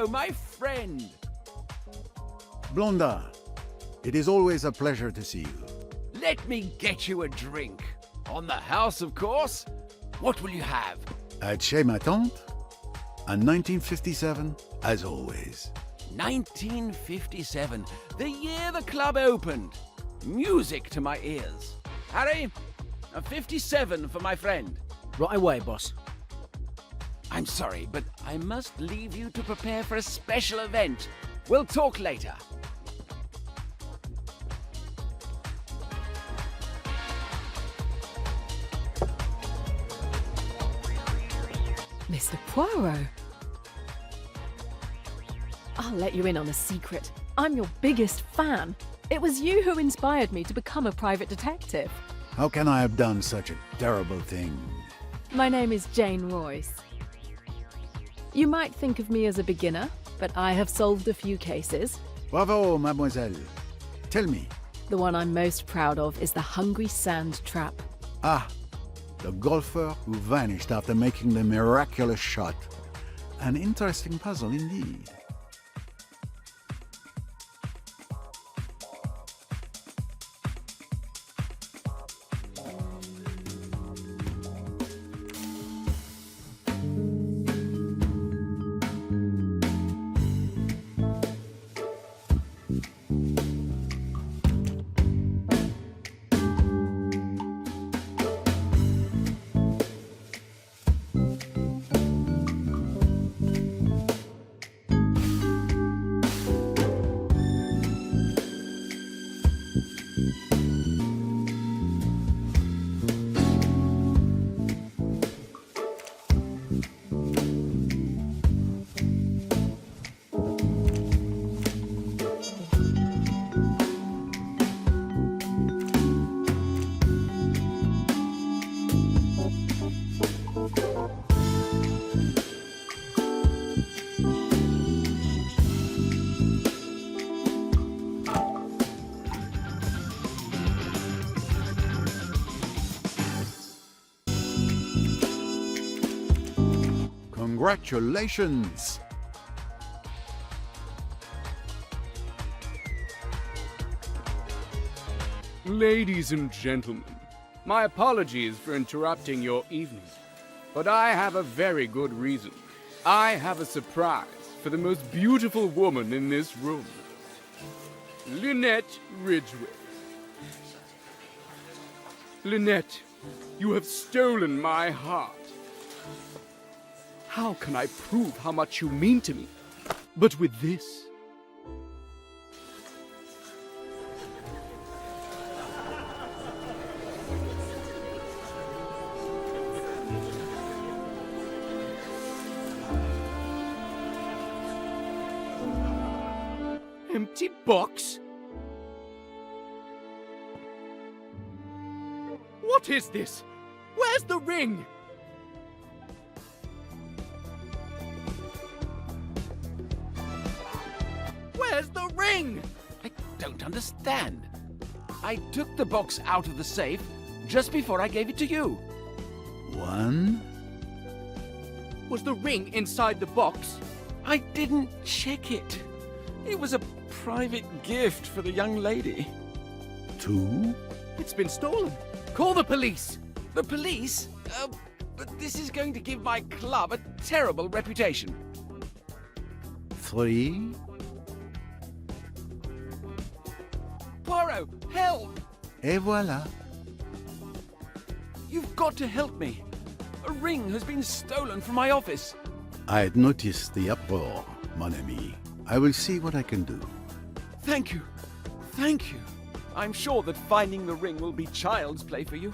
Poirot, my friend! Blondin, it is always a pleasure to see you. Let me get you a drink. On the house, of course. What will you have? At Chez Ma Tante, and 1957, as always. 1957, the year the club opened. Music to my ears. Harry, a 57 for my friend. Right away, boss. I'm sorry, but I must leave you to prepare for a special event. We'll talk later. Mr. Poirot. I'll let you in on a secret. I'm your biggest fan. It was you who inspired me to become a private detective. How can I have done such a terrible thing? My name is Jane Royce. You might think of me as a beginner, but I have solved a few cases. Bravo, mademoiselle. Tell me. The one I'm most proud of is the Hungry Sand Trap. Ah, the golfer who vanished after making the miraculous shot. An interesting puzzle indeed. Congratulations! Ladies and gentlemen, my apologies for interrupting your evening, but I have a very good reason. I have a surprise for the most beautiful woman in this room, Linnet Ridgway. Linnet, you have stolen my heart. How can I prove how much you mean to me, but with this? Empty box? What is this? Where's the ring? Where's the ring? I don't understand. I took the box out of the safe just before I gave it to you. One? Was the ring inside the box? I didn't check it. It was a private gift for the young lady. Two? It's been stolen. Call the police. The police? But this is going to give my club a terrible reputation. Three? Poirot, help! Et voilà. You've got to help me. A ring has been stolen from my office. I had noticed the uproar, mon ami. I will see what I can do. Thank you. Thank you. I'm sure that finding the ring will be child's play for you.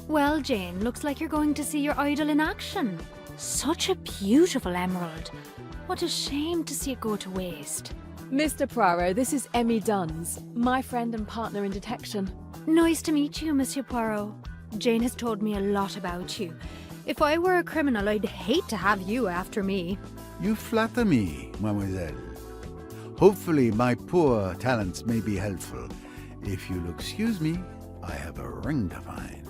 Well, Jane, looks like you're going to see your idol in action. Such a beautiful emerald. What a shame to see it go to waste. Mr. Poirot, this is Emmy Duns, my friend and partner in detection. Nice to meet you, Monsieur Poirot. Jane has told me a lot about you. If I were a criminal, I'd hate to have you after me. You flatter me, mademoiselle. Hopefully my poor talents may be helpful. If you'll excuse me, I have a ring to find.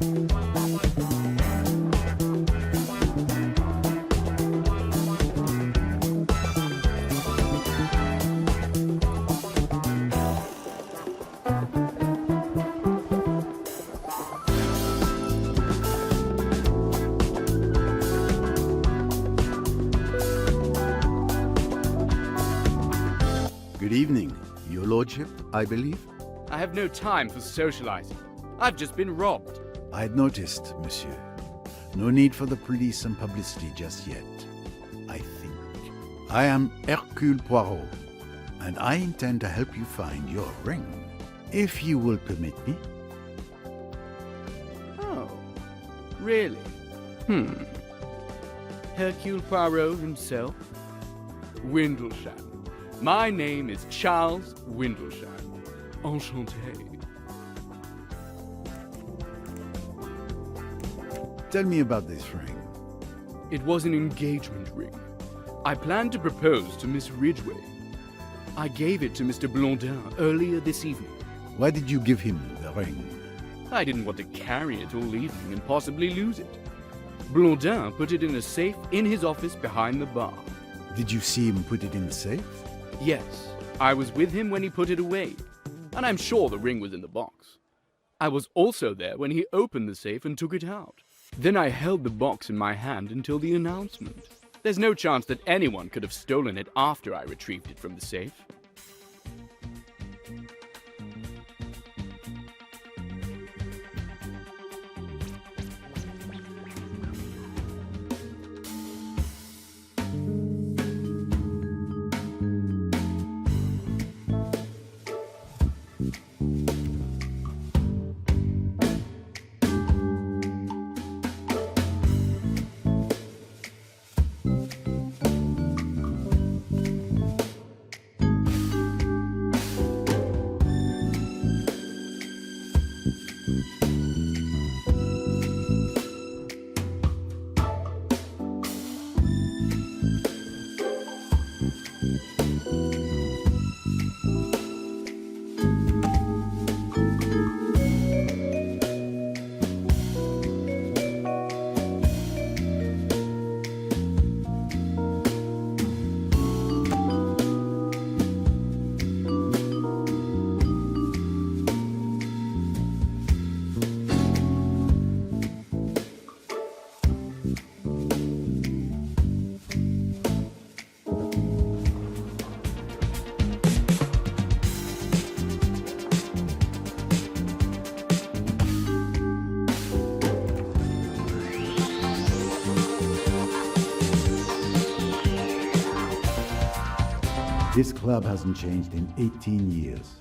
Good evening, Your Lordship, I believe. I have no time for socializing. I've just been robbed. I had noticed, monsieur. No need for the police and publicity just yet, I think. I am Hercule Poirot, and I intend to help you find your ring, if you will permit me. Oh, really? Hercule Poirot himself? Windlesham. My name is Charles Windlesham. Enchanté. Tell me about this ring. It was an engagement ring. I planned to propose to Miss Ridgway. I gave it to Mr. Blondin earlier this evening. Why did you give him the ring? I didn't want to carry it all evening and possibly lose it. Blondin put it in a safe in his office behind the bar. Did you see him put it in the safe? Yes, I was with him when he put it away, and I'm sure the ring was in the box. I was also there when he opened the safe and took it out. Then I held the box in my hand until the announcement. There's no chance that anyone could have stolen it after I retrieved it from the safe. This club hasn't changed in 18 years.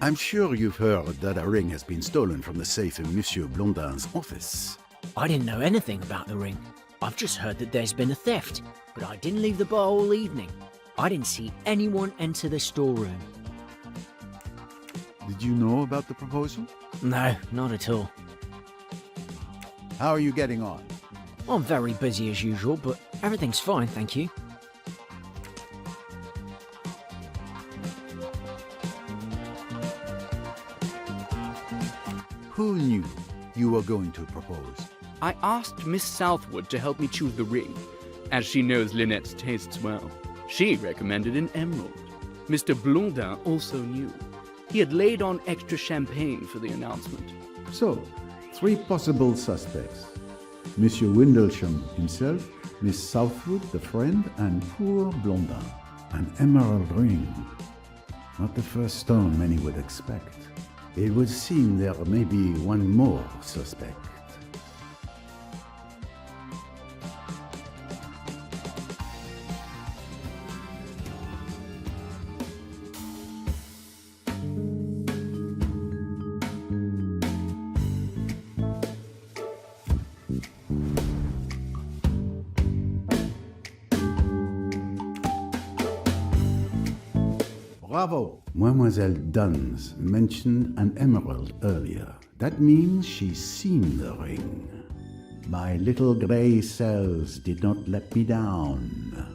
I'm sure you've heard that a ring has been stolen from the safe in Monsieur Blondin's office. I didn't know anything about the ring. I've just heard that there's been a theft, but I didn't leave the bar all evening. I didn't see anyone enter the storeroom. Did you know about the proposal? No, not at all. How are you getting on? I'm very busy as usual, but everything's fine, thank you. Who knew you were going to propose? I asked Miss Southwood to help me choose the ring, as she knows Linnet's tastes well. She recommended an emerald. Mr. Blondin also knew. He had laid on extra champagne for the announcement. So, 3 possible suspects. Monsieur Windlesham himself, Miss Southwood, the friend, and poor Blondin. An emerald ring. Not the first stone many would expect. It would seem there may be one more suspect. Bravo! Mademoiselle Duns mentioned an emerald earlier. That means she's seen the ring. My little grey cells did not let me down.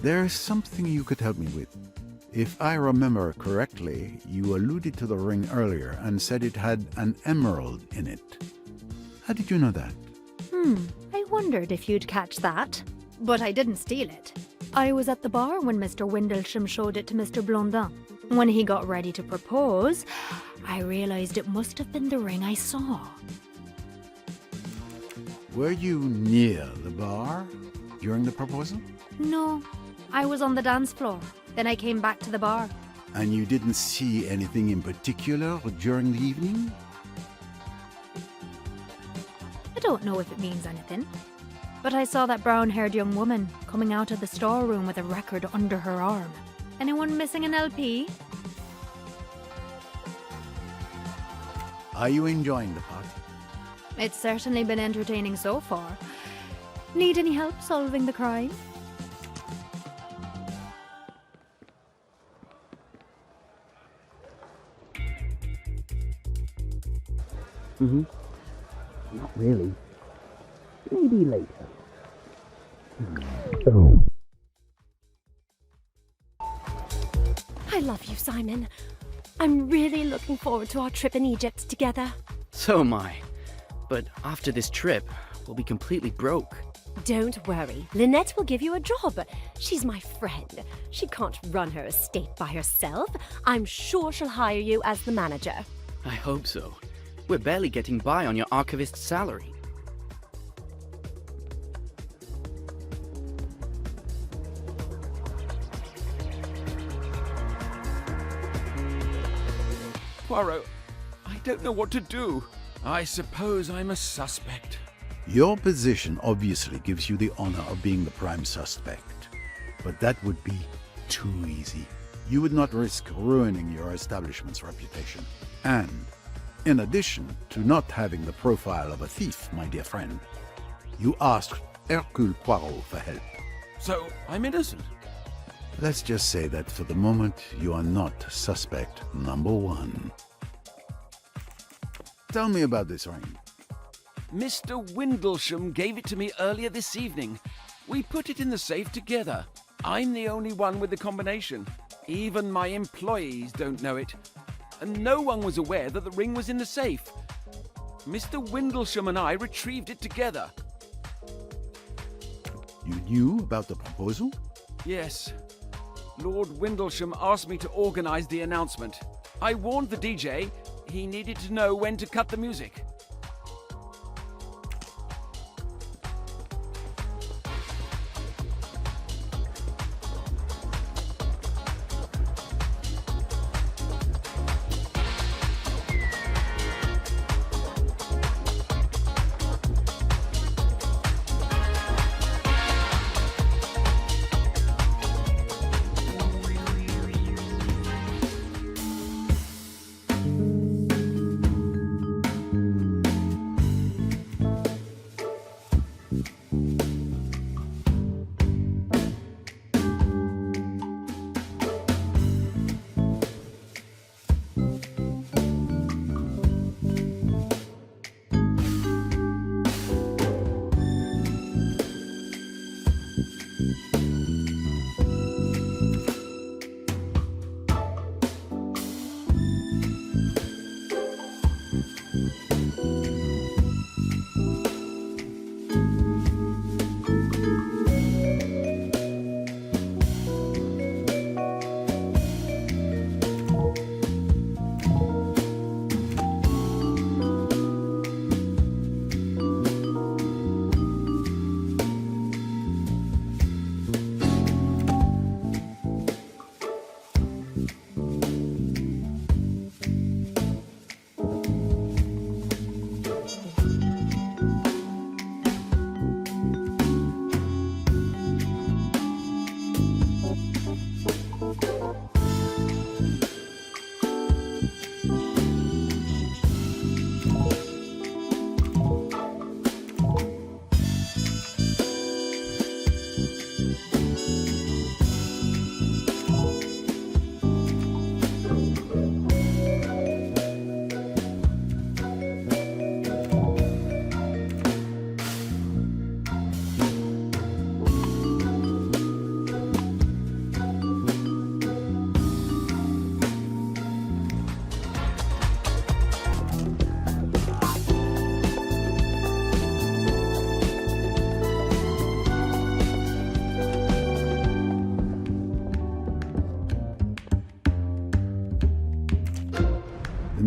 There's something you could help me with. If I remember correctly, you alluded to the ring earlier and said it had an emerald in it. How did you know that? I wondered if you'd catch that. But I didn't steal it. I was at the bar when Mr. Windlesham showed it to Mr. Blondin. When he got ready to propose, I realized it must have been the ring I saw. Were you near the bar during the proposal? No, I was on the dance floor. Then I came back to the bar. And you didn't see anything in particular during the evening? I don't know if it means anything. But I saw that brown-haired young woman coming out of the storeroom with a record under her arm. Anyone missing an LP? Are you enjoying the party? It's certainly been entertaining so far. Need any help solving the crime? Not really. Maybe later. I love you, Simon. I'm really looking forward to our trip in Egypt together. So am I. But after this trip, we'll be completely broke. Don't worry, Linnet will give you a job. She's my friend. She can't run her estate by herself. I'm sure she'll hire you as the manager. I hope so. We're barely getting by on your archivist's salary. Poirot, I don't know what to do. I suppose I'm a suspect. Your position obviously gives you the honor of being the prime suspect. But that would be too easy. You would not risk ruining your establishment's reputation. And, in addition to not having the profile of a thief, my dear friend, you asked Hercule Poirot for help. So, I'm innocent. Let's just say that for the moment, you are not suspect number one. Tell me about this ring. Mr. Windlesham gave it to me earlier this evening. We put it in the safe together. I'm the only one with the combination. Even my employees don't know it. And no one was aware that the ring was in the safe. Mr. Windlesham and I retrieved it together. You knew about the proposal? Yes. Lord Windlesham asked me to organize the announcement. I warned the DJ he needed to know when to cut the music.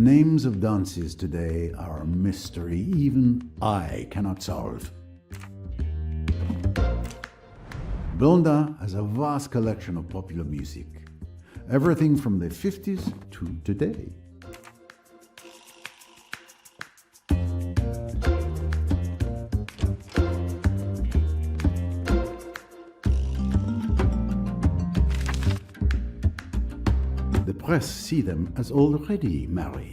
names of dances today are a mystery even I cannot solve. Blondin has a vast collection of popular music, everything from the 50s to today. The press see them as already married.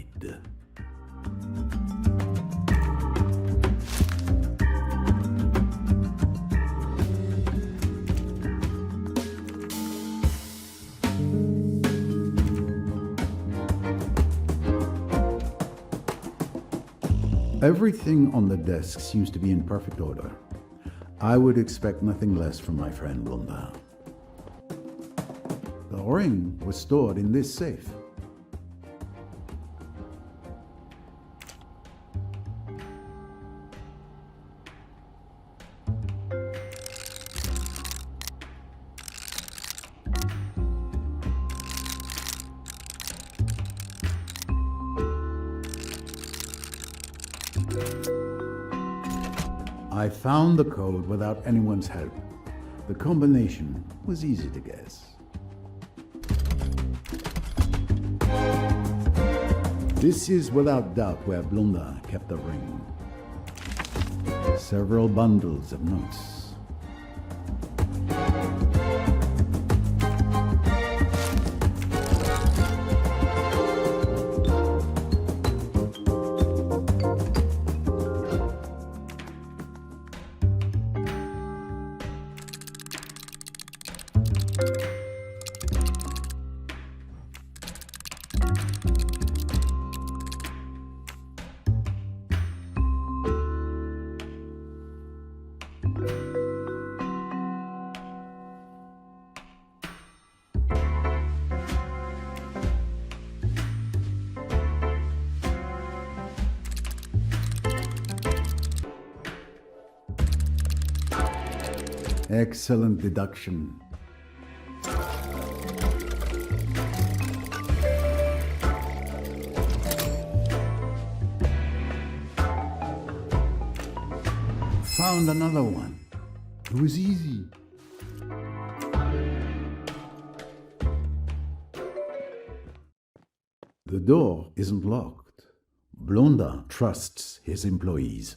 Everything on the desk seems to be in perfect order. I would expect nothing less from my friend Blondin. The ring was stored in this safe. I found the code without anyone's help. The combination was easy to guess. This is without doubt where Blondin kept the ring. Several bundles of notes. Excellent deduction. Found another one. It was easy. The door isn't locked. Blondin trusts his employees.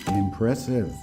Impressive.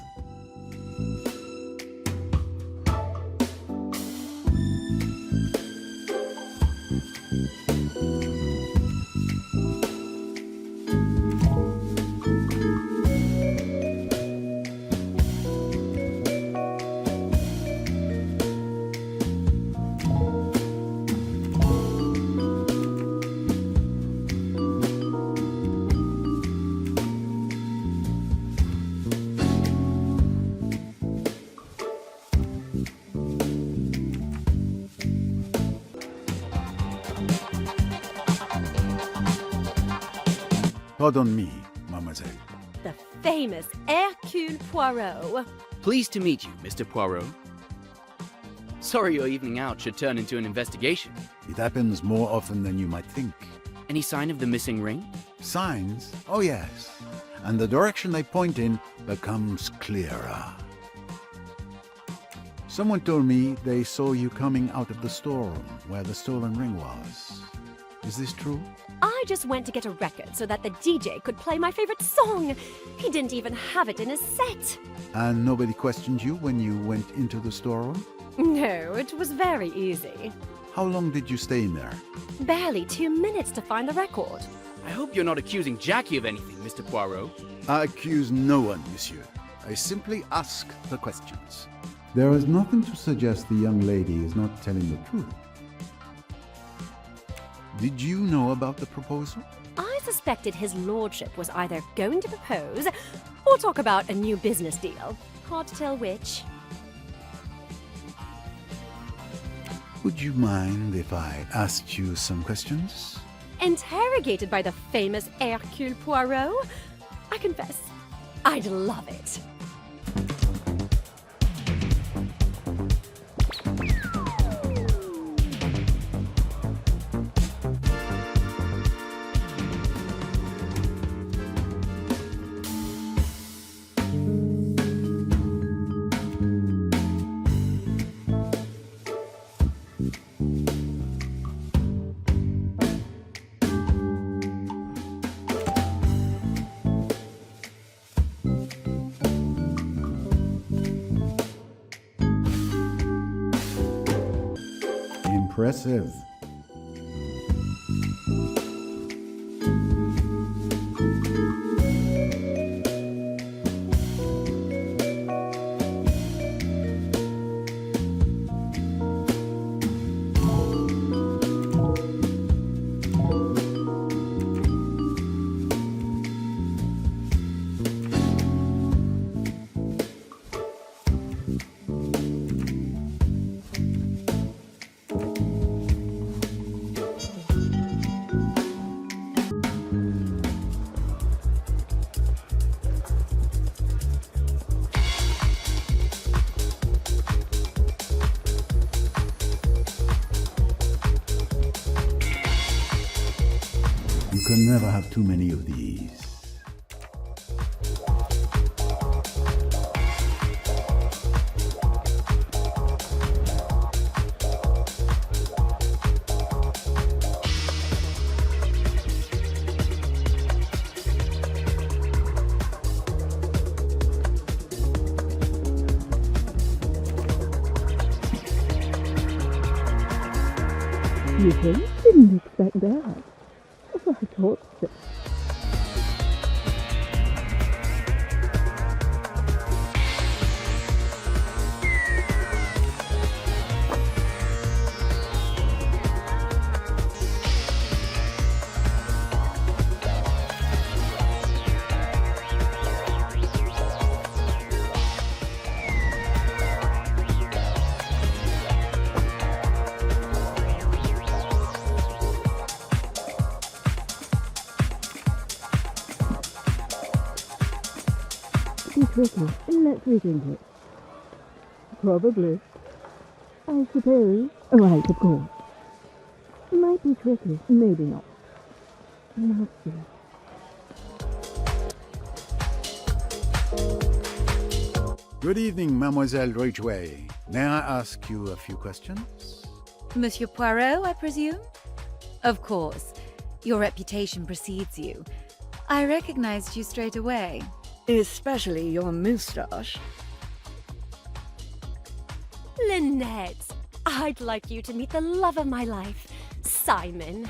Pardon me, mademoiselle. The famous Hercule Poirot. Pleased to meet you, Mr. Poirot. Sorry your evening out should turn into an investigation. It happens more often than you might think. Any sign of the missing ring? Signs? Oh yes. And the direction they point in becomes clearer. Someone told me they saw you coming out of the storeroom where the stolen ring was. Is this true? I just went to get a record so that the DJ could play my favorite song. He didn't even have it in his set. And nobody questioned you when you went into the storeroom? No, it was very easy. How long did you stay in there? Barely 2 minutes to find the record. I hope you're not accusing Jackie of anything, Mr. Poirot. I accuse no one, monsieur. I simply ask the questions. There is nothing to suggest the young lady is not telling the truth. Did you know about the proposal? I suspected his lordship was either going to propose or talk about a new business deal. Hard to tell which. Would you mind if I asked you some questions? Interrogated by the famous Hercule Poirot? I confess, I'd love it. Impressive. You can never have too many of these. You think? Didn't expect that. I thought so. Tricky. Let's rethink it. Probably. I suppose. Right, of course. Might be tricky. Maybe not. Let's see. Good evening, Mademoiselle Ridgway. May I ask you a few questions? Monsieur Poirot, I presume? Of course. Your reputation precedes you. I recognized you straight away. Especially your moustache. Linnet, I'd like you to meet the love of my life, Simon.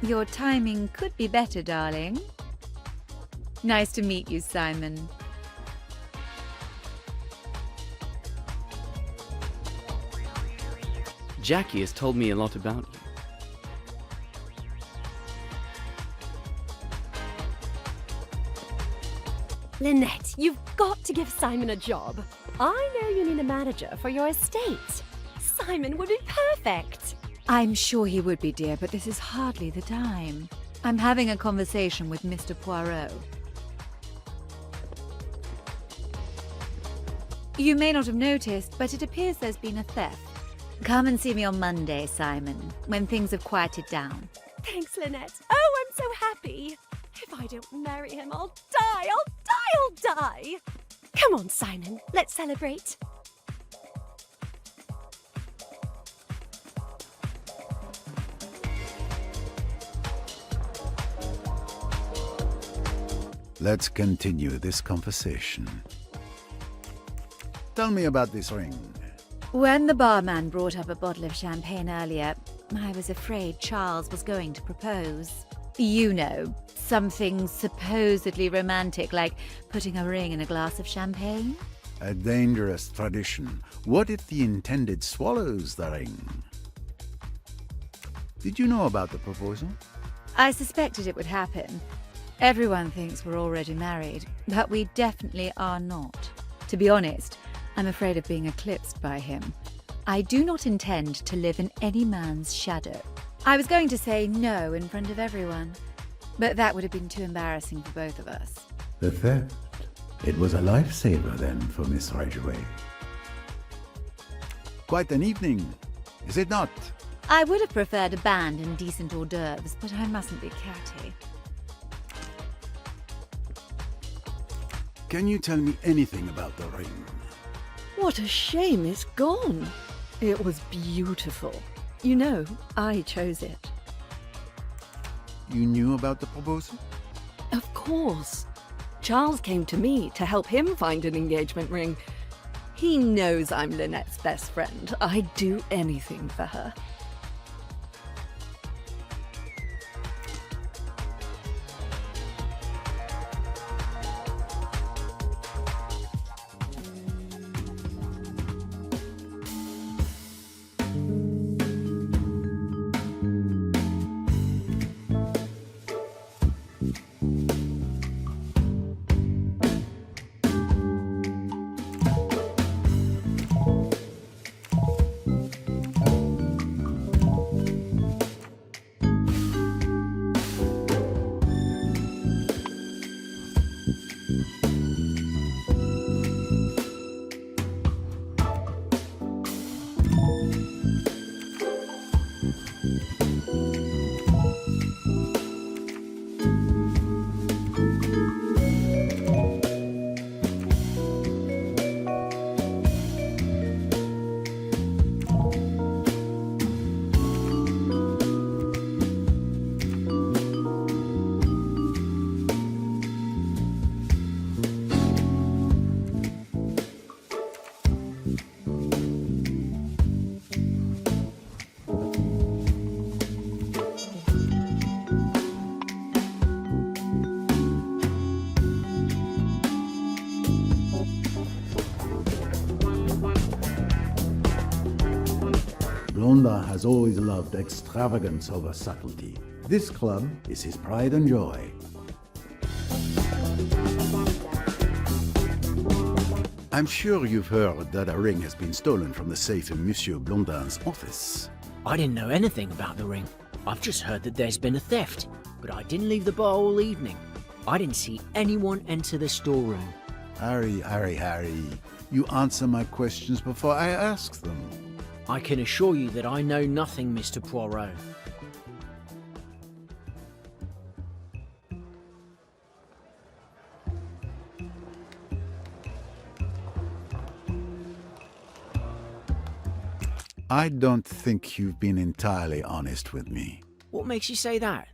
Your timing could be better, darling. Nice to meet you, Simon. Jackie has told me a lot about you. Linnet, you've got to give Simon a job. I know you need a manager for your estate. Simon would be perfect. I'm sure he would be, dear, but this is hardly the time. I'm having a conversation with Mr. Poirot. You may not have noticed, but it appears there's been a theft. Come and see me on Monday, Simon, when things have quieted down. Thanks, Linnet. Oh, I'm so happy. If I don't marry him, I'll die. I'll die. Come on, Simon. Let's celebrate. Let's continue this conversation. Tell me about this ring. When the barman brought up a bottle of champagne earlier, I was afraid Charles was going to propose. You know, something supposedly romantic like putting a ring in a glass of champagne. A dangerous tradition. What if the intended swallows the ring? Did you know about the proposal? I suspected it would happen. Everyone thinks we're already married, but we definitely are not. To be honest, I'm afraid of being eclipsed by him. I do not intend to live in any man's shadow. I was going to say no in front of everyone, but that would have been too embarrassing for both of us. The theft. It was a lifesaver then for Miss Ridgway. Quite an evening, is it not? I would have preferred a band and decent hors d'oeuvres, but I mustn't be catty. Can you tell me anything about the ring? What a shame it's gone. It was beautiful. You know, I chose it. You knew about the proposal? Of course. Charles came to me to help him find an engagement ring. He knows I'm Linnet's best friend. I'd do anything for her. Blondin has always loved extravagance over subtlety. This club is his pride and joy. I'm sure you've heard that a ring has been stolen from the safe in Monsieur Blondin's office. I didn't know anything about the ring. I've just heard that there's been a theft, but I didn't leave the bar all evening. I didn't see anyone enter the storeroom. Harry, you answer my questions before I ask them. I can assure you that I know nothing, Mr. Poirot. I don't think you've been entirely honest with me. What makes you say that?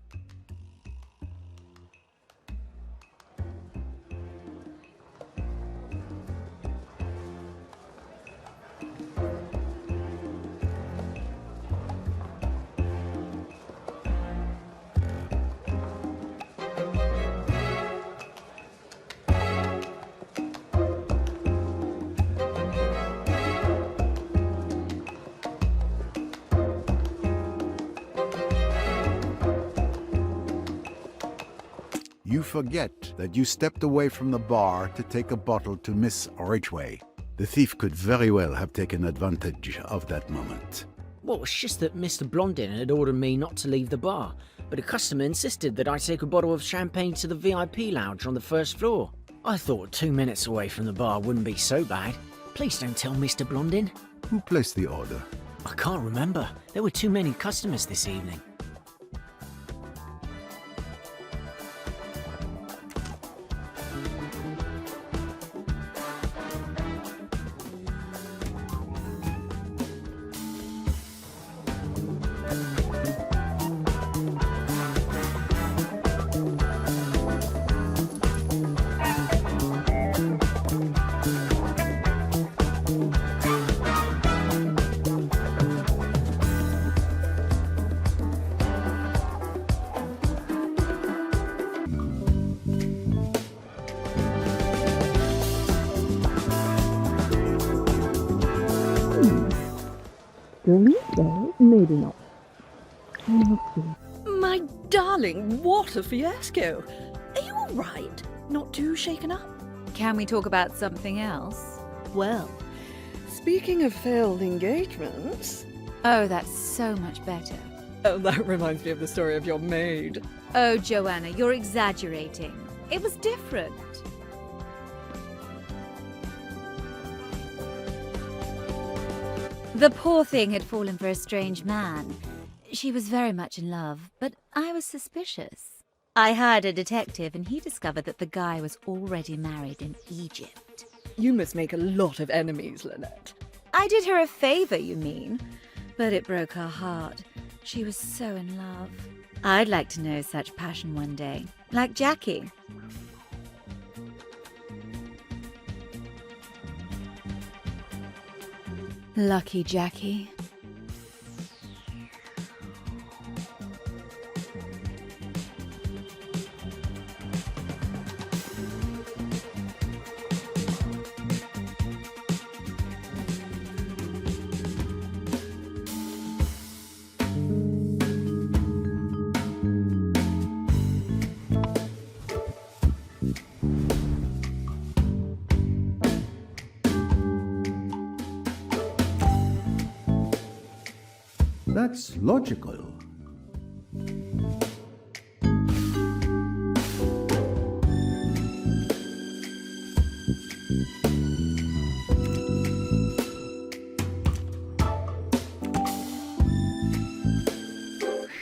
You forget that you stepped away from the bar to take a bottle to Miss Ridgway. The thief could very well have taken advantage of that moment. Well, it's just that Mr. Blondin had ordered me not to leave the bar, but a customer insisted that I take a bottle of champagne to the VIP lounge on the first floor. I thought 2 minutes away from the bar wouldn't be so bad. Please don't tell Mr. Blondin. Who placed the order? I can't remember. There were too many customers this evening. Strange, though. Maybe not. We'll see. My darling, what a fiasco! Are you all right? Not too shaken up? Can we talk about something else? Well, speaking of failed engagements... Oh, that's so much better. Oh, that reminds me of the story of your maid. Oh, Joanna, you're exaggerating. It was different. The poor thing had fallen for a strange man. She was very much in love, but I was suspicious. I hired a detective and he discovered that the guy was already married in Egypt. You must make a lot of enemies, Linnet. I did her a favor, you mean? But it broke her heart. She was so in love. I'd like to know such passion one day, like Jackie. Lucky Jackie. That's logical.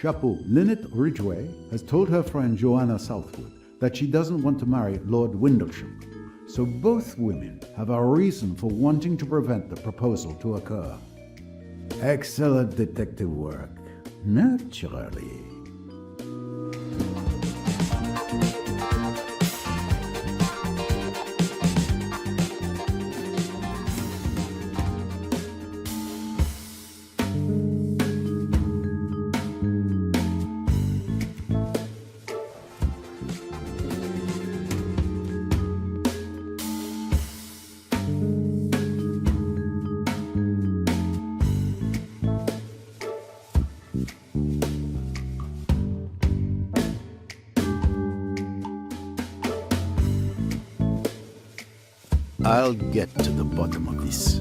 Chapeau. Linnet Ridgway has told her friend Joanna Southwood that she doesn't want to marry Lord Windlesham. So both women have a reason for wanting to prevent the proposal to occur. Excellent detective work. Naturally. I'll get to the bottom of this.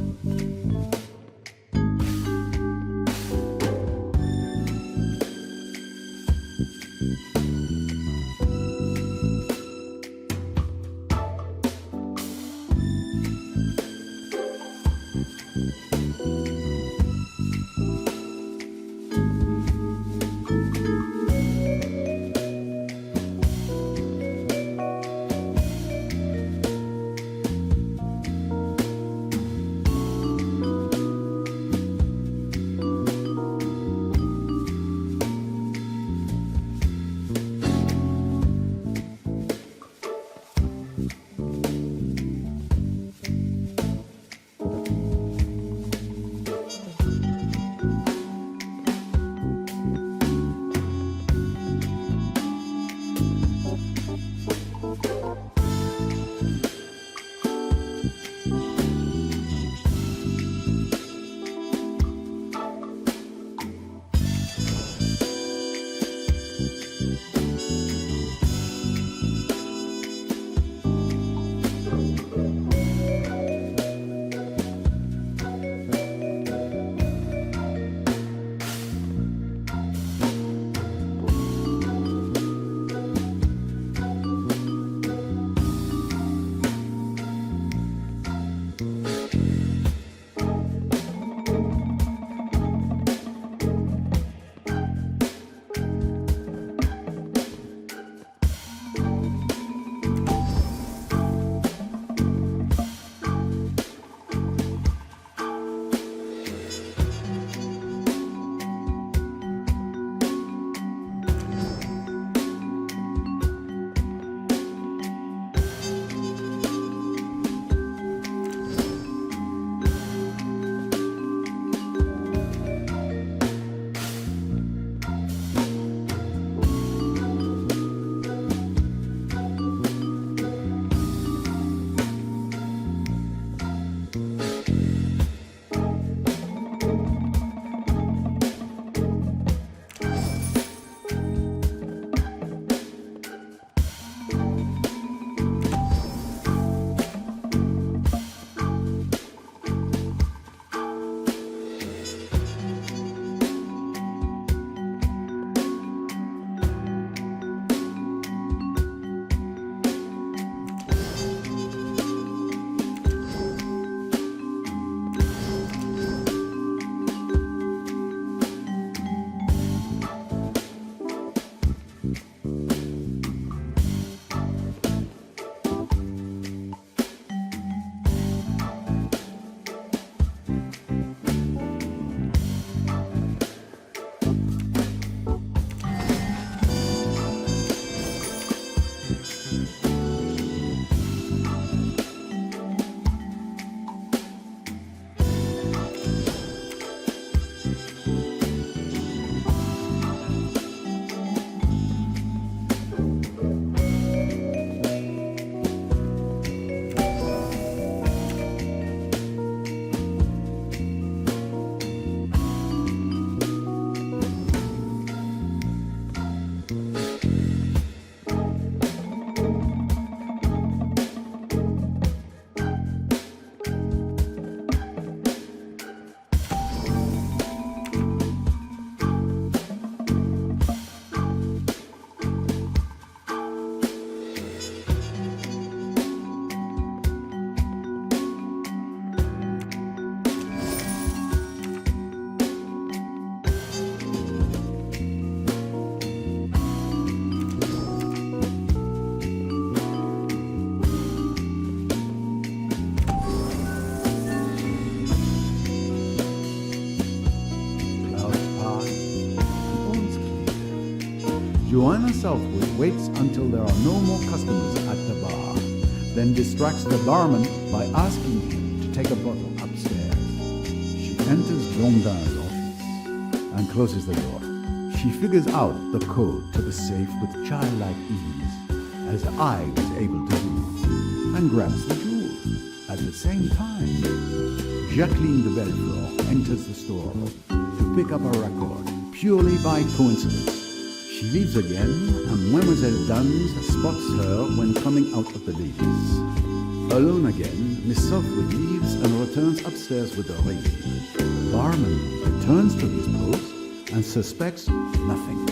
Joanna Southwood waits until there are no more customers at the bar, then distracts the barman by asking him to take a bottle upstairs. She enters Blondin's office and closes the door. She figures out the code to the safe with childlike ease, as I was able to do, and grabs the jewels. At the same time, Jacqueline de Bellefleur enters the store to pick up a record, purely by coincidence. She leaves again, and Mademoiselle Duns spots her when coming out of the ladies. Alone again, Miss Southwood leaves and returns upstairs with the ring. The barman returns to his post and suspects nothing.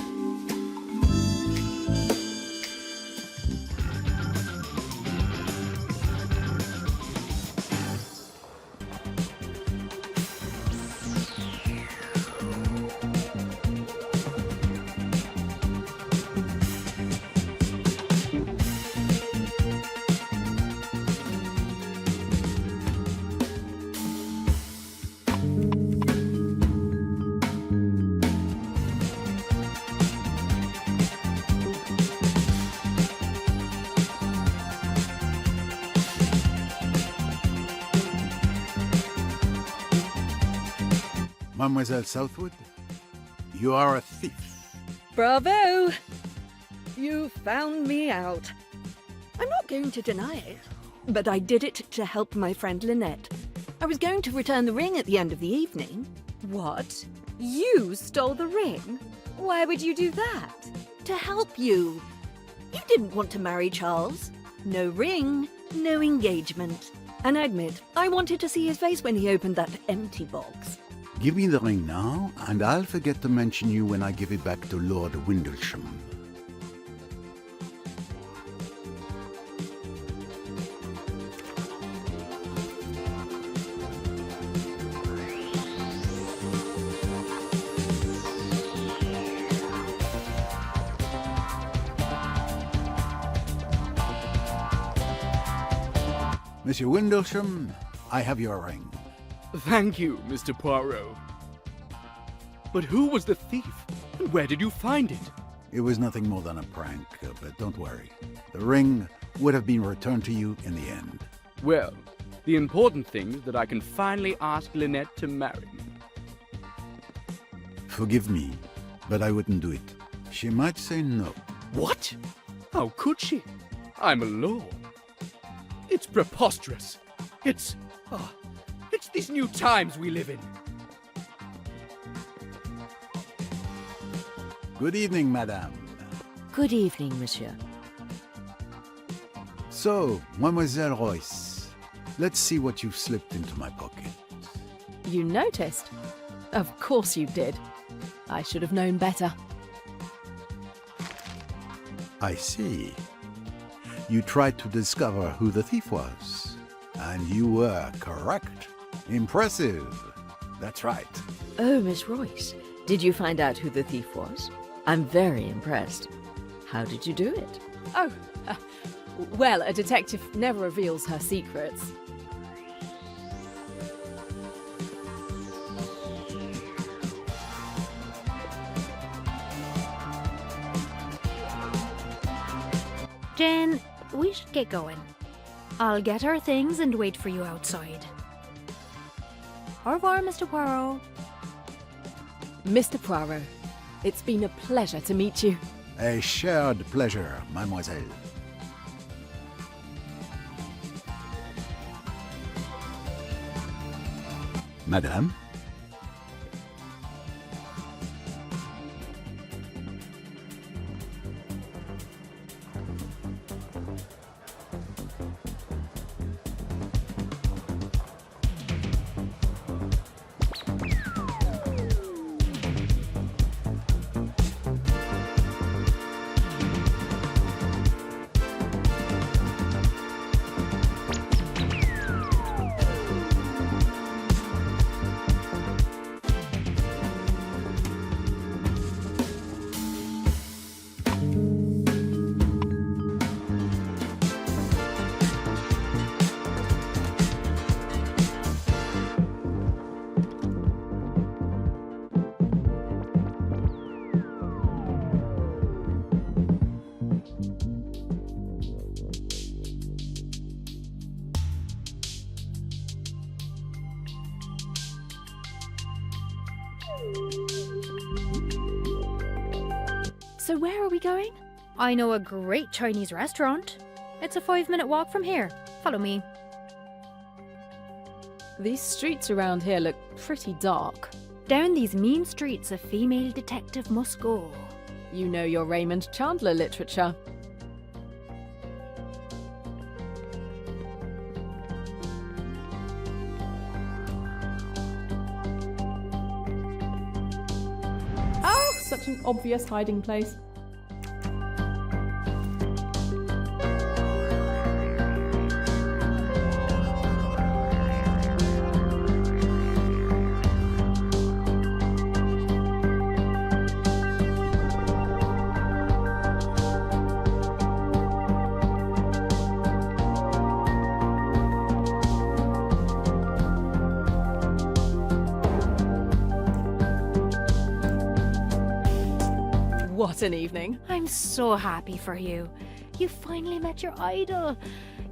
Mademoiselle Southwood, you are a thief. Bravo! You found me out. I'm not going to deny it, but I did it to help my friend Linnet. I was going to return the ring at the end of the evening. What? You stole the ring? Why would you do that? To help you. You didn't want to marry Charles. No ring, no engagement. And I admit, I wanted to see his face when he opened that empty box. Give me the ring now, and I'll forget to mention you when I give it back to Lord Windlesham. Monsieur Windlesham, I have your ring. Thank you, Mr. Poirot. But who was the thief? And where did you find it? It was nothing more than a prank, but don't worry. The ring would have been returned to you in the end. Well, the important thing is that I can finally ask Linnet to marry me. Forgive me, but I wouldn't do it. She might say no. What? How could she? I'm a lord. It's preposterous. It's these new times we live in. Good evening, madame. Good evening, monsieur. So, Mademoiselle Royce, let's see what you've slipped into my pocket. You noticed? Of course you did. I should have known better. I see. You tried to discover who the thief was, and you were correct. Impressive. That's right. Oh, Miss Royce, did you find out who the thief was? I'm very impressed. How did you do it? Oh, well, a detective never reveals her secrets. Jane, we should get going. I'll get our things and wait for you outside. Au revoir, Mr. Poirot. Mr. Poirot, it's been a pleasure to meet you. A shared pleasure, mademoiselle. Madame? So where are we going? I know a great Chinese restaurant. It's a 5-minute walk from here. Follow me. These streets around here look pretty dark. Down these mean streets a female detective must go. You know your Raymond Chandler literature. Oh, such an obvious hiding place. What an evening. I'm so happy for you. You finally met your idol.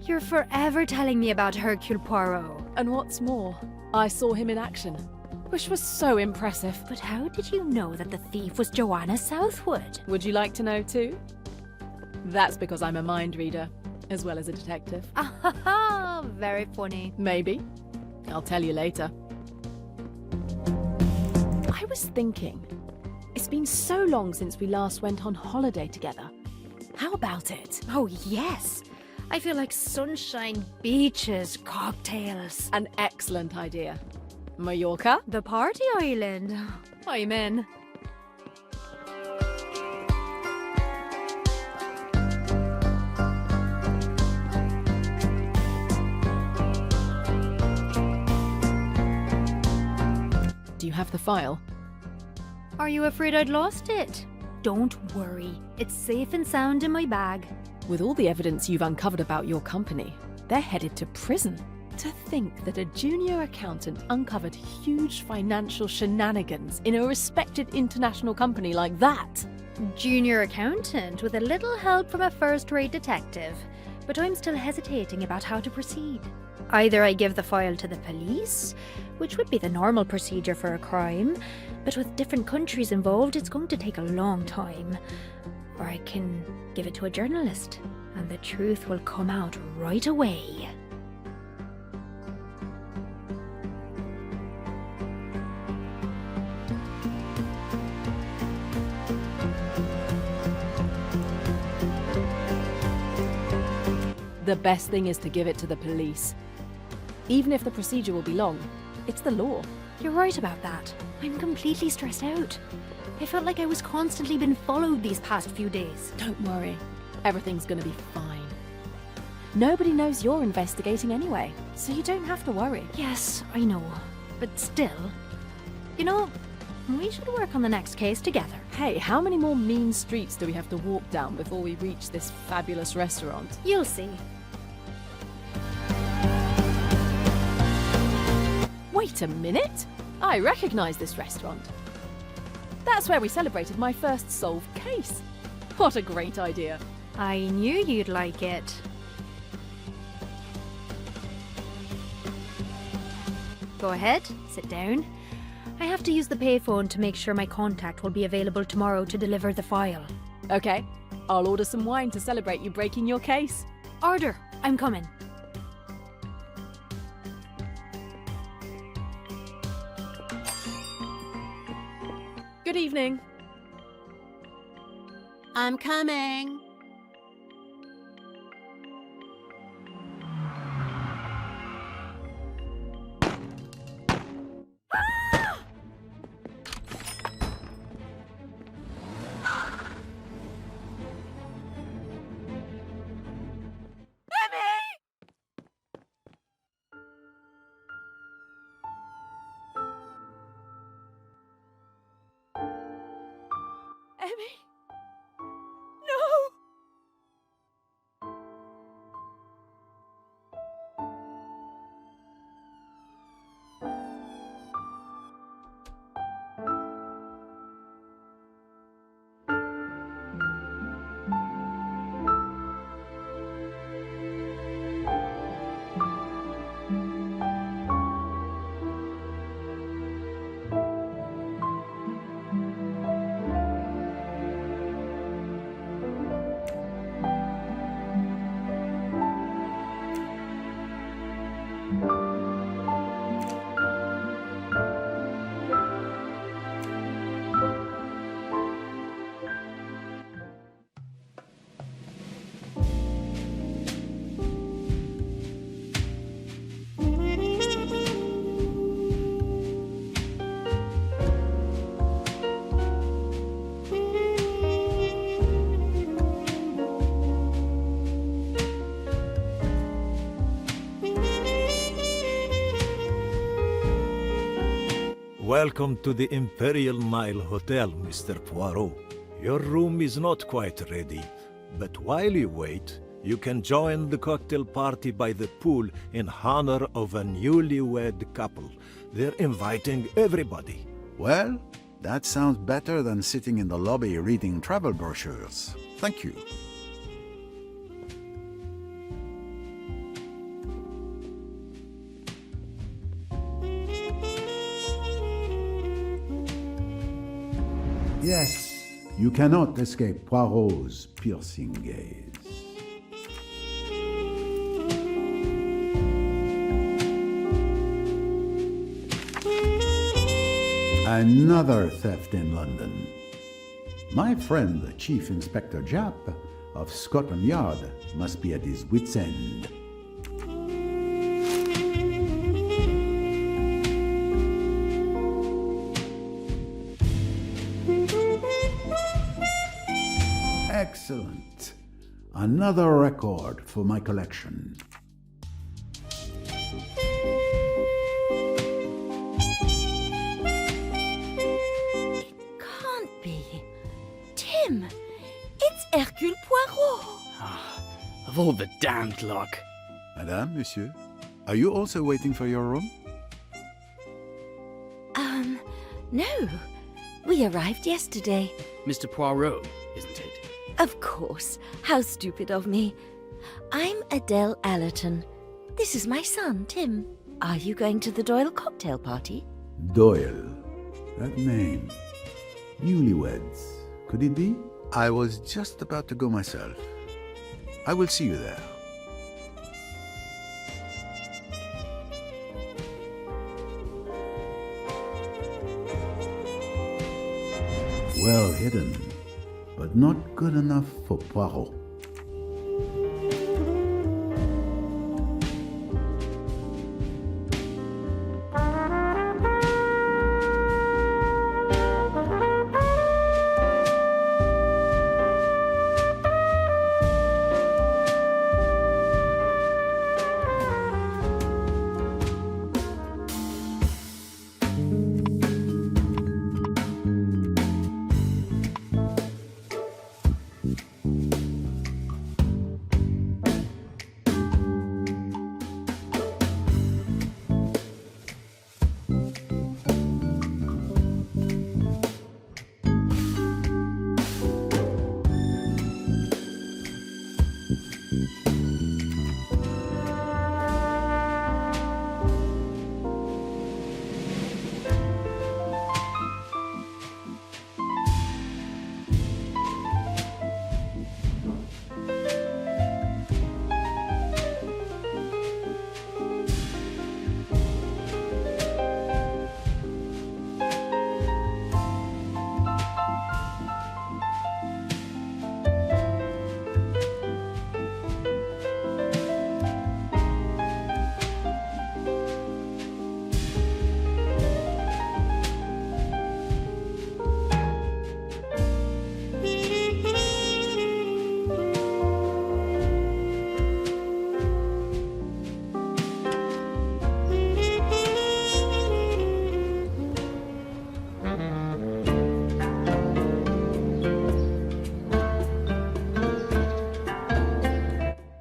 You're forever telling me about Hercule Poirot. And what's more, I saw him in action, which was so impressive. But how did you know that the thief was Joanna Southwood? Would you like to know too? That's because I'm a mind reader, as well as a detective. Ah, very funny. Maybe. I'll tell you later. I was thinking, it's been so long since we last went on holiday together. How about it? Oh, yes. I feel like sunshine, beaches, cocktails. An excellent idea. Mallorca? The party island. I'm in. Do you have the file? Are you afraid I'd lost it? Don't worry. It's safe and sound in my bag. With all the evidence you've uncovered about your company, they're headed to prison. To think that a junior accountant uncovered huge financial shenanigans in a respected international company like that. Junior accountant with a little help from a first-rate detective. But I'm still hesitating about how to proceed. Either I give the file to the police, which would be the normal procedure for a crime, but with different countries involved, it's going to take a long time. Or I can give it to a journalist, and the truth will come out right away. The best thing is to give it to the police. Even if the procedure will be long, it's the law. You're right about that. I'm completely stressed out. I felt like I was constantly being followed these past few days. Don't worry. Everything's gonna be fine. Nobody knows you're investigating anyway, so you don't have to worry. Yes, I know. But still, you know, we should work on the next case together. Hey, how many more mean streets do we have to walk down before we reach this fabulous restaurant? You'll see. Wait a minute! I recognize this restaurant. That's where we celebrated my first solved case. What a great idea. I knew you'd like it. Go ahead, sit down. I have to use the payphone to make sure my contact will be available tomorrow to deliver the file. Okay, I'll order some wine to celebrate you breaking your case. Order, I'm coming. Good evening. I'm coming. Emmy? No! Welcome to the Imperial Nile Hotel, Mr. Poirot. Your room is not quite ready, but while you wait, you can join the cocktail party by the pool in honor of a newlywed couple. They're inviting everybody. Well, that sounds better than sitting in the lobby reading travel brochures. Thank you. Yes, you cannot escape Poirot's piercing gaze. Another theft in London. My friend, the Chief Inspector Japp of Scotland Yard, must be at his wit's end. Excellent. Another record for my collection. Can't be. Tim, it's Hercule Poirot. Of all the damned luck. Madame, monsieur, are you also waiting for your room? No. We arrived yesterday. Mr. Poirot, isn't it? Of course. How stupid of me. I'm Adele Allerton. This is my son, Tim. Are you going to the Doyle cocktail party? Doyle. That name. Newlyweds. Could it be? I was just about to go myself. I will see you there. Well hidden, but not good enough for Poirot.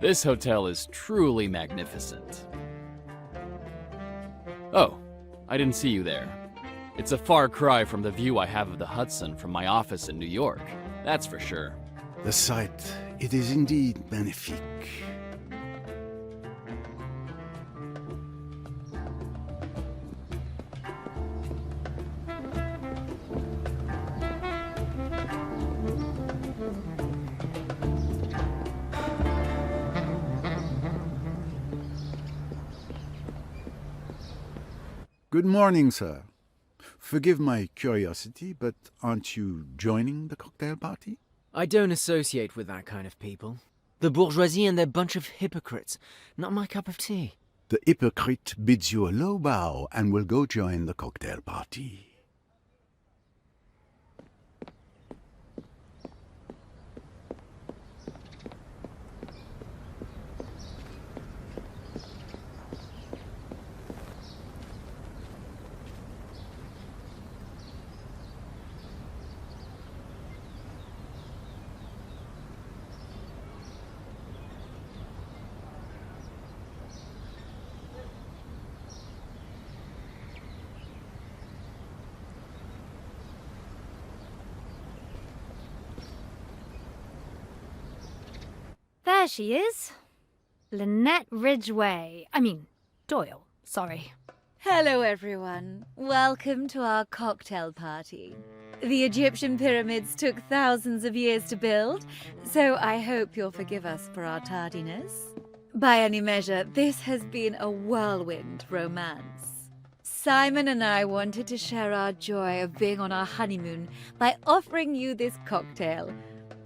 This hotel is truly magnificent. Oh, I didn't see you there. It's a far cry from the view I have of the Hudson from my office in New York, that's for sure. The sight, it is indeed magnifique. Good morning, sir. Forgive my curiosity, but aren't you joining the cocktail party? I don't associate with that kind of people. The bourgeoisie and their bunch of hypocrites. Not my cup of tea. The hypocrite bids you a low bow and will go join the cocktail party. There she is. Linnet Ridgway. Doyle, sorry. Hello, everyone. Welcome to our cocktail party. The Egyptian pyramids took thousands of years to build, so I hope you'll forgive us for our tardiness. By any measure, this has been a whirlwind romance. Simon and I wanted to share our joy of being on our honeymoon by offering you this cocktail.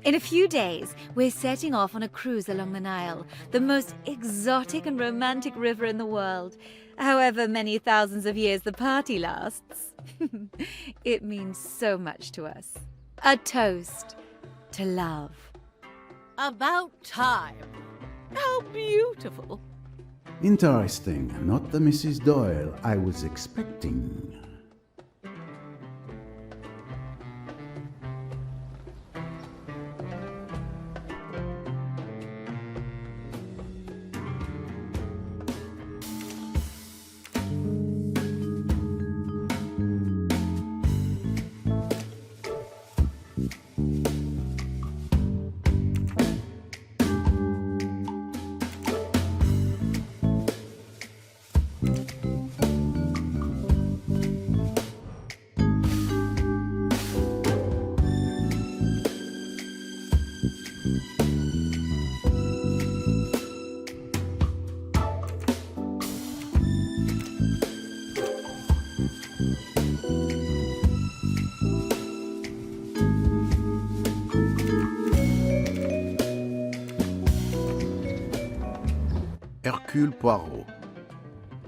In a few days, we're setting off on a cruise along the Nile, the most exotic and romantic river in the world. However many thousands of years the party lasts. It means so much to us. A toast to love. About time. How beautiful. Interesting. Not the Mrs. Doyle I was expecting. Hercule Poirot.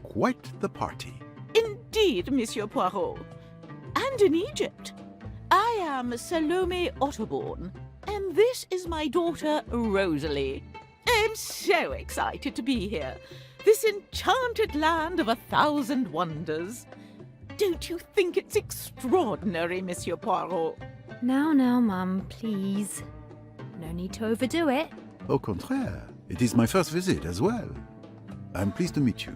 Quite the party. Indeed, Monsieur Poirot. And in Egypt. I am Salome Otterbourne, and this is my daughter, Rosalie. I'm so excited to be here. This enchanted land of 1,000 wonders. Don't you think it's extraordinary, Monsieur Poirot? Now, Mum, please. No need to overdo it. Au contraire, it is my first visit as well. I'm pleased to meet you.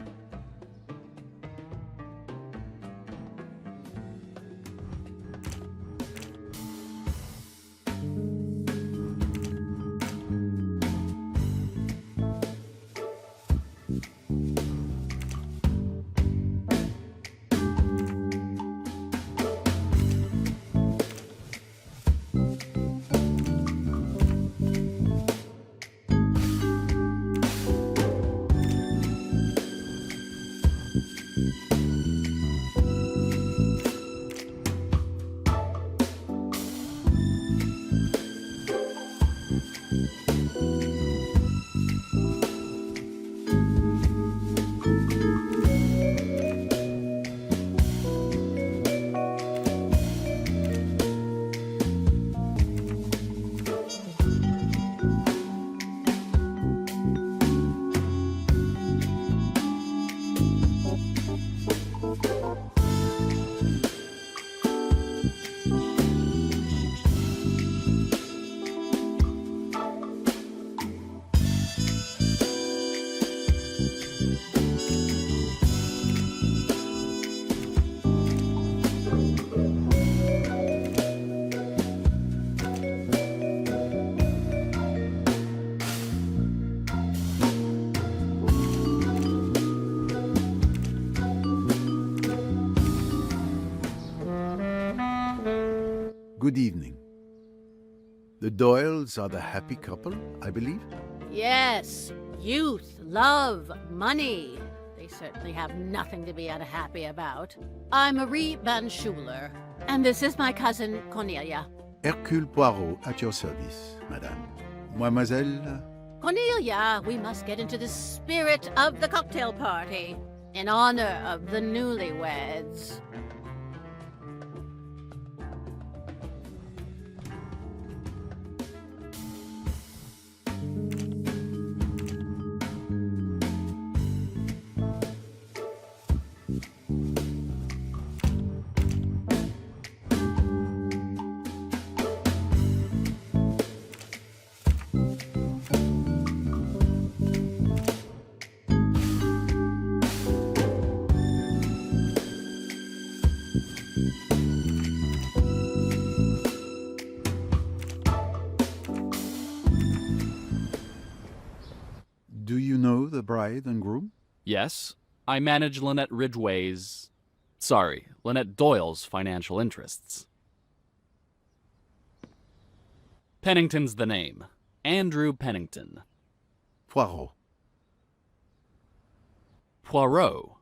good evening. The Doyles are the happy couple, I believe? Yes, youth, love, money. They certainly have nothing to be unhappy about. I'm Marie Van Schuler, and this is my cousin Cornelia. Hercule Poirot at your service, madame. Mademoiselle? Cornelia, we must get into the spirit of the cocktail party in honor of the newlyweds. Do you know the bride and groom? Yes, I manage Linnet Linnet Doyle's financial interests. Pennington's the name. Andrew Pennington. Poirot. Poirot?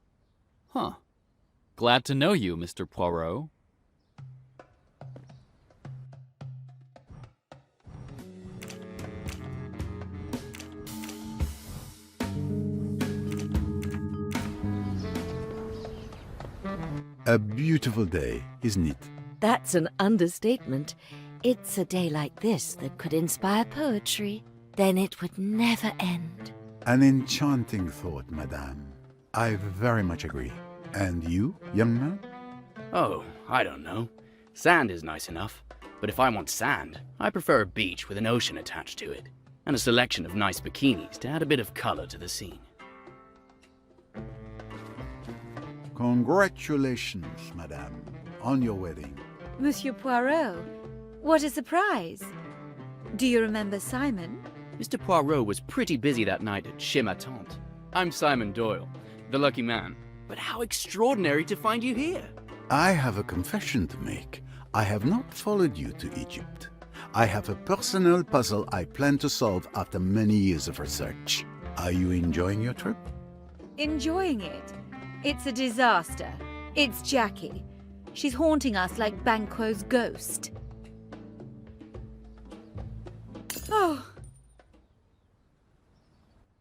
Huh. Glad to know you, Mr. Poirot. A beautiful day, isn't it? That's an understatement. It's a day like this that could inspire poetry. Then it would never end. An enchanting thought, madame. I very much agree. And you, young man? Oh, I don't know. Sand is nice enough, but if I want sand, I prefer a beach with an ocean attached to it, and a selection of nice bikinis to add a bit of color to the scene. Congratulations, madame, on your wedding. Monsieur Poirot, what a surprise. Do you remember Simon? Mr. Poirot was pretty busy that night at Chez Ma Tante. I'm Simon Doyle, the lucky man. But how extraordinary to find you here. I have a confession to make. I have not followed you to Egypt. I have a personal puzzle I plan to solve after many years of research. Are you enjoying your trip? Enjoying it? It's a disaster. It's Jackie. She's haunting us like Banquo's ghost. Oh.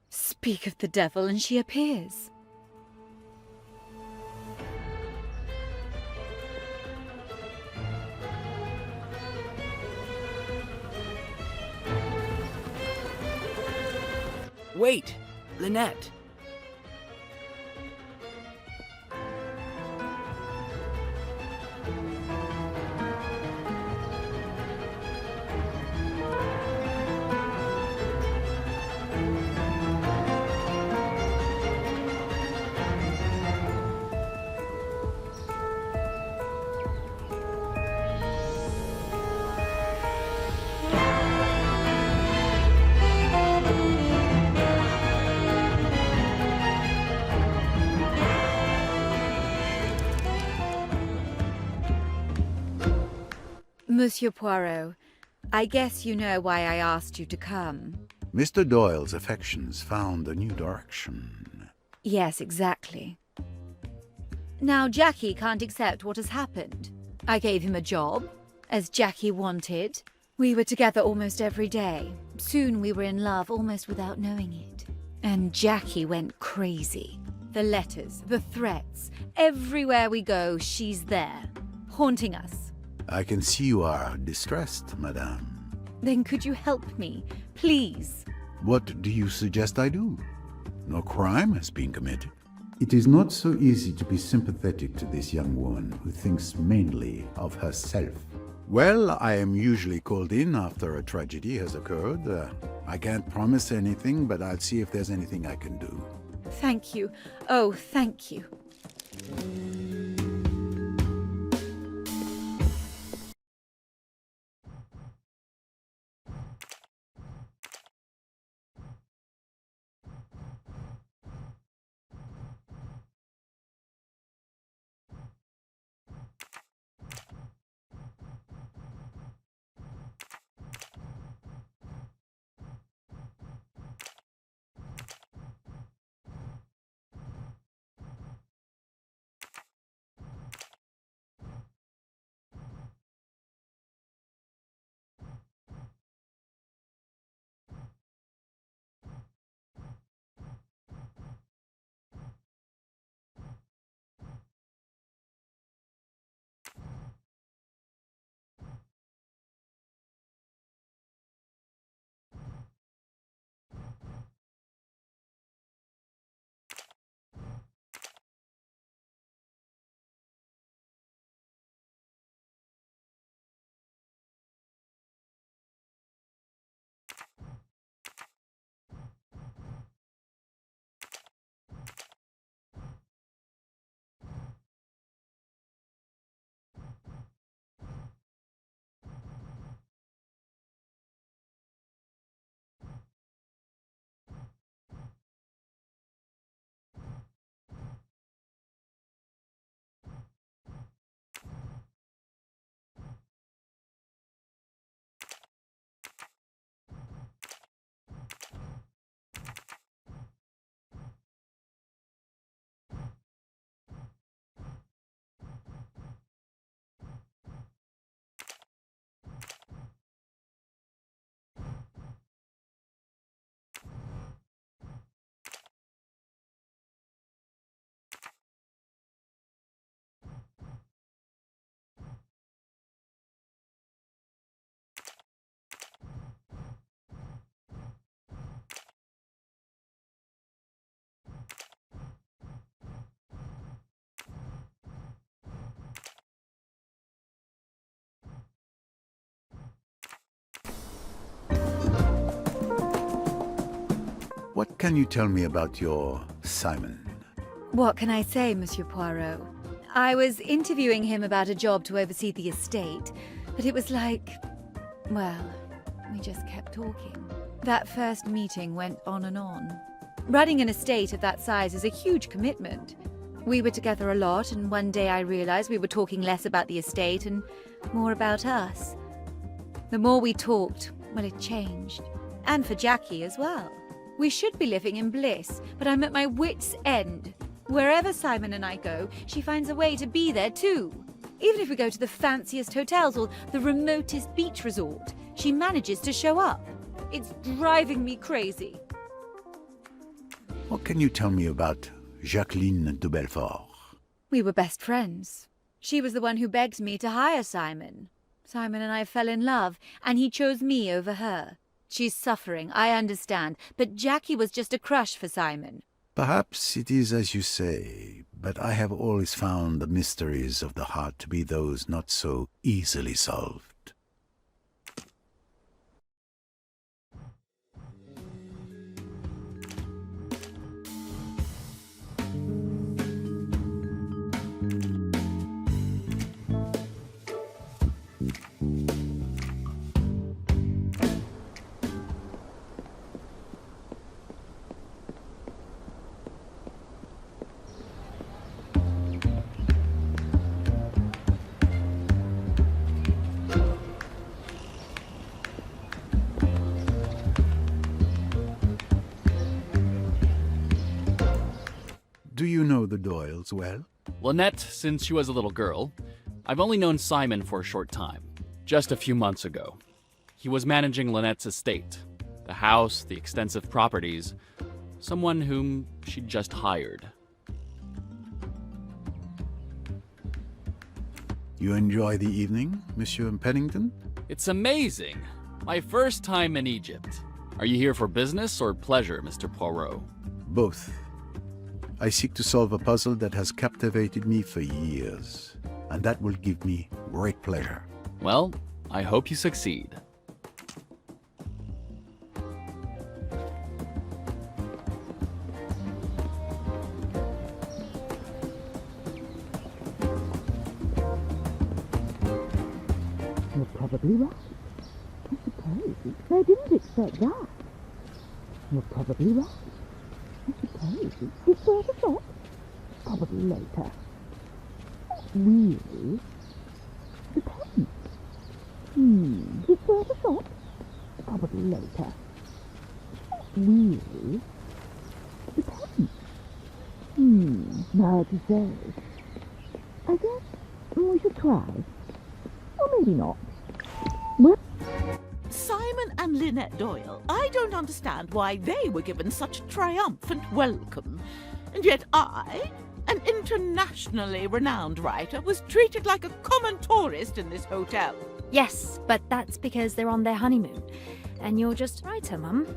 Speak of the devil and she appears. Wait, Linnet. Monsieur Poirot, I guess you know why I asked you to come. Mr. Doyle's affections found a new direction. Yes, exactly. Now Jackie can't accept what has happened. I gave him a job, as Jackie wanted. We were together almost every day. Soon we were in love almost without knowing it. And Jackie went crazy. The letters, the threats, everywhere we go, she's there, haunting us. I can see you are distressed, madame. Then could you help me, please? What do you suggest I do? No crime has been committed. It is not so easy to be sympathetic to this young woman who thinks mainly of herself. Well, I am usually called in after a tragedy has occurred. I can't promise anything, but I'll see if there's anything I can do. Thank you. Oh, thank you. What can you tell me about your Simon? What can I say, Monsieur Poirot? I was interviewing him about a job to oversee the estate, but it was like, well, we just kept talking. That first meeting went on and on. Running an estate of that size is a huge commitment. We were together a lot, and one day I realized we were talking less about the estate and more about us. The more we talked, well, it changed. And for Jackie as well. We should be living in bliss, but I'm at my wit's end. Wherever Simon and I go, she finds a way to be there too. Even if we go to the fanciest hotels or the remotest beach resort, she manages to show up. It's driving me crazy. What can you tell me about Jacqueline de Belfort? We were best friends. She was the one who begged me to hire Simon. Simon and I fell in love, and he chose me over her. She's suffering, I understand, but Jackie was just a crush for Simon. Perhaps it is as you say, but I have always found the mysteries of the heart to be those not so easily solved. Do you know the Doyles well? Linnet, since she was a little girl. I've only known Simon for a short time, just a few months ago. He was managing Linnet's estate, the house, the extensive properties, someone whom she'd just hired. You enjoy the evening, Monsieur Pennington? It's amazing! My first time in Egypt. Are you here for business or pleasure, Mr. Poirot? Both. I seek to solve a puzzle that has captivated me for years, and that will give me great pleasure. Well, I hope you succeed. You're probably right. I suppose. I didn't expect that. You're probably right. I suppose it's worth a shot. Probably later. Really? Depends. It's worth a shot. Probably later. Really? Depends. Hard to say. I guess we should try. Or maybe not. Well, Simon and Linnet Doyle, I don't understand why they were given such a triumphant welcome. And yet I, an internationally renowned writer, was treated like a common tourist in this hotel. Yes, but that's because they're on their honeymoon. And you're just a writer, Mum.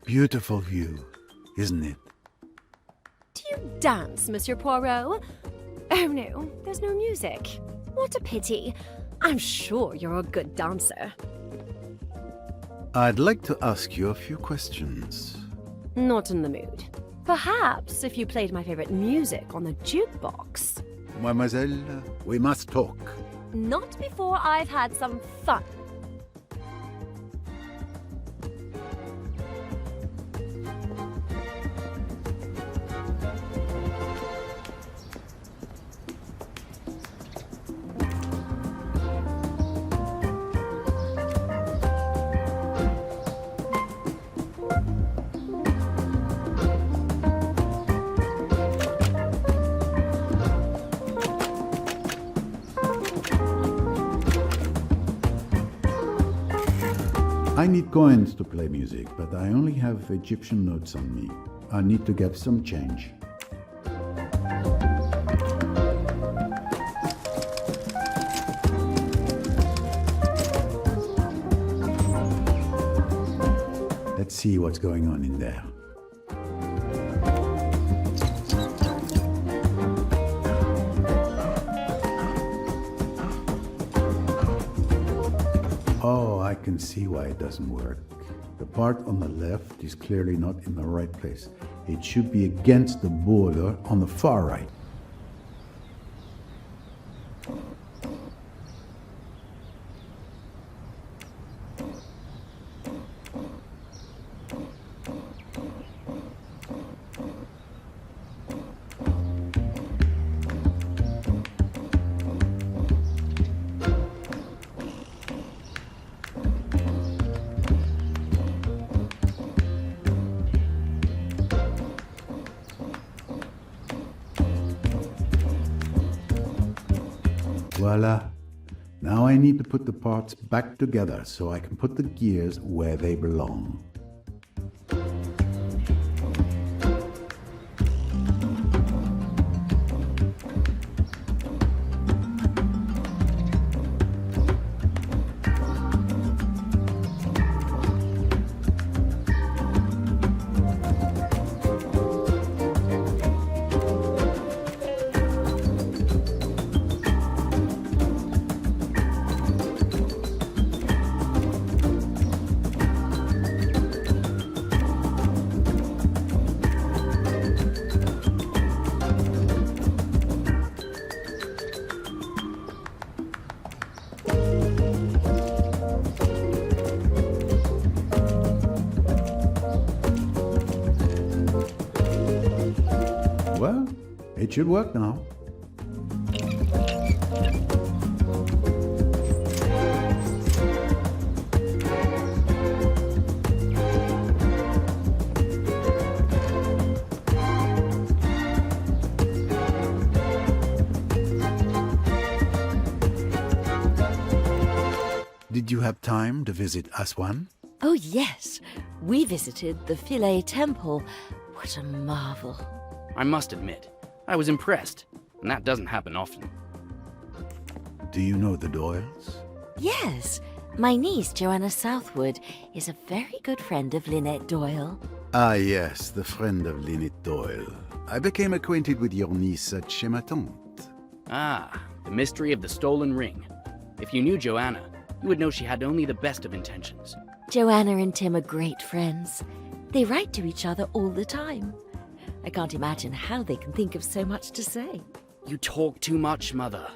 Beautiful view, isn't it? Do you dance, Monsieur Poirot? Oh no, there's no music. What a pity. I'm sure you're a good dancer. I'd like to ask you a few questions. Not in the mood. Perhaps if you played my favorite music on the jukebox. Mademoiselle, we must talk. Not before I've had some fun. I need coins to play music, but I only have Egyptian notes on me. I need to get some change. Let's see what's going on in there. Oh, I can see why it doesn't work. The part on the left is clearly not in the right place. It should be against the border on the far right. Voila. Now I need to put the parts back together so I can put the gears where they belong. Well, it should work now. Did you have time to visit Aswan? Oh, yes. We visited the Philae Temple. What a marvel. I must admit, I was impressed, and that doesn't happen often. Do you know the Doyles? Yes. My niece, Joanna Southwood, is a very good friend of Linnet Doyle. Ah, yes, the friend of Linnet Doyle. I became acquainted with your niece at Chez ma tante. Ah, the mystery of the stolen ring. If you knew Joanna, you would know she had only the best of intentions. Joanna and Tim are great friends. They write to each other all the time. I can't imagine how they can think of so much to say. You talk too much, Mother.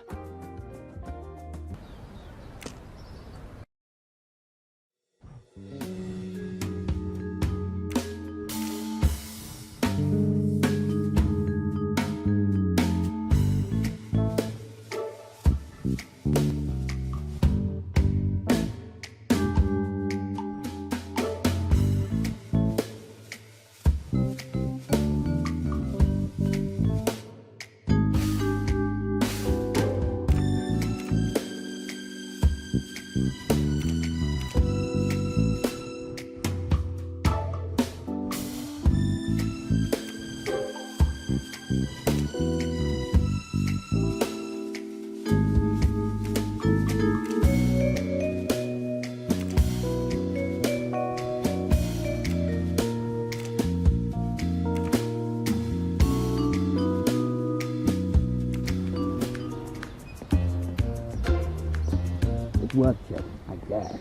It's worth checking, I guess.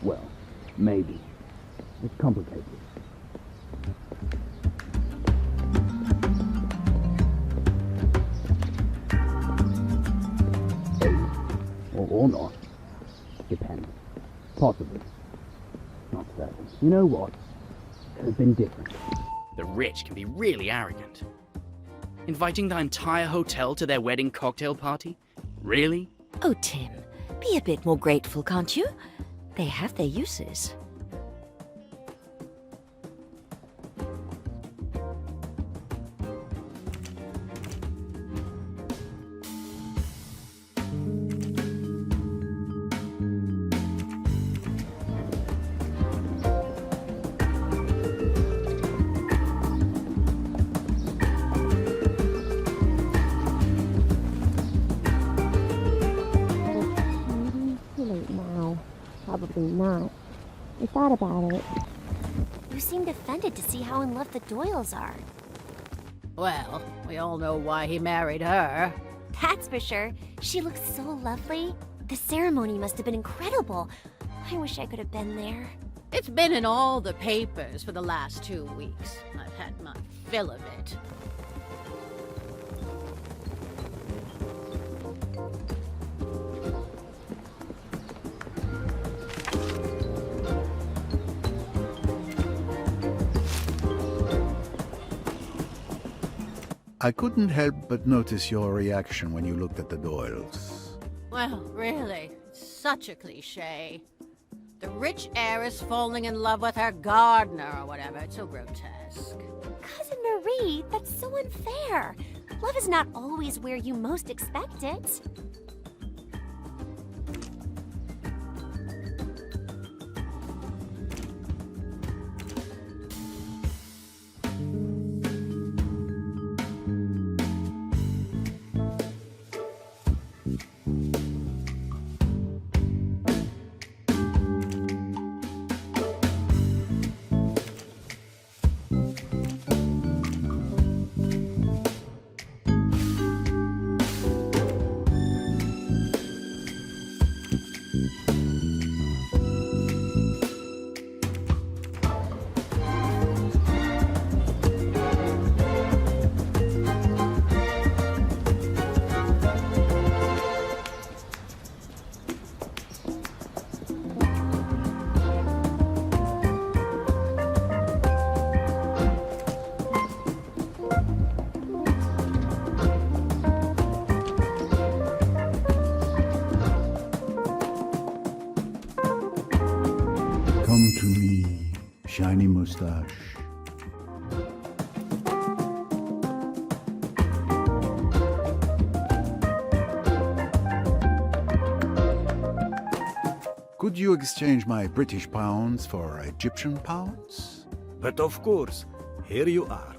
Well, maybe. It's complicated. Or not. Depends. Possibly. Not certain. You know what? Could have been different. The rich can be really arrogant. Inviting the entire hotel to their wedding cocktail party? Really? Oh, Tim, be a bit more grateful, can't you? They have their uses. probably not. I thought about it. You seemed offended to see how in love the Doyles are. Well, we all know why he married her. That's for sure. She looks so lovely. The ceremony must have been incredible. I wish I could have been there. It's been in all the papers for the last 2 weeks. I've had my fill of it. I couldn't help but notice your reaction when you looked at the Doyles. Well, really, it's such a cliche. The rich heiress falling in love with her gardener or whatever. It's so grotesque. Cousin Marie, that's so unfair. Love is not always where you most expect it. Come to me, shiny mustache. Could you exchange my British pounds for Egyptian pounds? But of course, here you are.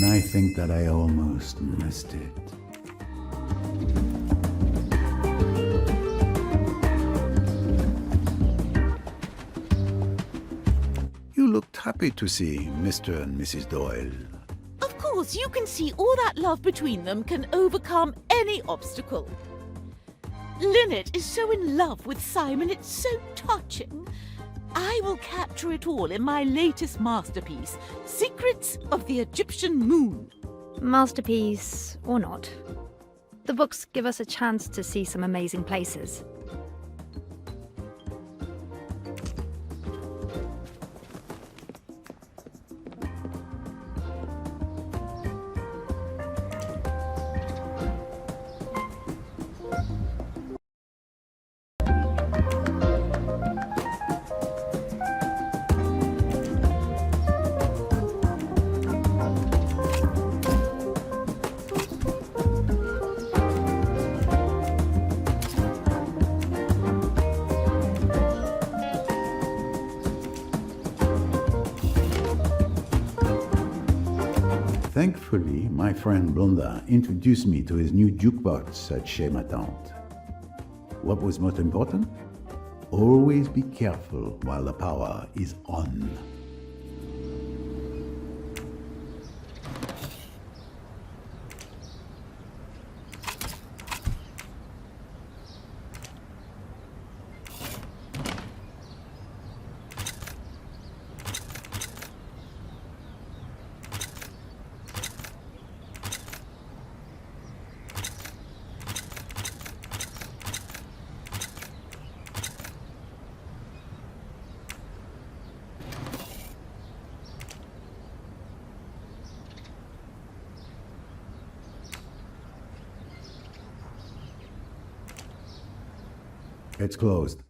I think that I almost missed it. You looked happy to see Mr. and Mrs. Doyle. Of course, you can see all that love between them can overcome any obstacle. Linnet is so in love with Simon, it's so touching. I will capture it all in my latest masterpiece, Secrets of the Egyptian Moon. Masterpiece or not, the books give us a chance to see some amazing places. Actually, my friend Blondin introduced me to his new jukebox at Chez Ma Tante. What was most important? Always be careful while the power is on. It's closed.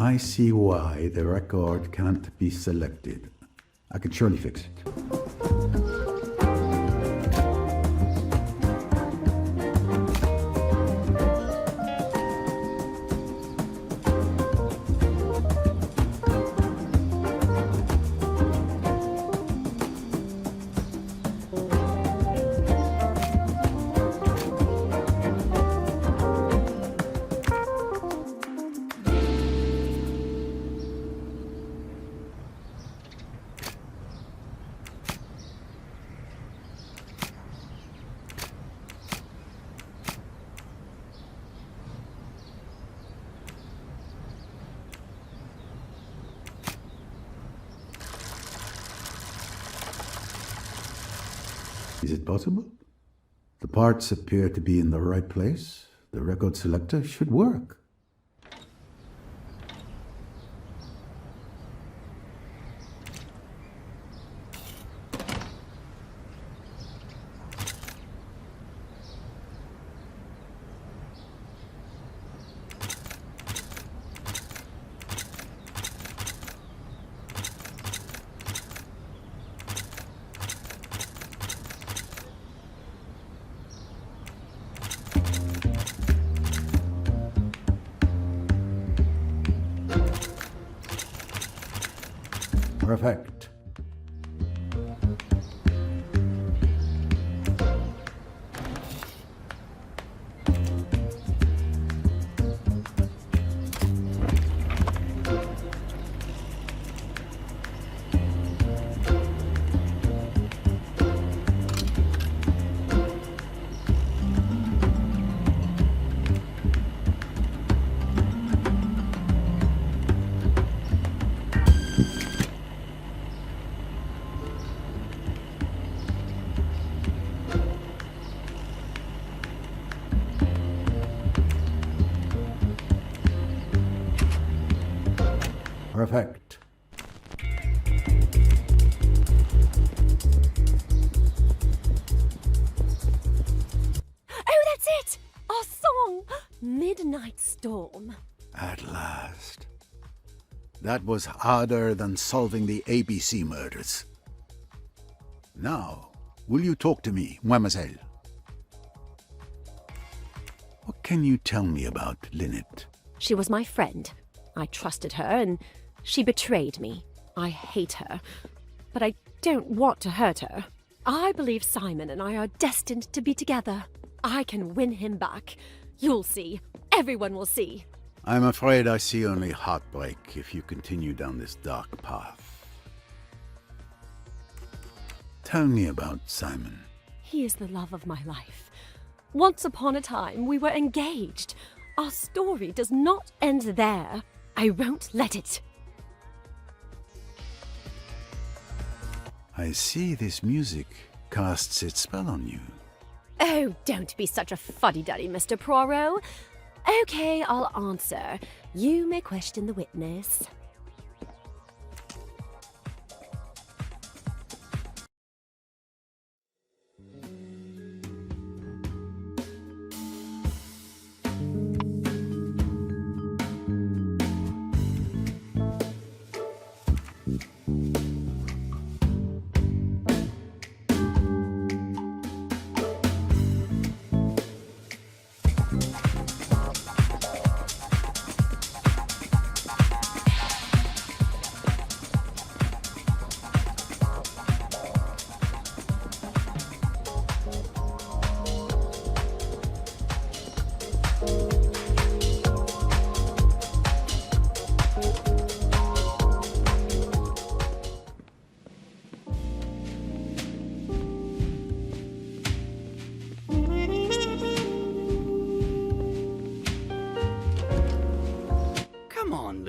I see why the record can't be selected. I can surely fix it. Is it possible? The parts appear to be in the right place. The record selector should work. Perfect. Perfect. Oh, that's it! Our song! Midnight Storm. At last. That was harder than solving the ABC murders. Now, will you talk to me, mademoiselle? What can you tell me about Linnet? She was my friend. I trusted her, and she betrayed me. I hate her, but I don't want to hurt her. I believe Simon and I are destined to be together. I can win him back. You'll see. Everyone will see. I'm afraid I see only heartbreak if you continue down this dark path. Tell me about Simon. He is the love of my life. Once upon a time, we were engaged. Our story does not end there. I won't let it. I see this music casts its spell on you. Oh, don't be such a fuddy-duddy, Mr. Poirot. Okay, I'll answer. You may question the witness.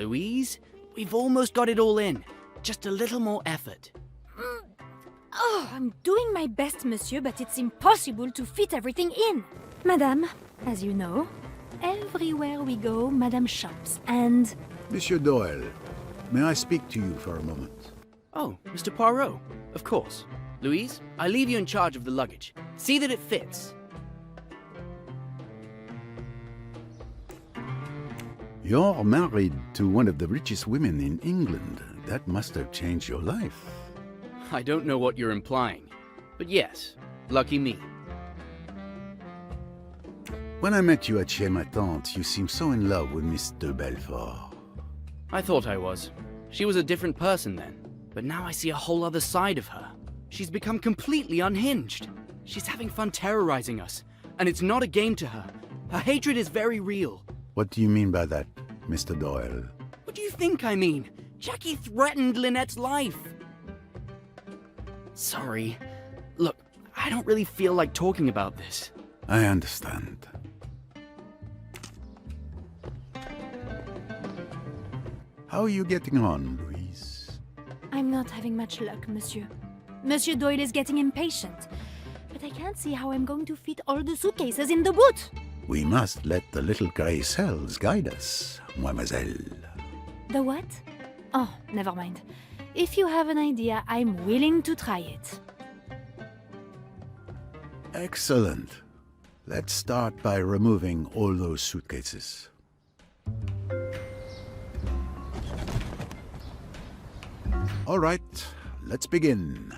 Louise. We've almost got it all in. Just a little more effort. Oh, I'm doing my best, monsieur, but it's impossible to fit everything in. Madame, as you know, everywhere we go, Madame shops, and... Monsieur Doyle, may I speak to you for a moment? Oh, Mr. Poirot. Of course. Louise, I leave you in charge of the luggage. See that it fits. You're married to one of the richest women in England. That must have changed your life. I don't know what you're implying, but yes, lucky me. When I met you at Chez Ma Tante, you seemed so in love with Miss de Belfort. I thought I was. She was a different person then, but now I see a whole other side of her. She's become completely unhinged. She's having fun terrorizing us, and it's not a game to her. Her hatred is very real. What do you mean by that, Mr. Doyle? What do you think I mean? Jackie threatened Linnet's life. Sorry. Look, I don't really feel like talking about this. I understand. How are you getting on, Louise? I'm not having much luck, monsieur. Monsieur Doyle is getting impatient. But I can't see how I'm going to fit all the suitcases in the boot. We must let the little grey cells guide us, mademoiselle. The what? Oh, never mind. If you have an idea, I'm willing to try it. Excellent. Let's start by removing all those suitcases. All right, let's begin.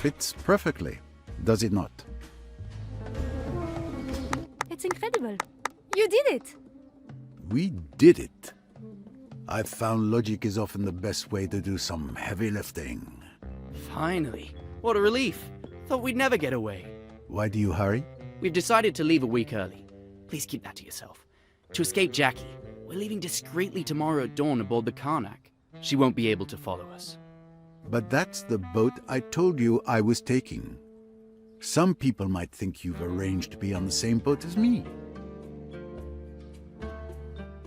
Fits perfectly, does it not? It's incredible. You did it! We did it. I've found logic is often the best way to do some heavy lifting. Finally. What a relief. Thought we'd never get away. Why do you hurry? We've decided to leave a week early. Please keep that to yourself. To escape Jackie, we're leaving discreetly tomorrow at dawn aboard the Karnak. She won't be able to follow us. But that's the boat I told you I was taking. Some people might think you've arranged to be on the same boat as me.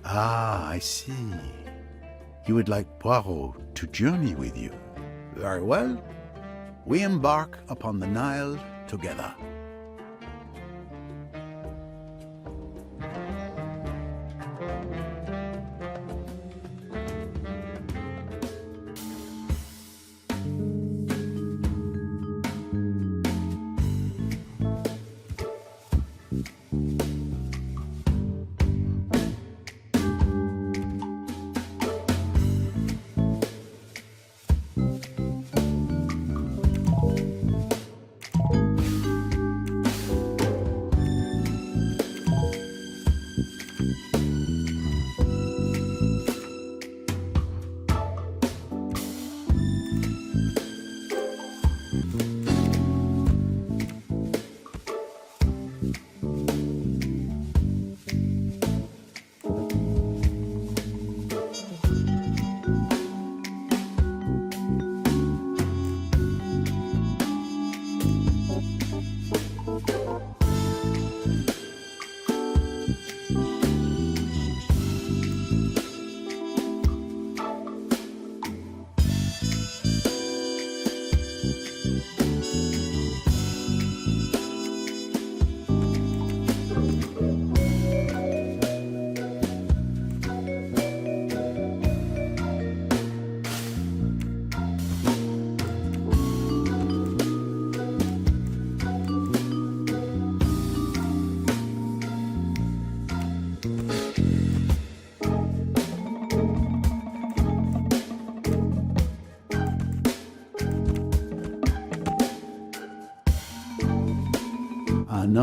Ah, I see. You would like Poirot to journey with you. Very well. We embark upon the Nile together.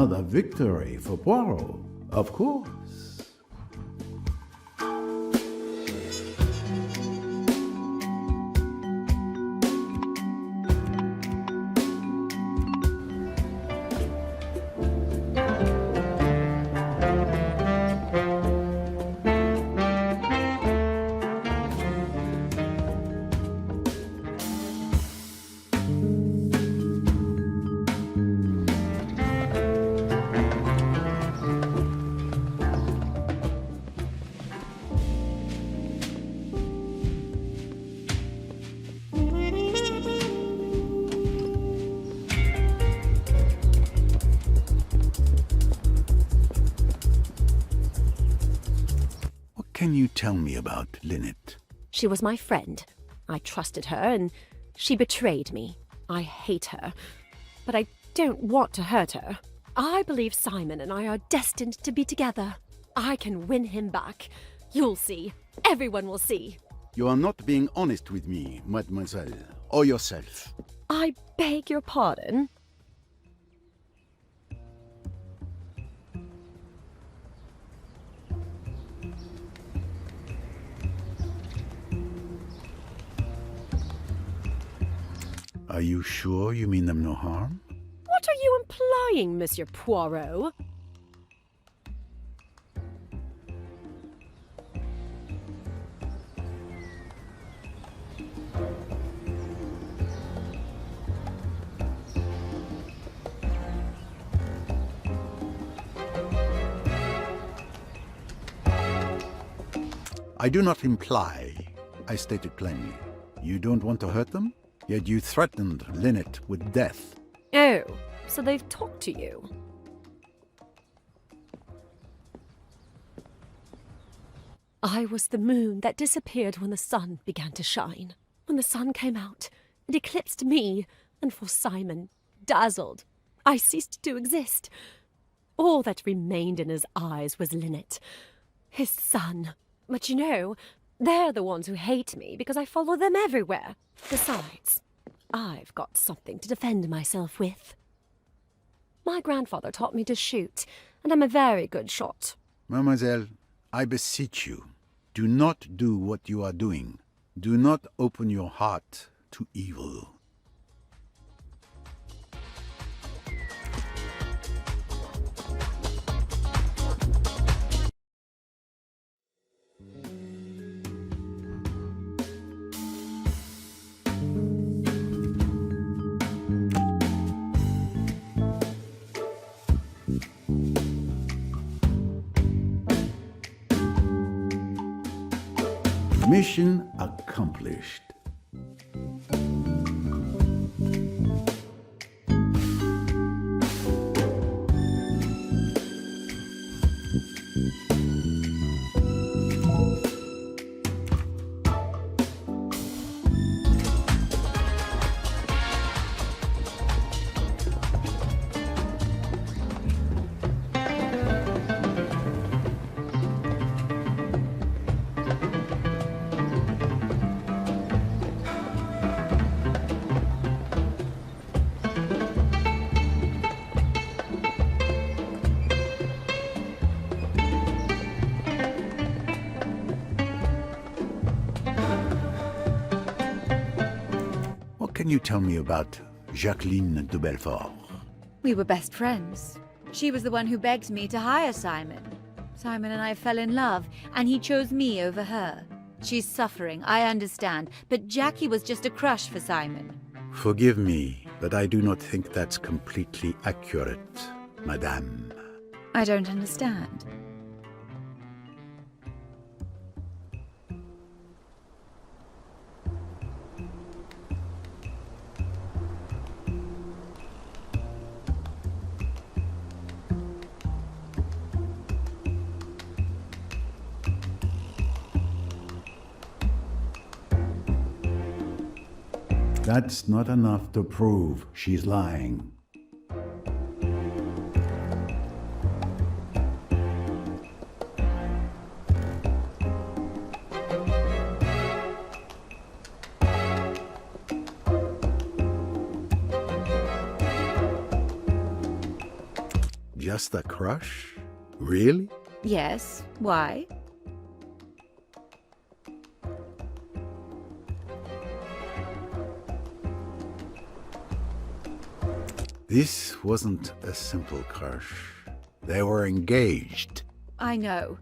Another victory for Poirot, of course. Can you tell me about Linnet? She was my friend. I trusted her, and she betrayed me. I hate her, but I don't want to hurt her. I believe Simon and I are destined to be together. I can win him back. You'll see. Everyone will see. You are not being honest with me, mademoiselle, or yourself. I beg your pardon. Are you sure you mean them no harm? What are you implying, Monsieur Poirot? I do not imply. I stated plainly. You don't want to hurt them? Yet you threatened Linnet with death. Oh, so they've talked to you. I was the moon that disappeared when the sun began to shine. When the sun came out, it eclipsed me, and for Simon, dazzled, I ceased to exist. All that remained in his eyes was Linnet, his son. But you know, they're the ones who hate me because I follow them everywhere. Besides, I've got something to defend myself with. My grandfather taught me to shoot, and I'm a very good shot. Mademoiselle, I beseech you, do not do what you are doing. Do not open your heart to evil. Mission accomplished. Can you tell me about Jacqueline de Belfort? We were best friends. She was the one who begged me to hire Simon. Simon and I fell in love, and he chose me over her. She's suffering, I understand, but Jackie was just a crush for Simon. Forgive me, but I do not think that's completely accurate, madame. I don't understand. That's not enough to prove she's lying. Just a crush? Really? Yes. Why? This wasn't a simple crush. They were engaged. I know.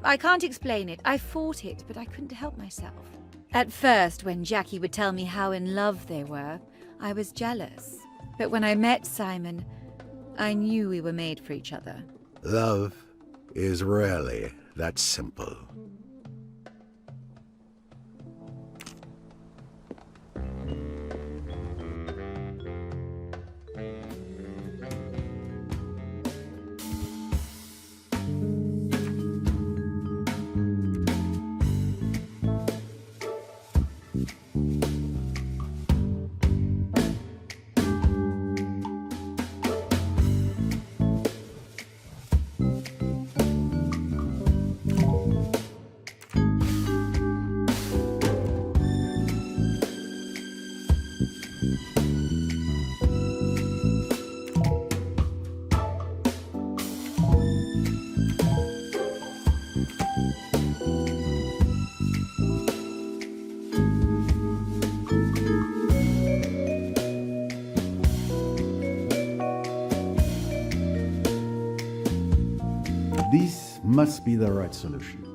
I can't explain it. I fought it, but I couldn't help myself. At first, when Jackie would tell me how in love they were, I was jealous. But when I met Simon, I knew we were made for each other. Love is rarely that simple. This must be the right solution.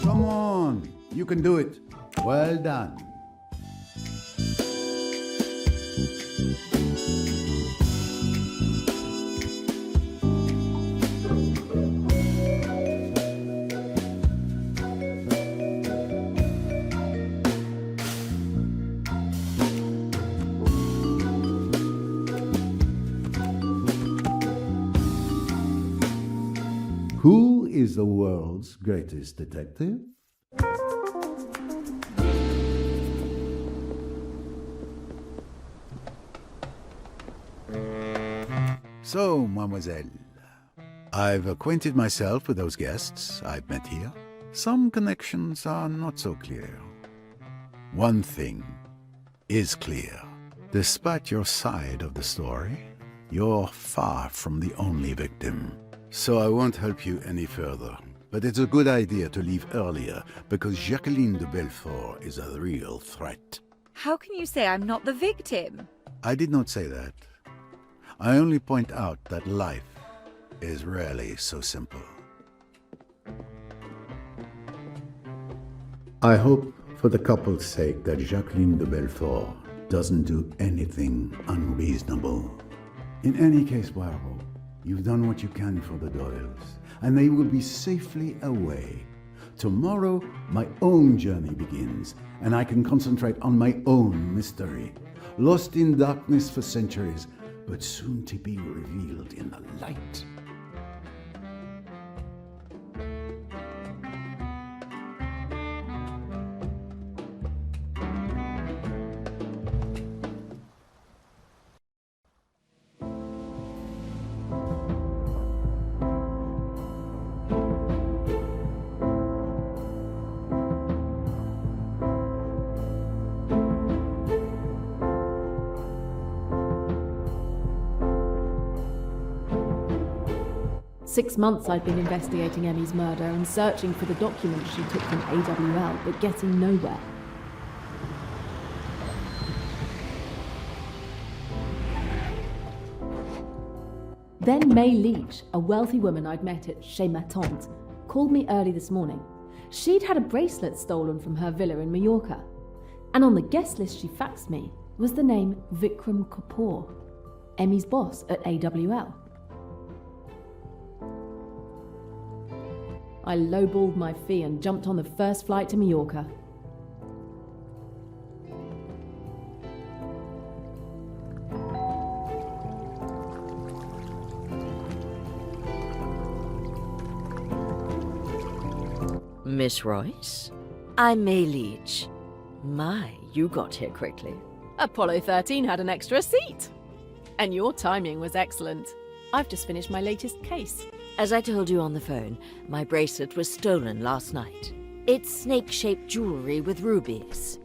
Come on, you can do it. Well done. Who is the world's greatest detective? So, mademoiselle, I've acquainted myself with those guests I've met here. Some connections are not so clear. One thing is clear. Despite your side of the story, you're far from the only victim. So I won't help you any further. But it's a good idea to leave earlier, because Jacqueline de Belfort is a real threat. How can you say I'm not the victim? I did not say that. I only point out that life is rarely so simple. I hope, for the couple's sake, that Jacqueline de Belfort doesn't do anything unreasonable. In any case, Poirot, you've done what you can for the Doyles, and they will be safely away. Tomorrow, my own journey begins, and I can concentrate on my own mystery, lost in darkness for centuries, but soon to be revealed in the light. "6 months I'd been investigating Emmy's murder and searching for the documents she took from AWL, but getting nowhere. Then May Leach, a wealthy woman I'd met at Chez Ma Tante, called me early this morning. She'd had a bracelet stolen from her villa in Mallorca, and on the guest list she faxed me was the name Vikram Kapoor, Emmy's boss at AWL. I lowballed my fee and jumped on the first flight to Mallorca. Miss Royce? I'm May Leach. My, you got here quickly. Apollo 13 had an extra seat. And your timing was excellent. I've just finished my latest case. As I told you on the phone, my bracelet was stolen last night. It's snake-shaped jewelry with rubies.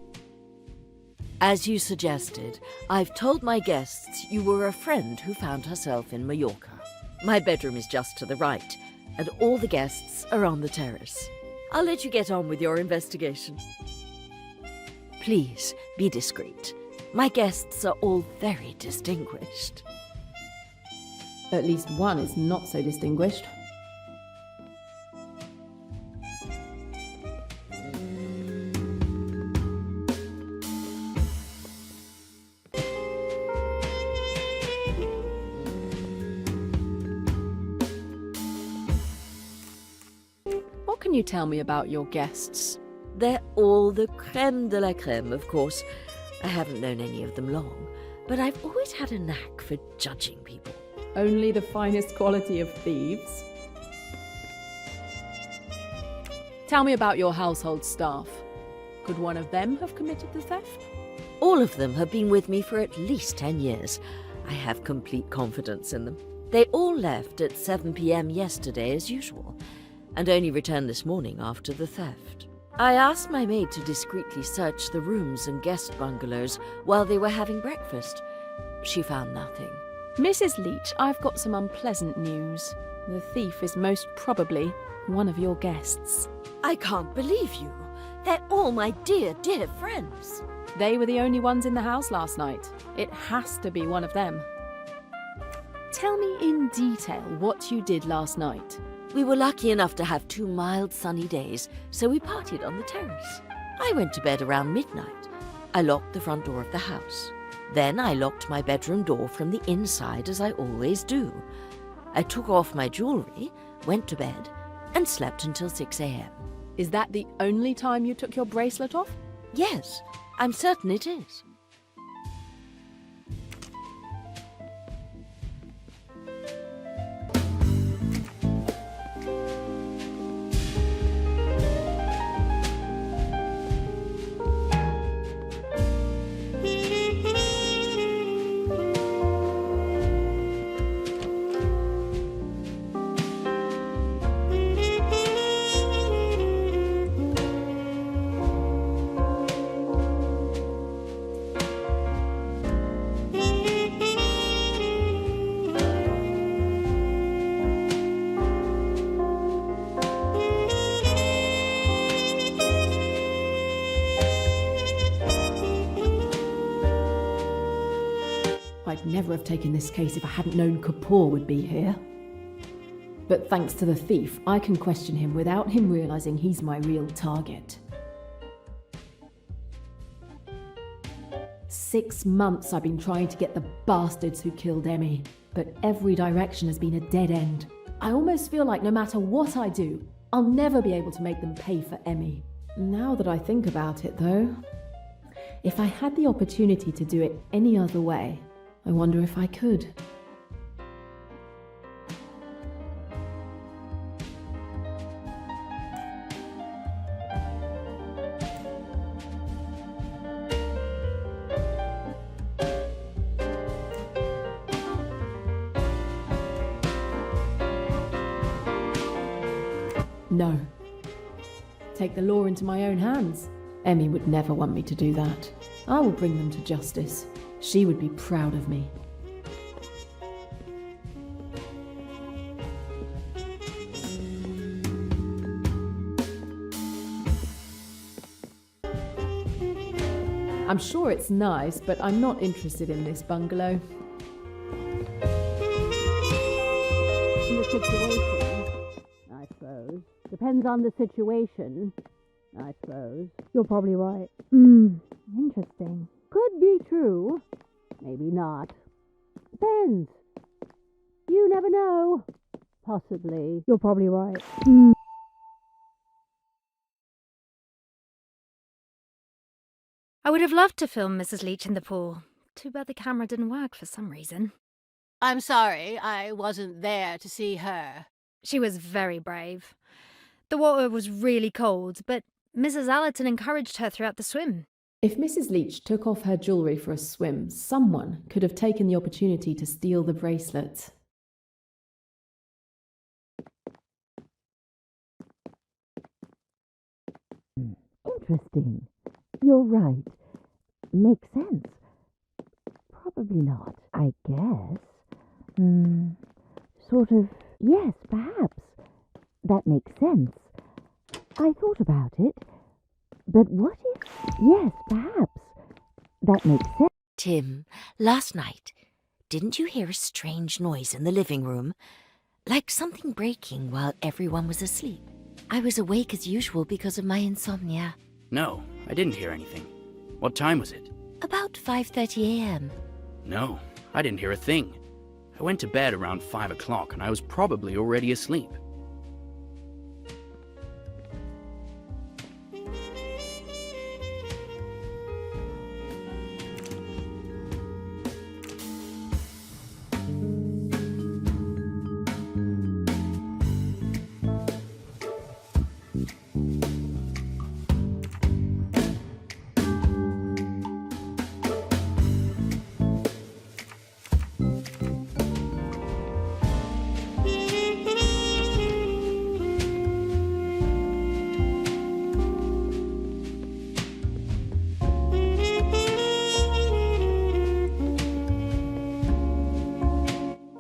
As you suggested, I've told my guests you were a friend who found herself in Mallorca. My bedroom is just to the right, and all the guests are on the terrace. I'll let you get on with your investigation. Please, be discreet. My guests are all very distinguished. At least one is not so distinguished. What can you tell me about your guests? They're all the creme de la creme, of course. I haven't known any of them long, but I've always had a knack for judging people. Only the finest quality of thieves. Tell me about your household staff. Could one of them have committed the theft? All of them have been with me for at least 10 years. I have complete confidence in them. They all left at 7 p.m. yesterday as usual, and only returned this morning after the theft. I asked my maid to discreetly search the rooms and guest bungalows while they were having breakfast. She found nothing. Mrs. Leach, I've got some unpleasant news. The thief is most probably one of your guests. I can't believe you. They're all my dear, dear friends. They were the only ones in the house last night. It has to be one of them. Tell me in detail what you did last night. We were lucky enough to have 2 mild sunny days, so we partied on the terrace. I went to bed around midnight. I locked the front door of the house. Then I locked my bedroom door from the inside, as I always do. I took off my jewellery, went to bed, and slept until 6 a.m. Is that the only time you took your bracelet off? Yes, I'm certain it is. I'd never have taken this case if I hadn't known Kapoor would be here. But thanks to the thief, I can question him without him realising he's my real target. 6 months I've been trying to get the bastards who killed Emmy, but every direction has been a dead end. I almost feel like no matter what I do, I'll never be able to make them pay for Emmy. Now that I think about it, though, if I had the opportunity to do it any other way, I wonder if I could. No. Take the law into my own hands. Emmy would never want me to do that. I will bring them to justice. She would be proud of me. I'm sure it's nice, but I'm not interested in this bungalow. The situation, I suppose. Depends on the situation, I suppose. You're probably right. Interesting. Could be true. Maybe not. Depends. You never know. Possibly. You're probably right. I would have loved to film Mrs. Leach in the pool. Too bad the camera didn't work for some reason. I'm sorry, I wasn't there to see her. She was very brave. The water was really cold, but Mrs. Allerton encouraged her throughout the swim. If Mrs. Leach took off her jewellery for a swim, someone could have taken the opportunity to steal the bracelet. Interesting. You're right. Makes sense. Probably not, I guess. Sort of, yes, perhaps. That makes sense. I thought about it. But what if... Yes, perhaps. That makes sense. Tim, last night, didn't you hear a strange noise in the living room? Like something breaking while everyone was asleep. I was awake as usual because of my insomnia. No, I didn't hear anything. What time was it? About 5:30 a.m. No, I didn't hear a thing. I went to bed around 5 o'clock and I was probably already asleep.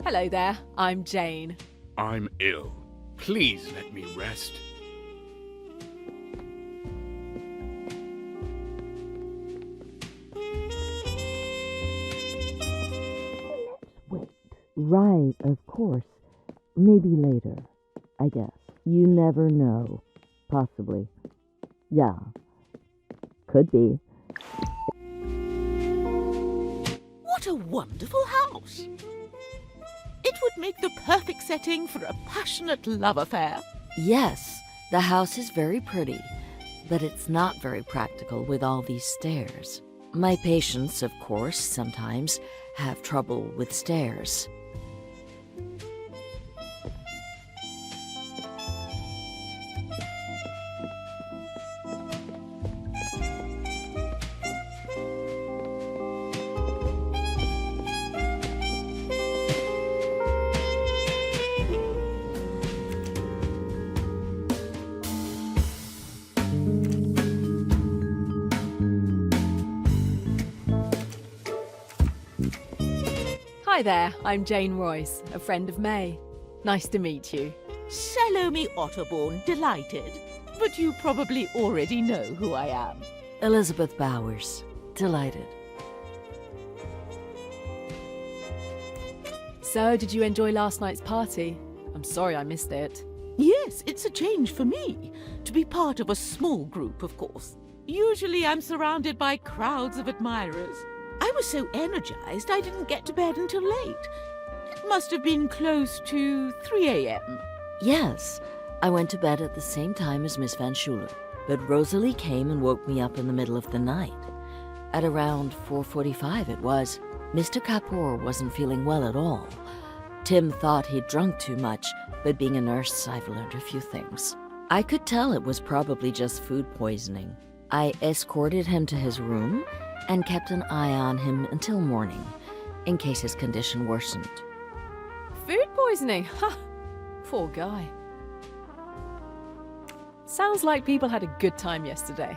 Hello there, I'm Jane. I'm ill. Please let me rest. Right, of course. Maybe later, I guess. You never know. Possibly. Yeah. Could be. What a wonderful house! It would make the perfect setting for a passionate love affair. Yes, the house is very pretty, but it's not very practical with all these stairs. My patients, of course, sometimes have trouble with stairs. Hi there, I'm Jane Royce, a friend of May. Nice to meet you. Salome Otterbourne, delighted. But you probably already know who I am. Elizabeth Bowers, delighted. So, did you enjoy last night's party? I'm sorry I missed it. Yes, it's a change for me. To be part of a small group, of course. Usually I'm surrounded by crowds of admirers. I was so energized I didn't get to bed until late. It must have been close to 3 a.m. Yes, I went to bed at the same time as Miss Van Schuler, but Rosalie came and woke me up in the middle of the night. At around 4:45 it was. Mr. Kapoor wasn't feeling well at all. Tim thought he'd drunk too much, but being a nurse, I've learned a few things. I could tell it was probably just food poisoning. I escorted him to his room and kept an eye on him until morning, in case his condition worsened. Food poisoning? Ha! Poor guy. Sounds like people had a good time yesterday.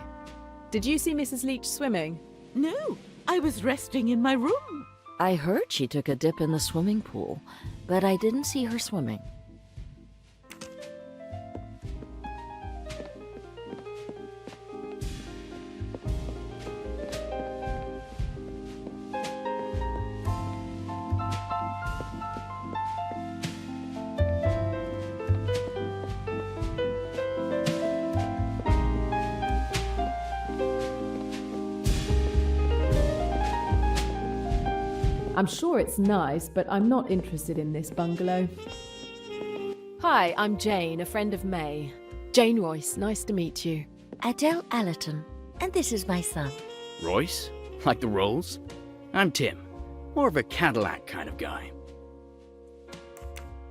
Did you see Mrs. Leach swimming? No, I was resting in my room. I heard she took a dip in the swimming pool, but I didn't see her swimming. I'm sure it's nice, but I'm not interested in this bungalow. Hi, I'm Jane, a friend of May. Jane Royce, nice to meet you. Adele Allerton, and this is my son. Royce? Like the Rolls? I'm Tim. More of a Cadillac kind of guy.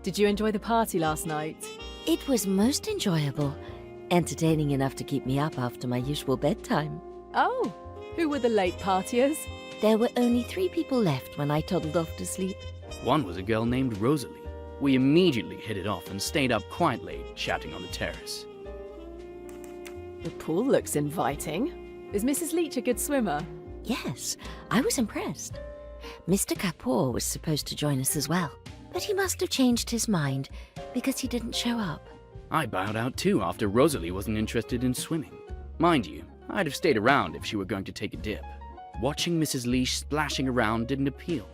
Did you enjoy the party last night? It was most enjoyable. Entertaining enough to keep me up after my usual bedtime. Oh, who were the late partiers? There were only 3 people left when I toddled off to sleep. One was a girl named Rosalie. We immediately hit it off and stayed up quite late, chatting on the terrace. The pool looks inviting. Is Mrs. Leach a good swimmer? Yes, I was impressed. Mr. Kapoor was supposed to join us as well, but he must have changed his mind because he didn't show up. I bowed out too after Rosalie wasn't interested in swimming. Mind you, I'd have stayed around if she were going to take a dip. Watching Mrs. Leach splashing around didn't appeal.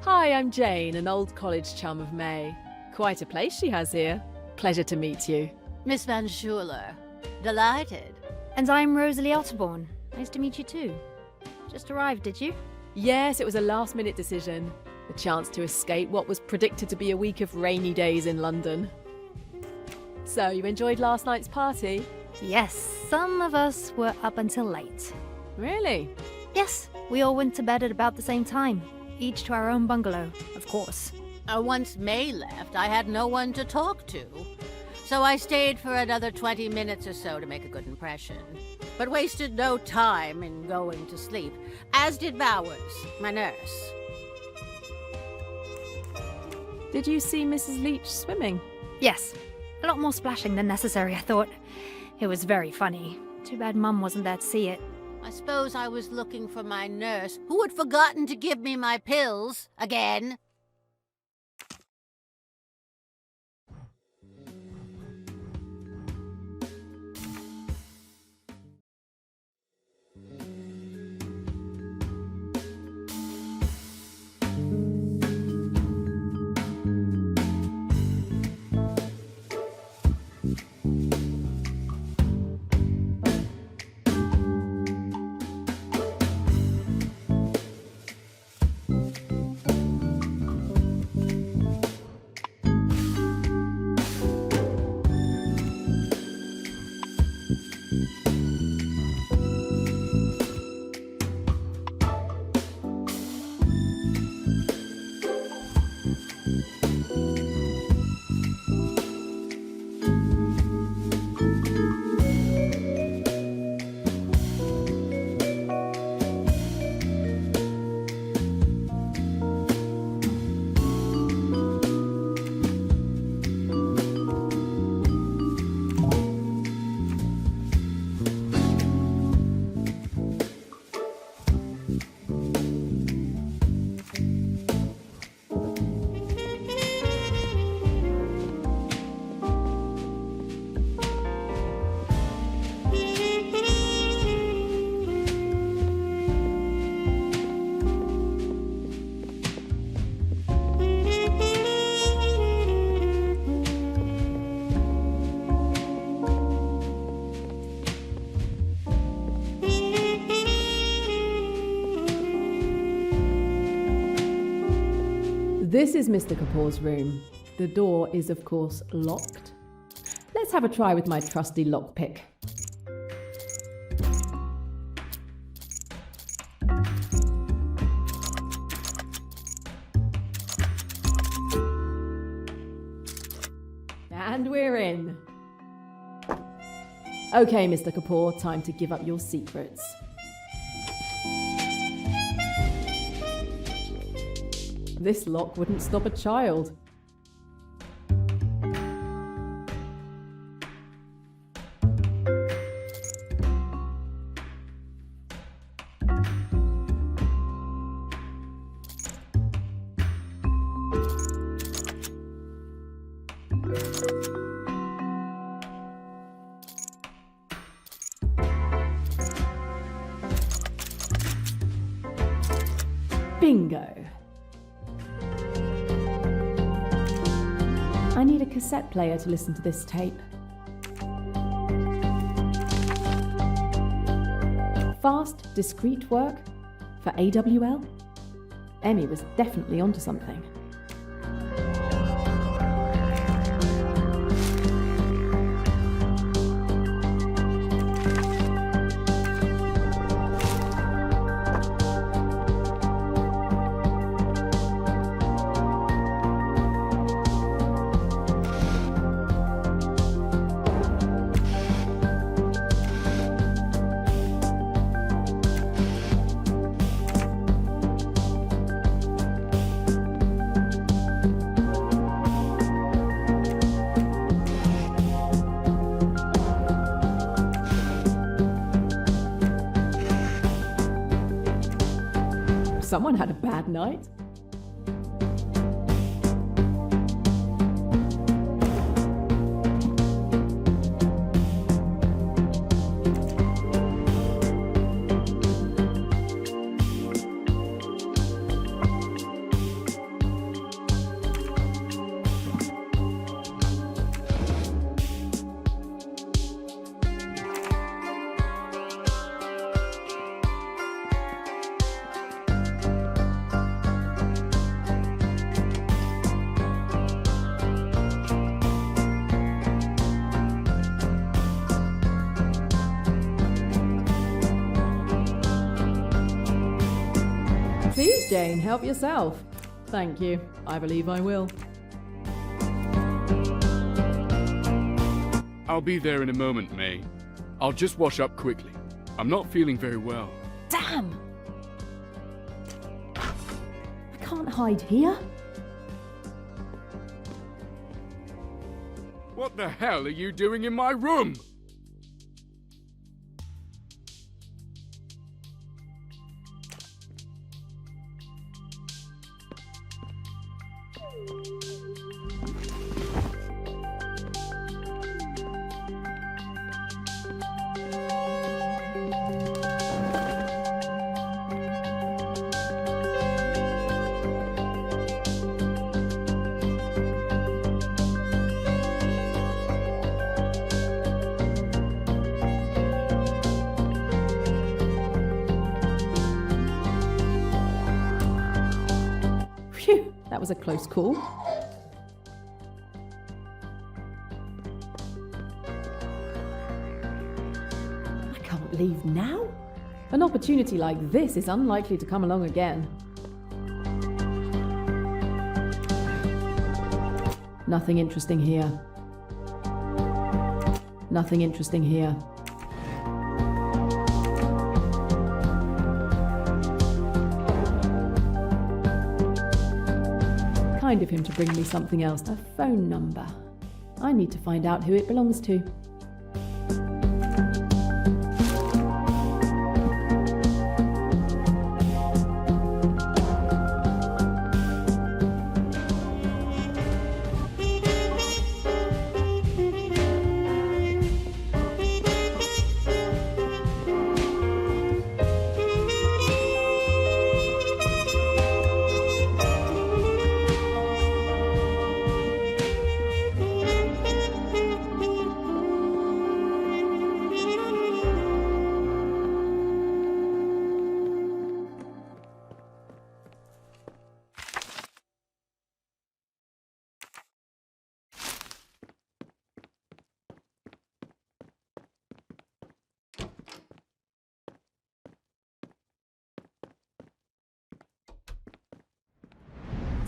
Hi, I'm Jane, an old college chum of May. Quite a place she has here. Pleasure to meet you. Miss Van Schuler. Delighted. And I'm Rosalie Otterbourne. Nice to meet you too. Just arrived, did you? Yes, it was a last-minute decision. A chance to escape what was predicted to be a week of rainy days in London. So, you enjoyed last night's party? Yes, some of us were up until late. Really? Yes, we all went to bed at about the same time. Each to our own bungalow, of course. Once May left, I had no one to talk to. So I stayed for another 20 minutes or so to make a good impression. But wasted no time in going to sleep, as did Bowers, my nurse. Did you see Mrs. Leach swimming? Yes. A lot more splashing than necessary, I thought. It was very funny. Too bad Mum wasn't there to see it. I suppose I was looking for my nurse, who had forgotten to give me my pills again. This is Mr. Kapoor's room. The door is, of course, locked. Let's have a try with my trusty lockpick. And we're in. Okay, Mr. Kapoor, time to give up your secrets. This lock wouldn't stop a child. Bingo. I need a cassette player to listen to this tape. Fast, discreet work for AWL? Emmy was definitely onto something. Someone had a bad night. Please, Jane, help yourself. Thank you. I believe I will. I'll be there in a moment, May. I'll just wash up quickly. I'm not feeling very well. Damn! I can't hide here. What the hell are you doing in my room? Phew, that was a close call. I can't leave now. An opportunity like this is unlikely to come along again. Nothing interesting here. Nothing interesting here. Kind of him to bring me something else. A phone number. I need to find out who it belongs to.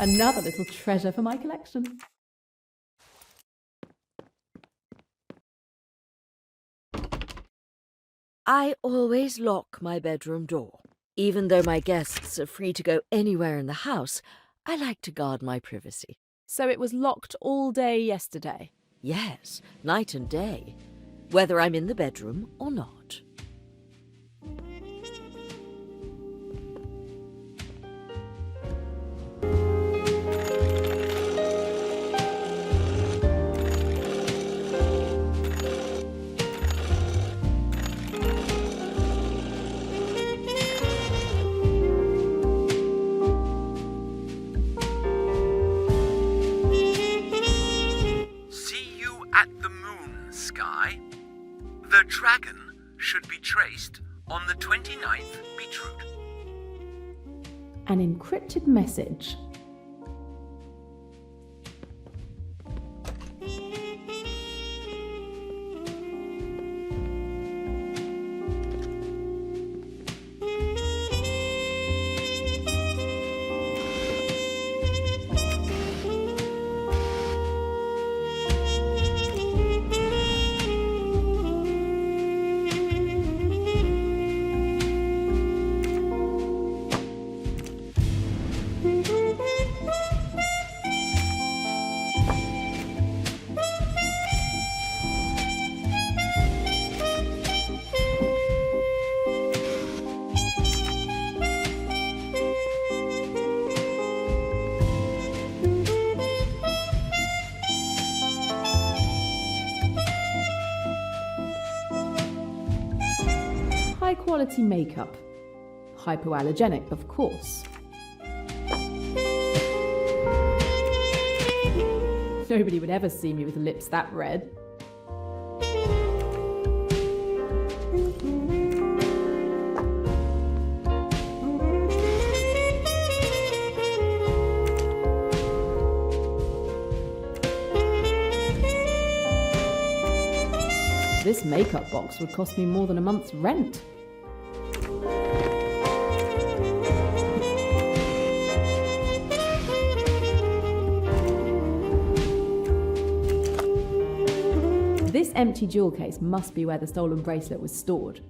Another little treasure for my collection. I always lock my bedroom door. Even though my guests are free to go anywhere in the house, I like to guard my privacy. So it was locked all day yesterday? Yes, night and day, whether I'm in the bedroom or not. The dragon should be traced on the 29th beetroot. An encrypted message. quality makeup. Hypoallergenic, of course. Nobody would ever see me with lips that red. This makeup box would cost me more than a month's rent. This empty jewel case must be where the stolen bracelet was stored.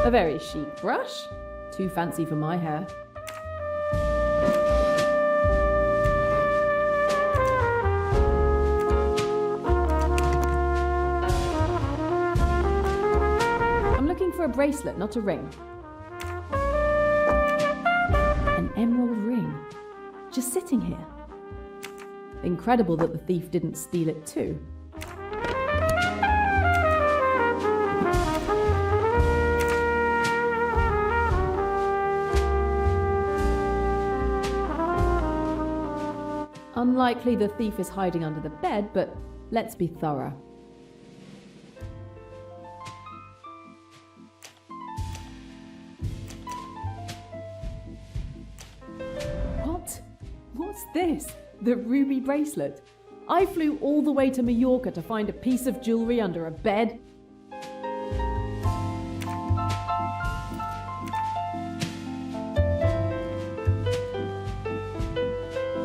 A very chic brush. Too fancy for my hair. I'm looking for a bracelet, not a ring. An emerald ring. Just sitting here. Incredible that the thief didn't steal it too. Unlikely the thief is hiding under the bed, but let's be thorough. What's this? The ruby bracelet? I flew all the way to Mallorca to find a piece of jewellery under a bed.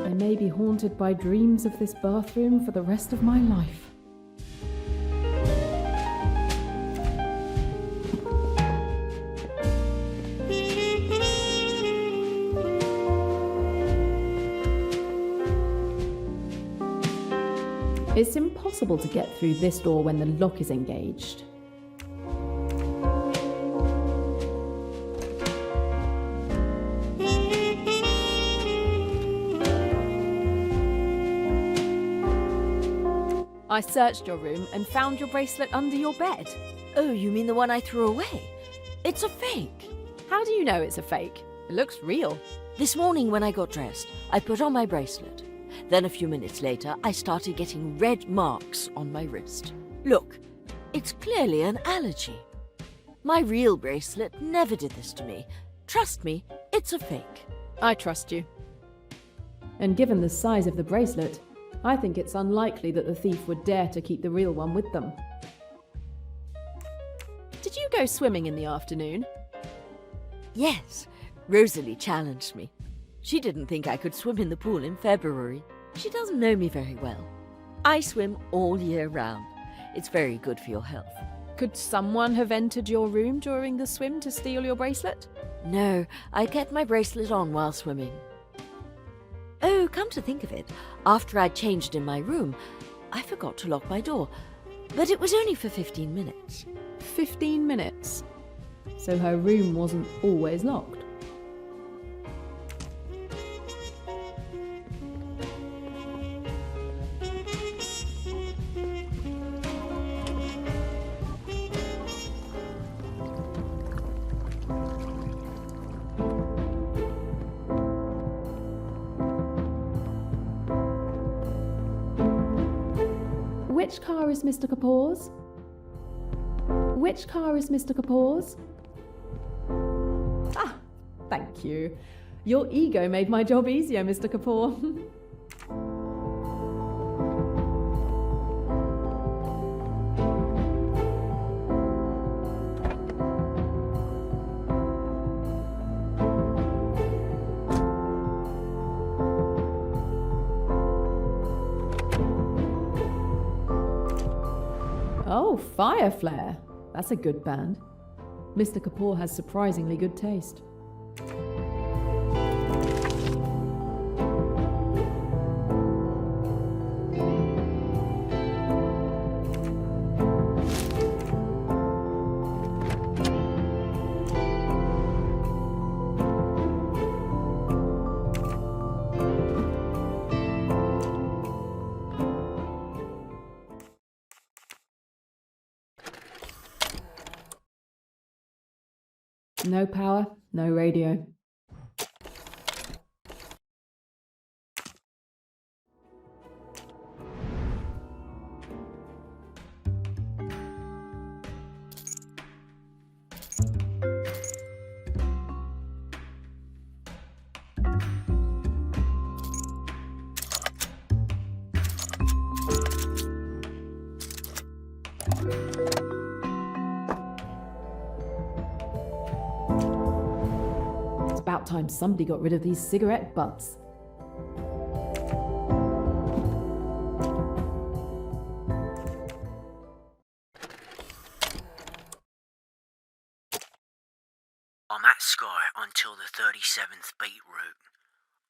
I may be haunted by dreams of this bathroom for the rest of my life. It's impossible to get through this door when the lock is engaged. I searched your room and found your bracelet under your bed. Oh, you mean the one I threw away? It's a fake. How do you know it's a fake? It looks real. This morning when I got dressed, I put on my bracelet. Then a few minutes later, I started getting red marks on my wrist. Look, it's clearly an allergy. My real bracelet never did this to me. Trust me, it's a fake. I trust you. And given the size of the bracelet, I think it's unlikely that the thief would dare to keep the real one with them. Did you go swimming in the afternoon? Yes, Rosalie challenged me. She didn't think I could swim in the pool in February. She doesn't know me very well. I swim all year round. It's very good for your health. Could someone have entered your room during the swim to steal your bracelet? No, I kept my bracelet on while swimming. Oh, come to think of it, after I'd changed in my room, I forgot to lock my door. But it was only for 15 minutes. 15 minutes? So her room wasn't always locked? Which car is Mr. Kapoor's? Which car is Mr. Kapoor's? Ah, thank you. Your ego made my job easier, Mr. Kapoor. Oh, Fire Flare. That's a good band. Mr. Kapoor has surprisingly good taste. No power, no radio. It's about time somebody got rid of these cigarette butts. I'm at Sky until the 37th beat route.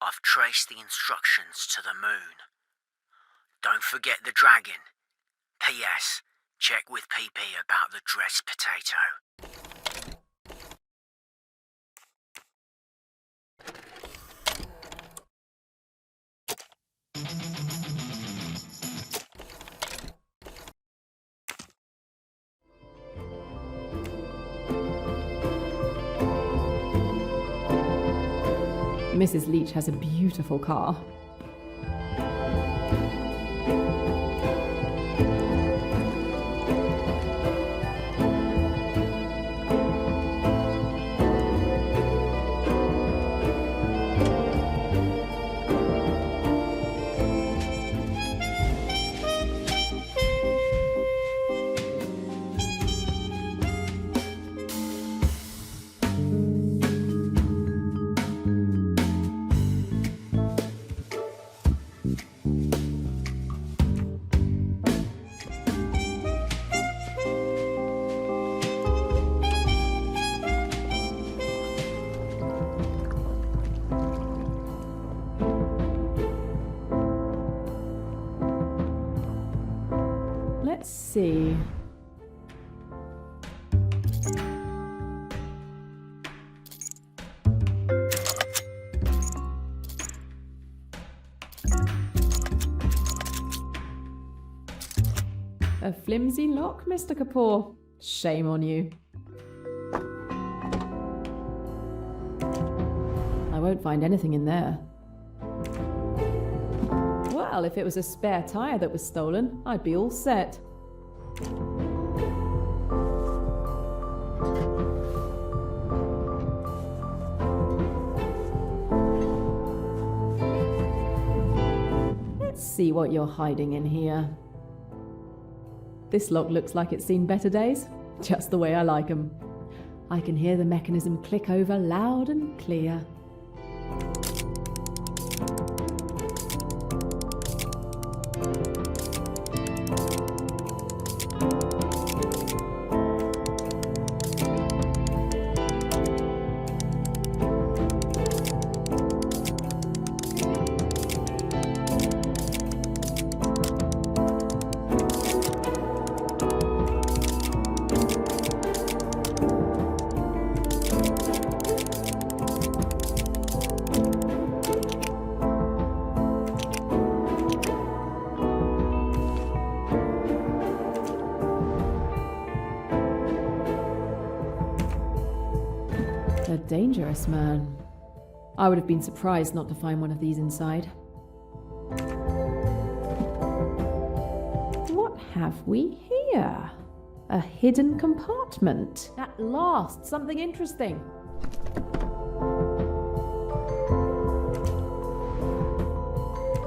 I've traced the instructions to the moon. Don't forget the dragon. P.S. Check with PP about the dressed potato. Mrs. Leach has a beautiful car. Let's see. A flimsy lock, Mr. Kapoor. Shame on you. I won't find anything in there. Well, if it was a spare tyre that was stolen, I'd be all set. Let's see what you're hiding in here. This lock looks like it's seen better days, just the way I like 'em. I can hear the mechanism click over loud and clear. A dangerous man. I would have been surprised not to find one of these inside. What have we here? A hidden compartment. At last, something interesting.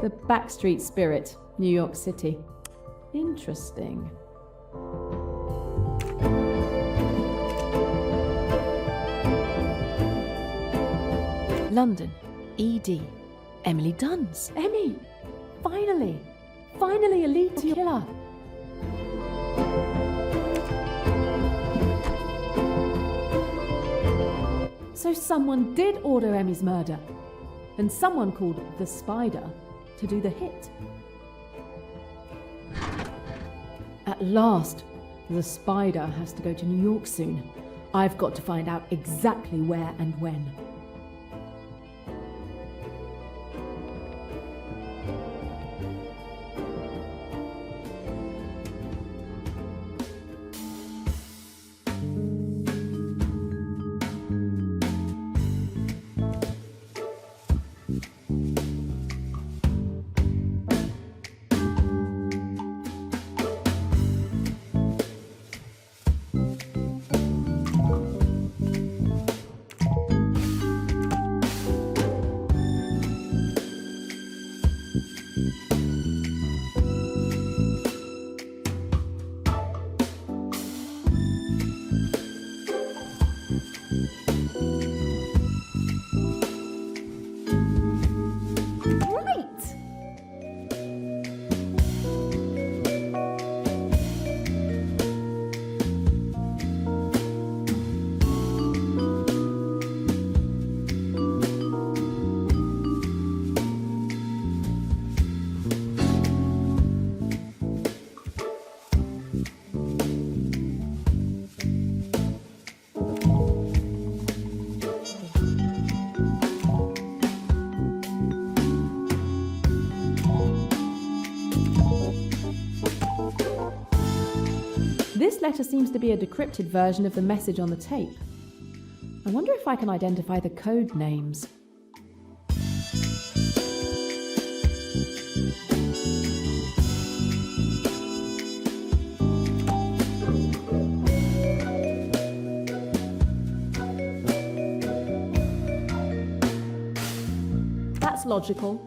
The Backstreet Spirit, New York City. Interesting. London, ED. Emily Duns. Emmy! Finally! Finally a lead to killer. So someone did order Emmy's murder. And someone called the Spider to do the hit. At last, the Spider has to go to New York soon. I've got to find out exactly where and when. This letter seems to be a decrypted version of the message on the tape. I wonder if I can identify the code names. That's logical.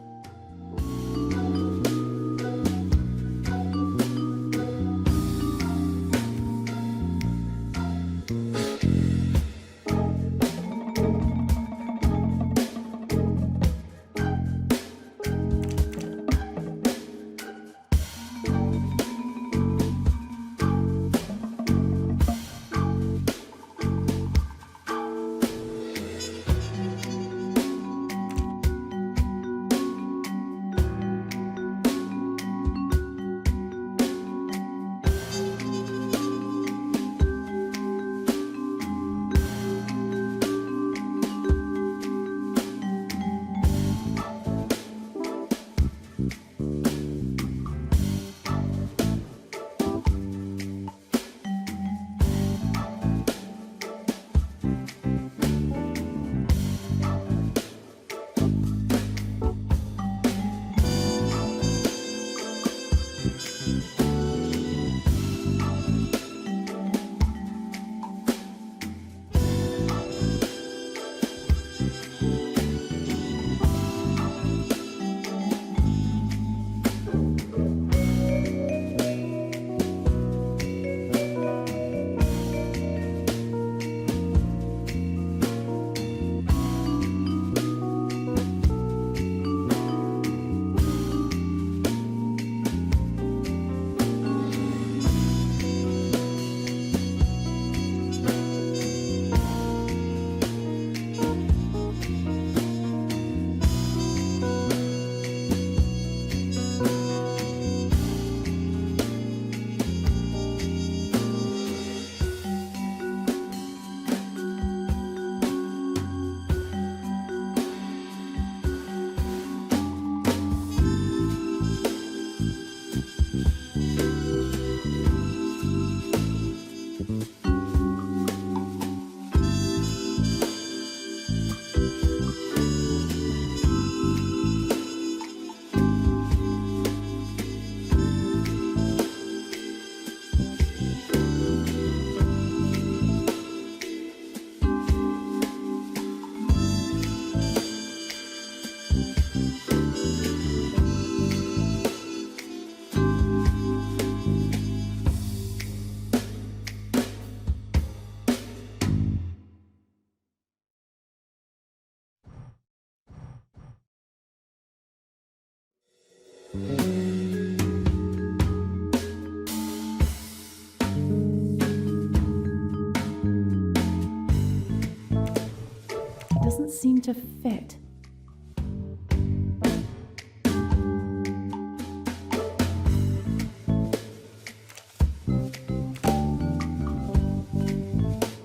Doesn't seem to fit.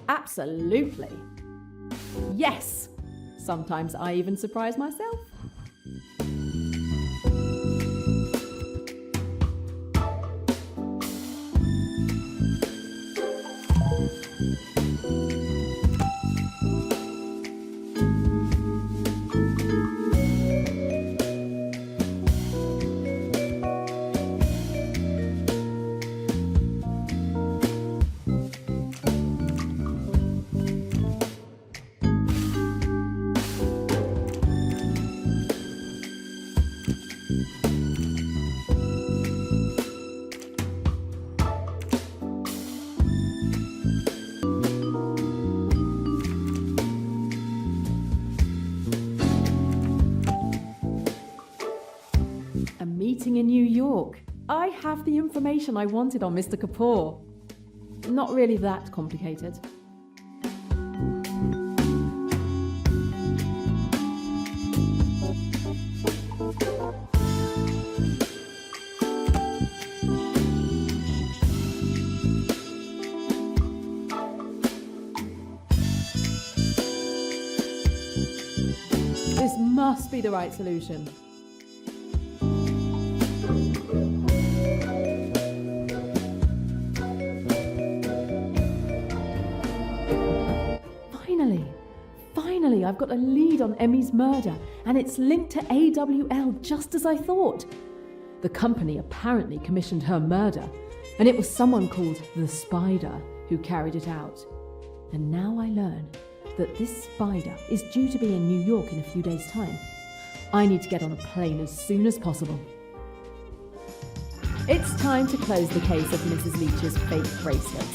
Absolutely. Yes! Sometimes I even surprise myself. Meeting in New York. I have the information I wanted on Mr. Kapoor. Not really that complicated. This must be the right solution. I've got a lead on Emmy's murder, and it's linked to AWL just as I thought. The company apparently commissioned her murder, and it was someone called the Spider who carried it out. And now I learn that this Spider is due to be in New York in a few days' time. I need to get on a plane as soon as possible. It's time to close the case of Mrs. Leach's fake bracelet.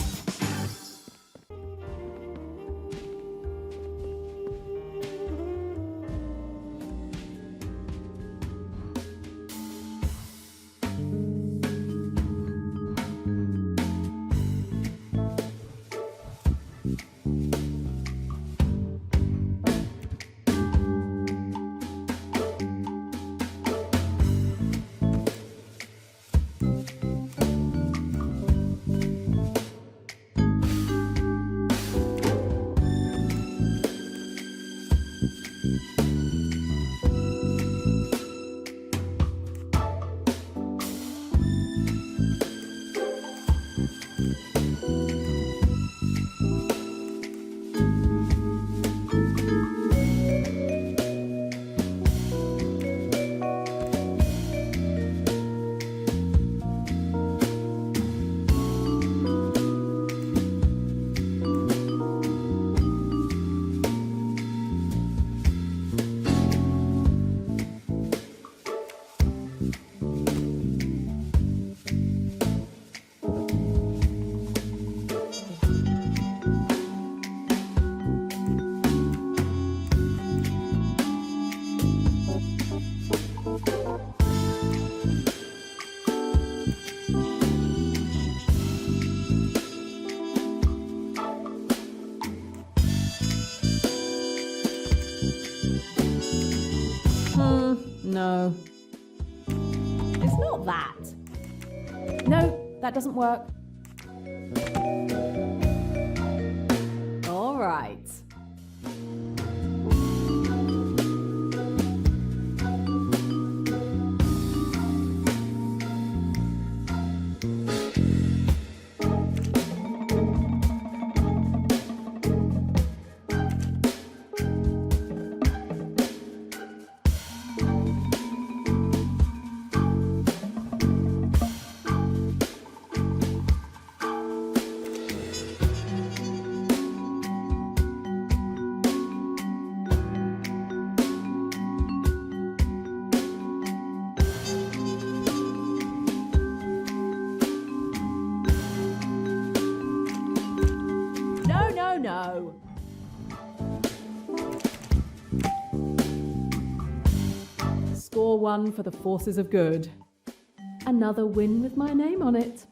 No. It's not that. No, that doesn't work. All right. No. Score 1 for the forces of good. Another win with my name on it.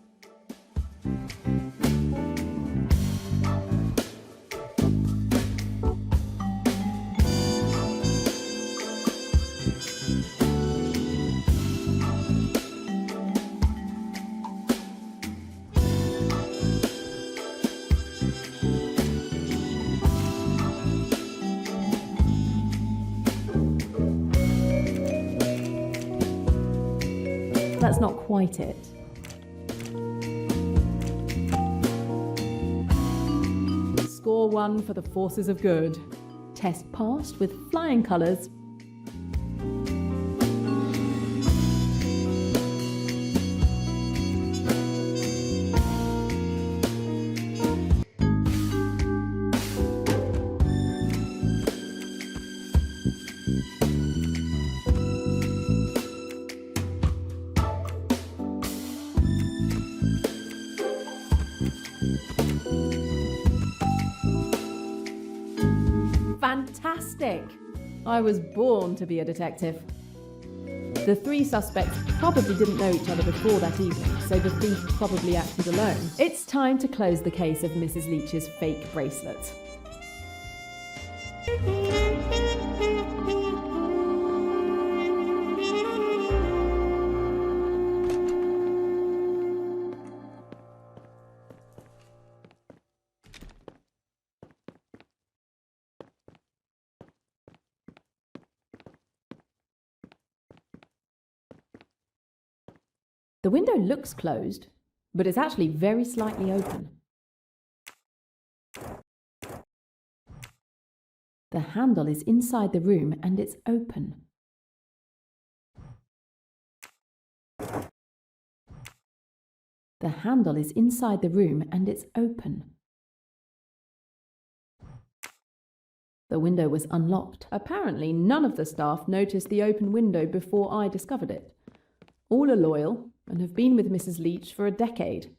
That's not quite it. Score 1 for the forces of good. Test passed with flying colours. Fantastic! I was born to be a detective. The three suspects probably didn't know each other before that evening, so the thief probably acted alone. It's time to close the case of Mrs. Leach's fake bracelet. The window looks closed, but it's actually very slightly open. The handle is inside the room and it's open. The handle is inside the room and it's open. The window was unlocked. Apparently, none of the staff noticed the open window before I discovered it. All are loyal and have been with Mrs. Leach for a decade.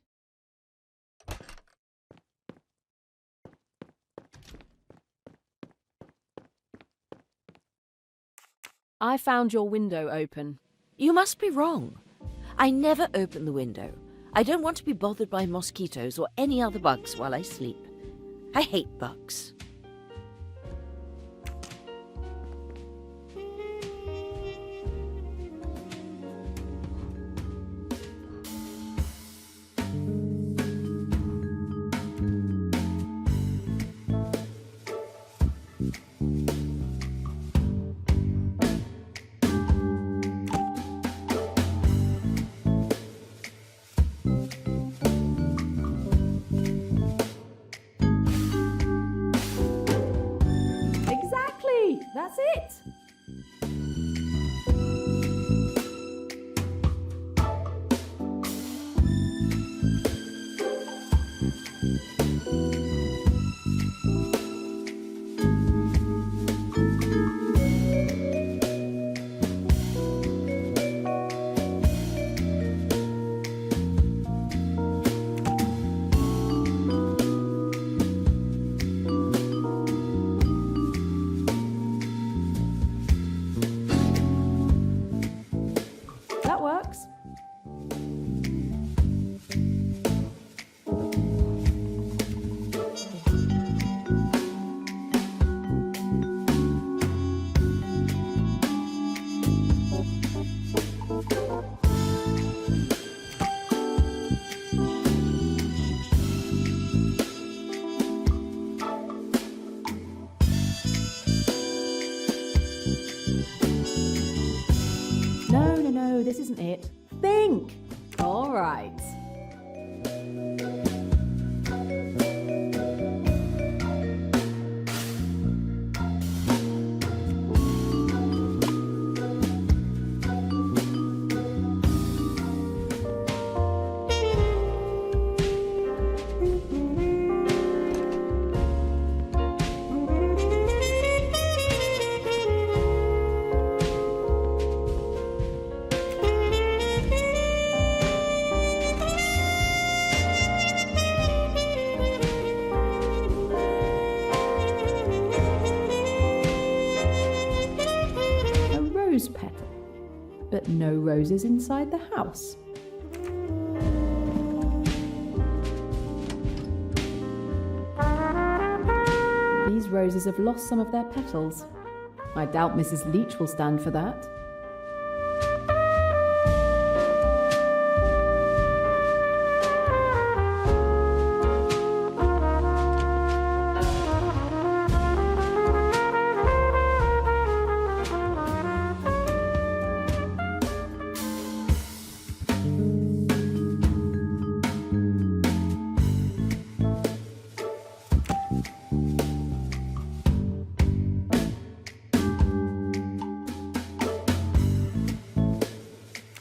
I found your window open. You must be wrong. I never open the window. I don't want to be bothered by mosquitoes or any other bugs while I sleep. I hate bugs. That's it! No, this isn't it. Think! All right. Petal, but no roses inside the house. These roses have lost some of their petals. I doubt Mrs. Leach will stand for that.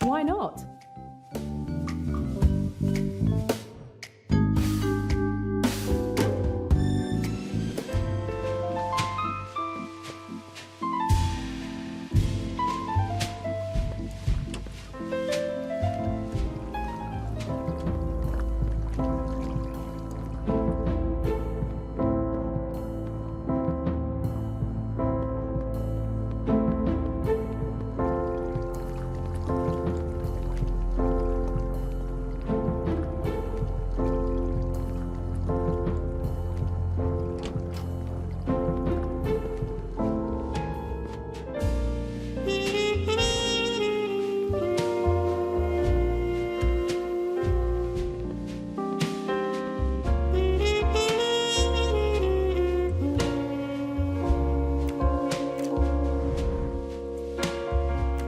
Why not?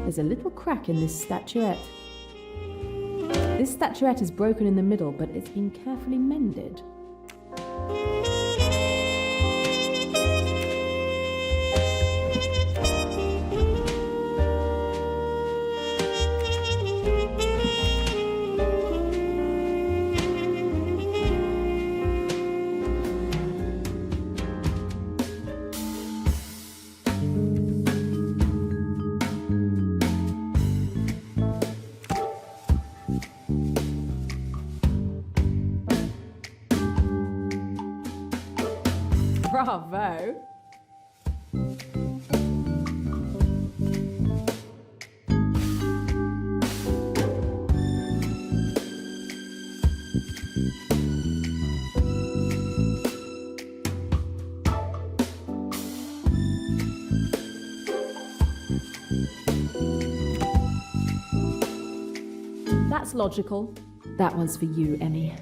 There's a little crack in this statuette. This statuette is broken in the middle, but it's been carefully mended. Bravo. That's logical. That one's for you, Emmy.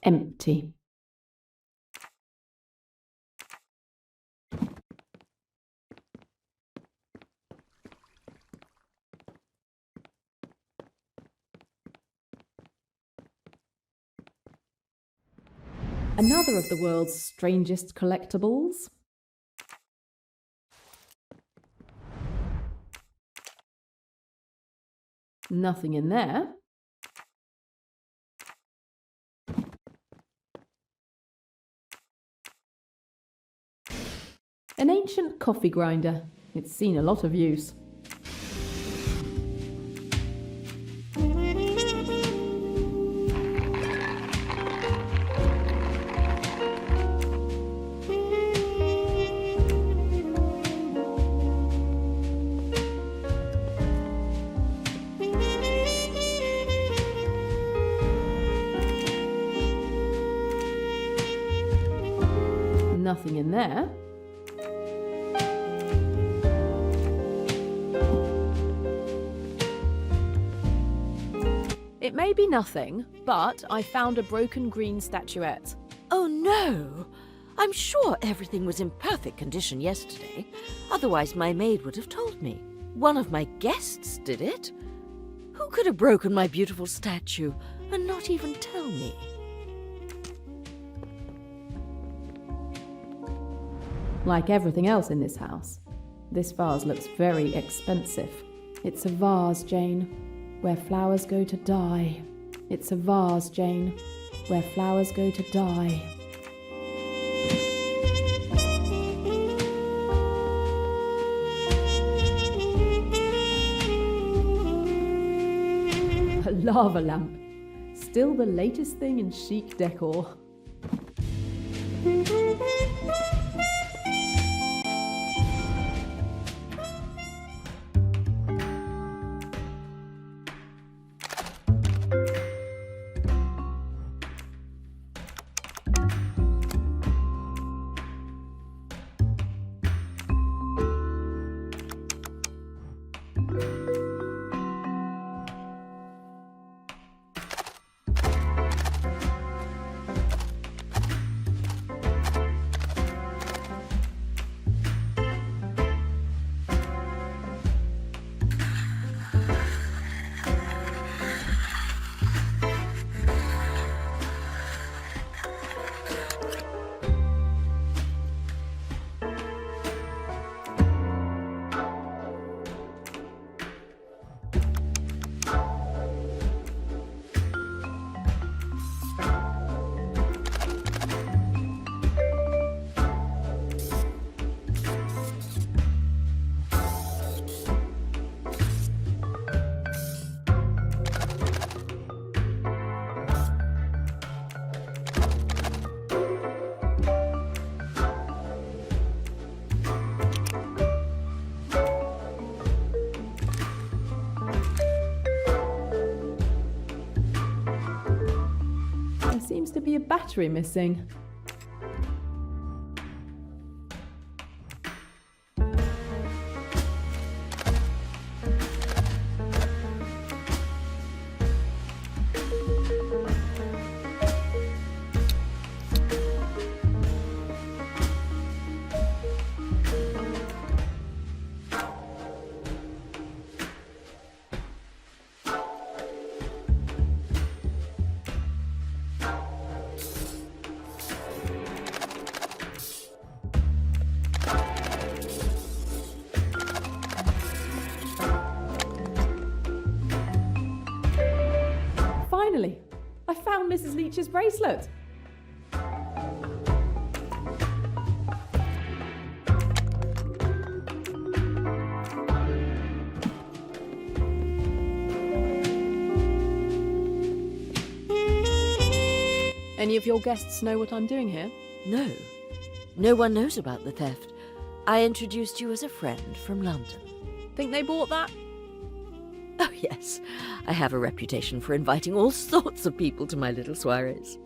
Empty. Another of the world's strangest collectibles. Nothing in there. An ancient coffee grinder. It's seen a lot of use. Nothing in there. It may be nothing, but I found a broken green statuette. Oh no! I'm sure everything was in perfect condition yesterday. Otherwise my maid would have told me. One of my guests did it. Who could have broken my beautiful statue and not even tell me? Like everything else in this house, this vase looks very expensive. It's a vase, Jane, where flowers go to die. It's a vase, Jane, where flowers go to die. A lava lamp. Still the latest thing in chic decor. Seems to be a battery missing. found Mrs. Leach's bracelet. Any of your guests know what I'm doing here? No. No one knows about the theft. I introduced you as a friend from London. Think they bought that? Oh, yes. I have a reputation for inviting all sorts of people to my little soirees.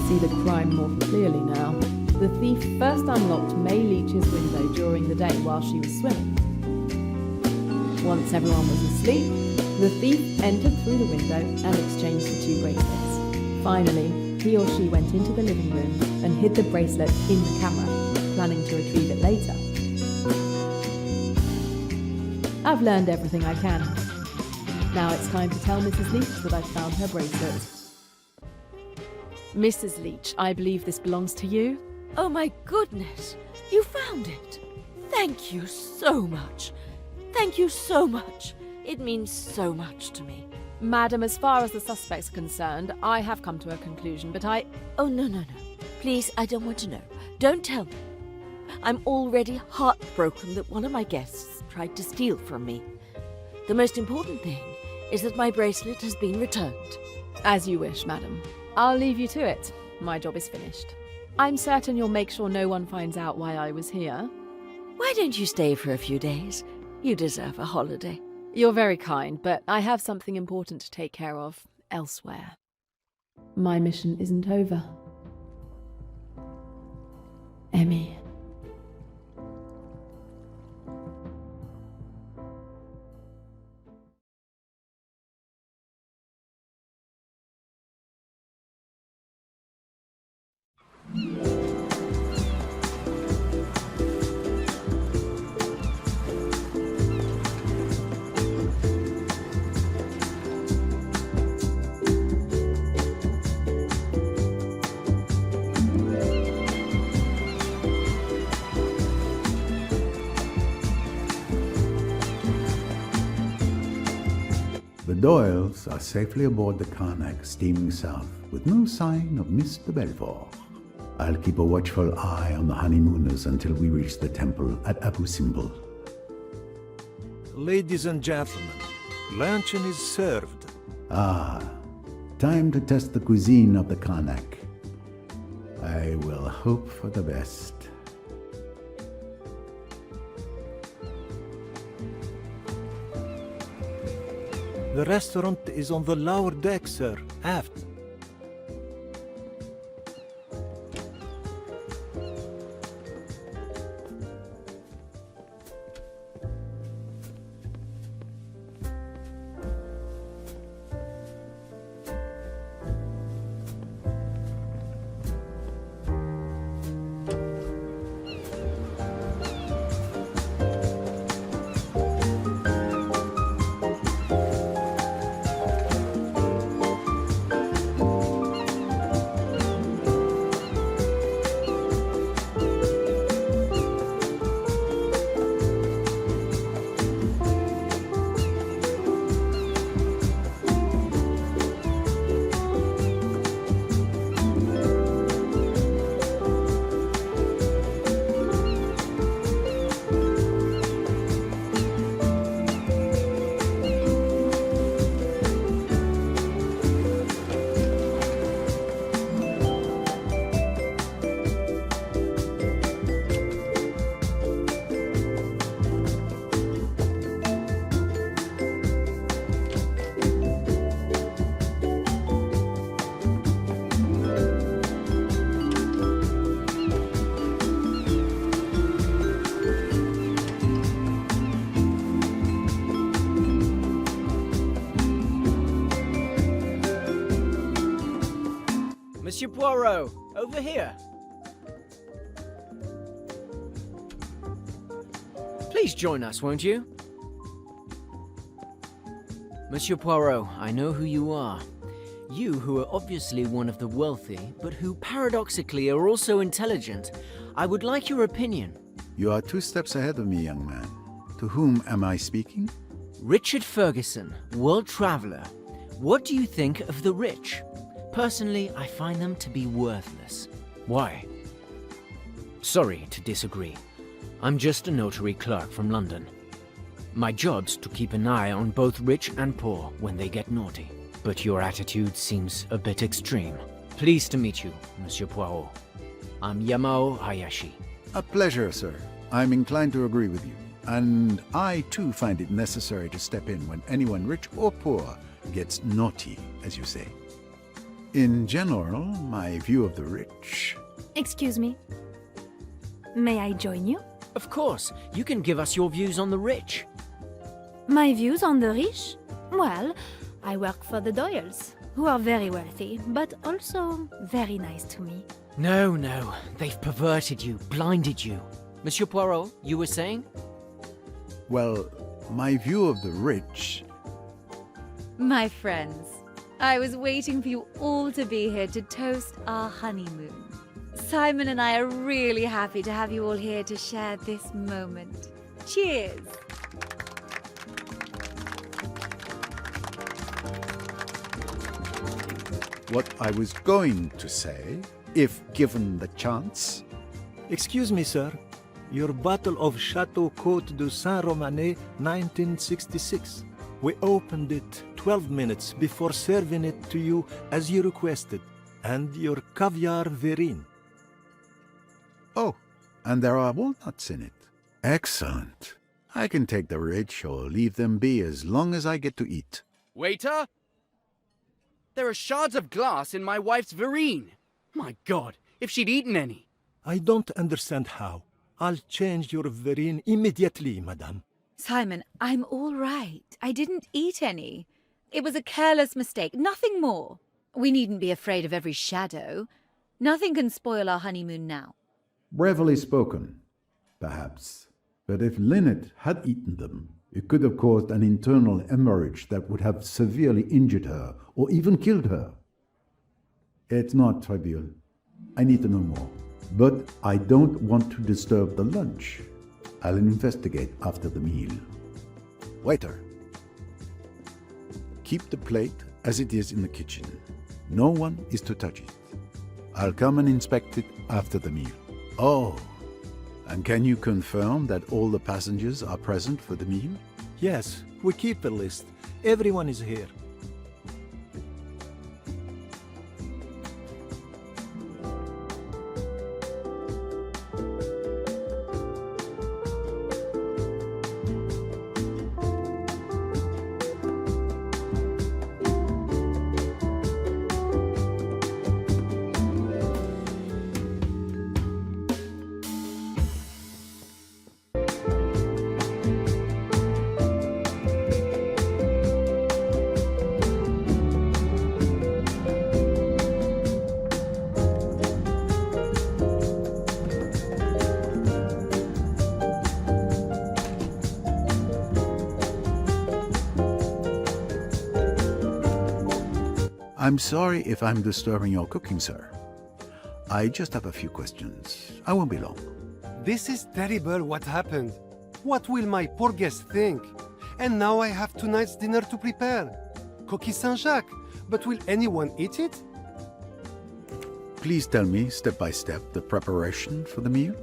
See the crime more clearly now. The thief first unlocked May Leach's window during the day while she was swimming. Once everyone was asleep, the thief entered through the window and exchanged the two bracelets. Finally, he or she went into the living room and hid the bracelet in the camera, planning to retrieve it later. I've learned everything I can. Now it's time to tell Mrs. Leach that I've found her bracelet. Mrs. Leach, I believe this belongs to you. Oh my goodness! You found it! Thank you so much. Thank you so much. It means so much to me. Madam, as far as the suspects are concerned, I have come to a conclusion, but I... Oh, no. Please, I don't want to know. Don't tell me. I'm already heartbroken that one of my guests tried to steal from me. The most important thing is that my bracelet has been returned. As you wish, madam. I'll leave you to it. my job is finished. I'm certain you'll make sure no one finds out why I was here. Why don't you stay for a few days? You deserve a holiday. You're very kind, but I have something important to take care of elsewhere. My mission isn't over. Emmy. The Doyles are safely aboard the Karnak steaming south with no sign of Mr. Belvoir. I'll keep a watchful eye on the honeymooners until we reach the temple at Abu Simbel. Ladies and gentlemen, luncheon is served. Ah, time to test the cuisine of the Karnak. I will hope for the best. The restaurant is on the lower deck, sir, aft. Monsieur Poirot, over here. Please join us, won't you? Monsieur Poirot, I know who you are. You who are obviously one of the wealthy, but who paradoxically are also intelligent. I would like your opinion. You are 2 steps ahead of me, young man. To whom am I speaking? Richard Ferguson, world traveler. What do you think of the rich? Personally, I find them to be worthless. Why? Sorry to disagree. I'm just a notary clerk from London. My job's to keep an eye on both rich and poor when they get naughty. But your attitude seems a bit extreme. Pleased to meet you, Monsieur Poirot. I'm Yamao Hayashi. A pleasure, sir. I'm inclined to agree with you. And I, too, find it necessary to step in when anyone rich or poor gets naughty, as you say. In general, my view of the rich... Excuse me. May I join you? Of course. You can give us your views on the rich. My views on the rich? Well, I work for the Doyles, who are very wealthy, but also very nice to me. No, they've perverted you, blinded you. Monsieur Poirot, you were saying? Well, my view of the rich... My friends, I was waiting for you all to be here to toast our honeymoon. Simon and I are really happy to have you all here to share this moment. Cheers! What I was going to say, if given the chance... Excuse me, sir. Your bottle of Chateau Côte de Saint-Romanet, 1966. We opened it 12 minutes before serving it to you as you requested. And your caviar verine. Oh, and there are walnuts in it. Excellent. I can take the rich or leave them be as long as I get to eat. Waiter? There are shards of glass in my wife's verine. My God, if she'd eaten any. I don't understand how. I'll change your verine immediately, madame. Simon, I'm all right. I didn't eat any. It was a careless mistake, nothing more. We needn't be afraid of every shadow. Nothing can spoil our honeymoon now. Bravely spoken, perhaps. But if Linnet had eaten them, it could have caused an internal hemorrhage that would have severely injured her or even killed her. It's not trivial. I need to know more. But I don't want to disturb the lunch. I'll investigate after the meal. Waiter, keep the plate as it is in the kitchen. No one is to touch it. I'll come and inspect it after the meal. Oh, and can you confirm that all the passengers are present for the meal? Yes, we keep a list. Everyone is here. I'm sorry if I'm disturbing your cooking, sir. I just have a few questions. I won't be long. This is terrible what happened. What will my poor guest think? And now I have tonight's dinner to prepare. Coquille Saint-Jacques. But will anyone eat it? Please tell me, step by step, the preparation for the meal.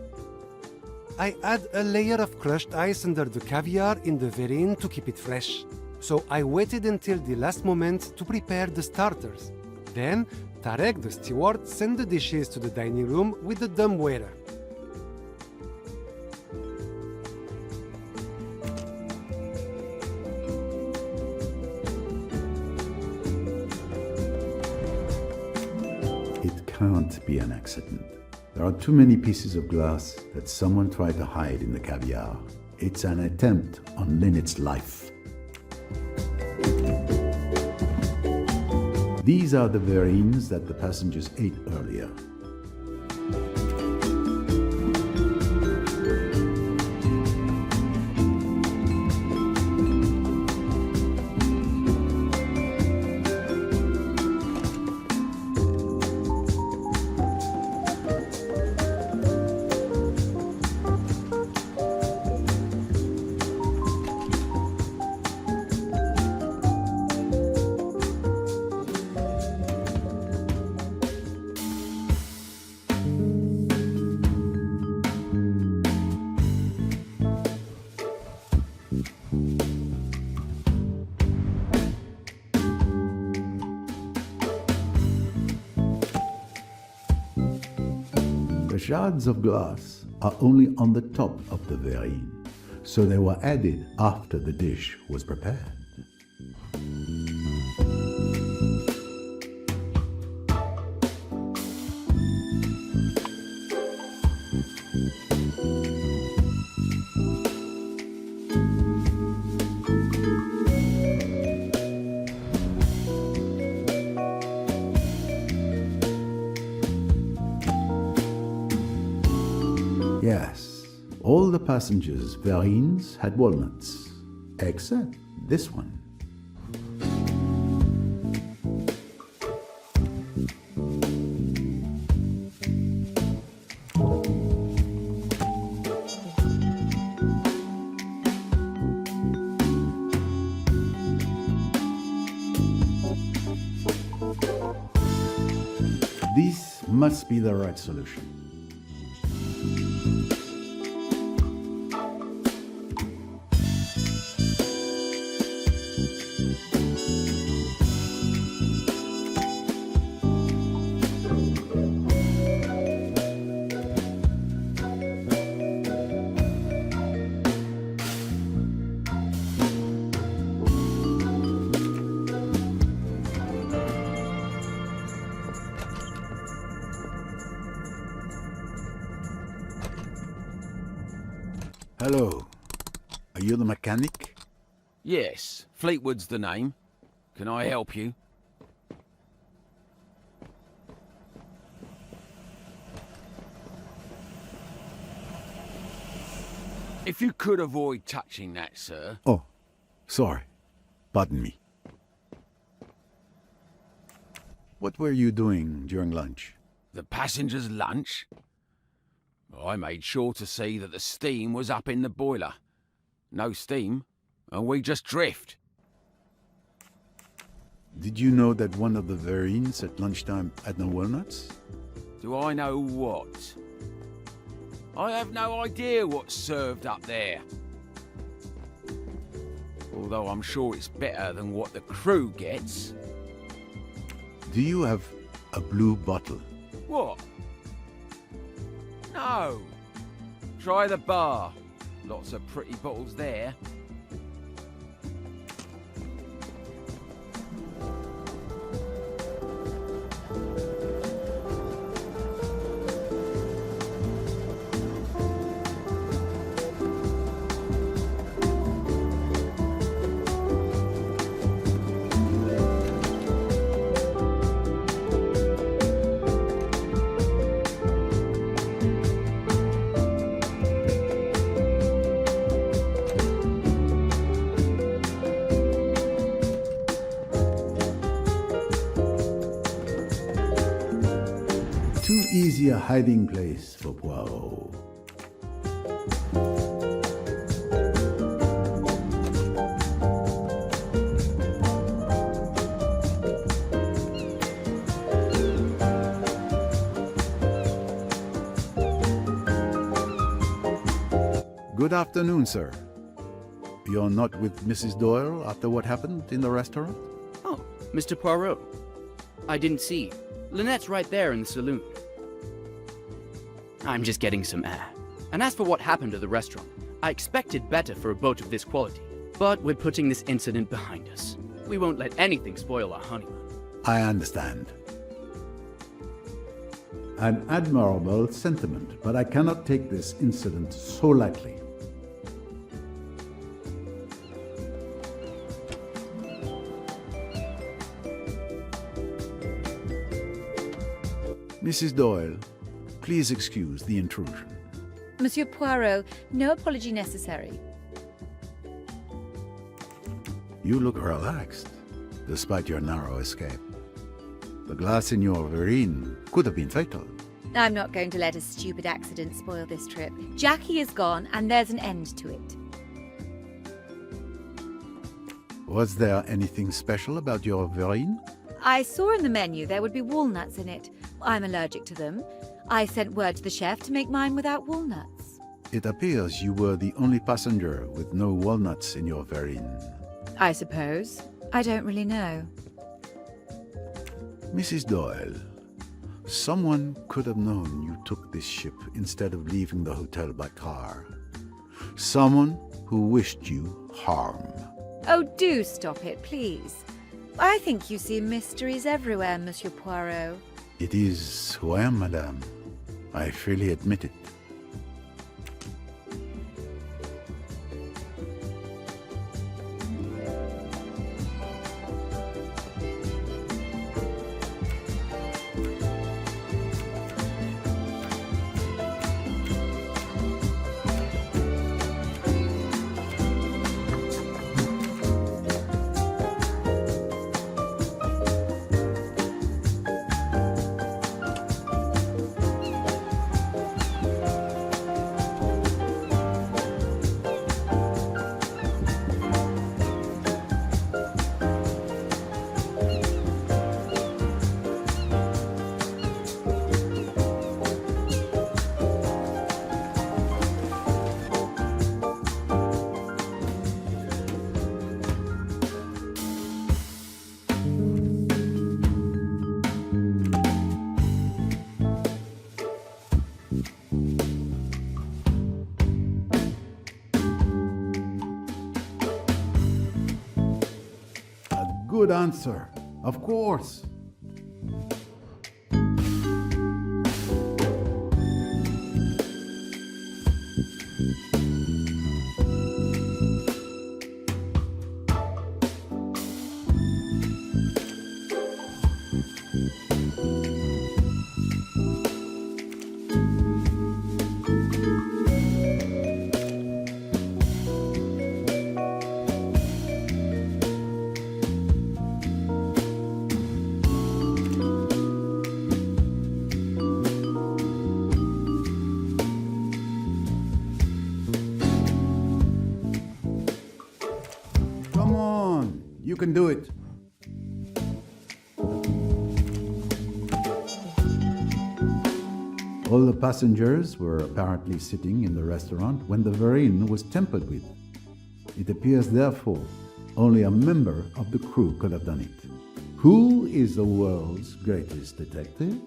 I add a layer of crushed ice under the caviar in the verine to keep it fresh. So I waited until the last moment to prepare the starters. Then, Tarek, the steward, sent the dishes to the dining room with the dumb waiter. It can't be an accident. There are too many pieces of glass that someone tried to hide in the caviar. It's an attempt on Linnet's life. These are the verines that the passengers ate earlier. The shards of glass are only on the top of the verine, so they were added after the dish was prepared. Yes, all the passengers' verines had walnuts, except this one. This must be the right solution. Hello. Are you the mechanic? Yes, Fleetwood's the name. Can I help you? If you could avoid touching that, sir. Oh, sorry. Pardon me. What were you doing during lunch? The passengers' lunch? I made sure to see that the steam was up in the boiler. No steam, and we just drift. Did you know that one of the verines at lunchtime had no walnuts? Do I know what? I have no idea what's served up there. Although I'm sure it's better than what the crew gets. Do you have a blue bottle? What? No. Try the bar. Lots of pretty bottles there. Too easy a hiding place for Poirot. Good afternoon, sir. You're not with Mrs. Doyle after what happened in the restaurant? Oh, Mr. Poirot. I didn't see. Linnet's right there in the saloon. I'm just getting some air. And as for what happened at the restaurant, I expected better for a boat of this quality. But we're putting this incident behind us. We won't let anything spoil our honeymoon. I understand. An admirable sentiment, but I cannot take this incident so lightly. Mrs. Doyle, please excuse the intrusion. Monsieur Poirot, no apology necessary. You look relaxed, despite your narrow escape. The glass in your verine could have been fatal. I'm not going to let a stupid accident spoil this trip. Jackie is gone, and there's an end to it. Was there anything special about your verine? I saw in the menu there would be walnuts in it. I'm allergic to them. I sent word to the chef to make mine without walnuts. It appears you were the only passenger with no walnuts in your verine. I suppose. I don't really know. Mrs. Doyle, someone could have known you took this ship instead of leaving the hotel by car. Someone who wished you harm. Oh, do stop it, please. I think you see mysteries everywhere, Monsieur Poirot. It is who I am, madame. I freely admit it. Good answer. Of course. You can do it. All the passengers were apparently sitting in the restaurant when the verine was tampered with. It appears, therefore, only a member of the crew could have done it. Who is the world's greatest detective?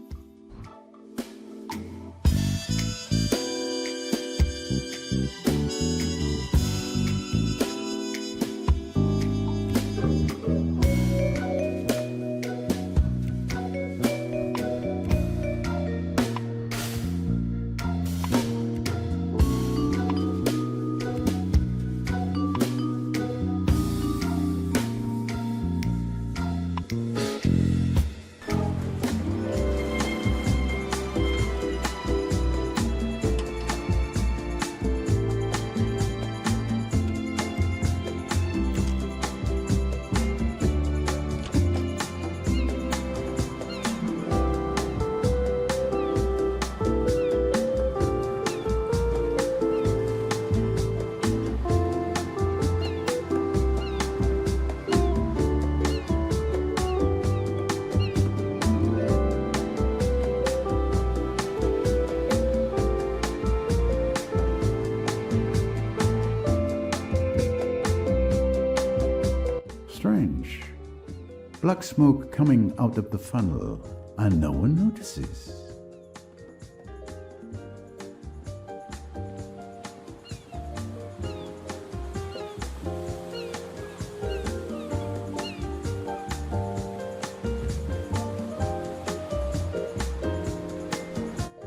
Strange. Black smoke coming out of the funnel, and no one notices.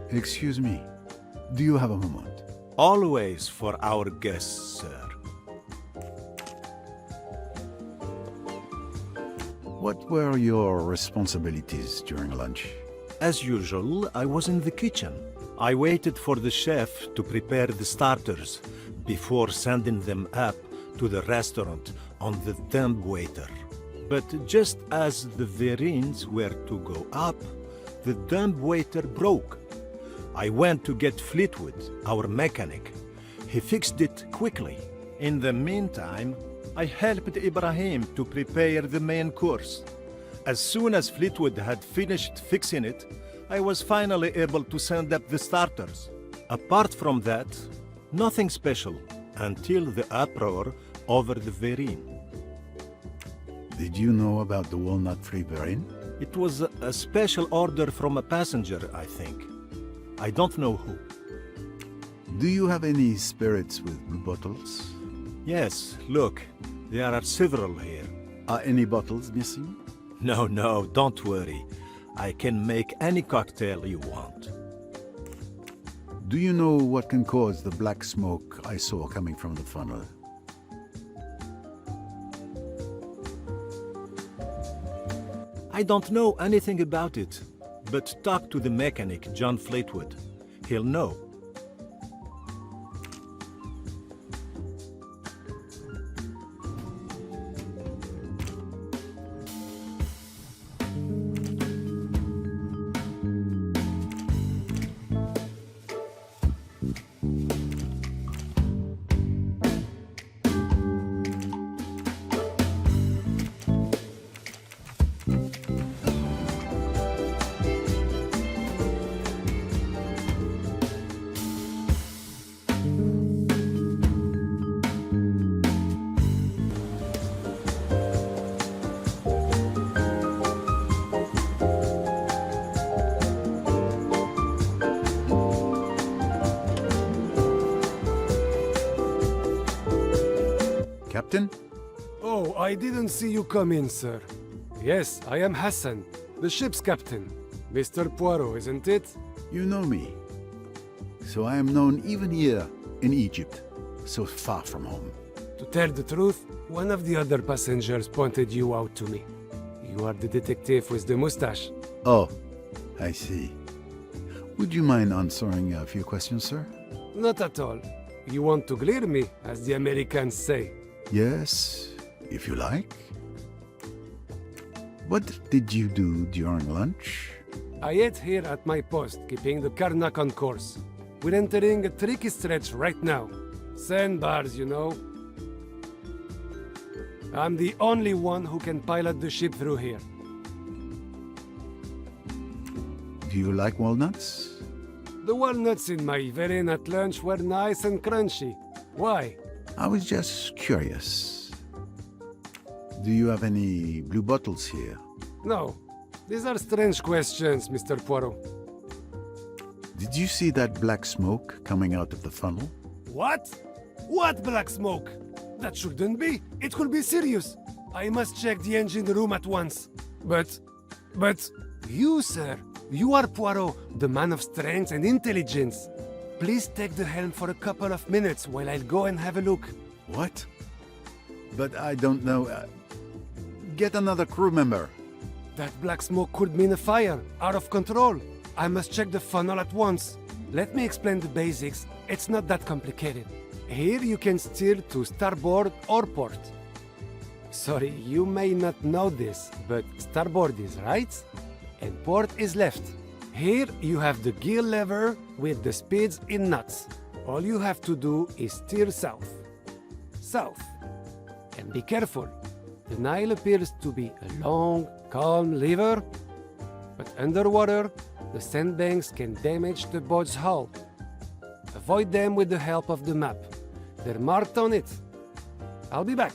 Excuse me, do you have a moment? Always for our guests, sir. What were your responsibilities during lunch? As usual, I was in the kitchen. I waited for the chef to prepare the starters before sending them up to the restaurant on the dumbwaiter. But just as the verines were to go up, the dumbwaiter broke. I went to get Fleetwood, our mechanic. He fixed it quickly. In the meantime, I helped Ibrahim to prepare the main course. As soon as Fleetwood had finished fixing it, I was finally able to send up the starters. Apart from that, nothing special until the uproar over the verine. Did you know about the walnut-free verine? It was a special order from a passenger, I think. I don't know who. Do you have any spirits with blue bottles? Yes, look, there are several here. Are any bottles missing? No, don't worry. I can make any cocktail you want. Do you know what can cause the black smoke I saw coming from the funnel? I don't know anything about it, but talk to the mechanic, John Fleetwood. He'll know. Captain? Oh, I didn't see you come in, sir. Yes, I am Hassan, the ship's captain. Mr. Poirot, isn't it? You know me. So I am known even here in Egypt, so far from home. To tell the truth, one of the other passengers pointed you out to me. You are the detective with the mustache. Oh, I see. Would you mind answering a few questions, sir? Not at all. You want to clear me, as the Americans say. Yes, if you like. What did you do during lunch? I ate here at my post, keeping the Karnak on course. We're entering a tricky stretch right now. Sandbars, you know. I'm the only one who can pilot the ship through here. Do you like walnuts? The walnuts in my Vereen at lunch were nice and crunchy. Why? I was just curious. Do you have any blue bottles here? No. These are strange questions, Mr. Poirot. Did you see that black smoke coming out of the funnel? What? What black smoke? That shouldn't be. It could be serious. I must check the engine room at once. But you, sir, you are Poirot, the man of strength and intelligence. Please take the helm for a couple of minutes while I'll go and have a look. What? But I don't know. Get another crew member. That black smoke could mean a fire, out of control. I must check the funnel at once. Let me explain the basics. It's not that complicated. Here you can steer to starboard or port. Sorry, you may not know this, but starboard is right and port is left. Here you have the gear lever with the speeds in knots. All you have to do is steer south. South. And be careful. The Nile appears to be a long, calm river, but underwater, the sandbanks can damage the boat's hull. Avoid them with the help of the map. They're marked on it. I'll be back.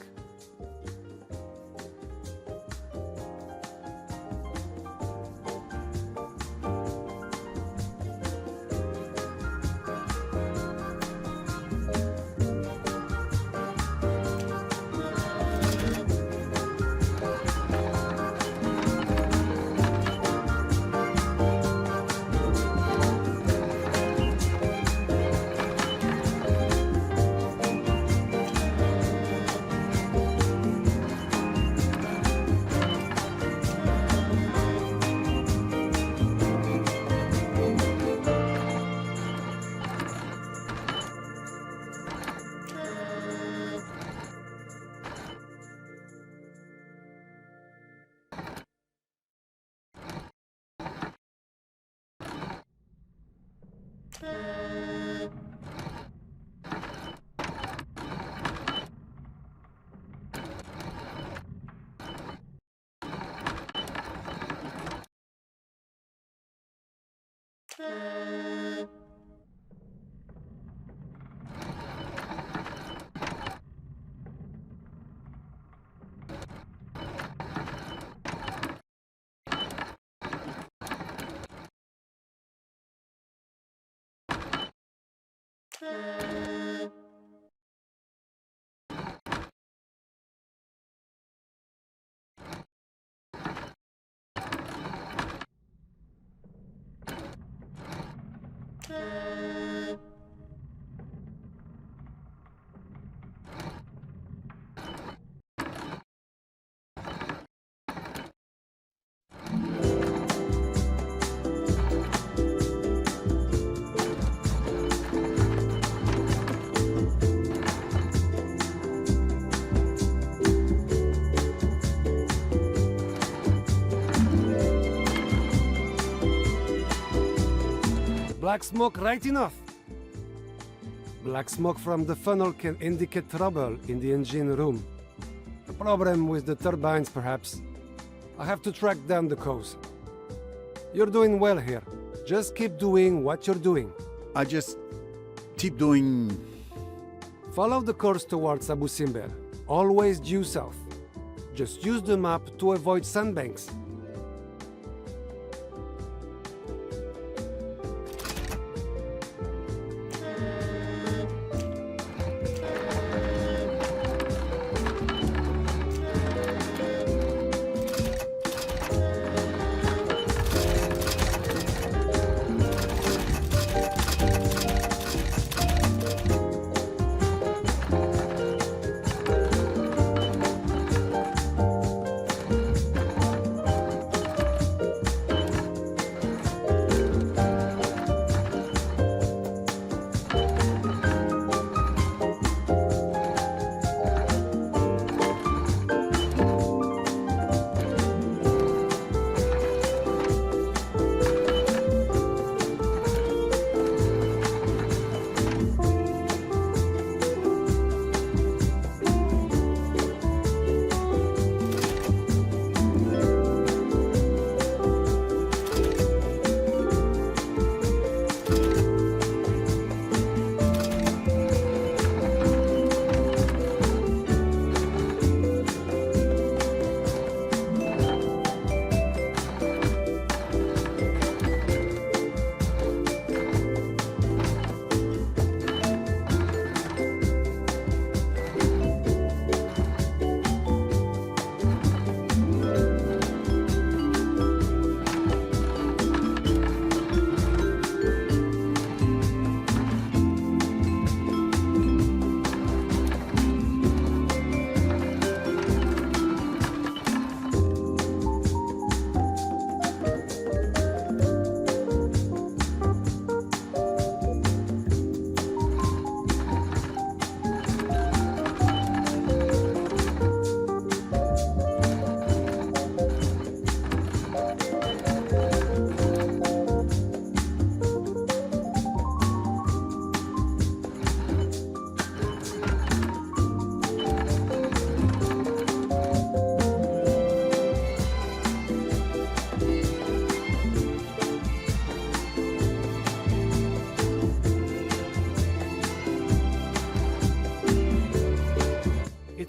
Black smoke right enough. Black smoke from the funnel can indicate trouble in the engine room. A problem with the turbines, perhaps. I have to track down the cause. You're doing well here. Just keep doing what you're doing. I just keep doing... Follow the course towards Abu Simbel. Always due south. Just use the map to avoid sandbanks.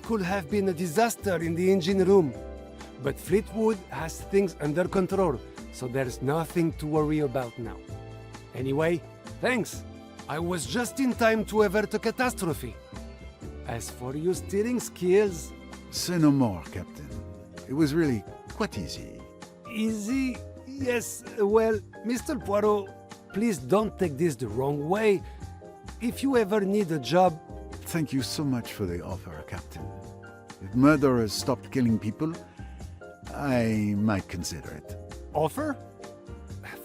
could have been a disaster in the engine room. But Fleetwood has things under control, so there's nothing to worry about now. Anyway, thanks. I was just in time to avert a catastrophe. As for your steering skills... Say no more, Captain. It was really quite easy. Easy? Yes, well, Mr. Poirot, please don't take this the wrong way. If you ever need a job... Thank you so much for the offer, Captain. If murderers stopped killing people, I might consider it. Offer?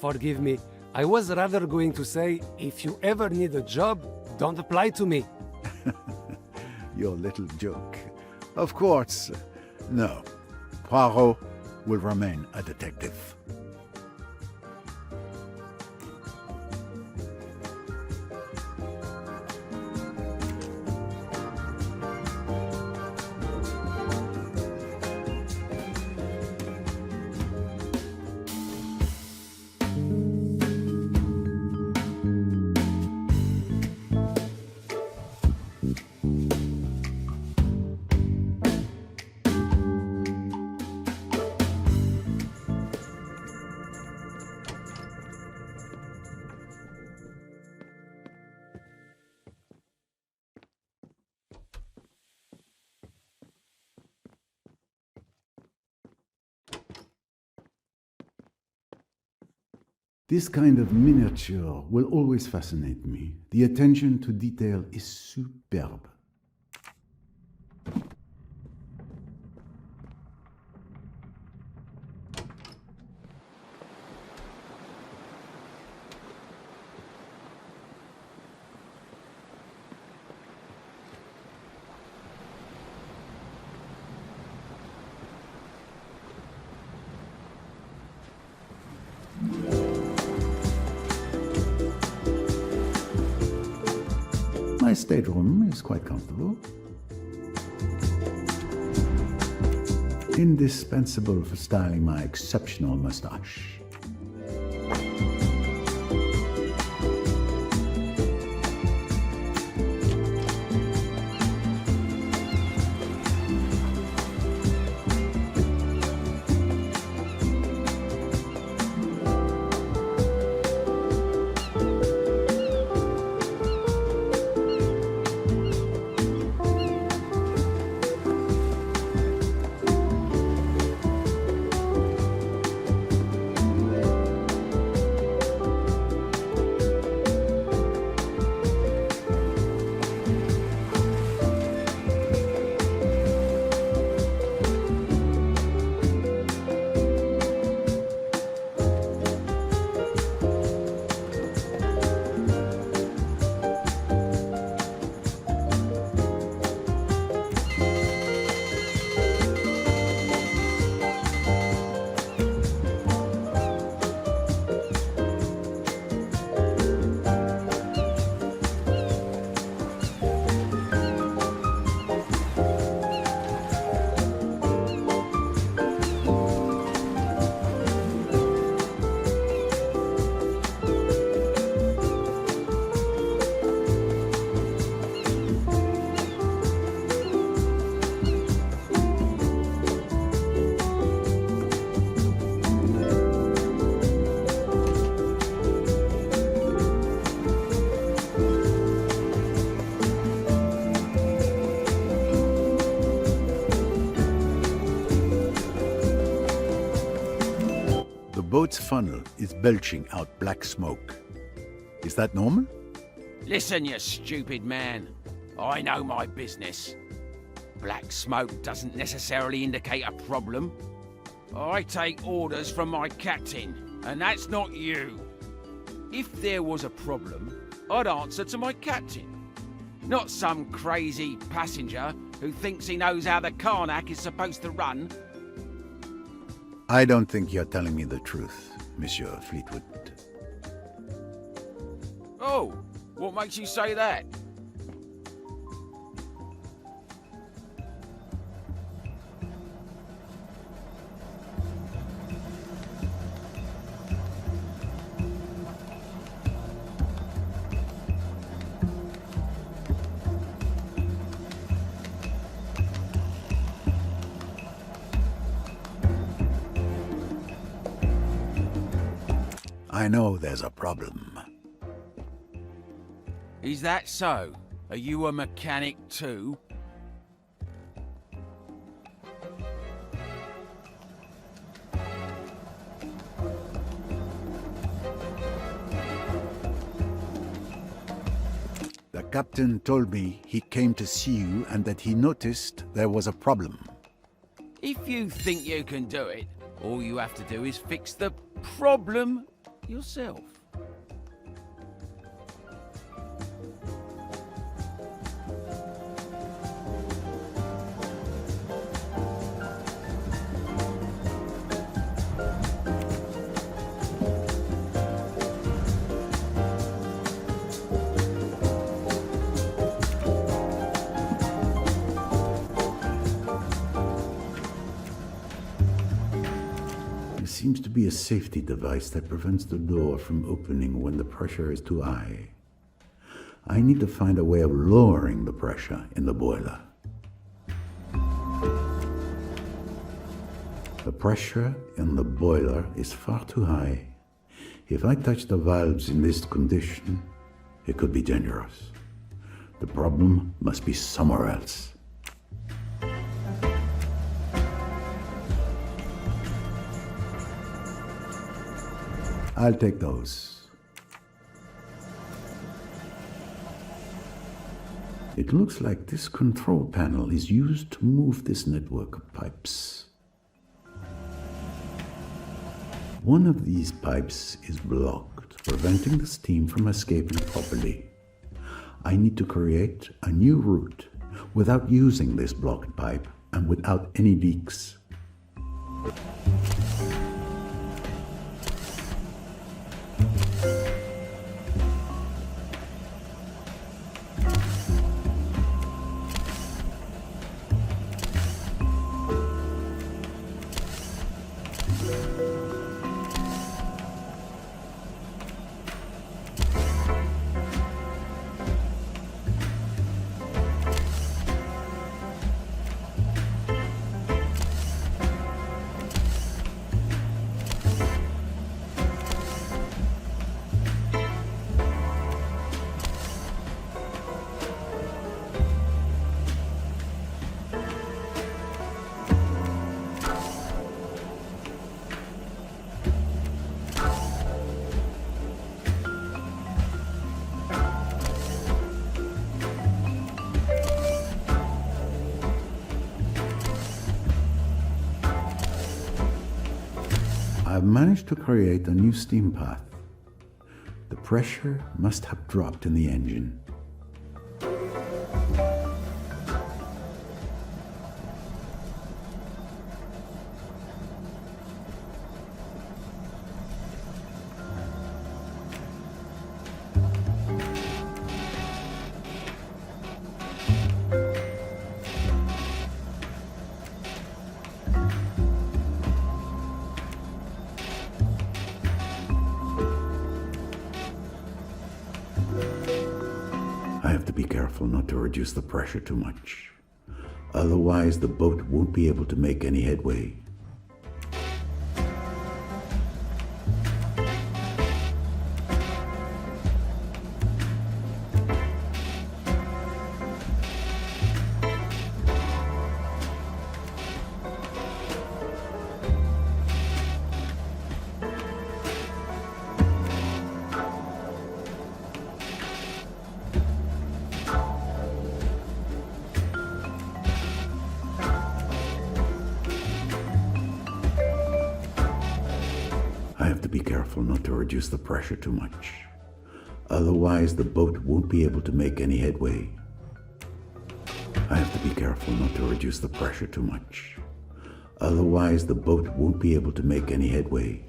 Forgive me. I was rather going to say, if you ever need a job, don't apply to me. Your little joke. Of course, no. Poirot will remain a detective. This kind of miniature will always fascinate me. The attention to detail is superb. My stateroom is quite comfortable. Indispensable for styling my exceptional mustache. The boat's funnel is belching out black smoke. Is that normal? Listen, you stupid man. I know my business. Black smoke doesn't necessarily indicate a problem. I take orders from my captain, and that's not you. If there was a problem, I'd answer to my captain. Not some crazy passenger who thinks he knows how the Karnak is supposed to run. I don't think you're telling me the truth, Monsieur Fleetwood. Oh, what makes you say that? I know there's a problem. Is that so? Are you a mechanic too? The captain told me he came to see you and that he noticed there was a problem. If you think you can do it, all you have to do is fix the problem yourself. There seems to be a safety device that prevents the door from opening when the pressure is too high. I need to find a way of lowering the pressure in the boiler. The pressure in the boiler is far too high. If I touch the valves in this condition, it could be dangerous. The problem must be somewhere else. I'll take those. It looks like this control panel is used to move this network of pipes. One of these pipes is blocked, preventing the steam from escaping properly. I need to create a new route without using this blocked pipe and without any leaks. I've managed to create a new steam path. The pressure must have dropped in the engine. Not to reduce the pressure too much. Otherwise, the boat won't be able to make any headway. Not to reduce the pressure too much. Otherwise, the boat won't be able to make any headway. I have to be careful not to reduce the pressure too much. Otherwise, the boat won't be able to make any headway.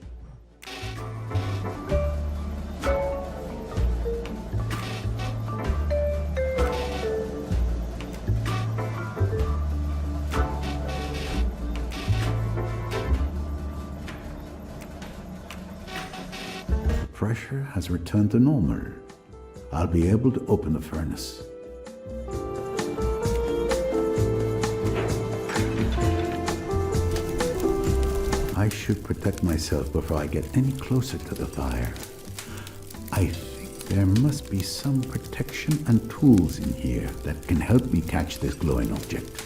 Pressure has returned to normal. I'll be able to open the furnace. I should protect myself before I get any closer to the fire. I think there must be some protection and tools in here that can help me catch this glowing object.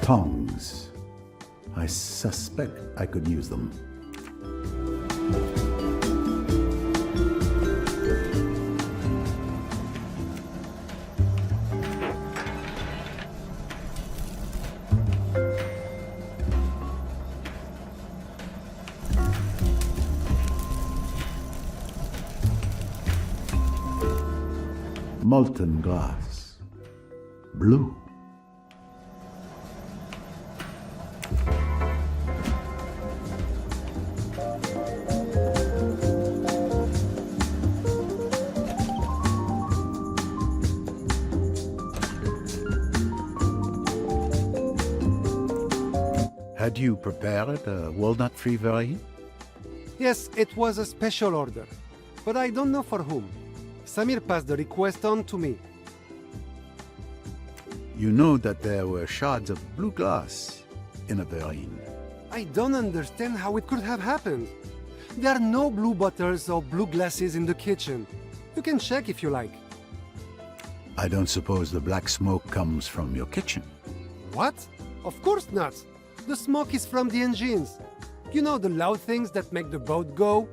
Tongs. I suspect I could use them. Molten glass. Blue. Had you prepared a walnut-free version? Yes, it was a special order, but I don't know for whom. Samir passed the request on to me. You know that there were shards of blue glass in a version. I don't understand how it could have happened. There are no blue bottles or blue glasses in the kitchen. You can check if you like. I don't suppose the black smoke comes from your kitchen. What? Of course not. The smoke is from the engines. You know, the loud things that make the boat go?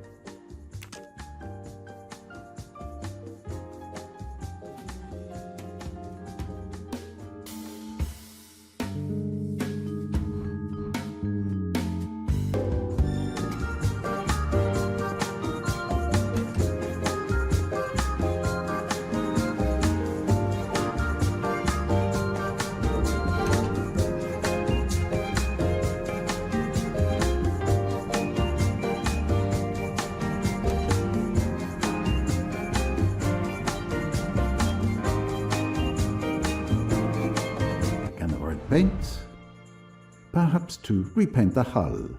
Paint, perhaps to repaint the hull.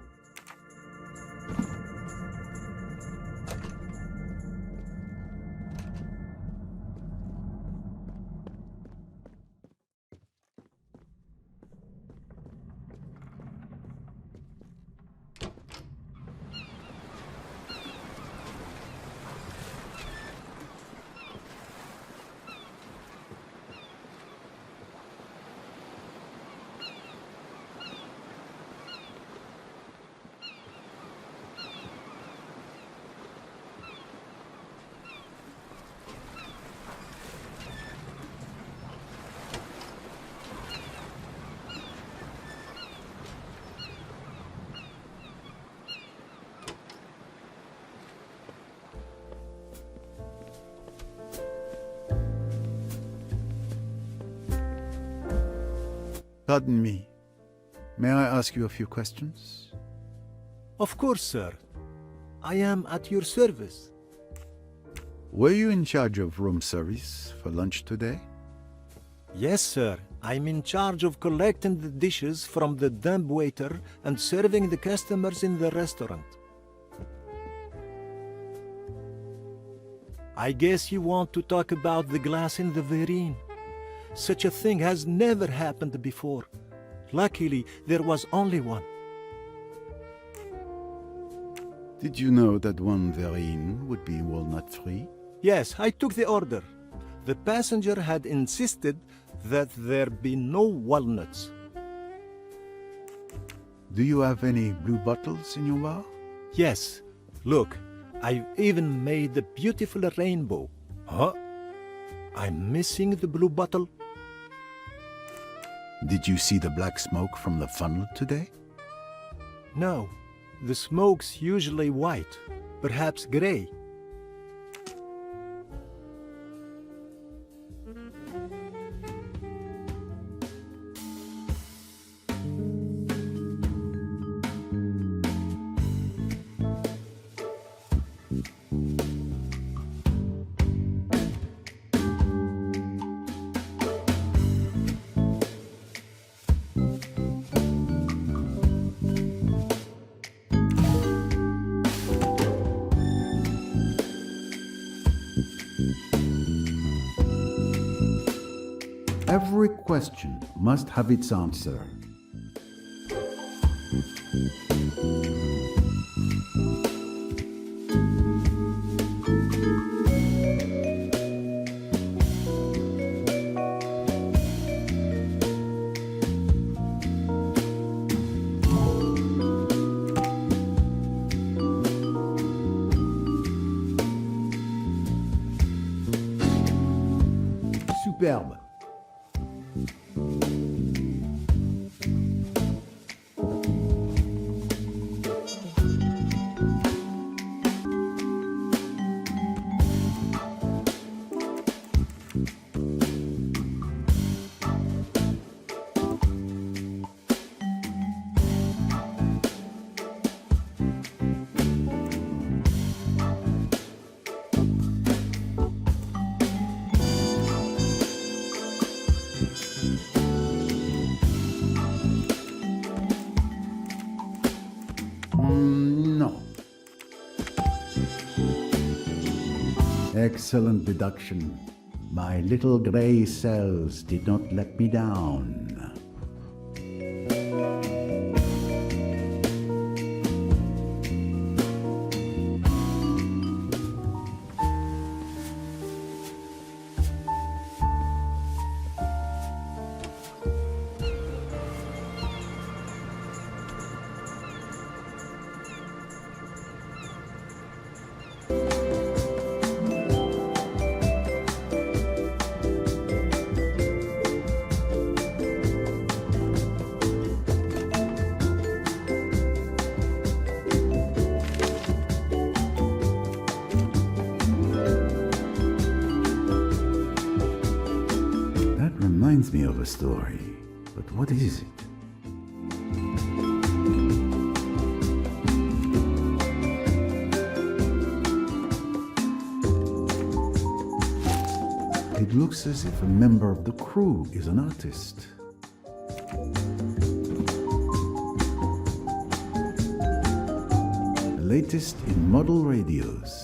Pardon me. May I ask you a few questions? Of course, sir. I am at your service. Were you in charge of room service for lunch today? Yes, sir. I'm in charge of collecting the dishes from the dumb waiter and serving the customers in the restaurant. I guess you want to talk about the glass in the verine. Such a thing has never happened before. Luckily, there was only one. Did you know that one verine would be walnut-free? Yes, I took the order. The passenger had insisted that there be no walnuts. Do you have any blue bottles in your bar? Yes. Look, I've even made a beautiful rainbow. Huh? I'm missing the blue bottle. Did you see the black smoke from the funnel today? No. The smoke's usually white, perhaps gray. Every question must have its answer. Superbe. No. Excellent deduction. My little grey cells did not let me down. Reminds me of a story, but what is it? It looks as if a member of the crew is an artist. The latest in model radios.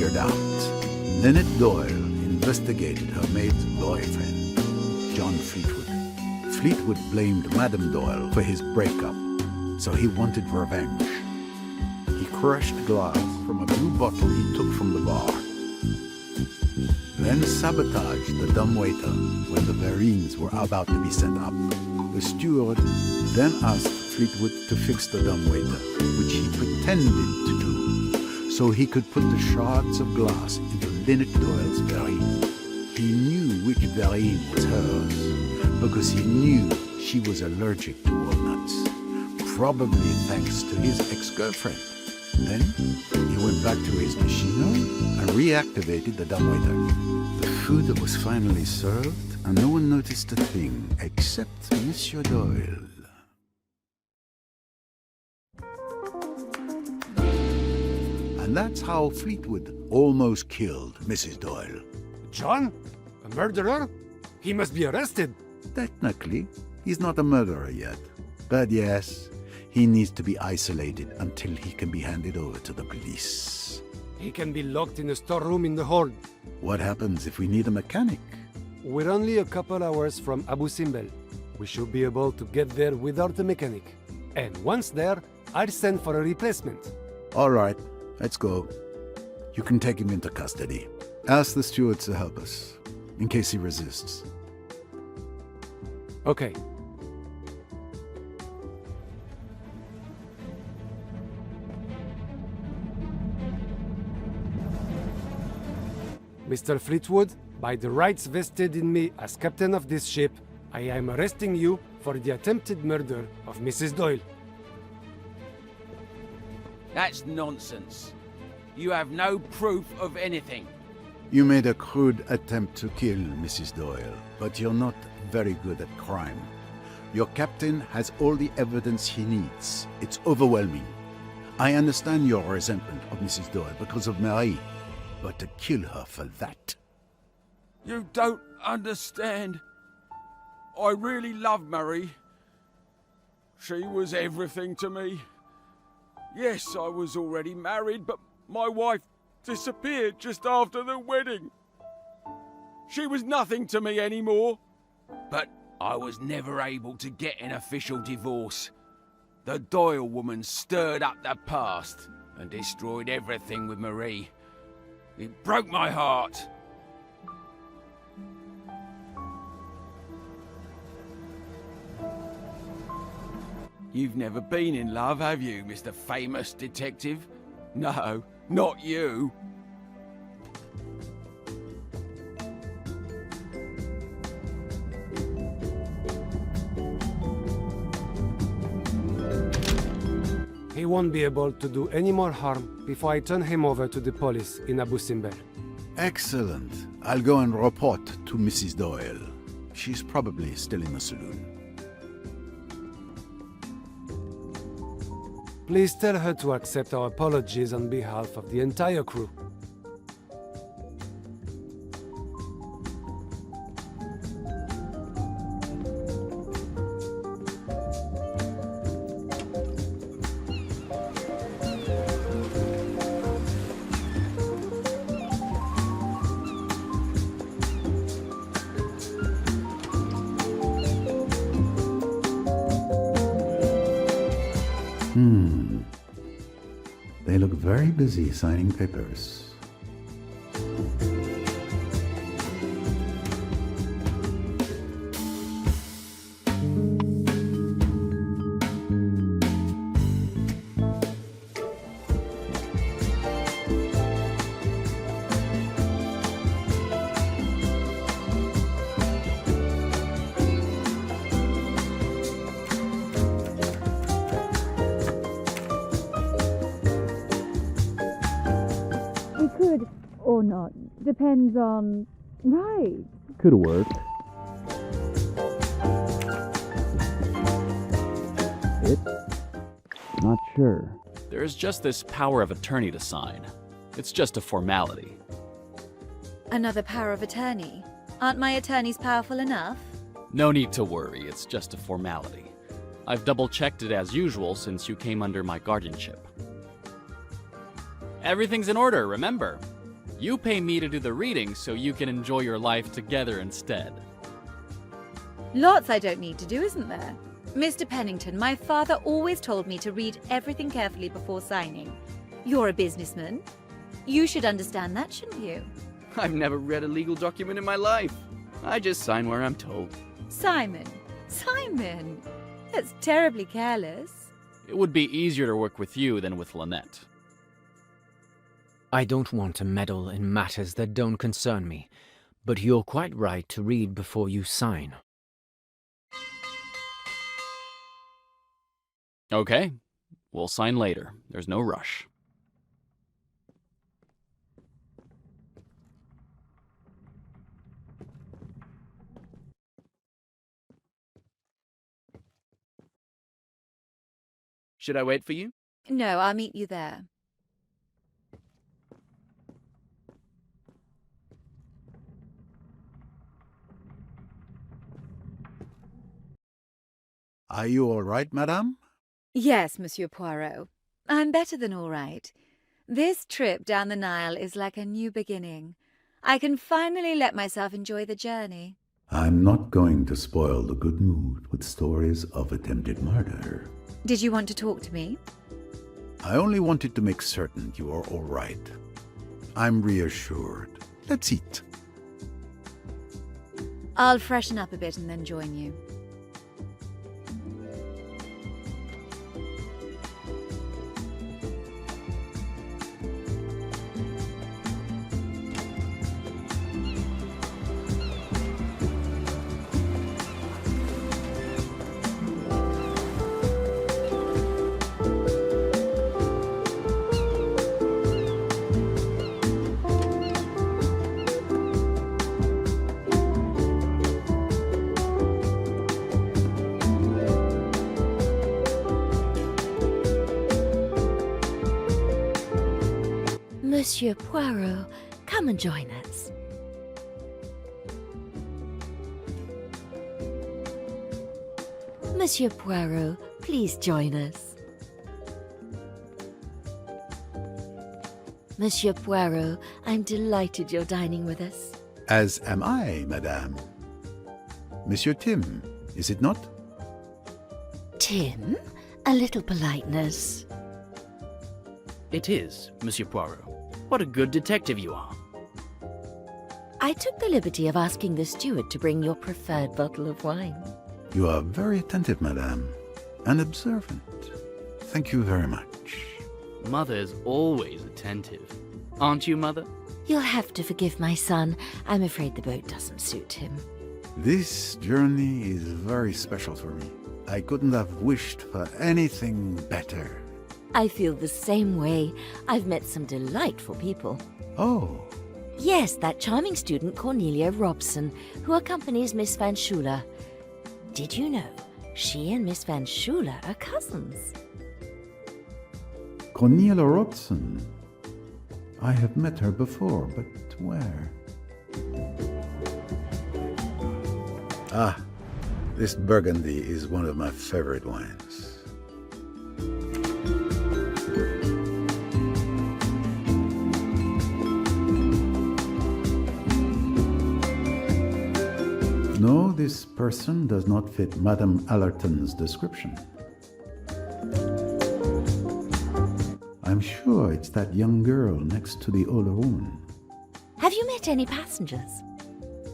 figured out. Linnet Doyle investigated her maid's boyfriend, John Fleetwood. Fleetwood blamed Madame Doyle for his breakup, so he wanted revenge. He crushed glass from a blue bottle he took from the bar, then sabotaged the dumbwaiter when the Verines were about to be sent up. The steward then asked Fleetwood to fix the dumbwaiter, which he pretended to do, so he could put the shards of glass into Linnet Doyle's Verine. He knew which Verine was hers, because he knew she was allergic to walnuts, probably thanks to his ex-girlfriend. Then he went back to his machinery and reactivated the dumbwaiter. The food was finally served, and no one noticed a thing except Monsieur Doyle. And that's how Fleetwood almost killed Mrs. Doyle. John? A murderer? He must be arrested. Technically, he's not a murderer yet. But yes, he needs to be isolated until he can be handed over to the police. He can be locked in a storeroom in the hold. What happens if we need a mechanic? We're only a couple hours from Abu Simbel. We should be able to get there without a mechanic. And once there, I'll send for a replacement. All right, let's go. You can take him into custody. Ask the stewards to help us, in case he resists. Okay. Mr. Fleetwood, by the rights vested in me as captain of this ship, I am arresting you for the attempted murder of Mrs. Doyle. That's nonsense. You have no proof of anything. You made a crude attempt to kill Mrs. Doyle, but you're not very good at crime. Your captain has all the evidence he needs. It's overwhelming. I understand your resentment of Mrs. Doyle because of Marie, but to kill her for that... You don't understand. I really loved Marie. She was everything to me. Yes, I was already married, but my wife disappeared just after the wedding. She was nothing to me anymore. But I was never able to get an official divorce. The Doyle woman stirred up the past and destroyed everything with Marie. It broke my heart. You've never been in love, have you, Mr. Famous Detective? No, not you. He won't be able to do any more harm before I turn him over to the police in Abu Simbel. Excellent. I'll go and report to Mrs. Doyle. She's probably still in the saloon. Please tell her to accept our apologies on behalf of the entire crew. They look very busy signing papers. Or not. Depends on... Right. Could work. Not sure. There is just this power of attorney to sign. It's just a formality. Another power of attorney? Aren't my attorneys powerful enough? No need to worry, it's just a formality. I've double-checked it as usual since you came under my guardianship. Everything's in order, remember? You pay me to do the reading so you can enjoy your life together instead. Lots I don't need to do, isn't there? Mr. Pennington, my father always told me to read everything carefully before signing. You're a businessman. You should understand that, shouldn't you? I've never read a legal document in my life. I just sign where I'm told. Simon! Simon! That's terribly careless. It would be easier to work with you than with Linnet. I don't want to meddle in matters that don't concern me, but you're quite right to read before you sign. Okay, we'll sign later. There's no rush. Should I wait for you? No, I'll meet you there. Are you all right, madame? Yes, Monsieur Poirot. I'm better than all right. This trip down the Nile is like a new beginning. I can finally let myself enjoy the journey. I'm not going to spoil the good mood with stories of attempted murder. Did you want to talk to me? I only wanted to make certain you are all right. I'm reassured. Let's eat. I'll freshen up a bit and then join you. Monsieur Poirot, come and join us. Monsieur Poirot, please join us. Monsieur Poirot, I'm delighted you're dining with us. As am I, madame. Monsieur Tim, is it not? Tim? A little politeness. It is, Monsieur Poirot. What a good detective you are. I took the liberty of asking the steward to bring your preferred bottle of wine. You are very attentive, madame, and observant. Thank you very much. Mother is always attentive. Aren't you, Mother? You'll have to forgive my son. I'm afraid the boat doesn't suit him. This journey is very special for me. I couldn't have wished for anything better. I feel the same way. I've met some delightful people. Oh. Yes, that charming student Cornelia Robson, who accompanies Miss Van Schuler. Did you know she and Miss Van Schuler are cousins? Cornelia Robson. I have met her before, but where? Ah, this Burgundy is one of my favorite wines. No, this person does not fit Madame Allerton's description. I'm sure it's that young girl next to the older woman. Have you met any passengers?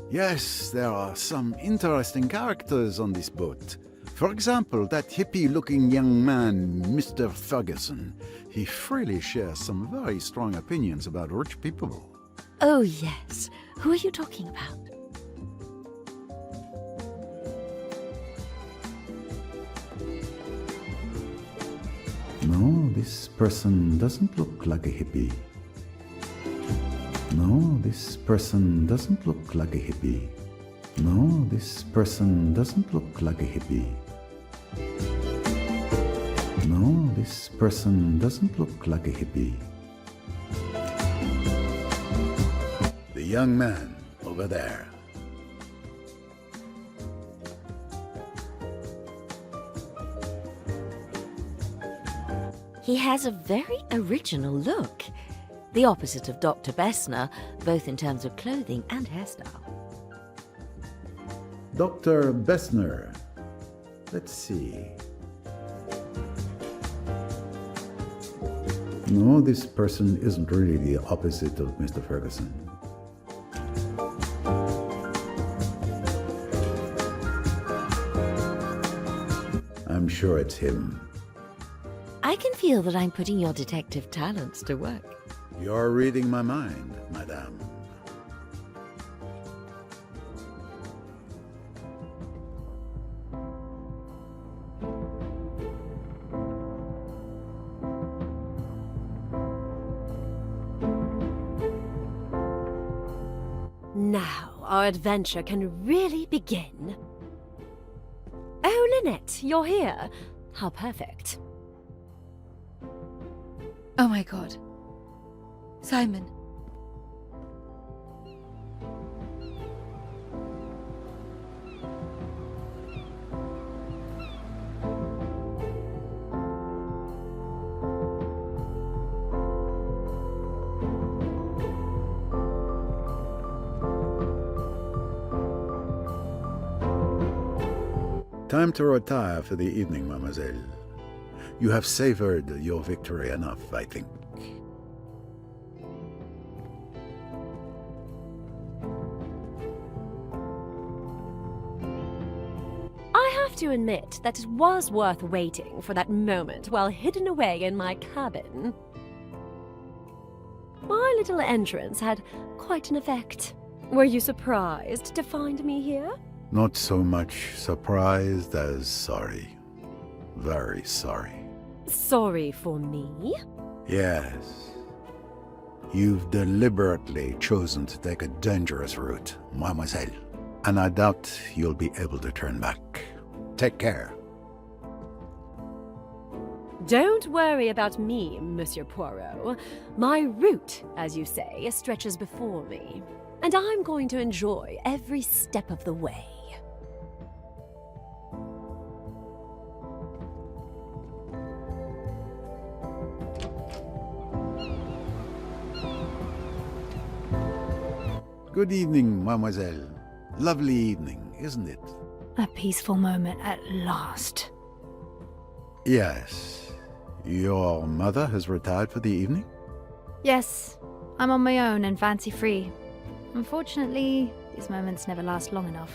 Yes, there are some interesting characters on this boat. For example, that hippie-looking young man, Mr. Ferguson. He freely shares some very strong opinions about rich people. Oh, yes. Who are you talking about? No, this person doesn't look like a hippie. No, this person doesn't look like a hippie. No, this person doesn't look like a hippie. No, this person doesn't look like a hippie. The young man over there. He has a very original look. The opposite of Dr. Bessner, both in terms of clothing and hairstyle. Dr. Bessner. Let's see. No, this person isn't really the opposite of Mr. Ferguson. I'm sure it's him. I can feel that I'm putting your detective talents to work. You're reading my mind, madame. Now our adventure can really begin. Oh, Linnet, you're here. How perfect. Oh my god. Simon. Time to retire for the evening, mademoiselle. You have savored your victory enough, I think. I have to admit that it was worth waiting for that moment while hidden away in my cabin. My little entrance had quite an effect. Were you surprised to find me here? Not so much surprised as sorry. Very sorry. Sorry for me? Yes. You've deliberately chosen to take a dangerous route, mademoiselle. And I doubt you'll be able to turn back. Take care. Don't worry about me, Monsieur Poirot. My route, as you say, stretches before me. And I'm going to enjoy every step of the way. Good evening, mademoiselle. Lovely evening, isn't it? A peaceful moment at last. Yes. Your mother has retired for the evening? Yes, I'm on my own and fancy-free. Unfortunately, these moments never last long enough.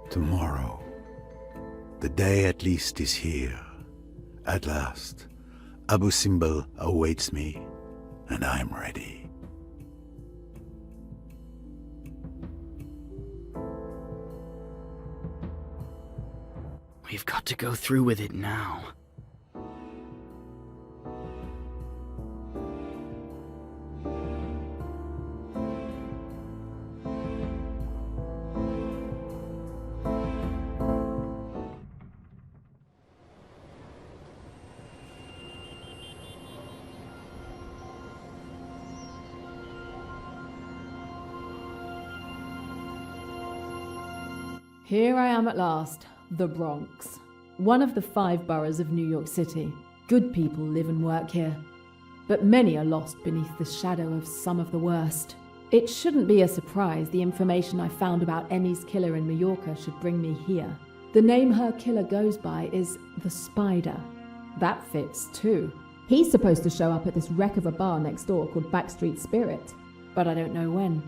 Tomorrow. The day at least is here. At last. Abu Simbel awaits me, and I'm ready. We've got to go through with it now. Here I am at last, the Bronx. One of the 5 boroughs of New York City. Good people live and work here, but many are lost beneath the shadow of some of the worst. It shouldn't be a surprise the information I found about Emmy's killer in Mallorca should bring me here. The name her killer goes by is the Spider. That fits too. He's supposed to show up at this wreck of a bar next door called Backstreet Spirit, but I don't know when.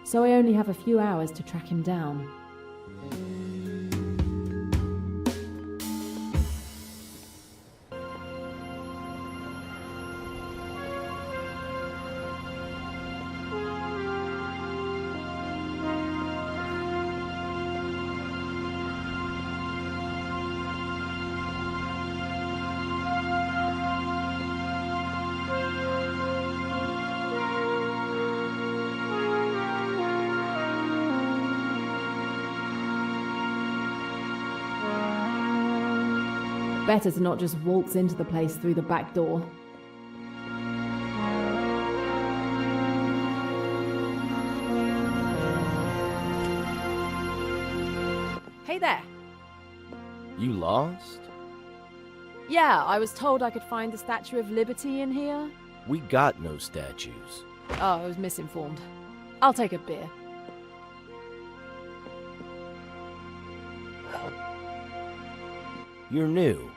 So I only have a few hours to track him down. Better to not just waltz into the place through the back door. Hey there. You lost? Yeah, I was told I could find the Statue of Liberty in here. We got no statues. Oh, I was misinformed. I'll take a beer. You're new.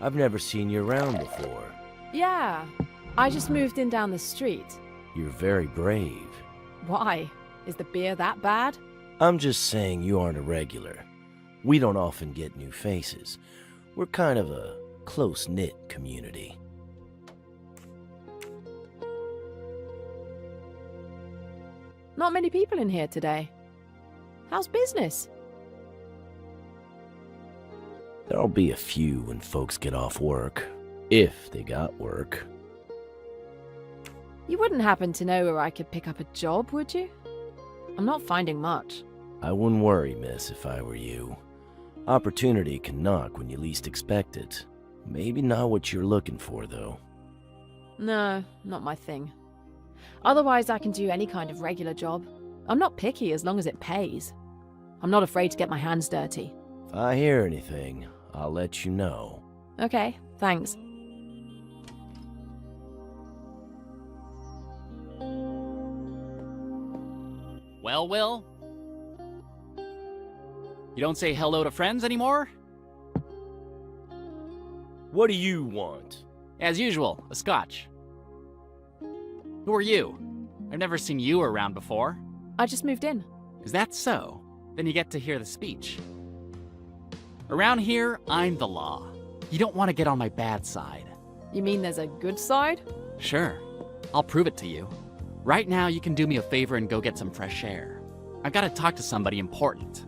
I've never seen you around before. Yeah, I just moved in down the street. You're very brave. Why? Is the beer that bad? I'm just saying you aren't a regular. We don't often get new faces. We're kind of a close-knit community. Not many people in here today. How's business? There'll be a few when folks get off work. If they got work. You wouldn't happen to know where I could pick up a job, would you? I'm not finding much. I wouldn't worry, miss, if I were you. Opportunity can knock when you least expect it. Maybe not what you're looking for, though. No, not my thing. Otherwise, I can do any kind of regular job. I'm not picky as long as it pays. I'm not afraid to get my hands dirty. If I hear anything, I'll let you know. Okay, thanks. Well, Will? You don't say hello to friends anymore? What do you want? As usual, a scotch. Who are you? I've never seen you around before. I just moved in. Is that so? Then you get to hear the speech. Around here, I'm the law. You don't want to get on my bad side. You mean there's a good side? Sure. I'll prove it to you. Right now, you can do me a favor and go get some fresh air. I've got to talk to somebody important.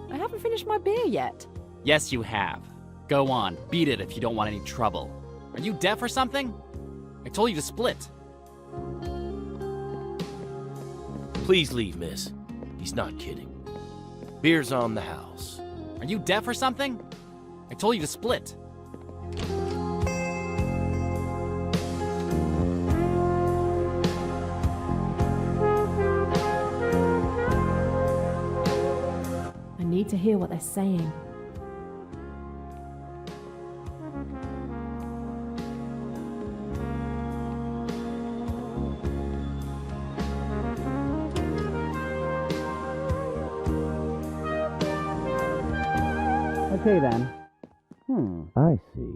I haven't finished my beer yet. Yes, you have. Go on, beat it if you don't want any trouble. Are you deaf or something? I told you to split. Please leave, miss. He's not kidding. Beer's on the house. Are you deaf or something? I told you to split. I need to hear what they're saying. Okay then. I see.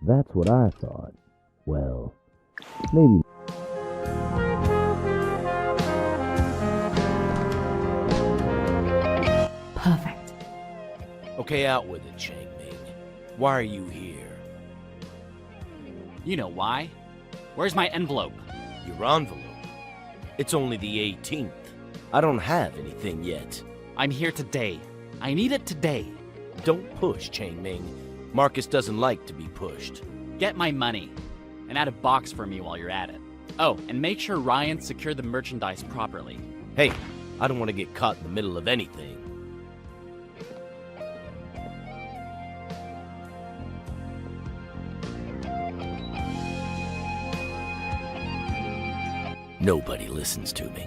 That's what I thought. Well, maybe... Perfect. Okay, out with it, Chang Ming. Why are you here? You know why. Where's my envelope? Your envelope? It's only the 18th. I don't have anything yet. I'm here today. I need it today. Don't push, Chang Ming. Marcus doesn't like to be pushed. Get my money. And add a box for me while you're at it. Oh, and make sure Ryan secured the merchandise properly. Hey, I don't want to get caught in the middle of anything. Nobody listens to me.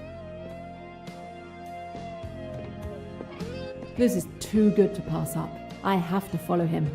This is too good to pass up. I have to follow him.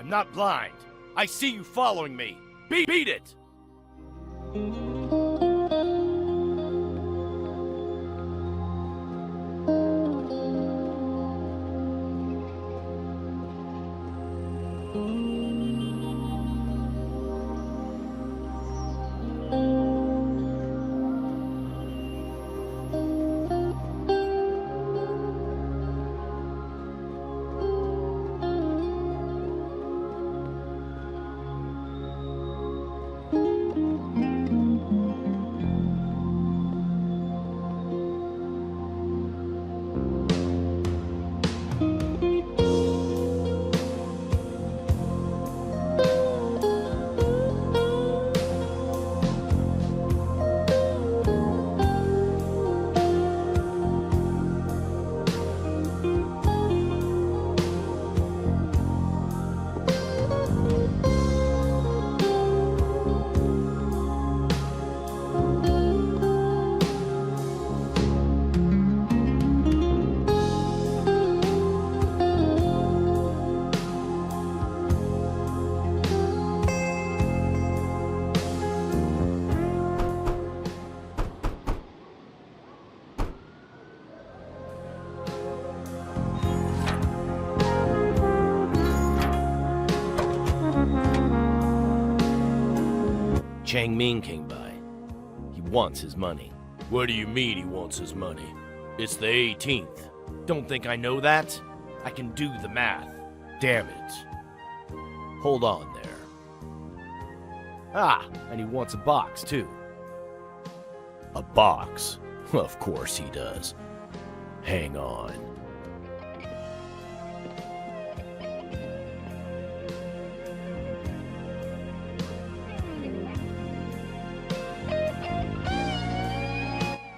I'm not blind. I see you following me. Beat it! Chang Ming came by. He wants his money. What do you mean he wants his money? It's the 18th. Don't think I know that? I can do the math. Damn it. Hold on there. Ah, and he wants a box, too. A box? Of course he does. Hang on.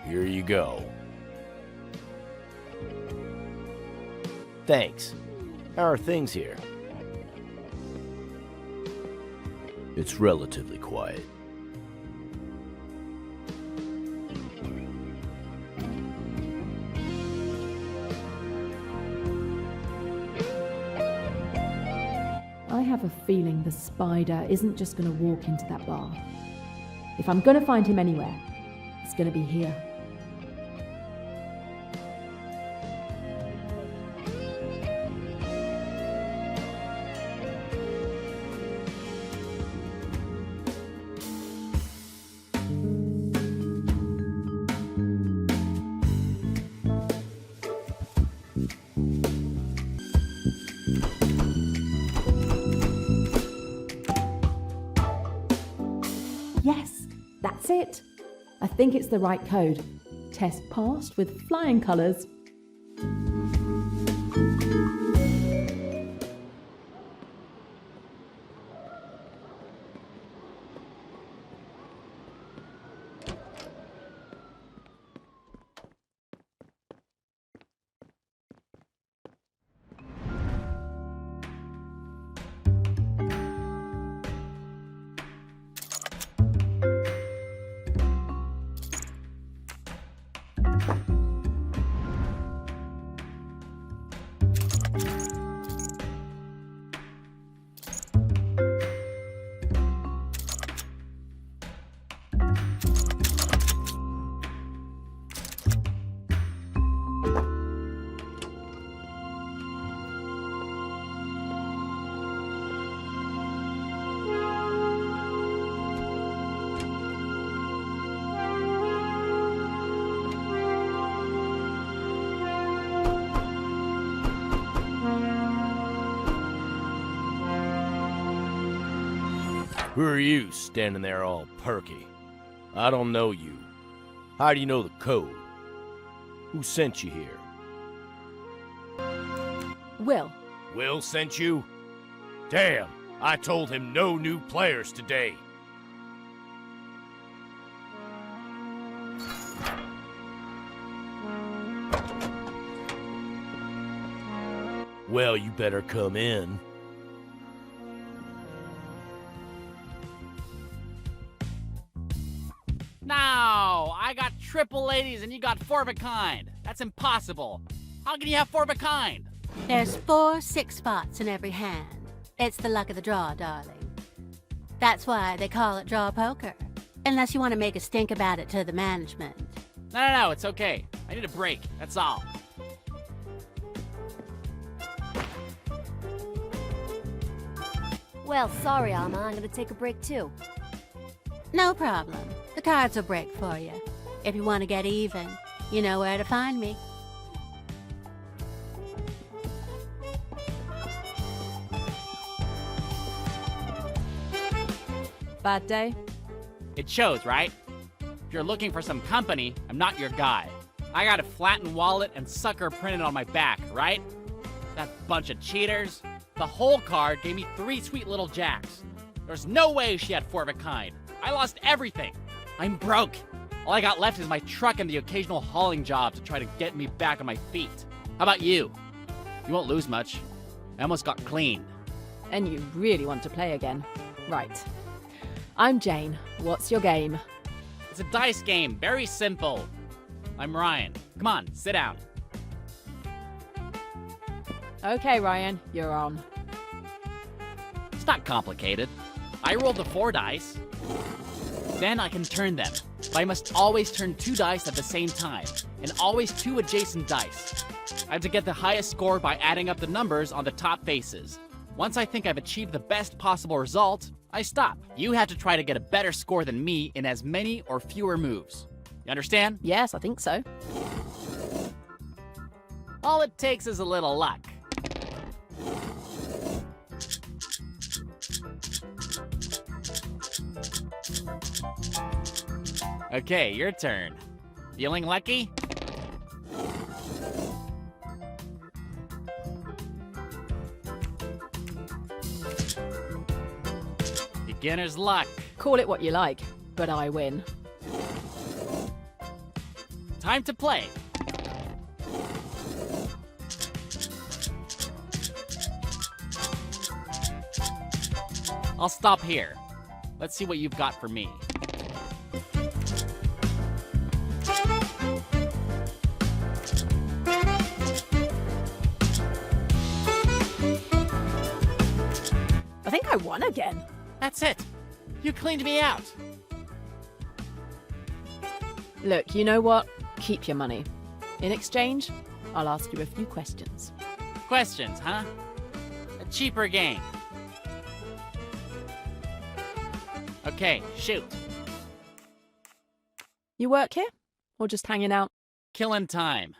Here you go. Thanks. How are things here? It's relatively quiet. I have a feeling the spider isn't just going to walk into that bar. If I'm going to find him anywhere, it's going to be here. Yes, that's it. I think it's the right code. Test passed with flying colours. Who are you standing there all perky? I don't know you. How do you know the code? Who sent you here? Will. Will sent you? Damn, I told him no new players today. Well, you better come in. No! I got triple ladies and you got four of a kind. That's impossible. How can you have four of a kind? There's 4 6 spots in every hand. It's the luck of the draw, darling. That's why they call it draw poker. Unless you want to make a stink about it to the management. No, it's okay. I need a break, that's all. Well, sorry, Alma. I'm gonna take a break too. No problem. The cards will break for you. If you want to get even, you know where to find me. Bad day? It shows, right? If you're looking for some company, I'm not your guy. I got a flattened wallet and sucker printed on my back, right? That bunch of cheaters. The whole card gave me 3 sweet little jacks. There's no way she had 4 of a kind. I lost everything. I'm broke. All I got left is my truck and the occasional hauling job to try to get me back on my feet. How about you? You won't lose much. I almost got clean. And you really want to play again. Right. I'm Jane. What's your game? It's a dice game, very simple. I'm Ryan. Come on, sit down. Okay, Ryan, you're on. It's not complicated. I rolled the 4 dice. Then I can turn them. But I must always turn 2 dice at the same time, and always 2 adjacent dice. I have to get the highest score by adding up the numbers on the top faces. Once I think I've achieved the best possible result, I stop. You have to try to get a better score than me in as many or fewer moves. You understand? Yes, I think so. All it takes is a little luck. Okay, your turn. Feeling lucky? Beginner's luck. Call it what you like, but I win. Time to play. I'll stop here. Let's see what you've got for me. I think I won again. That's it. You cleaned me out. Look, you know what? Keep your money. In exchange, I'll ask you a few questions. Questions, huh? A cheaper game. Okay, shoot. You work here? Or just hanging out? Killing time.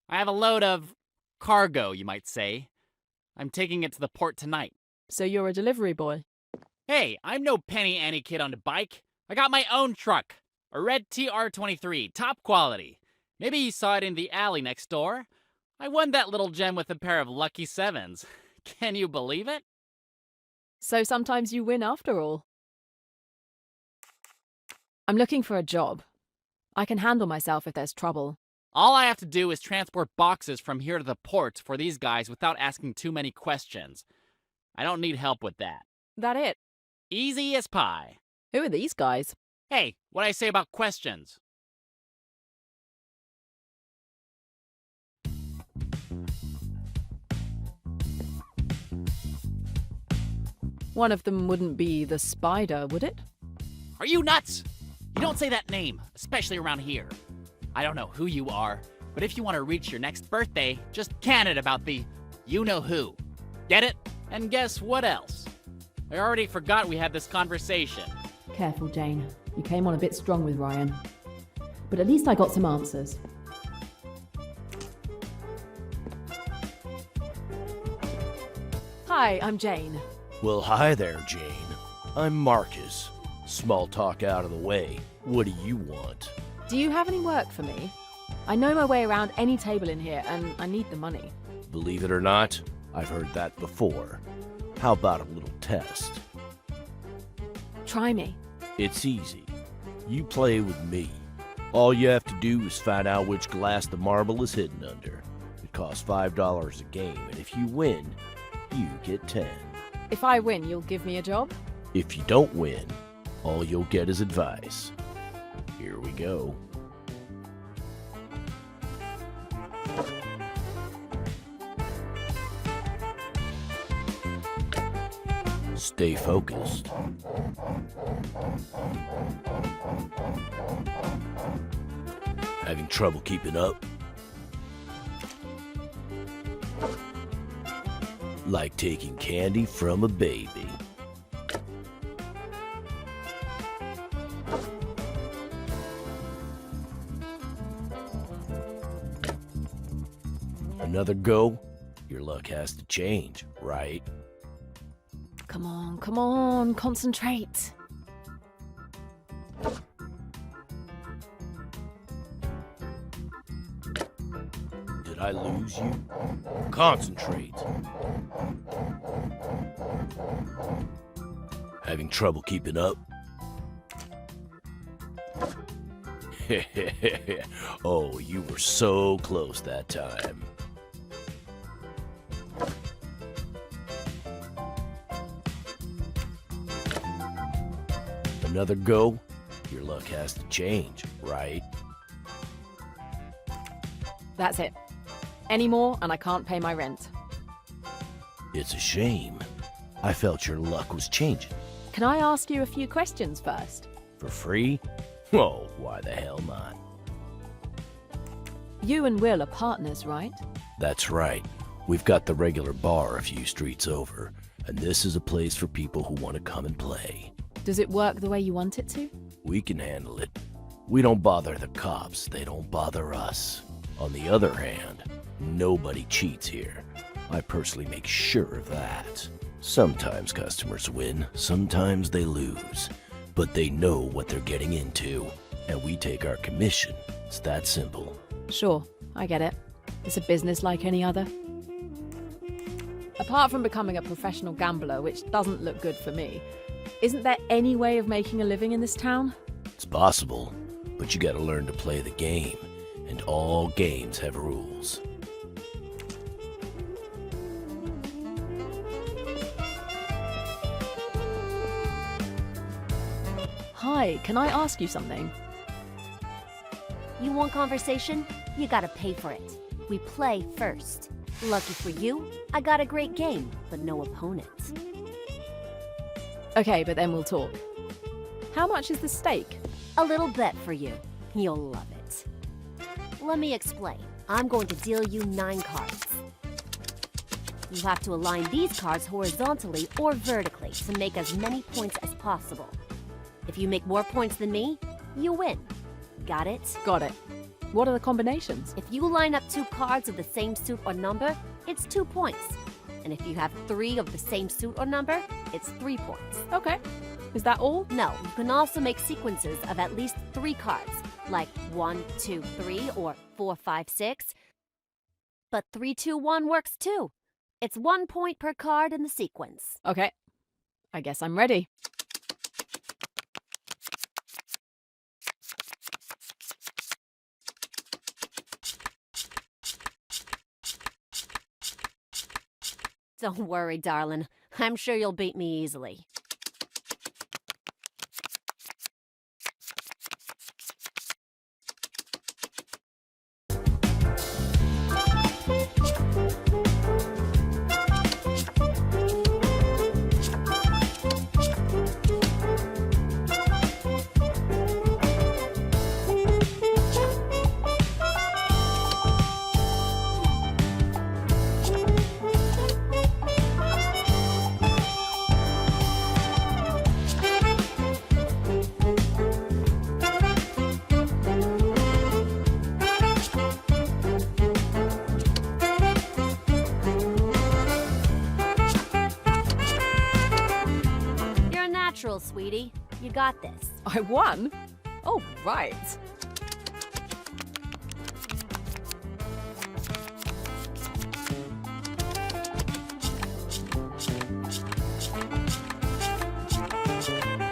I have a load of cargo, you might say. I'm taking it to the port tonight. So you're a delivery boy? Hey, I'm no penny ante kid on a bike. I got my own truck. A red TR-23, top quality. Maybe you saw it in the alley next door. I won that little gem with a pair of lucky 7s. Can you believe it? So sometimes you win after all. I'm looking for a job. I can handle myself if there's trouble. All I have to do is transport boxes from here to the port for these guys without asking too many questions. I don't need help with that. That it? Easy as pie. Who are these guys? Hey, what'd I say about questions? One of them wouldn't be the spider, would it? Are you nuts? You don't say that name, especially around here. I don't know who you are, but if you want to reach your next birthday, just can it about the you-know-who. Get it? And guess what else? I already forgot we had this conversation. Careful, Jane. You came on a bit strong with Ryan. But at least I got some answers. Hi, I'm Jane. Well, hi there, Jane. I'm Marcus. Small talk out of the way. What do you want? Do you have any work for me? I know my way around any table in here, and I need the money. Believe it or not, I've heard that before. How about a little test? Try me. It's easy. You play with me. All you have to do is find out which glass the marble is hidden under. It costs $5 a game, and if you win, you get 10. If I win, you'll give me a job? If you don't win, all you'll get is advice. Here we go. Stay focused. Having trouble keeping up? Like taking candy from a baby. Another go? Your luck has to change, right? Come on, concentrate. Did I lose you? Concentrate. Having trouble keeping up? Oh, you were so close that time. Another go? Your luck has to change, right? That's it. Any more and I can't pay my rent. It's a shame. I felt your luck was changing. Can I ask you a few questions first? For free? Oh, why the hell not? You and Will are partners, right? That's right. We've got the regular bar a few streets over, and this is a place for people who want to come and play. Does it work the way you want it to? We can handle it. We don't bother the cops, they don't bother us. On the other hand, nobody cheats here. I personally make sure of that. Sometimes customers win, sometimes they lose. But they know what they're getting into, and we take our commission. It's that simple. Sure, I get it. It's a business like any other. Apart from becoming a professional gambler, which doesn't look good for me, isn't there any way of making a living in this town? It's possible, but you gotta learn to play the game, and all games have rules. Hi, can I ask you something? You want conversation? You gotta pay for it. We play first. Lucky for you, I got a great game, but no opponents. Okay, but then we'll talk. How much is the stake? A little bet for you. You'll love it. Let me explain. I'm going to deal you 9 cards. You have to align these cards horizontally or vertically to make as many points as possible. If you make more points than me, you win. Got it? Got it. What are the combinations? If you line up 2 cards of the same suit or number, it's 2 points. And if you have 3 of the same suit or number, it's 3 points. Okay. Is that all? No, you can also make sequences of at least 3 cards, like 1, 2, 3, or 4, 5, 6. But 3, 2, 1 works too. It's 1 point per card in the sequence. Okay. I guess I'm ready. Don't worry, darling. I'm sure you'll beat me easily. Sweetie, you got this. I won? Oh, right.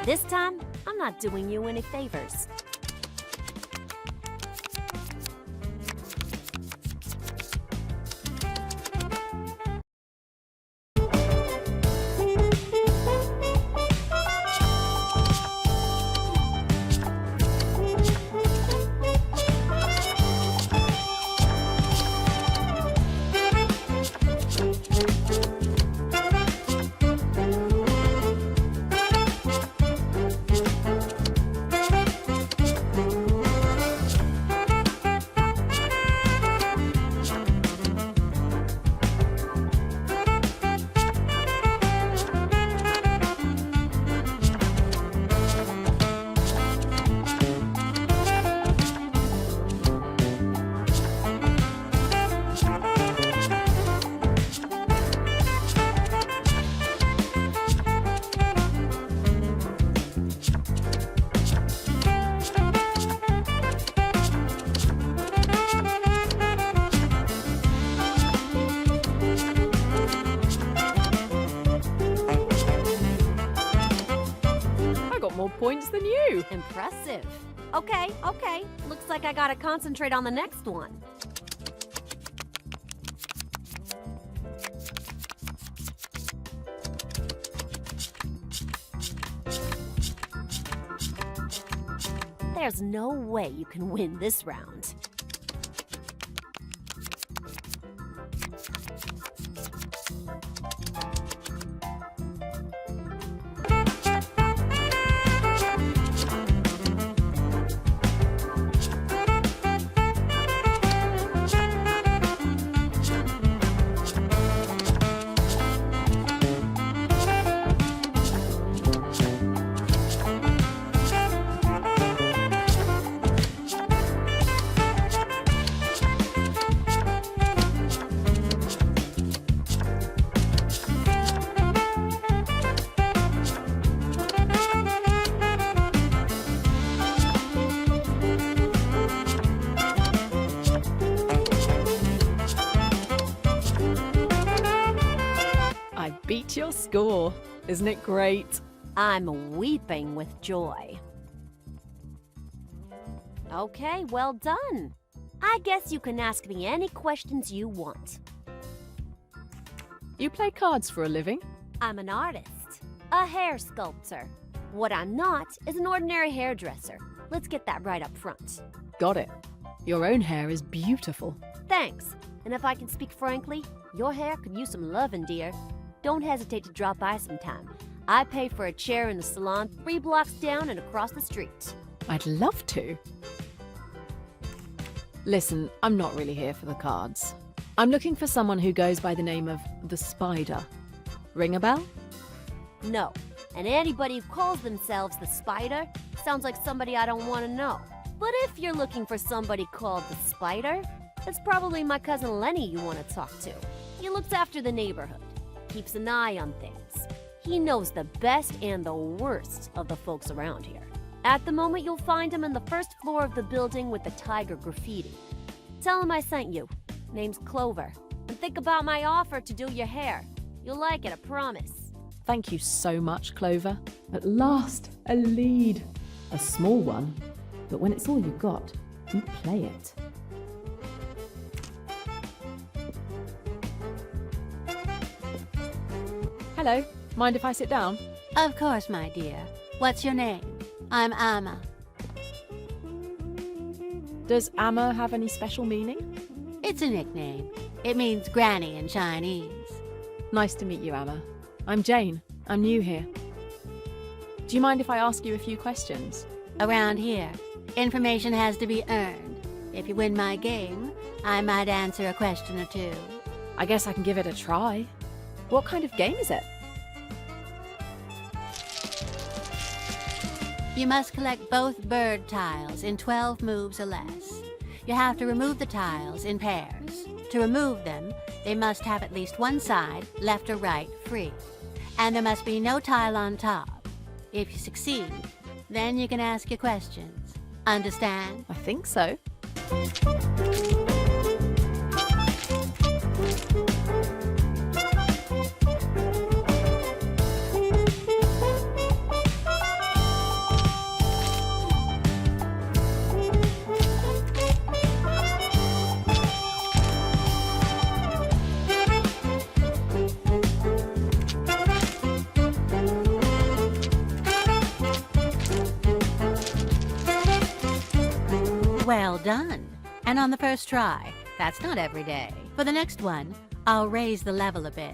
This time, I'm not doing you any favors. points than you. Impressive. Okay. Looks like I gotta concentrate on the next one. There's no way you can win this round. Beat your score. Isn't it great? I'm weeping with joy. Okay, well done. I guess you can ask me any questions you want. You play cards for a living? I'm an artist, a hair sculptor. What I'm not is an ordinary hairdresser. Let's get that right up front. Got it. Your own hair is beautiful. Thanks. And if I can speak frankly, your hair could use some loving, dear. Don't hesitate to drop by sometime. I pay for a chair in the salon 3 blocks down and across the street. I'd love to. Listen, I'm not really here for the cards. I'm looking for someone who goes by the name of the Spider. Ring a bell? No. And anybody who calls themselves the Spider sounds like somebody I don't want to know. But if you're looking for somebody called the Spider, it's probably my cousin Lenny you want to talk to. He looks after the neighborhood. Keeps an eye on things. He knows the best and the worst of the folks around here. At the moment, you'll find him on the first floor of the building with the tiger graffiti. Tell him I sent you. Name's Clover. And think about my offer to do your hair. You'll like it, I promise. Thank you so much, Clover. At last, a lead. A small one, but when it's all you've got, you play it. Hello, mind if I sit down? Of course, my dear. What's your name? I'm Amma. Does Amma have any special meaning? It's a nickname. It means granny in Chinese. Nice to meet you, Amma. I'm Jane. I'm new here. Do you mind if I ask you a few questions? Around here, information has to be earned. If you win my game, I might answer a question or two. I guess I can give it a try. What kind of game is it? You must collect both bird tiles in 12 moves or less. You have to remove the tiles in pairs. To remove them, they must have at least one side, left or right, free. And there must be no tile on top. If you succeed, then you can ask your questions. Understand? I think so. Well done. And on the first try. That's not every day. For the next one, I'll raise the level a bit.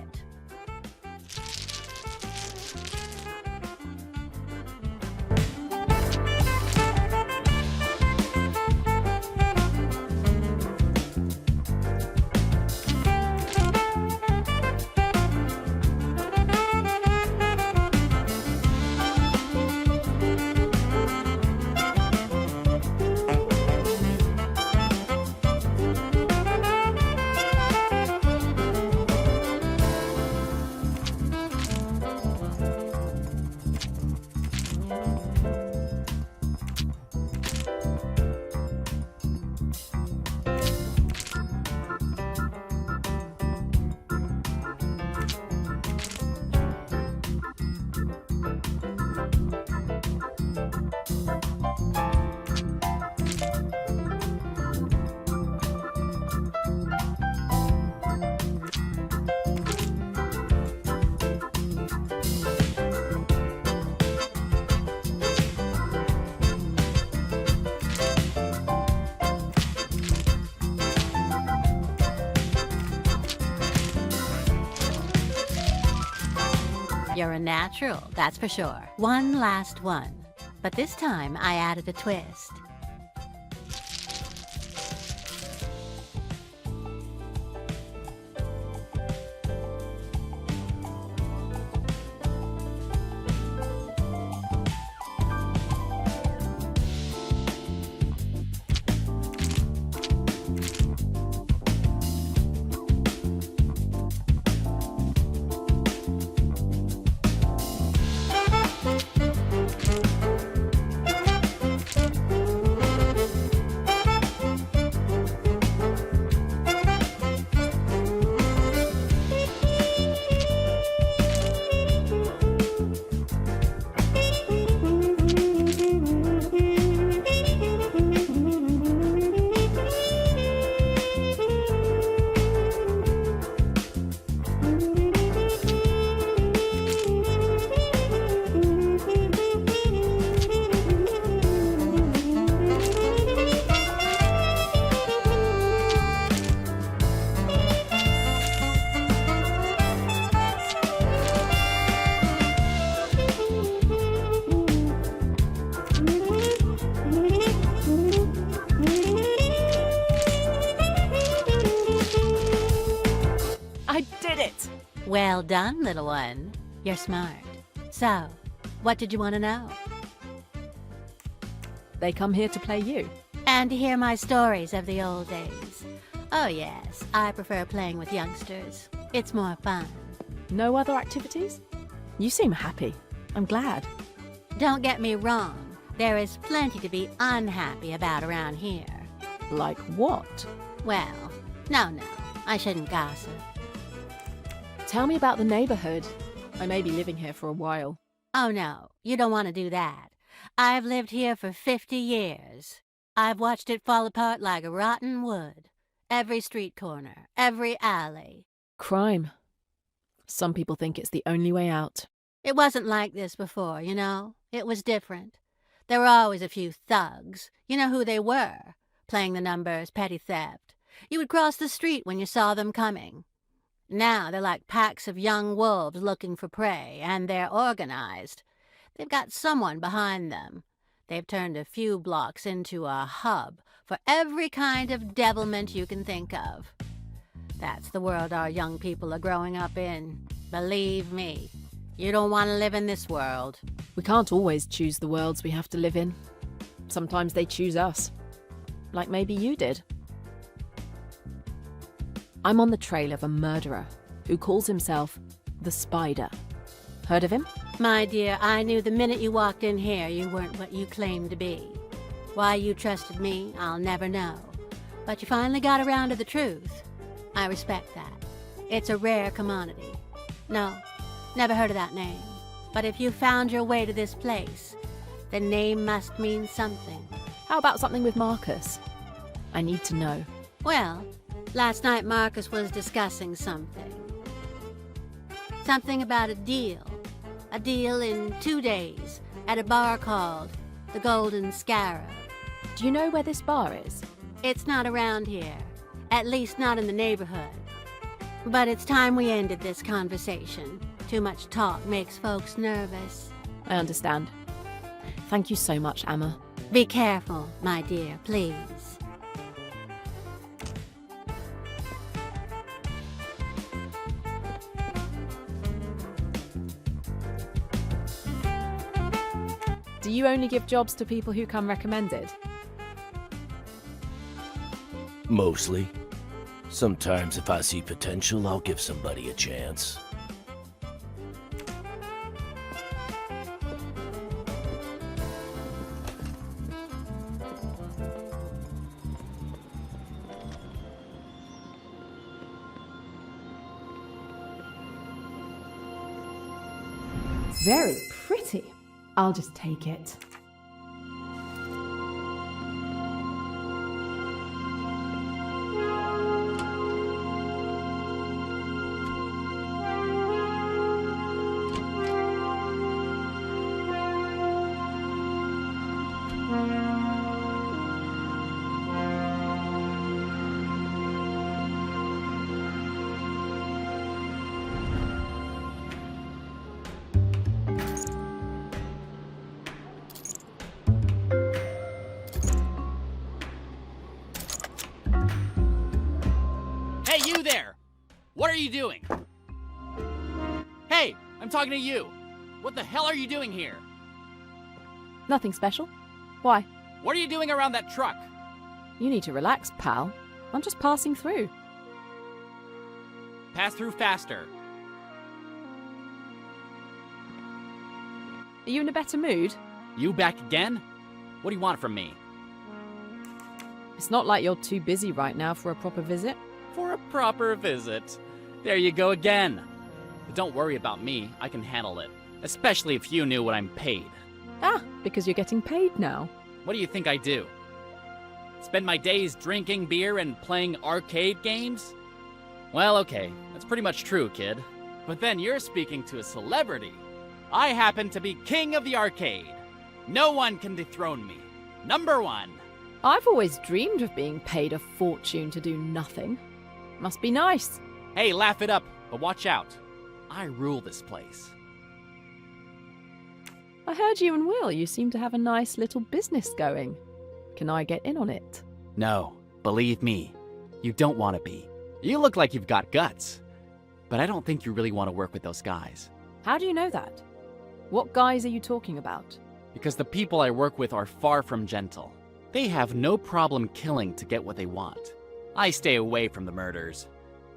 You're a natural, that's for sure. One last one. But this time I added a twist. Well done, little one. You're smart. So, what did you want to know? They come here to play you. And to hear my stories of the old days. Oh yes, I prefer playing with youngsters. It's more fun. No other activities? You seem happy. I'm glad. Don't get me wrong. There is plenty to be unhappy about around here. Like what? Well, no, I shouldn't gossip. Tell me about the neighborhood. I may be living here for a while. Oh no, you don't want to do that. I've lived here for 50 years. I've watched it fall apart like rotten wood. Every street corner, every alley. Crime. Some people think it's the only way out. It wasn't like this before, you know? It was different. There were always a few thugs. You know who they were? Playing the numbers, petty theft. You would cross the street when you saw them coming. Now they're like packs of young wolves looking for prey, and they're organized. They've got someone behind them. They've turned a few blocks into a hub for every kind of devilment you can think of. That's the world our young people are growing up in. Believe me, you don't want to live in this world. We can't always choose the worlds we have to live in. Sometimes they choose us. Like maybe you did. I'm on the trail of a murderer who calls himself the Spider. Heard of him? My dear, I knew the minute you walked in here you weren't what you claimed to be. Why you trusted me, I'll never know. But you finally got around to the truth. I respect that. It's a rare commodity. No, never heard of that name. But if you found your way to this place, the name must mean something. How about something with Marcus? I need to know. Well, last night Marcus was discussing something. Something about a deal. A deal in 2 days at a bar called the Golden Scarab. Do you know where this bar is? It's not around here. At least not in the neighborhood. But it's time we ended this conversation. Too much talk makes folks nervous. I understand. Thank you so much, Amma. Be careful, my dear, please. Do you only give jobs to people who come recommended? Mostly. Sometimes if I see potential, I'll give somebody a chance. Very pretty. I'll just take it. Hey, you there! What are you doing? Hey, I'm talking to you. What the hell are you doing here? Nothing special. Why? What are you doing around that truck? You need to relax, pal. I'm just passing through. Pass through faster. Are you in a better mood? You back again? What do you want from me? It's not like you're too busy right now for a proper visit. For a proper visit. There you go again. But don't worry about me. I can handle it. Especially if you knew what I'm paid. Ah, because you're getting paid now. What do you think I do? Spend my days drinking beer and playing arcade games? Well, okay. That's pretty much true, kid. But then you're speaking to a celebrity. I happen to be king of the arcade. No one can dethrone me. Number one. I've always dreamed of being paid a fortune to do nothing. Must be nice. Hey, laugh it up, but watch out. I rule this place. I heard you and Will, you seem to have a nice little business going. Can I get in on it? No, believe me, you don't want to be. You look like you've got guts. But I don't think you really want to work with those guys. How do you know that? What guys are you talking about? Because the people I work with are far from gentle. They have no problem killing to get what they want. I stay away from the murders.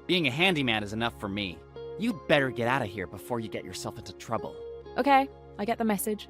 Being a handyman is enough for me. You'd better get out of here before you get yourself into trouble. Okay, I get the message.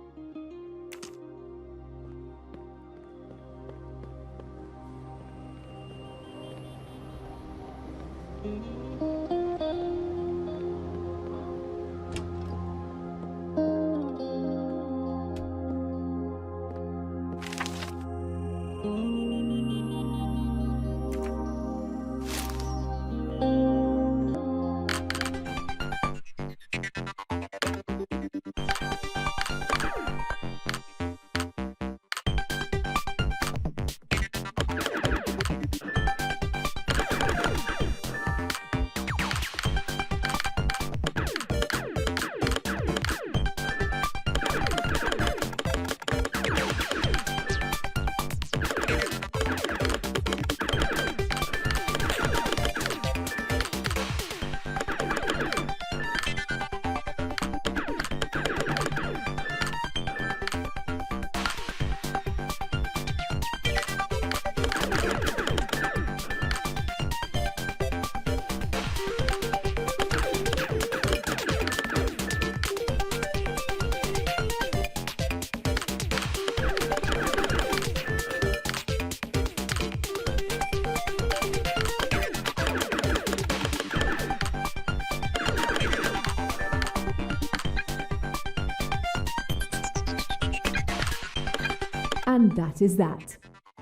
And that is that.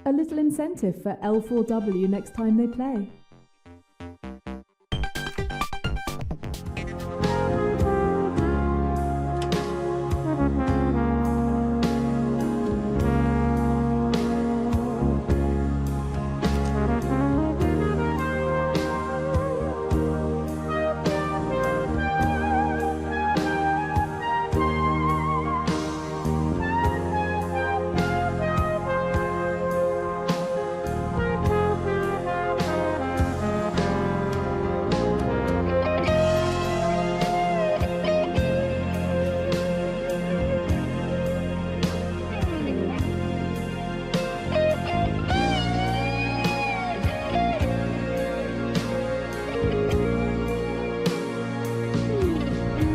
A little incentive for L4W next time they play.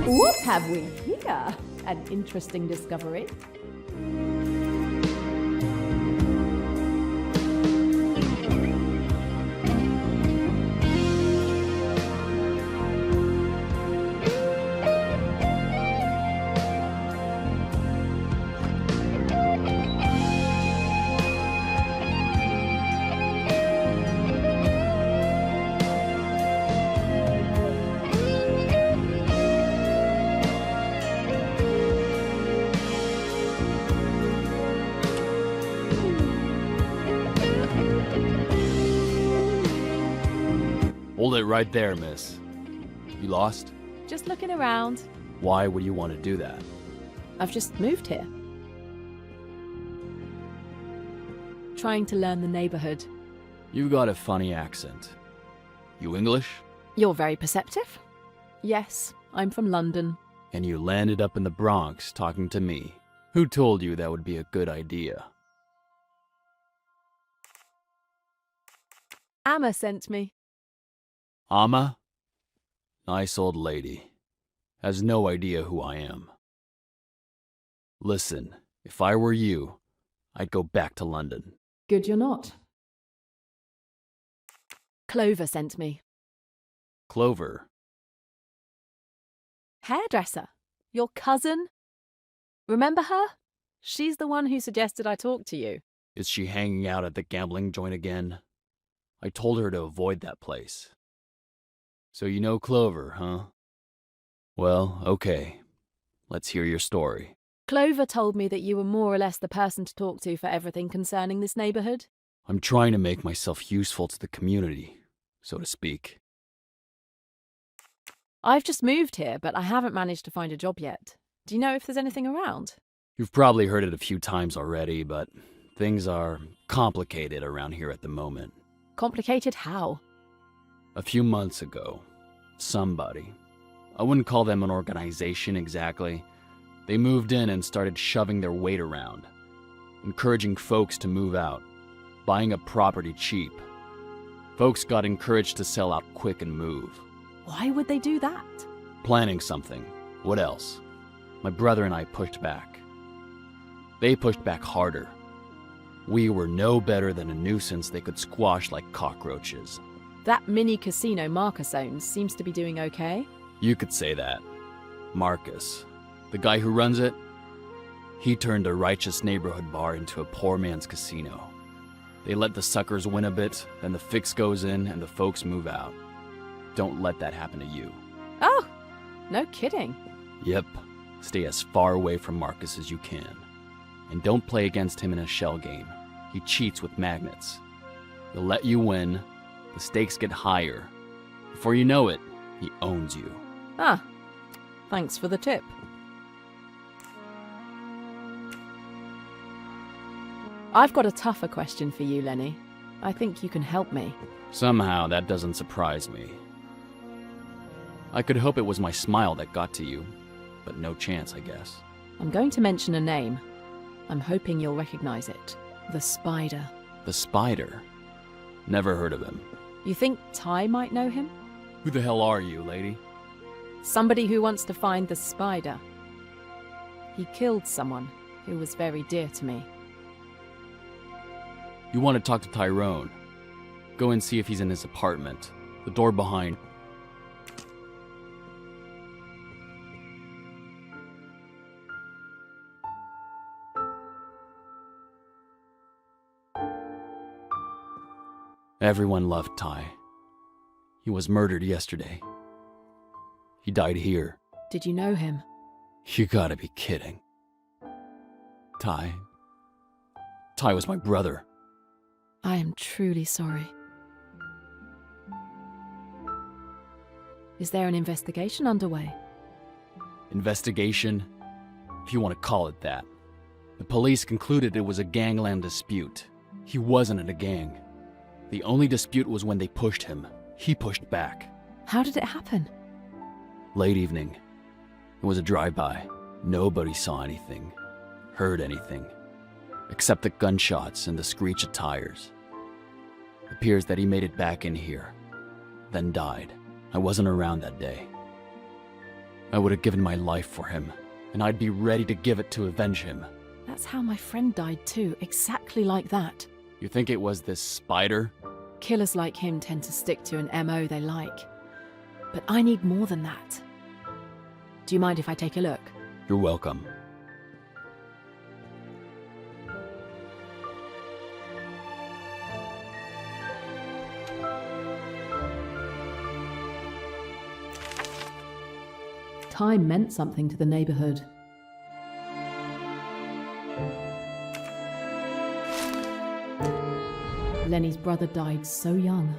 What have we here? An interesting discovery. Hold it right there, miss. You lost? Just looking around. Why would you want to do that? I've just moved here. Trying to learn the neighborhood. You've got a funny accent. You English? You're very perceptive. Yes, I'm from London. And you landed up in the Bronx talking to me. Who told you that would be a good idea? Amma sent me. Amma? Nice old lady. Has no idea who I am. Listen, if I were you, I'd go back to London. Good you're not. Clover sent me. Clover? Hairdresser. Your cousin? Remember her? She's the one who suggested I talk to you. Is she hanging out at the gambling joint again? I told her to avoid that place. So you know Clover, huh? Well, okay. Let's hear your story. Clover told me that you were more or less the person to talk to for everything concerning this neighborhood. I'm trying to make myself useful to the community, so to speak. I've just moved here, but I haven't managed to find a job yet. Do you know if there's anything around? You've probably heard it a few times already, but things are complicated around here at the moment. Complicated how? A few months ago, somebody, I wouldn't call them an organization exactly, they moved in and started shoving their weight around, encouraging folks to move out, buying up property cheap. Folks got encouraged to sell out quick and move. Why would they do that? Planning something. What else? My brother and I pushed back. They pushed back harder. We were no better than a nuisance they could squash like cockroaches. That mini casino Marcus owns seems to be doing okay. You could say that. Marcus, the guy who runs it, he turned a righteous neighborhood bar into a poor man's casino. They let the suckers win a bit, then the fix goes in and the folks move out. Don't let that happen to you. Oh, no kidding. Yep. Stay as far away from Marcus as you can. And don't play against him in a shell game. He cheats with magnets. He'll let you win, the stakes get higher. Before you know it, he owns you. Ah, thanks for the tip. I've got a tougher question for you, Lenny. I think you can help me. Somehow, that doesn't surprise me. I could hope it was my smile that got to you, but no chance, I guess. I'm going to mention a name. I'm hoping you'll recognize it. The Spider. The Spider? Never heard of him. You think Ty might know him? Who the hell are you, lady? Somebody who wants to find the Spider. He killed someone who was very dear to me. You want to talk to Tyrone? Go and see if he's in his apartment. The door behind. Everyone loved Ty. He was murdered yesterday. He died here. Did you know him? You gotta be kidding. Ty was my brother. I am truly sorry. Is there an investigation underway? Investigation? If you want to call it that. The police concluded it was a gangland dispute. He wasn't in a gang. The only dispute was when they pushed him. He pushed back. How did it happen? Late evening. It was a drive-by. Nobody saw anything, heard anything, except the gunshots and the screech of tires. Appears that he made it back in here, then died. I wasn't around that day. I would have given my life for him, and I'd be ready to give it to avenge him. That's how my friend died too, exactly like that. You think it was this spider? Killers like him tend to stick to an MO they like. But I need more than that. Do you mind if I take a look? You're welcome. Time meant something to the neighborhood. Lenny's brother died so young.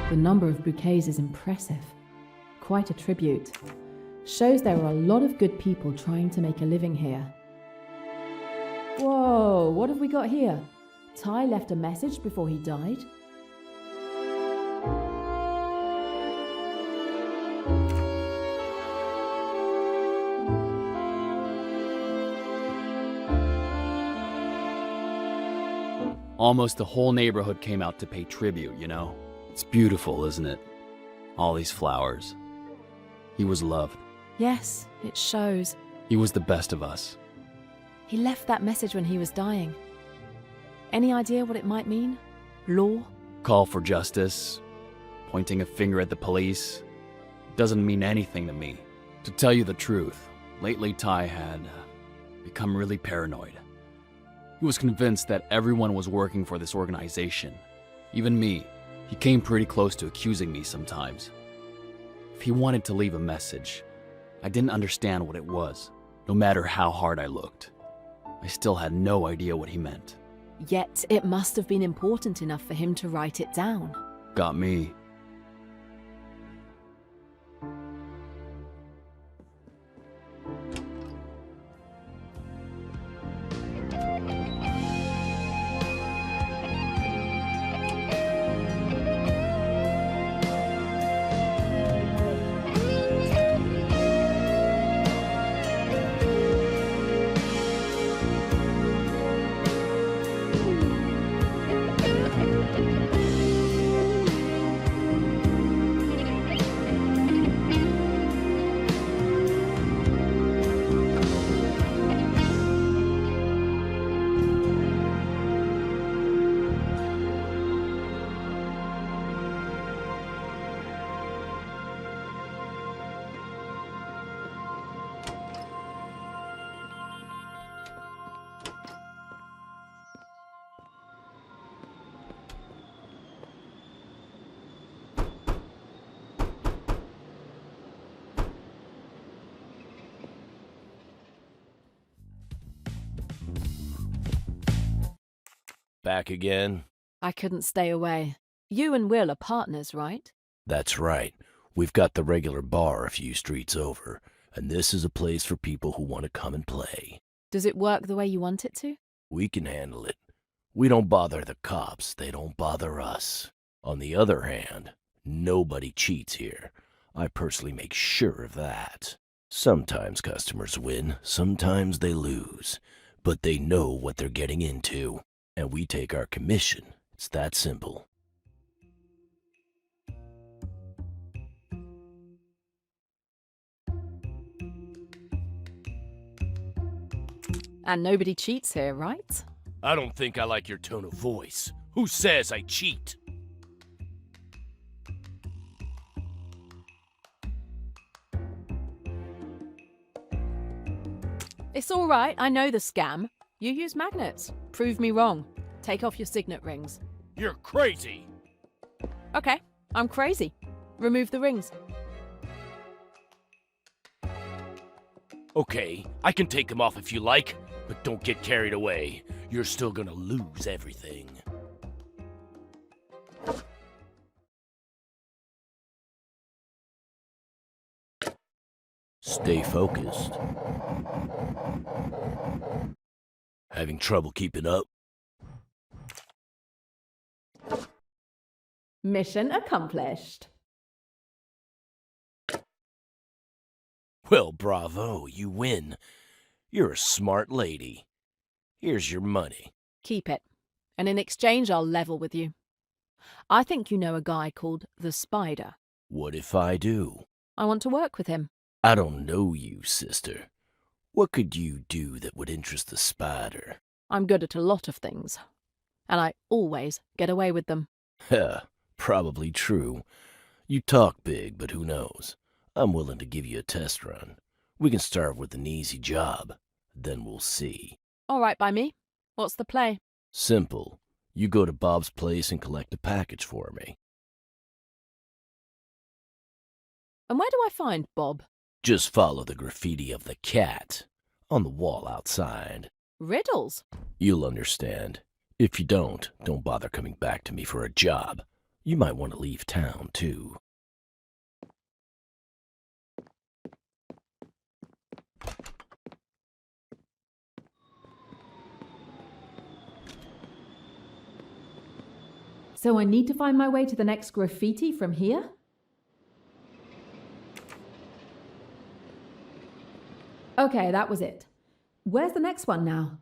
The number of bouquets is impressive. Quite a tribute. Shows there are a lot of good people trying to make a living here. Whoa, what have we got here? Ty left a message before he died? Almost the whole neighborhood came out to pay tribute, you know? It's beautiful, isn't it? All these flowers. He was loved. Yes, it shows. He was the best of us. He left that message when he was dying. Any idea what it might mean? Law? Call for justice, pointing a finger at the police. Doesn't mean anything to me. To tell you the truth, lately Ty had become really paranoid. He was convinced that everyone was working for this organization. Even me. He came pretty close to accusing me sometimes. If he wanted to leave a message, I didn't understand what it was, no matter how hard I looked. I still had no idea what he meant. Yet it must have been important enough for him to write it down. Got me. Back again? I couldn't stay away. You and Will are partners, right? That's right. We've got the regular bar a few streets over, and this is a place for people who want to come and play. Does it work the way you want it to? We can handle it. We don't bother the cops, they don't bother us. On the other hand, nobody cheats here. I personally make sure of that. Sometimes customers win, sometimes they lose, but they know what they're getting into. And we take our commission. It's that simple. And nobody cheats here, right? I don't think I like your tone of voice. Who says I cheat? It's all right, I know the scam. You use magnets. Prove me wrong. Take off your signet rings. You're crazy! Okay, I'm crazy. Remove the rings. Okay, I can take them off if you like, but don't get carried away. You're still gonna lose everything. Stay focused. Having trouble keeping up? Mission accomplished. Well, bravo, you win. You're a smart lady. Here's your money. Keep it. And in exchange, I'll level with you. I think you know a guy called the Spider. What if I do? I want to work with him. I don't know you, sister. What could you do that would interest the Spider? I'm good at a lot of things. And I always get away with them. Heh, probably true. You talk big, but who knows? I'm willing to give you a test run. We can start with an easy job. Then we'll see. All right by me. What's the play? Simple. You go to Bob's place and collect a package for me. And where do I find Bob? Just follow the graffiti of the cat on the wall outside. Riddles? You'll understand. If you don't bother coming back to me for a job. You might want to leave town, too. So I need to find my way to the next graffiti from here? Okay, that was it. Where's the next one now?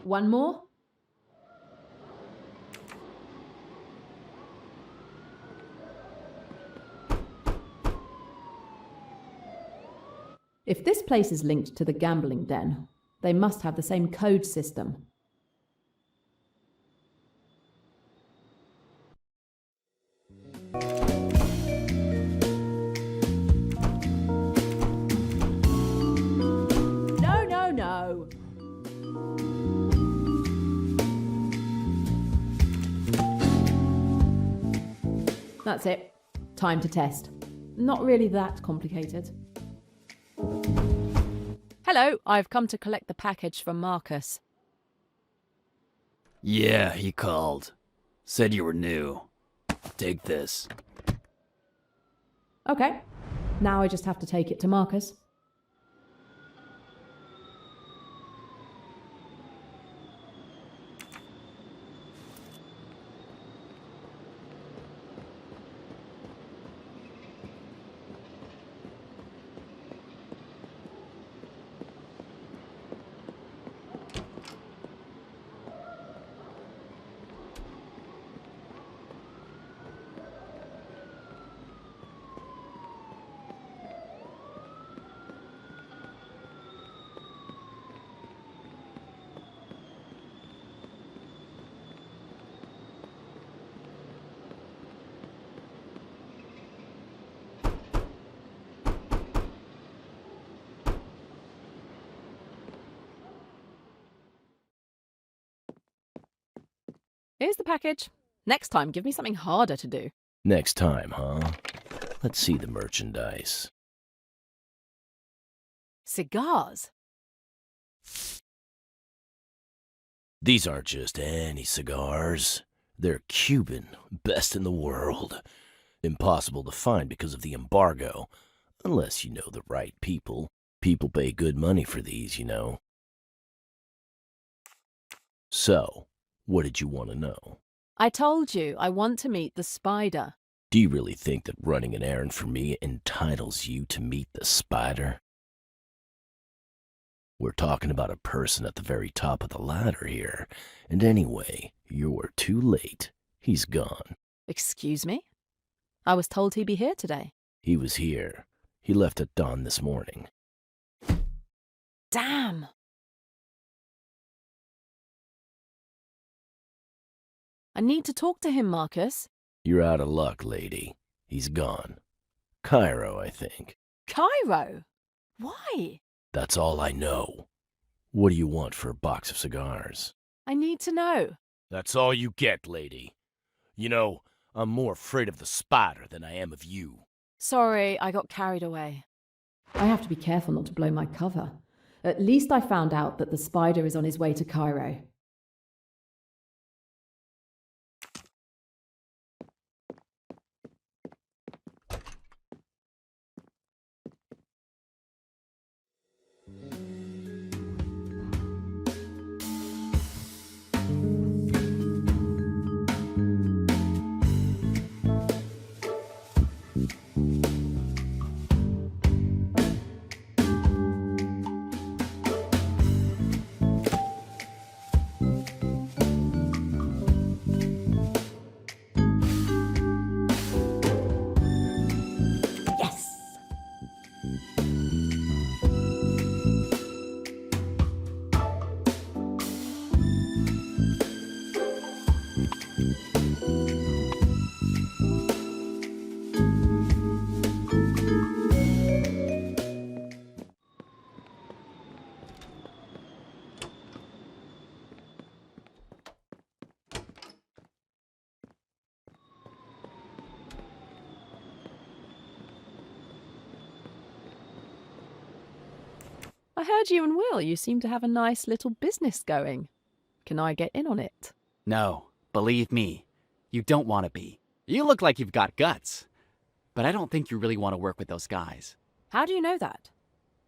One more? If this place is linked to the gambling den, they must have the same code system. No. That's it. Time to test. Not really that complicated. Hello, I've come to collect the package from Marcus. Yeah, he called. Said you were new. Take this. Okay. Now I just have to take it to Marcus. Here's the package. Next time, give me something harder to do. Next time, huh? Let's see the merchandise. Cigars? These aren't just any cigars. They're Cuban, best in the world. Impossible to find because of the embargo, unless you know the right people. People pay good money for these, you know. So, what did you want to know? I told you, I want to meet the spider. Do you really think that running an errand for me entitles you to meet the spider? We're talking about a person at the very top of the ladder here. And anyway, you're too late. He's gone. Excuse me? I was told he'd be here today. He was here. He left at dawn this morning. Damn! I need to talk to him, Marcus. You're out of luck, lady. He's gone. Cairo, I think. Cairo? Why? That's all I know. What do you want for a box of cigars? I need to know. That's all you get, lady. You know, I'm more afraid of the spider than I am of you. Sorry, I got carried away. I have to be careful not to blow my cover. At least I found out that the spider is on his way to Cairo. I heard you and Will, you seem to have a nice little business going. Can I get in on it? No, believe me, you don't want to be. You look like you've got guts, but I don't think you really want to work with those guys. How do you know that?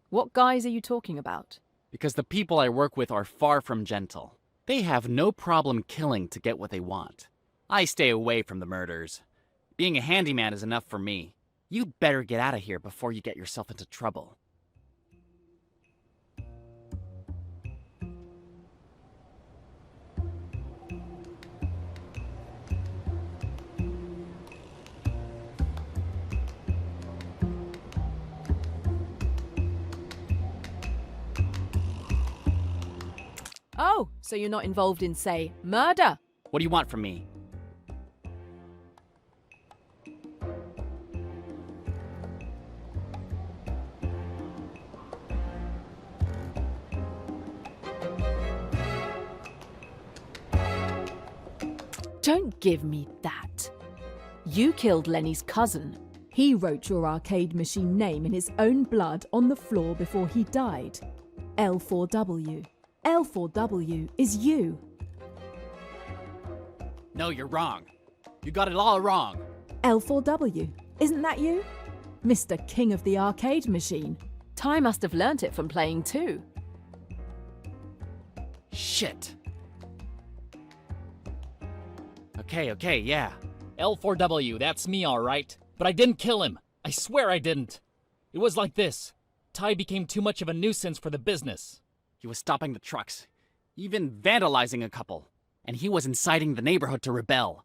What guys are you talking about? Because the people I work with are far from gentle. They have no problem killing to get what they want. I stay away from the murders. Being a handyman is enough for me. You better get out of here before you get yourself into trouble. Oh, so you're not involved in, say, murder? What do you want from me? Don't give me that. You killed Lenny's cousin. He wrote your arcade machine name in his own blood on the floor before he died. L4W. L4W is you. No, you're wrong. You got it all wrong. L4W, isn't that you? Mr. King of the arcade machine. Ty must have learnt it from playing too. Shit. Okay, yeah. L4W, that's me all right. But I didn't kill him. I swear I didn't. It was like this. Ty became too much of a nuisance for the business. He was stopping the trucks, even vandalizing a couple. And he was inciting the neighborhood to rebel.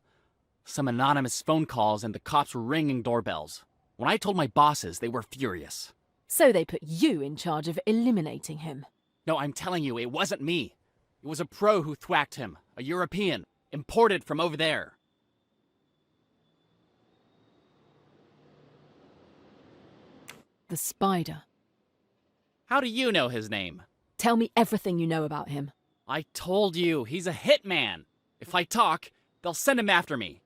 Some anonymous phone calls and the cops were ringing doorbells. When I told my bosses, they were furious. So they put you in charge of eliminating him. No, I'm telling you, it wasn't me. It was a pro who thwacked him, a European, imported from over there. The Spider. How do you know his name? Tell me everything you know about him. I told you, he's a hitman. If I talk, they'll send him after me.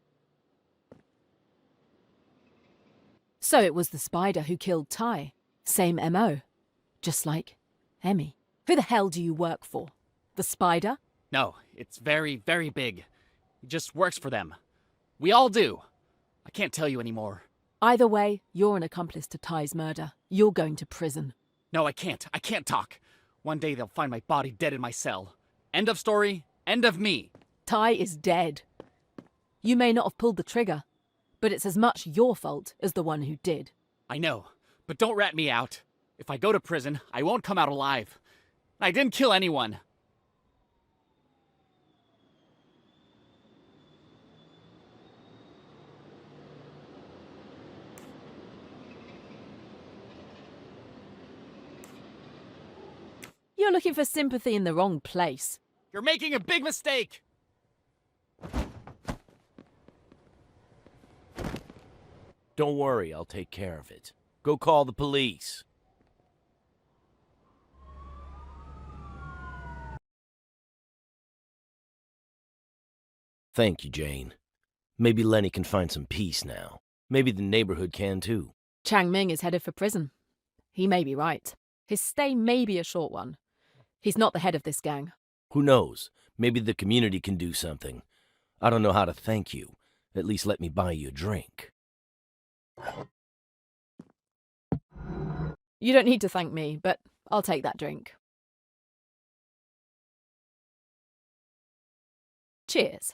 So it was the Spider who killed Ty. Same MO. Just like Emmy. Who the hell do you work for? The Spider? No, it's very, very big. He just works for them. We all do. I can't tell you anymore. Either way, you're an accomplice to Ty's murder. You're going to prison. No, I can't. I can't talk. One day they'll find my body dead in my cell. End of story. End of me. Ty is dead. You may not have pulled the trigger, but it's as much your fault as the one who did. I know, but don't rat me out. If I go to prison, I won't come out alive. I didn't kill anyone. You're looking for sympathy in the wrong place. You're making a big mistake! Don't worry, I'll take care of it. Go call the police. Thank you, Jane. Maybe Lenny can find some peace now. Maybe the neighborhood can too. Chang Ming is headed for prison. He may be right. His stay may be a short one. He's not the head of this gang. Who knows? Maybe the community can do something. I don't know how to thank you. At least let me buy you a drink. You don't need to thank me, but I'll take that drink. Cheers.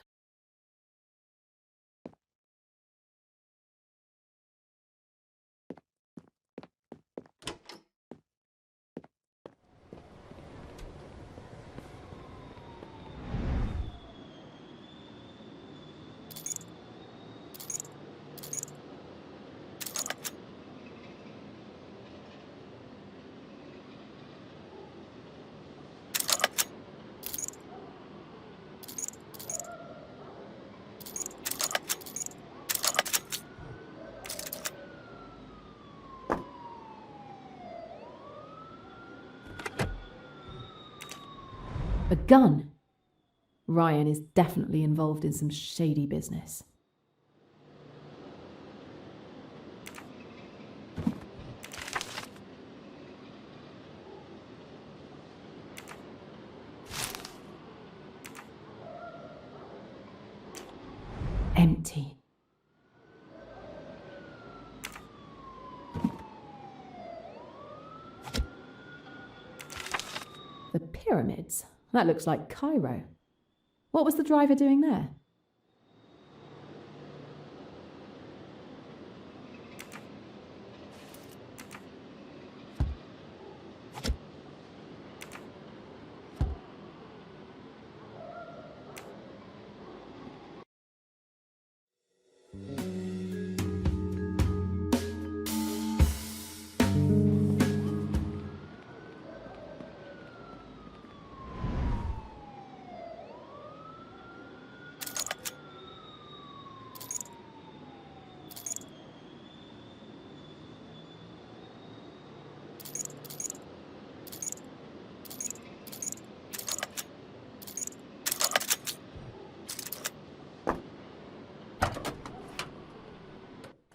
A gun? Ryan is definitely involved in some shady business. Empty. The pyramids? That looks like Cairo. What was the driver doing there?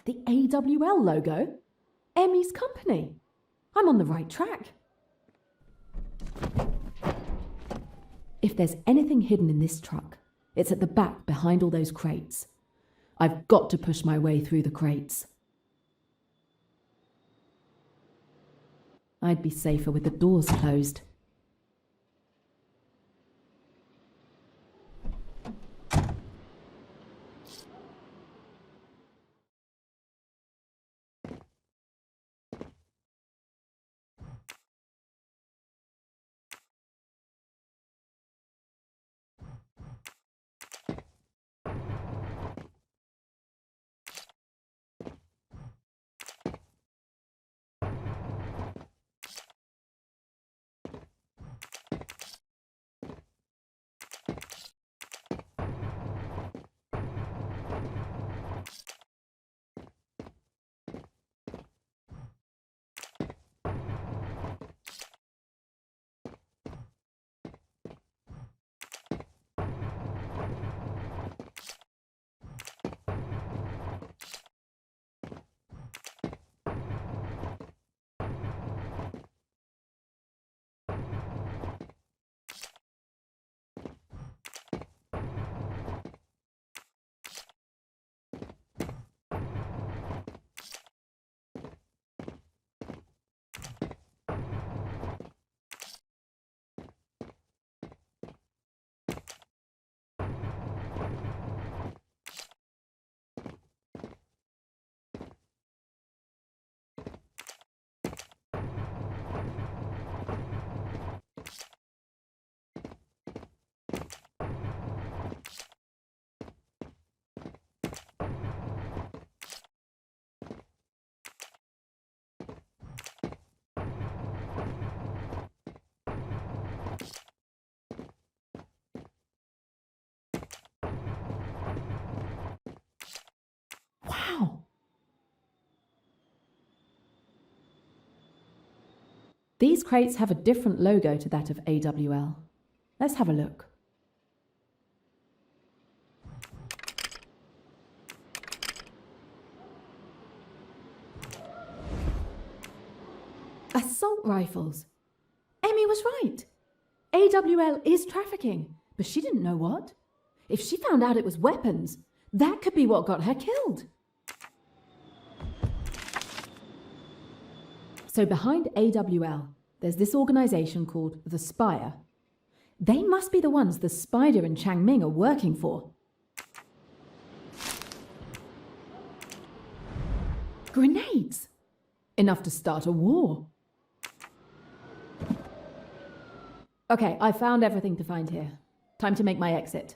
The AWL logo? Emmy's company. I'm on the right track. If there's anything hidden in this truck, it's at the back behind all those crates. I've got to push my way through the crates. I'd be safer with the doors closed. Wow! These crates have a different logo to that of AWL. Let's have a look. Assault rifles. Emmy was right. AWL is trafficking, but she didn't know what. If she found out it was weapons, that could be what got her killed. So behind AWL, there's this organisation called The Spire. They must be the ones the Spider and Chang Ming are working for. Grenades! Enough to start a war. Okay, I found everything to find here. Time to make my exit.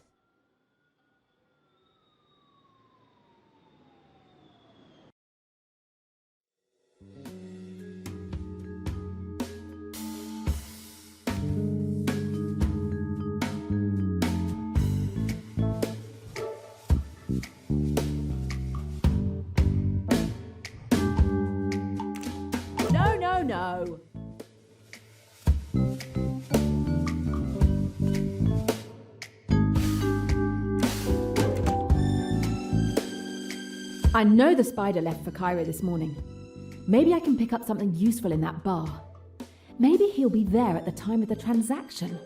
No. I know the Spider left for Cairo this morning. Maybe I can pick up something useful in that bar. Maybe he'll be there at the time of the transaction.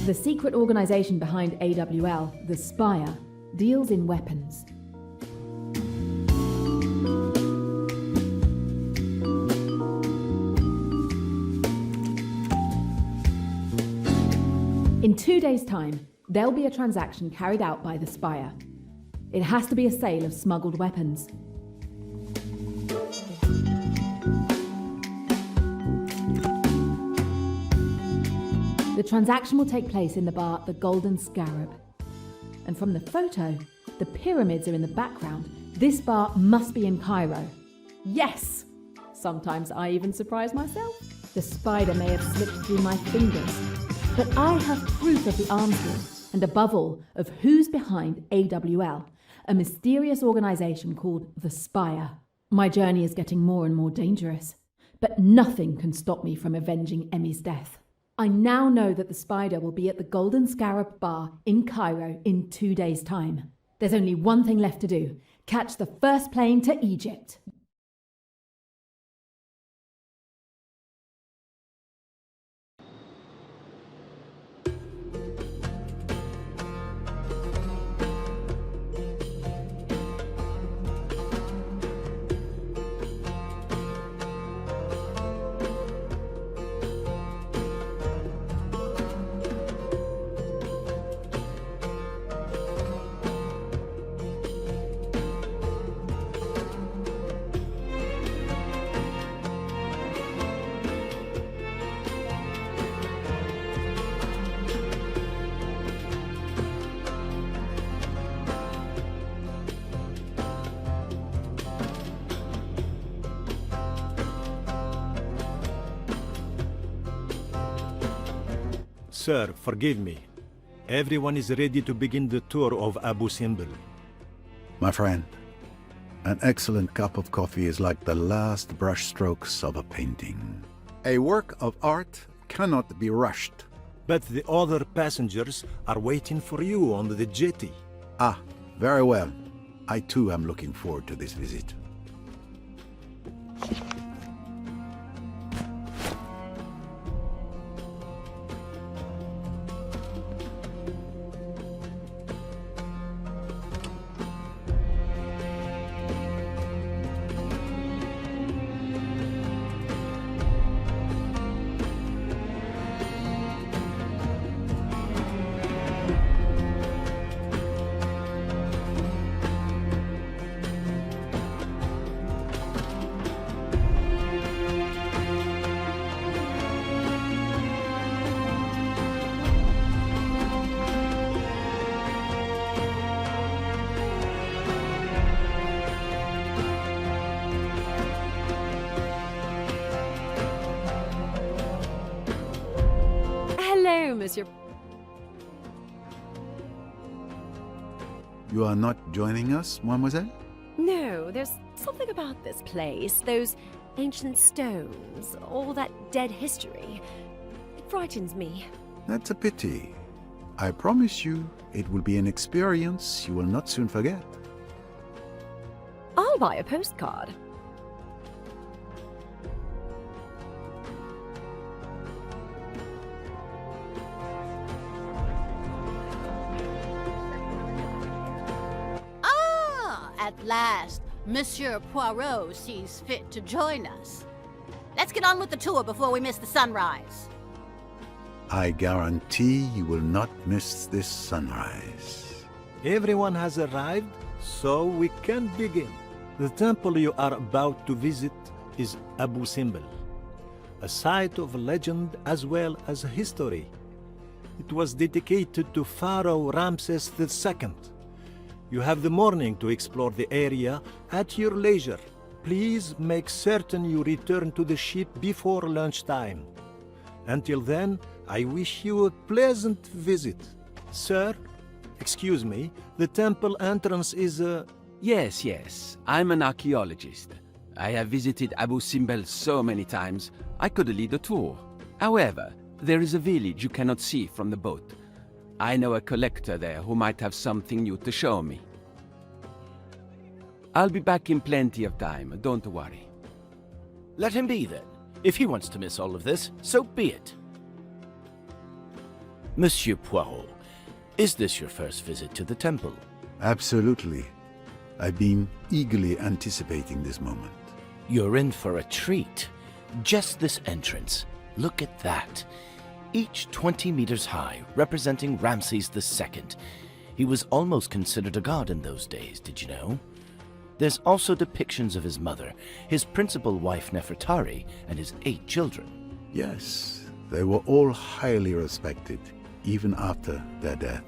The secret organisation behind AWL, the Spire, deals in weapons. In 2 days' time, there'll be a transaction carried out by the Spire. It has to be a sale of smuggled weapons. The transaction will take place in the bar The Golden Scarab. And from the photo, the pyramids are in the background. This bar must be in Cairo. Yes! Sometimes I even surprise myself. The Spider may have slipped through my fingers, but I have proof of the arms deal, and above all, of who's behind AWL, a mysterious organisation called The Spire. My journey is getting more and more dangerous, but nothing can stop me from avenging Emmy's death. I now know that the Spider will be at the Golden Scarab Bar in Cairo in 2 days' time. There's only one thing left to do: catch the first plane to Egypt. Sir, forgive me. Everyone is ready to begin the tour of Abu Simbel. My friend, an excellent cup of coffee is like the last brushstrokes of a painting. A work of art cannot be rushed. But the other passengers are waiting for you on the jetty. Ah, very well. I too am looking forward to this visit. Hello, Monsieur. You are not joining us, mademoiselle? No, there's something about this place, those ancient stones, all that dead history. It frightens me. That's a pity. I promise you, it will be an experience you will not soon forget. I'll buy a postcard. At last, Monsieur Poirot sees fit to join us. Let's get on with the tour before we miss the sunrise. I guarantee you will not miss this sunrise. Everyone has arrived, so we can begin. The temple you are about to visit is Abu Simbel, a site of legend as well as history. It was dedicated to Pharaoh Ramses II. You have the morning to explore the area at your leisure. Please make certain you return to the ship before lunchtime. Until then, I wish you a pleasant visit. Sir, excuse me, the temple entrance is Yes. I'm an archaeologist. I have visited Abu Simbel so many times, I could lead a tour. However, there is a village you cannot see from the boat. I know a collector there who might have something new to show me. I'll be back in plenty of time, don't worry. Let him be then. If he wants to miss all of this, so be it. Monsieur Poirot, is this your first visit to the temple? Absolutely. I've been eagerly anticipating this moment. You're in for a treat. Just this entrance. Look at that. Each 20 meters high, representing Ramses II. He was almost considered a god in those days, did you know? There's also depictions of his mother, his principal wife Nefertari, and his 8 children. Yes, they were all highly respected, even after their death.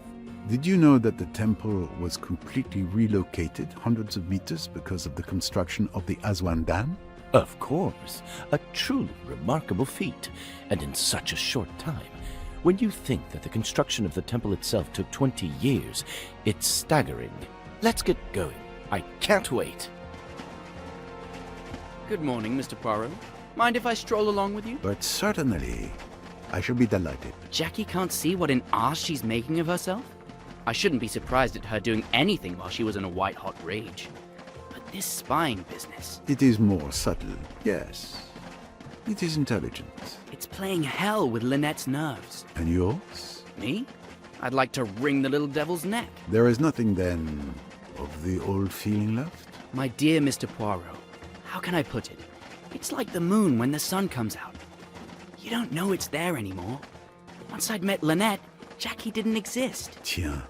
Did you know that the temple was completely relocated hundreds of meters because of the construction of the Aswan Dam? Of course, a truly remarkable feat, and in such a short time. When you think that the construction of the temple itself took 20 years, it's staggering. Let's get going. I can't wait. Good morning, Mr. Poirot. Mind if I stroll along with you? But certainly, I shall be delighted. Jackie can't see what an ass she's making of herself? I shouldn't be surprised at her doing anything while she was in a white-hot rage. But this spying business... It is more subtle, yes. It is intelligent. It's playing hell with Linnet's nerves. And yours? Me? I'd like to wring the little devil's neck. There is nothing, then, of the old feeling left? My dear Mr. Poirot, how can I put it? It's like the moon when the sun comes out. You don't know it's there anymore. Once I'd met Linnet, Jackie didn't exist. Tiens,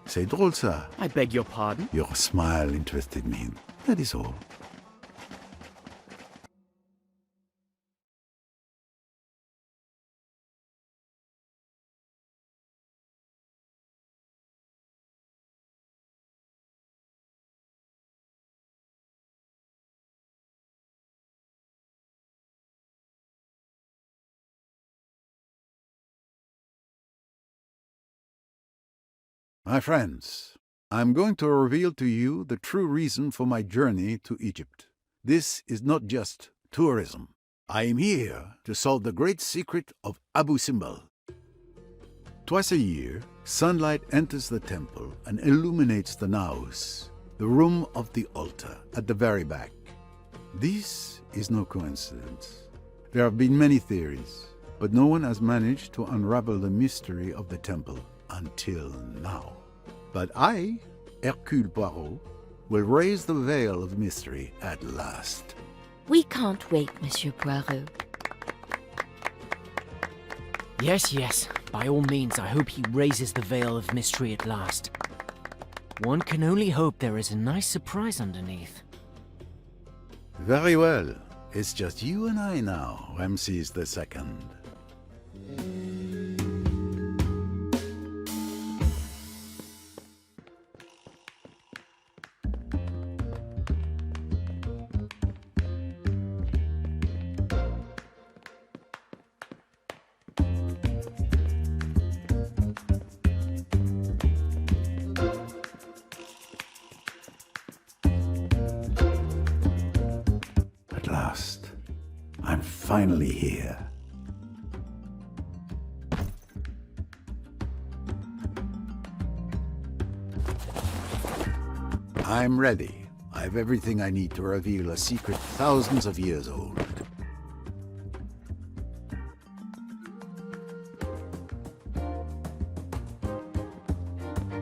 c'est drôle ça. I beg your pardon? Your smile interested me. That is all. My friends, I'm going to reveal to you the true reason for my journey to Egypt. This is not just tourism. I am here to solve the great secret of Abu Simbel. Twice a year, sunlight enters the temple and illuminates the naos, the room of the altar at the very back. This is no coincidence. There have been many theories, but no one has managed to unravel the mystery of the temple until now. But I, Hercule Poirot, will raise the veil of mystery at last. We can't wait, Monsieur Poirot. Yes, by all means, I hope he raises the veil of mystery at last. One can only hope there is a nice surprise underneath. Very well. It's just you and I now, Ramses II. finally here. I'm ready. I have everything I need to reveal a secret thousands of years old.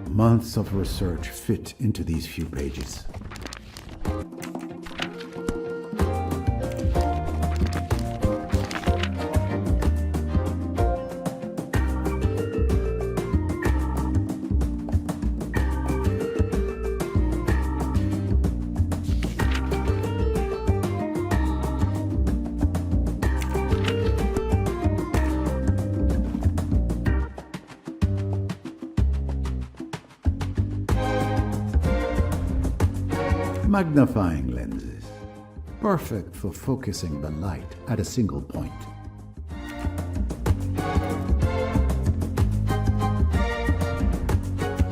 Months of research fit into these few pages. Magnifying lenses, perfect for focusing the light at a single point.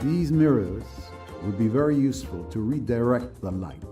These mirrors would be very useful to redirect the light.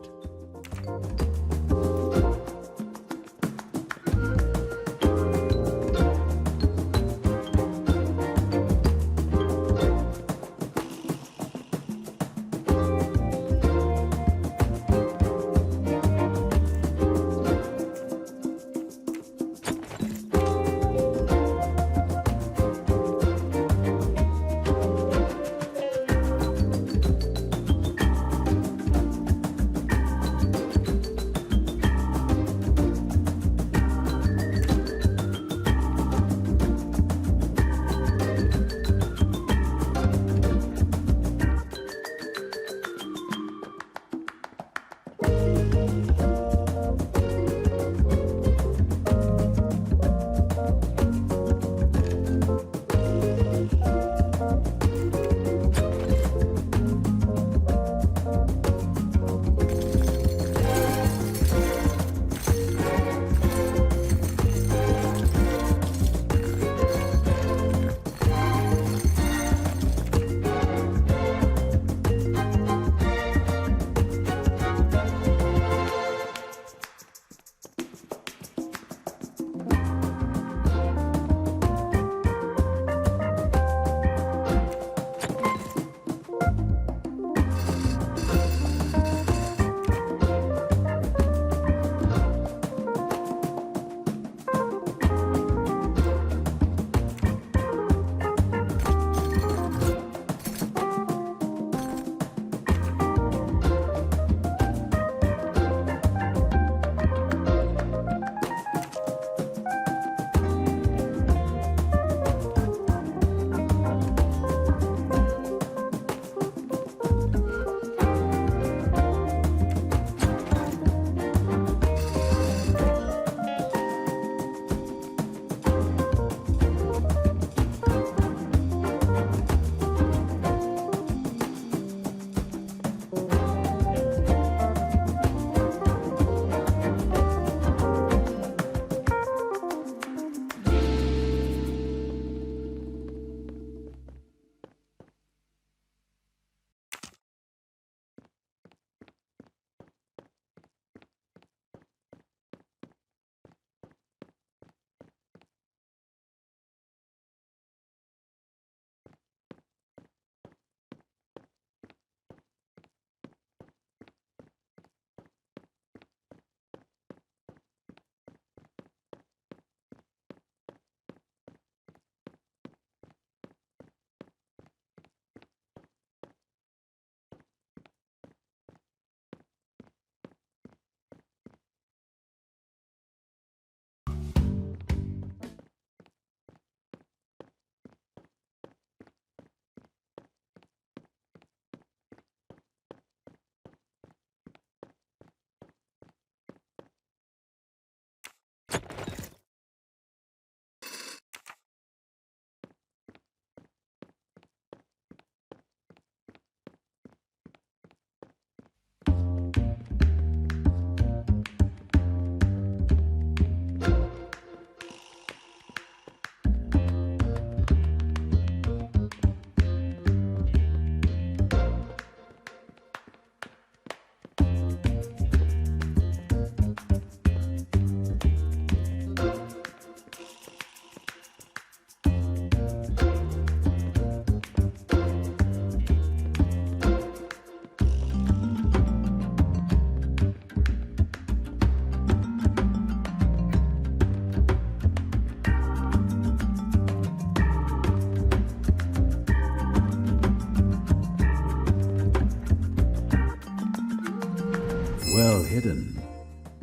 hidden,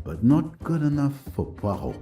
but not good enough for Poirot.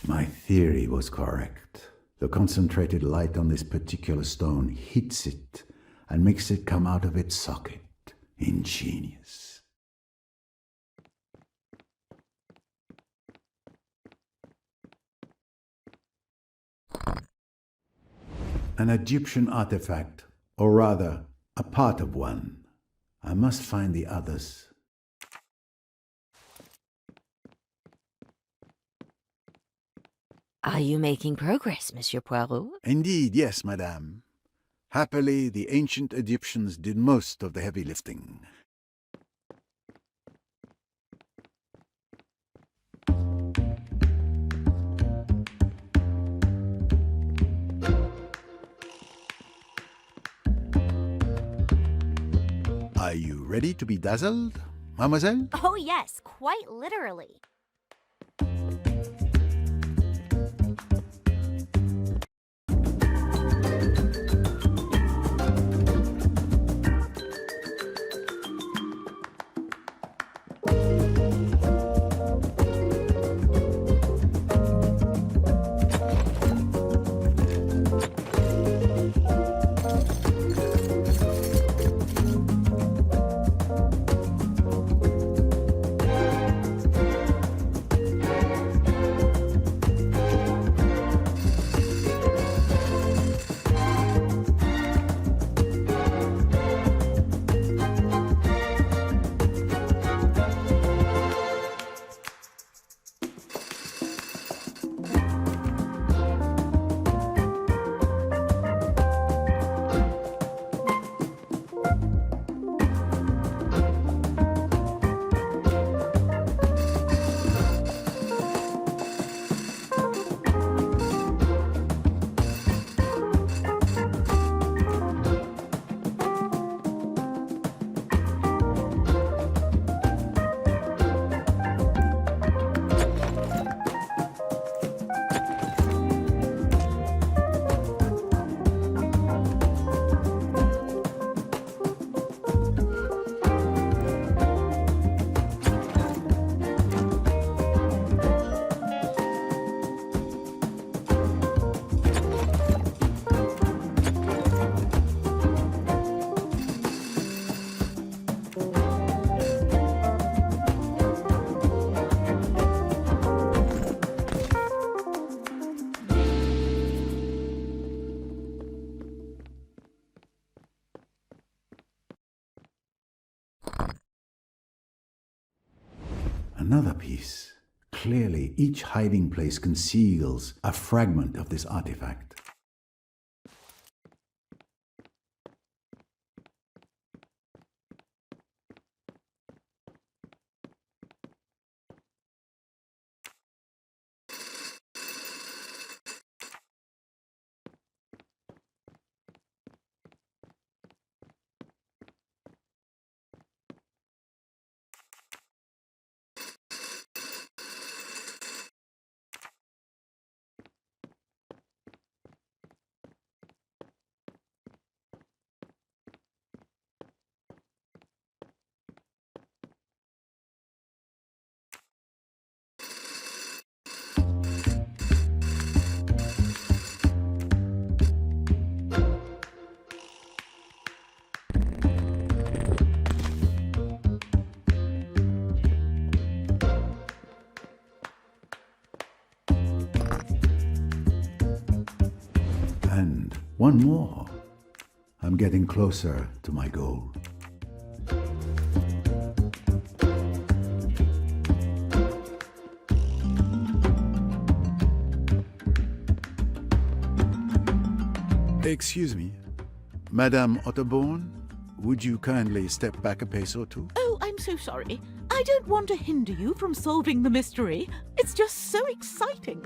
My theory was correct. The concentrated light on this particular stone hits it and makes it come out of its socket. Ingenious. An Egyptian artifact, or rather, a part of one. I must find the others. Are you making progress, Monsieur Poirot? Indeed, yes, madame. Happily, the ancient Egyptians did most of the heavy lifting. Are you ready to be dazzled, mademoiselle? Oh yes, quite literally. Another piece. Clearly, each hiding place conceals a fragment of this artifact. And one more. I'm getting closer to my goal. Excuse me. Madame Otterborn, would you kindly step back a pace or two? Oh, I'm so sorry. I don't want to hinder you from solving the mystery. It's just so exciting.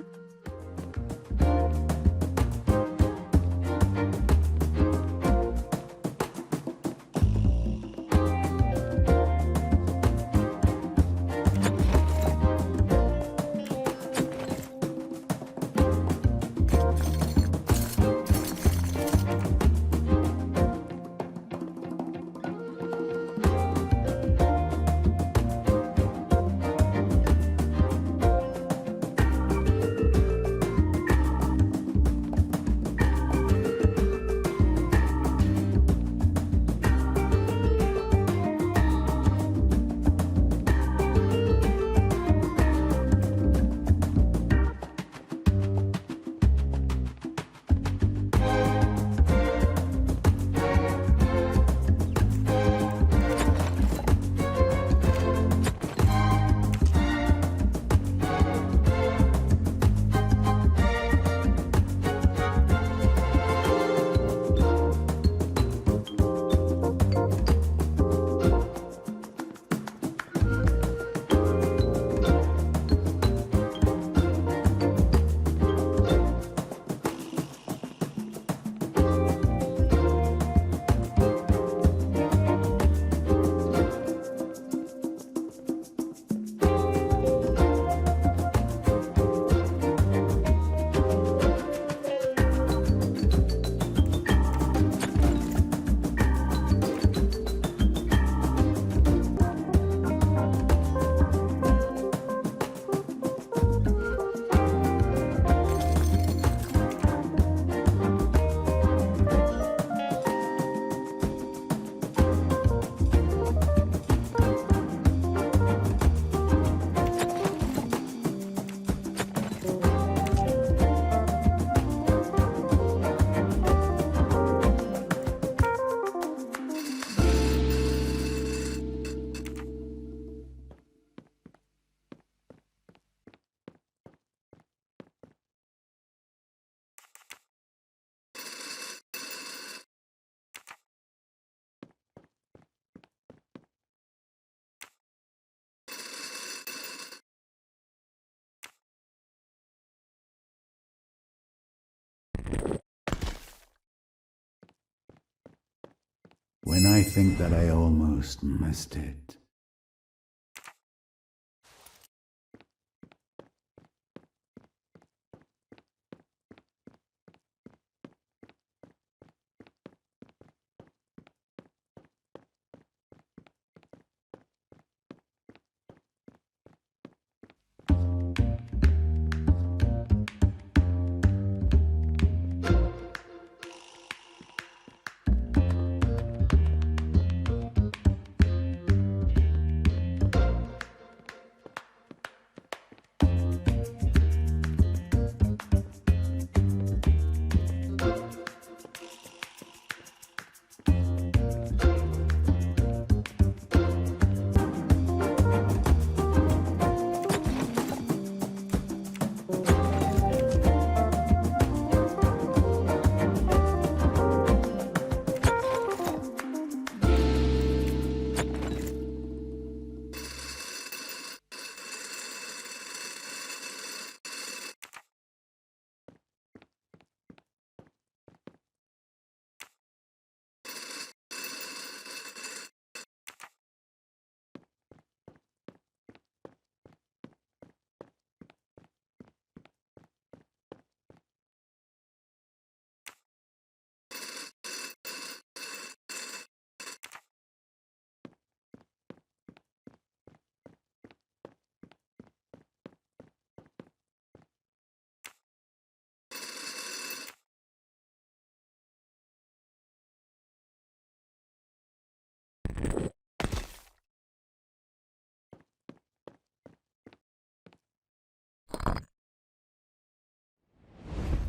When I think that I almost missed it.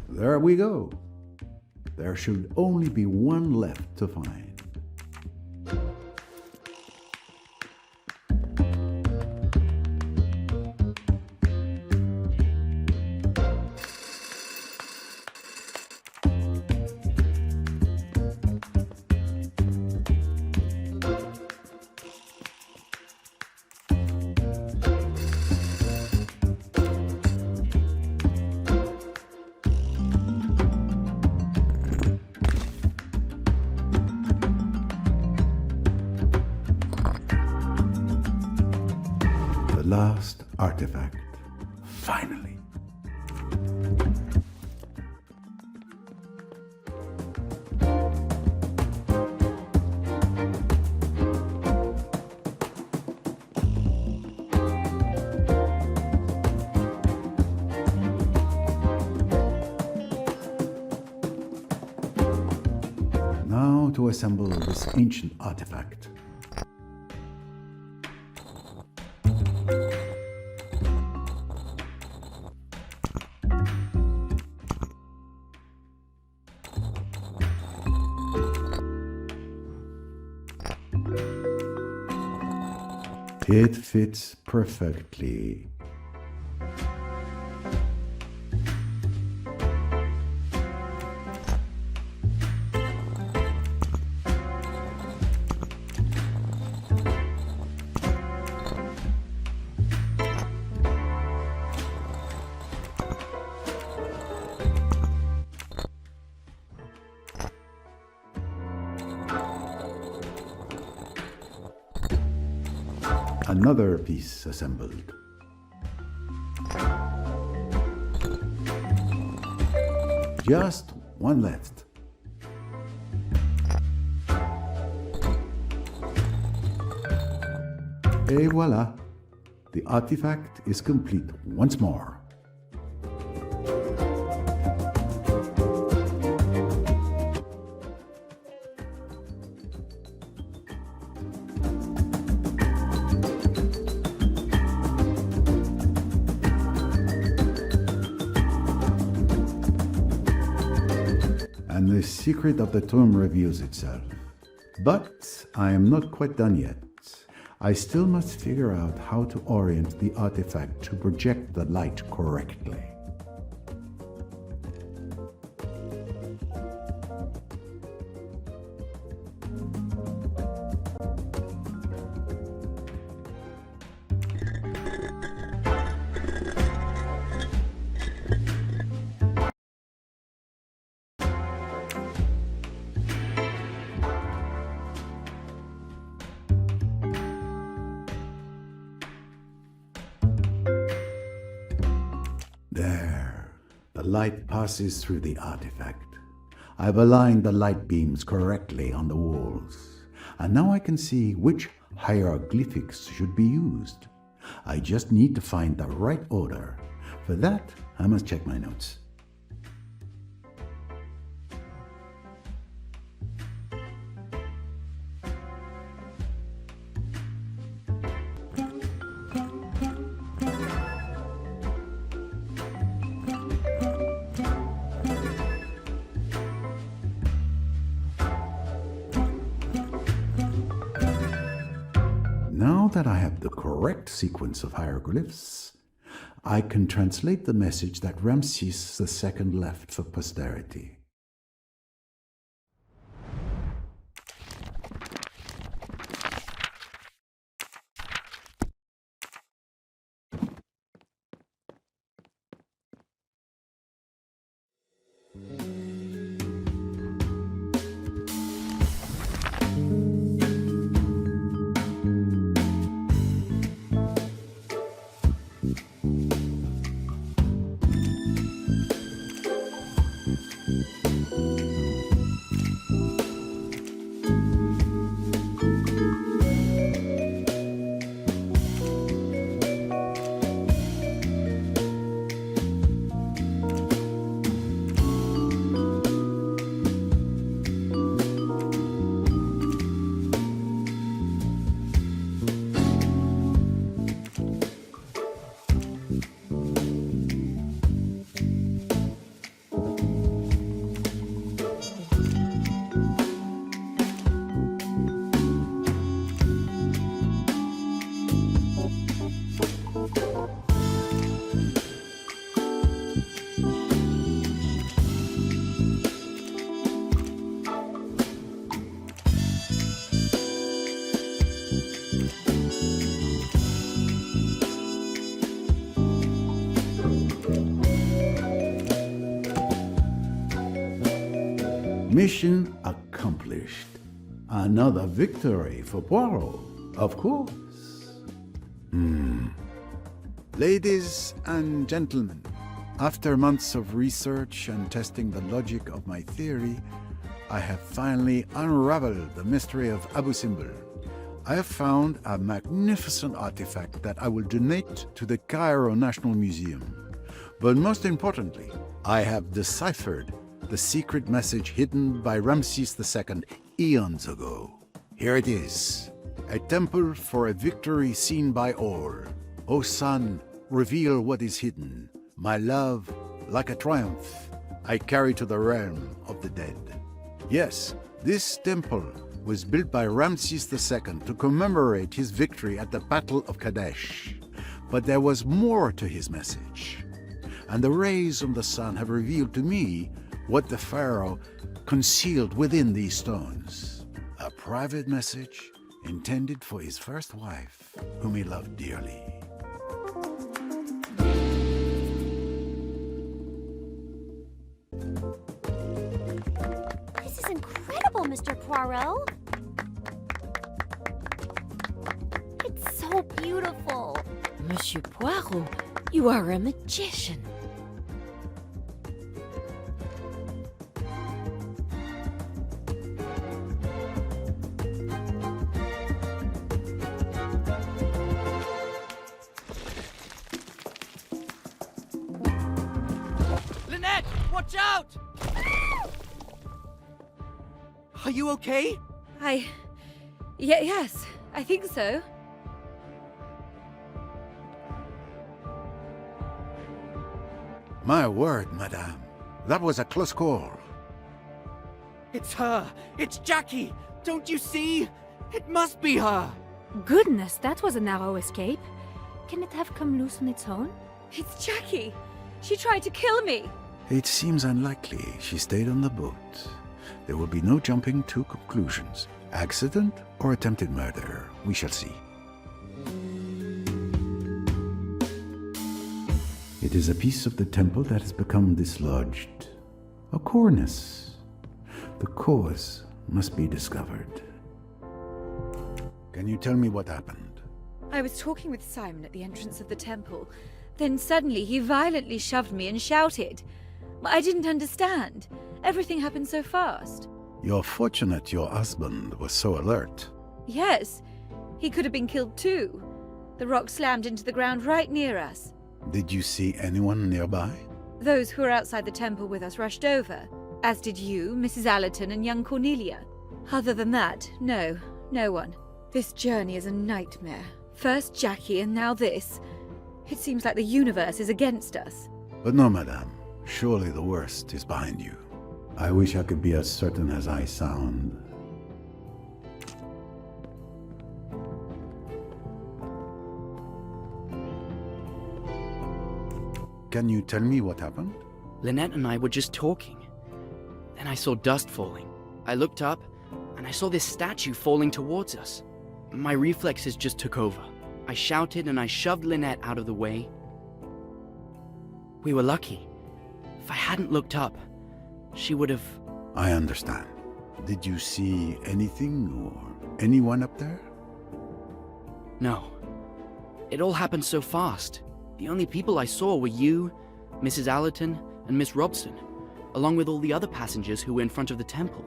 There we go. There should only be one left to find. Last artifact. Finally. Now to assemble this ancient artifact. It fits perfectly. Another piece assembled. Just one left. Et voila! The artifact is complete once more. And the secret of the tomb reveals itself. But I am not quite done yet. I still must figure out how to orient the artifact to project the light correctly. There, the light passes through the artifact. I've aligned the light beams correctly on the walls, and now I can see which hieroglyphics should be used. I just need to find the right order. For that, I must check my notes. Now that I have the correct sequence of hieroglyphs, I can translate the message that Ramses II left for posterity. Mission accomplished. Another victory for Poirot, of course. Ladies and gentlemen, after months of research and testing the logic of my theory, I have finally unraveled the mystery of Abu Simbel. I have found a magnificent artifact that I will donate to the Cairo National Museum. But most importantly, I have deciphered the secret message hidden by Ramses II eons ago. Here it is. A temple for a victory seen by all. O sun, reveal what is hidden. My love, like a triumph, I carry to the realm of the dead. Yes, this temple was built by Ramses II to commemorate his victory at the Battle of Kadesh. But there was more to his message. And the rays of the sun have revealed to me what the pharaoh concealed within these stones. A private message intended for his first wife, whom he loved dearly. This is incredible, Mr. Poirot. It's so beautiful. Monsieur Poirot, you are a magician. Linnet, watch out! Are you okay? Yes, I think so. My word, madame. That was a close call. It's her! It's Jackie! Don't you see? It must be her! Goodness, that was a narrow escape. Can it have come loose on its own? It's Jackie. She tried to kill me. It seems unlikely she stayed on the boat. There will be no jumping to conclusions. Accident or attempted murder, we shall see. It is a piece of the temple that has become dislodged. A cornice. The cause must be discovered. Can you tell me what happened? I was talking with Simon at the entrance of the temple. Then suddenly he violently shoved me and shouted. I didn't understand. Everything happened so fast. You're fortunate your husband was so alert. Yes, he could have been killed too. The rock slammed into the ground right near us. Did you see anyone nearby? Those who were outside the temple with us rushed over, as did you, Mrs. Allerton, and young Cornelia. Other than that, no one. This journey is a nightmare. First Jackie and now this. It seems like the universe is against us. But no, madame. Surely the worst is behind you. I wish I could be as certain as I sound. Can you tell me what happened? Linnet and I were just talking. Then I saw dust falling. I looked up, and I saw this statue falling towards us. My reflexes just took over. I shouted and I shoved Linnet out of the way. We were lucky. If I hadn't looked up, she would have... I understand. Did you see anything or anyone up there? No. It all happened so fast. The only people I saw were you, Mrs. Allerton, and Miss Robson, along with all the other passengers who were in front of the temple.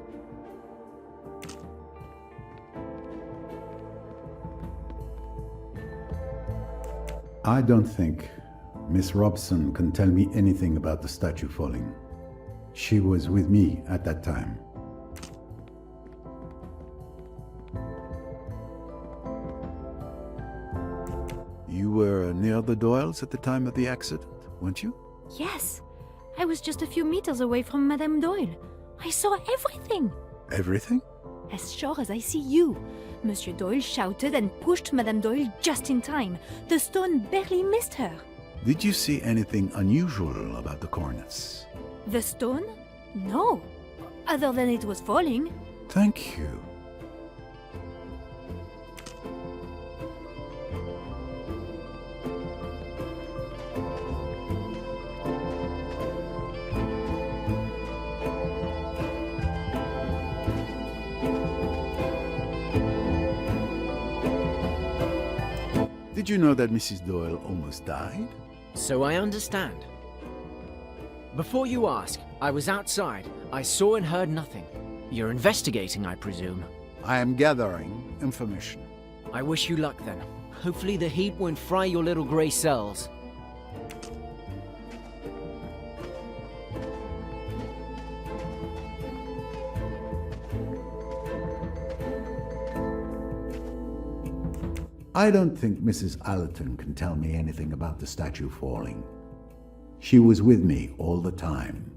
I don't think Miss Robson can tell me anything about the statue falling. She was with me at that time. You were near the Doyles at the time of the accident, weren't you? Yes. I was just a few meters away from Madame Doyle. I saw everything. Everything? As sure as I see you. Monsieur Doyle shouted and pushed Madame Doyle just in time. The stone barely missed her. Did you see anything unusual about the cornice? The stone? No. Other than it was falling. Thank you. Did you know that Mrs. Doyle almost died? So I understand. Before you ask, I was outside. I saw and heard nothing. You're investigating, I presume. I am gathering information. I wish you luck then. Hopefully the heat won't fry your little grey cells. I don't think Mrs. Allerton can tell me anything about the statue falling. She was with me all the time.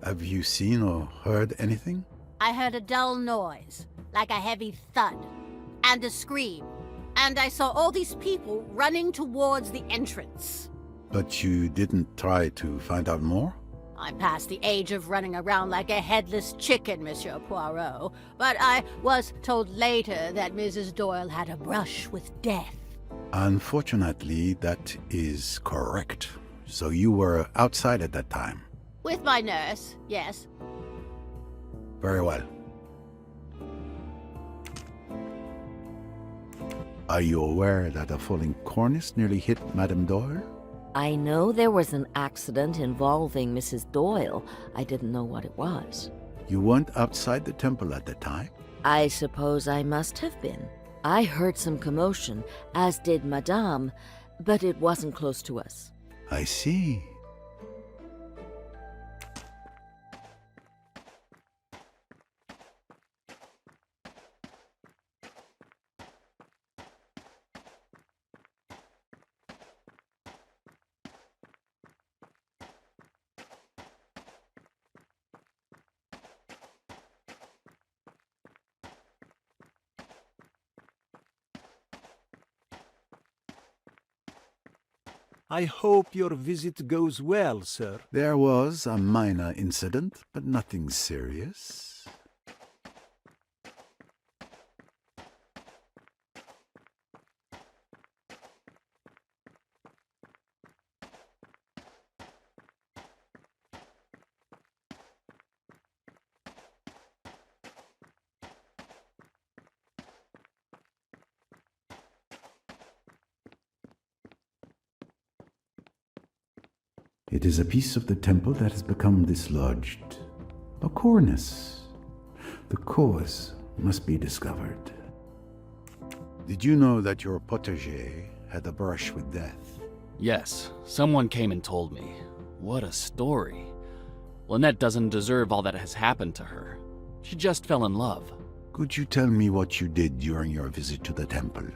Have you seen or heard anything? I heard a dull noise, like a heavy thud, and a scream. And I saw all these people running towards the entrance. But you didn't try to find out more? I'm past the age of running around like a headless chicken, Monsieur Poirot. But I was told later that Mrs. Doyle had a brush with death. Unfortunately, that is correct. So you were outside at that time? With my nurse, yes. Very well. Are you aware that a falling cornice nearly hit Madame Doyle? I know there was an accident involving Mrs. Doyle. I didn't know what it was. You weren't outside the temple at the time? I suppose I must have been. I heard some commotion, as did Madame, but it wasn't close to us. I see. I hope your visit goes well, sir. There was a minor incident, but nothing serious. It is a piece of the temple that has become dislodged. A cornice. The cause must be discovered. Did you know that your protégé had a brush with death? Yes, someone came and told me. What a story. Linnet doesn't deserve all that has happened to her. She just fell in love. Could you tell me what you did during your visit to the temple?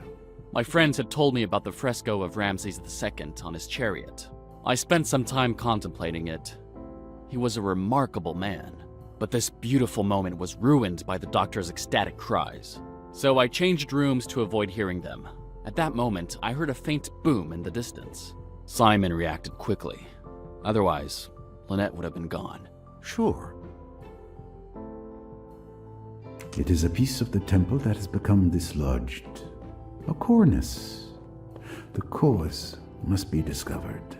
My friends had told me about the fresco of Ramses II on his chariot. I spent some time contemplating it. He was a remarkable man, but this beautiful moment was ruined by the doctor's ecstatic cries. So I changed rooms to avoid hearing them. At that moment, I heard a faint boom in the distance. Simon reacted quickly. Otherwise, Linnet would have been gone. Sure. It is a piece of the temple that has become dislodged. A cornice. The cause must be discovered.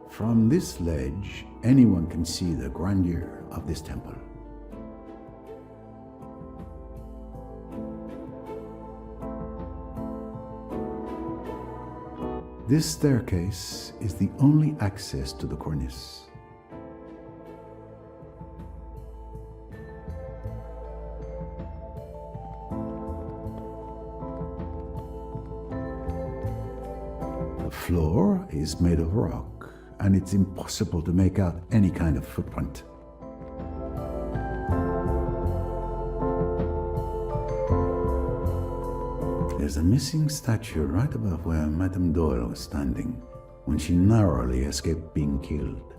From this ledge, anyone can see the grandeur of this temple. This staircase is the only access to the cornice. The floor is made of rock, and it's impossible to make out any kind of footprint. There's a missing statue right above where Madame Doyle was standing when she narrowly escaped being killed.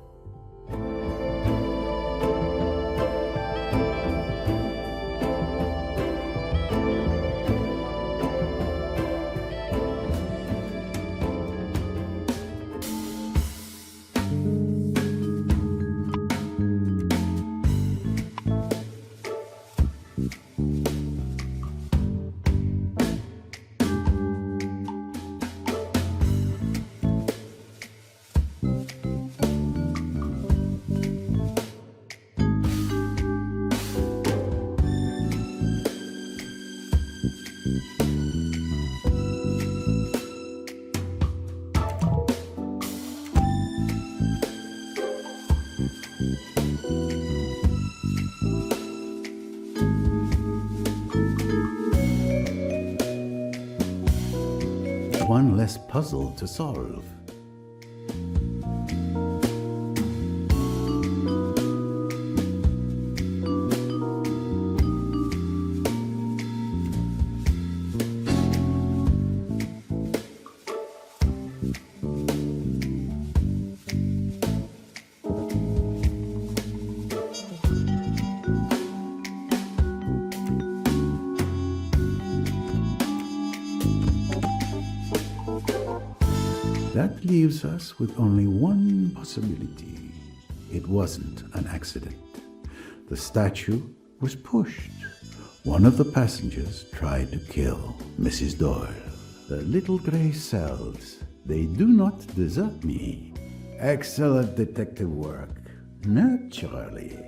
one less puzzle to solve. That leaves us with only one possibility. It wasn't an accident. The statue was pushed. One of the passengers tried to kill Mrs. Doyle. The little grey cells, they do not desert me. Excellent detective work, naturally.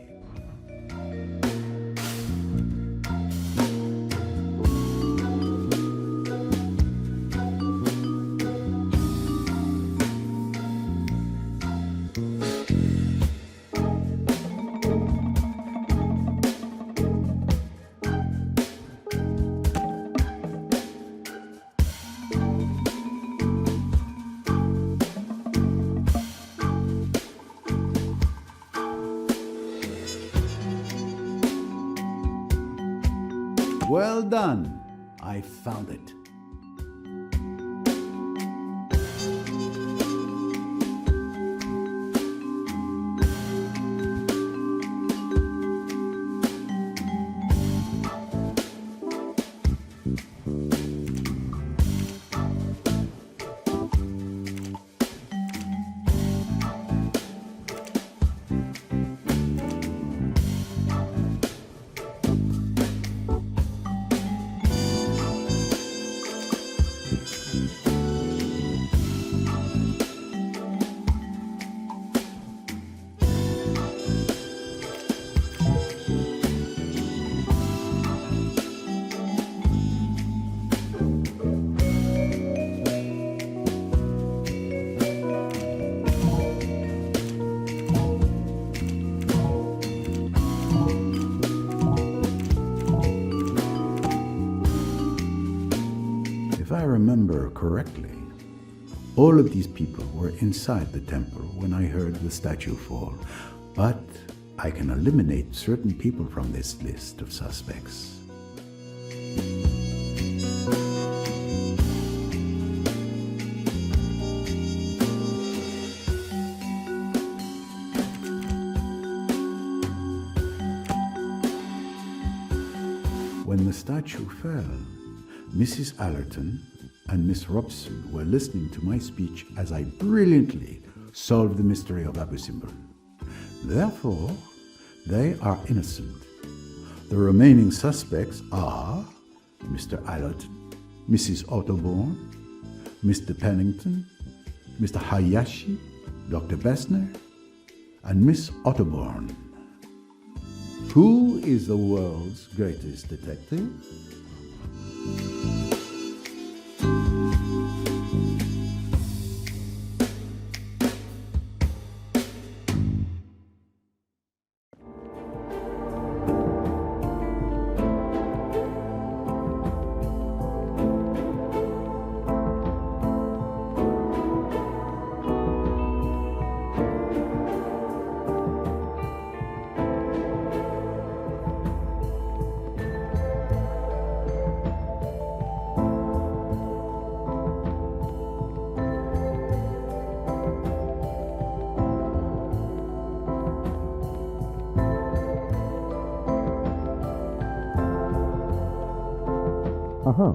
Well done. I found it. If I remember correctly, all of these people were inside the temple when I heard the statue fall, but I can eliminate certain people from this list of suspects. When the statue fell, Mrs. Allerton and Miss Robson were listening to my speech as I brilliantly solved the mystery of Abu Simbel. Therefore, they are innocent. The remaining suspects are Mr. Allerton, Mrs. Ottobourne, Mr. Pennington, Mr. Hayashi, Dr. Bessner, and Miss Ottobourne. Who is the world's greatest detective? Uh-huh.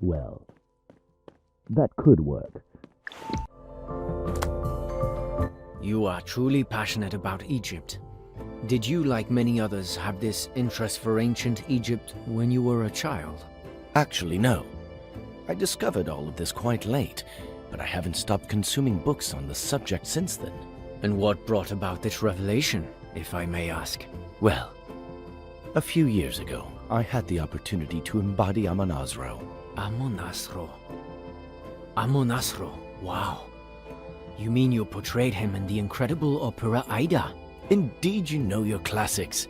Well, that could work. You are truly passionate about Egypt. Did you, like many others, have this interest for ancient Egypt when you were a child? Actually, no. I discovered all of this quite late, but I haven't stopped consuming books on the subject since then. And what brought about this revelation, if I may ask? Well, a few years ago, I had the opportunity to embody Amonasro. Amonasro. Amonasro, wow. You mean you portrayed him in the incredible opera Aida? Indeed, you know your classics.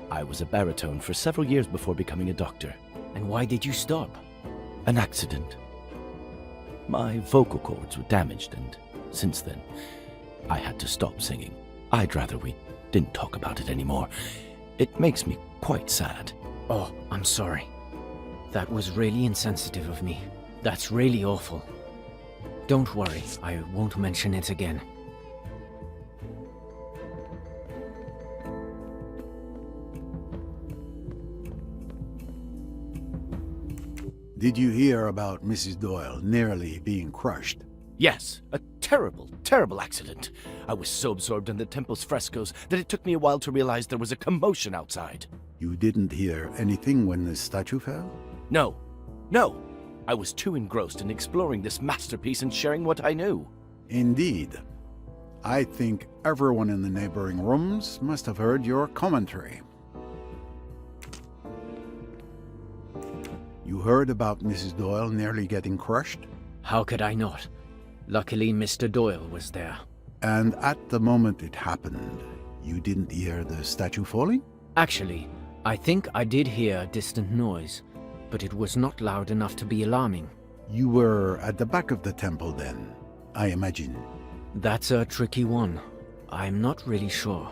I was a baritone for several years before becoming a doctor. And why did you stop? An accident. My vocal cords were damaged, and since then, I had to stop singing. I'd rather we didn't talk about it anymore. It makes me quite sad. Oh, I'm sorry. That was really insensitive of me. That's really awful. Don't worry, I won't mention it again. Did you hear about Mrs. Doyle nearly being crushed? Yes, a terrible, terrible accident. I was so absorbed in the temple's frescoes that it took me a while to realize there was a commotion outside. You didn't hear anything when the statue fell? No. I was too engrossed in exploring this masterpiece and sharing what I knew. Indeed. I think everyone in the neighboring rooms must have heard your commentary. You heard about Mrs. Doyle nearly getting crushed? How could I not? Luckily, Mr. Doyle was there. And at the moment it happened, you didn't hear the statue falling? Actually, I think I did hear a distant noise, but it was not loud enough to be alarming. You were at the back of the temple then, I imagine. That's a tricky one. I'm not really sure.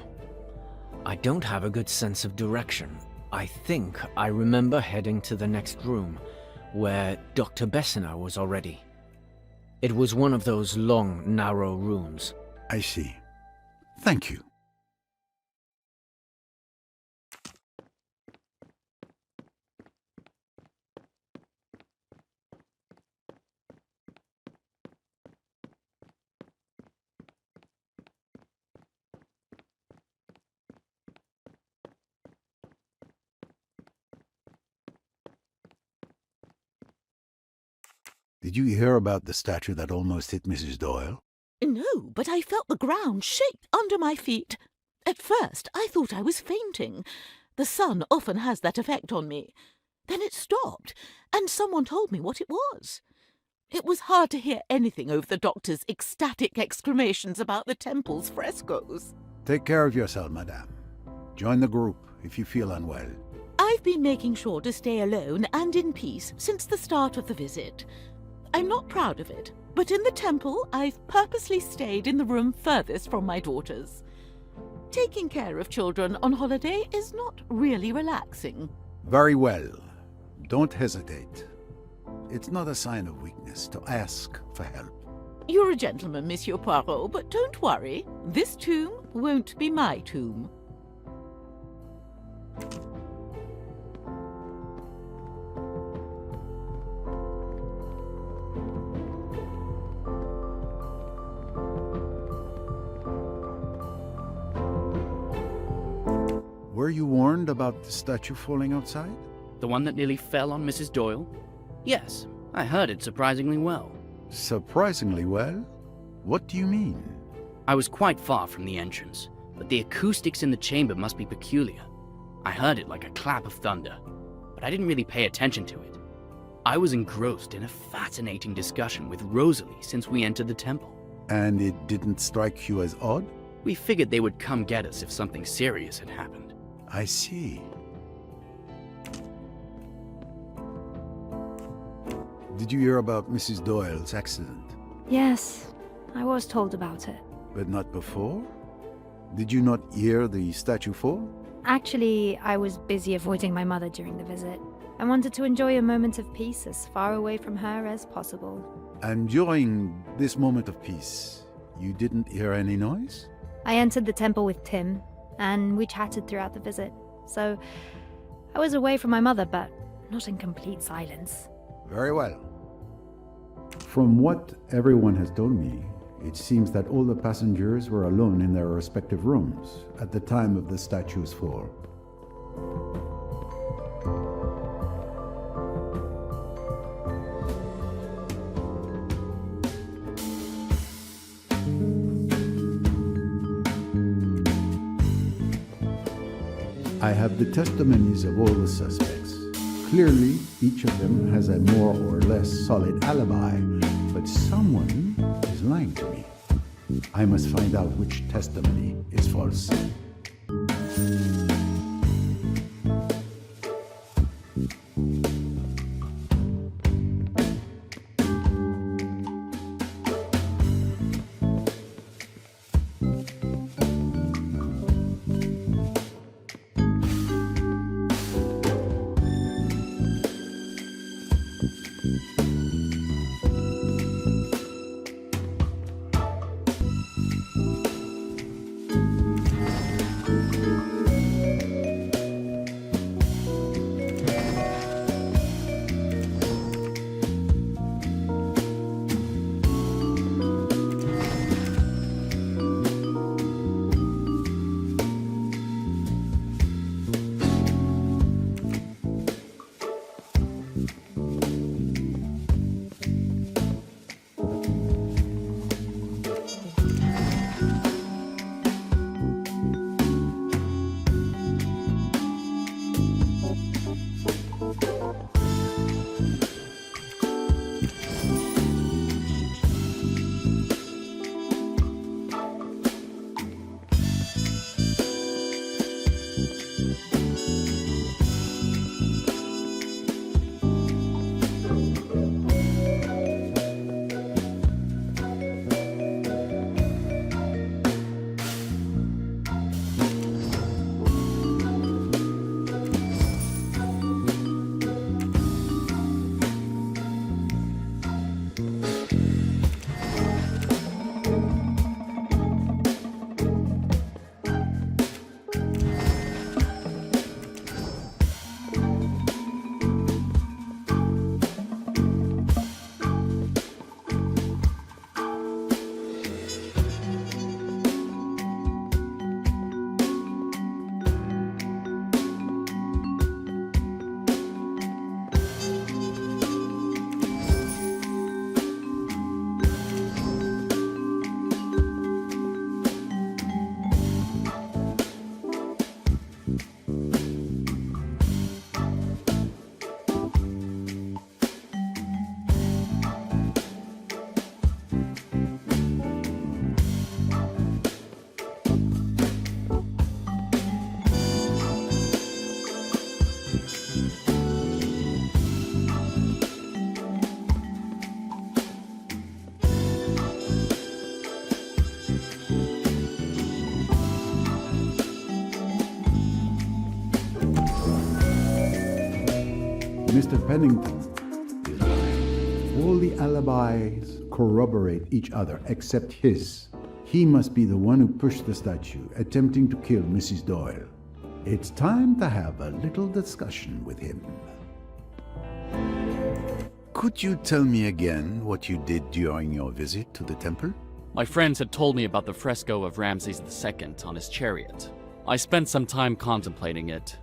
I don't have a good sense of direction. I think I remember heading to the next room, where Dr. Bessner was already. It was one of those long, narrow rooms. I see. Thank you. Did you hear about the statue that almost hit Mrs. Doyle? No, but I felt the ground shake under my feet. At first, I thought I was fainting. The sun often has that effect on me. Then it stopped, and someone told me what it was. It was hard to hear anything over the doctor's ecstatic exclamations about the temple's frescoes. Take care of yourself, madame. Join the group if you feel unwell. I've been making sure to stay alone and in peace since the start of the visit. I'm not proud of it, but in the temple, I've purposely stayed in the room furthest from my daughters. Taking care of children on holiday is not really relaxing. Very well. Don't hesitate. It's not a sign of weakness to ask for help. You're a gentleman, Monsieur Poirot, but don't worry. This tomb won't be my tomb. Were you warned about the statue falling outside? The one that nearly fell on Mrs. Doyle? Yes, I heard it surprisingly well. Surprisingly well? What do you mean? I was quite far from the entrance, but the acoustics in the chamber must be peculiar. I heard it like a clap of thunder, but I didn't really pay attention to it. I was engrossed in a fascinating discussion with Rosalie since we entered the temple. And it didn't strike you as odd? We figured they would come get us if something serious had happened. I see. Did you hear about Mrs. Doyle's accident? Yes, I was told about it. But not before? Did you not hear the statue fall? Actually, I was busy avoiding my mother during the visit. I wanted to enjoy a moment of peace as far away from her as possible. And during this moment of peace, you didn't hear any noise? I entered the temple with Tim, and we chatted throughout the visit. So, I was away from my mother, but not in complete silence. Very well. From what everyone has told me, it seems that all the passengers were alone in their respective rooms at the time of the statue's fall. I have the testimonies of all the suspects. Clearly, each of them has a more or less solid alibi, but someone is lying to me. I must find out which testimony is false. Mr. Pennington is lying. All the alibis corroborate each other except his. He must be the one who pushed the statue, attempting to kill Mrs. Doyle. It's time to have a little discussion with him. Could you tell me again what you did during your visit to the temple? My friends had told me about the fresco of Ramses II on his chariot. I spent some time contemplating it.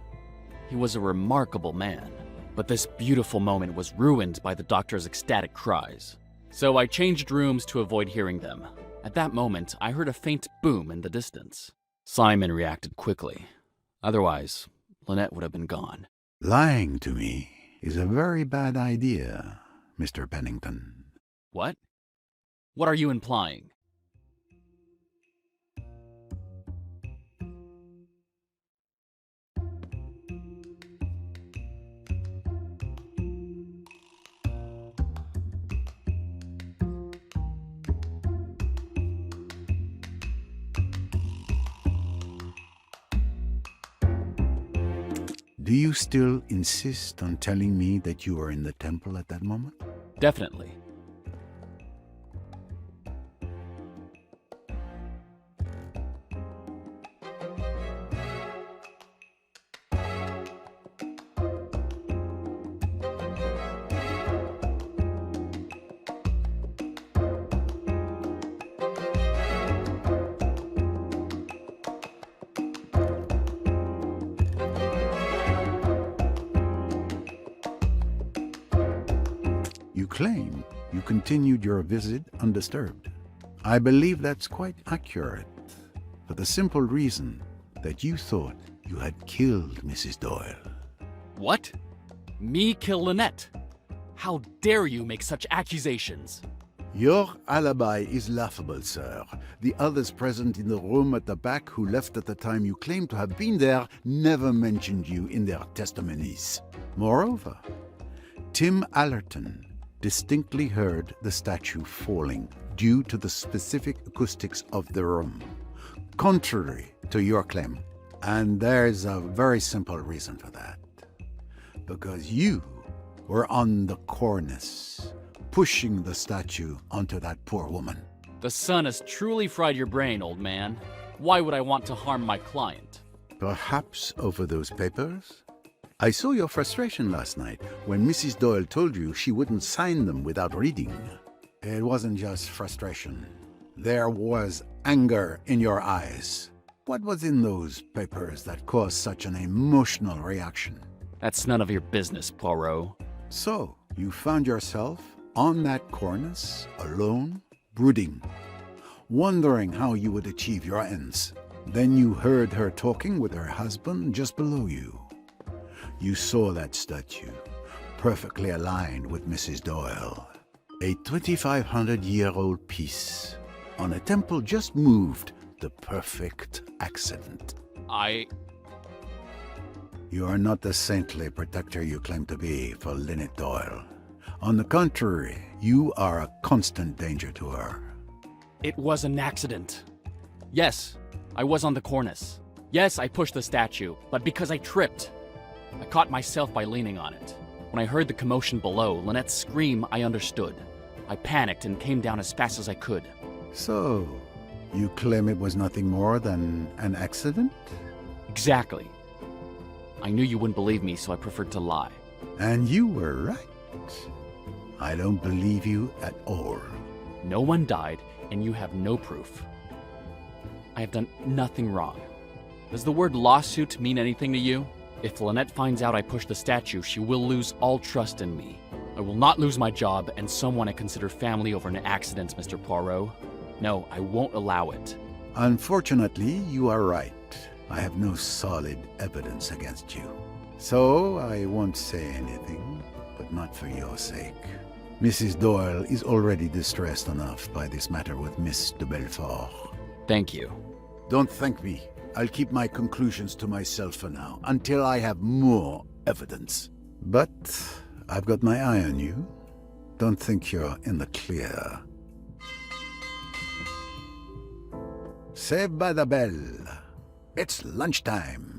He was a remarkable man, but this beautiful moment was ruined by the doctor's ecstatic cries. So I changed rooms to avoid hearing them. At that moment, I heard a faint boom in the distance. Simon reacted quickly. Otherwise, Linnet would have been gone. Lying to me is a very bad idea, Mr. Pennington. What? What are you implying? Do you still insist on telling me that you were in the temple at that moment? Definitely. You claim you continued your visit undisturbed. I believe that's quite accurate, for the simple reason that you thought you had killed Mrs. Doyle. What? Me kill Linnet? How dare you make such accusations? Your alibi is laughable, sir. The others present in the room at the back who left at the time you claim to have been there never mentioned you in their testimonies. Moreover, Tim Allerton distinctly heard the statue falling due to the specific acoustics of the room, contrary to your claim. And there's a very simple reason for that. Because you were on the cornice, pushing the statue onto that poor woman. The sun has truly fried your brain, old man. Why would I want to harm my client? Perhaps over those papers? I saw your frustration last night when Mrs. Doyle told you she wouldn't sign them without reading. It wasn't just frustration. There was anger in your eyes. What was in those papers that caused such an emotional reaction? That's none of your business, Poirot. So, you found yourself on that cornice, alone, brooding, wondering how you would achieve your ends. Then you heard her talking with her husband just below you. You saw that statue, perfectly aligned with Mrs. Doyle. A 2,500-year-old piece on a temple just moved, the perfect accident. You are not the saintly protector you claim to be for Linnet Doyle. On the contrary, you are a constant danger to her. It was an accident. Yes, I was on the cornice. Yes, I pushed the statue, but because I tripped. I caught myself by leaning on it. When I heard the commotion below, Linnet's scream, I understood. I panicked and came down as fast as I could. So, you claim it was nothing more than an accident? Exactly. I knew you wouldn't believe me, so I preferred to lie. And you were right. I don't believe you at all. No one died, and you have no proof. I have done nothing wrong. Does the word lawsuit mean anything to you? If Linnet finds out I pushed the statue, she will lose all trust in me. I will not lose my job and someone I consider family over an accident, Mr. Poirot. No, I won't allow it. Unfortunately, you are right. I have no solid evidence against you. So, I won't say anything, but not for your sake. Mrs. Doyle is already distressed enough by this matter with Miss de Belfort. Thank you. Don't thank me. I'll keep my conclusions to myself for now, until I have more evidence. But I've got my eye on you. Don't think you're in the clear. Saved by the bell. It's lunchtime.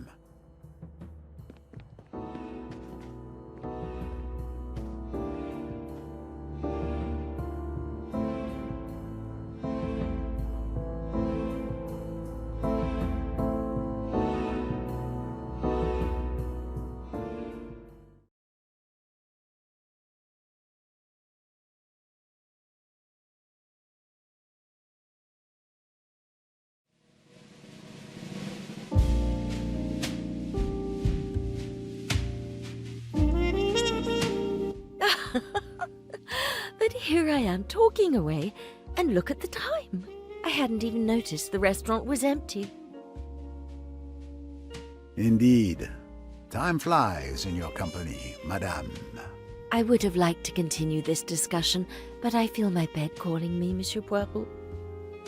But here I am talking away, and look at the time. I hadn't even noticed the restaurant was empty. Indeed. Time flies in your company, madame. I would have liked to continue this discussion, but I feel my bed calling me, Monsieur Poirot.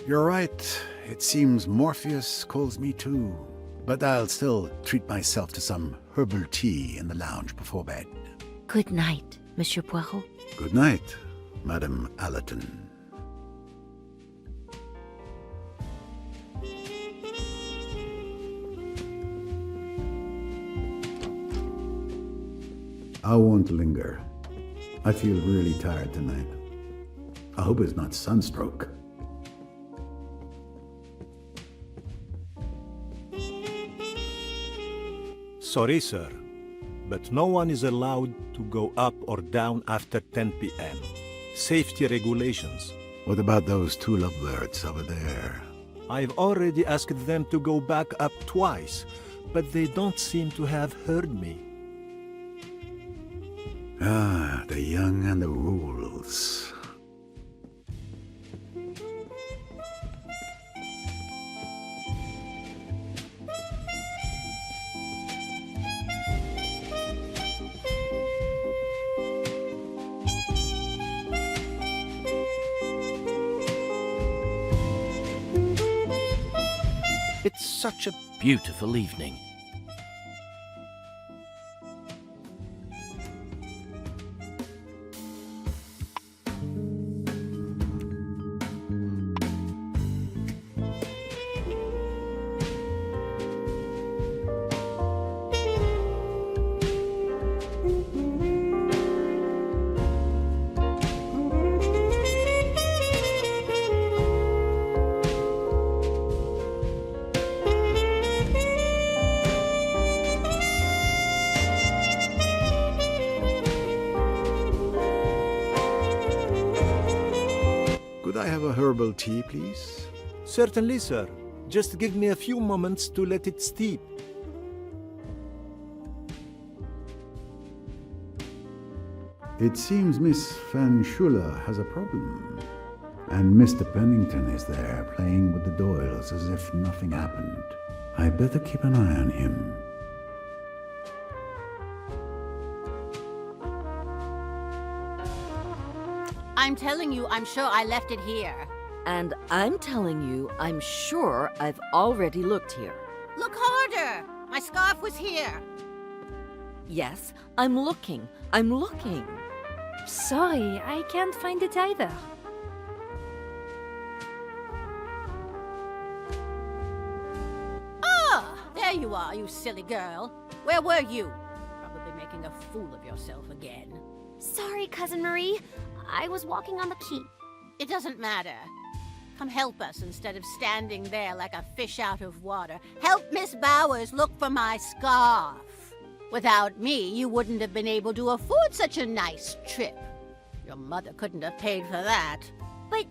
You're right. It seems Morpheus calls me too. But I'll still treat myself to some herbal tea in the lounge before bed. Good night, Monsieur Poirot. Good night, Madame Allerton. I won't linger. I feel really tired tonight. I hope it's not sunstroke. Sorry, sir, but no one is allowed to go up or down after 10 p.m. Safety regulations. What about those two lovebirds over there? I've already asked them to go back up twice, but they don't seem to have heard me. Ah, the young and the rules. It's such a beautiful evening. Could I have a herbal tea, please? Certainly, sir. Just give me a few moments to let it steep. It seems Miss Van Schuler has a problem. And Mr. Pennington is there, playing with the Doyles as if nothing happened. I better keep an eye on him. I'm telling you, I'm sure I left it here. And I'm telling you, I'm sure I've already looked here. Look harder! My scarf was here. Yes, I'm looking. I'm looking. Sorry, I can't find it either. Ah, there you are, you silly girl. Where were you? Probably making a fool of yourself again. Sorry, Cousin Marie. I was walking on the quay. It doesn't matter. Come help us instead of standing there like a fish out of water. Help Miss Bowers look for my scarf. Without me, you wouldn't have been able to afford such a nice trip. Your mother couldn't have paid for that. But...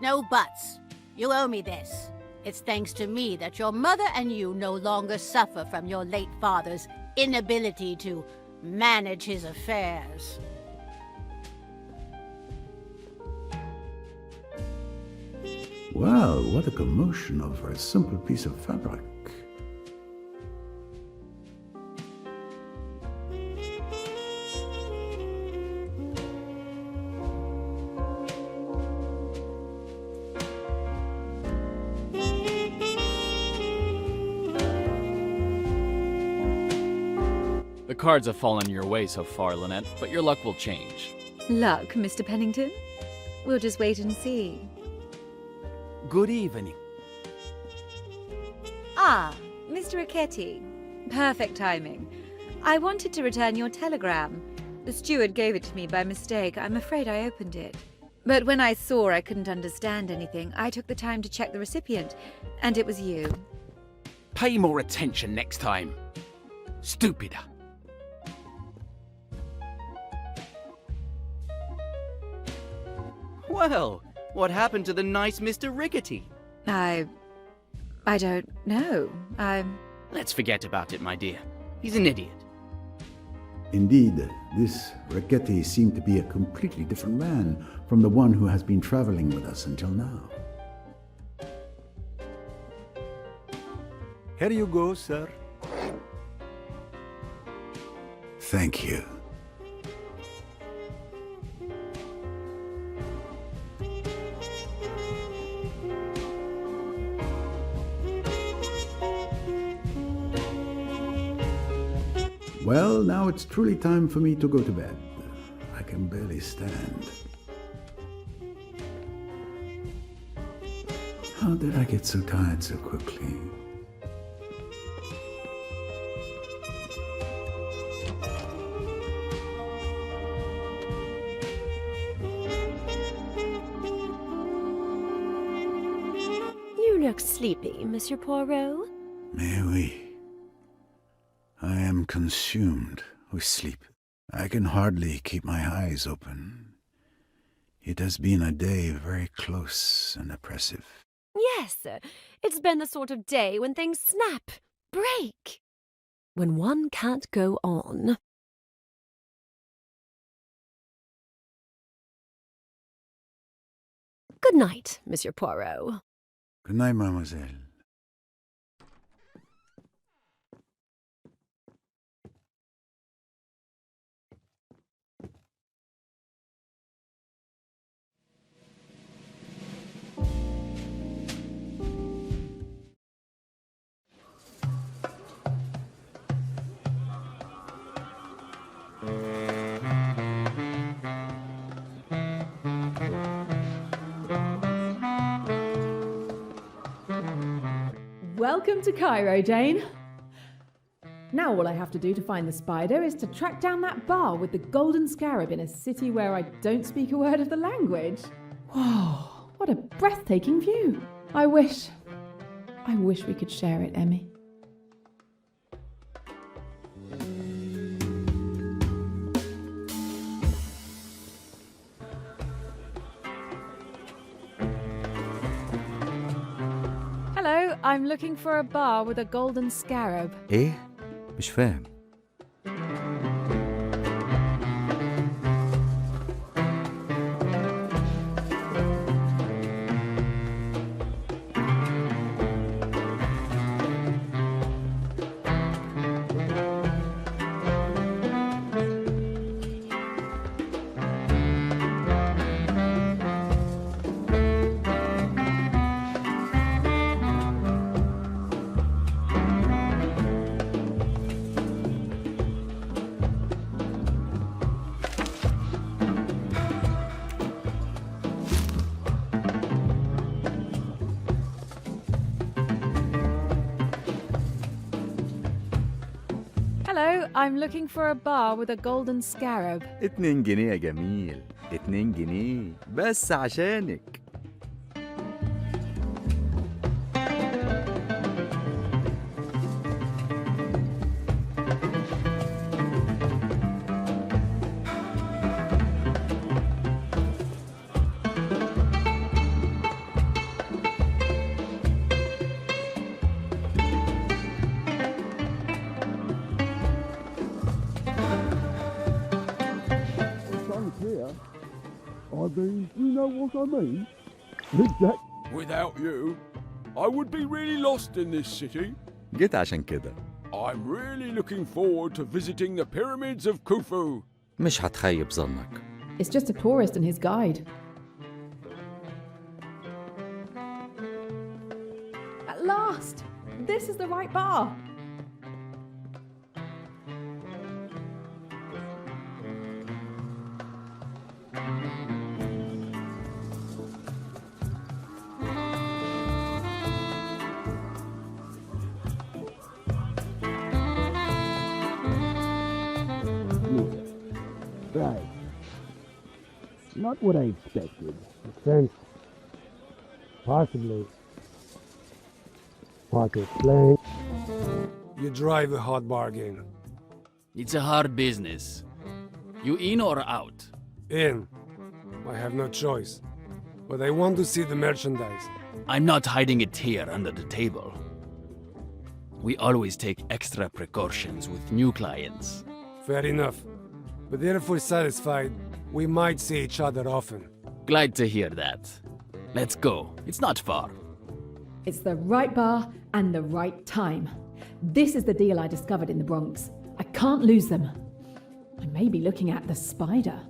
No buts. You owe me this. It's thanks to me that your mother and you no longer suffer from your late father's inability to manage his affairs. Well, what a commotion over a simple piece of fabric. The cards have fallen your way so far, Linnet, but your luck will change. Luck, Mr. Pennington? We'll just wait and see. Good evening. Ah, Mr. Ricchetti. Perfect timing. I wanted to return your telegram. The steward gave it to me by mistake. I'm afraid I opened it. But when I saw I couldn't understand anything, I took the time to check the recipient, and it was you. Pay more attention next time. Stupider. Well, what happened to the nice Mr. Rickety? I don't know. Let's forget about it, my dear. He's an idiot. Indeed, this Rickety seemed to be a completely different man from the one who has been traveling with us until now. Here you go, sir. Thank you. Well, now it's truly time for me to go to bed. I can barely stand. How did I get so tired so quickly? You look sleepy, Monsieur Poirot. Mais oui. I am consumed with sleep. I can hardly keep my eyes open. It has been a day very close and oppressive. Yes, it's been the sort of day when things snap, break. When one can't go on. Good night, Monsieur Poirot. Good night, mademoiselle. Welcome to Cairo, Jane. Now all I have to do to find the spider is to track down that bar with the golden scarab in a city where I don't speak a word of the language. Whoa, what a breathtaking view. I wish we could share it, Emmy. Hello, I'm looking for a bar with a golden scarab. ايه؟ مش فاهم. Hello, I'm looking for a bar with a golden scarab. 2 جنيه يا جميل. 2 جنيه بس عشانك. You know what I mean? Without you, I would be really lost in this city. جيت عشان كده. I'm really looking forward to visiting the pyramids of Khufu. مش هتخيب ظنك. It's just a tourist and his guide. At last! This is the right bar. smoother. Right. Not what I expected. Makes sense. Possibly. Hard to explain. You drive a hard bargain. It's a hard business. You in or out? In. I have no choice. But I want to see the merchandise. I'm not hiding it here under the table. We always take extra precautions with new clients. Fair enough. But if we're satisfied, we might see each other often. Glad to hear that. Let's go. It's not far. It's the right bar and the right time. This is the deal I discovered in the Bronx. I can't lose them. I may be looking at the spider.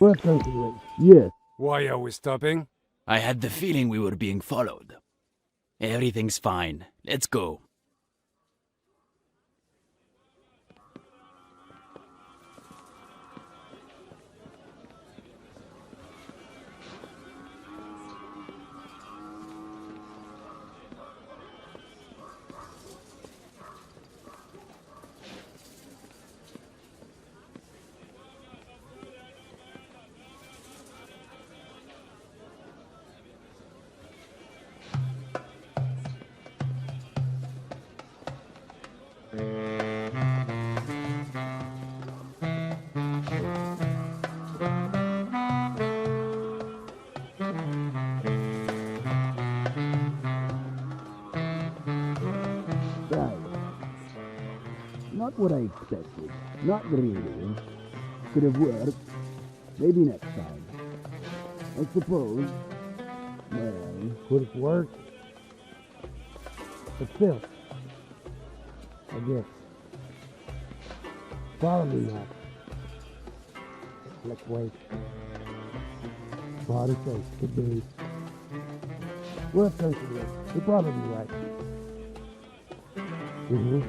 Worth considering. Yes. Why are we stopping? I had the feeling we were being followed. Everything's fine. Let's go. Not what I expected. Not really. Could have worked. Maybe next time. I suppose. Well, could have worked. But still. I guess. Probably not. Let's wait. Body face could be. Worth considering. You're probably right. Could be.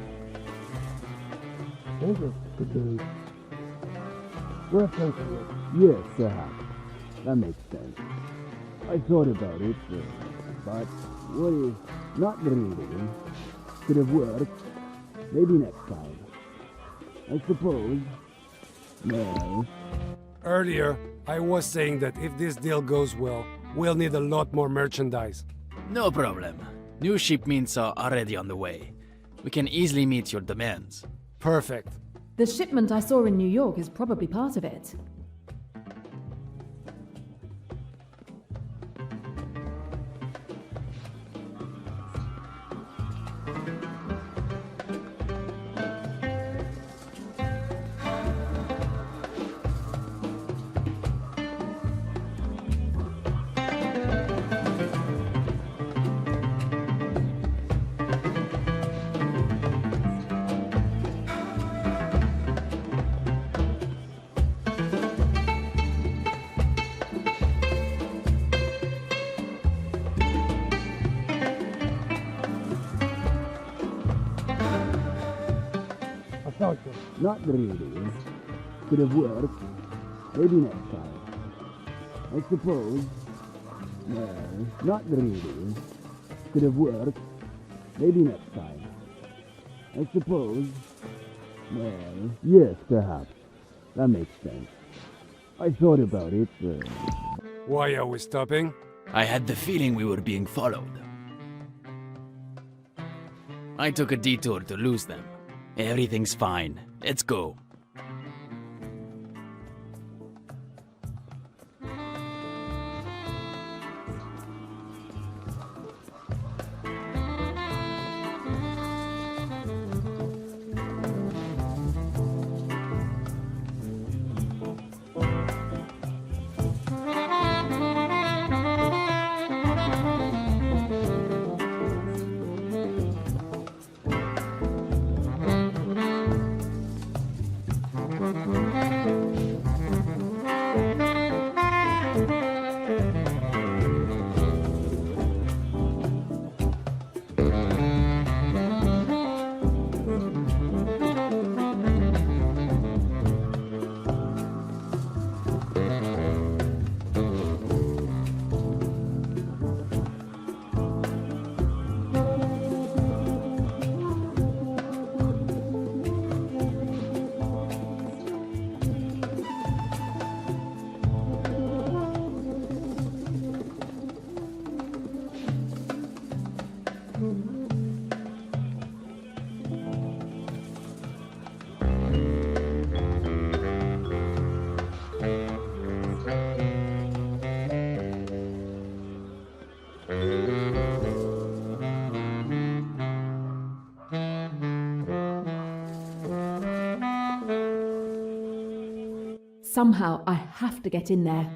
Worth considering. Yes, perhaps. That makes sense. I thought about it, but what if not really? Could have worked. Maybe next time. I suppose. Well. Earlier, I was saying that if this deal goes well, we'll need a lot more merchandise. No problem. New shipments are already on the way. We can easily meet your demands. Perfect. The shipment I saw in New York is probably part of it. Not really. Could have worked. Maybe next time. I suppose. Well, not really. Could have worked. Maybe next time. I suppose. Well, yes, perhaps. That makes sense. I thought about it, Why are we stopping? I had the feeling we were being followed. I took a detour to lose them. Everything's fine. Let's go. Somehow, I have to get in there.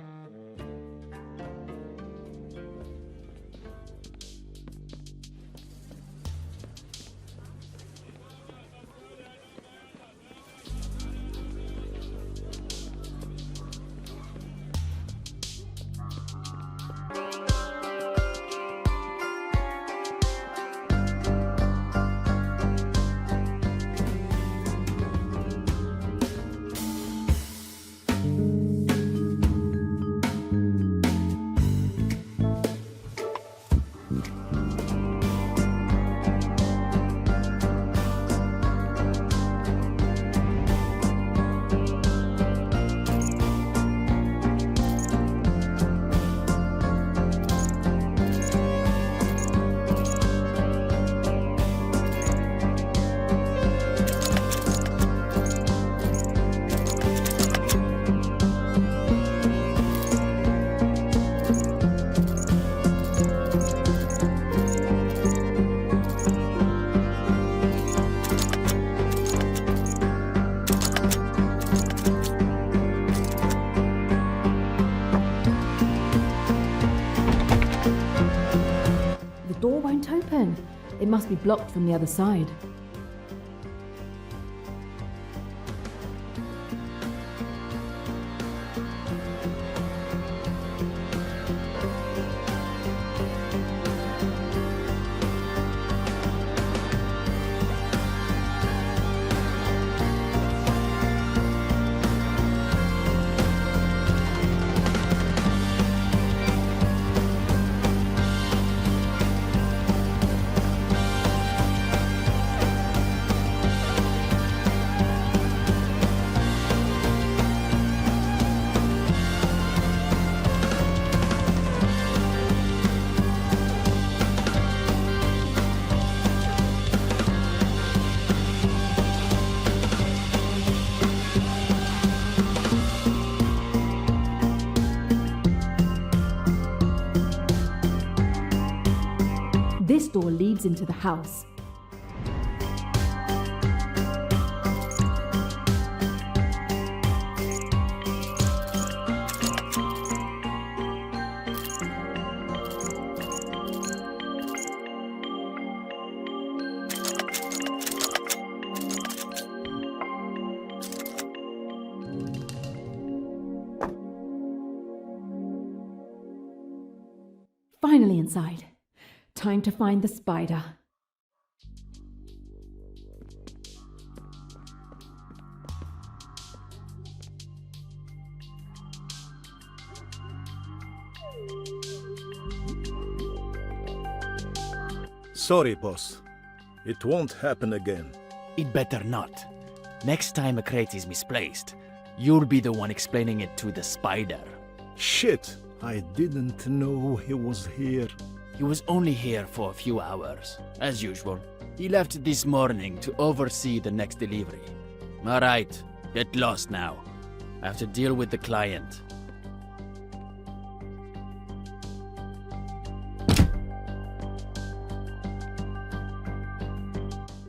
Open. It must be blocked from the other side. This door leads into the house. Finally inside. Time to find the spider. Sorry, boss. It won't happen again. It better not. Next time a crate is misplaced, you'll be the one explaining it to the spider. Shit! I didn't know he was here. He was only here for a few hours, as usual. He left this morning to oversee the next delivery. All right, get lost now. I have to deal with the client.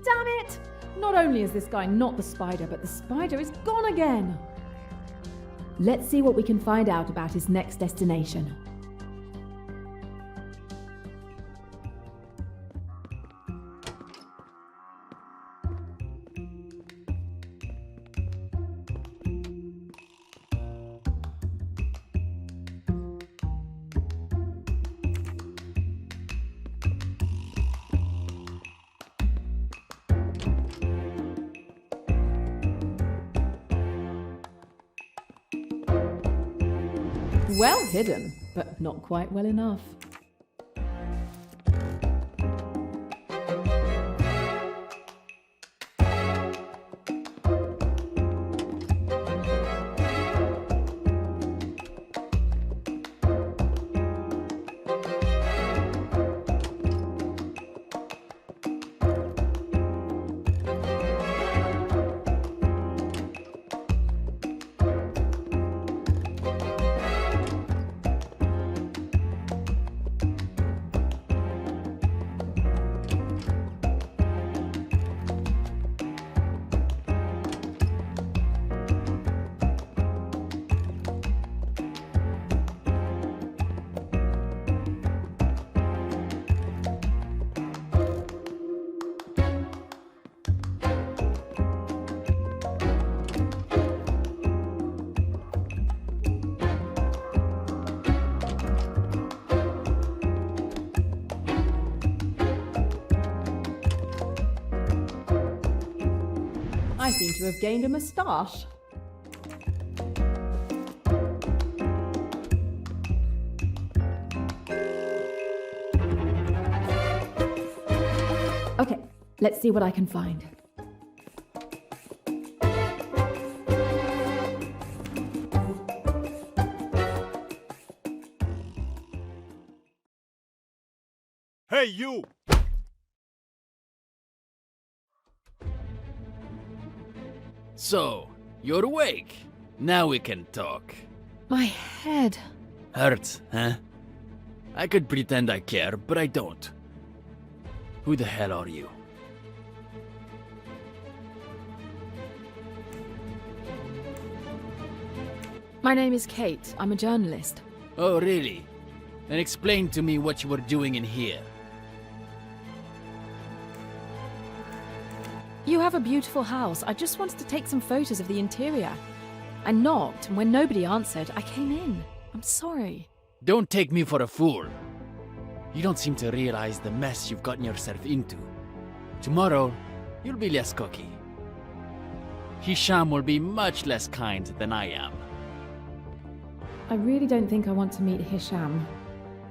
Damn it! Not only is this guy not the spider, but the spider is gone again. Let's see what we can find out about his next destination. Well hidden, but not quite well enough. I seem to have gained a moustache. Okay, let's see what I can find. Hey, you! So, you're awake. Now we can talk. My head. Hurts, huh? I could pretend I care, but I don't. Who the hell are you? My name is Kate. I'm a journalist. Oh, really? Then explain to me what you were doing in here. You have a beautiful house. I just wanted to take some photos of the interior. I knocked, and when nobody answered, I came in. I'm sorry. Don't take me for a fool. You don't seem to realize the mess you've gotten yourself into. Tomorrow, you'll be less cocky. Hisham will be much less kind than I am. I really don't think I want to meet Hisham.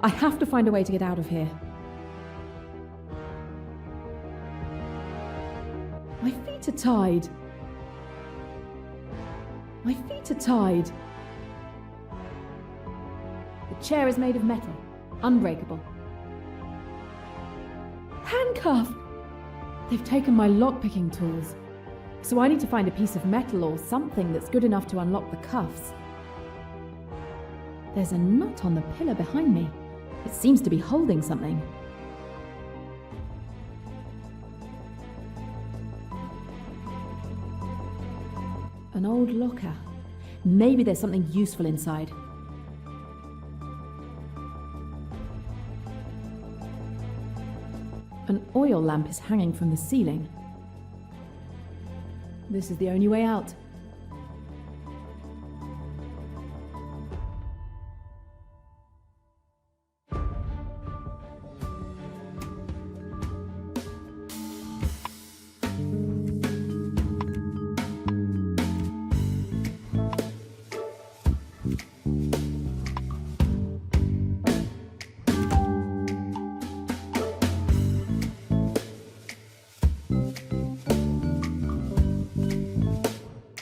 I have to find a way to get out of here. My feet are tied. My feet are tied. The chair is made of metal, unbreakable. Handcuff! They've taken my lockpicking tools. So I need to find a piece of metal or something that's good enough to unlock the cuffs. There's a knot on the pillar behind me. It seems to be holding something. An old locker. Maybe there's something useful inside. An oil lamp is hanging from the ceiling. This is the only way out.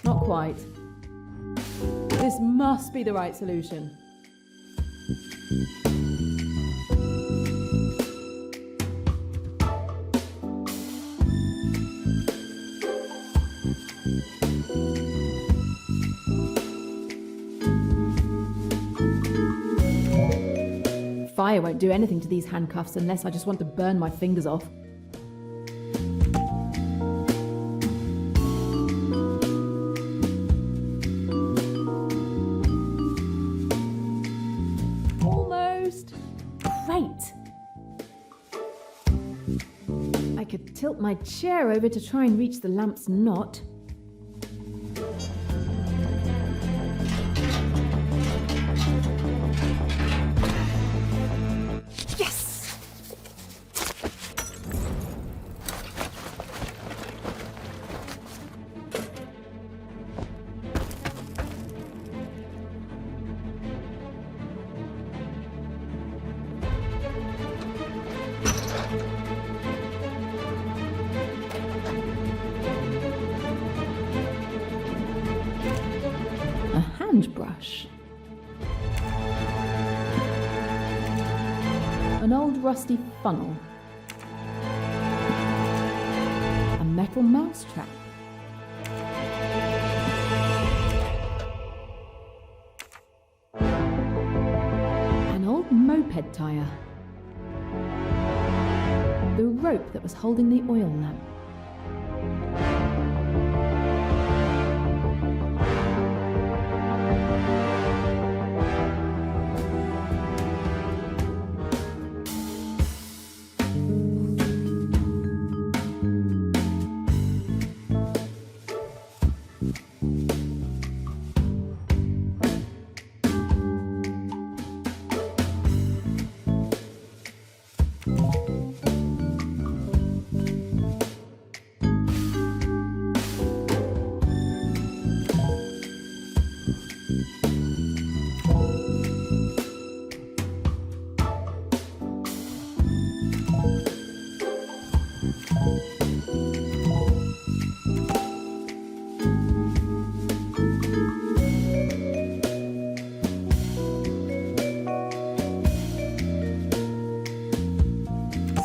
Not quite. This must be the right solution. Fire won't do anything to these handcuffs unless I just want to burn my fingers off. Almost. Great. I could tilt my chair over to try and reach the lamp's knot. Brush. An old rusty funnel. A metal mousetrap. An old moped tire. The rope that was holding the oil lamp.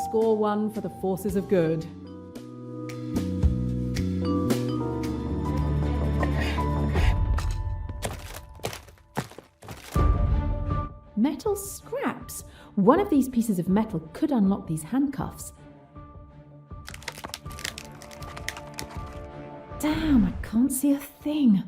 Score 1 for the forces of good. Metal scraps. One of these pieces of metal could unlock these handcuffs. Damn, I can't see a thing.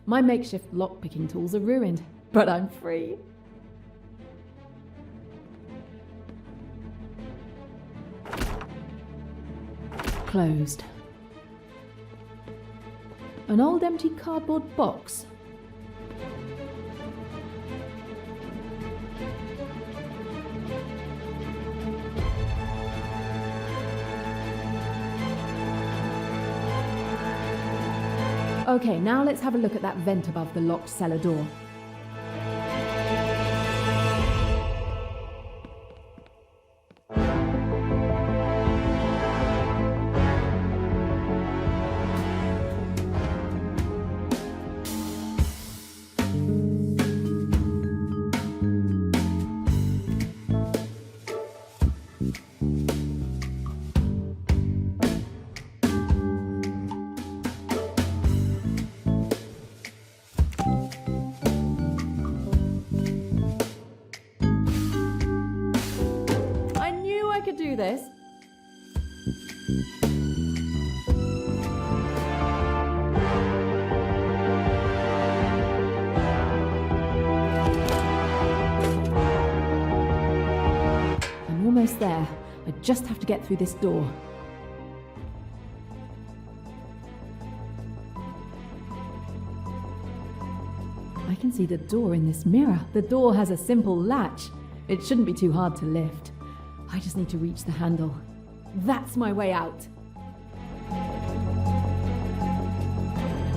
My makeshift lockpicking tools are ruined, but I'm free. Closed. An old empty cardboard box. Okay, now let's have a look at that vent above the locked cellar door. Do this. I'm almost there. I just have to get through this door. I can see the door in this mirror. The door has a simple latch. It shouldn't be too hard to lift. I just need to reach the handle. That's my way out.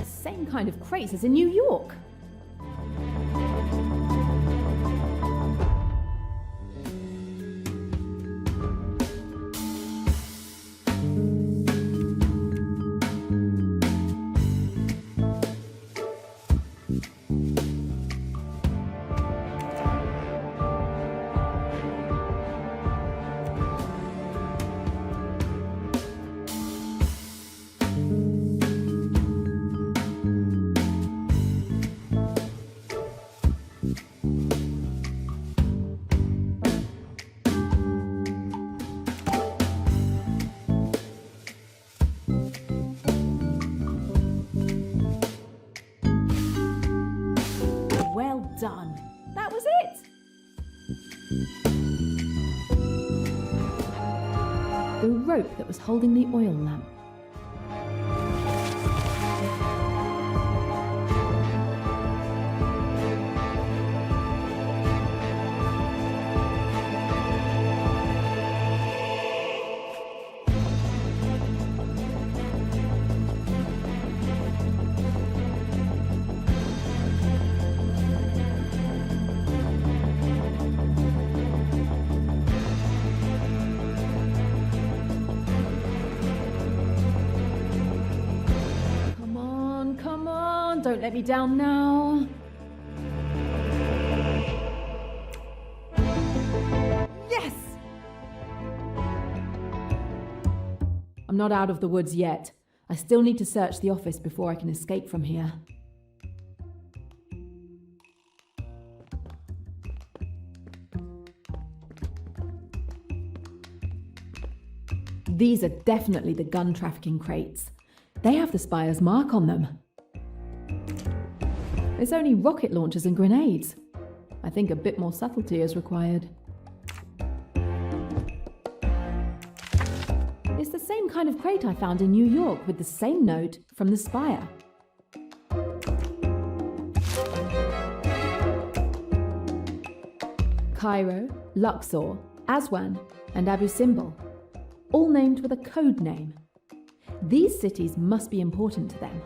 Same kind of crates as in New York. Done. That was it. The rope that was holding the oil lamp. Don't let me down now. Yes! I'm not out of the woods yet. I still need to search the office before I can escape from here. These are definitely the gun trafficking crates. They have the spire's mark on them. It's only rocket launchers and grenades. I think a bit more subtlety is required. It's the same kind of crate I found in New York with the same note from the spire. Cairo, Luxor, Aswan, and Abu Simbel, all named with a code name. These cities must be important to them.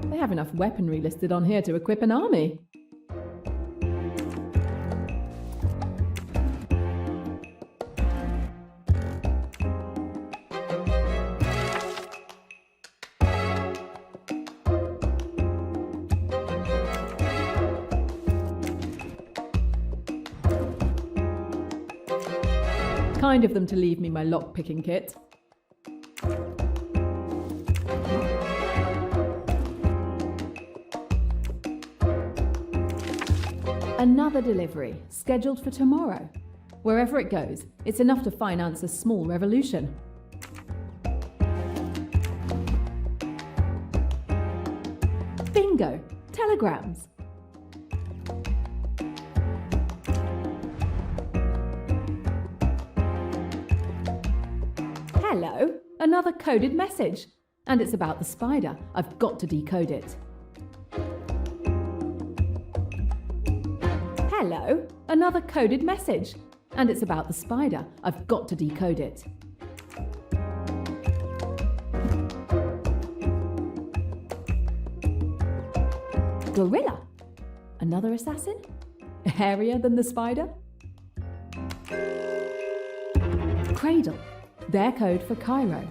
They have enough weaponry listed on here to equip an army. Kind of them to leave me my lock-picking kit. Another delivery, scheduled for tomorrow. Wherever it goes, it's enough to finance a small revolution. Bingo! Telegrams! Hello! Another coded message. And it's about the spider. I've got to decode it. Hello, another coded message. And it's about the spider. I've got to decode it. Gorilla. Another assassin? Hairier than the spider? Cradle. Their code for Cairo.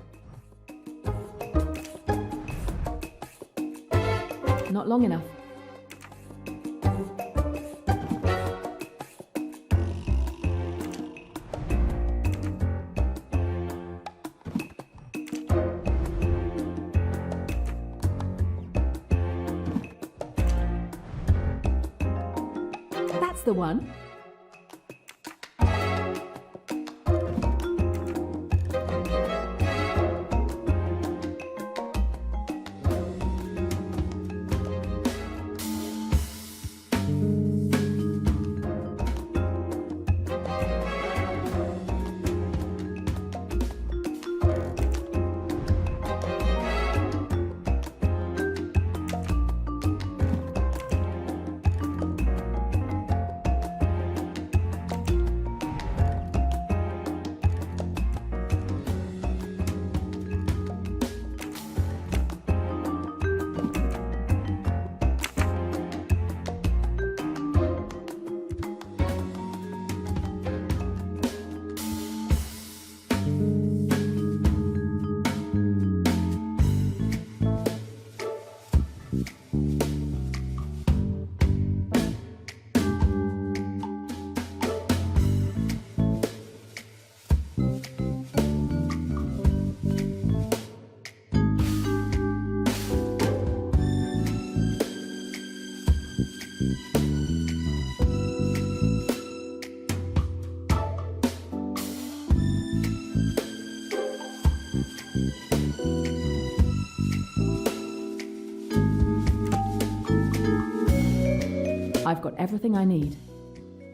not long enough. That's the one. I've got everything I need.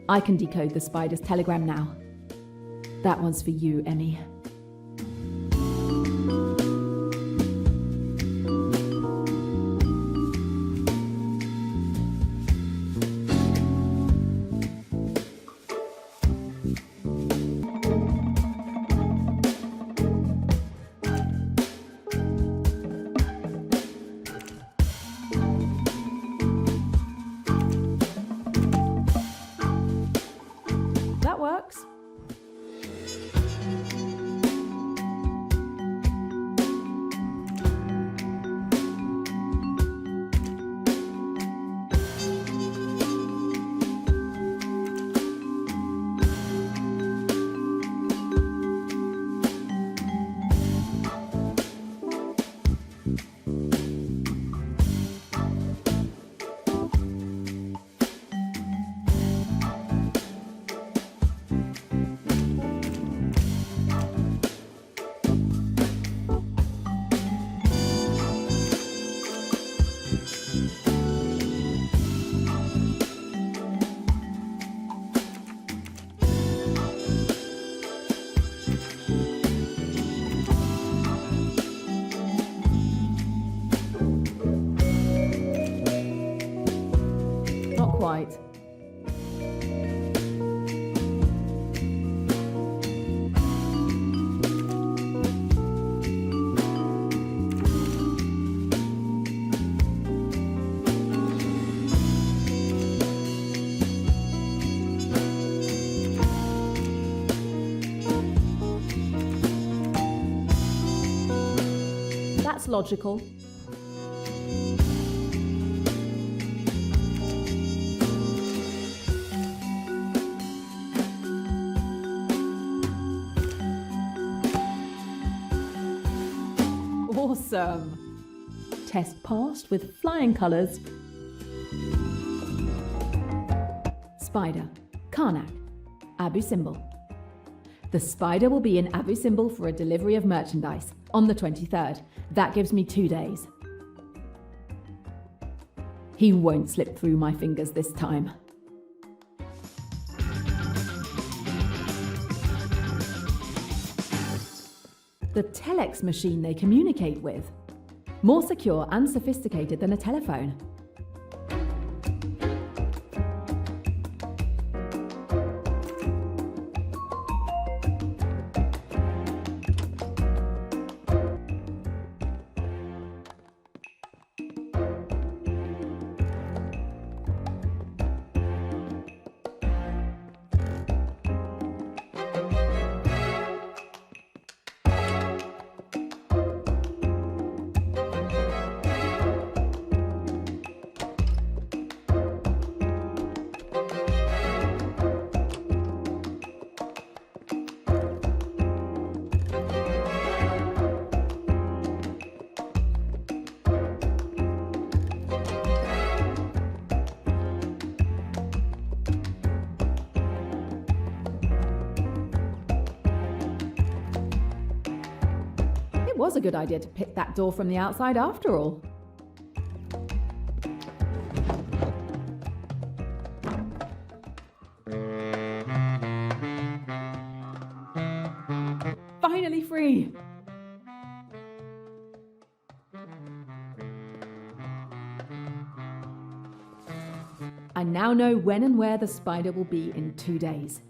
I can decode the spider's telegram now. That one's for you, Emmy. Quite. That's logical. Awesome. Test passed with flying colours. Spider, Karnak, Abu Simbel. The spider will be in Abu Simbel for a delivery of merchandise on the 23rd. That gives me 2 days. He won't slip through my fingers this time. The telex machine they communicate with. More secure and sophisticated than a telephone. It was a good idea to pick that door from the outside after all. Finally free! I now know when and where the spider will be in 2 days.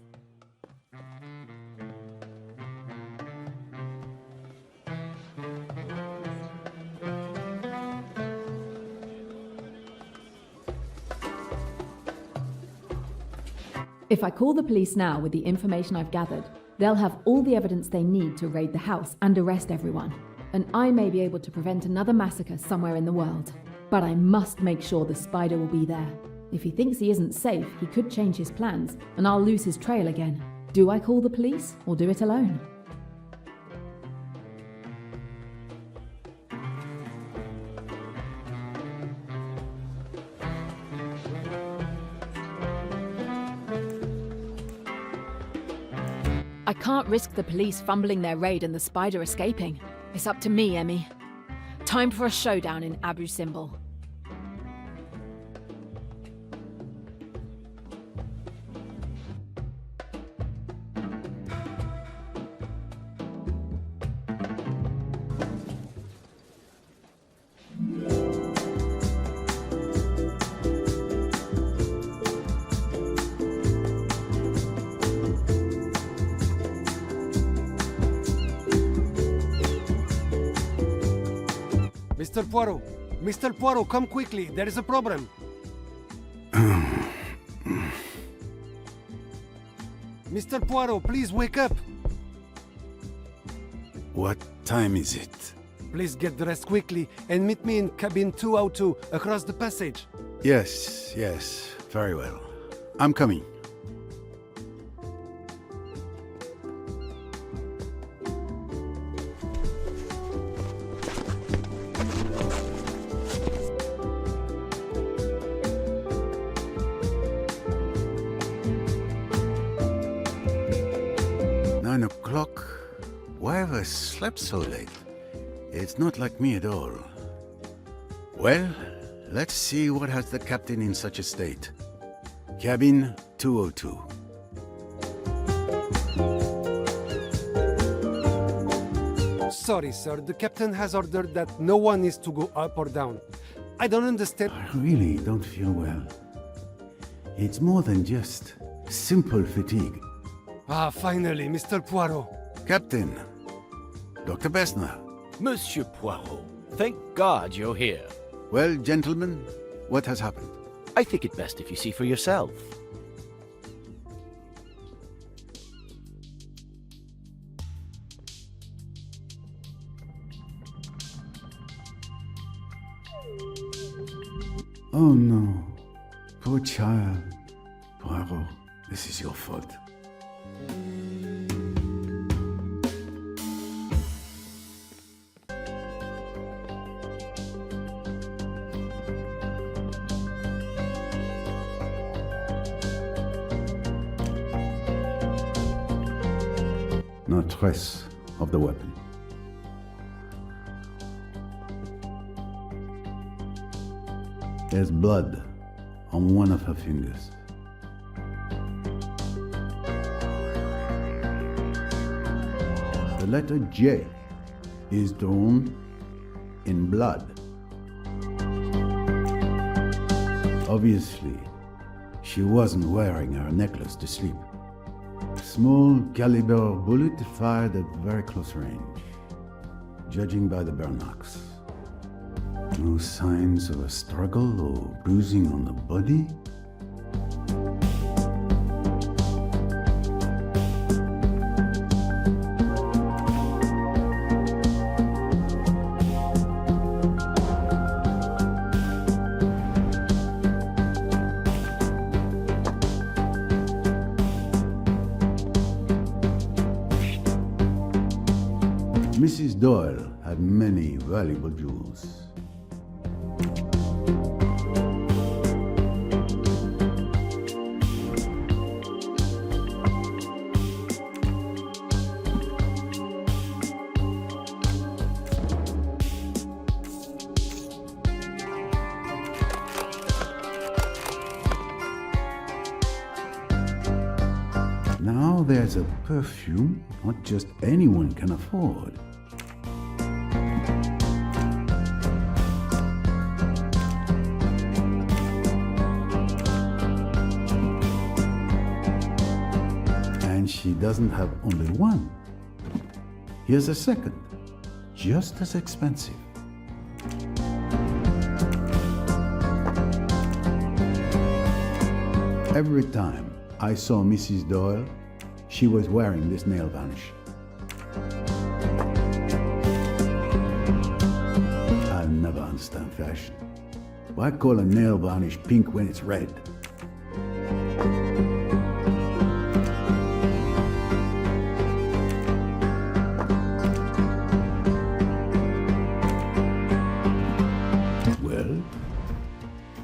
If I call the police now with the information I've gathered, they'll have all the evidence they need to raid the house and arrest everyone. And I may be able to prevent another massacre somewhere in the world. But I must make sure the spider will be there. If he thinks he isn't safe, he could change his plans, and I'll lose his trail again. Do I call the police, or do it alone? I can't risk the police fumbling their raid and the spider escaping. It's up to me, Emmy. Time for a showdown in Abu Simbel. Mr. Poirot! Mr. Poirot, come quickly! There is a problem! Mr. Poirot, please wake up! What time is it? Please get dressed quickly and meet me in cabin 202 across the passage. Yes, very well. I'm coming. Why have I slept so late? It's not like me at all. Well, let's see what has the captain in such a state. Cabin 202. Sorry, sir. The captain has ordered that no one is to go up or down. I don't understand. I really don't feel well. It's more than just simple fatigue. Ah, finally, Mr. Poirot. Captain, Dr. Bessner. Monsieur Poirot, thank God you're here. Well, gentlemen, what has happened? I think it best if you see for yourself. Oh no, poor child. Poirot, this is your fault. No trace of the weapon. There's blood on one of her fingers. The letter J is drawn in blood. Obviously, she wasn't wearing her necklace to sleep. Small caliber bullet fired at very close range, judging by the burn marks. No signs of a struggle or bruising on the body. Mrs. Doyle had many valuable jewels. Now there's a perfume not just anyone can afford. And she doesn't have only one. Here's a second, just as expensive. Every time I saw Mrs. Doyle, she was wearing this nail varnish. I'll never understand fashion. Why call a nail varnish pink when it's red? Well,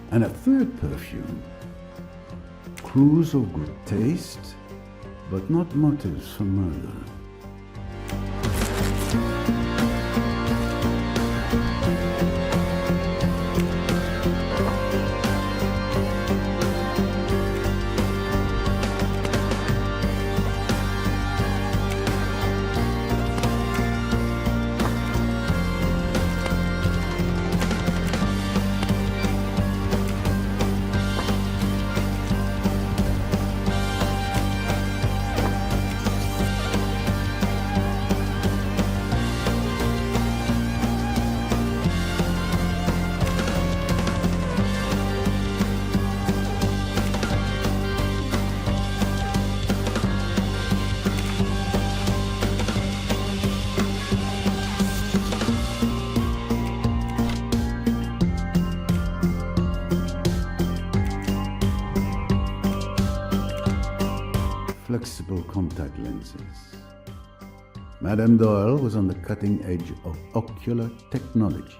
and a third perfume. Clues of good taste, but not motives for murder. Flexible contact lenses. Madame Doyle was on the cutting edge of ocular technology.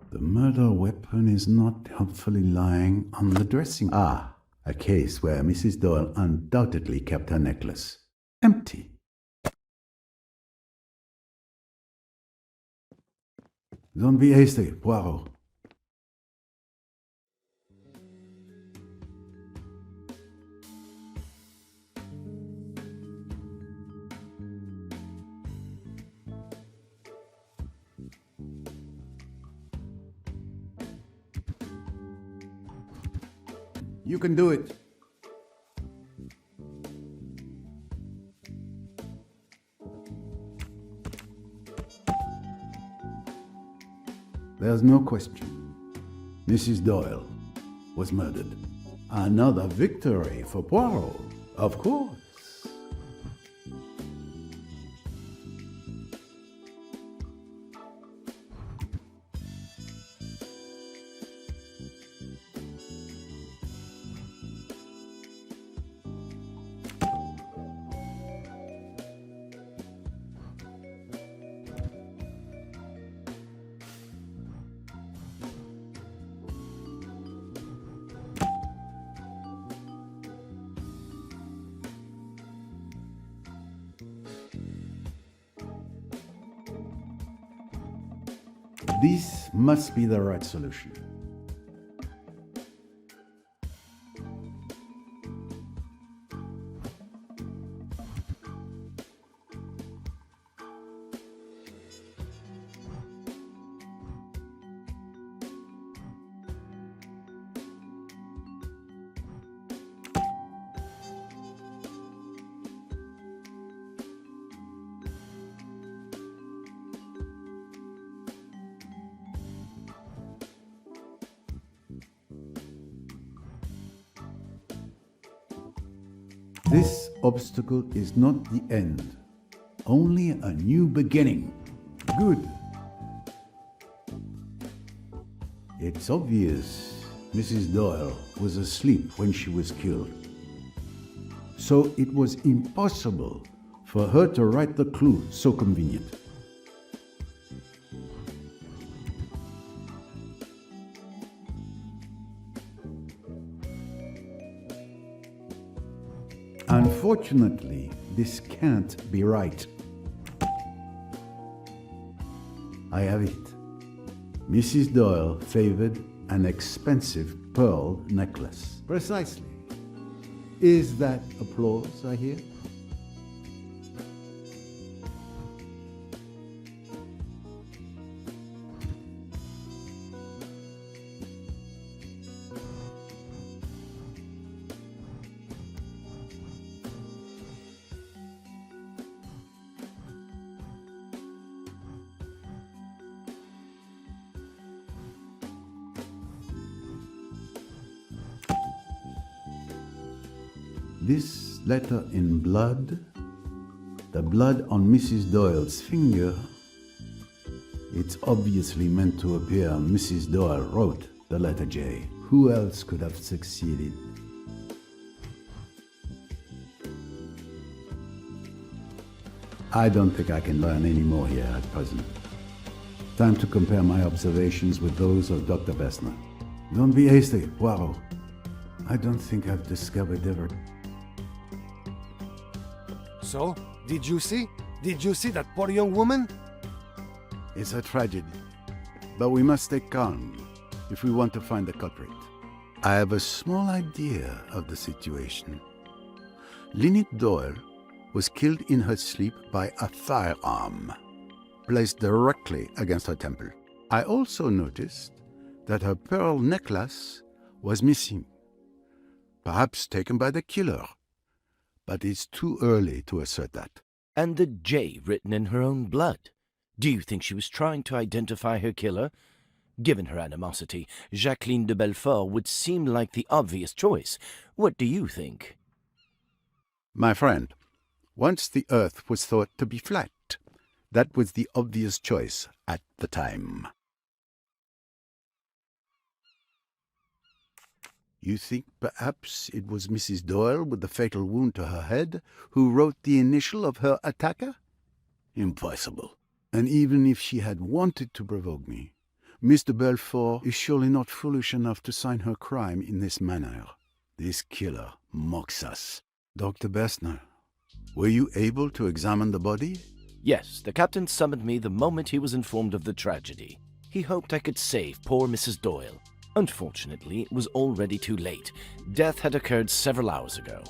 The murder weapon is not helpfully lying on the dressing. Ah, a case where Mrs. Doyle undoubtedly kept her necklace empty. Don't be hasty, Poirot. You can do it. There's no question. Mrs. Doyle was murdered. Another victory for Poirot, of course. This must be the right solution. This obstacle is not the end, only a new beginning. Good. It's obvious Mrs. Doyle was asleep when she was killed. So it was impossible for her to write the clue so convenient. Unfortunately, this can't be right. I have it. Mrs. Doyle favored an expensive pearl necklace. Precisely. Is that applause I hear? This letter in blood, the blood on Mrs. Doyle's finger, it's obviously meant to appear Mrs. Doyle wrote the letter J. Who else could have succeeded? I don't think I can learn any more here at present. Time to compare my observations with those of Dr. Bessner. Don't be hasty, Poirot. I don't think I've discovered everything. So, did you see? Did you see that poor young woman? It's a tragedy, but we must stay calm if we want to find the culprit. I have a small idea of the situation. Linnet Doyle was killed in her sleep by a firearm, placed directly against her temple. I also noticed that her pearl necklace was missing, perhaps taken by the killer, but it's too early to assert that. And the J written in her own blood. Do you think she was trying to identify her killer? Given her animosity, Jacqueline de Belfort would seem like the obvious choice. What do you think? My friend, once the Earth was thought to be flat, that was the obvious choice at the time. You think perhaps it was Mrs. Doyle with the fatal wound to her head who wrote the initial of her attacker? Impossible. And even if she had wanted to provoke me, Mr. Belfort is surely not foolish enough to sign her crime in this manner. This killer mocks us. Dr. Bessner, were you able to examine the body? Yes, the captain summoned me the moment he was informed of the tragedy. He hoped I could save poor Mrs. Doyle. Unfortunately, it was already too late. Death had occurred several hours ago.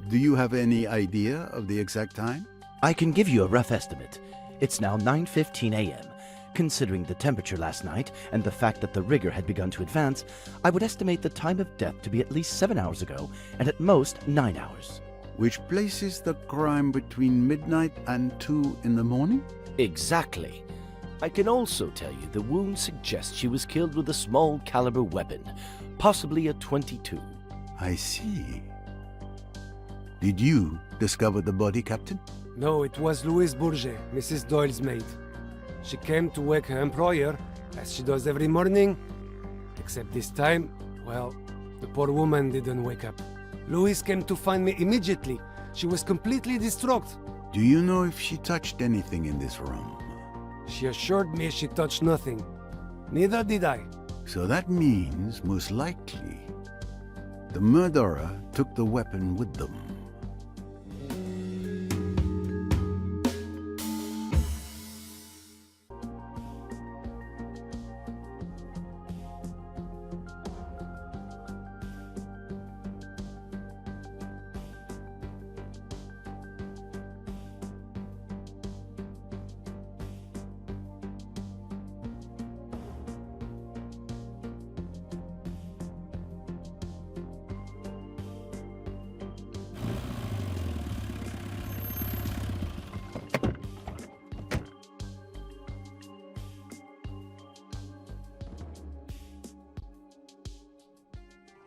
Do you have any idea of the exact time? I can give you a rough estimate. It's now 9:15 a.m. Considering the temperature last night and the fact that the rigor had begun to advance, I would estimate the time of death to be at least 7 hours ago, and at most 9 hours. Which places the crime between midnight and 2 in the morning? Exactly. I can also tell you the wound suggests she was killed with a small caliber weapon, possibly a .22. I see. Did you discover the body, Captain? No, it was Louise Bourget, Mrs. Doyle's maid. She came to wake her employer, as she does every morning. Except this time, well, the poor woman didn't wake up. Louise came to find me immediately. She was completely distraught. Do you know if she touched anything in this room? She assured me she touched nothing. Neither did I. So that means, most likely, the murderer took the weapon with them.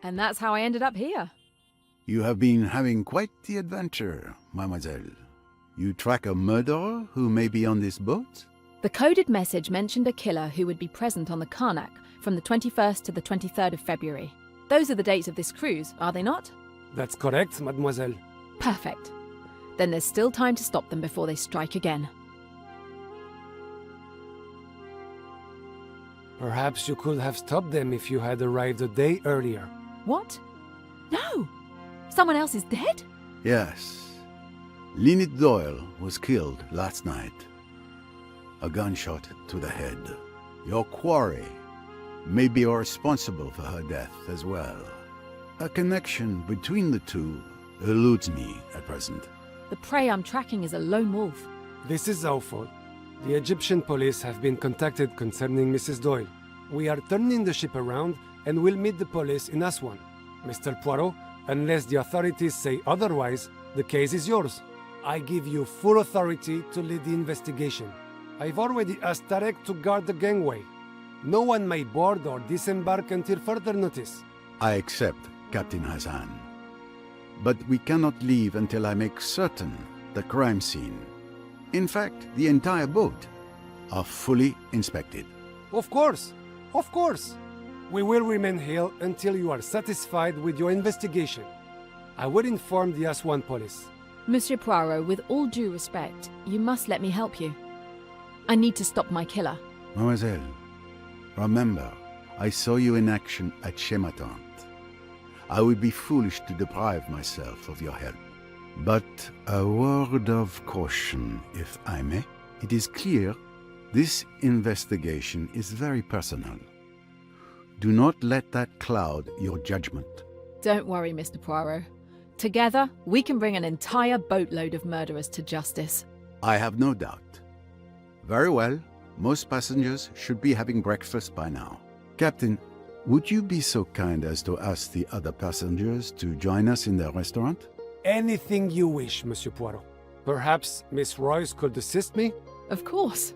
And that's how I ended up here. You have been having quite the adventure, mademoiselle. You track a murderer who may be on this boat? The coded message mentioned a killer who would be present on the Karnak from the 21st to the 23rd of February. Those are the dates of this cruise, are they not? That's correct, mademoiselle. Perfect. Then there's still time to stop them before they strike again. Perhaps you could have stopped them if you had arrived a day earlier. What? No! Someone else is dead? Yes. Linnet Doyle was killed last night. A gunshot to the head. Your quarry may be responsible for her death as well. A connection between the two eludes me at present. The prey I'm tracking is a lone wolf. This is awful. The Egyptian police have been contacted concerning Mrs. Doyle. We are turning the ship around and will meet the police in Aswan. Mr. Poirot, unless the authorities say otherwise, the case is yours. I give you full authority to lead the investigation. I've already asked Tarek to guard the gangway. No one may board or disembark until further notice. I accept, Captain Hassan. But we cannot leave until I make certain the crime scene, in fact, the entire boat, are fully inspected. Of course. Of course. We will remain here until you are satisfied with your investigation. I will inform the Aswan police. Monsieur Poirot, with all due respect, you must let me help you. I need to stop my killer. Mademoiselle, remember, I saw you in action at Chematant. I would be foolish to deprive myself of your help. But a word of caution, if I may. It is clear this investigation is very personal. Do not let that cloud your judgment. Don't worry, Mr. Poirot. Together, we can bring an entire boatload of murderers to justice. I have no doubt. Very well. Most passengers should be having breakfast by now. Captain, would you be so kind as to ask the other passengers to join us in the restaurant? Anything you wish, Monsieur Poirot. Perhaps Miss Royce could assist me? Of course.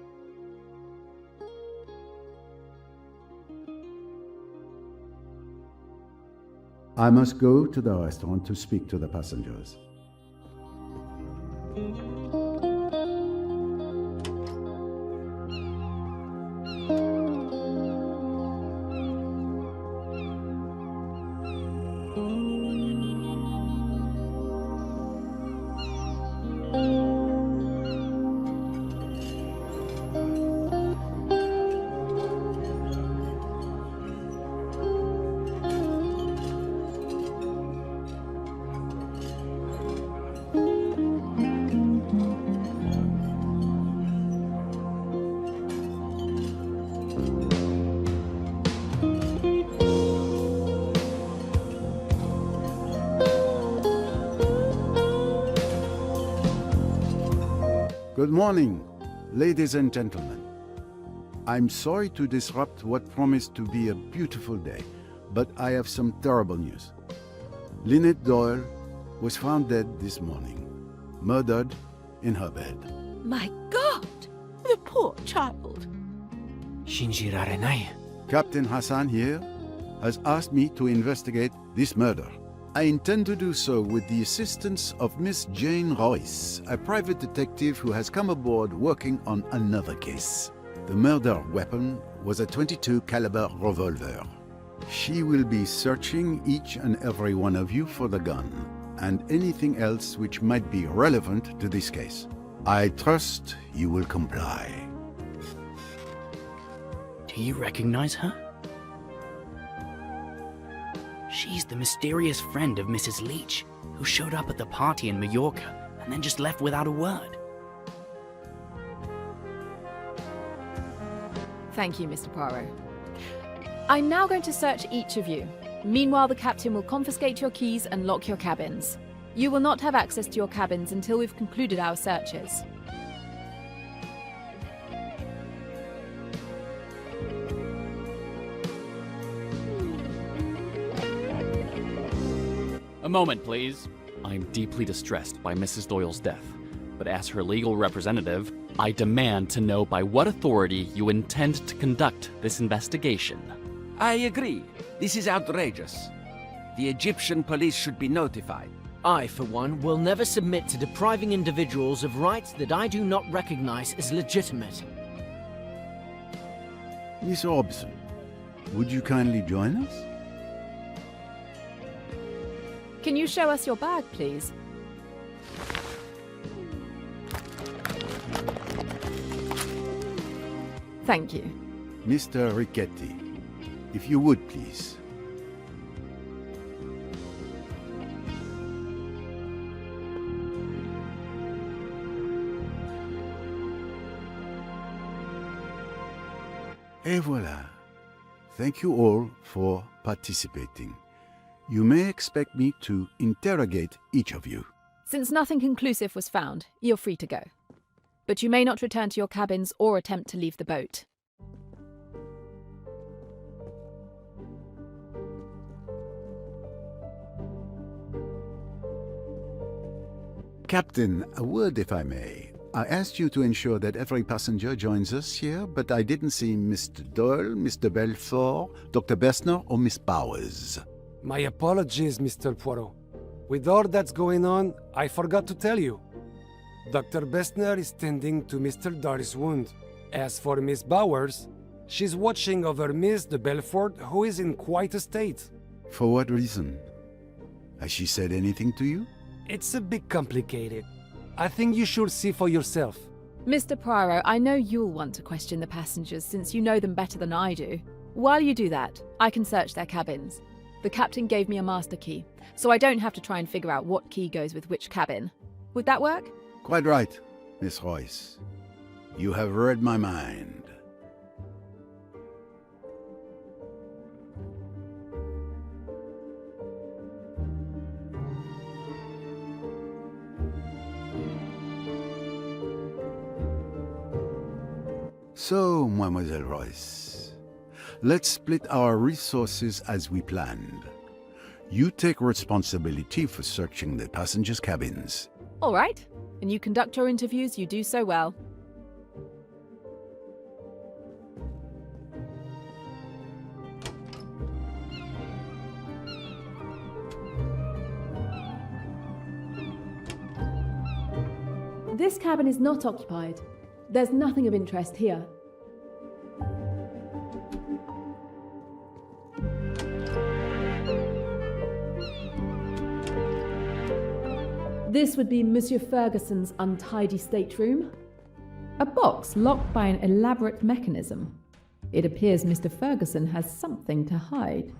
I must go to the restaurant to speak to the passengers. Good morning, ladies and gentlemen. I'm sorry to disrupt what promised to be a beautiful day, but I have some terrible news. Linnet Doyle was found dead this morning, murdered in her bed. My God! The poor child. Captain Hassan here has asked me to investigate this murder. I intend to do so with the assistance of Miss Jane Royce, a private detective who has come aboard working on another case. The murder weapon was a .22 caliber revolver. She will be searching each and every one of you for the gun and anything else which might be relevant to this case. I trust you will comply. Do you recognize her? She's the mysterious friend of Mrs. Leach, who showed up at the party in Mallorca and then just left without a word. Thank you, Mr. Poirot. I'm now going to search each of you. Meanwhile, the captain will confiscate your keys and lock your cabins. You will not have access to your cabins until we've concluded our searches. A moment, please. I'm deeply distressed by Mrs. Doyle's death, but as her legal representative, I demand to know by what authority you intend to conduct this investigation. I agree. This is outrageous. The Egyptian police should be notified. I, for one, will never submit to depriving individuals of rights that I do not recognize as legitimate. Miss Robson, would you kindly join us? Can you show us your bag, please? Thank you. Mr. Riquetti, if you would, please. Et voilà. Thank you all for participating. You may expect me to interrogate each of you. Since nothing conclusive was found, you're free to go. But you may not return to your cabins or attempt to leave the boat. Captain, a word if I may. I asked you to ensure that every passenger joins us here, but I didn't see Mr. Doyle, Mr. Belfort, Dr. Bessner, or Miss Bowers. My apologies, Mr. Poirot. With all that's going on, I forgot to tell you. Dr. Bessner is tending to Mr. Doyle's wound. As for Miss Bowers, she's watching over Miss de Belfort, who is in quite a state. For what reason? Has she said anything to you? It's a bit complicated. I think you should see for yourself. Mr. Poirot, I know you'll want to question the passengers since you know them better than I do. While you do that, I can search their cabins. The captain gave me a master key, so I don't have to try and figure out what key goes with which cabin. Would that work? Quite right, Miss Royce. You have read my mind. So, Mademoiselle Royce, let's split our resources as we planned. You take responsibility for searching the passengers' cabins. All right. And you conduct your interviews, you do so well. This cabin is not occupied. There's nothing of interest here. This would be Monsieur Ferguson's untidy stateroom. A box locked by an elaborate mechanism. It appears Mr. Ferguson has something to hide.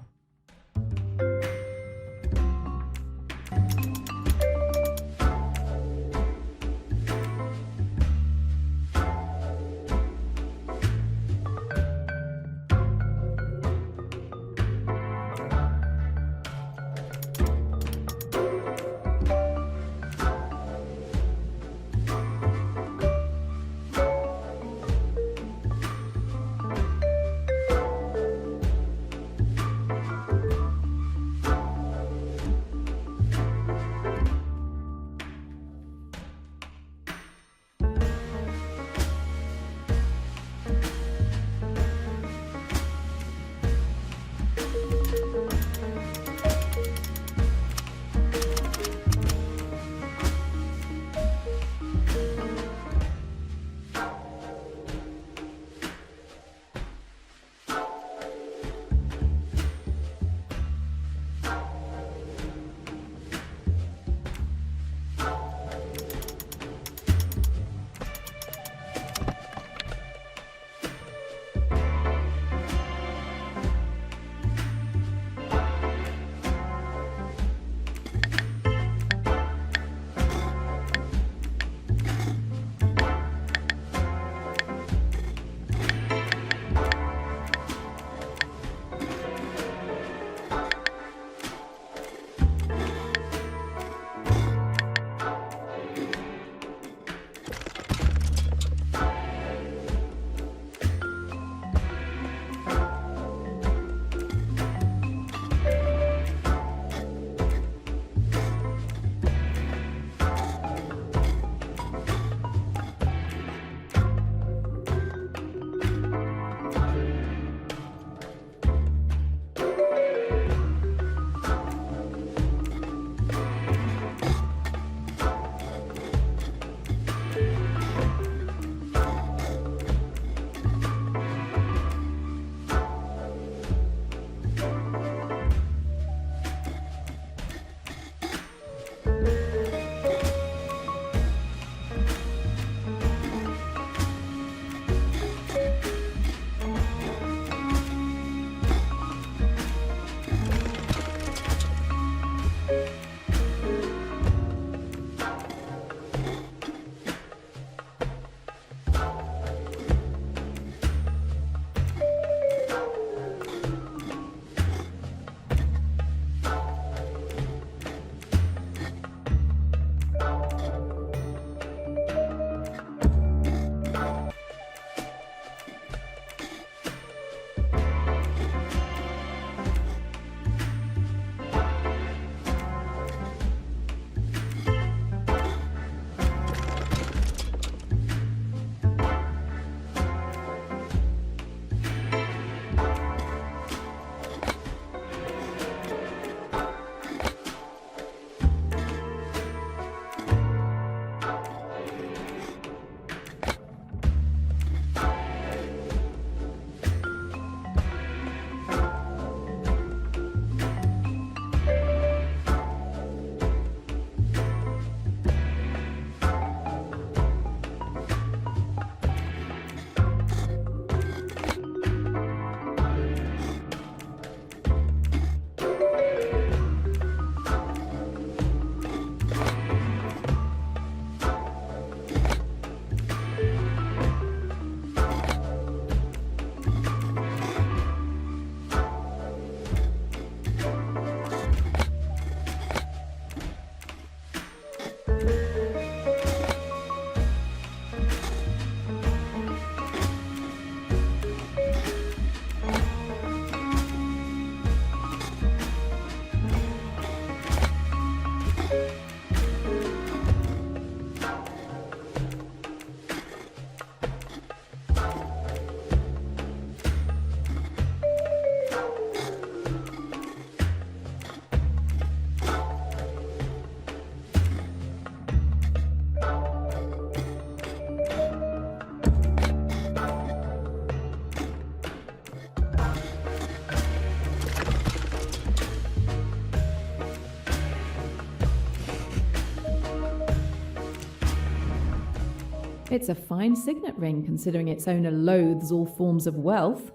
It's a fine signet ring, considering its owner loathes all forms of wealth.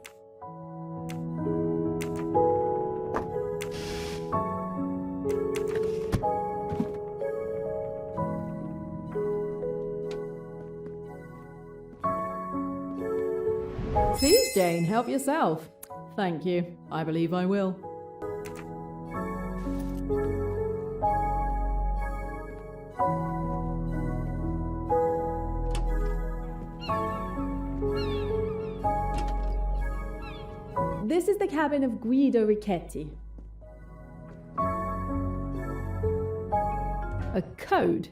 Please, Jane, help yourself. Thank you. I believe I will. This is the cabin of Guido Richetti. A code?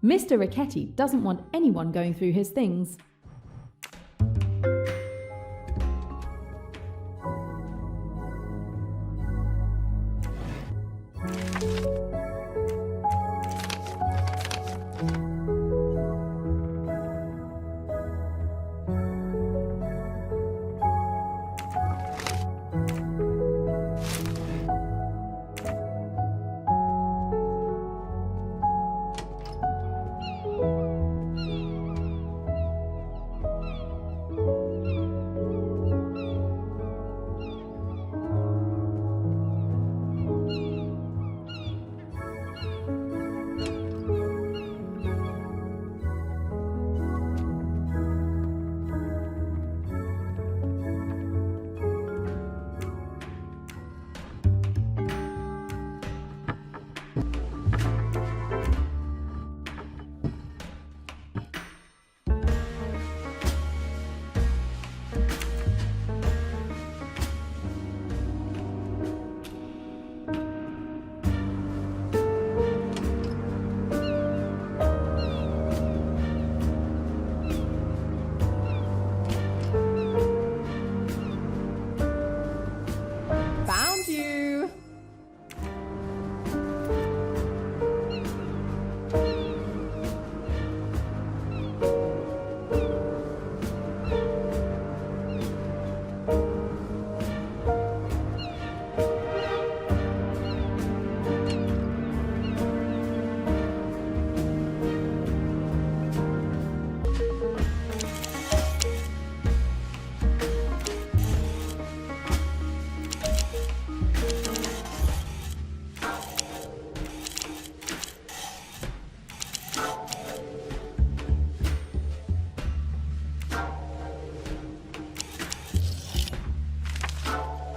Mr. Richetti doesn't want anyone going through his things.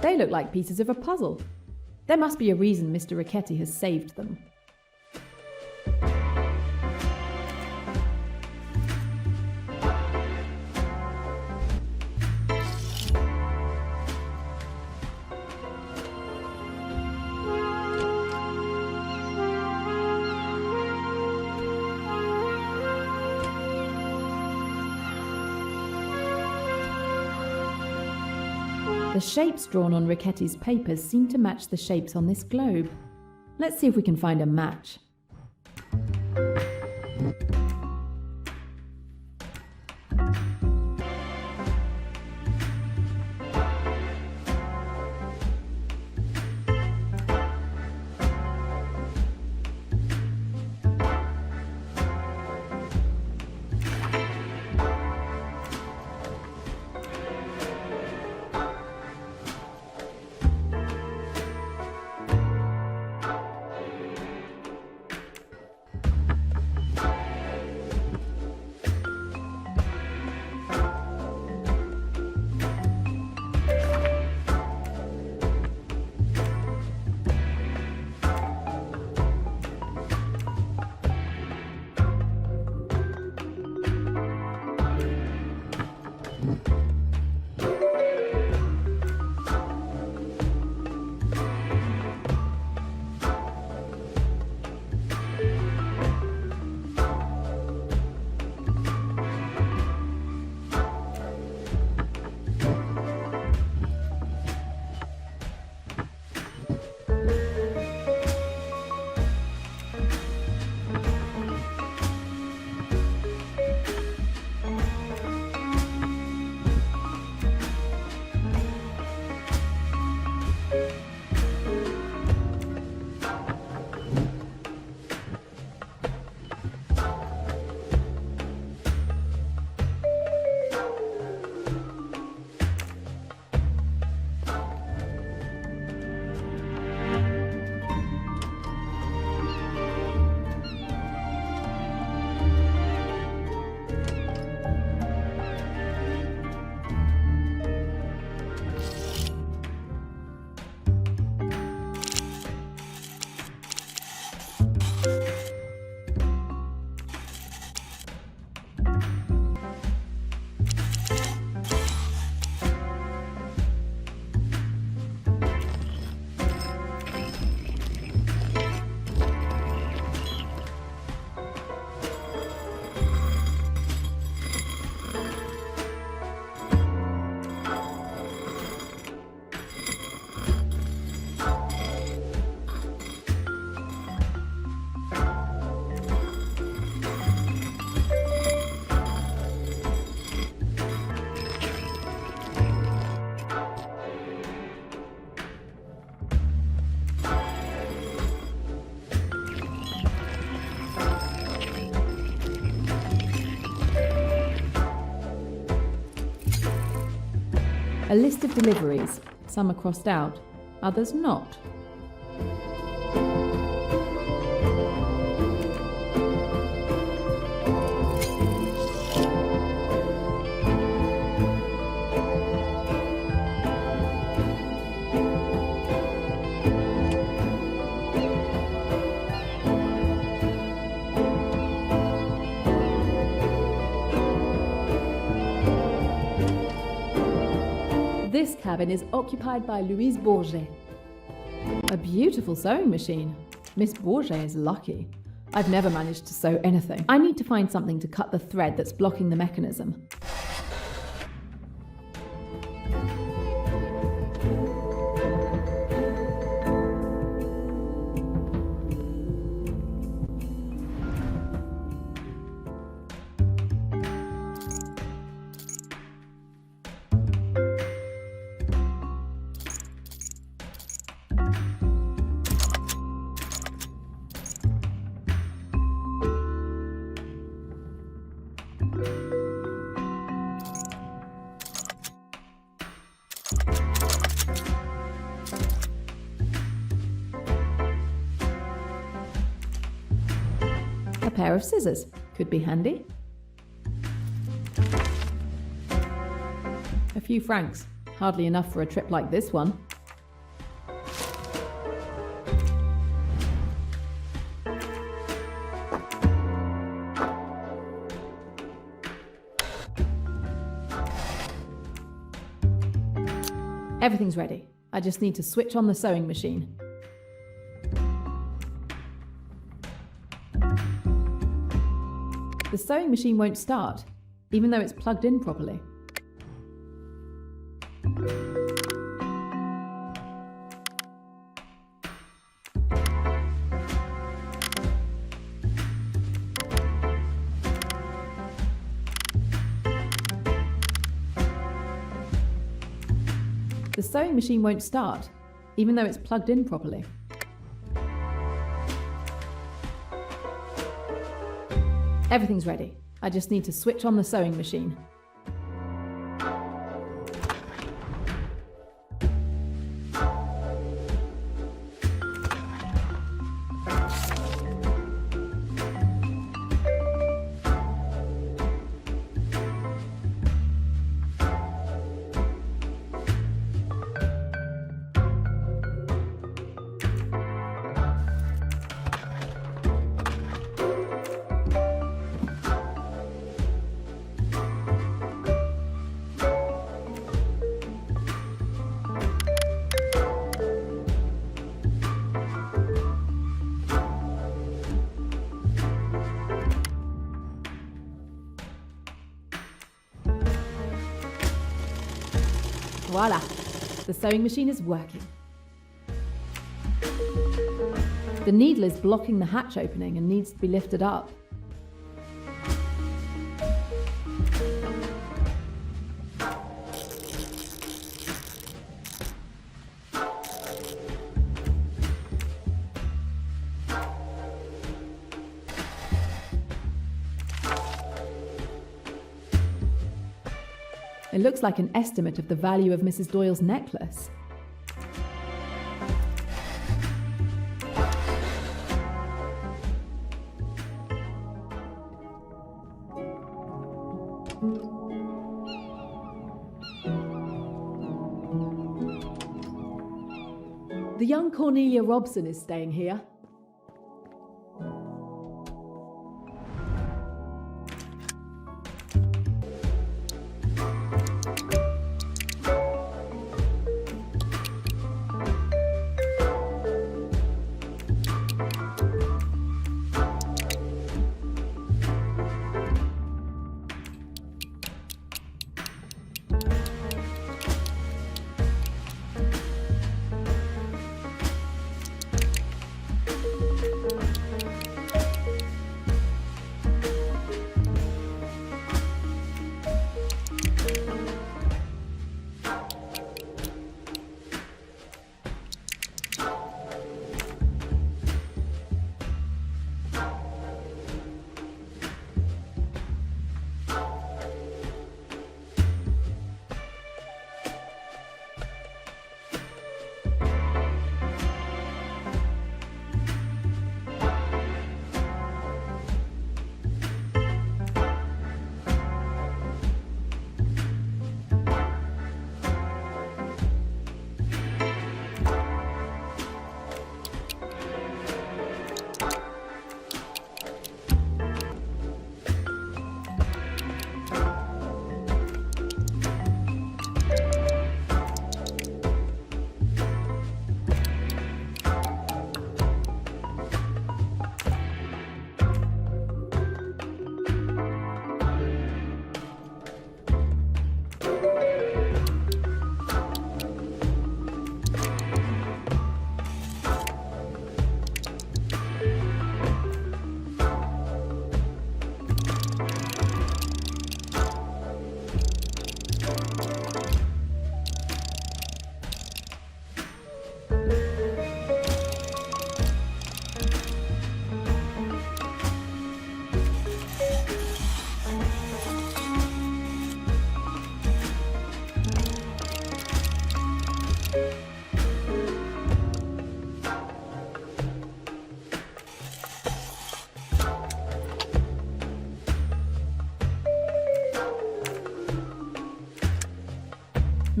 They look like pieces of a puzzle. There must be a reason Mr. Richetti has saved them. The shapes drawn on Richetti's papers seem to match the shapes on this globe. Let's see if we can find a match. A list of deliveries. Some are crossed out, others not. This cabin is occupied by Louise Bourget. A beautiful sewing machine. Miss Bourget is lucky. I've never managed to sew anything. I need to find something to cut the thread that's blocking the mechanism. A pair of scissors could be handy. A few francs, hardly enough for a trip like this one. Everything's ready. I just need to switch on the sewing machine. The sewing machine won't start, even though it's plugged in properly. The sewing machine won't start, even though it's plugged in properly. Everything's ready. I just need to switch on the sewing machine. Voila! The sewing machine is working. The needle is blocking the hatch opening and needs to be lifted up. It looks like an estimate of the value of Mrs. Doyle's necklace. The young Cornelia Robson is staying here.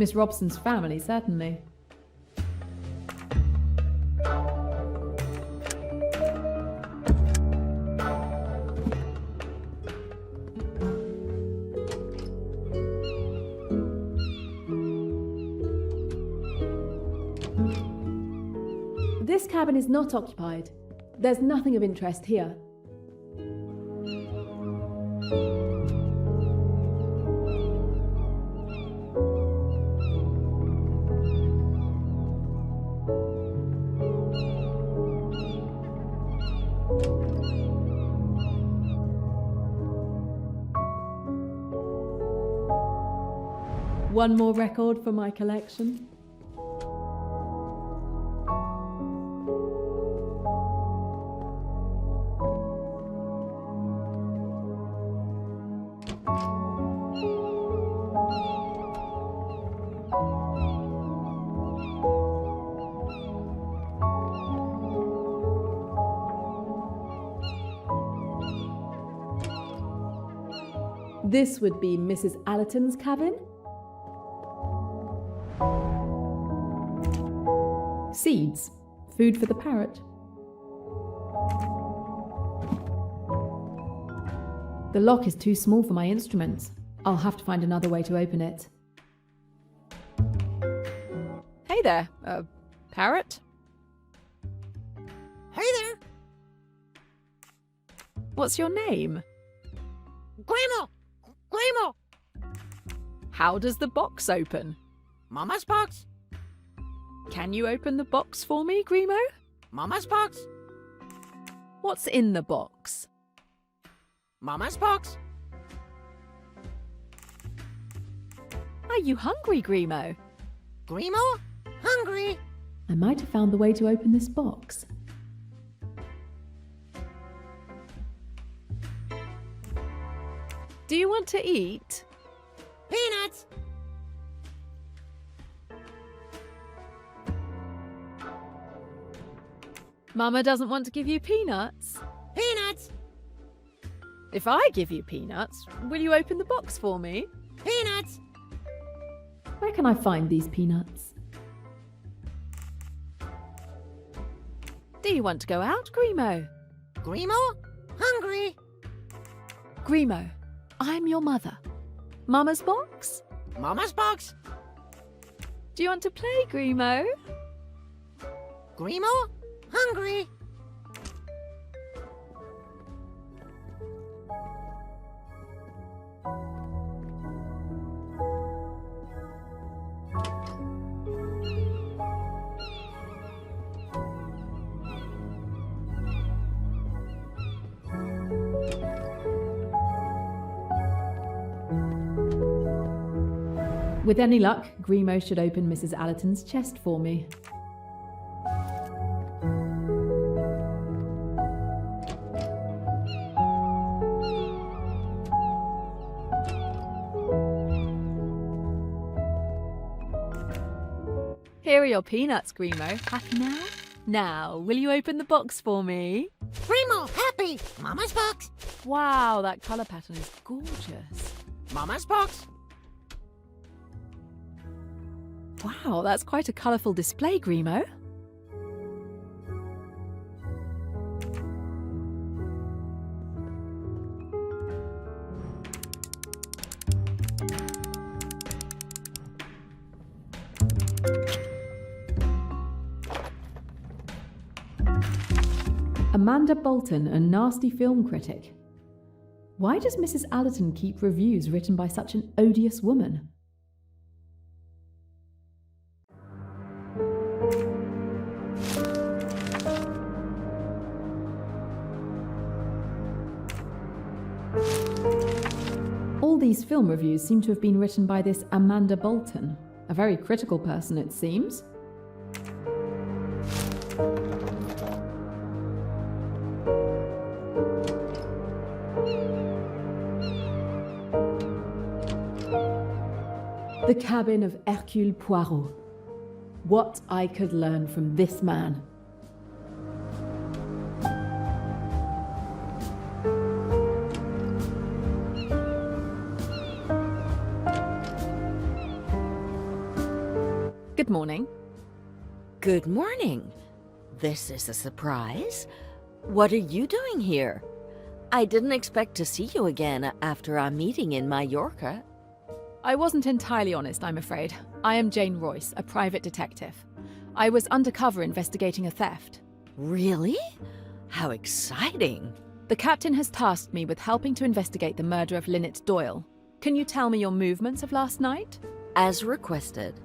Miss Robson's family, certainly. This cabin is not occupied. There's nothing of interest here. One more record for my collection. This would be Mrs. Allerton's cabin. Seeds, food for the parrot. The lock is too small for my instruments. I'll have to find another way to open it. Hey there, parrot? Hey there! What's your name? Grandma! Grandma! How does the box open? Mama's box? Can you open the box for me, Grimo? Mama's box? What's in the box? Mama's box? Are you hungry, Grimo? Grimo? Hungry? I might have found the way to open this box. Do you want to eat? Peanuts! Mama doesn't want to give you peanuts. Peanuts! If I give you peanuts, will you open the box for me? Peanuts! Where can I find these peanuts? Do you want to go out, Grimo? Grimo? Hungry? Grimo, I'm your mother. Mama's box? Mama's box? Do you want to play, Grimo? Grimo? Hungry? With any luck, Grimo should open Mrs. Allerton's chest for me. Here are your peanuts, Grimo. Happy now? Now, will you open the box for me? Grimo, happy! Mama's box? Wow, that colour pattern is gorgeous. Mama's box? Wow, that's quite a colourful display, Grimo. Amanda Bolton, a nasty film critic. Why does Mrs. Allerton keep reviews written by such an odious woman? All these film reviews seem to have been written by this Amanda Bolton, a very critical person, it seems. The cabin of Hercule Poirot. What I could learn from this man. Good morning. Good morning. This is a surprise. What are you doing here? I didn't expect to see you again after our meeting in Mallorca. I wasn't entirely honest, I'm afraid. I am Jane Royce, a private detective. I was undercover investigating a theft. Really? How exciting. The captain has tasked me with helping to investigate the murder of Linnet Doyle. Can you tell me your movements of last night? As requested,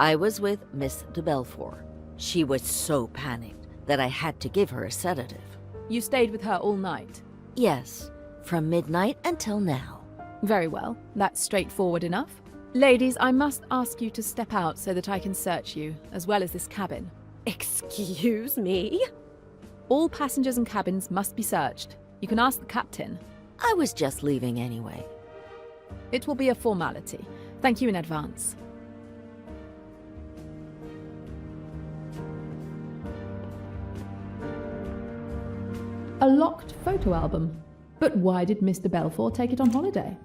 I was with Miss de Belfort. She was so panicked that I had to give her a sedative. You stayed with her all night? Yes, from midnight until now. Very well, that's straightforward enough. Ladies, I must ask you to step out so that I can search you, as well as this cabin. Excuse me? All passengers and cabins must be searched. You can ask the captain. I was just leaving anyway. It will be a formality. Thank you in advance. A locked photo album. But why did Mr. Belfort take it on holiday?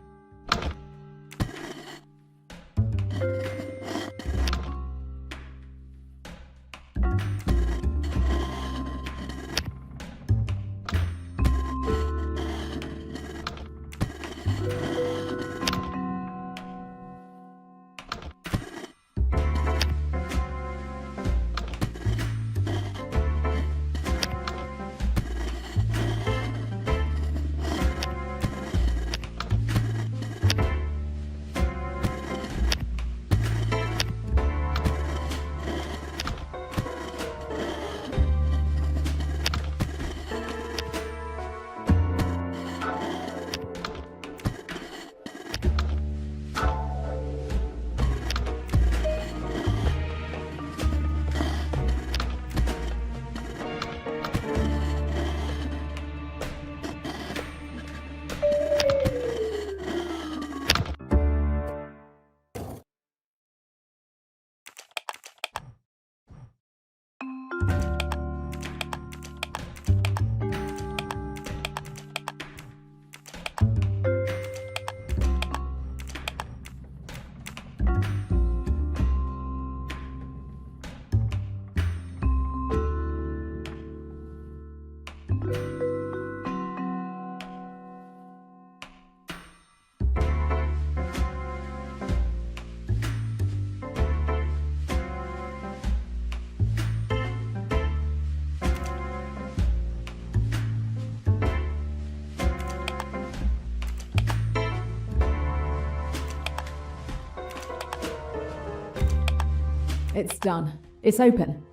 It's done. It's open.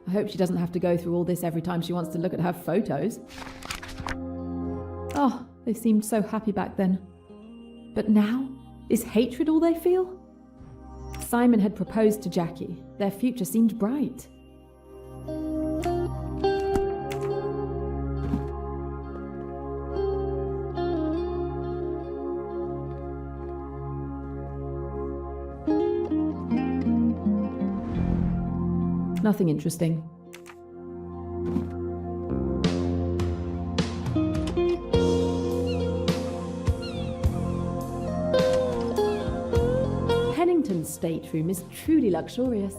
I hope she doesn't have to go through all this every time she wants to look at her photos. Oh, they seemed so happy back then. But now? Is hatred all they feel? Simon had proposed to Jackie. Their future seemed bright. Nothing interesting. Pennington's stateroom is truly luxurious.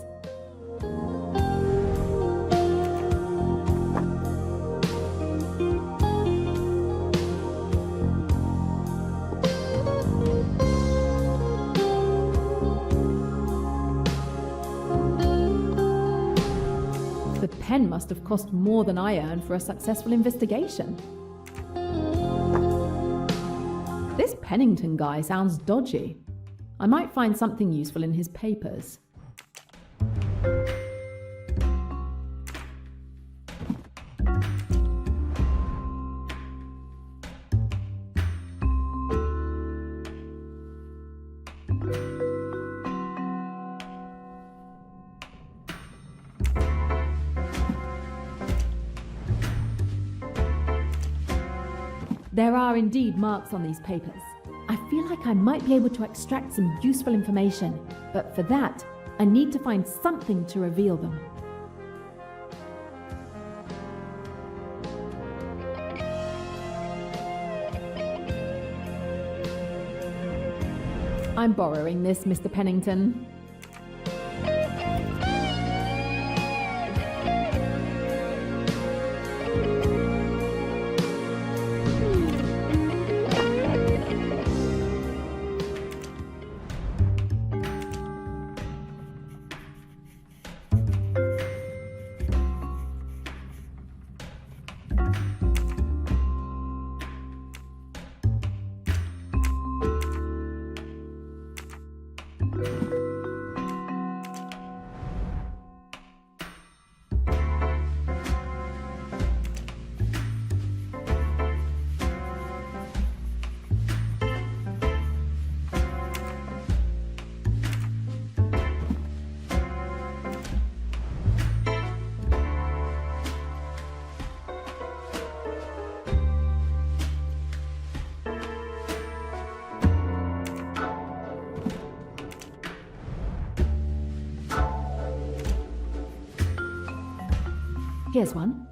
The pen must have cost more than I earned for a successful investigation. This Pennington guy sounds dodgy. I might find something useful in his papers. There are indeed marks on these papers. I feel like I might be able to extract some useful information, but for that, I need to find something to reveal them. I'm borrowing this, Mr. Pennington. Here's one.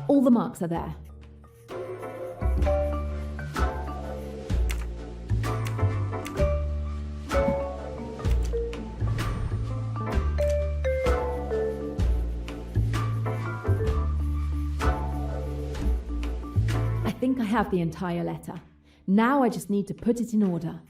All the marks are there. I think I have the entire letter. Now I just need to put it in order.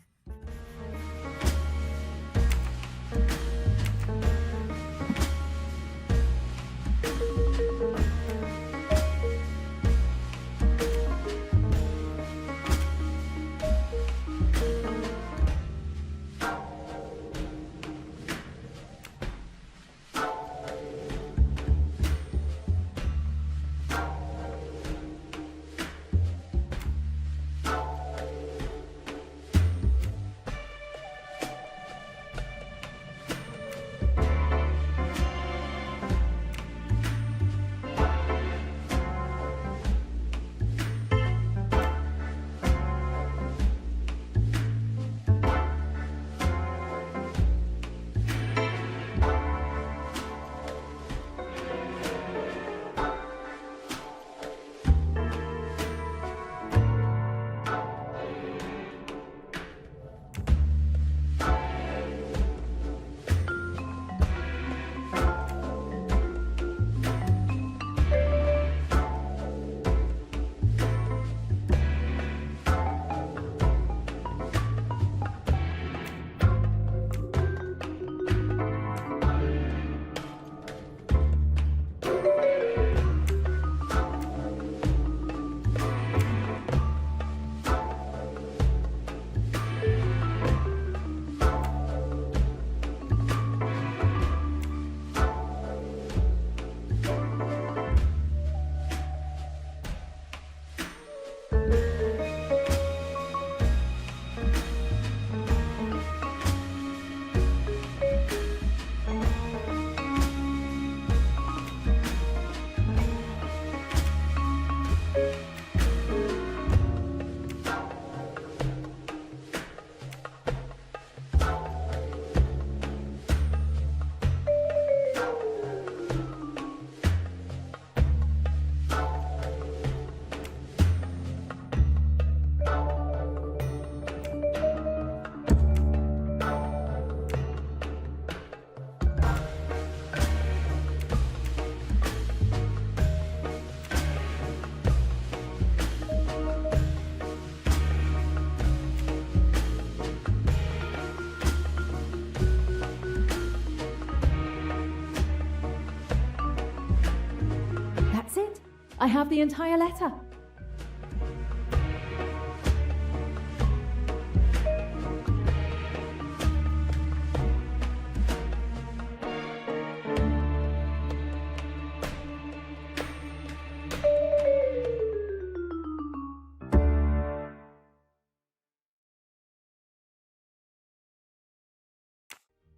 I have the entire letter.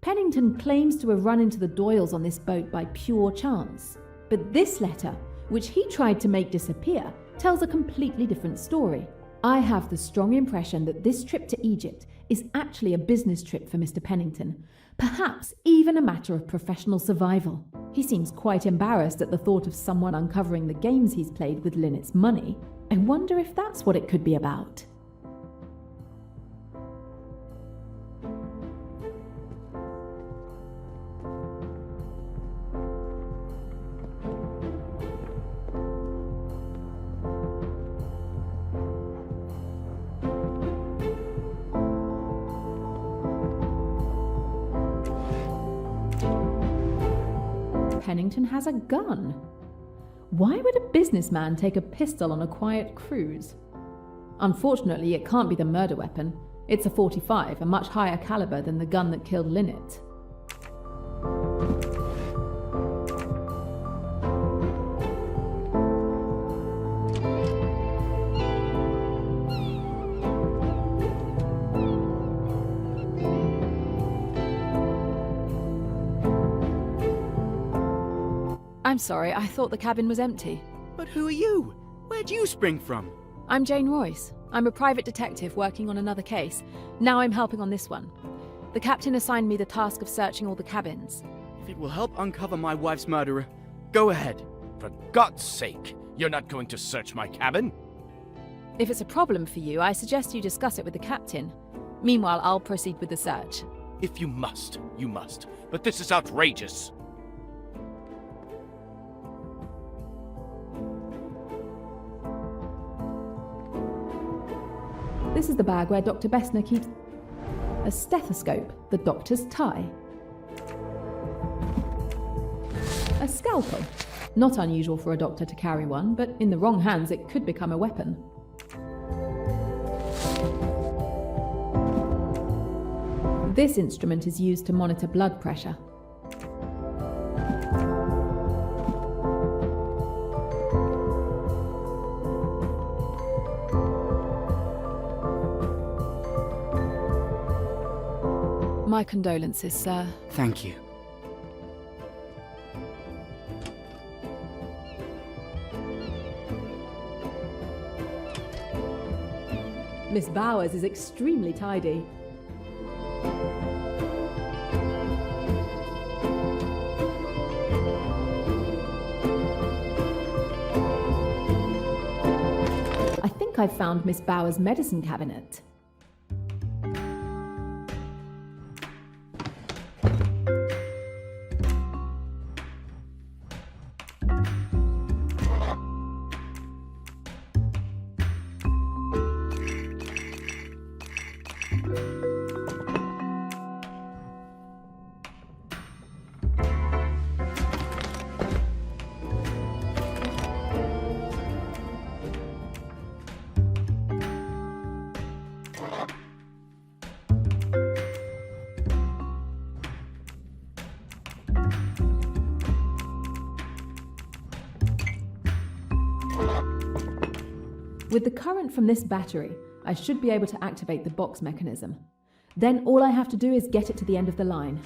Pennington claims to have run into the Doyles on this boat by pure chance. But this letter, which he tried to make disappear, tells a completely different story. I have the strong impression that this trip to Egypt is actually a business trip for Mr. Pennington, perhaps even a matter of professional survival. He seems quite embarrassed at the thought of someone uncovering the games he's played with Linnet's money. I wonder if that's what it could be about. Pennington has a gun. Why would a businessman take a pistol on a quiet cruise? Unfortunately, it can't be the murder weapon. It's a .45, a much higher caliber than the gun that killed Linnet. I'm sorry, I thought the cabin was empty. But who are you? Where'd you spring from? I'm Jane Royce. I'm a private detective working on another case. Now I'm helping on this one. The captain assigned me the task of searching all the cabins. If it will help uncover my wife's murderer, go ahead. For God's sake, you're not going to search my cabin? If it's a problem for you, I suggest you discuss it with the captain. Meanwhile, I'll proceed with the search. If you must, you must. But this is outrageous. This is the bag where Dr. Bessner keeps a stethoscope, the doctor's tie. A scalpel. Not unusual for a doctor to carry one, but in the wrong hands it could become a weapon. This instrument is used to monitor blood pressure. My condolences, sir. Thank you. Miss Bowers is extremely tidy. I think I've found Miss Bowers' medicine cabinet. With the current from this battery, I should be able to activate the box mechanism. Then all I have to do is get it to the end of the line.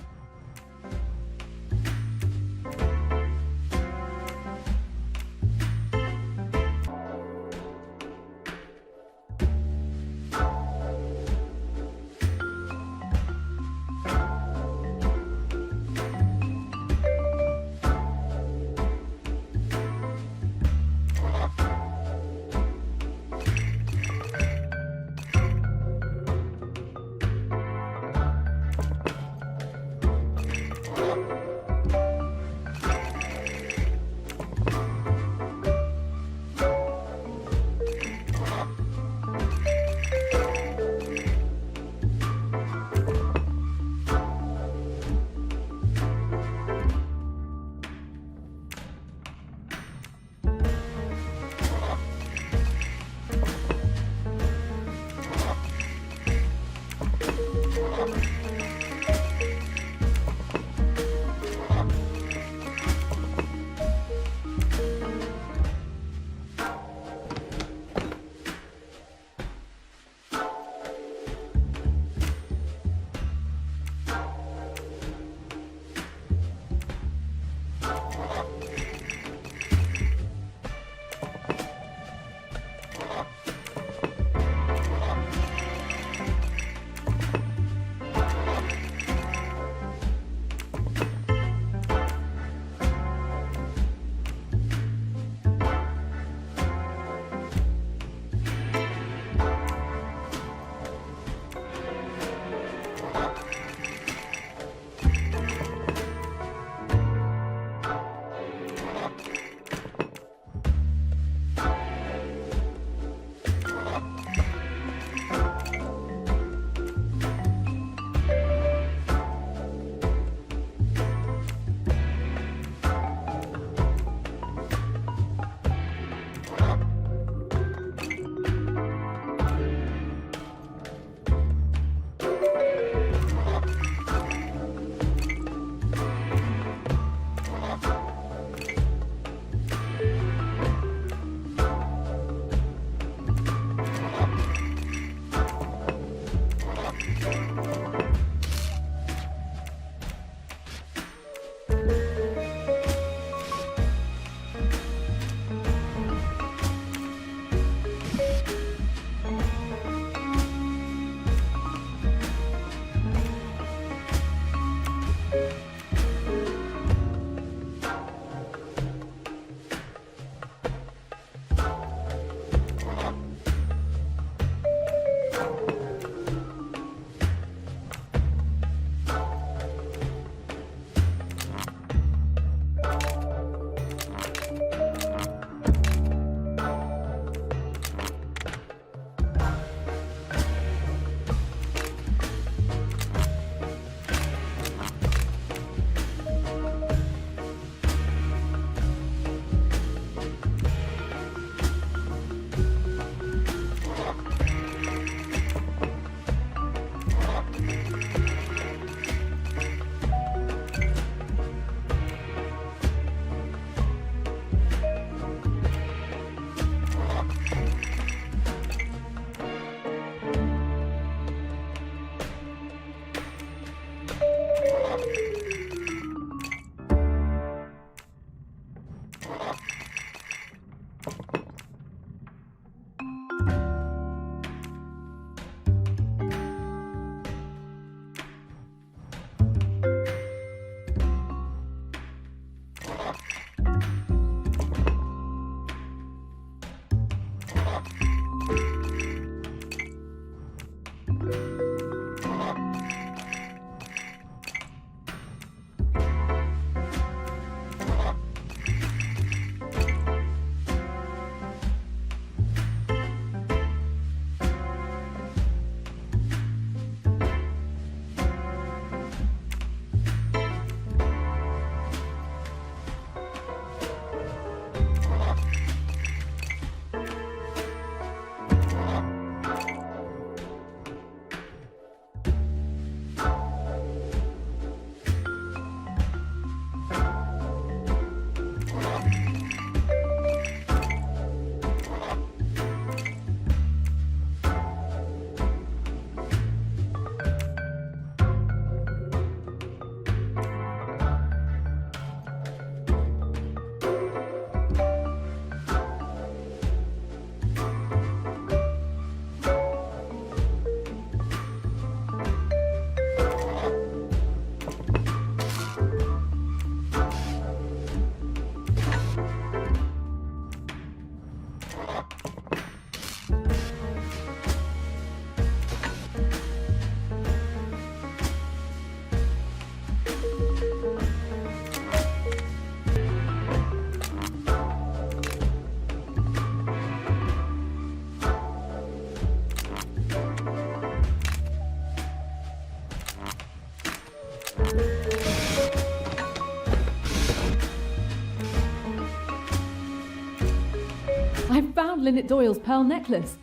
I've found Linnet Doyle's pearl necklace.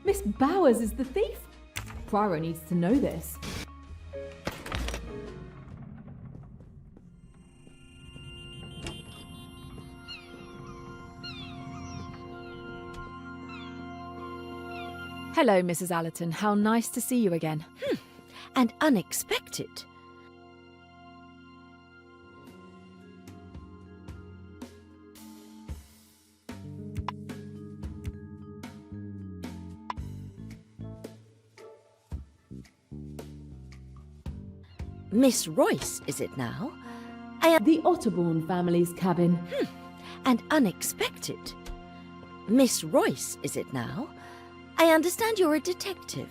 Miss Bowers is the thief. Poirot needs to know this. Hello, Mrs. Allerton. How nice to see you again. And unexpected. Miss Royce, is it now? The Otterbourne family's cabin. And unexpected. Miss Royce, is it now? I understand you're a detective.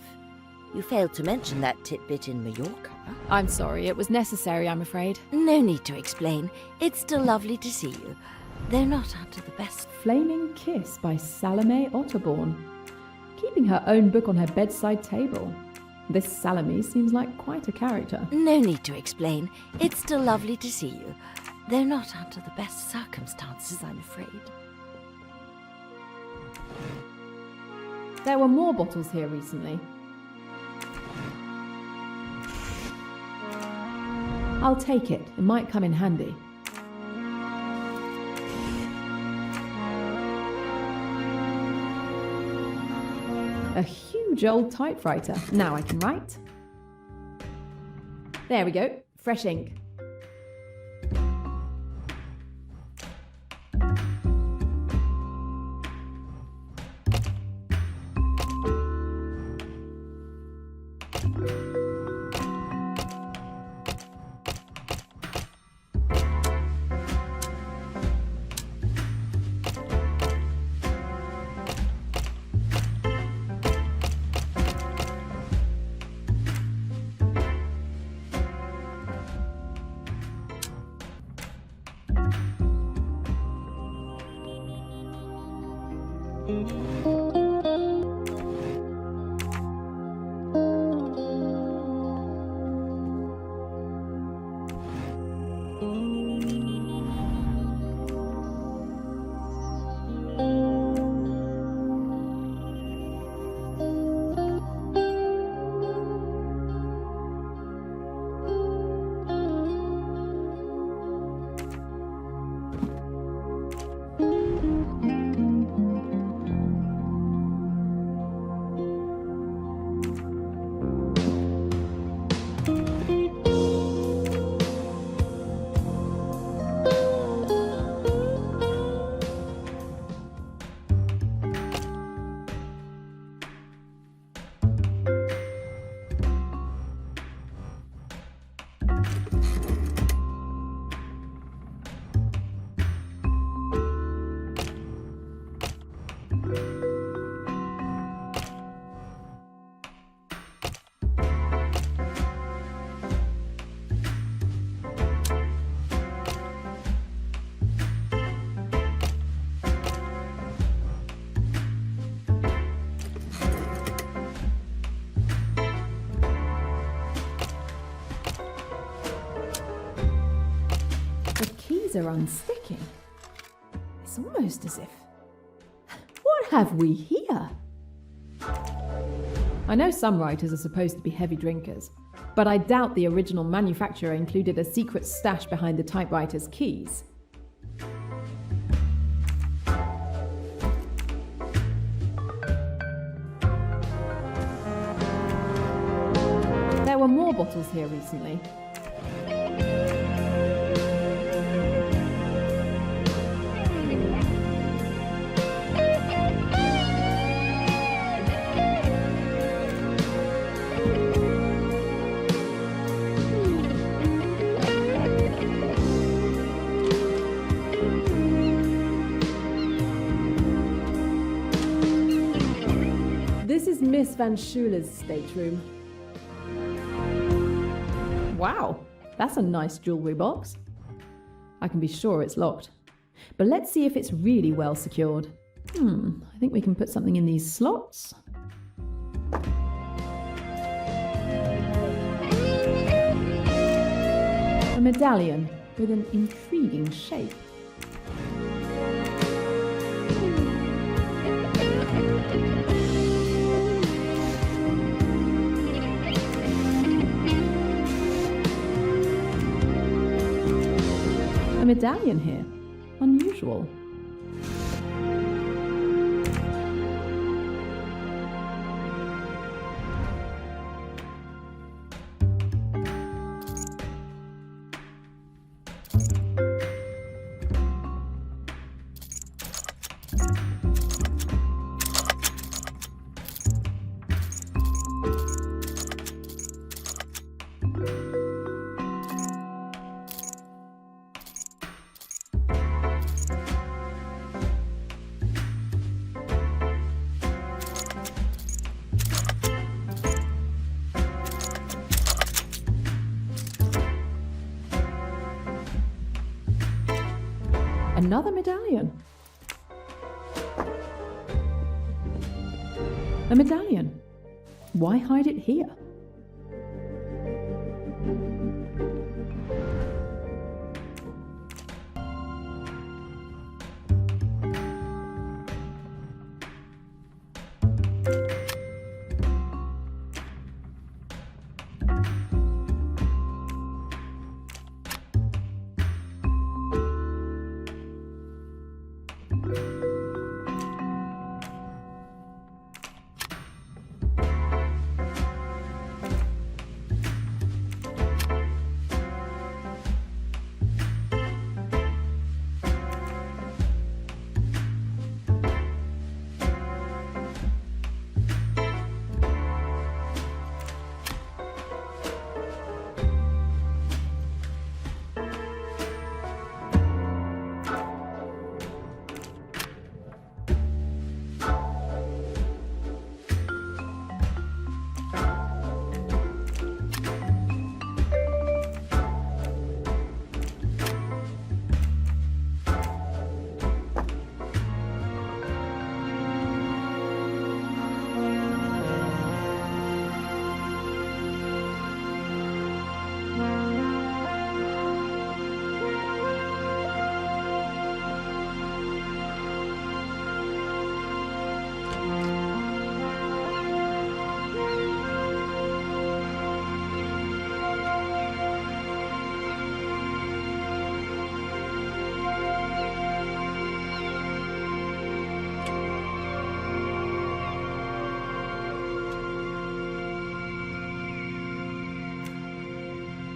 You failed to mention that tidbit in Mallorca. I'm sorry, it was necessary, I'm afraid. No need to explain. It's still lovely to see you. They're not up to the best. Flaming Kiss by Salome Otterbourne. Keeping her own book on her bedside table. This Salome seems like quite a character. No need to explain. It's still lovely to see you. They're not under the best circumstances, I'm afraid. There were more bottles here recently. I'll take it. It might come in handy. A huge old typewriter. Now I can write. There we go. Fresh ink. Are unsticking. It's almost as if... What have we here? I know some writers are supposed to be heavy drinkers, but I doubt the original manufacturer included a secret stash behind the typewriter's keys. There were more bottles here recently. This is Miss Van Schuler's stateroom. Wow, that's a nice jewellery box. I can be sure it's locked. But let's see if it's really well secured. I think we can put something in these slots. A medallion with an intriguing shape. A medallion here. Unusual. Another medallion. A medallion. Why hide it here?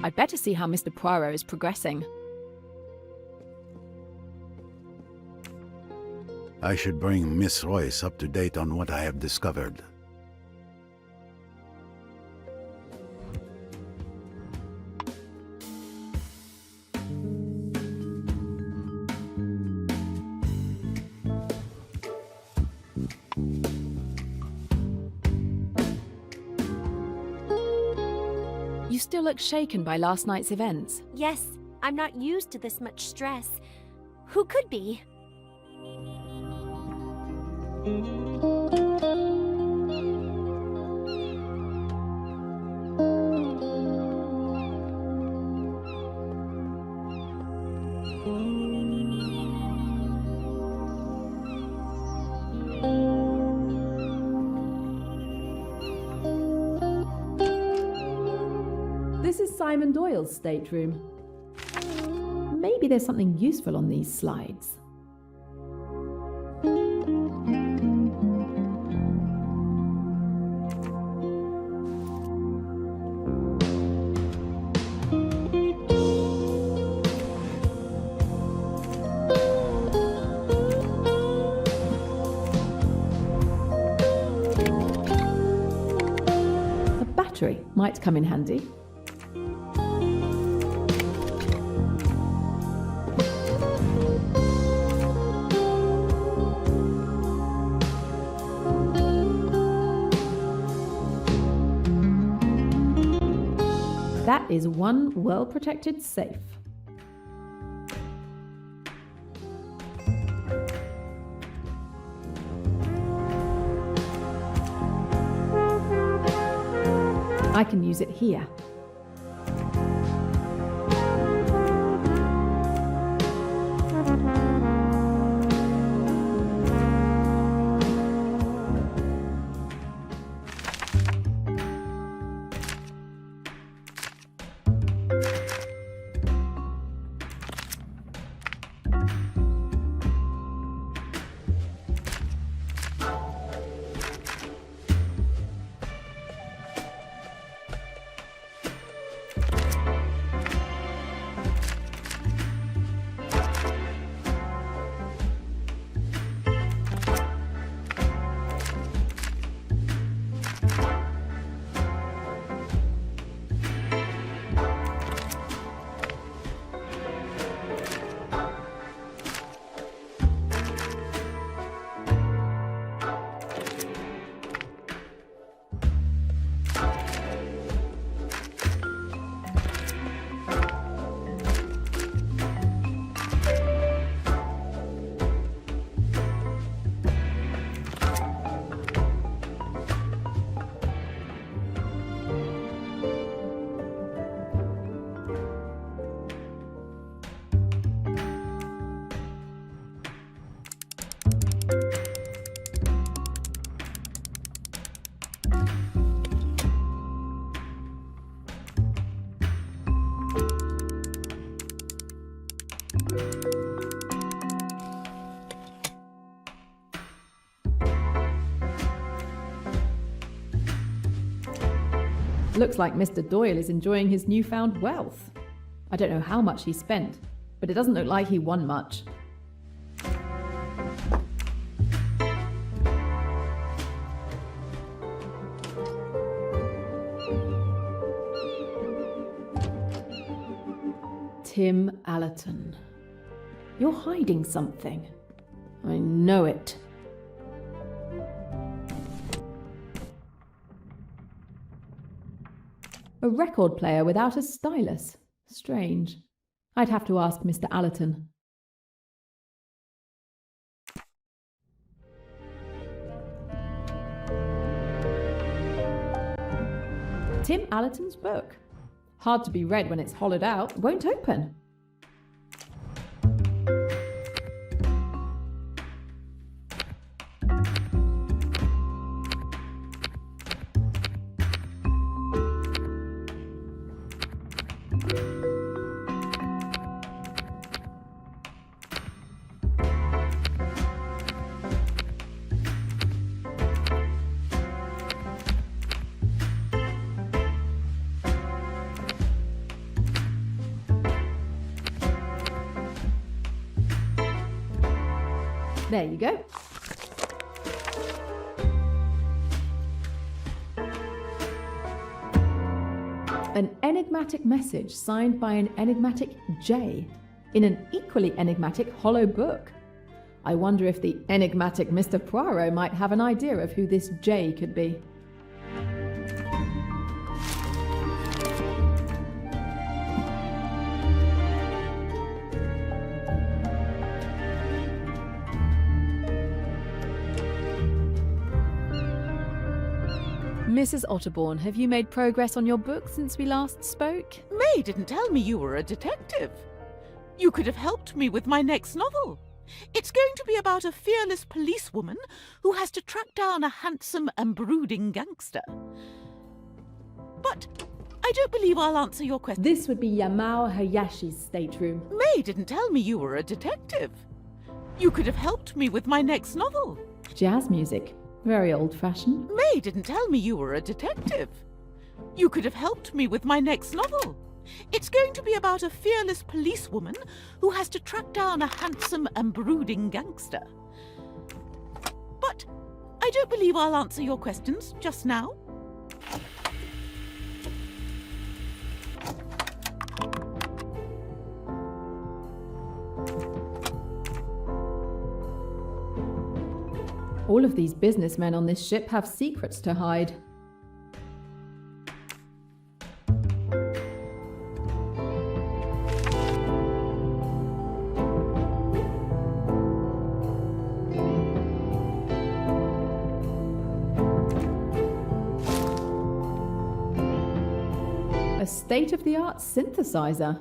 I'd better see how Mr. Poirot is progressing. I should bring Miss Royce up to date on what I have discovered. You still look shaken by last night's events. Yes, I'm not used to this much stress. Who could be? This is Simon Doyle's stateroom. Maybe there's something useful on these slides. A battery might come in handy. That is one well-protected safe. I can use it here. Looks like Mr. Doyle is enjoying his newfound wealth. I don't know how much he spent, but it doesn't look like he won much. Tim Allerton. You're hiding something. I know it. A record player without a stylus. Strange. I'd have to ask Mr. Allerton. Tim Allerton's book. Hard to be read when it's hollowed out. Won't open. There you go. An enigmatic message signed by an enigmatic J in an equally enigmatic hollow book. I wonder if the enigmatic Mr. Poirot might have an idea of who this J could be. Mrs. Otterbourne, have you made progress on your book since we last spoke? May didn't tell me you were a detective. You could have helped me with my next novel. It's going to be about a fearless policewoman who has to track down a handsome and brooding gangster. But I don't believe I'll answer your question. This would be Yamao Hayashi's stateroom. May didn't tell me you were a detective. You could have helped me with my next novel. Jazz music. Very old-fashioned. May didn't tell me you were a detective. You could have helped me with my next novel. It's going to be about a fearless policewoman who has to track down a handsome and brooding gangster. But I don't believe I'll answer your questions just now. All of these businessmen on this ship have secrets to hide. A state-of-the-art synthesizer.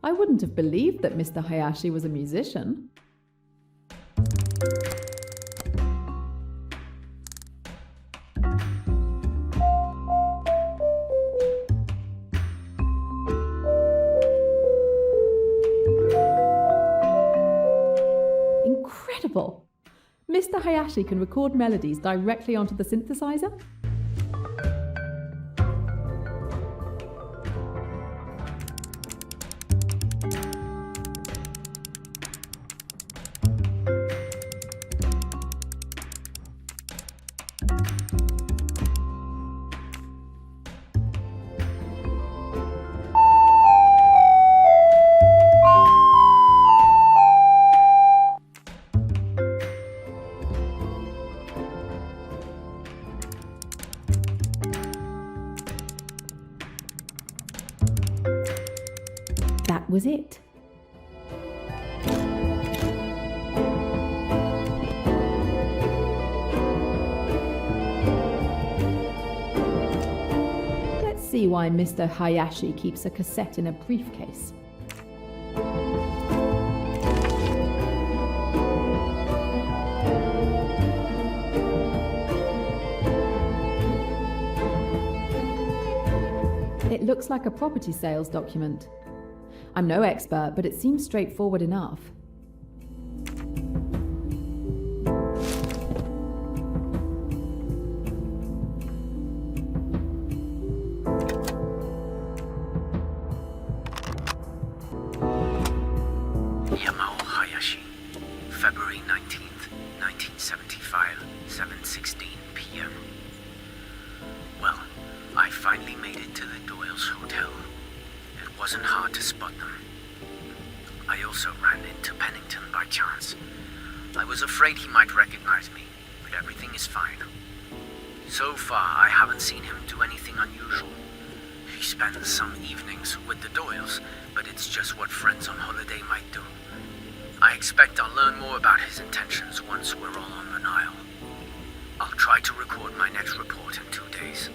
I wouldn't have believed that Mr. Hayashi was a musician. Incredible! Mr. Hayashi can record melodies directly onto the synthesizer? That was it. Let's see why Mr. Hayashi keeps a cassette in a briefcase. It looks like a property sales document. I'm no expert, but it seems straightforward enough. Yamao Hayashi, February 19th, 1975, 7:16 p.m. Well, I finally made it to the Doyle's hotel. It wasn't hard to spot them. I also ran into Pennington by chance. I was afraid he might recognize me, but everything is fine. So far, I haven't seen him do anything unusual. He spends some evenings with the Doyles, but it's just what friends on holiday might do. I expect I'll learn more about his intentions once we're all on the Nile. I'll try to record my next report in 2 days.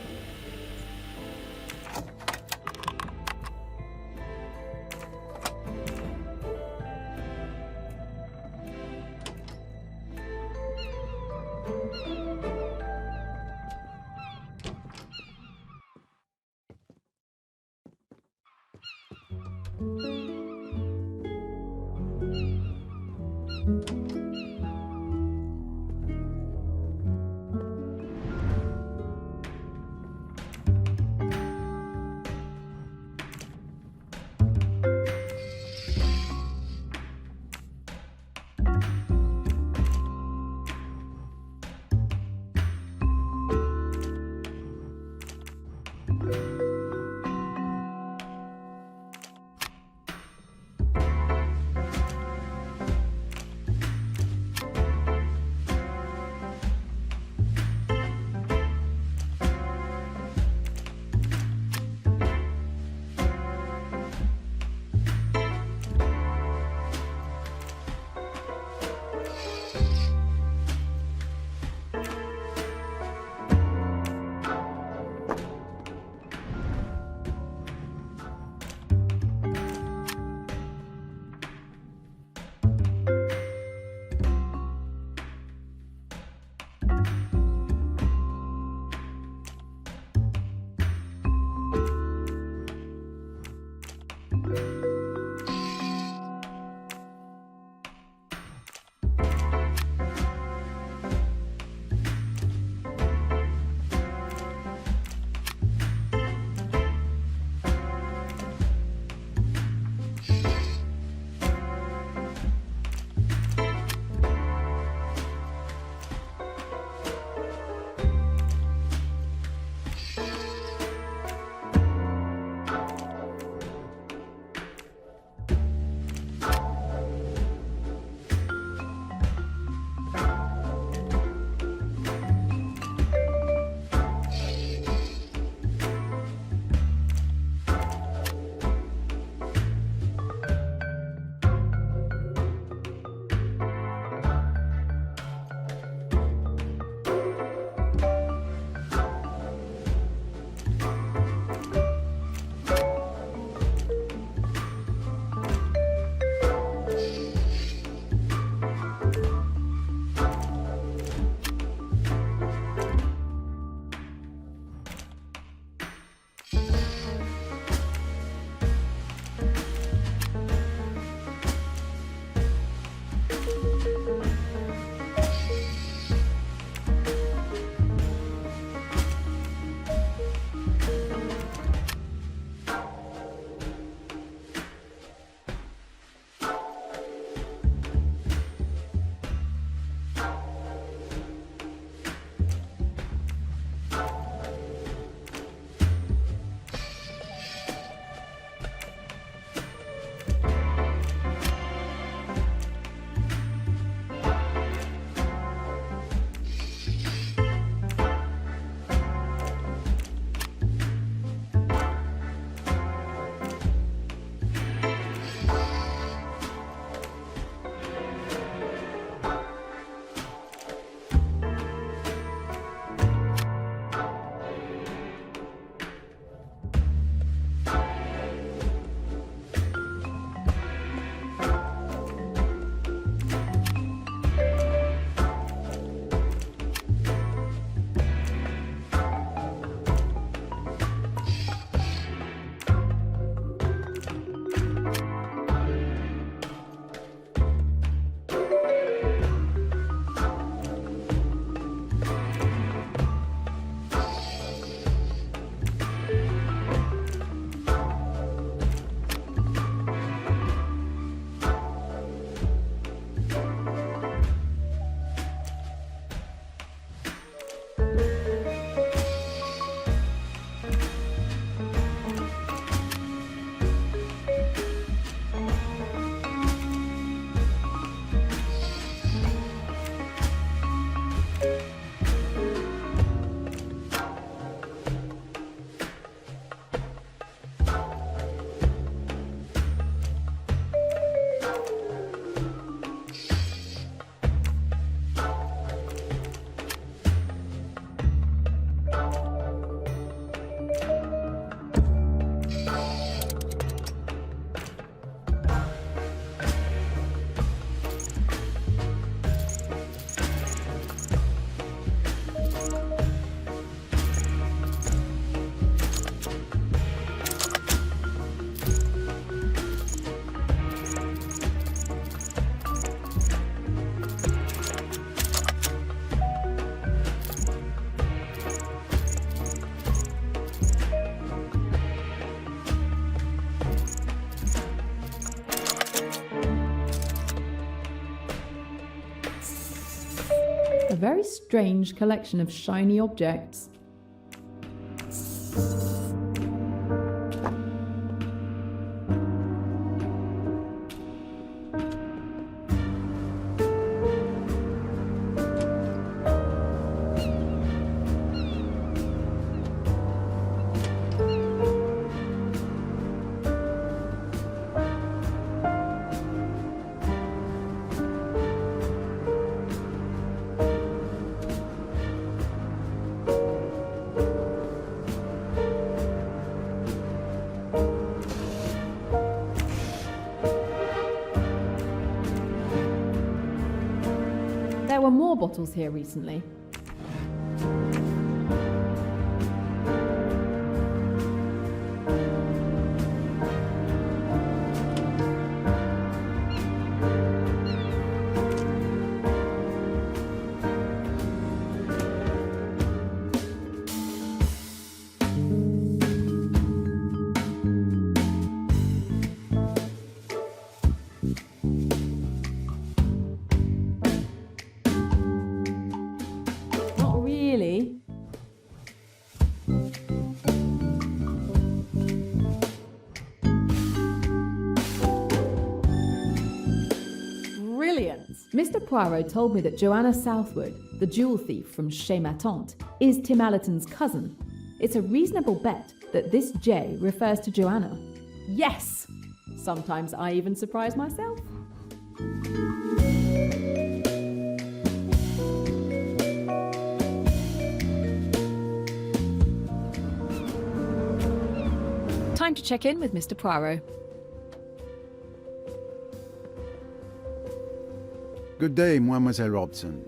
A very strange collection of shiny objects. There were more bottles here recently. Not really. Brilliant! Mr. Poirot told me that Joanna Southwood, the jewel thief from Chez Ma Tante, is Tim Allerton's cousin. It's a reasonable bet that this J refers to Joanna. Yes! Sometimes I even surprise myself. Time to check in with Mr. Poirot. Good day, Mademoiselle Robson.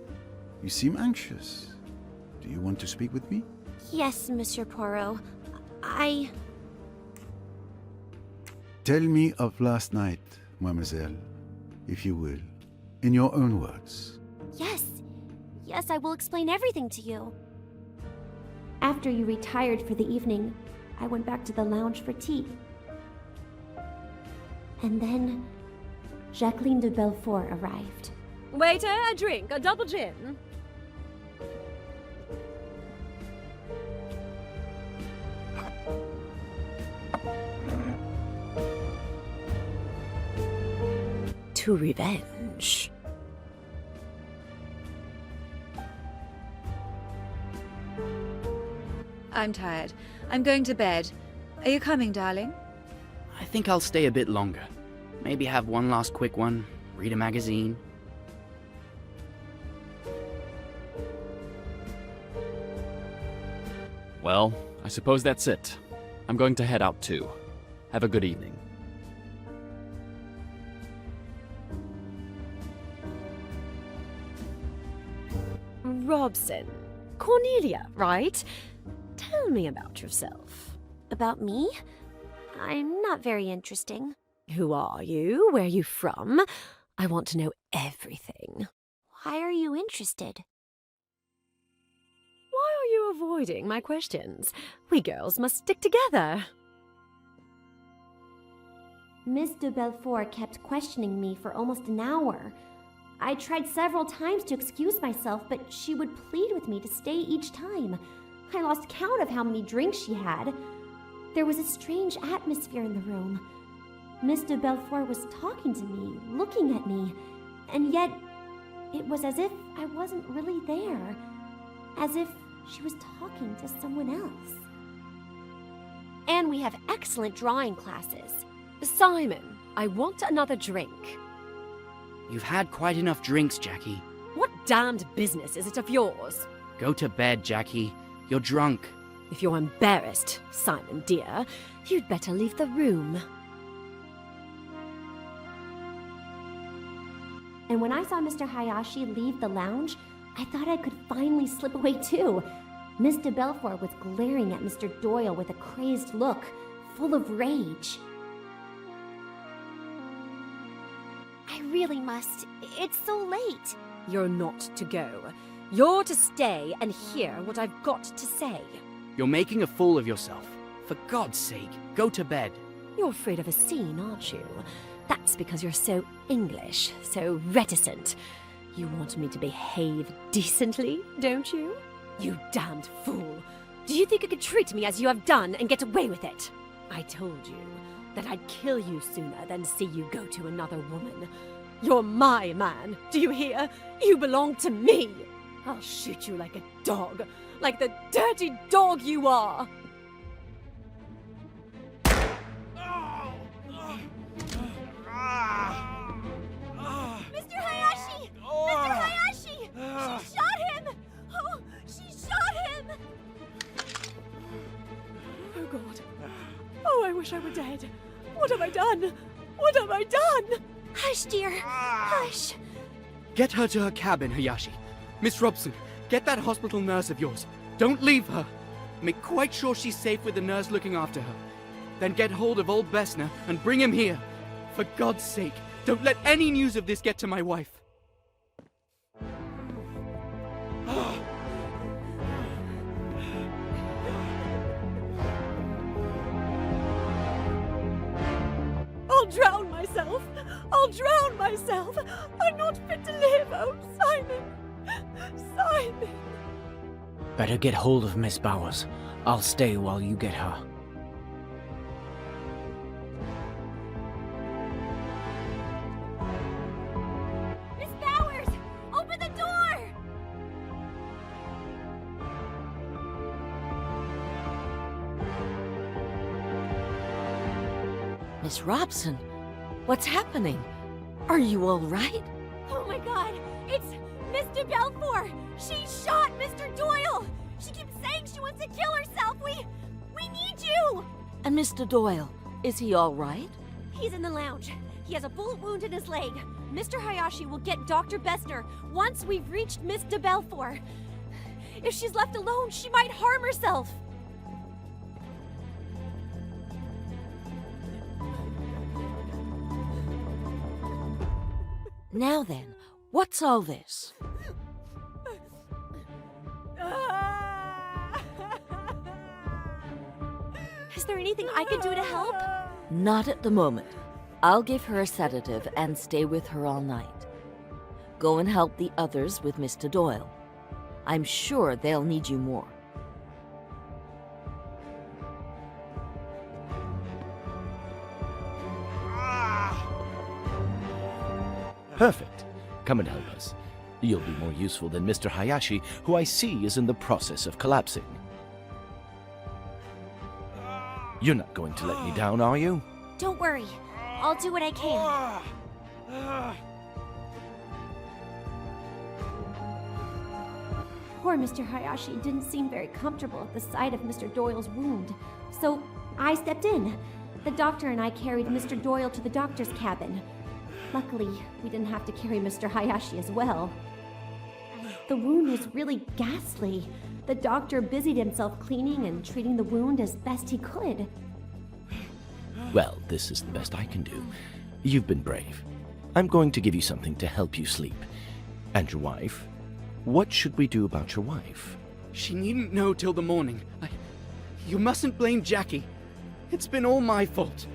You seem anxious. Do you want to speak with me? Yes, Monsieur Poirot. Tell me of last night, Mademoiselle, if you will, in your own words. Yes. Yes, I will explain everything to you. After you retired for the evening, I went back to the lounge for tea. And then, Jacqueline de Belfort arrived. Waiter, a drink, a double gin. To revenge. I'm tired. I'm going to bed. Are you coming, darling? I think I'll stay a bit longer. Maybe have one last quick one, read a magazine. Well, I suppose that's it. I'm going to head out too. Have a good evening. Robson. Cornelia, right? Tell me about yourself. About me? I'm not very interesting. Who are you? Where are you from? I want to know everything. Why are you interested? Why are you avoiding my questions? We girls must stick together. Miss de Belfort kept questioning me for almost an hour. I tried several times to excuse myself, but she would plead with me to stay each time. I lost count of how many drinks she had. There was a strange atmosphere in the room. Miss de Belfort was talking to me, looking at me, and yet it was as if I wasn't really there. As if she was talking to someone else. And we have excellent drawing classes. Simon, I want another drink. You've had quite enough drinks, Jackie. What damned business is it of yours? Go to bed, Jackie. You're drunk. If you're embarrassed, Simon dear, you'd better leave the room. And when I saw Mr. Hayashi leave the lounge, I thought I could finally slip away too. Miss de Belfort was glaring at Mr. Doyle with a crazed look, full of rage. I really must. It's so late. You're not to go. You're to stay and hear what I've got to say. You're making a fool of yourself. For God's sake, go to bed. You're afraid of a scene, aren't you? That's because you're so English, so reticent. You want me to behave decently, don't you? You damned fool! Do you think you could treat me as you have done and get away with it? I told you that I'd kill you sooner than see you go to another woman. You're my man, do you hear? You belong to me! I'll shoot you like a dog, like the dirty dog you are! Mr. Hayashi! Mr. Hayashi! She shot him! Oh, she shot him! Oh God. Oh, I wish I were dead. What have I done? What have I done? Hush, dear. Hush. Get her to her cabin, Hayashi. Miss Robson, get that hospital nurse of yours. Don't leave her. Make quite sure she's safe with the nurse looking after her. Then get hold of old Bessner and bring him here. For God's sake, don't let any news of this get to my wife. I'll drown myself! I'll drown myself! I'm not fit to live! Oh, Simon! Simon! Better get hold of Miss Bowers. I'll stay while you get her. Miss Bowers! Open the door! Miss Robson, what's happening? Are you all right? Oh my God! It's Mr. Belfour! She shot Mr. Doyle! She keeps saying she wants to kill herself! We need you! And Mr. Doyle, is he all right? He's in the lounge. He has a bullet wound in his leg. Mr. Hayashi will get Dr. Bessner once we've reached Miss de Belfour. If she's left alone, she might harm herself. Now then, what's all this? Is there anything I can do to help? Not at the moment. I'll give her a sedative and stay with her all night. Go and help the others with Mr. Doyle. I'm sure they'll need you more. Perfect. Come and help us. You'll be more useful than Mr. Hayashi, who I see is in the process of collapsing. You're not going to let me down, are you? Don't worry. I'll do what I can. Poor Mr. Hayashi didn't seem very comfortable at the sight of Mr. Doyle's wound, so I stepped in. The doctor and I carried Mr. Doyle to the doctor's cabin. Luckily, we didn't have to carry Mr. Hayashi as well. The wound was really ghastly. The doctor busied himself cleaning and treating the wound as best he could. Well, this is the best I can do. You've been brave. I'm going to give you something to help you sleep. And your wife? What should we do about your wife? She needn't know till the morning. You mustn't blame Jackie. It's been all my fault.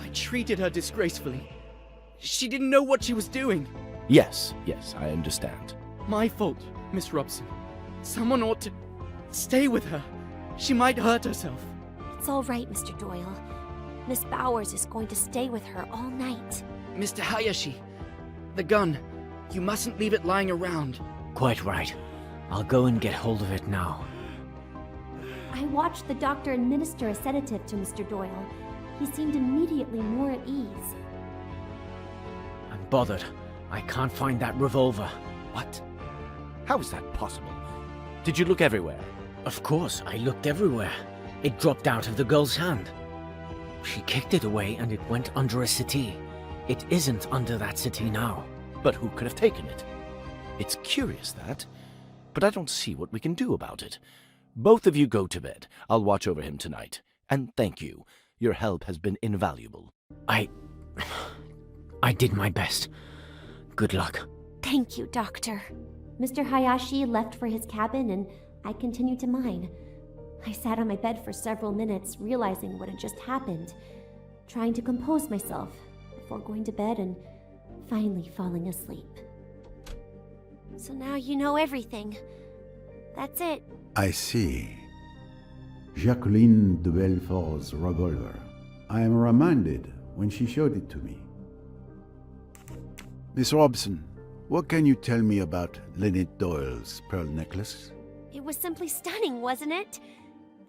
I treated her disgracefully. She didn't know what she was doing. Yes, I understand. My fault, Miss Robson. Someone ought to stay with her. She might hurt herself. It's all right, Mr. Doyle. Miss Bowers is going to stay with her all night. Mr. Hayashi, the gun. You mustn't leave it lying around. Quite right. I'll go and get hold of it now. I watched the doctor administer a sedative to Mr. Doyle. He seemed immediately more at ease. I'm bothered. I can't find that revolver. What? How is that possible? Did you look everywhere? Of course, I looked everywhere. It dropped out of the girl's hand. She kicked it away and it went under a settee. It isn't under that settee now. But who could have taken it? It's curious, that. But I don't see what we can do about it. Both of you go to bed. I'll watch over him tonight. And thank you. Your help has been invaluable. I did my best. Good luck. Thank you, Doctor. Mr. Hayashi left for his cabin and I continued to mine. I sat on my bed for several minutes, realizing what had just happened, trying to compose myself before going to bed and finally falling asleep. So now you know everything. That's it. I see. Jacqueline de Belfort's revolver. I am reminded when she showed it to me. Miss Robson, what can you tell me about Linnet Doyle's pearl necklace? It was simply stunning, wasn't it?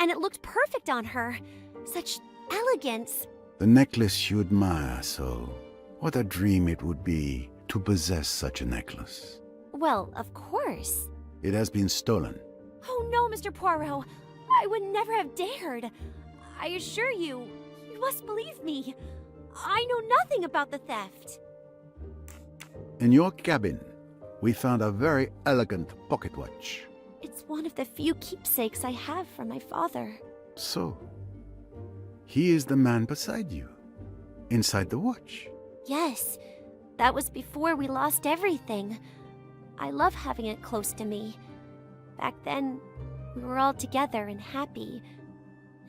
And it looked perfect on her. Such elegance. The necklace you admire so. What a dream it would be to possess such a necklace. Well, of course. It has been stolen. Oh no, Mr. Poirot. I would never have dared. I assure you, you must believe me. I know nothing about the theft. In your cabin, we found a very elegant pocket watch. It's one of the few keepsakes I have from my father. So, he is the man beside you, inside the watch. Yes, that was before we lost everything. I love having it close to me. Back then, we were all together and happy,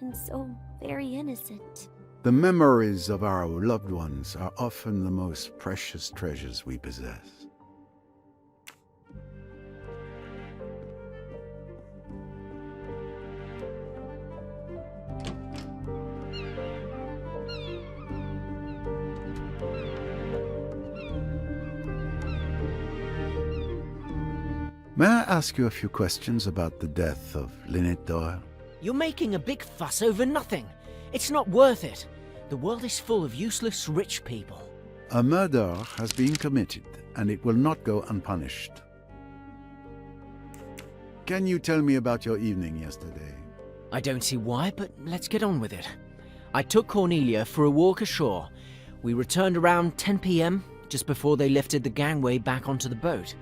and so very innocent. The memories of our loved ones are often the most precious treasures we possess. May I ask you a few questions about the death of Linnet Doyle? You're making a big fuss over nothing. It's not worth it. The world is full of useless rich people. A murder has been committed, and it will not go unpunished. Can you tell me about your evening yesterday? I don't see why, but let's get on with it. I took Cornelia for a walk ashore. We returned around 10 p.m., just before they lifted the gangway back onto the boat.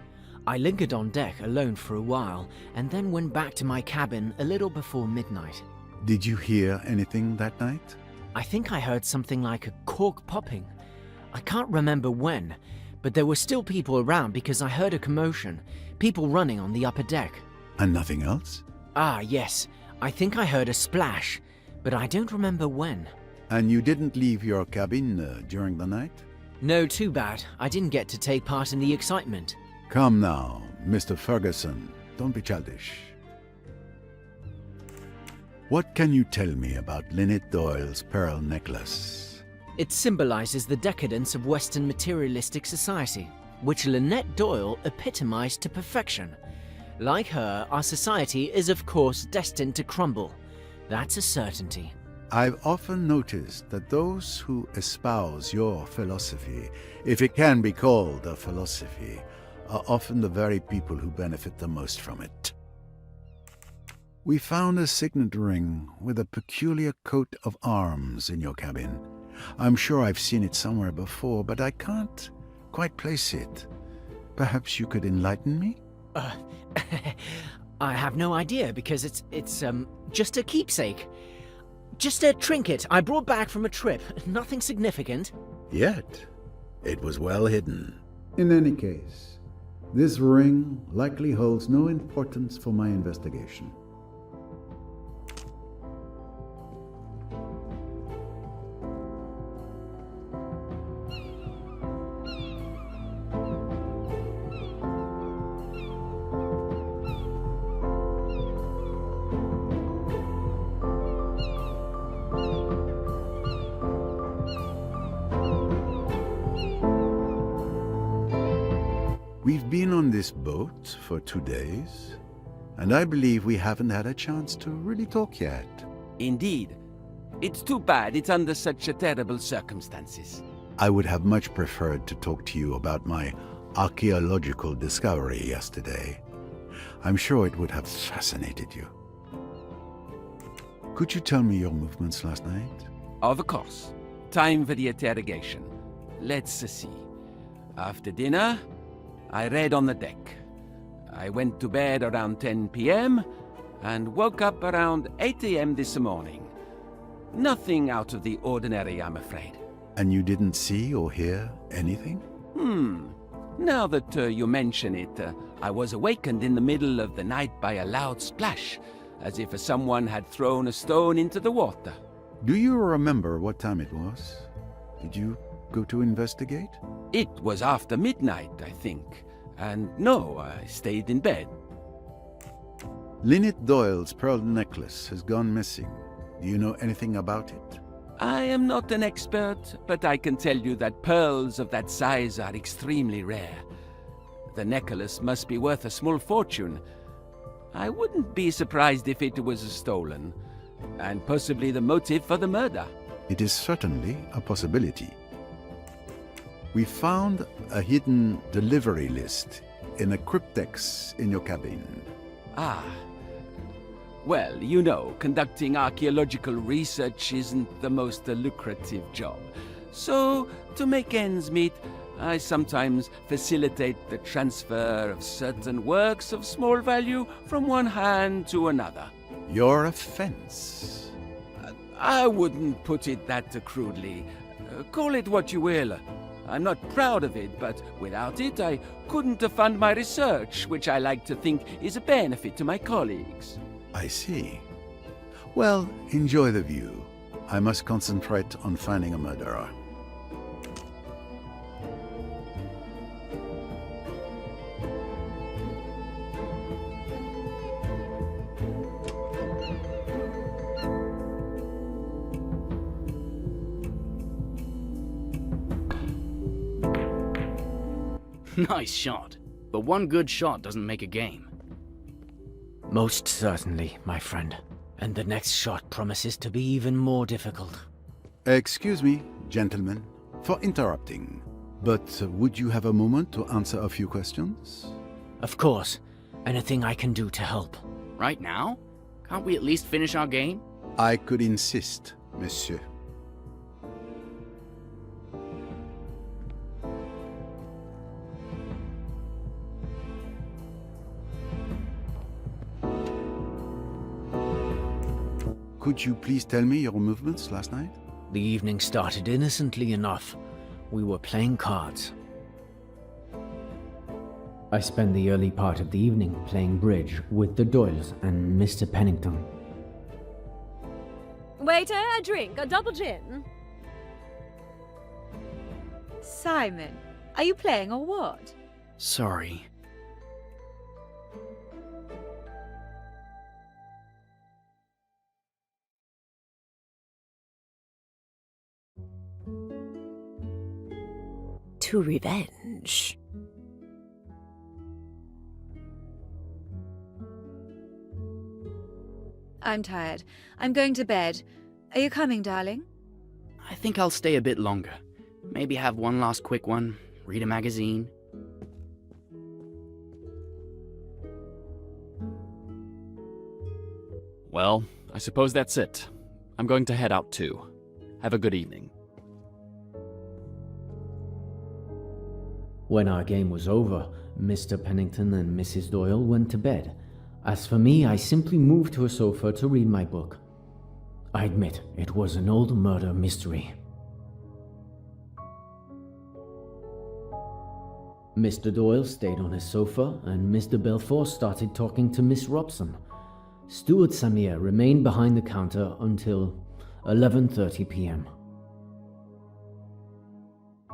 I lingered on deck alone for a while, and then went back to my cabin a little before midnight. Did you hear anything that night? I think I heard something like a cork popping. I can't remember when, but there were still people around because I heard a commotion, people running on the upper deck. And nothing else? Ah, yes. I think I heard a splash, but I don't remember when. And you didn't leave your cabin during the night? No, too bad. I didn't get to take part in the excitement. Come now, Mr. Ferguson. Don't be childish. What can you tell me about Linnet Doyle's pearl necklace? It symbolizes the decadence of Western materialistic society, which Linnet Doyle epitomized to perfection. Like her, our society is of course destined to crumble. That's a certainty. I've often noticed that those who espouse your philosophy, if it can be called a philosophy, are often the very people who benefit the most from it. We found a signet ring with a peculiar coat of arms in your cabin. I'm sure I've seen it somewhere before, but I can't quite place it. Perhaps you could enlighten me? I have no idea because it's just a keepsake. Just a trinket I brought back from a trip. Nothing significant. Yet, it was well hidden. In any case, this ring likely holds no importance for my investigation. We've been on this boat for 2 days, and I believe we haven't had a chance to really talk yet. Indeed. It's too bad it's under such terrible circumstances. I would have much preferred to talk to you about my archaeological discovery yesterday. I'm sure it would have fascinated you. Could you tell me your movements last night? Of course. Time for the interrogation. Let's see. After dinner, I read on the deck. I went to bed around 10 p.m. and woke up around 8 a.m. this morning. Nothing out of the ordinary, I'm afraid. And you didn't see or hear anything? Now that you mention it, I was awakened in the middle of the night by a loud splash, as if someone had thrown a stone into the water. Do you remember what time it was? Did you go to investigate? It was after midnight, I think. And no, I stayed in bed. Linnet Doyle's pearl necklace has gone missing. Do you know anything about it? I am not an expert, but I can tell you that pearls of that size are extremely rare. The necklace must be worth a small fortune. I wouldn't be surprised if it was stolen, and possibly the motive for the murder. It is certainly a possibility. We found a hidden delivery list in a cryptex in your cabin. Ah. Well, you know, conducting archaeological research isn't the most lucrative job. So, to make ends meet, I sometimes facilitate the transfer of certain works of small value from one hand to another. Your offense? I wouldn't put it that crudely. Call it what you will. I'm not proud of it, but without it, I couldn't fund my research, which I like to think is a benefit to my colleagues. I see. Well, enjoy the view. I must concentrate on finding a murderer. Nice shot. But one good shot doesn't make a game. Most certainly, my friend. And the next shot promises to be even more difficult. Excuse me, gentlemen, for interrupting. But would you have a moment to answer a few questions? Of course. Anything I can do to help. Right now? Can't we at least finish our game? I could insist, monsieur. Could you please tell me your movements last night? The evening started innocently enough. We were playing cards. I spent the early part of the evening playing bridge with the Doyles and Mr. Pennington. Waiter, a drink, a double gin. Simon, are you playing or what? Sorry. To revenge. I'm tired. I'm going to bed. Are you coming, darling? I think I'll stay a bit longer. Maybe have one last quick one, read a magazine. Well, I suppose that's it. I'm going to head out too. Have a good evening. When our game was over, Mr. Pennington and Mrs. Doyle went to bed. As for me, I simply moved to a sofa to read my book. I admit, it was an old murder mystery. Mr. Doyle stayed on his sofa, and Mr. Belfort started talking to Miss Robson. Steward Samir remained behind the counter until 11:30 p.m.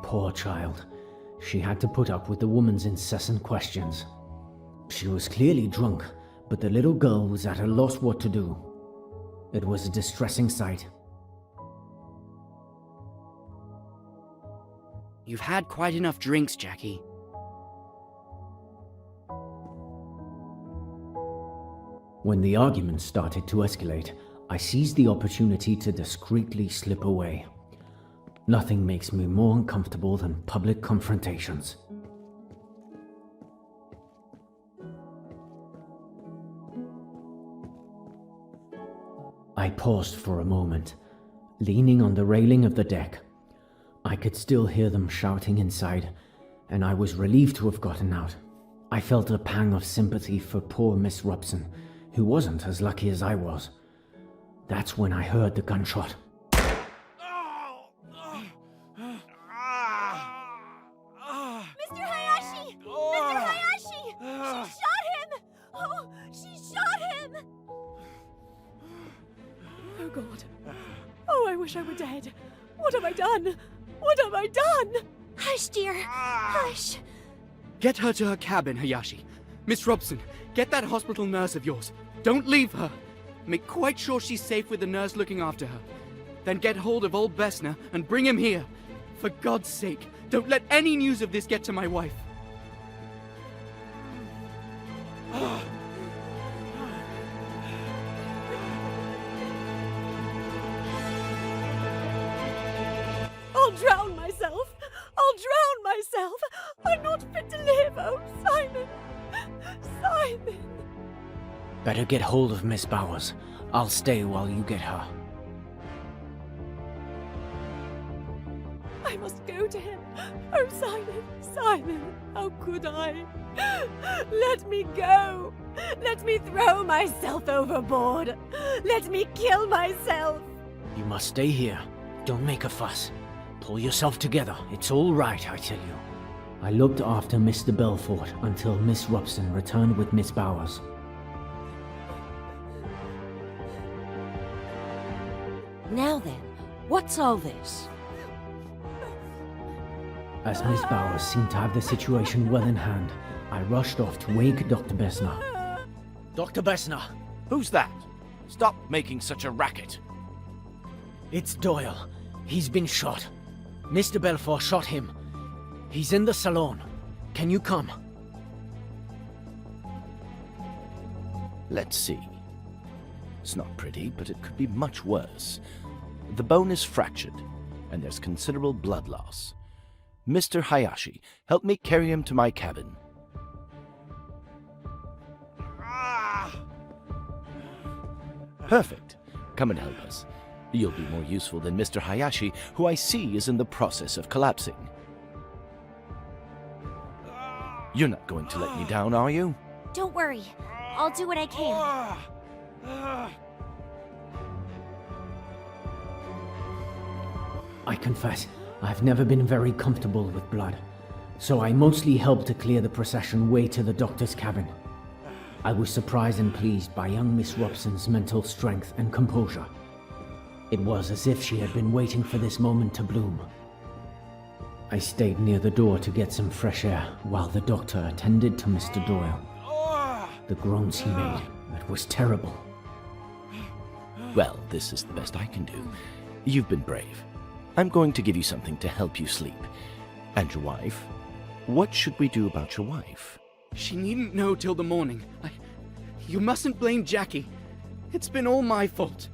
Poor child. She had to put up with the woman's incessant questions. She was clearly drunk, but the little girl was at a loss what to do. It was a distressing sight. You've had quite enough drinks, Jackie. When the argument started to escalate, I seized the opportunity to discreetly slip away. Nothing makes me more uncomfortable than public confrontations. I paused for a moment, leaning on the railing of the deck. I could still hear them shouting inside, and I was relieved to have gotten out. I felt a pang of sympathy for poor Miss Robson, who wasn't as lucky as I was. That's when I heard the gunshot. Mr. Hayashi! Mr. Hayashi! She shot him! Oh, she shot him! Oh, God. Oh, I wish I were dead. What have I done? What have I done? Hush, dear. Hush. Get her to her cabin, Hayashi. Miss Robson, get that hospital nurse of yours. Don't leave her. Make quite sure she's safe with the nurse looking after her. Then get hold of old Bessner and bring him here. For God's sake, don't let any news of this get to my wife. I'll drown myself! I'll drown myself! I'm not fit to live! Oh, Simon! Simon! Better get hold of Miss Bowers. I'll stay while you get her. I must go to him! Oh, Simon! Simon! How could I? Let me go! Let me throw myself overboard! Let me kill myself! You must stay here. Don't make a fuss. Pull yourself together. It's all right, I tell you. I looked after Mr. Belfort until Miss Robson returned with Miss Bowers. Now then, what's all this? As Miss Bowers seemed to have the situation well in hand, I rushed off to wake Dr. Bessner. Dr. Bessner! Who's that? Stop making such a racket. It's Doyle. He's been shot. Mr. Belfort shot him. He's in the salon. Can you come? Let's see. It's not pretty, but it could be much worse. The bone is fractured, and there's considerable blood loss. Mr. Hayashi, help me carry him to my cabin. Perfect. Come and help us. You'll be more useful than Mr. Hayashi, who I see is in the process of collapsing. You're not going to let me down, are you? Don't worry. I'll do what I can. I confess, I've never been very comfortable with blood, so I mostly helped to clear the procession way to the doctor's cabin. I was surprised and pleased by young Miss Robson's mental strength and composure. It was as if she had been waiting for this moment to bloom. I stayed near the door to get some fresh air while the doctor attended to Mr. Doyle. The groans he made, it was terrible. Well, this is the best I can do. You've been brave. I'm going to give you something to help you sleep. And your wife? What should we do about your wife? She needn't know till the morning. You mustn't blame Jackie. It's been all my fault.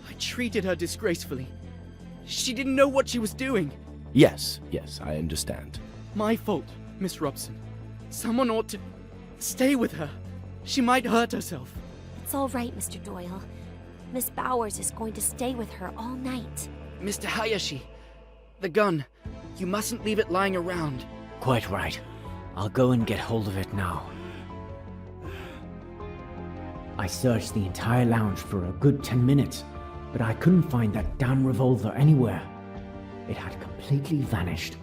I treated her disgracefully. She didn't know what she was doing. Yes, I understand. My fault, Miss Robson. Someone ought to stay with her. She might hurt herself. It's all right, Mr. Doyle. Miss Bowers is going to stay with her all night. Mr. Hayashi, the gun. You mustn't leave it lying around. Quite right. I'll go and get hold of it now. I searched the entire lounge for a good 10 minutes, but I couldn't find that damn revolver anywhere. It had completely vanished.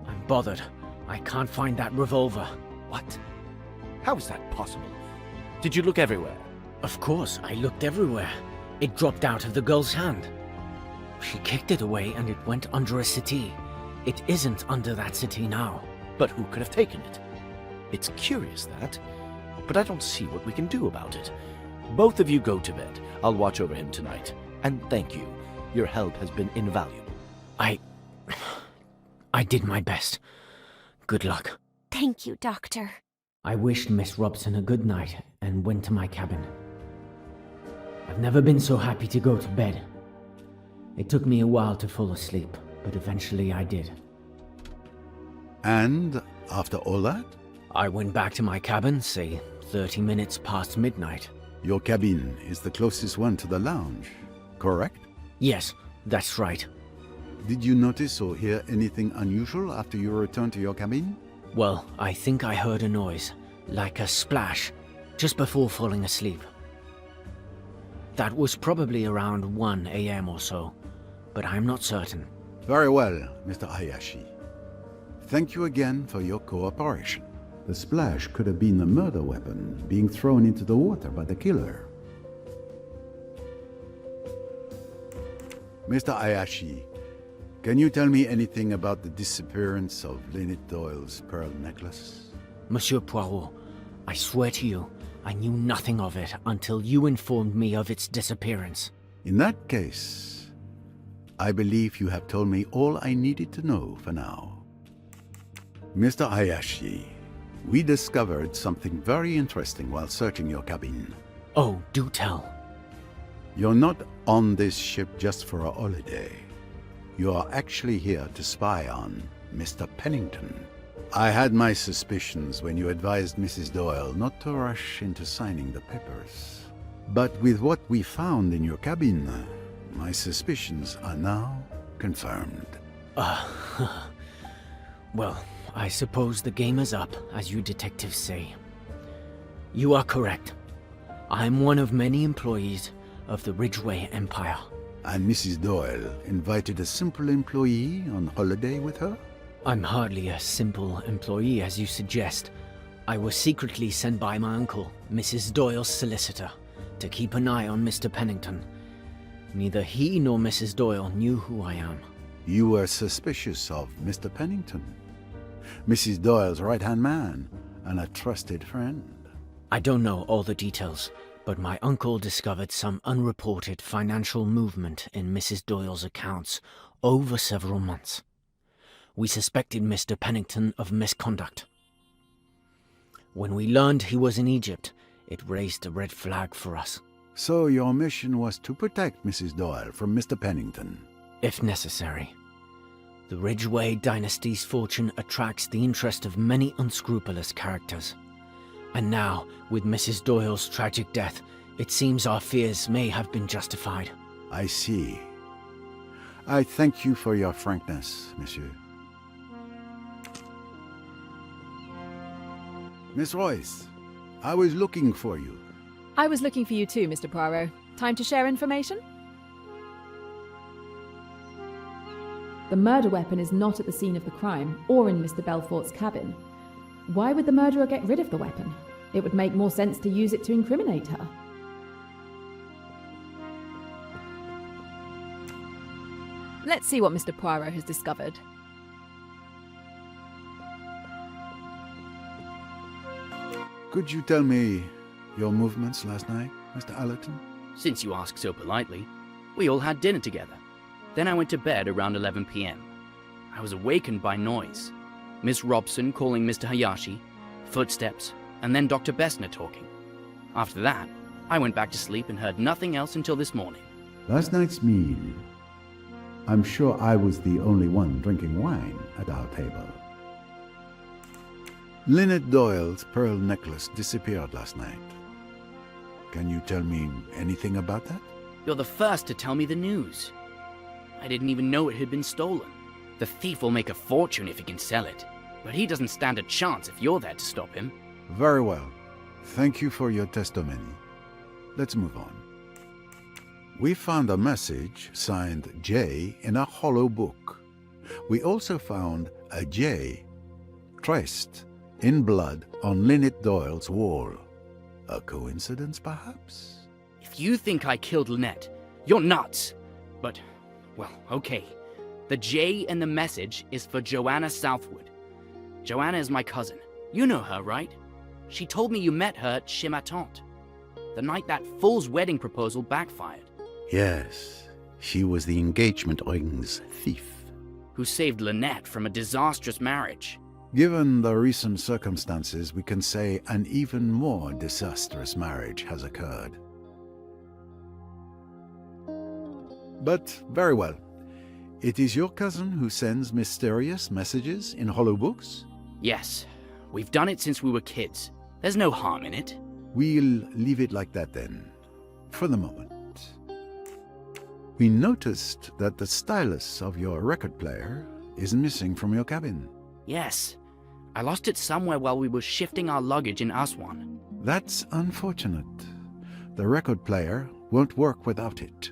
I'm bothered. I can't find that revolver. What? How is that possible? Did you look everywhere? Of course, I looked everywhere. It dropped out of the girl's hand. She kicked it away and it went under a settee. It isn't under that settee now. But who could have taken it? It's curious, that. But I don't see what we can do about it. Both of you go to bed. I'll watch over him tonight. And thank you. Your help has been invaluable. I did my best. Good luck. Thank you, Doctor. I wished Miss Robson a good night and went to my cabin. I've never been so happy to go to bed. It took me a while to fall asleep, but eventually I did. And after all that? I went back to my cabin, say 30 minutes past midnight. Your cabin is the closest one to the lounge, correct? Yes, that's right. Did you notice or hear anything unusual after you returned to your cabin? Well, I think I heard a noise, like a splash, just before falling asleep. That was probably around 1 a.m. or so, but I'm not certain. Very well, Mr. Hayashi. Thank you again for your cooperation. The splash could have been the murder weapon being thrown into the water by the killer. Mr. Hayashi, Can you tell me anything about the disappearance of Linnet Doyle's pearl necklace? Monsieur Poirot, I swear to you, I knew nothing of it until you informed me of its disappearance. In that case, I believe you have told me all I needed to know for now. Mr. Hayashi, we discovered something very interesting while searching your cabin. Oh, do tell. You're not on this ship just for a holiday. You are actually here to spy on Mr. Pennington. I had my suspicions when you advised Mrs. Doyle not to rush into signing the papers. But with what we found in your cabin, my suspicions are now confirmed. Well, I suppose the game is up, as you detectives say. You are correct. I'm one of many employees of the Ridgeway Empire. And Mrs. Doyle invited a simple employee on holiday with her? I'm hardly a simple employee, as you suggest. I was secretly sent by my uncle, Mrs. Doyle's solicitor, to keep an eye on Mr. Pennington. Neither he nor Mrs. Doyle knew who I am. You were suspicious of Mr. Pennington, Mrs. Doyle's right-hand man, and a trusted friend. I don't know all the details, but my uncle discovered some unreported financial movement in Mrs. Doyle's accounts over several months. We suspected Mr. Pennington of misconduct. When we learned he was in Egypt, it raised a red flag for us. So your mission was to protect Mrs. Doyle from Mr. Pennington? If necessary. The Ridgeway dynasty's fortune attracts the interest of many unscrupulous characters. And now, with Mrs. Doyle's tragic death, it seems our fears may have been justified. I see. I thank you for your frankness, monsieur. Miss Royce, I was looking for you. I was looking for you too, Mr. Poirot. Time to share information? The murder weapon is not at the scene of the crime or in Mr. Belfort's cabin. Why would the murderer get rid of the weapon? It would make more sense to use it to incriminate her. Let's see what Mr. Poirot has discovered. Could you tell me your movements last night, Mr. Allerton? Since you ask so politely, we all had dinner together. Then I went to bed around 11 p.m. I was awakened by noise. Miss Robson calling Mr. Hayashi, footsteps, and then Dr. Bessner talking. After that, I went back to sleep and heard nothing else until this morning. Last night's meal. I'm sure I was the only one drinking wine at our table. Linnet Doyle's pearl necklace disappeared last night. Can you tell me anything about that? You're the first to tell me the news. I didn't even know it had been stolen. The thief will make a fortune if he can sell it, but he doesn't stand a chance if you're there to stop him. Very well. Thank you for your testimony. Let's move on. We found a message signed J in a hollow book. We also found a J traced in blood on Linnet Doyle's wall. A coincidence, perhaps? If you think I killed Linnet, you're nuts. But, well, okay. The J in the message is for Joanna Southwood. Joanna is my cousin. You know her, right? She told me you met her at Chez ma Tante, the night that fool's wedding proposal backfired. Yes, she was the engagement ring's thief. Who saved Linnet from a disastrous marriage. Given the recent circumstances, we can say an even more disastrous marriage has occurred. But very well. It is your cousin who sends mysterious messages in hollow books? Yes. We've done it since we were kids. There's no harm in it. We'll leave it like that then, for the moment. We noticed that the stylus of your record player is missing from your cabin. Yes. I lost it somewhere while we were shifting our luggage in Aswan. That's unfortunate. The record player won't work without it.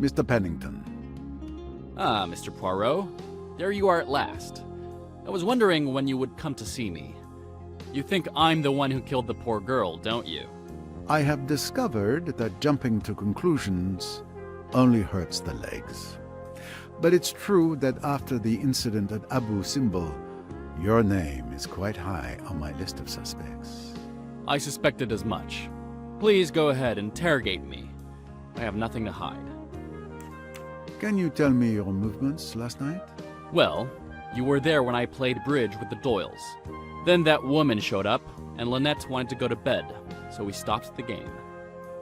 Mr. Pennington. Ah, Mr. Poirot. There you are at last. I was wondering when you would come to see me. You think I'm the one who killed the poor girl, don't you? I have discovered that jumping to conclusions only hurts the legs. But it's true that after the incident at Abu Simbel, your name is quite high on my list of suspects. I suspected as much. Please go ahead, interrogate me. I have nothing to hide. Can you tell me your movements last night? Well, you were there when I played bridge with the Doyles. Then that woman showed up, and Linnet wanted to go to bed, so we stopped the game.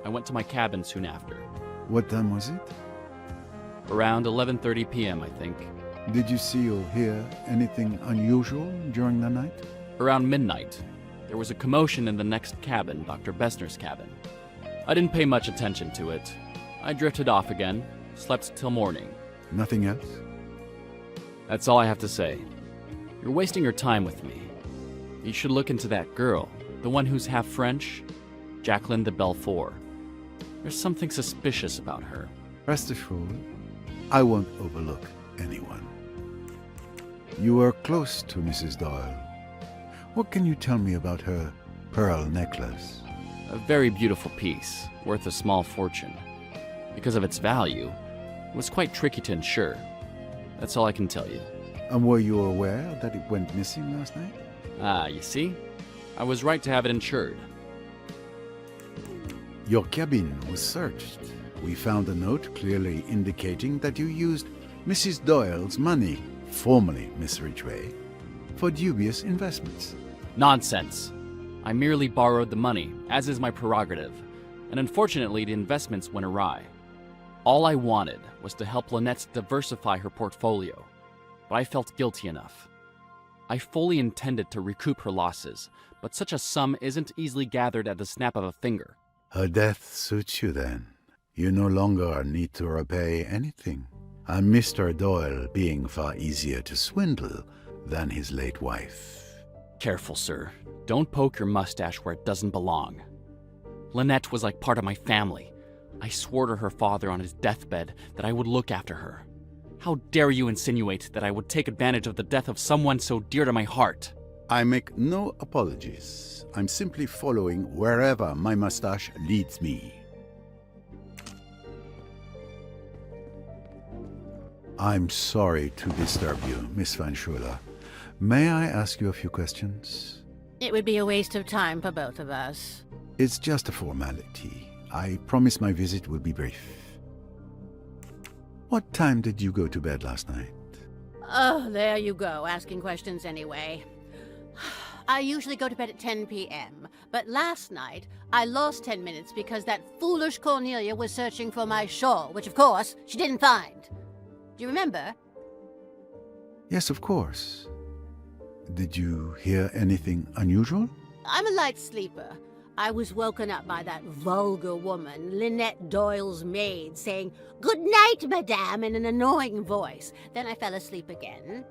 I went to my cabin soon after. What time was it? Around 11:30 p.m., I think. Did you see or hear anything unusual during the night? Around midnight, there was a commotion in the next cabin, Dr. Bessner's cabin. I didn't pay much attention to it. I drifted off again, slept till morning. Nothing else? That's all I have to say. You're wasting your time with me. You should look into that girl, the one who's half French, Jacqueline de Belfort. There's something suspicious about her. Rest assured, I won't overlook anyone. You were close to Mrs. Doyle. What can you tell me about her pearl necklace? A very beautiful piece, worth a small fortune. Because of its value, it was quite tricky to insure. That's all I can tell you. And were you aware that it went missing last night? Ah, you see? I was right to have it insured. Your cabin was searched. We found a note clearly indicating that you used Mrs. Doyle's money, formerly Miss Ridgway, for dubious investments. Nonsense. I merely borrowed the money, as is my prerogative, and unfortunately the investments went awry. All I wanted was to help Linnet diversify her portfolio, but I felt guilty enough. I fully intended to recoup her losses, but such a sum isn't easily gathered at the snap of a finger. Her death suits you then. You no longer need to repay anything, and Mr. Doyle being far easier to swindle than his late wife. Careful, sir. Don't poke your mustache where it doesn't belong. Linnet was like part of my family. I swore to her father on his deathbed that I would look after her. How dare you insinuate that I would take advantage of the death of someone so dear to my heart? I make no apologies. I'm simply following wherever my mustache leads me. I'm sorry to disturb you, Miss Van Schuler. May I ask you a few questions? It would be a waste of time for both of us. It's just a formality. I promise my visit will be brief. What time did you go to bed last night? Oh, there you go, asking questions anyway. I usually go to bed at 10 p.m., but last night I lost 10 minutes because that foolish Cornelia was searching for my shawl, which of course she didn't find. Do you remember? Yes, of course. Did you hear anything unusual? I'm a light sleeper. I was woken up by that vulgar woman, Linnet Doyle's maid, saying, "Good night, madame," in an annoying voice. Then I fell asleep again.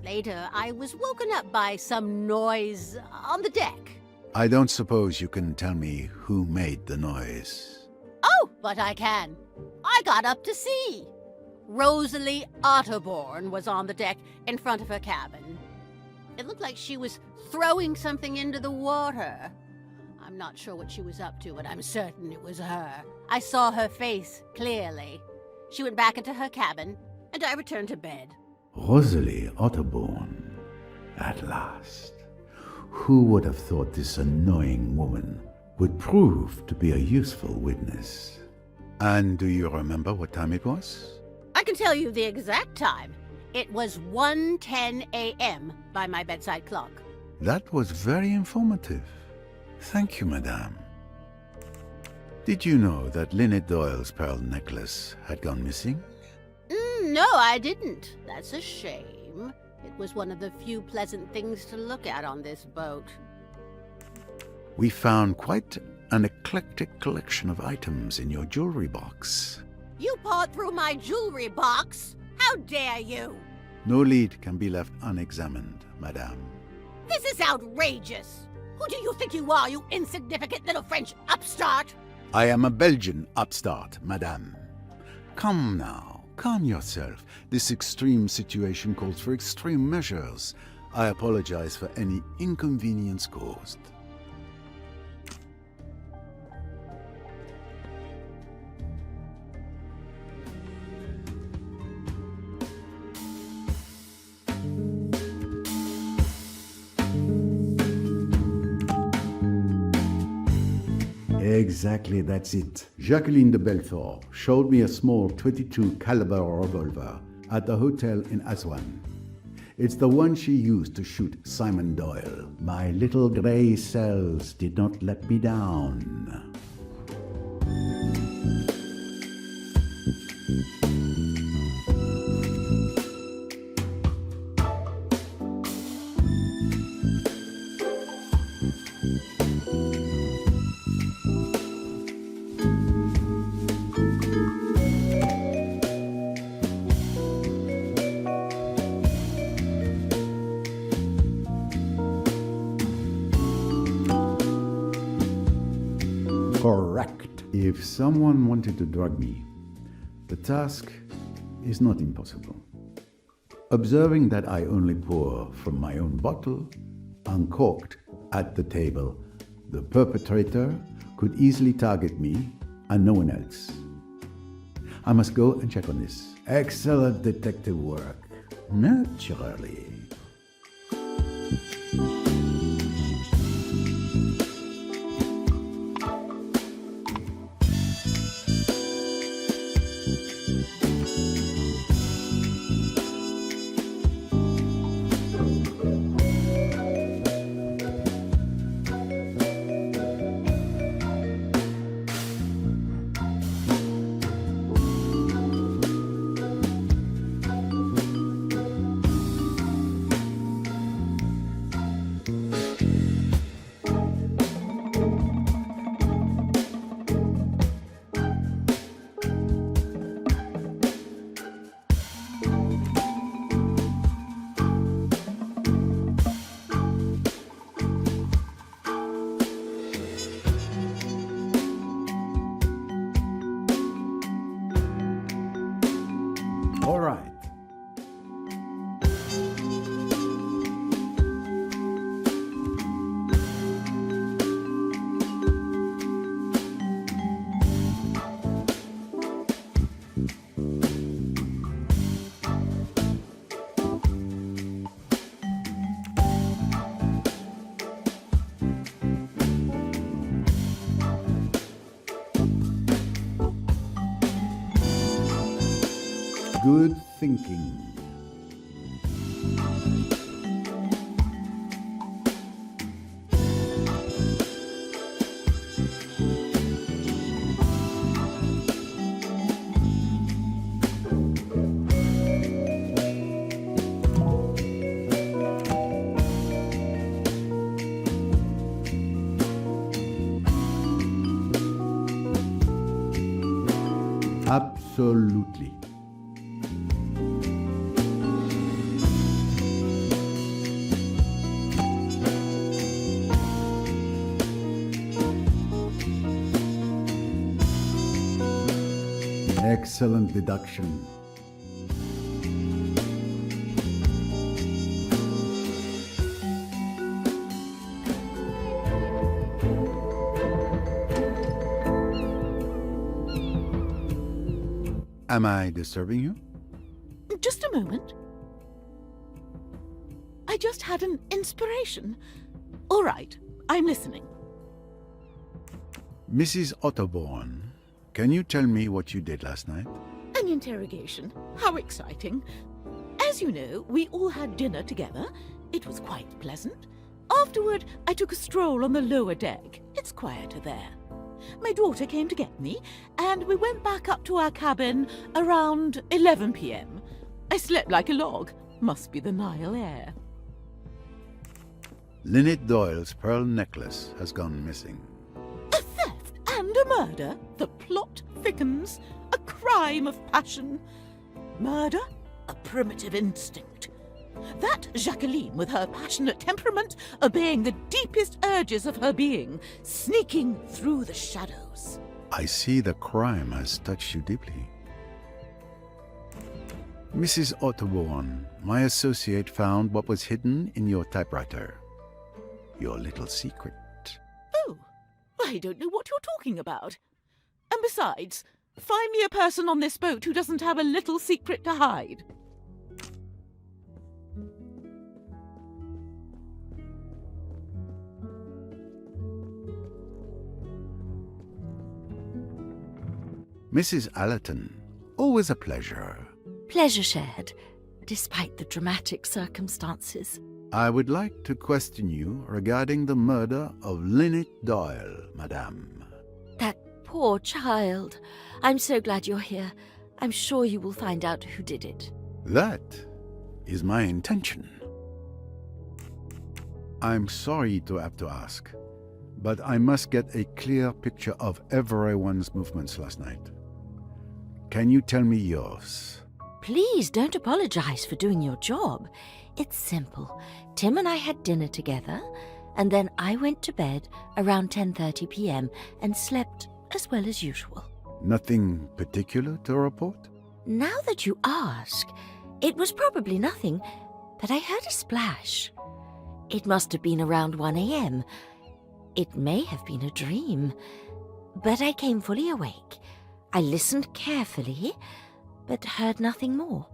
Later, I was woken up by some noise on the deck. I don't suppose you can tell me who made the noise. Oh, but I can. I got up to see. Rosalie Otterborn was on the deck in front of her cabin. It looked like she was throwing something into the water. I'm not sure what she was up to, but I'm certain it was her. I saw her face clearly. She went back into her cabin, and I returned to bed. Rosalie Otterborn. At last. Who would have thought this annoying woman would prove to be a useful witness? And do you remember what time it was? I can tell you the exact time. It was 1:10 a.m. by my bedside clock. That was very informative. Thank you, madame. Did you know that Linnet Doyle's pearl necklace had gone missing? No, I didn't. That's a shame. It was one of the few pleasant things to look at on this boat. We found quite an eclectic collection of items in your jewelry box. You pawed through my jewelry box? How dare you? No lead can be left unexamined, madame. This is outrageous. Who do you think you are, you insignificant little French upstart? I am a Belgian upstart, madame. Come now, calm yourself. This extreme situation calls for extreme measures. I apologize for any inconvenience caused. Exactly, that's it. Jacqueline de Belfort showed me a small .22 caliber revolver at the hotel in Aswan. It's the one she used to shoot Simon Doyle. My little grey cells did not let me down. Correct. If someone wanted to drug me, the task is not impossible. Observing that I only pour from my own bottle, uncorked at the table, the perpetrator could easily target me and no one else. I must go and check on this. Excellent detective work. Naturally. All right. Good thinking. Absolutely. Excellent deduction. Am I disturbing you? Just a moment. I just had an inspiration. All right, I'm listening. Mrs. Otterborn, can you tell me what you did last night? An interrogation. How exciting. As you know, we all had dinner together. It was quite pleasant. Afterward, I took a stroll on the lower deck. It's quieter there. My daughter came to get me, and we went back up to our cabin around 11 p.m. I slept like a log. Must be the Nile air. Linnet Doyle's pearl necklace has gone missing. A theft and a murder. The plot thickens. A crime of passion. Murder? A primitive instinct. That Jacqueline, with her passionate temperament, obeying the deepest urges of her being, sneaking through the shadows. I see the crime has touched you deeply. Mrs. Otterbourne, my associate found what was hidden in your typewriter. Your little secret. Oh, I don't know what you're talking about. And besides, find me a person on this boat who doesn't have a little secret to hide. Mrs. Allerton, always a pleasure. Pleasure shared, despite the dramatic circumstances. I would like to question you regarding the murder of Linnet Doyle, madame. That poor child. I'm so glad you're here. I'm sure you will find out who did it. That is my intention. I'm sorry to have to ask, but I must get a clear picture of everyone's movements last night. Can you tell me yours? Please don't apologize for doing your job. It's simple. Tim and I had dinner together, and then I went to bed around 10:30 p.m. and slept as well as usual. Nothing particular to report? Now that you ask, it was probably nothing, but I heard a splash. It must have been around 1 a.m. It may have been a dream, but I came fully awake. I listened carefully, but heard nothing more.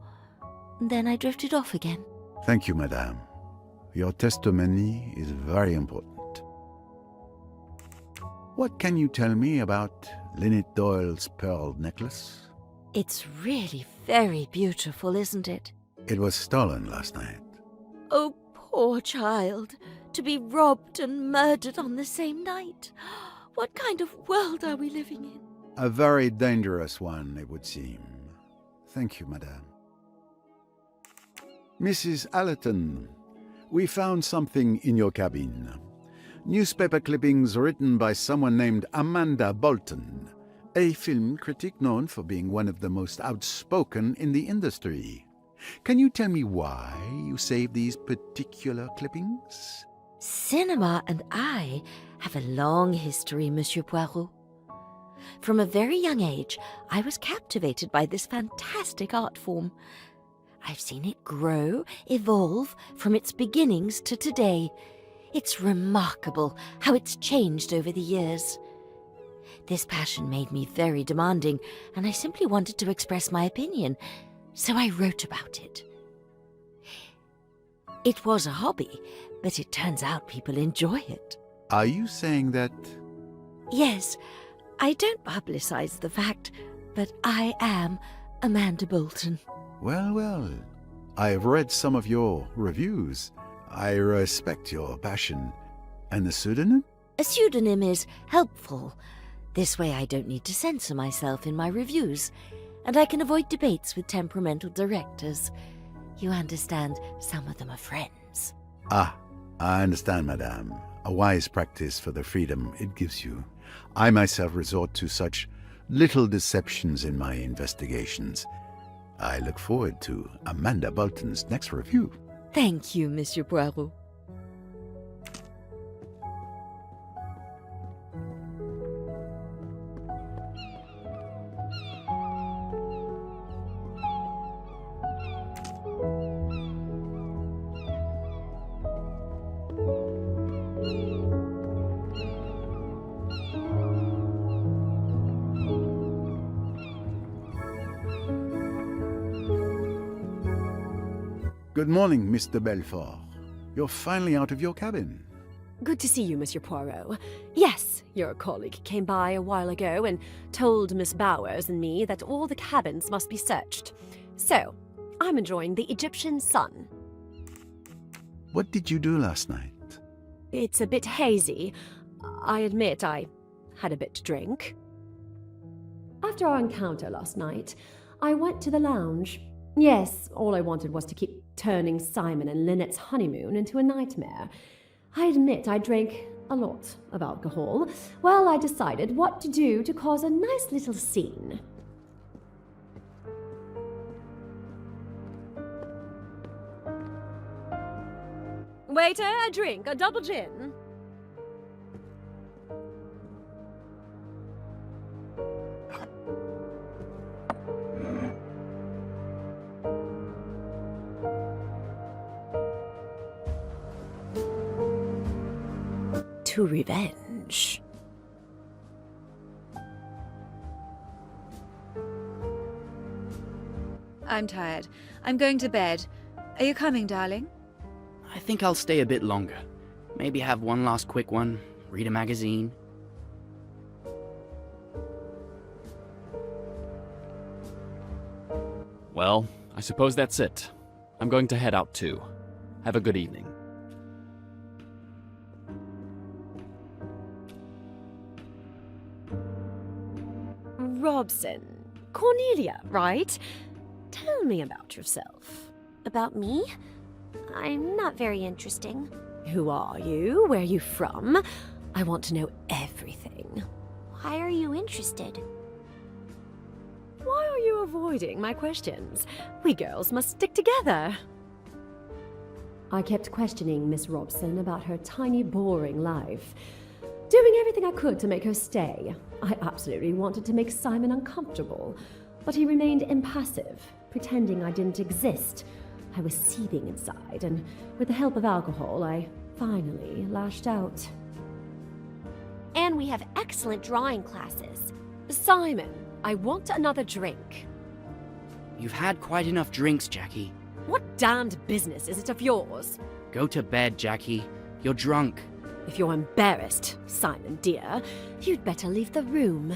Then I drifted off again. Thank you, madame. Your testimony is very important. What can you tell me about Linnet Doyle's pearl necklace? It's really very beautiful, isn't it? It was stolen last night. Oh, poor child. To be robbed and murdered on the same night. What kind of world are we living in? A very dangerous one, it would seem. Thank you, madame. Mrs. Allerton, we found something in your cabin. Newspaper clippings written by someone named Amanda Bolton, a film critic known for being one of the most outspoken in the industry. Can you tell me why you saved these particular clippings? Cinema and I have a long history, Monsieur Poirot. From a very young age, I was captivated by this fantastic art form. I've seen it grow, evolve from its beginnings to today. It's remarkable how it's changed over the years. This passion made me very demanding, and I simply wanted to express my opinion, so I wrote about it. It was a hobby, but it turns out people enjoy it. Are you saying that... Yes, I don't publicize the fact, but I am Amanda Bolton. Well, well, I've read some of your reviews. I respect your passion. And the pseudonym? A pseudonym is helpful. This way I don't need to censor myself in my reviews, and I can avoid debates with temperamental directors. You understand, some of them are friends. Ah, I understand, madame. A wise practice for the freedom it gives you. I myself resort to such little deceptions in my investigations. I look forward to Amanda Bolton's next review. Thank you, Monsieur Poirot. Good morning, Mr. Belfort. You're finally out of your cabin. Good to see you, Monsieur Poirot. Yes, your colleague came by a while ago and told Miss Bowers and me that all the cabins must be searched. So, I'm enjoying the Egyptian sun. What did you do last night? It's a bit hazy. I admit I had a bit to drink. After our encounter last night, I went to the lounge. Yes, all I wanted was to keep turning Simon and Linnet's honeymoon into a nightmare. I admit I drank a lot of alcohol. Well, I decided what to do to cause a nice little scene. Waiter, a drink, a double gin. to revenge. I'm tired. I'm going to bed. Are you coming, darling? I think I'll stay a bit longer. Maybe have one last quick one, read a magazine. Well, I suppose that's it. I'm going to head out too. Have a good evening. Robson. Cornelia, right? Tell me about yourself. About me? I'm not very interesting. Who are you? Where are you from? I want to know everything. Why are you interested? Why are you avoiding my questions? We girls must stick together. I kept questioning Miss Robson about her tiny, boring life, doing everything I could to make her stay. I absolutely wanted to make Simon uncomfortable, but he remained impassive, pretending I didn't exist. I was seething inside, and with the help of alcohol, I finally lashed out. And we have excellent drawing classes. Simon, I want another drink. You've had quite enough drinks, Jackie. What damned business is it of yours? Go to bed, Jackie. You're drunk. If you're embarrassed, Simon dear, you'd better leave the room.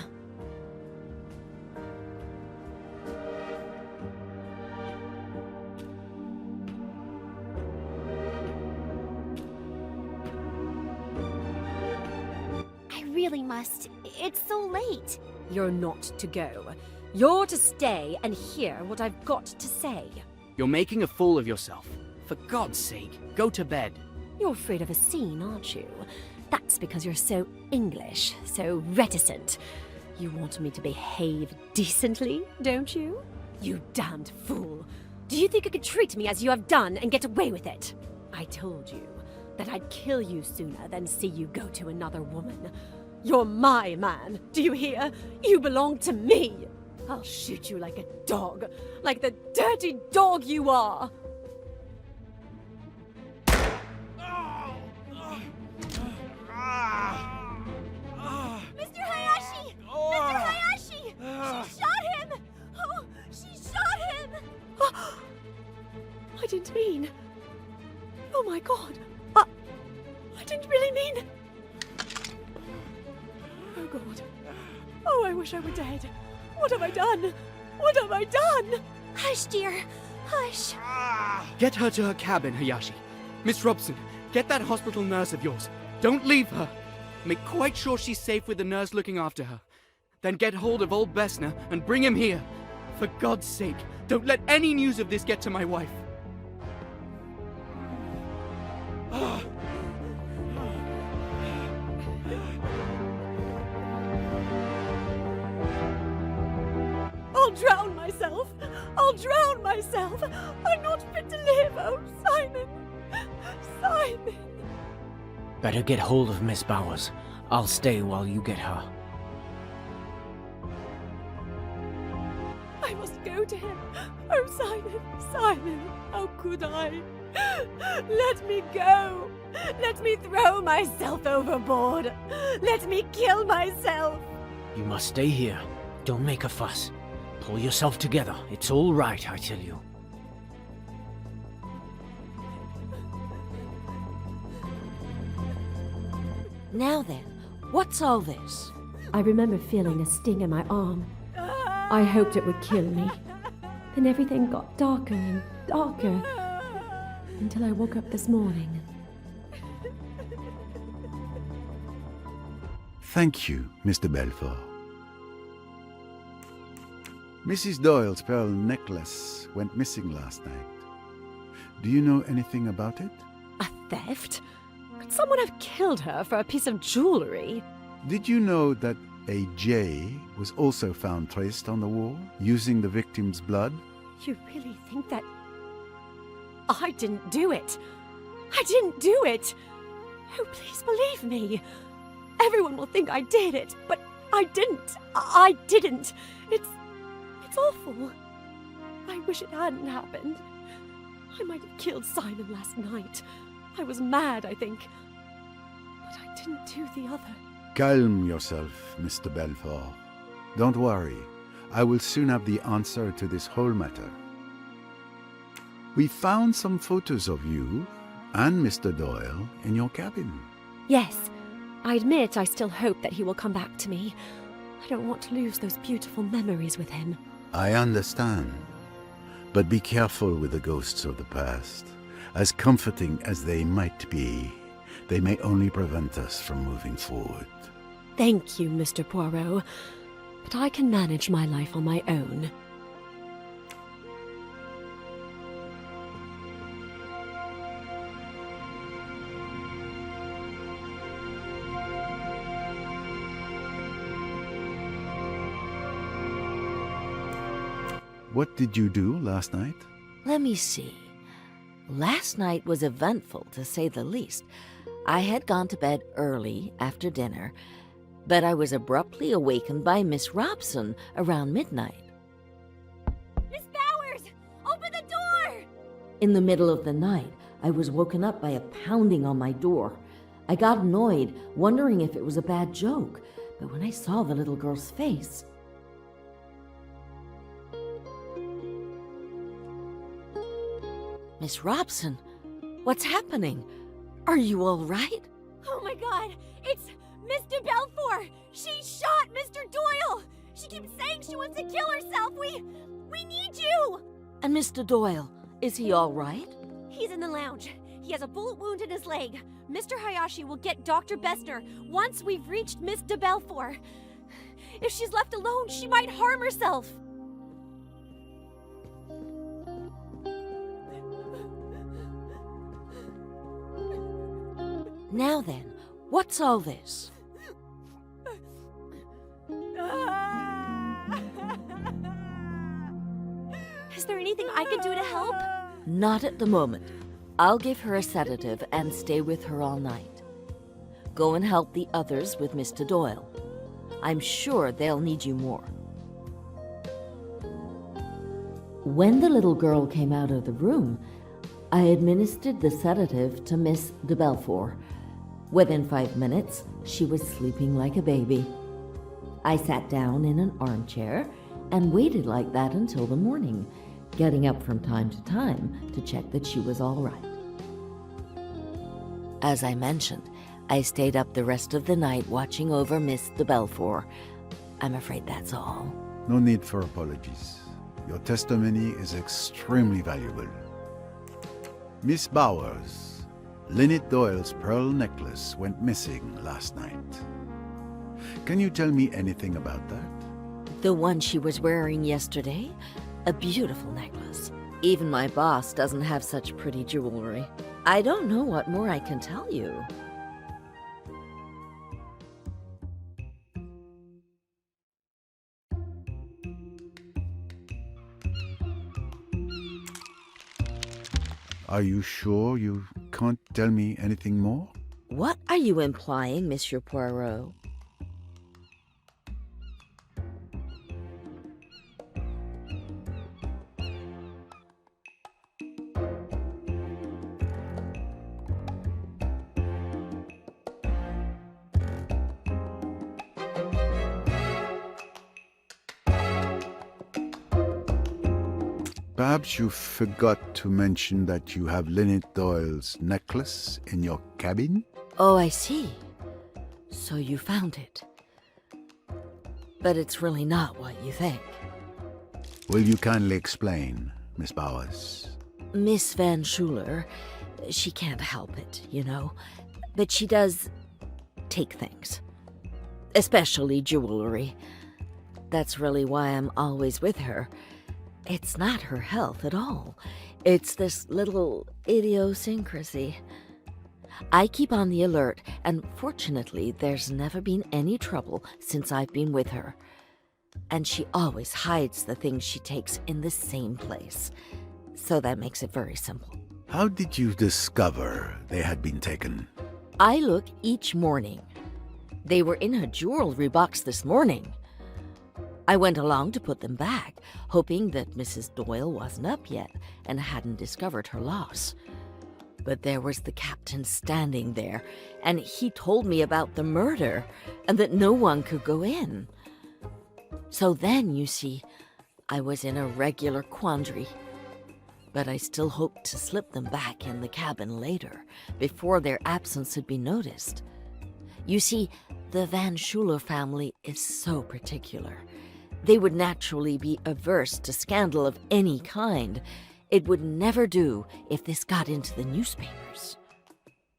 I really must. It's so late. You're not to go. You're to stay and hear what I've got to say. You're making a fool of yourself. For God's sake, go to bed. You're afraid of a scene, aren't you? That's because you're so English, so reticent. You want me to behave decently, don't you? You damned fool. Do you think you could treat me as you have done and get away with it? I told you that I'd kill you sooner than see you go to another woman. You're my man, do you hear? You belong to me. I'll shoot you like a dog, like the dirty dog you are. Mr. Hayashi! Mr. Hayashi! She shot him! Oh, she shot him! I didn't mean. Oh my God. I didn't really mean. Oh God. Oh, I wish I were dead. What have I done? What have I done? Hush, dear. Hush. Get her to her cabin, Hayashi. Miss Robson, get that hospital nurse of yours. Don't leave her. Make quite sure she's safe with the nurse looking after her. Then get hold of old Bessner and bring him here. For God's sake, don't let any news of this get to my wife. I'll drown myself! I'll drown myself! I'm not fit to live! Oh, Simon! Simon! Better get hold of Miss Bowers. I'll stay while you get her. I must go to him! Oh, Simon! Simon! How could I? Let me go! Let me throw myself overboard! Let me kill myself! You must stay here. Don't make a fuss. Pull yourself together. It's all right, I tell you. Now then, what's all this? I remember feeling a sting in my arm. I hoped it would kill me. Then everything got darker and darker until I woke up this morning. Thank you, Mr. Belfort. Mrs. Doyle's pearl necklace went missing last night. Do you know anything about it? A theft? Could someone have killed her for a piece of jewelry? Did you know that a J was also found traced on the wall, using the victim's blood? You really think that... I didn't do it? I didn't do it! Oh, please believe me. Everyone will think I did it, but I didn't. I didn't. It's awful. I wish it hadn't happened. I might have killed Simon last night. I was mad, I think. But I didn't do the other. Calm yourself, Mr. Belfort. Don't worry. I will soon have the answer to this whole matter. We found some photos of you and Mr. Doyle in your cabin. Yes, I admit I still hope that he will come back to me. I don't want to lose those beautiful memories with him. I understand. But be careful with the ghosts of the past. As comforting as they might be, they may only prevent us from moving forward. Thank you, Mr. Poirot. But I can manage my life on my own. What did you do last night? Let me see. Last night was eventful, to say the least. I had gone to bed early after dinner, but I was abruptly awakened by Miss Robson around midnight. Miss Bowers! Open the door! In the middle of the night, I was woken up by a pounding on my door. I got annoyed, wondering if it was a bad joke, but when I saw the little girl's face... Miss Robson, what's happening? Are you all right? Oh my god! It's Mr. Belfort! She shot Mr. Doyle! She keeps saying she wants to kill herself! We need you! And Mr. Doyle, is he all right? He's in the lounge. He has a bullet wound in his leg. Mr. Hayashi will get Dr. Bessner once we've reached Miss de Belfort. If she's left alone, she might harm herself. Now then, what's all this? Is there anything I can do to help? Not at the moment. I'll give her a sedative and stay with her all night. Go and help the others with Mr. Doyle. I'm sure they'll need you more. When the little girl came out of the room, I administered the sedative to Miss de Belfort. Within 5 minutes, she was sleeping like a baby. I sat down in an armchair and waited like that until the morning, getting up from time to time to check that she was all right. As I mentioned, I stayed up the rest of the night watching over Miss de Belfort. I'm afraid that's all. No need for apologies. Your testimony is extremely valuable. Miss Bowers, Linnet Doyle's pearl necklace went missing last night. Can you tell me anything about that? The one she was wearing yesterday? A beautiful necklace. Even my boss doesn't have such pretty jewelry. I don't know what more I can tell you. Are you sure you can't tell me anything more? What are you implying, Monsieur Poirot? Perhaps you forgot to mention that you have Linnet Doyle's necklace in your cabin? Oh, I see. So you found it. But it's really not what you think. Will you kindly explain, Miss Bowers? Miss Van Schuler, she can't help it, you know. But she does take things. Especially jewelry. That's really why I'm always with her. It's not her health at all. It's this little idiosyncrasy. I keep on the alert, and fortunately, there's never been any trouble since I've been with her. And she always hides the things she takes in the same place. So that makes it very simple. How did you discover they had been taken? I look each morning. They were in her jewelry box this morning. I went along to put them back, hoping that Mrs. Doyle wasn't up yet and hadn't discovered her loss. But there was the captain standing there, and he told me about the murder, and that no one could go in. So then, you see, I was in a regular quandary. But I still hoped to slip them back in the cabin later, before their absence would be noticed. You see, the Van Schuler family is so particular. They would naturally be averse to scandal of any kind. It would never do if this got into the newspapers.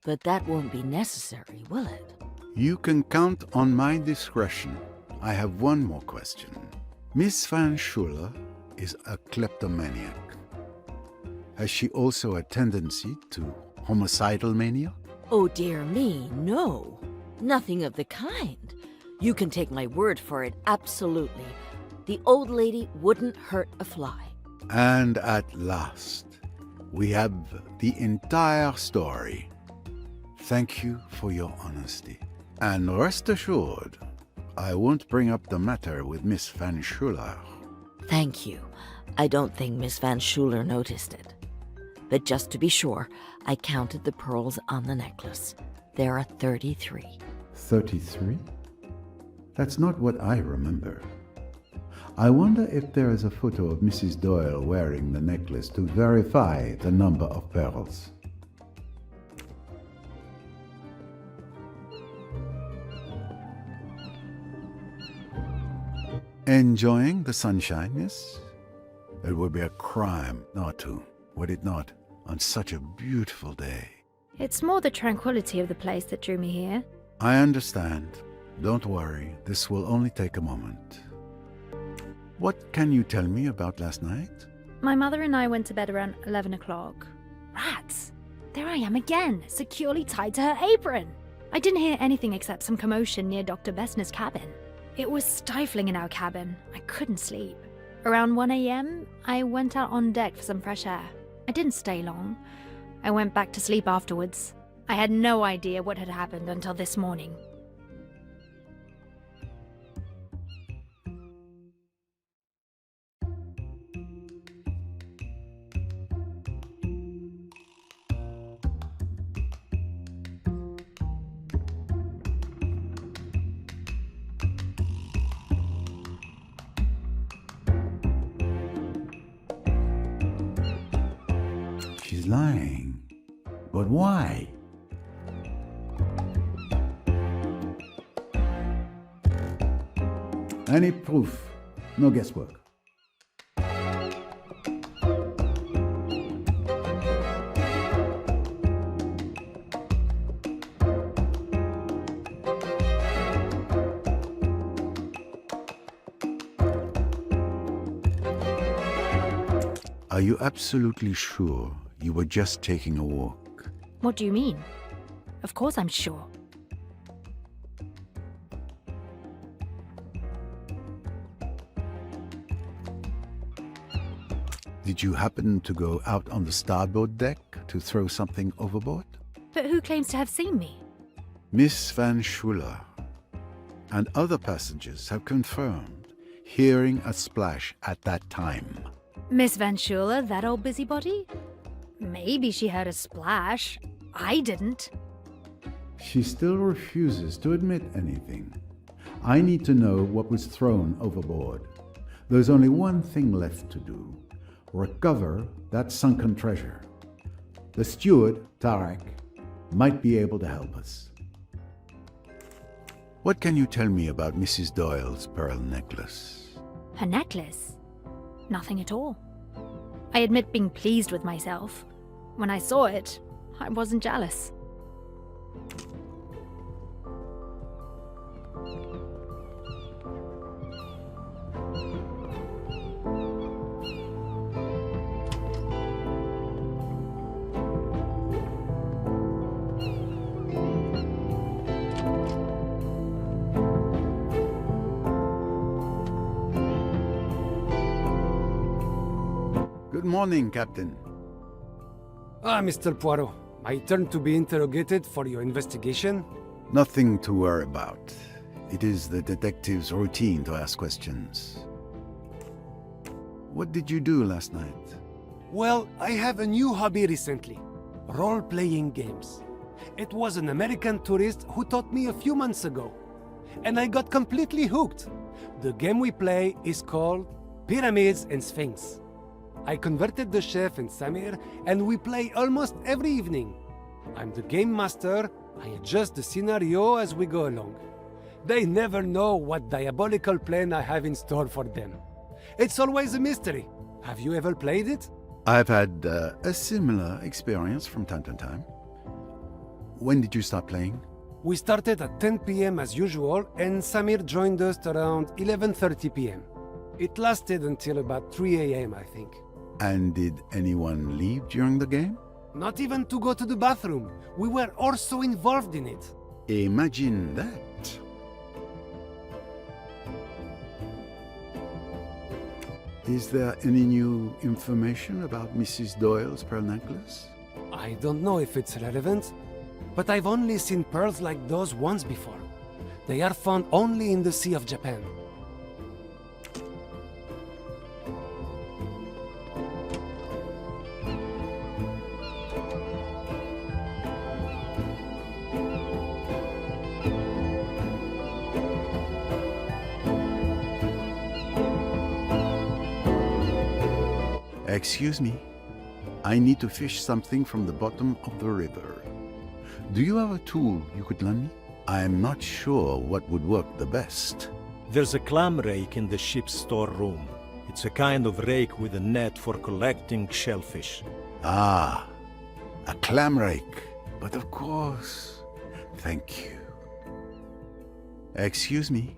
But that won't be necessary, will it? You can count on my discretion. I have one more question. Miss Van Schuler is a kleptomaniac. Has she also a tendency to homicidal mania? Oh dear me, no. Nothing of the kind. You can take my word for it, absolutely. The old lady wouldn't hurt a fly. And at last, we have the entire story. Thank you for your honesty. And rest assured, I won't bring up the matter with Miss Van Schuler. Thank you. I don't think Miss Van Schuler noticed it. But just to be sure, I counted the pearls on the necklace. There are 33. 33? That's not what I remember. I wonder if there is a photo of Mrs. Doyle wearing the necklace to verify the number of pearls. Enjoying the sunshine, yes? It would be a crime not to, would it not, on such a beautiful day? It's more the tranquility of the place that drew me here. I understand. Don't worry, this will only take a moment. What can you tell me about last night? My mother and I went to bed around 11 o'clock. Rats! There I am again, securely tied to her apron! I didn't hear anything except some commotion near Dr. Bessner's cabin. It was stifling in our cabin. I couldn't sleep. Around 1 a.m., I went out on deck for some fresh air. I didn't stay long. I went back to sleep afterwards. I had no idea what had happened until this morning. She's lying. But why? Any proof, no guesswork. Are you absolutely sure you were just taking a walk? What do you mean? Of course I'm sure. Did you happen to go out on the starboard deck to throw something overboard? But who claims to have seen me? Miss Van Schuler and other passengers have confirmed hearing a splash at that time. Miss Van Schuler, that old busybody? Maybe she heard a splash. I didn't. She still refuses to admit anything. I need to know what was thrown overboard. There's only one thing left to do. Recover that sunken treasure. The steward, Tarek, might be able to help us. What can you tell me about Mrs. Doyle's pearl necklace? Her necklace? Nothing at all. I admit being pleased with myself. When I saw it, I wasn't jealous. Good morning, Captain. Ah, Mr. Poirot. My turn to be interrogated for your investigation? Nothing to worry about. It is the detective's routine to ask questions. What did you do last night? Well, I have a new hobby recently. role-playing games. It was an American tourist who taught me a few months ago, and I got completely hooked. The game we play is called Pyramids and Sphinx. I converted the chef and Samir, and we play almost every evening. I'm the game master. I adjust the scenario as we go along. They never know what diabolical plan I have in store for them. It's always a mystery. Have you ever played it? I've had a similar experience from time to time. When did you start playing? We started at 10 p.m. as usual, and Samir joined us around 11:30 p.m. It lasted until about 3 a.m., I think. And did anyone leave during the game? Not even to go to the bathroom. We were also involved in it. Imagine that. Is there any new information about Mrs. Doyle's pearl necklace? I don't know if it's relevant, but I've only seen pearls like those once before. They are found only in the Sea of Japan. Excuse me. I need to fish something from the bottom of the river. Do you have a tool you could lend me? I'm not sure what would work the best. There's a clam rake in the ship's storeroom. It's a kind of rake with a net for collecting shellfish. Ah, a clam rake. But of course. Thank you. Excuse me.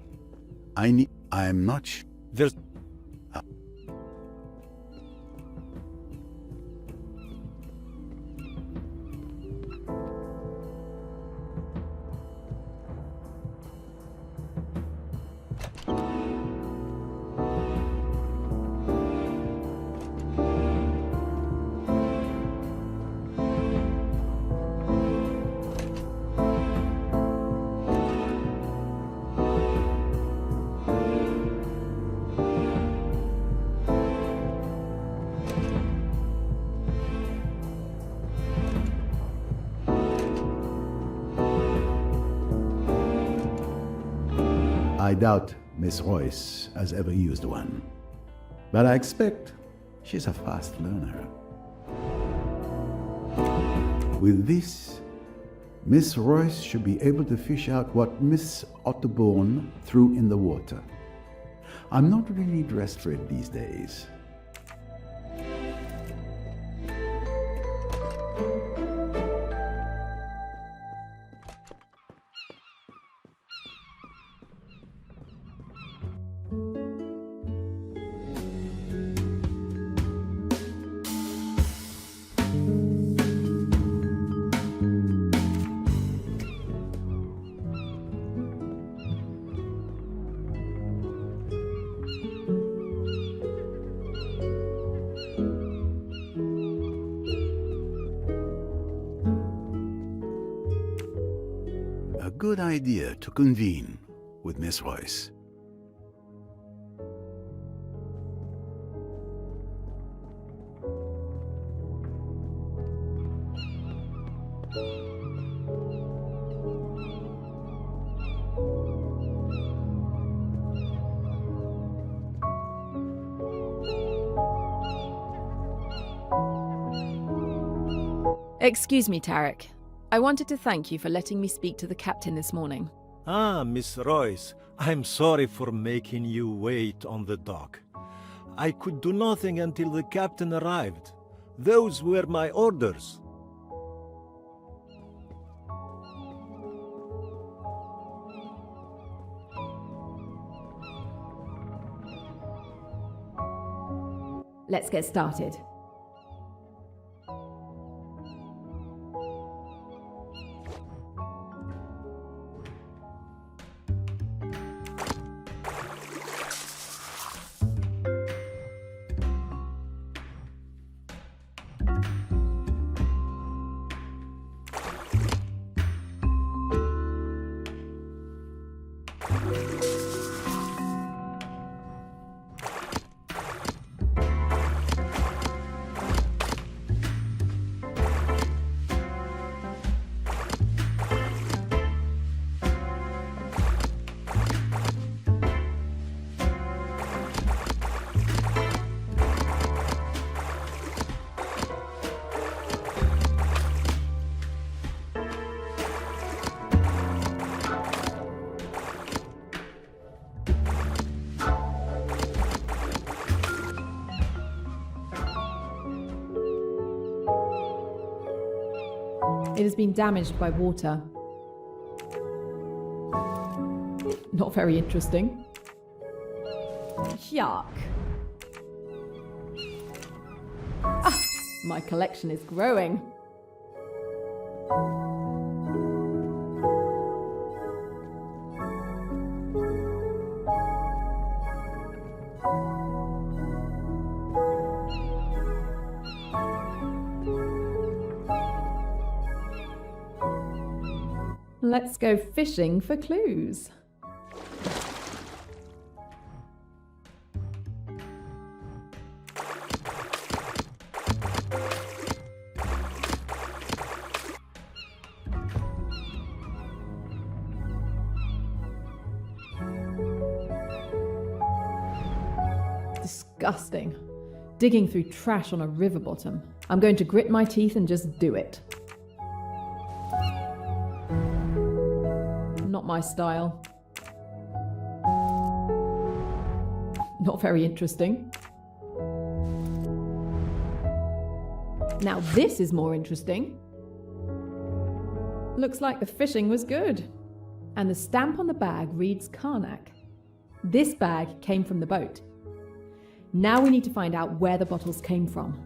I'm not sure. There's... I doubt Miss Royce has ever used one, but I expect she's a fast learner. With this, Miss Royce should be able to fish out what Miss Otterbourne threw in the water. I'm not really dressed for it these days. A good idea to convene with Miss Royce. Excuse me, Tarek. I wanted to thank you for letting me speak to the captain this morning. Ah, Miss Royce, I'm sorry for making you wait on the dock. I could do nothing until the captain arrived. Those were my orders. Let's get started. It has been damaged by water. Not very interesting. Yuck. Ah, my collection is growing. Let's go fishing for clues. Disgusting. Digging through trash on a river bottom. I'm going to grit my teeth and just do it. Not my style. Not very interesting. Now this is more interesting. Looks like the fishing was good. And the stamp on the bag reads Karnak. This bag came from the boat. Now we need to find out where the bottles came from.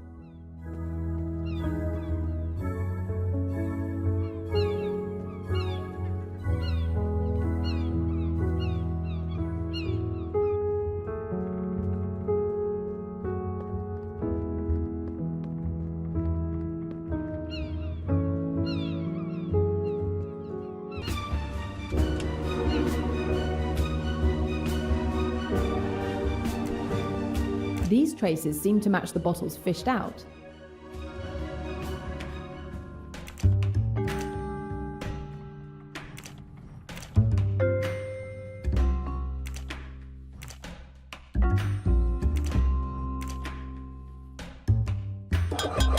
These traces seem to match the bottles fished out.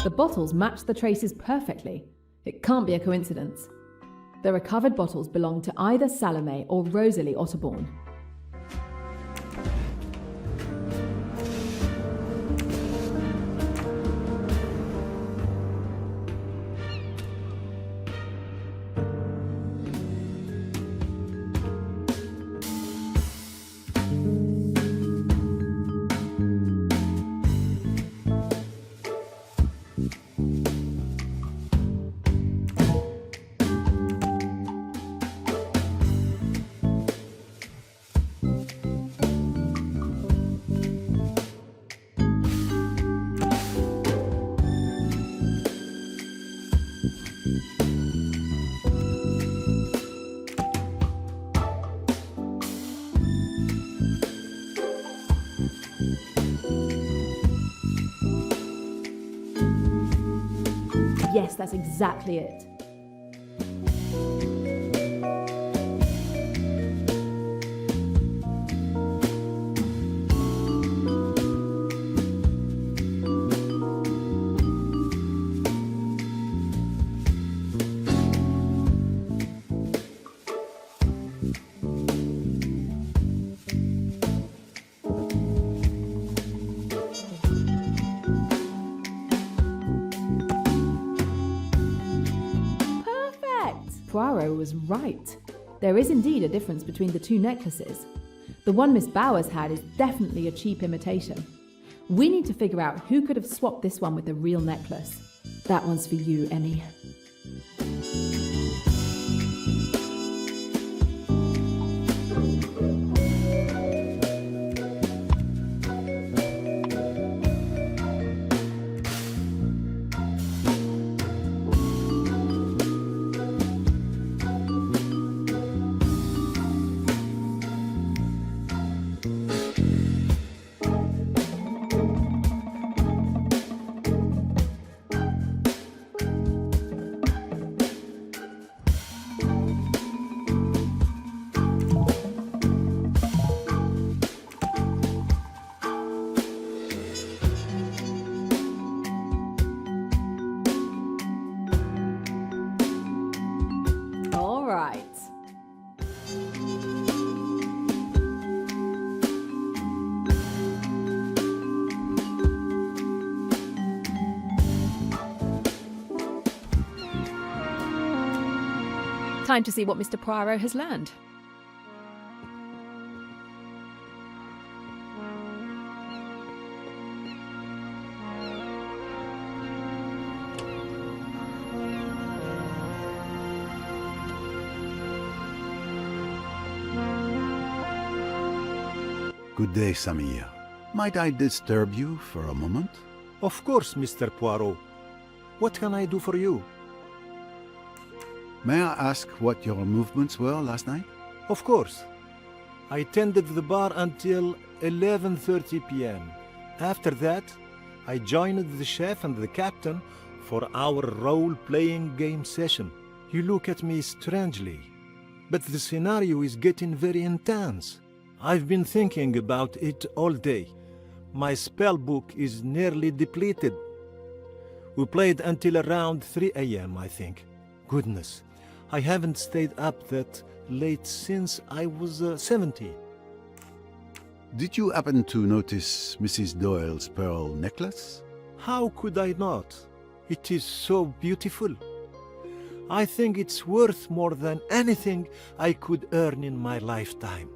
The bottles match the traces perfectly. It can't be a coincidence. The recovered bottles belong to either Salome or Rosalie Otterbourne. Yes, that's exactly it. Poirot was right. There is indeed a difference between the two necklaces. The one Miss Bowers had is definitely a cheap imitation. We need to figure out who could have swapped this one with the real necklace. That one's for you, Emmy. Time to see what Mr. Poirot has learned. Good day, Samir. Might I disturb you for a moment? Of course, Mr. Poirot. What can I do for you? May I ask what your movements were last night? Of course. I tended the bar until 11:30 p.m. After that, I joined the chef and the captain for our role-playing game session. You look at me strangely, but the scenario is getting very intense. I've been thinking about it all day. My spell book is nearly depleted. We played until around 3 a.m., I think. Goodness, I haven't stayed up that late since I was 70. Did you happen to notice Mrs. Doyle's pearl necklace? How could I not? It is so beautiful. I think it's worth more than anything I could earn in my lifetime.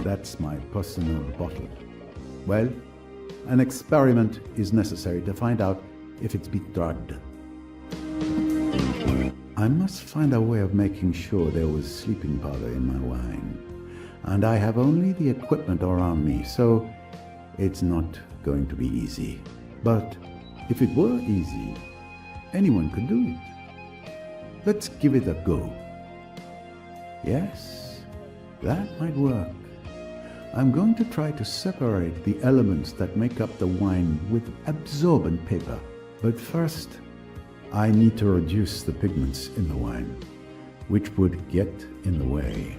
That's my personal bottle. Well, an experiment is necessary to find out if it's been drugged. I must find a way of making sure there was sleeping powder in my wine. And I have only the equipment around me, so it's not going to be easy. But if it were easy, anyone could do it. Let's give it a go. Yes, that might work. I'm going to try to separate the elements that make up the wine with absorbent paper. But first, I need to reduce the pigments in the wine, which would get in the way.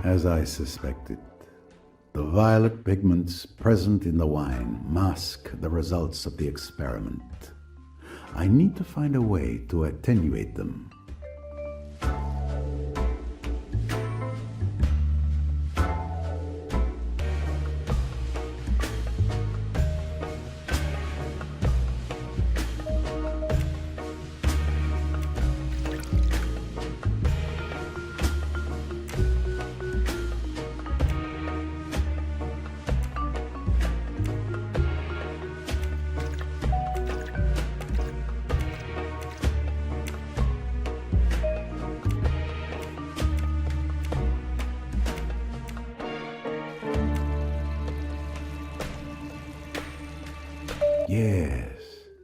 As I suspected, the violet pigments present in the wine mask the results of the experiment. I need to find a way to attenuate them. Yes,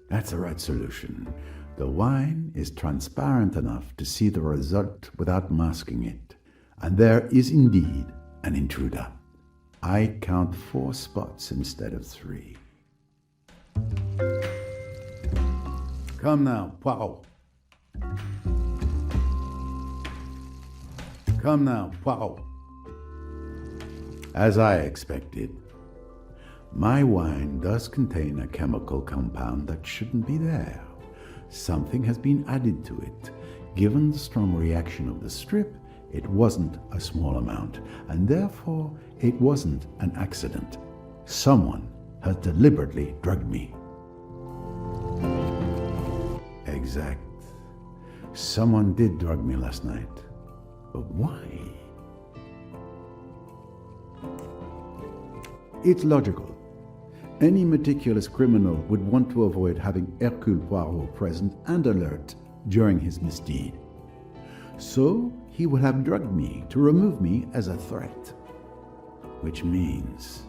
that's the right solution. The wine is transparent enough to see the result without masking it. And there is indeed an intruder. I count 4 spots instead of 3. Come now, Poirot. Come now, Poirot. As I expected, my wine does contain a chemical compound that shouldn't be there. Something has been added to it. Given the strong reaction of the strip, it wasn't a small amount, and therefore it wasn't an accident. Someone has deliberately drugged me. Exact. Someone did drug me last night. But why? It's logical. Any meticulous criminal would want to avoid having Hercule Poirot present and alert during his misdeed. So he would have drugged me to remove me as a threat. Which means...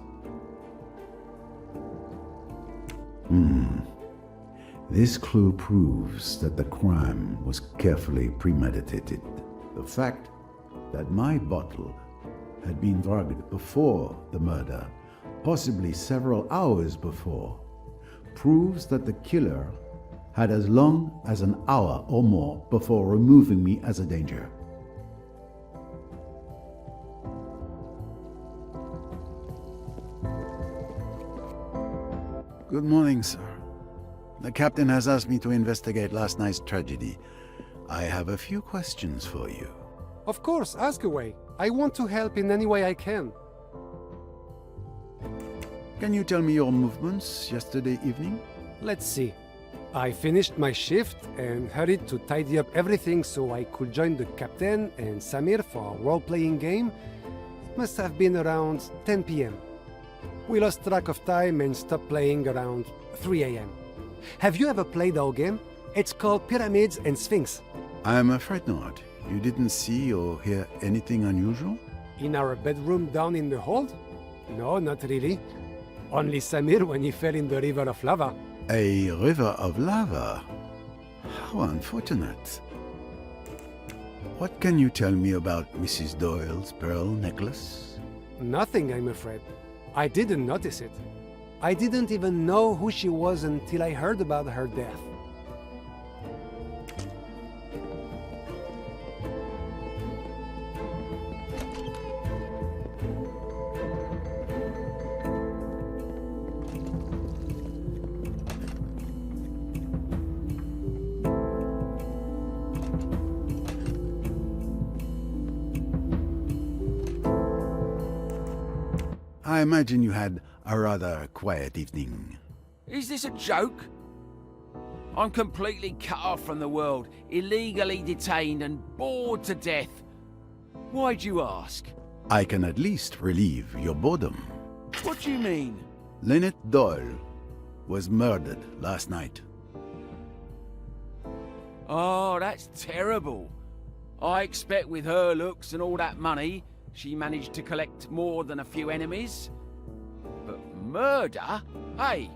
This clue proves that the crime was carefully premeditated. The fact that my bottle had been drugged before the murder, possibly several hours before, proves that the killer had as long as an hour or more before removing me as a danger. Good morning, sir. The captain has asked me to investigate last night's tragedy. I have a few questions for you. Of course, ask away. I want to help in any way I can. Can you tell me your movements yesterday evening? Let's see. I finished my shift and hurried to tidy up everything so I could join the captain and Samir for a role-playing game. It must have been around 10 p.m. We lost track of time and stopped playing around 3 a.m. Have you ever played our game? It's called Pyramids and Sphinx. I'm afraid not. You didn't see or hear anything unusual? In our bedroom down in the hold? No, not really. Only Samir when he fell in the river of lava. A river of lava? How unfortunate. What can you tell me about Mrs. Doyle's pearl necklace? Nothing, I'm afraid. I didn't notice it. I didn't even know who she was until I heard about her death. I imagine you had a rather quiet evening. Is this a joke? I'm completely cut off from the world, illegally detained and bored to death. Why'd you ask? I can at least relieve your boredom. What do you mean? Linnet Doyle was murdered last night. Oh, that's terrible. I expect with her looks and all that money, she managed to collect more than a few enemies. But murder? Hey,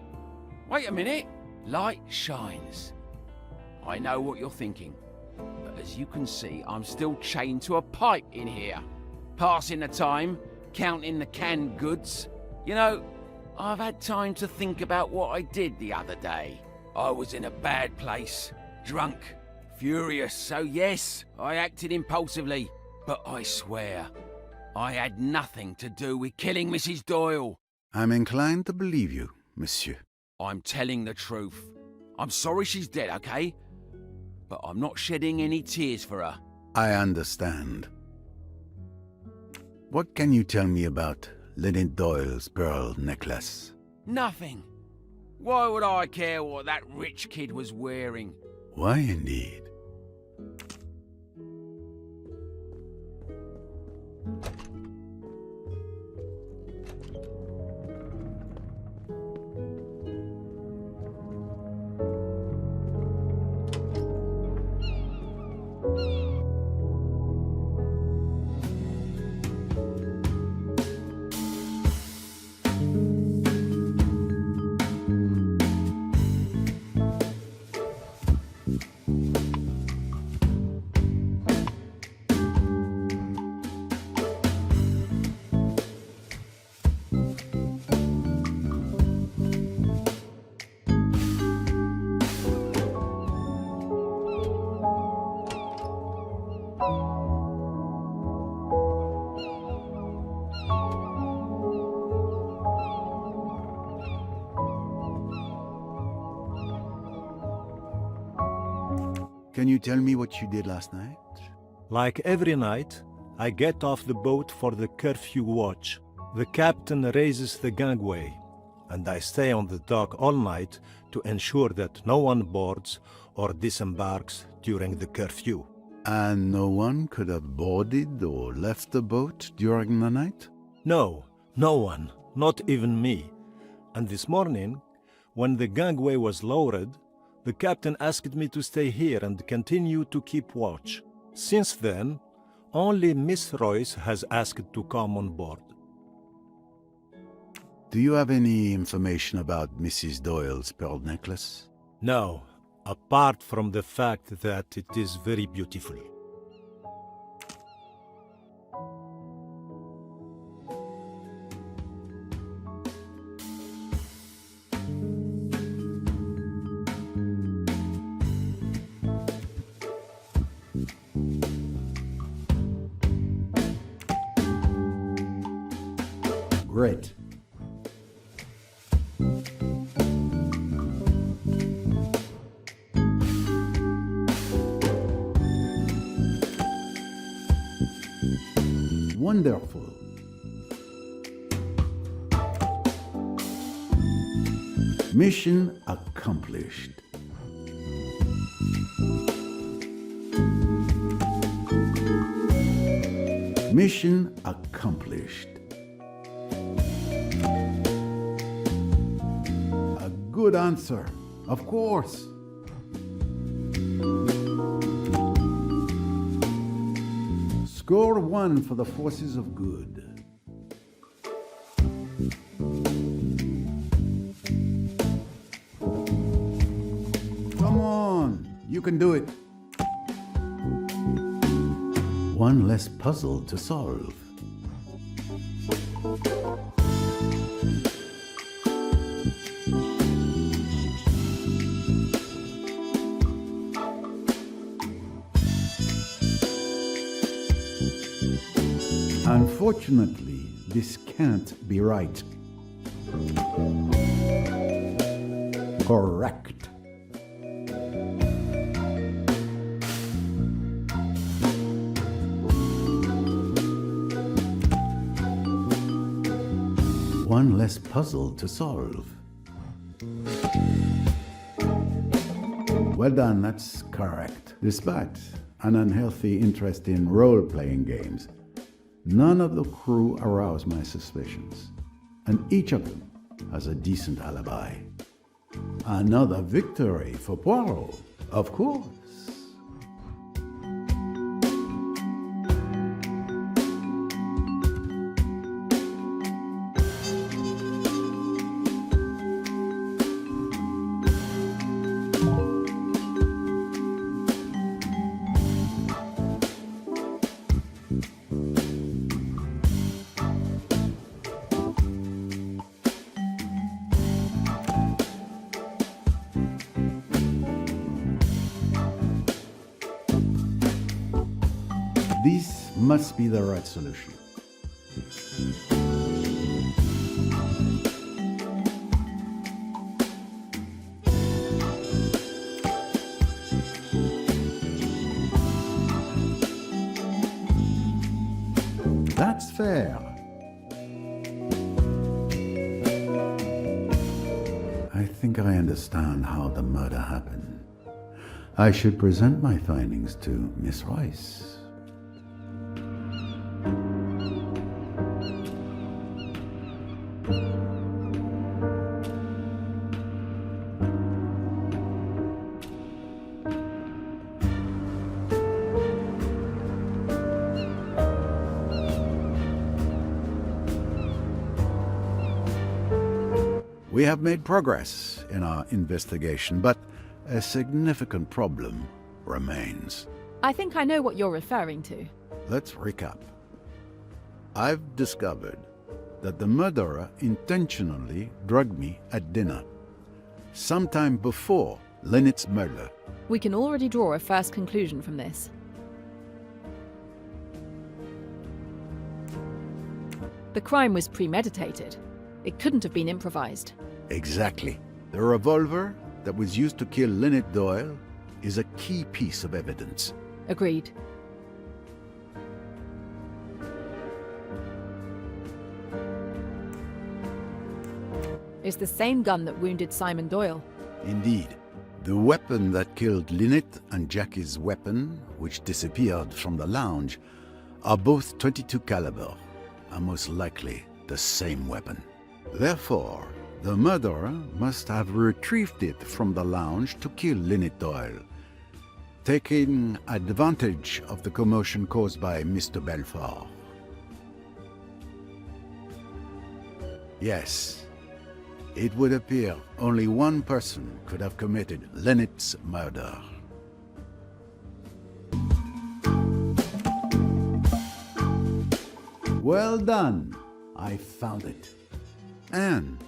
wait a minute. Light shines. I know what you're thinking. But as you can see, I'm still chained to a pipe in here. Passing the time, counting the canned goods. You know, I've had time to think about what I did the other day. I was in a bad place, drunk, furious, so yes, I acted impulsively. But I swear, I had nothing to do with killing Mrs. Doyle. I'm inclined to believe you, monsieur. I'm telling the truth. I'm sorry she's dead, okay? But I'm not shedding any tears for her. I understand. What can you tell me about Linnet Doyle's pearl necklace? Nothing. Why would I care what that rich kid was wearing? Why indeed? Can you tell me what you did last night? Like every night, I get off the boat for the curfew watch. The captain raises the gangway, and I stay on the dock all night to ensure that no one boards or disembarks during the curfew. And no one could have boarded or left the boat during the night? No, no one, not even me. And this morning, when the gangway was lowered, the captain asked me to stay here and continue to keep watch. Since then, only Miss Royce has asked to come on board. Do you have any information about Mrs. Doyle's pearl necklace? No, apart from the fact that it is very beautiful. Great. Wonderful. Mission accomplished. Mission accomplished. A good answer, of course. Score 1 for the forces of good. Come on, you can do it. One less puzzle to solve. Unfortunately, this can't be right. Correct. One less puzzle to solve. Well done, that's correct. Despite an unhealthy interest in role-playing games, none of the crew aroused my suspicions, and each of them has a decent alibi. Another victory for Poirot, of course. This must be the right solution. That's fair. I think I understand how the murder happened. I should present my findings to Miss Royce. We have made progress in our investigation, but a significant problem remains. I think I know what you're referring to. Let's recap. I've discovered that the murderer intentionally drugged me at dinner, sometime before Linnet's murder. We can already draw a first conclusion from this. The crime was premeditated. It couldn't have been improvised. Exactly. The revolver that was used to kill Linnet Doyle is a key piece of evidence. Agreed. It's the same gun that wounded Simon Doyle. Indeed. The weapon that killed Linnet and Jackie's weapon, which disappeared from the lounge, are both .22 caliber, and most likely the same weapon. Therefore, the murderer must have retrieved it from the lounge to kill Linnet Doyle, taking advantage of the commotion caused by Mr. Belfort. Yes, it would appear only one person could have committed Linnet's murder. Well done. I found it. And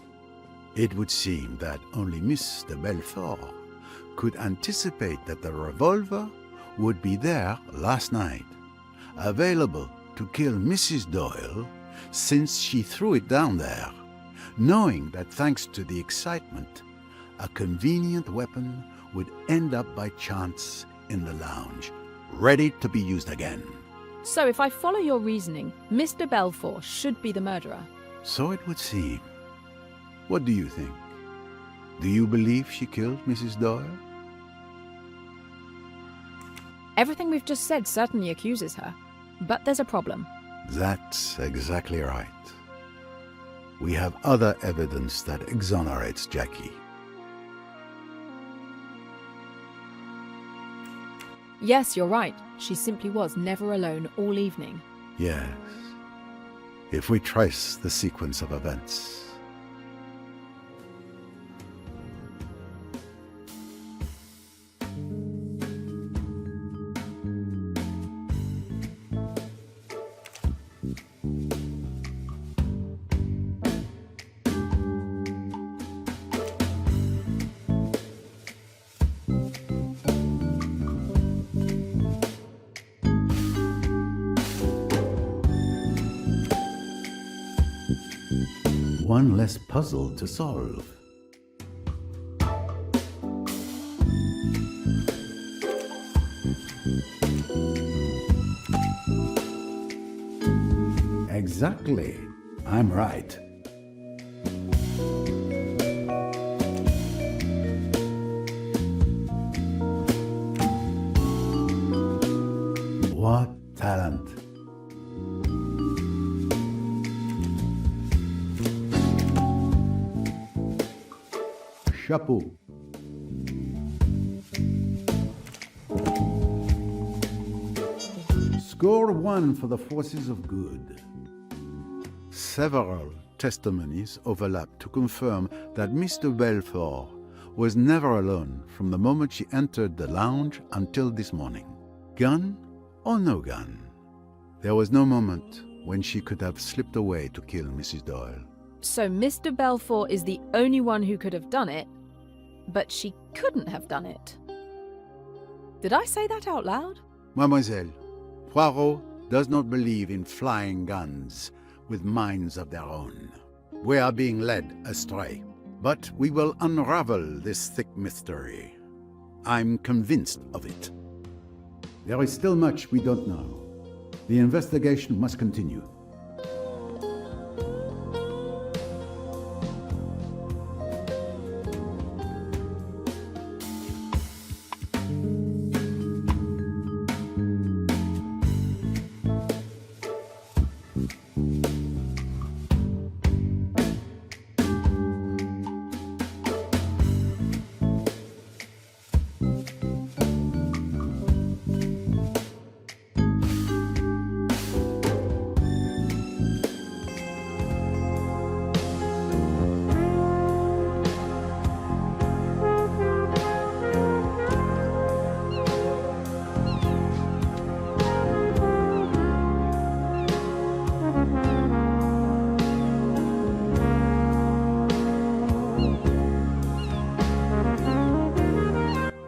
it would seem that only Mr. Belfort could anticipate that the revolver would be there last night, available to kill Mrs. Doyle since she threw it down there, knowing that thanks to the excitement, a convenient weapon would end up by chance in the lounge, ready to be used again. So if I follow your reasoning, Mr. Belfort should be the murderer. So it would seem. What do you think? Do you believe she killed Mrs. Doyle? Everything we've just said certainly accuses her. But there's a problem. That's exactly right. We have other evidence that exonerates Jackie. Yes, you're right. She simply was never alone all evening. Yes. If we trace the sequence of events. One less puzzle to solve. Exactly. I'm right. What talent. Chapeau. Score 1 for the forces of good. Several testimonies overlap to confirm that Mr. Belfort was never alone from the moment she entered the lounge until this morning. Gun or no gun, there was no moment when she could have slipped away to kill Mrs. Doyle. So Mr. Belfort is the only one who could have done it, but she couldn't have done it. Did I say that out loud? Mademoiselle, Poirot does not believe in flying guns with minds of their own. We are being led astray, but we will unravel this thick mystery. I'm convinced of it. There is still much we don't know. The investigation must continue.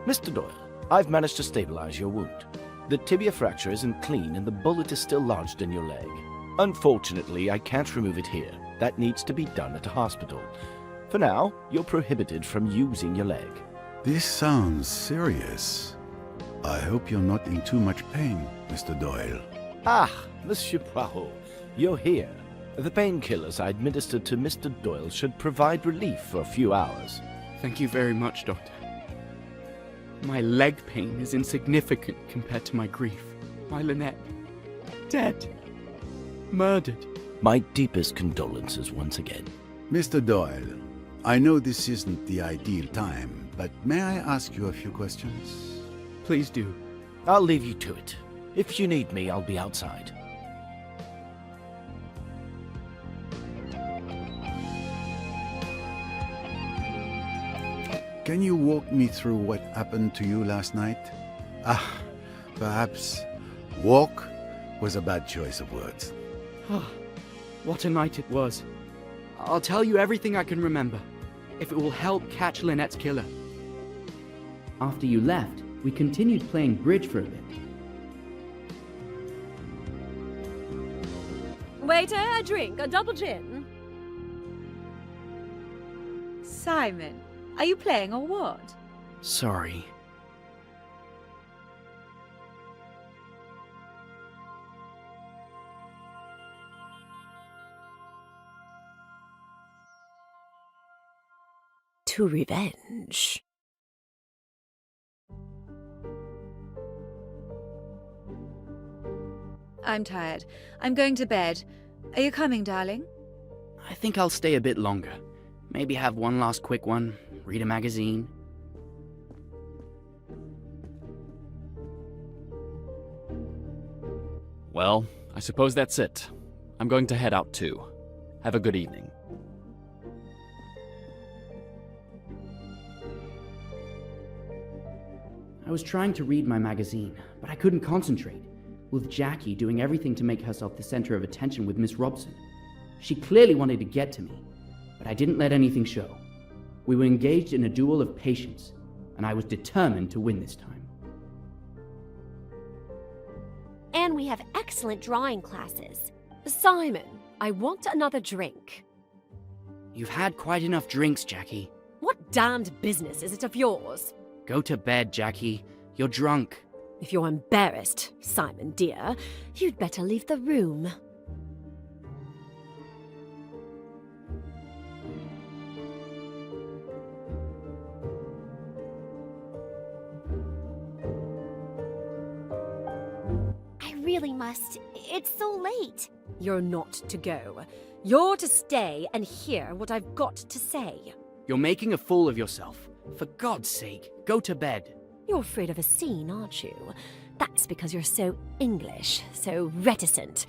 Mr. Doyle, I've managed to stabilize your wound. The tibia fracture isn't clean and the bullet is still lodged in your leg. Unfortunately, I can't remove it here. That needs to be done at a hospital. For now, you're prohibited from using your leg. This sounds serious. I hope you're not in too much pain, Mr. Doyle. Ah, Monsieur Poirot, you're here. The painkillers I administered to Mr. Doyle should provide relief for a few hours. Thank you very much, Doctor. My leg pain is insignificant compared to my grief. My Linnet. Dead. Murdered. My deepest condolences once again. Mr. Doyle, I know this isn't the ideal time, but may I ask you a few questions? Please do. I'll leave you to it. If you need me, I'll be outside. Can you walk me through what happened to you last night? Perhaps walk was a bad choice of words. What a night it was. I'll tell you everything I can remember, if it will help catch Linnet's killer. After you left, we continued playing bridge for a bit. Waiter, a drink, a double gin. Simon, are you playing or what? Sorry. To revenge. I'm tired. I'm going to bed. Are you coming, darling? I think I'll stay a bit longer. Maybe have one last quick one, read a magazine. Well, I suppose that's it. I'm going to head out too. Have a good evening. I was trying to read my magazine, but I couldn't concentrate, with Jackie doing everything to make herself the center of attention with Miss Robson. She clearly wanted to get to me, but I didn't let anything show. We were engaged in a duel of patience, and I was determined to win this time. And we have excellent drawing classes. Simon, I want another drink. You've had quite enough drinks, Jackie. What damned business is it of yours? Go to bed, Jackie. You're drunk. If you're embarrassed, Simon dear, you'd better leave the room. I really must. It's so late. You're not to go. You're to stay and hear what I've got to say. You're making a fool of yourself. For God's sake, go to bed. You're afraid of a scene, aren't you? That's because you're so English, so reticent.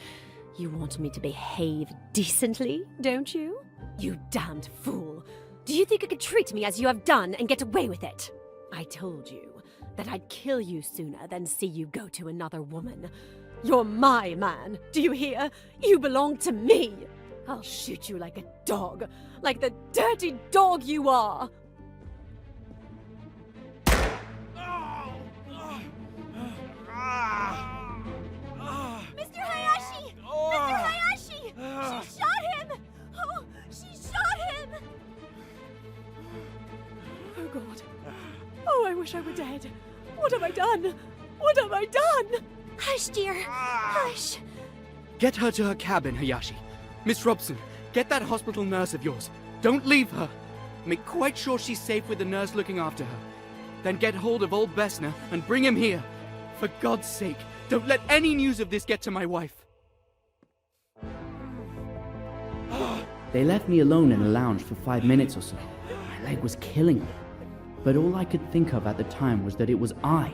You want me to behave decently, don't you? You damned fool. Do you think you could treat me as you have done and get away with it? I told you that I'd kill you sooner than see you go to another woman. You're my man, do you hear? You belong to me. I'll shoot you like a dog, like the dirty dog you are. Mr. Hayashi! Mr. Hayashi! She shot him! Oh, she shot him! Oh, God. Oh, I wish I were dead. What have I done? What have I done? Hush, dear. Hush. Get her to her cabin, Hayashi. Miss Robson, get that hospital nurse of yours. Don't leave her. Make quite sure she's safe with the nurse looking after her. Then get hold of old Bessner and bring him here. For God's sake, don't let any news of this get to my wife. They left me alone in a lounge for 5 minutes or so. My leg was killing me. But all I could think of at the time was that it was I,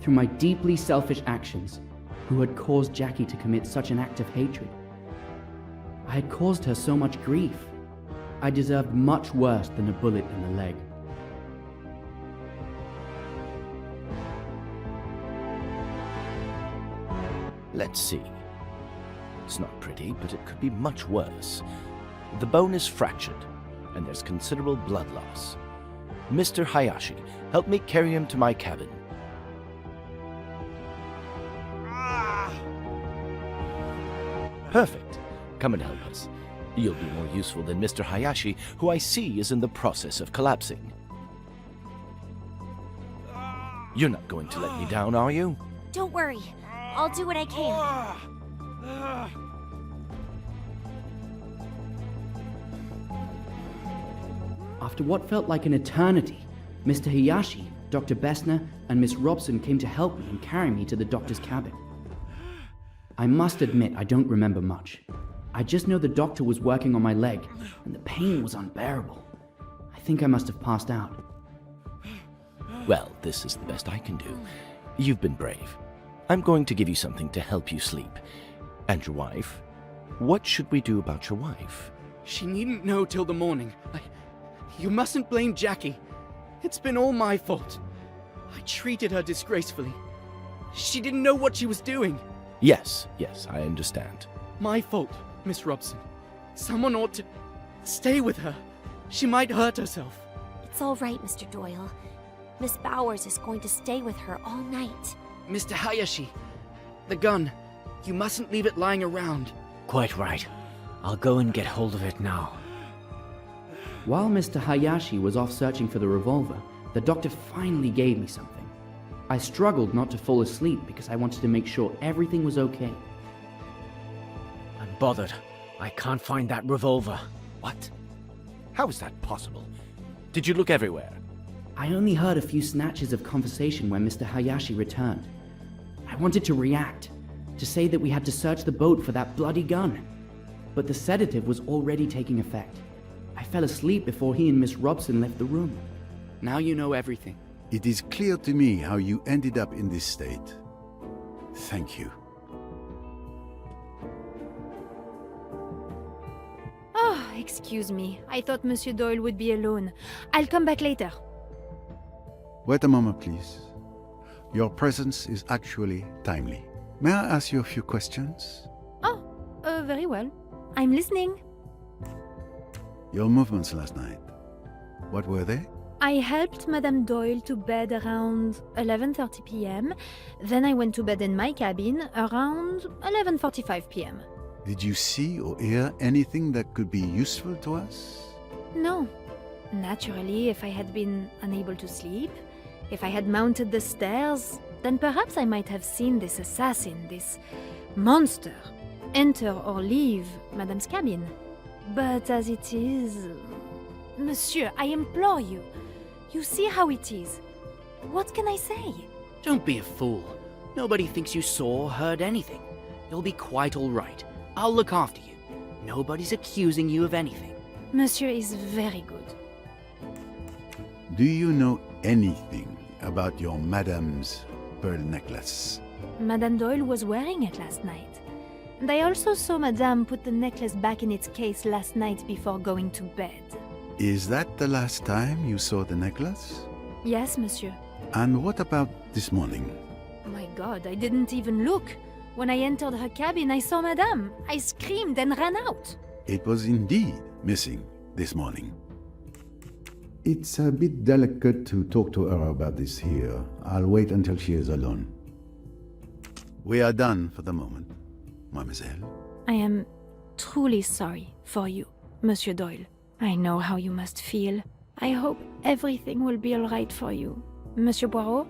through my deeply selfish actions, who had caused Jackie to commit such an act of hatred. I had caused her so much grief. I deserved much worse than a bullet in the leg. Let's see. It's not pretty, but it could be much worse. The bone is fractured, and there's considerable blood loss. Mr. Hayashi, help me carry him to my cabin. Perfect. Come and help us. You'll be more useful than Mr. Hayashi, who I see is in the process of collapsing. You're not going to let me down, are you? Don't worry. I'll do what I can. After what felt like an eternity, Mr. Hayashi, Dr. Bessner, and Miss Robson came to help me and carry me to the doctor's cabin. I must admit I don't remember much. I just know the doctor was working on my leg, and the pain was unbearable. I think I must have passed out. Well, this is the best I can do. You've been brave. I'm going to give you something to help you sleep. And your wife? What should we do about your wife? She needn't know till the morning. You mustn't blame Jackie. It's been all my fault. I treated her disgracefully. She didn't know what she was doing. Yes, I understand. My fault, Miss Robson. Someone ought to stay with her. She might hurt herself. It's all right, Mr. Doyle. Miss Bowers is going to stay with her all night. Mr. Hayashi, the gun. You mustn't leave it lying around. Quite right. I'll go and get hold of it now. While Mr. Hayashi was off searching for the revolver, the doctor finally gave me something. I struggled not to fall asleep because I wanted to make sure everything was okay. I'm bothered. I can't find that revolver. What? How is that possible? Did you look everywhere? I only heard a few snatches of conversation when Mr. Hayashi returned. I wanted to react, to say that we had to search the boat for that bloody gun. But the sedative was already taking effect. I fell asleep before he and Miss Robson left the room. Now you know everything. It is clear to me how you ended up in this state. Thank you. Oh, excuse me. I thought Monsieur Doyle would be alone. I'll come back later. Wait a moment, please. Your presence is actually timely. May I ask you a few questions? Oh, very well. I'm listening. Your movements last night, what were they? I helped Madame Doyle to bed around 11:30 p.m. Then I went to bed in my cabin around 11:45 p.m. Did you see or hear anything that could be useful to us? No. Naturally, if I had been unable to sleep, if I had mounted the stairs, then perhaps I might have seen this assassin, this monster, enter or leave Madame's cabin. But as it is... Monsieur, I implore you. You see how it is. What can I say? Don't be a fool. Nobody thinks you saw or heard anything. You'll be quite all right. I'll look after you. Nobody's accusing you of anything. Monsieur is very good. Do you know anything about your Madame's pearl necklace? Madame Doyle was wearing it last night. And I also saw Madame put the necklace back in its case last night before going to bed. Is that the last time you saw the necklace? Yes, monsieur. And what about this morning? My God, I didn't even look. When I entered her cabin, I saw Madame. I screamed and ran out. It was indeed missing this morning. It's a bit delicate to talk to her about this here. I'll wait until she is alone. We are done for the moment, mademoiselle. I am truly sorry for you, Monsieur Doyle. I know how you must feel. I hope everything will be all right for you. Monsieur Poirot,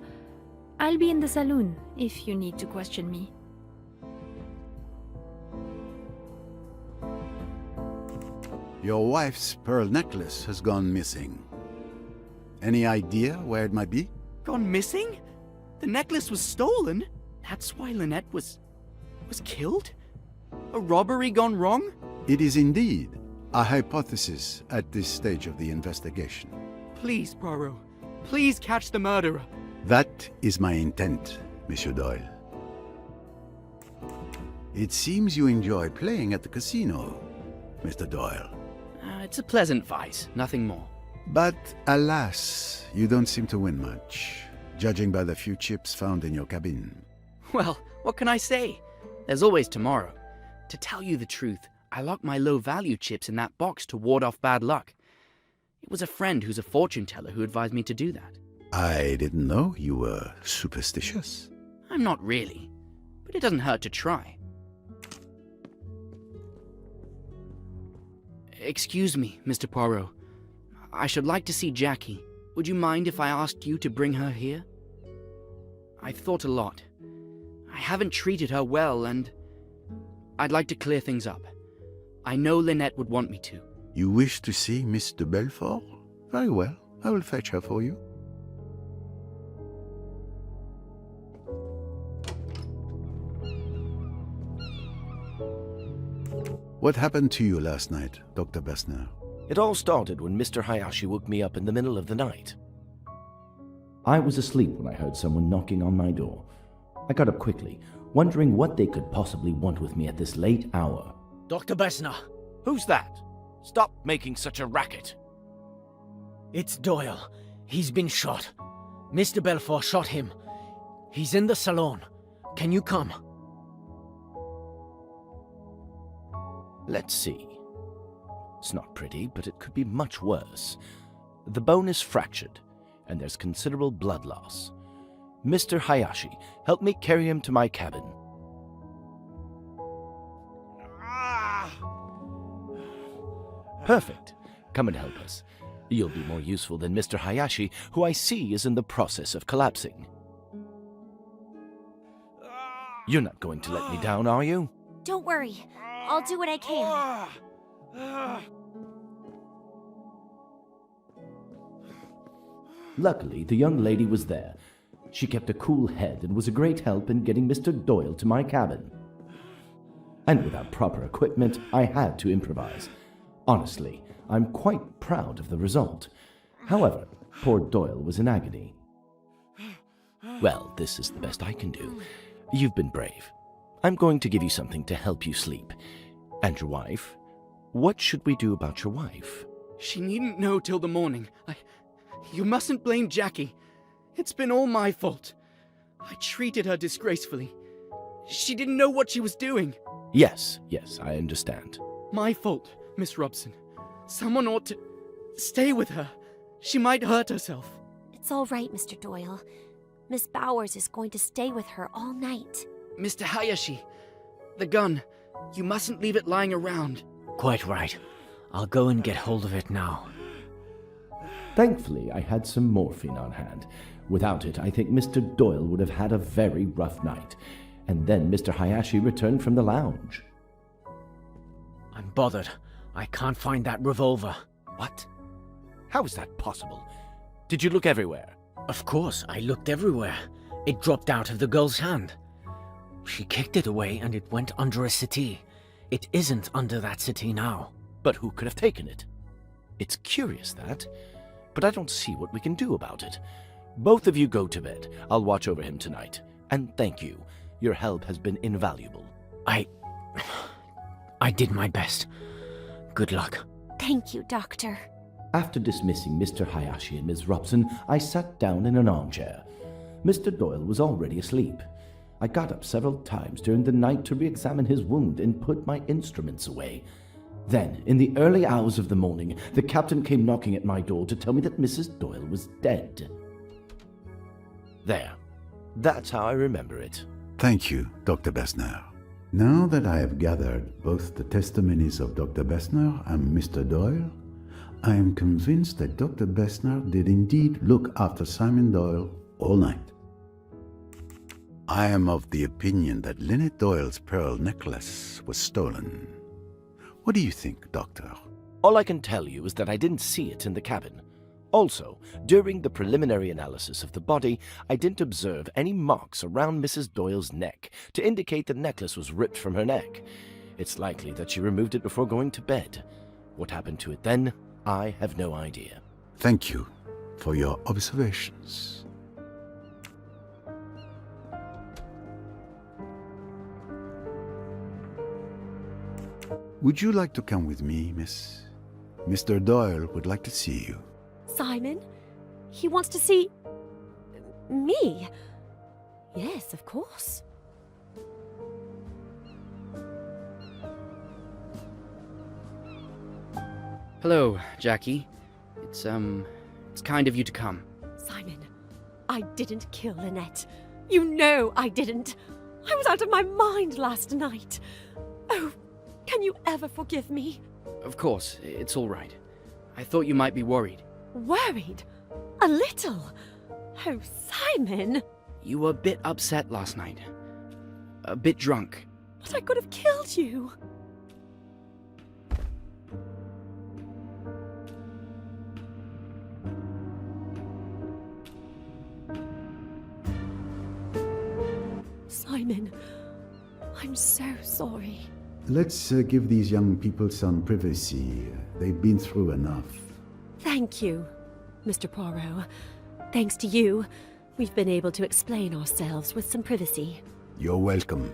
I'll be in the saloon if you need to question me. Your wife's pearl necklace has gone missing. Any idea where it might be? Gone missing? The necklace was stolen? That's why Linnet was killed? A robbery gone wrong? It is indeed a hypothesis at this stage of the investigation. Please, Poirot. Please catch the murderer. That is my intent, Monsieur Doyle. It seems you enjoy playing at the casino, Mr. Doyle. It's a pleasant vice, nothing more. But alas, you don't seem to win much, judging by the few chips found in your cabin. Well, what can I say? There's always tomorrow. To tell you the truth, I locked my low-value chips in that box to ward off bad luck. It was a friend who's a fortune teller who advised me to do that. I didn't know you were superstitious. I'm not really, but it doesn't hurt to try. Excuse me, Mr. Poirot. I should like to see Jackie. Would you mind if I asked you to bring her here? I've thought a lot. I haven't treated her well, and I'd like to clear things up. I know Linnet would want me to. You wish to see Miss de Belfort? Very well, I will fetch her for you. What happened to you last night, Dr. Bessner? It all started when Mr. Hayashi woke me up in the middle of the night. I was asleep when I heard someone knocking on my door. I got up quickly, wondering what they could possibly want with me at this late hour. Dr. Bessner. Who's that? Stop making such a racket. It's Doyle. He's been shot. Mr. Belfort shot him. He's in the salon. Can you come? Let's see. It's not pretty, but it could be much worse. The bone is fractured, and there's considerable blood loss. Mr. Hayashi, help me carry him to my cabin. Perfect. Come and help us. You'll be more useful than Mr. Hayashi, who I see is in the process of collapsing. You're not going to let me down, are you? Don't worry. I'll do what I can. Luckily, the young lady was there. She kept a cool head and was a great help in getting Mr. Doyle to my cabin. And without proper equipment, I had to improvise. Honestly, I'm quite proud of the result. However, poor Doyle was in agony. Well, this is the best I can do. You've been brave. I'm going to give you something to help you sleep. And your wife? What should we do about your wife? She needn't know till the morning. You mustn't blame Jackie. It's been all my fault. I treated her disgracefully. She didn't know what she was doing. Yes, I understand. My fault, Miss Robson. Someone ought to stay with her. She might hurt herself. It's all right, Mr. Doyle. Miss Bowers is going to stay with her all night. Mr. Hayashi, the gun. You mustn't leave it lying around. Quite right. I'll go and get hold of it now. Thankfully, I had some morphine on hand. Without it, I think Mr. Doyle would have had a very rough night. And then Mr. Hayashi returned from the lounge. I'm bothered. I can't find that revolver. What? How is that possible? Did you look everywhere? Of course, I looked everywhere. It dropped out of the girl's hand. She kicked it away and it went under a settee. It isn't under that settee now. But who could have taken it? It's curious, that. But I don't see what we can do about it. Both of you go to bed. I'll watch over him tonight. And thank you. Your help has been invaluable. I did my best. Good luck. Thank you, Doctor. After dismissing Mr. Hayashi and Miss Robson, I sat down in an armchair. Mr. Doyle was already asleep. I got up several times during the night to re-examine his wound and put my instruments away. Then, in the early hours of the morning, the captain came knocking at my door to tell me that Mrs. Doyle was dead. There. That's how I remember it. Thank you, Dr. Bessner. Now that I have gathered both the testimonies of Dr. Bessner and Mr. Doyle, I am convinced that Dr. Bessner did indeed look after Simon Doyle all night. I am of the opinion that Linnet Doyle's pearl necklace was stolen. What do you think, Doctor? All I can tell you is that I didn't see it in the cabin. Also, during the preliminary analysis of the body, I didn't observe any marks around Mrs. Doyle's neck to indicate the necklace was ripped from her neck. It's likely that she removed it before going to bed. What happened to it then, I have no idea. Thank you for your observations. Would you like to come with me, miss? Mr. Doyle would like to see you. Simon? He wants to see... me? Yes, of course. Hello, Jackie. It's kind of you to come. Simon, I didn't kill Linnet. You know I didn't. I was out of my mind last night. Oh, can you ever forgive me? Of course, it's all right. I thought you might be worried. Worried? A little? Oh, Simon! You were a bit upset last night. A bit drunk. But I could have killed you! Simon, I'm so sorry. Let's give these young people some privacy. They've been through enough. Thank you, Mr. Poirot. Thanks to you, we've been able to explain ourselves with some privacy. You're welcome.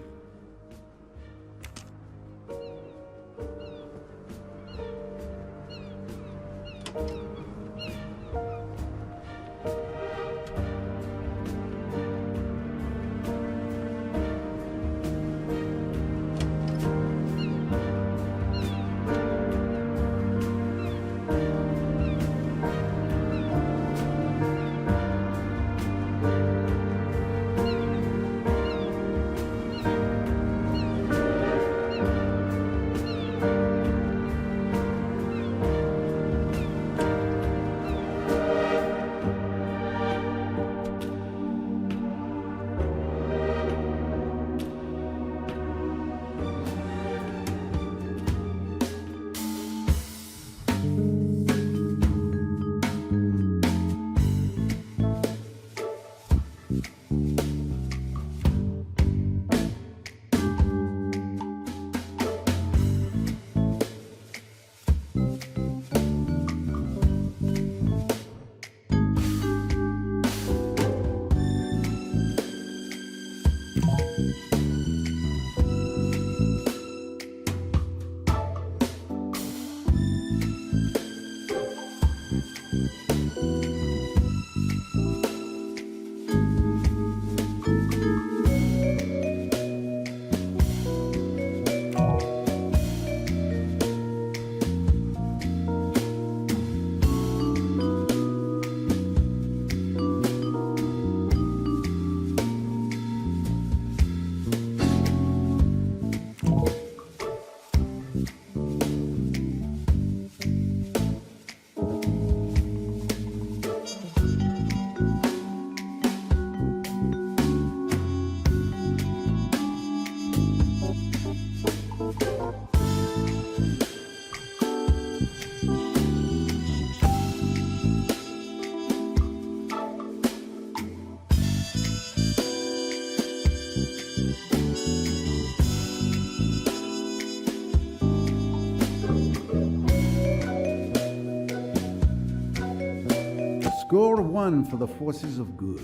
Score 1 for the forces of good.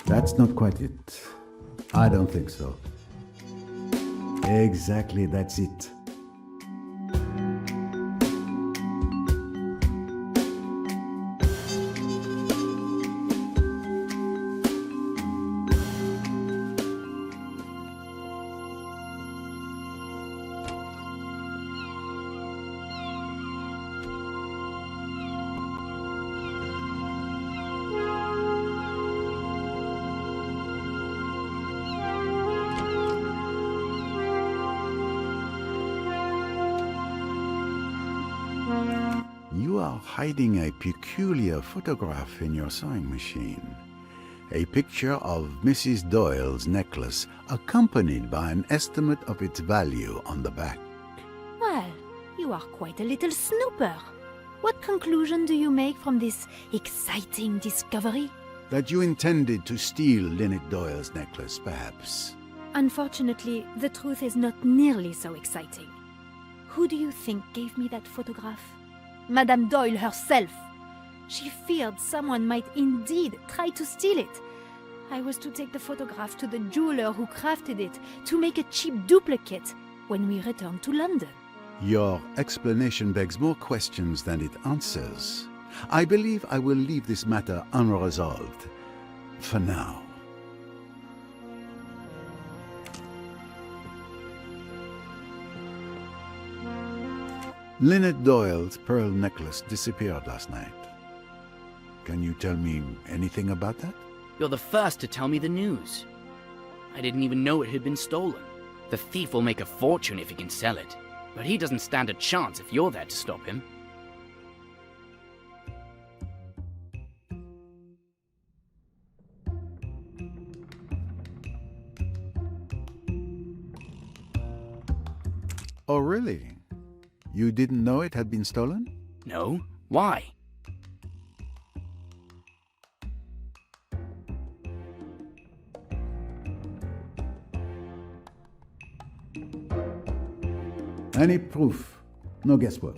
That's not quite it. I don't think so. Exactly, that's it. You are hiding a peculiar photograph in your sewing machine. A picture of Mrs. Doyle's necklace, accompanied by an estimate of its value on the back. Well, you are quite a little snooper. What conclusion do you make from this exciting discovery? That you intended to steal Linnet Doyle's necklace, perhaps. Unfortunately, the truth is not nearly so exciting. Who do you think gave me that photograph? Madame Doyle herself. She feared someone might indeed try to steal it. I was to take the photograph to the jeweler who crafted it to make a cheap duplicate when we returned to London. Your explanation begs more questions than it answers. I believe I will leave this matter unresolved. For now. Linnet Doyle's pearl necklace disappeared last night. Can you tell me anything about that? You're the first to tell me the news. I didn't even know it had been stolen. The thief will make a fortune if he can sell it, but he doesn't stand a chance if you're there to stop him. Oh, really? You didn't know it had been stolen? No? Why? Any proof, no guesswork.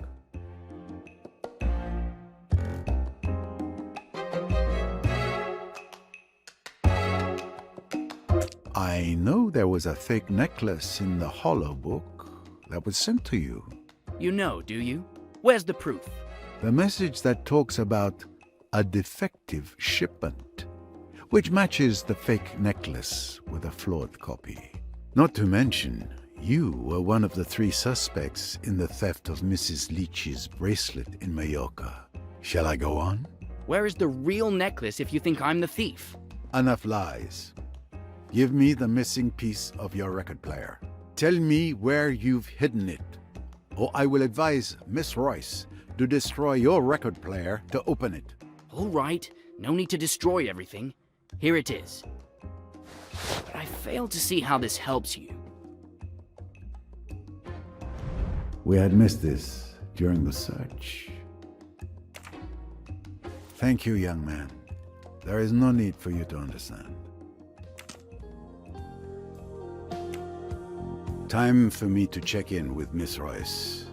I know there was a fake necklace in the hollow book that was sent to you. You know, do you? Where's the proof? The message that talks about a defective shipment, which matches the fake necklace with a flawed copy. Not to mention, you were one of the 3 suspects in the theft of Mrs. Leach's bracelet in Mallorca. Shall I go on? Where is the real necklace if you think I'm the thief? Enough lies. Give me the missing piece of your record player. Tell me where you've hidden it, or I will advise Miss Royce to destroy your record player to open it. All right, no need to destroy everything. Here it is. But I fail to see how this helps you. We had missed this during the search. Thank you, young man. There is no need for you to understand. Time for me to check in with Miss Royce.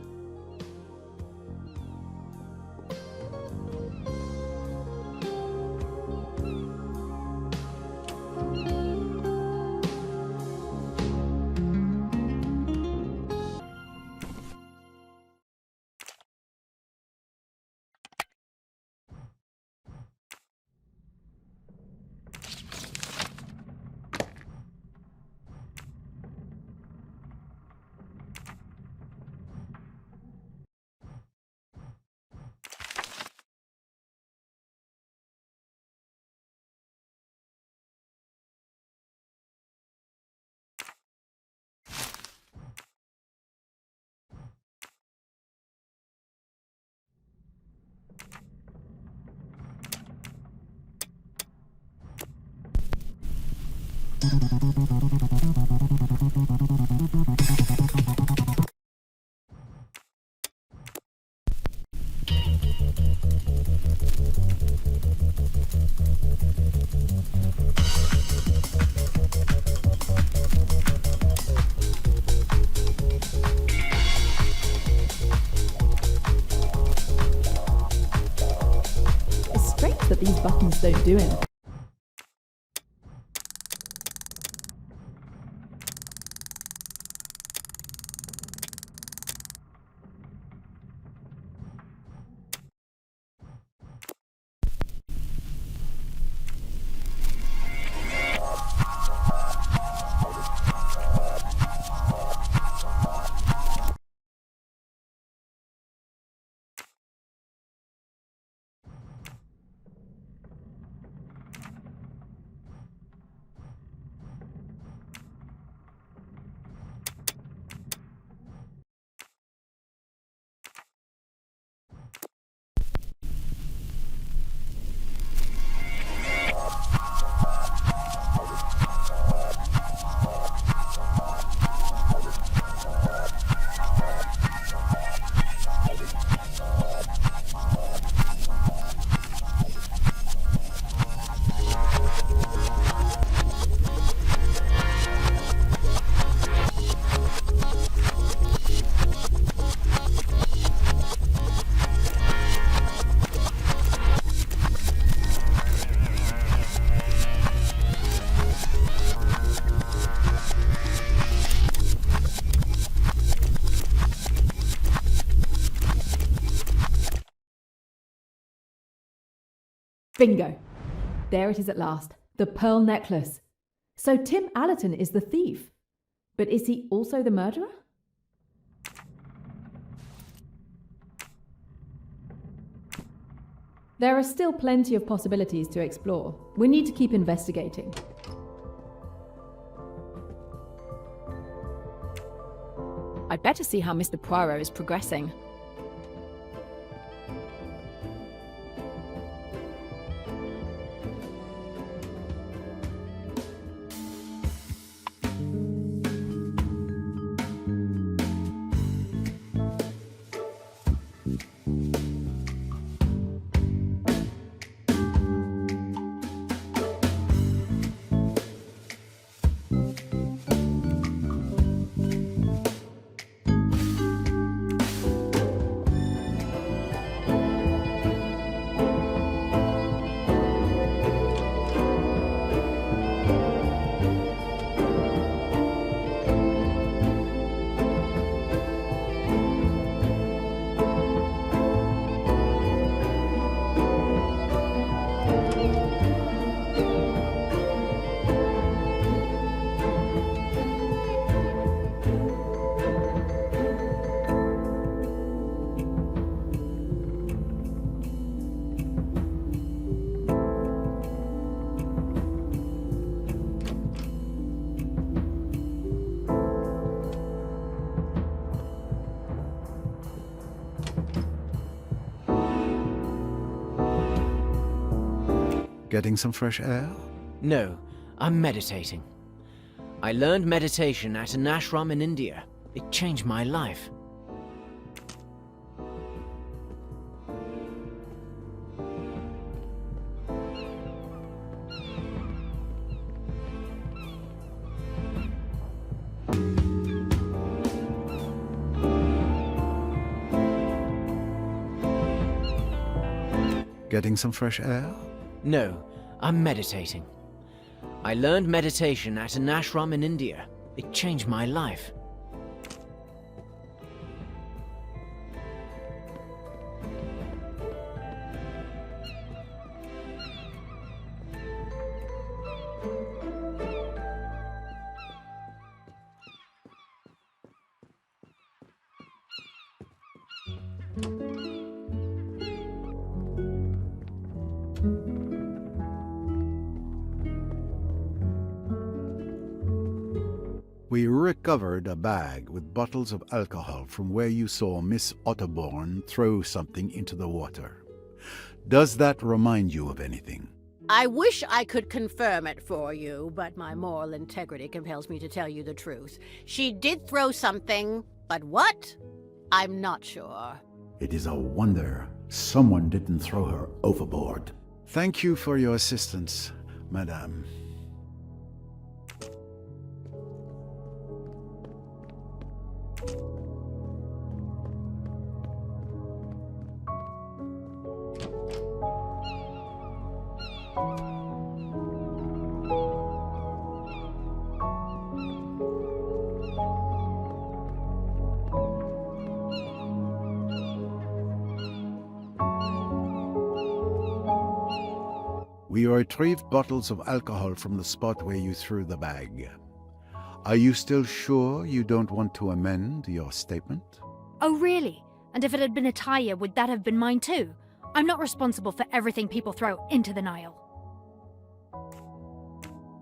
It's strange that these buttons don't do anything. Bingo! There it is at last. The pearl necklace. So Tim Allerton is the thief. But is he also the murderer? There are still plenty of possibilities to explore. We need to keep investigating. I'd better see how Mr. Poirot is progressing. Getting some fresh air? No, I'm meditating. I learned meditation at an ashram in India. It changed my life. Getting some fresh air? No, I'm meditating. I learned meditation at an ashram in India. It changed my life. We recovered a bag with bottles of alcohol from where you saw Miss Otterbourne throw something into the water. Does that remind you of anything? I wish I could confirm it for you, but my moral integrity compels me to tell you the truth. She did throw something, but what? I'm not sure. It is a wonder someone didn't throw her overboard. Thank you for your assistance, Madame. We retrieved bottles of alcohol from the spot where you threw the bag. Are you still sure you don't want to amend your statement? Oh, really? And if it had been a tire, would that have been mine too? I'm not responsible for everything people throw into the Nile.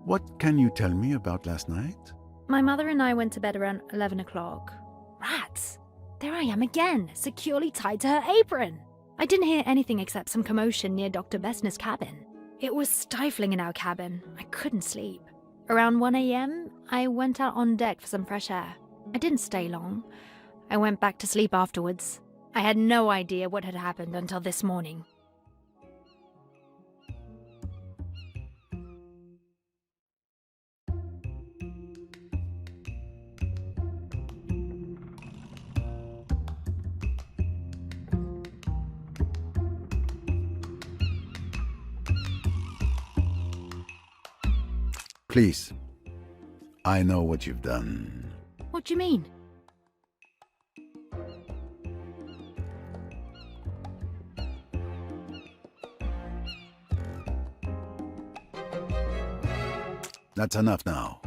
What can you tell me about last night? My mother and I went to bed around 11 o'clock. Rats! There I am again, securely tied to her apron. I didn't hear anything except some commotion near Dr. Bessner's cabin. It was stifling in our cabin. I couldn't sleep. Around 1 a.m., I went out on deck for some fresh air. I didn't stay long. I went back to sleep afterwards. I had no idea what had happened until this morning. Please. I know what you've done. What do you mean? That's enough now.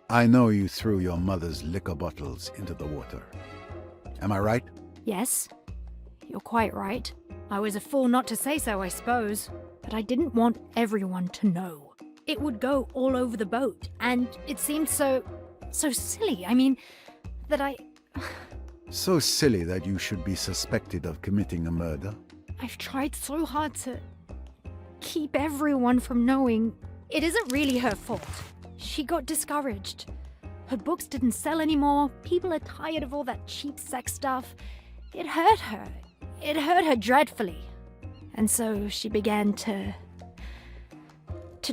I know you threw your mother's liquor bottles into the water. Am I right? Yes, you're quite right. I was a fool not to say so, I suppose. But I didn't want everyone to know. It would go all over the boat, and it seemed so silly. I mean, that I... So silly that you should be suspected of committing a murder. I've tried so hard to keep everyone from knowing. It isn't really her fault. She got discouraged. Her books didn't sell anymore. People are tired of all that cheap sex stuff. It hurt her. It hurt her dreadfully. And so she began to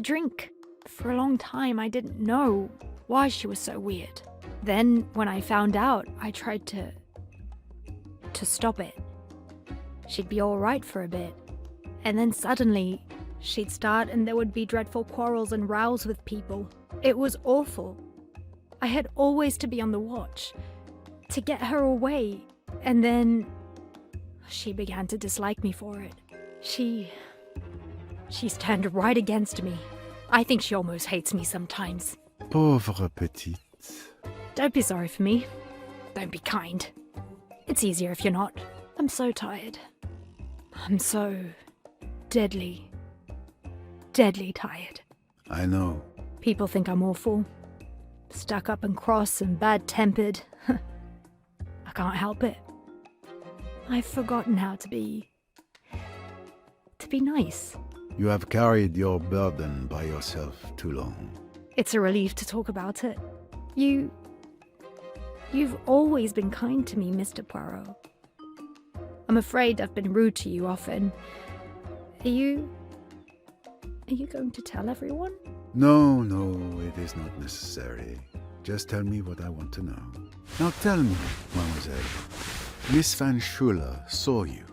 drink. For a long time, I didn't know why she was so weird. Then, when I found out, I tried to stop it. She'd be all right for a bit. And then suddenly, she'd start and there would be dreadful quarrels and rows with people. It was awful. I had always to be on the watch, to get her away. And then she began to dislike me for it. She's turned right against me. I think she almost hates me sometimes. Pauvre petite. Don't be sorry for me. Don't be kind. It's easier if you're not. I'm so tired. I'm so deadly tired. I know. People think I'm awful. Stuck up and cross and bad-tempered. I can't help it. I've forgotten how to be nice. You have carried your burden by yourself too long. It's a relief to talk about it. You've always been kind to me, Mr. Poirot. I'm afraid I've been rude to you often. Are you going to tell everyone? No, it is not necessary. Just tell me what I want to know. Now tell me, mademoiselle. Miss Van Schuler saw you.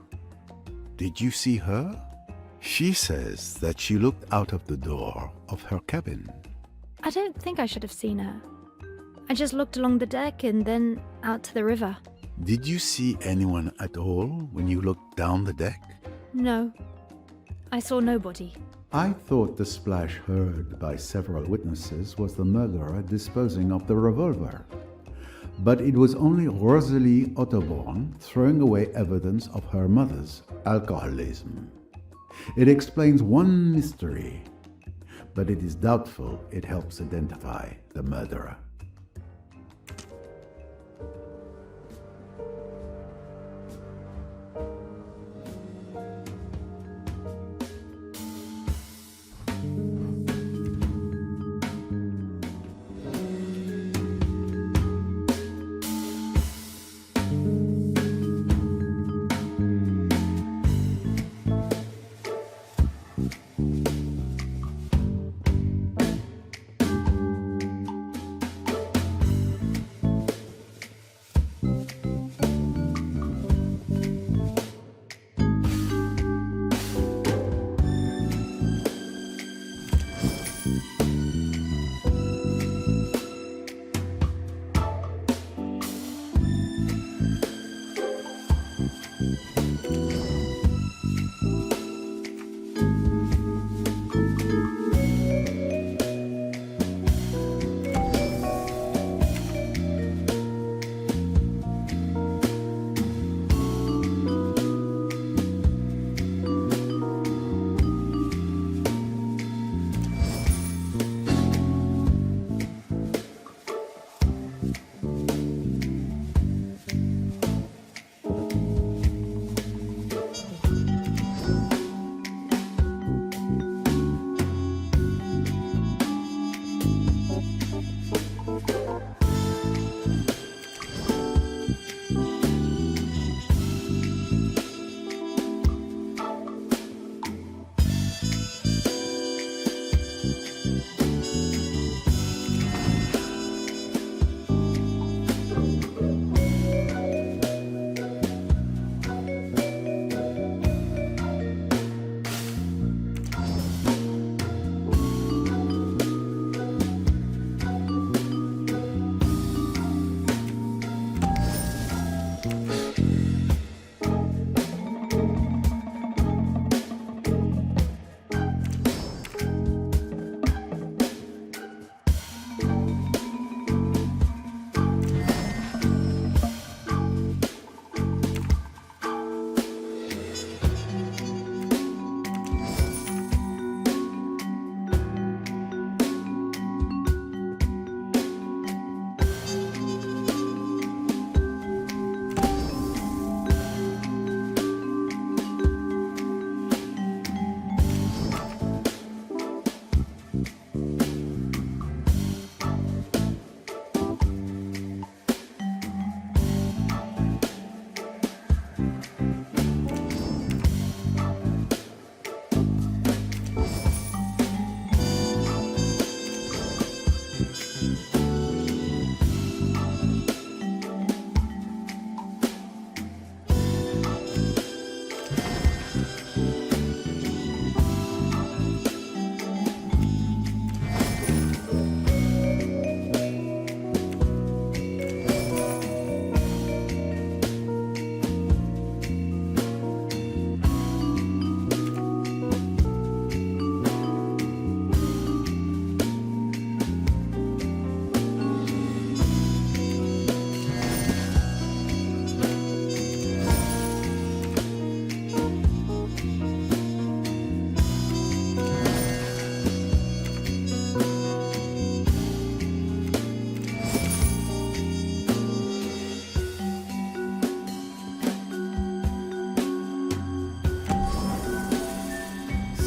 Did you see her? She says that she looked out of the door of her cabin. I don't think I should have seen her. I just looked along the deck and then out to the river. Did you see anyone at all when you looked down the deck? No. I saw nobody. I thought the splash heard by several witnesses was the murderer disposing of the revolver. But it was only Rosalie Otterborn throwing away evidence of her mother's alcoholism. It explains one mystery, but it is doubtful it helps identify the murderer.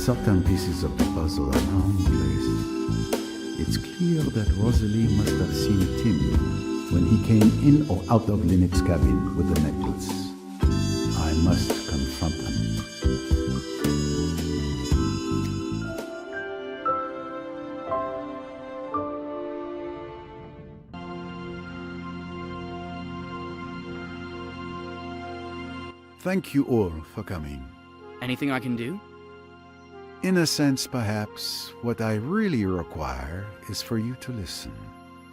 certain pieces of the puzzle are now in place. It's clear that Rosalie must have seen Tim when he came in or out of Linnet's cabin with the necklace. I must confront them. Thank you all for coming. Anything I can do? In a sense, perhaps, what I really require is for you to listen.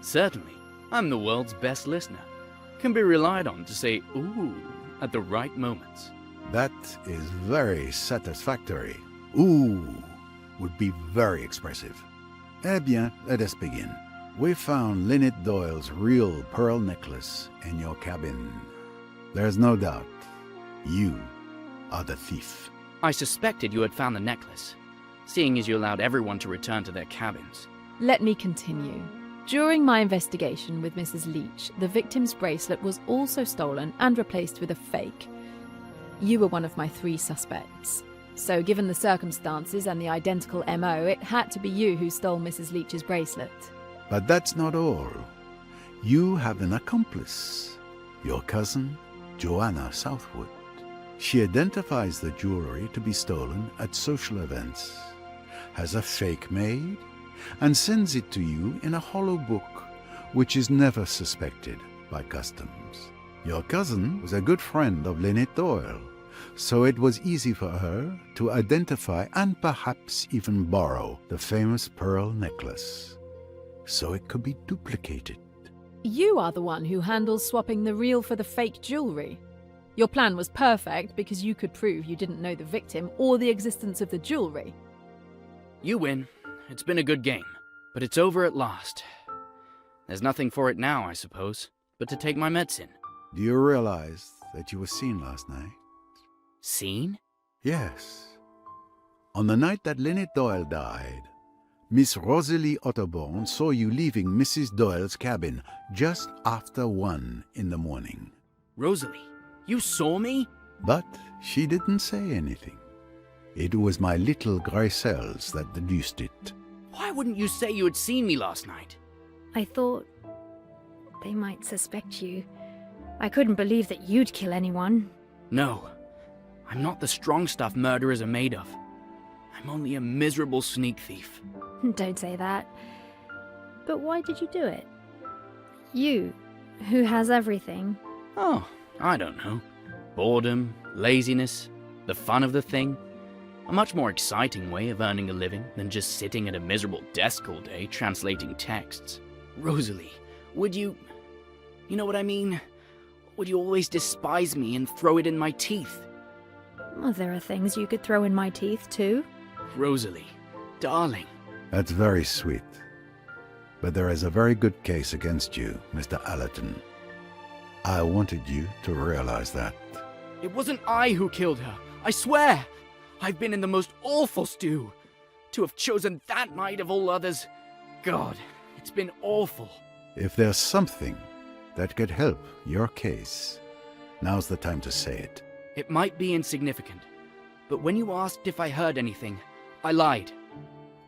Certainly. I'm the world's best listener. Can be relied on to say ooh at the right moments. That is very satisfactory. Ooh would be very expressive. Eh bien, let us begin. We found Linnet Doyle's real pearl necklace in your cabin. There's no doubt. You are the thief. I suspected you had found the necklace, seeing as you allowed everyone to return to their cabins. Let me continue. During my investigation with Mrs. Leach, the victim's bracelet was also stolen and replaced with a fake. You were one of my 3 suspects. So given the circumstances and the identical MO, it had to be you who stole Mrs. Leach's bracelet. But that's not all. You have an accomplice, your cousin, Joanna Southwood. She identifies the jewelry to be stolen at social events, has a fake made, and sends it to you in a hollow book, which is never suspected by customs. Your cousin was a good friend of Linnet Doyle, so it was easy for her to identify and perhaps even borrow the famous pearl necklace, so it could be duplicated. You are the one who handles swapping the real for the fake jewelry. Your plan was perfect because you could prove you didn't know the victim or the existence of the jewelry. You win. It's been a good game, but it's over at last. There's nothing for it now, I suppose, but to take my medicine. Do you realize that you were seen last night? Seen? Yes. On the night that Linnet Doyle died, Miss Rosalie Otterborn saw you leaving Mrs. Doyle's cabin just after 1 in the morning. Rosalie, you saw me? But she didn't say anything. It was my little grey cells that deduced it. Why wouldn't you say you had seen me last night? I thought they might suspect you. I couldn't believe that you'd kill anyone. No, I'm not the strong stuff murderers are made of. I'm only a miserable sneak thief. Don't say that. But why did you do it? You, who has everything. Oh, I don't know. Boredom, laziness, the fun of the thing. A much more exciting way of earning a living than just sitting at a miserable desk all day translating texts. Rosalie, would you... You know what I mean? Would you always despise me and throw it in my teeth? Well, there are things you could throw in my teeth, too. Rosalie, darling. That's very sweet. But there is a very good case against you, Mr. Allerton. I wanted you to realize that. It wasn't I who killed her, I swear! I've been in the most awful stew. To have chosen that night of all others... God, it's been awful. If there's something that could help your case, now's the time to say it. It might be insignificant, but when you asked if I heard anything, I lied.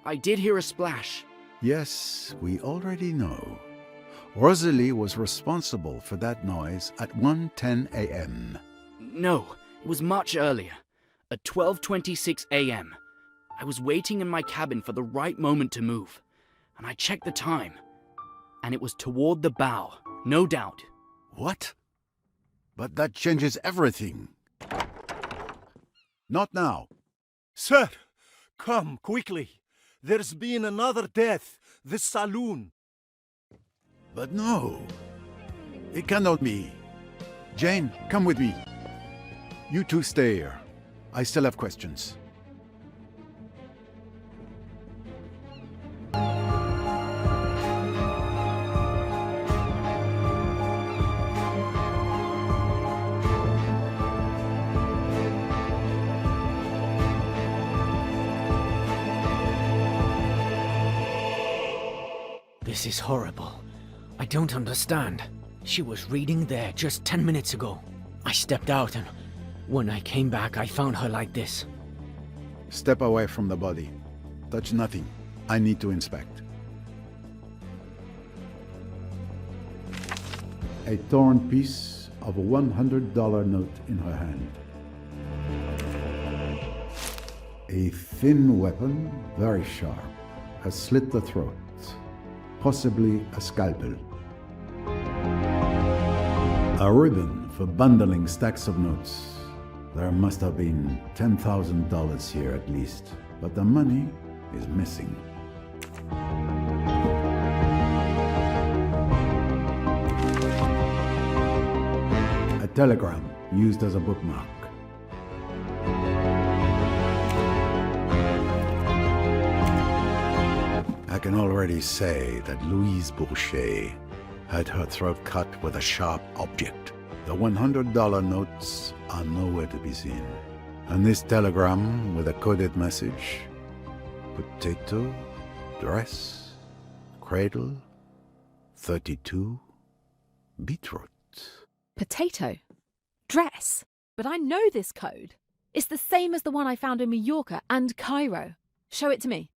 I did hear a splash. Yes, we already know. Rosalie was responsible for that noise at 1:10 a.m. No, it was much earlier. At 12:26 a.m. I was waiting in my cabin for the right moment to move, and I checked the time, and it was toward the bow, no doubt. What? But that changes everything. Not now. Sir, come quickly. There's been another death. The saloon. But no. It cannot be. Jane, come with me. You two stay here. I still have questions. This is horrible. I don't understand. She was reading there just 10 minutes ago. I stepped out and when I came back I found her like this. Step away from the body. Touch nothing. I need to inspect. A torn piece of a $100 note in her hand. A thin weapon, very sharp, has slit the throat. Possibly a scalpel. A ribbon for bundling stacks of notes. There must have been $10,000 here at least, but the money is missing. A telegram used as a bookmark. I can already say that Louise Bourget had her throat cut with a sharp object. The $100 notes are nowhere to be seen. And this telegram with a coded message: potato, dress, cradle, 32, beetroot. Potato. Dress. But I know this code. It's the same as the one I found in Mallorca and Cairo. Show it to me.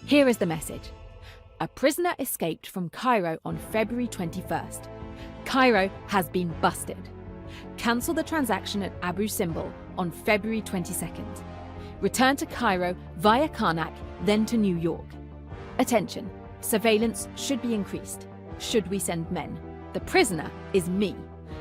Here is the message. A prisoner escaped from Cairo on February 21st. Cairo has been busted. Cancel the transaction at Abu Simbel on February 22nd. Return to Cairo via Karnak, then to New York. Attention, surveillance should be increased. Should we send men? The prisoner is me,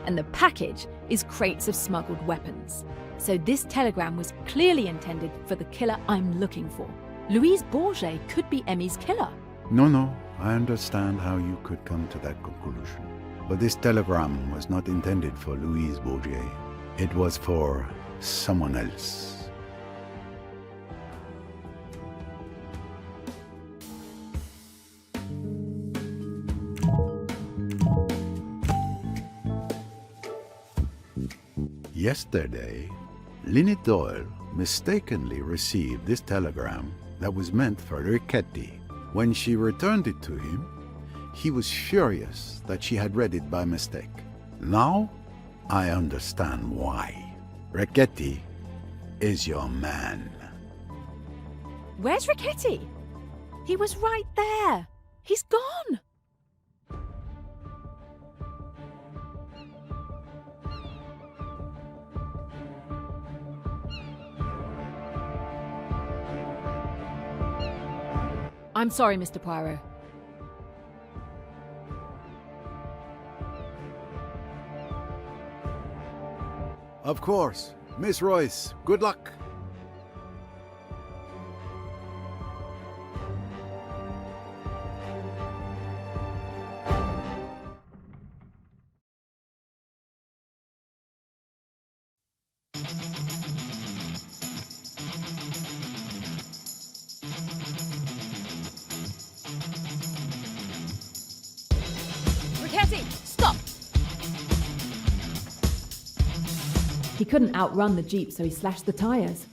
and the package is crates of smuggled weapons. So this telegram was clearly intended for the killer I'm looking for. Louise Bourget could be Emmy's killer. No, I understand how you could come to that conclusion. But this telegram was not intended for Louise Bourget. It was for someone else. Yesterday, Linnet Doyle mistakenly received this telegram that was meant for Riquetti. When she returned it to him, he was furious that she had read it by mistake. Now, I understand why. Riquetti is your man. Where's Riquetti? He was right there. He's gone. I'm sorry, Mr. Poirot. Of course. Miss Royce, good luck. Stop! He couldn't outrun the jeep, so he slashed the tyres.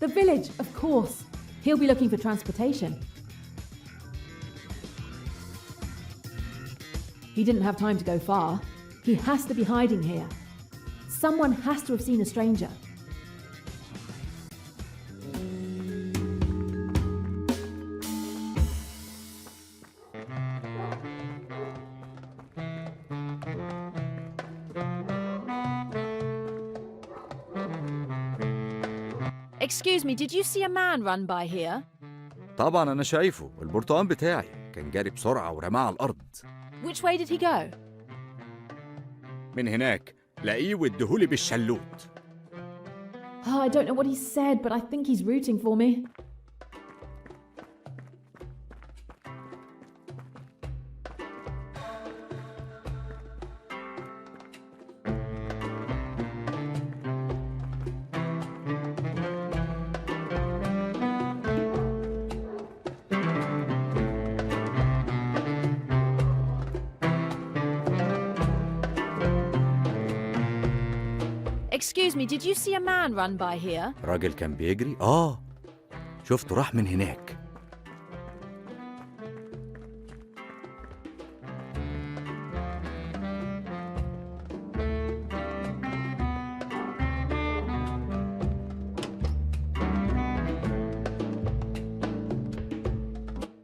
The village, of course. He'll be looking for transportation. He didn't have time to go far. He has to be hiding here. Someone has to have seen a stranger. Excuse me, did you see a man run by here? طبعا أنا شايفه، البرتقال بتاعي كان جاري بسرعة ورماه على الأرض. Which way did he go? من هناك لاقيه واديهولي بالشلوت. Oh, I don't know what he said, but I think he's rooting for me. Excuse me, did you see a man run by here? راجل كان بيجري؟ شفته راح من هناك.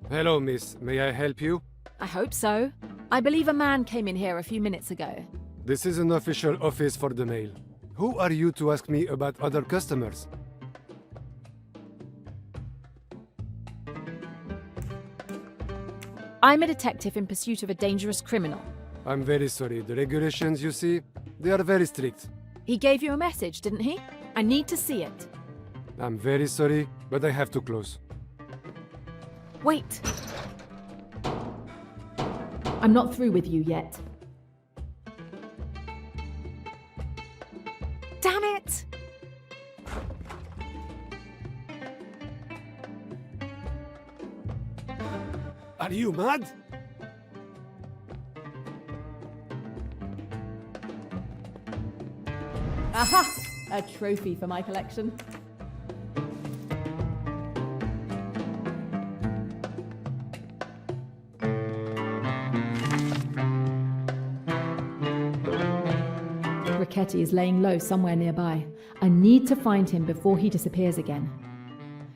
Hello, miss. May I help you? I hope so. I believe a man came in here a few minutes ago. This is an official office for the mail. Who are you to ask me about other customers? I'm a detective in pursuit of a dangerous criminal. I'm very sorry. The regulations, you see, they are very strict. He gave you a message, didn't he? I need to see it. I'm very sorry, but I have to close. Wait. I'm not through with you yet. Damn it! Are you mad? Aha! A trophy for my collection. Riquetti is laying low somewhere nearby. I need to find him before he disappears again.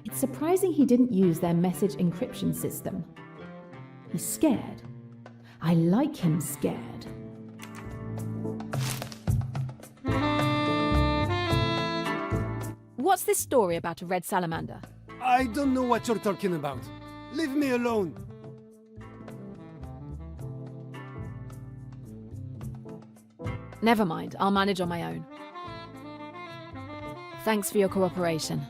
It's surprising he didn't use their message encryption system. He's scared. I like him scared. What's this story about a red salamander? I don't know what you're talking about. Leave me alone. Never mind, I'll manage on my own. Thanks for your cooperation.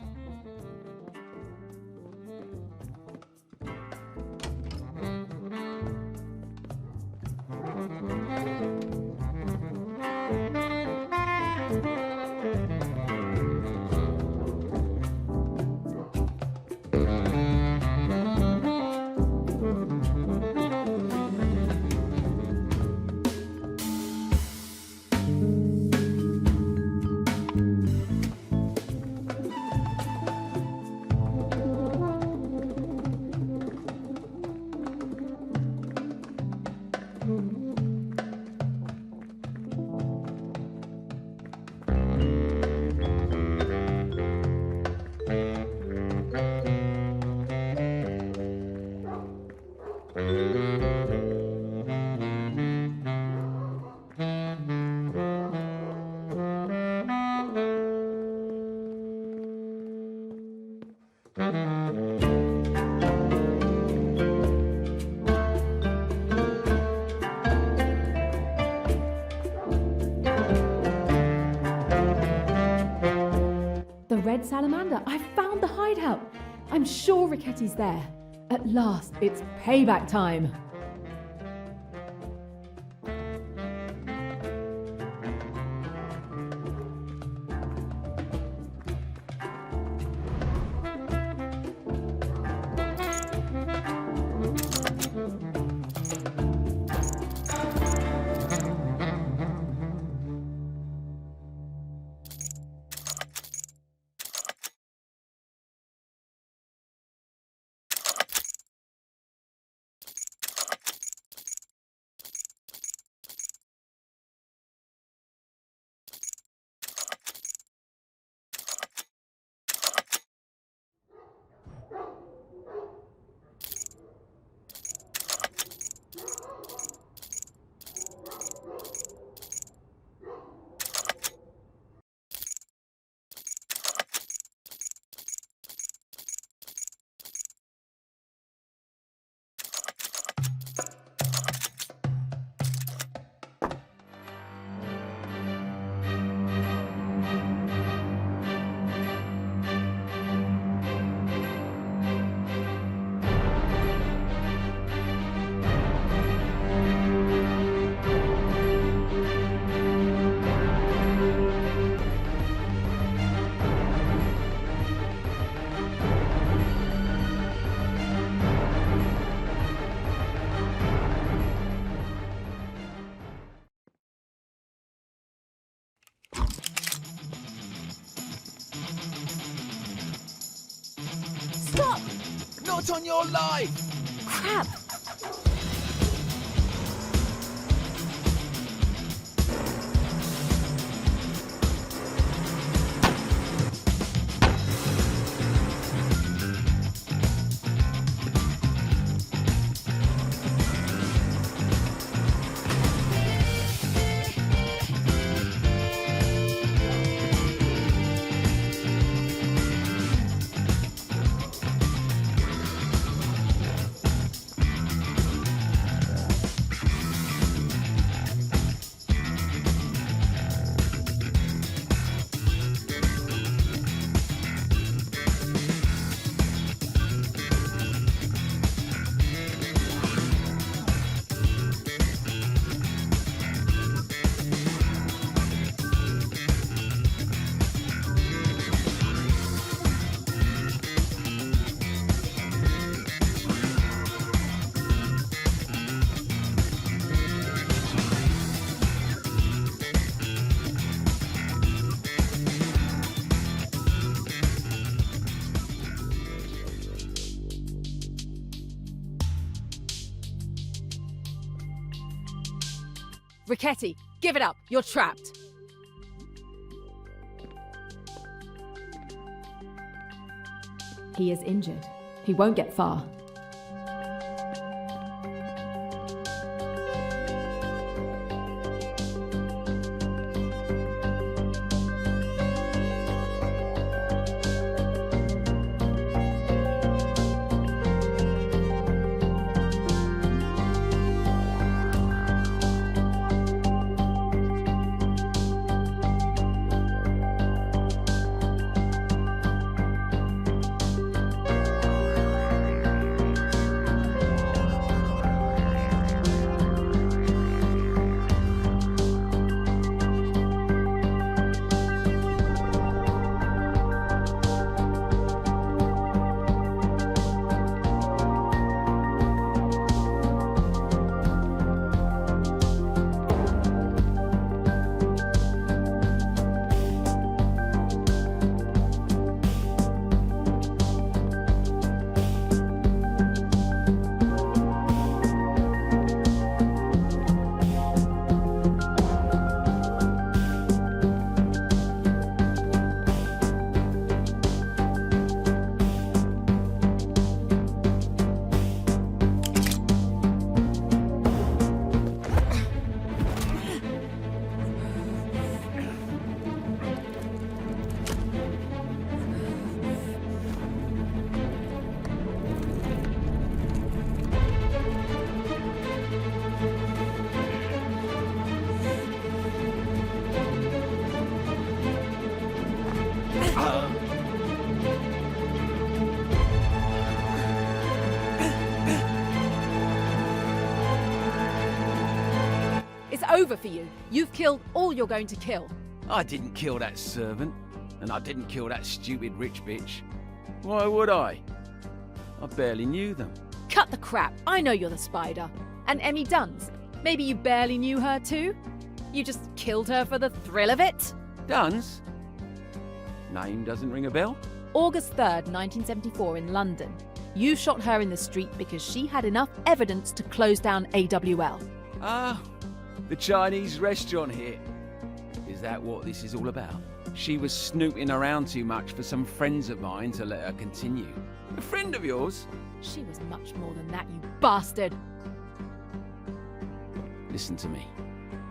The red salamander! I found the hideout! I'm sure Riquetti's there. At last, it's payback time. Not on your life! Crap! Riquetti, give it up. You're trapped. He is injured. He won't get far. Over for you. You've killed all you're going to kill. I didn't kill that servant, and I didn't kill that stupid rich bitch. Why would I? I barely knew them. Cut the crap. I know you're the spider. And Emmy Duns. Maybe you barely knew her too? You just killed her for the thrill of it? Duns? Name doesn't ring a bell? August 3rd, 1974 in London. You shot her in the street because she had enough evidence to close down AWL. Ah, the Chinese restaurant here. Is that what this is all about? She was snooping around too much for some friends of mine to let her continue. A friend of yours? She was much more than that, you bastard! Listen to me.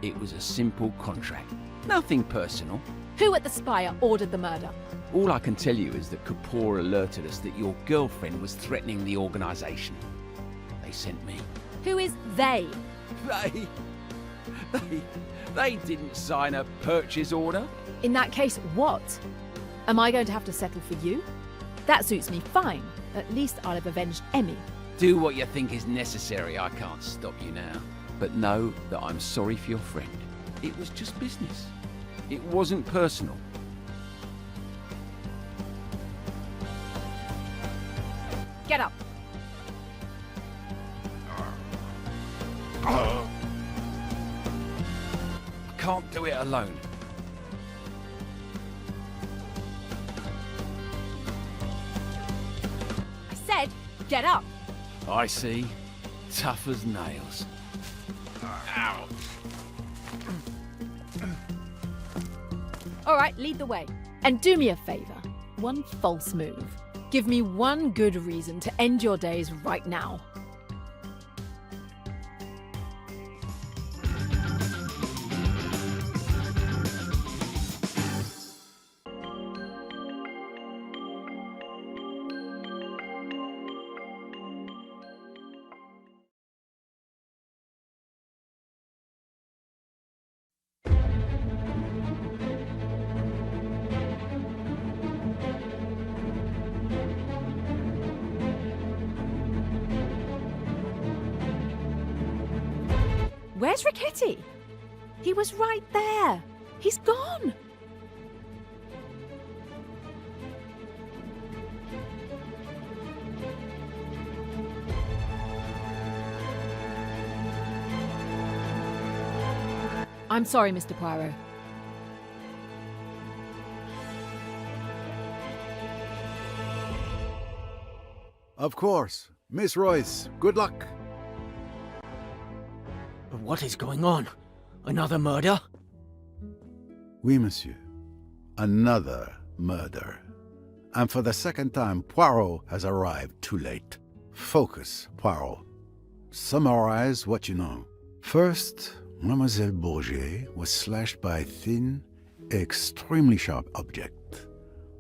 It was a simple contract. Nothing personal. Who at the Spire ordered the murder? All I can tell you is that Kapoor alerted us that your girlfriend was threatening the organisation. They sent me. Who is they? They didn't sign a purchase order. In that case, what? Am I going to have to settle for you? That suits me fine. At least I'll have avenged Emmy. Do what you think is necessary. I can't stop you now. But know that I'm sorry for your friend. It was just business. It wasn't personal. Get up. I can't do it alone. I said, Get up! I see. Tough as nails. Ow. All right, lead the way. And do me a favor. One false move. Give me one good reason to end your days right now. Where's Rickety? He was right there. He's gone. I'm sorry, Mr. Poirot. Of course. Miss Royce, good luck. What is going on? Another murder? Oui, monsieur. Another murder. And for the second time, Poirot has arrived too late. Focus, Poirot. Summarize what you know. First, Mademoiselle Bourget was slashed by a thin, extremely sharp object.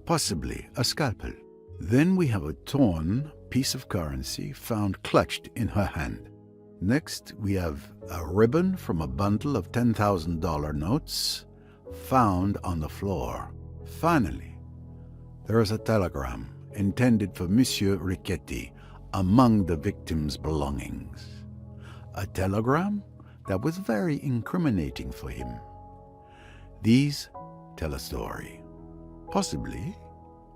Possibly a scalpel. Then we have a torn piece of currency found clutched in her hand. Next, we have a ribbon from a bundle of $10,000 notes found on the floor. Finally, there is a telegram intended for Monsieur Rickety among the victim's belongings. A telegram that was very incriminating for him. These tell a story. Possibly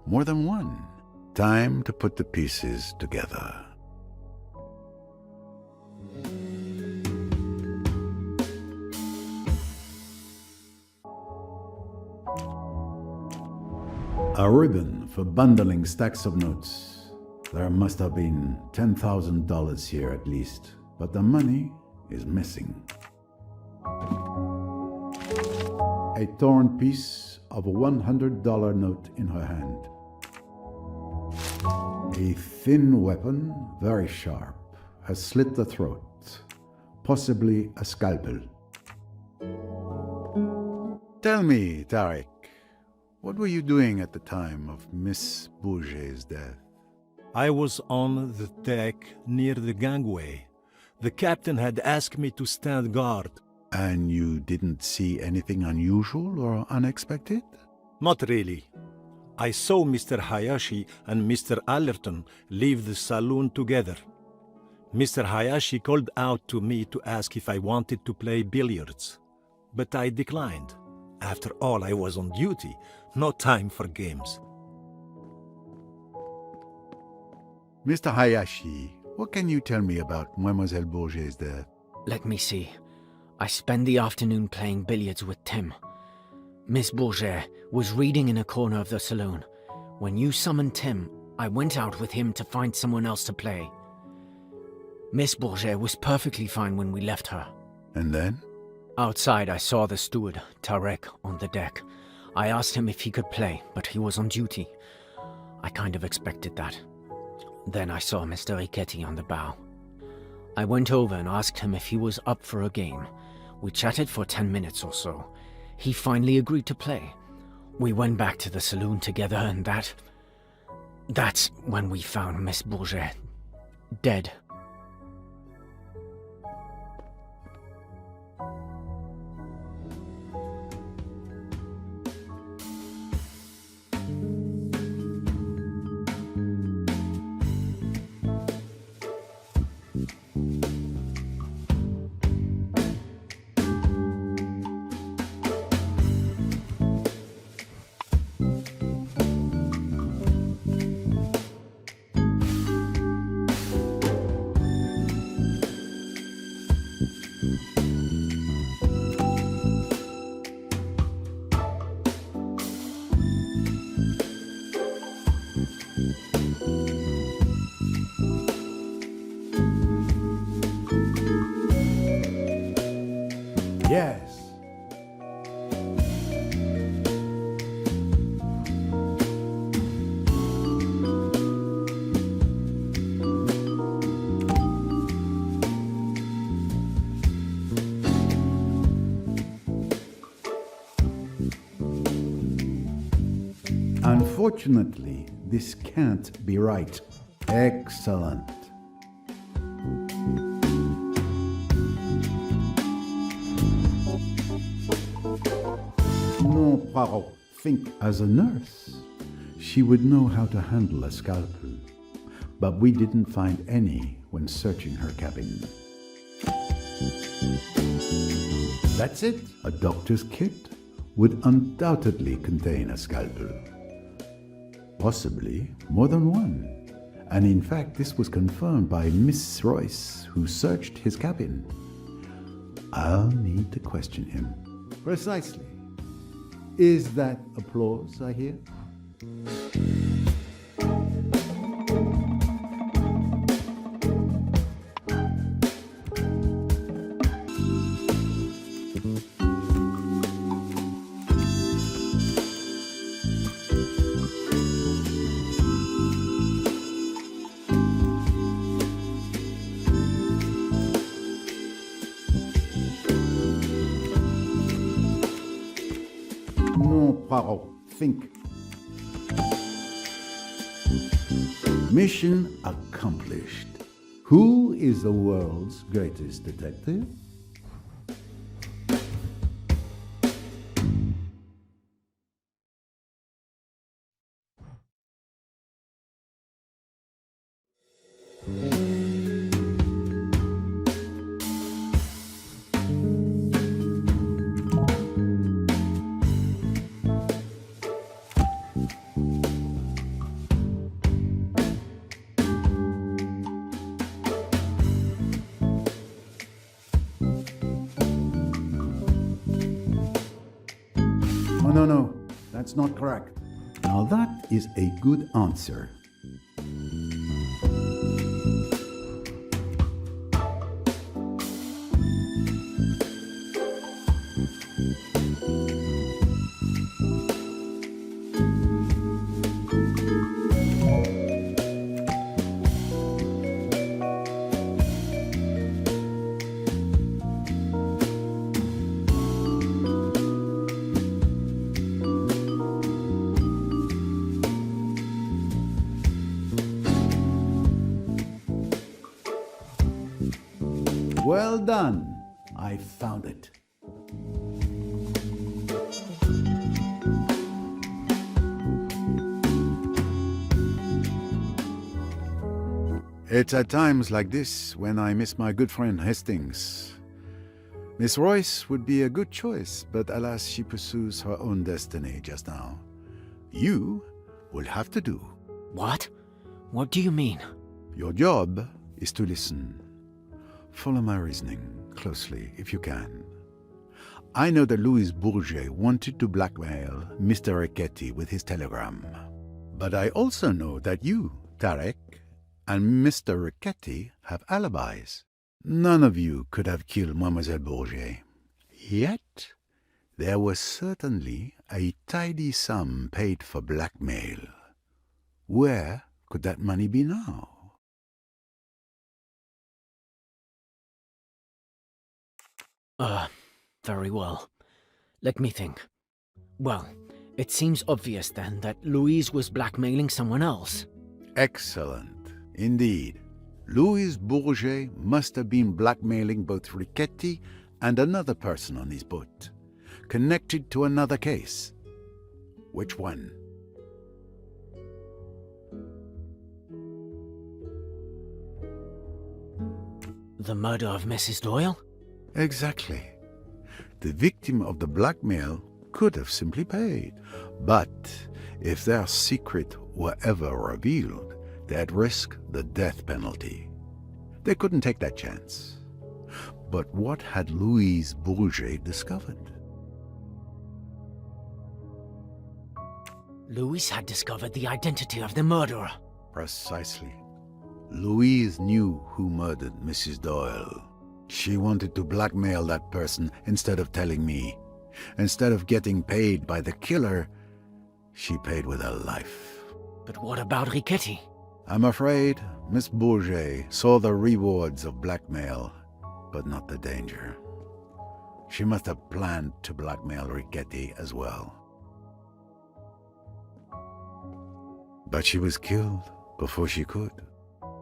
more than one. Time to put the pieces together. A ribbon for bundling stacks of notes. There must have been $10,000 here at least, but the money is missing. A torn piece of a $100 note in her hand. A thin weapon, very sharp, has slit the throat, possibly a scalpel. Tell me, Tarek, what were you doing at the time of Miss Bourget's death? I was on the deck near the gangway. The captain had asked me to stand guard. And you didn't see anything unusual or unexpected? Not really. I saw Mr. Hayashi and Mr. Allerton leave the saloon together. Mr. Hayashi called out to me to ask if I wanted to play billiards, but I declined. After all, I was on duty, no time for games. Mr. Hayashi, what can you tell me about Mademoiselle Bourget's death? Let me see. I spent the afternoon playing billiards with Tim. Miss Bourget was reading in a corner of the saloon. When you summoned Tim, I went out with him to find someone else to play. Miss Bourget was perfectly fine when we left her. And then? Outside, I saw the steward, Tarek, on the deck. I asked him if he could play, but he was on duty. I kind of expected that. Then I saw Mr. Rickety on the bow. I went over and asked him if he was up for a game. We chatted for 10 minutes or so. He finally agreed to play. We went back to the saloon together and that's when we found Miss Bourget dead. Yes. Unfortunately, this can't be right. Excellent. No, Poirot. Think as a nurse. She would know how to handle a scalpel. But we didn't find any when searching her cabin. That's it. A doctor's kit would undoubtedly contain a scalpel. Possibly more than one. And in fact, this was confirmed by Miss Royce, who searched his cabin. I'll need to question him. Precisely. Is that applause I hear? Poirot, think. Mission accomplished. Who is the world's greatest detective? Oh, no, that's not correct. Now that is a good answer. Well done. I found it. It's at times like this when I miss my good friend Hastings. Miss Royce would be a good choice, but alas, she pursues her own destiny just now. You will have to do. What? What do you mean? Your job is to listen. Follow my reasoning closely, if you can. I know that Louis Bourget wanted to blackmail Mr. Riquetti with his telegram. But I also know that you, Tarek, and Mr. Riquetti have alibis. None of you could have killed Mademoiselle Bourget. Yet, there was certainly a tidy sum paid for blackmail. Where could that money be now? Very well. Let me think. Well, it seems obvious then that Louise was blackmailing someone else. Excellent. Indeed. Louis Bourget must have been blackmailing both Riquetti and another person on his boat, connected to another case. Which one? The murder of Mrs. Doyle? Exactly. The victim of the blackmail could have simply paid. But if their secret were ever revealed, they'd risk the death penalty. They couldn't take that chance. But what had Louise Bourget discovered? Louise had discovered the identity of the murderer. Precisely. Louise knew who murdered Mrs. Doyle. She wanted to blackmail that person instead of telling me. Instead of getting paid by the killer, she paid with her life. But what about Riquetti? I'm afraid Miss Bourget saw the rewards of blackmail, but not the danger. She must have planned to blackmail Riquetti as well. But she was killed before she could.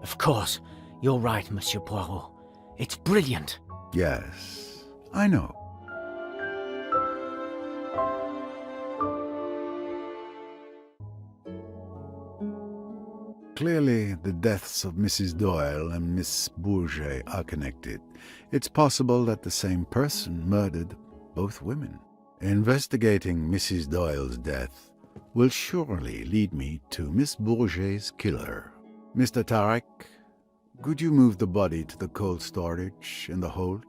Of course. You're right, Monsieur Poirot. It's brilliant. Yes, I know. Clearly, the deaths of Mrs. Doyle and Miss Bourget are connected. It's possible that the same person murdered both women. Investigating Mrs. Doyle's death will surely lead me to Miss Bourget's killer. Mr. Tarek, could you move the body to the cold storage in the hold?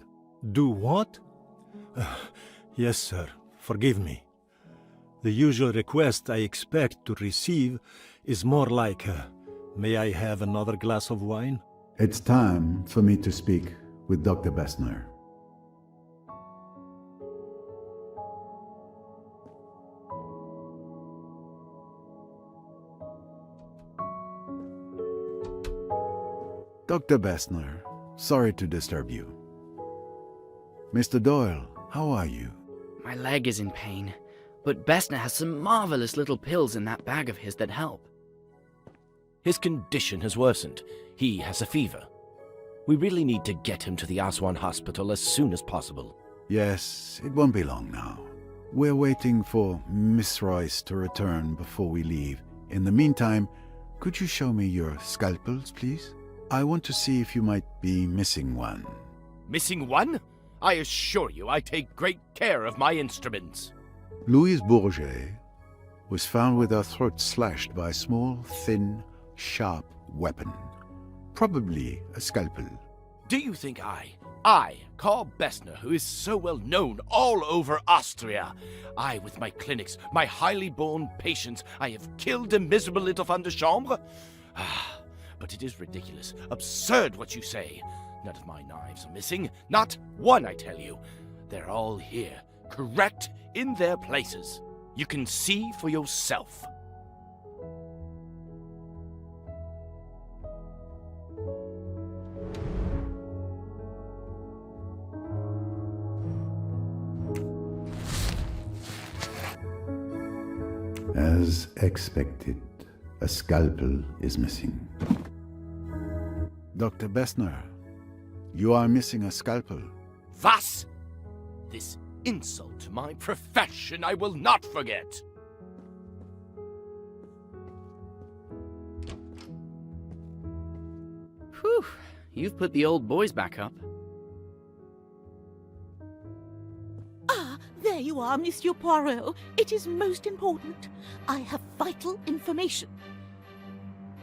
Do what? Yes, sir. Forgive me. The usual request I expect to receive is more like, may I have another glass of wine? It's time for me to speak with Dr. Bessner. Dr. Bessner, sorry to disturb you. Mr. Doyle, how are you? My leg is in pain, but Bessner has some marvelous little pills in that bag of his that help. His condition has worsened. He has a fever. We really need to get him to the Aswan hospital as soon as possible. Yes, it won't be long now. We're waiting for Miss Royce to return before we leave. In the meantime, could you show me your scalpels, please? I want to see if you might be missing one. Missing one? I assure you I take great care of my instruments. Louise Bourget was found with her throat slashed by a small, thin, sharp weapon. Probably a scalpel. Do you think I, Carl Bessner, who is so well known all over Austria, I, with my clinics, my highly born patients, I have killed a miserable little femme de chambre? But it is ridiculous, absurd what you say. None of my knives are missing. Not one, I tell you. They're all here, correct in their places. You can see for yourself. As expected, a scalpel is missing. Dr. Bessner, you are missing a scalpel. Was? This insult to my profession I will not forget. Whew, you've put the old boys back up. There you are, Monsieur Poirot. It is most important. I have vital information.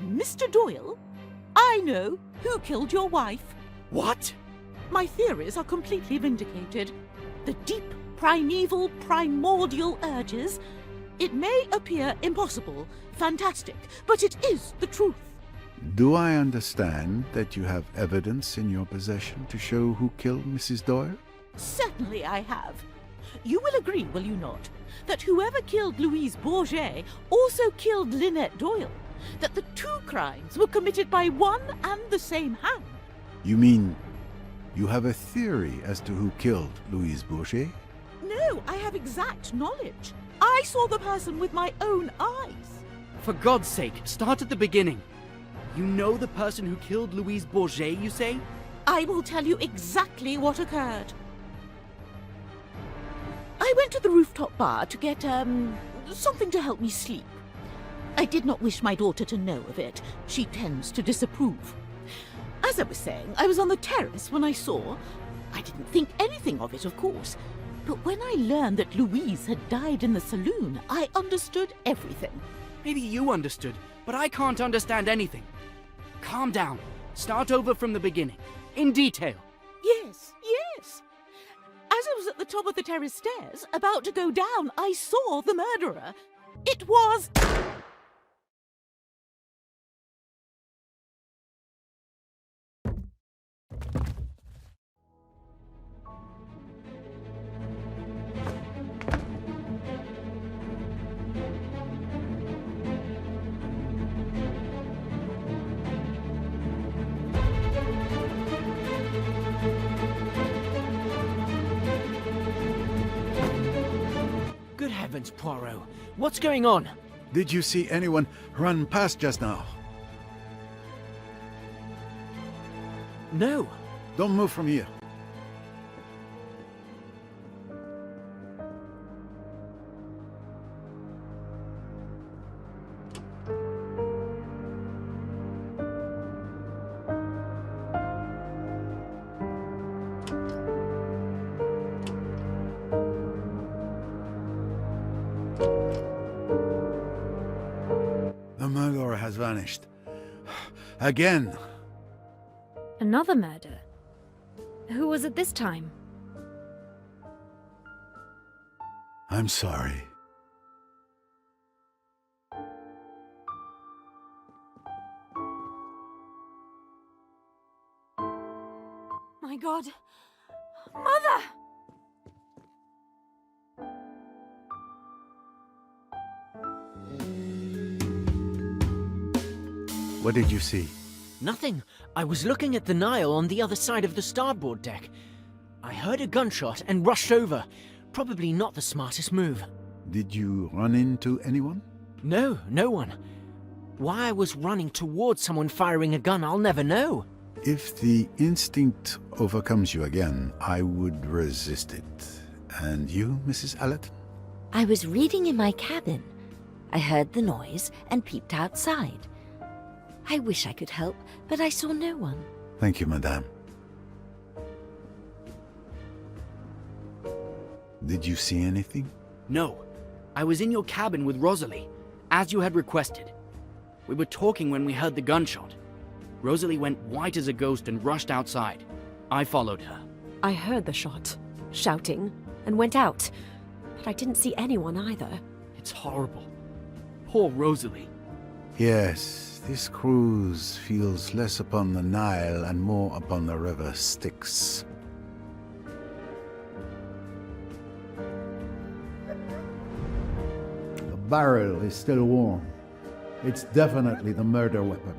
Mr. Doyle, I know who killed your wife. What? My theories are completely vindicated. The deep, primeval, primordial urges. It may appear impossible, fantastic, but it is the truth. Do I understand that you have evidence in your possession to show who killed Mrs. Doyle? Certainly I have. You will agree, will you not, that whoever killed Louise Bourget also killed Linnet Doyle? That the two crimes were committed by one and the same hand? You mean you have a theory as to who killed Louise Bourget? No, I have exact knowledge. I saw the person with my own eyes. For God's sake, start at the beginning. You know the person who killed Louise Bourget, you say? I will tell you exactly what occurred. I went to the rooftop bar to get, something to help me sleep. I did not wish my daughter to know of it. She tends to disapprove. As I was saying, I was on the terrace when I saw... I didn't think anything of it, of course. But when I learned that Louise had died in the saloon, I understood everything. Maybe you understood, but I can't understand anything. Calm down. Start over from the beginning. In detail. Yes, yes. As I was at the top of the terrace stairs, about to go down, I saw the murderer. It was... heavens, Poirot! What's going on? Did you see anyone run past just now? No. Don't move from here. The murderer has vanished. Again. Another murder? Who was it this time? I'm sorry. My God. Mother! What did you see? Nothing. I was looking at the Nile on the other side of the starboard deck. I heard a gunshot and rushed over. Probably not the smartest move. Did you run into anyone? No, no one. Why I was running towards someone firing a gun, I'll never know. If the instinct overcomes you again, I would resist it. And you, Mrs. Allerton? I was reading in my cabin. I heard the noise and peeped outside. I wish I could help, but I saw no one. Thank you, madame. Did you see anything? No. I was in your cabin with Rosalie, as you had requested. We were talking when we heard the gunshot. Rosalie went white as a ghost and rushed outside. I followed her. I heard the shot, shouting, and went out. But I didn't see anyone either. It's horrible. Poor Rosalie. Yes, this cruise feels less upon the Nile and more upon the river Styx. The barrel is still warm. It's definitely the murder weapon.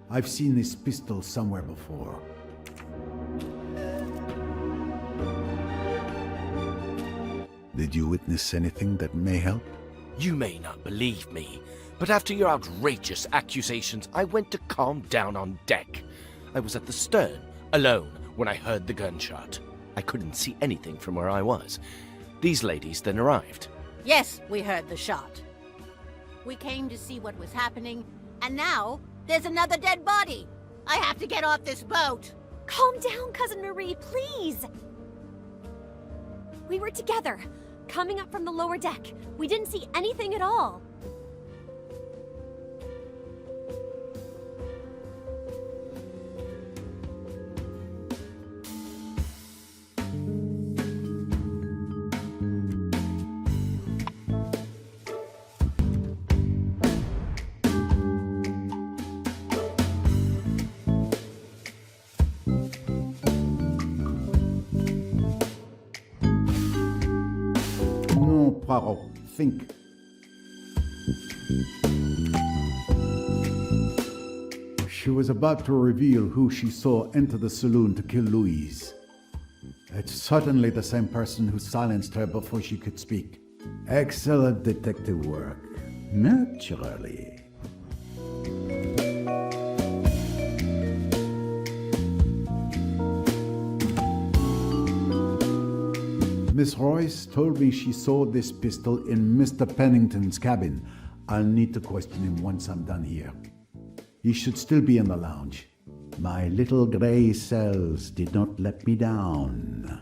I've seen this pistol somewhere before. Did you witness anything that may help? You may not believe me, but after your outrageous accusations, I went to calm down on deck. I was at the stern, alone, when I heard the gunshot. I couldn't see anything from where I was. These ladies then arrived. Yes, we heard the shot. We came to see what was happening, and now there's another dead body. I have to get off this boat. Calm down, Cousin Marie, please. We were together, coming up from the lower deck. We didn't see anything at all. No, Poirot, think. She was about to reveal who she saw enter the saloon to kill Louise. It's certainly the same person who silenced her before she could speak. Excellent detective work. Naturally. Miss Royce told me she saw this pistol in Mr. Pennington's cabin. I'll need to question him once I'm done here. He should still be in the lounge. My little gray cells did not let me down.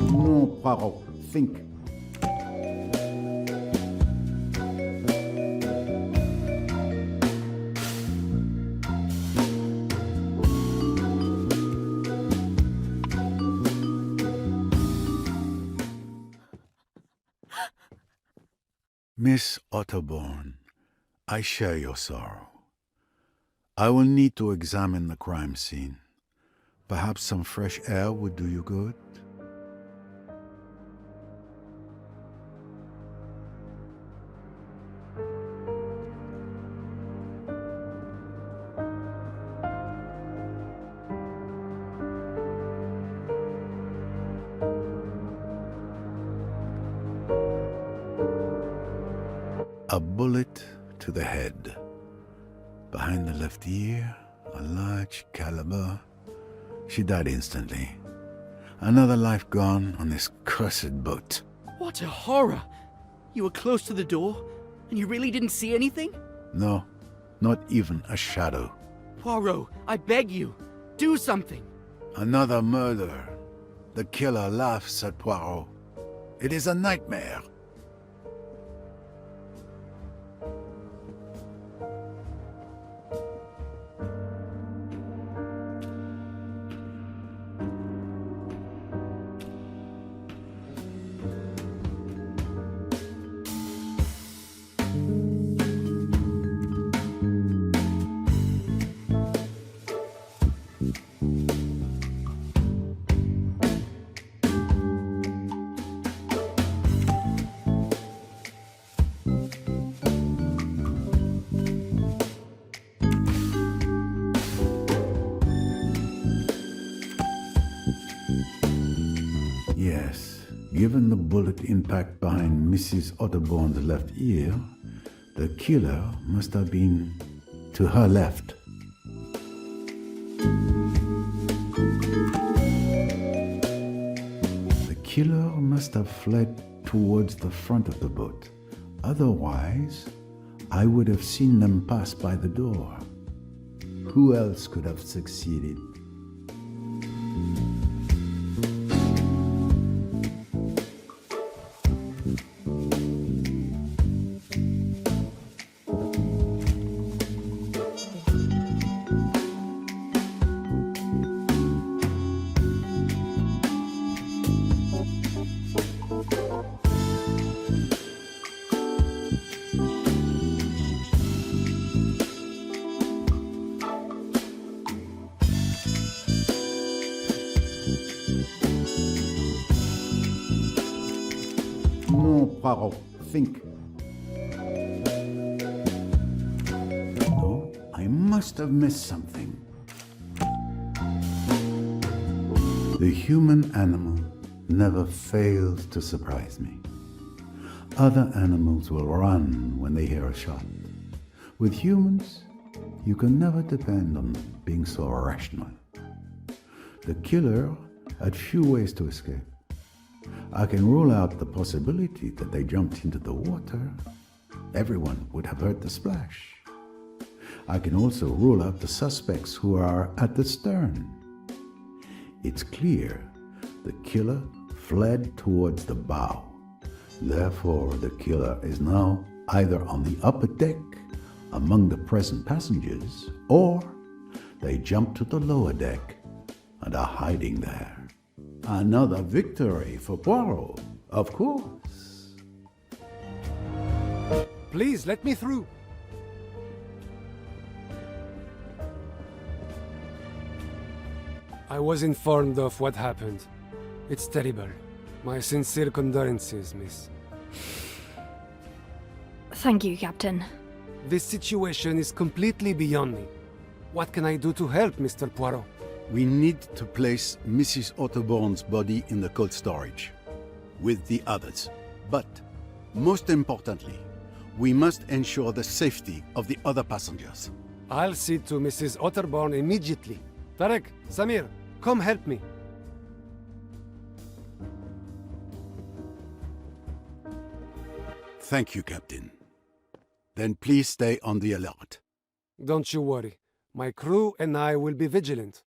No, Poirot, think. Miss Otterbourne, I share your sorrow. I will need to examine the crime scene. Perhaps some fresh air would do you good? A bullet to the head. Behind the left ear, a large caliber. She died instantly. Another life gone on this cursed boat. What a horror! You were close to the door, and you really didn't see anything? No, not even a shadow. Poirot, I beg you, do something! Another murder. The killer laughs at Poirot. It is a nightmare. Yes, given the bullet impact behind Mrs. Otterbourne's left ear, the killer must have been to her left. The killer must have fled towards the front of the boat. Otherwise, I would have seen them pass by the door. Who else could have succeeded? No, Poirot, think. No, I must have missed something. The human animal never fails to surprise me. Other animals will run when they hear a shot. With humans, you can never depend on being so rational. The killer had few ways to escape. I can rule out the possibility that they jumped into the water. Everyone would have heard the splash. I can also rule out the suspects who are at the stern. It's clear the killer fled towards the bow. Therefore, the killer is now either on the upper deck among the present passengers, or they jumped to the lower deck and are hiding there. Another victory for Poirot, of course. Please, let me through. I was informed of what happened. It's terrible. My sincere condolences, miss. Thank you, Captain. This situation is completely beyond me. What can I do to help, Mr. Poirot? We need to place Mrs. Otterbourne's body in the cold storage with the others. But most importantly, we must ensure the safety of the other passengers. I'll see to Mrs. Otterbourne immediately. Tarek, Samir, come help me. Thank you, Captain. Then please stay on the alert. Don't you worry. My crew and I will be vigilant.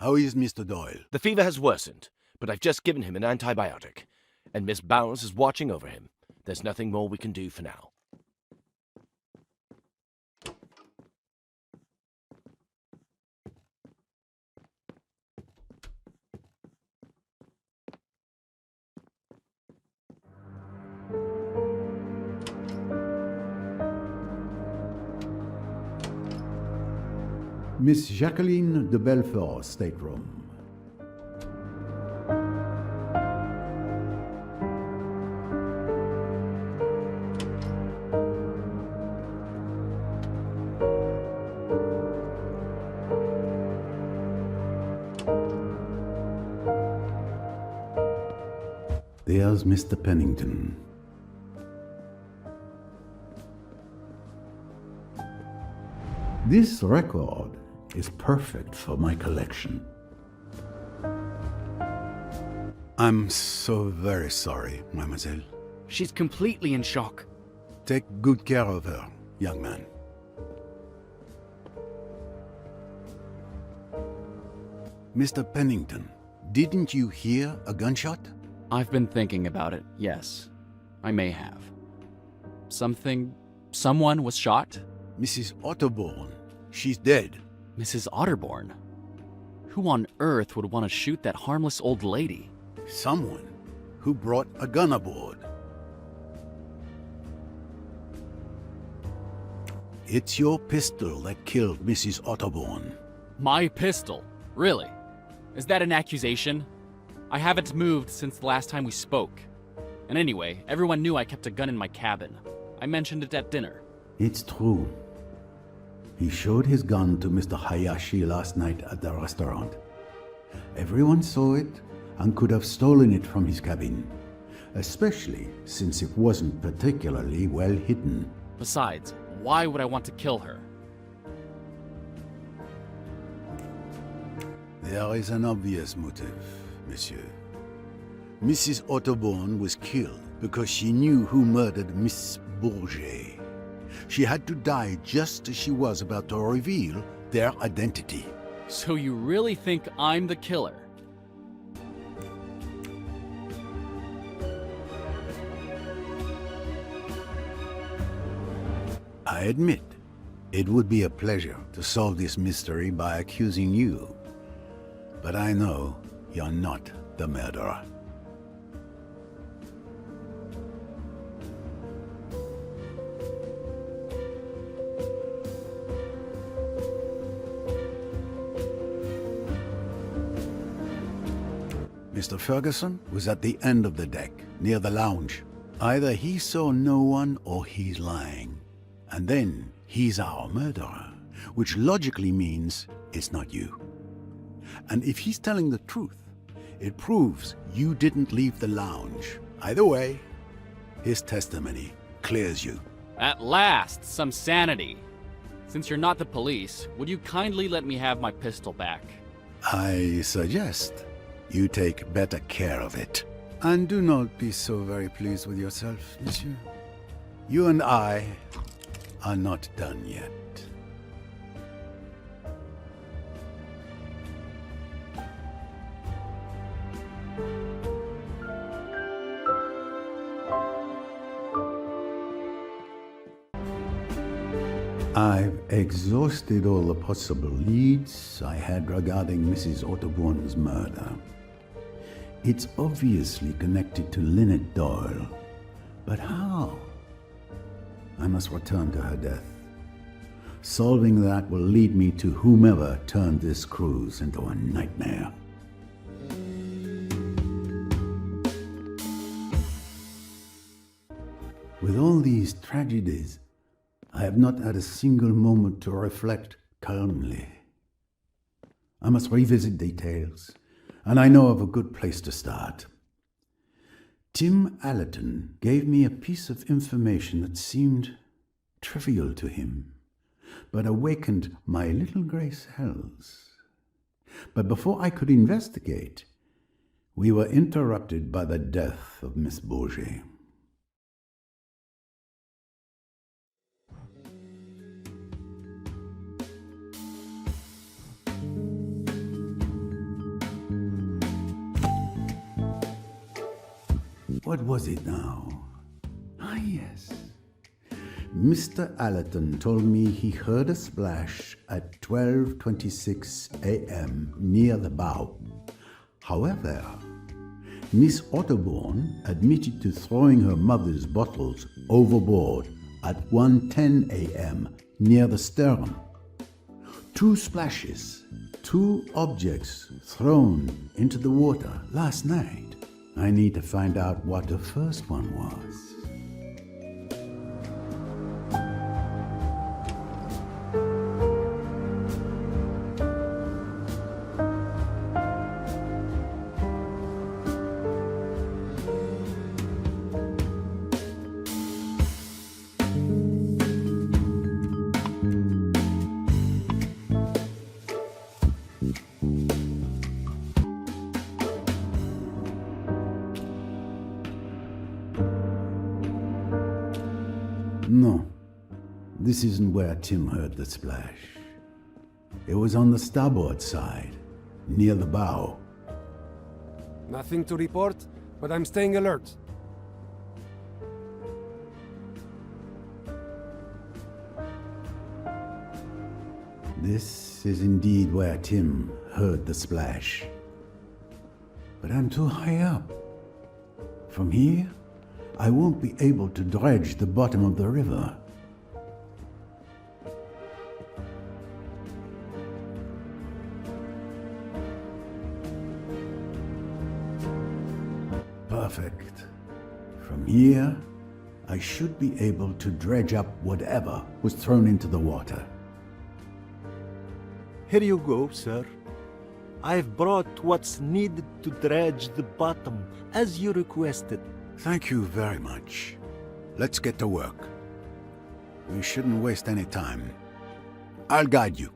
How is Mr. Doyle? The fever has worsened, but I've just given him an antibiotic, and Miss Bowers is watching over him. There's nothing more we can do for now. Miss Jacqueline de Belfort's stateroom. There's Mr. Pennington. This record is perfect for my collection. I'm so very sorry, mademoiselle. She's completely in shock. Take good care of her, young man. Mr. Pennington, didn't you hear a gunshot? I've been thinking about it, yes. I may have. Someone was shot? Mrs. Otterbourne. She's dead. Mrs. Otterbourne? Who on earth would want to shoot that harmless old lady? Someone who brought a gun aboard. It's your pistol that killed Mrs. Otterbourne. My pistol? Really? Is that an accusation? I haven't moved since the last time we spoke. And anyway, everyone knew I kept a gun in my cabin. I mentioned it at dinner. It's true. He showed his gun to Mr. Hayashi last night at the restaurant. Everyone saw it and could have stolen it from his cabin, especially since it wasn't particularly well hidden. Besides, why would I want to kill her? There is an obvious motive, monsieur. Mrs. Otterbourne was killed because she knew who murdered Miss Bourget. She had to die just as she was about to reveal their identity. So you really think I'm the killer? I admit, it would be a pleasure to solve this mystery by accusing you. But I know you're not the murderer. Mr. Ferguson was at the end of the deck, near the lounge. Either he saw no one or he's lying. And then he's our murderer, which logically means it's not you. And if he's telling the truth, it proves you didn't leave the lounge. Either way, his testimony clears you. At last, some sanity. Since you're not the police, would you kindly let me have my pistol back? I suggest you take better care of it. And do not be so very pleased with yourself, monsieur. You and I are not done yet. I've exhausted all the possible leads I had regarding Mrs. Otterbourne's murder. It's obviously connected to Linnet Doyle. But how? I must return to her death. Solving that will lead me to whomever turned this cruise into a nightmare. With all these tragedies, I have not had a single moment to reflect calmly. I must revisit details, and I know of a good place to start. Tim Allerton gave me a piece of information that seemed trivial to him, but awakened my little grey cells. But before I could investigate, we were interrupted by the death of Miss Bourget. What was it now? Ah, yes. Mr. Allerton told me he heard a splash at 12:26 a.m. near the bow. However, Miss Otterbourne admitted to throwing her mother's bottles overboard at 1:10 a.m. near the stern. 2 splashes, 2 objects thrown into the water last night. I need to find out what the first one was. No, this isn't where Tim heard the splash. It was on the starboard side, near the bow. Nothing to report, but I'm staying alert. This is indeed where Tim heard the splash. But I'm too high up. From here, I won't be able to dredge the bottom of the river. Perfect. From here, I should be able to dredge up whatever was thrown into the water. Here you go, sir. I've brought what's needed to dredge the bottom, as you requested. Thank you very much. Let's get to work. We shouldn't waste any time. I'll guide you.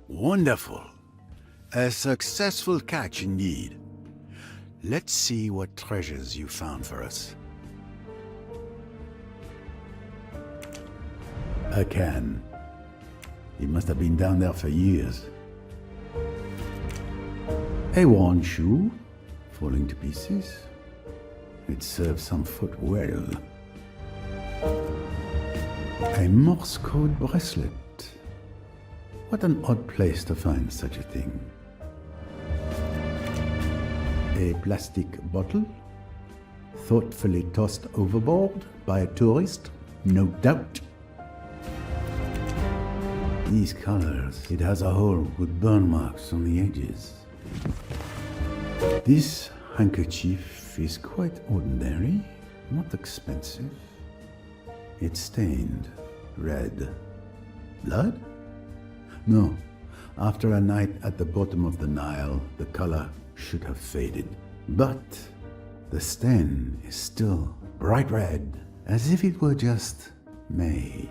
Wonderful. A successful catch indeed. Let's see what treasures you found for us. A can. It must have been down there for years. A worn shoe, falling to pieces. It serves some foot well. A Morse code bracelet. What an odd place to find such a thing. A plastic bottle, thoughtfully tossed overboard by a tourist, no doubt. These colors, it has a hole with burn marks on the edges. This handkerchief is quite ordinary, not expensive. It's stained red. Blood? No. After a night at the bottom of the Nile, the color should have faded. But the stain is still bright red, as if it were just made.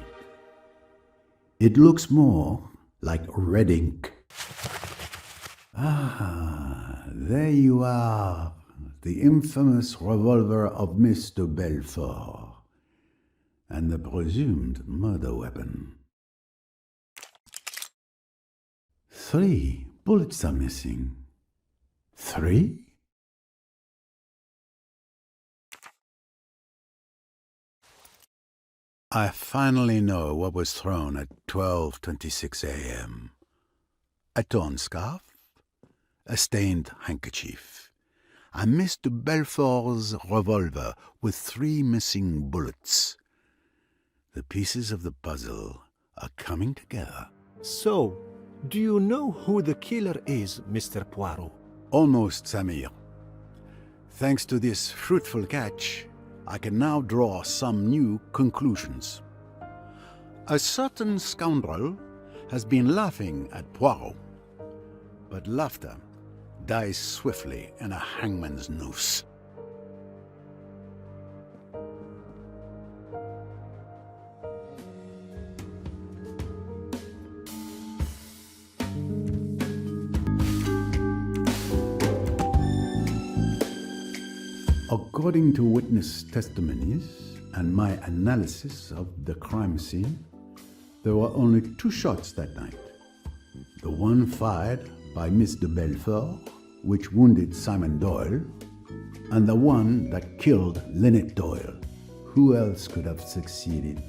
It looks more like red ink. Ah, there you are, the infamous revolver of Mr. Belfort, and the presumed murder weapon. 3 bullets are missing. 3? I finally know what was thrown at 12:26 a.m. A torn scarf, a stained handkerchief, and Mr. Belfort's revolver with 3 missing bullets. The pieces of the puzzle are coming together. So, do you know who the killer is, Mr. Poirot? Almost, Samir. Thanks to this fruitful catch, I can now draw some new conclusions. A certain scoundrel has been laughing at Poirot. But laughter dies swiftly in a hangman's noose. According to witness testimonies and my analysis of the crime scene, there were only 2 shots that night. The one fired by Miss de Belfort, which wounded Simon Doyle, and the one that killed Linnet Doyle. Who else could have succeeded?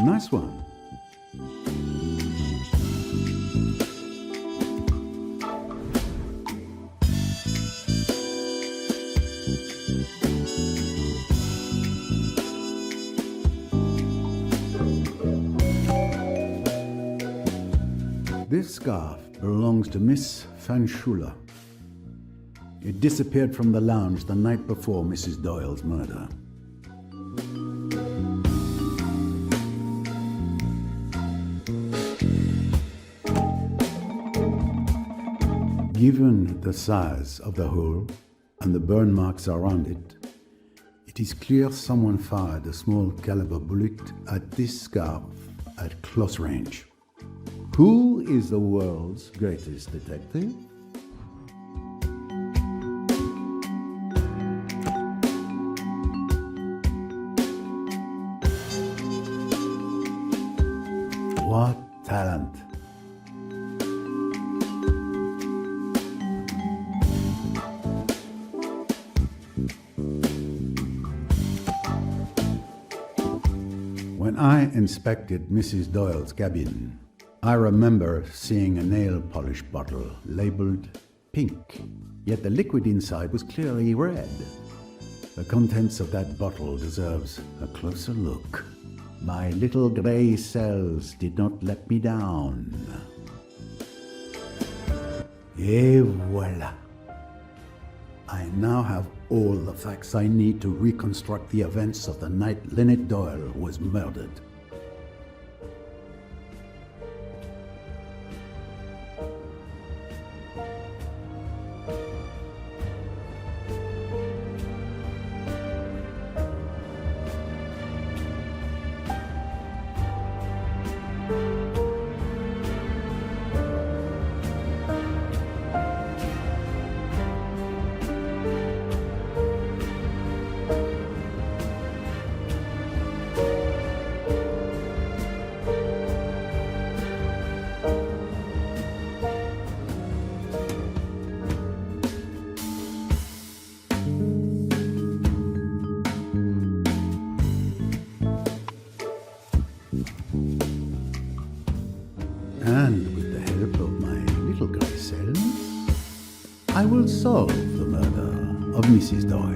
Nice one. This scarf belongs to Miss Fanchula. It disappeared from the lounge the night before Mrs. Doyle's murder. Given the size of the hole and the burn marks around it, it is clear someone fired a small caliber bullet at this scarf at close range. Who is the world's greatest detective? What talent! When I inspected Mrs. Doyle's cabin, I remember seeing a nail polish bottle labeled pink, yet the liquid inside was clearly red. The contents of that bottle deserves a closer look. My little grey cells did not let me down. Et voilà! I now have all the facts I need to reconstruct the events of the night Linnet Doyle was murdered. And with the help of my little grey cells, I will solve the murder of Mrs. Doyle.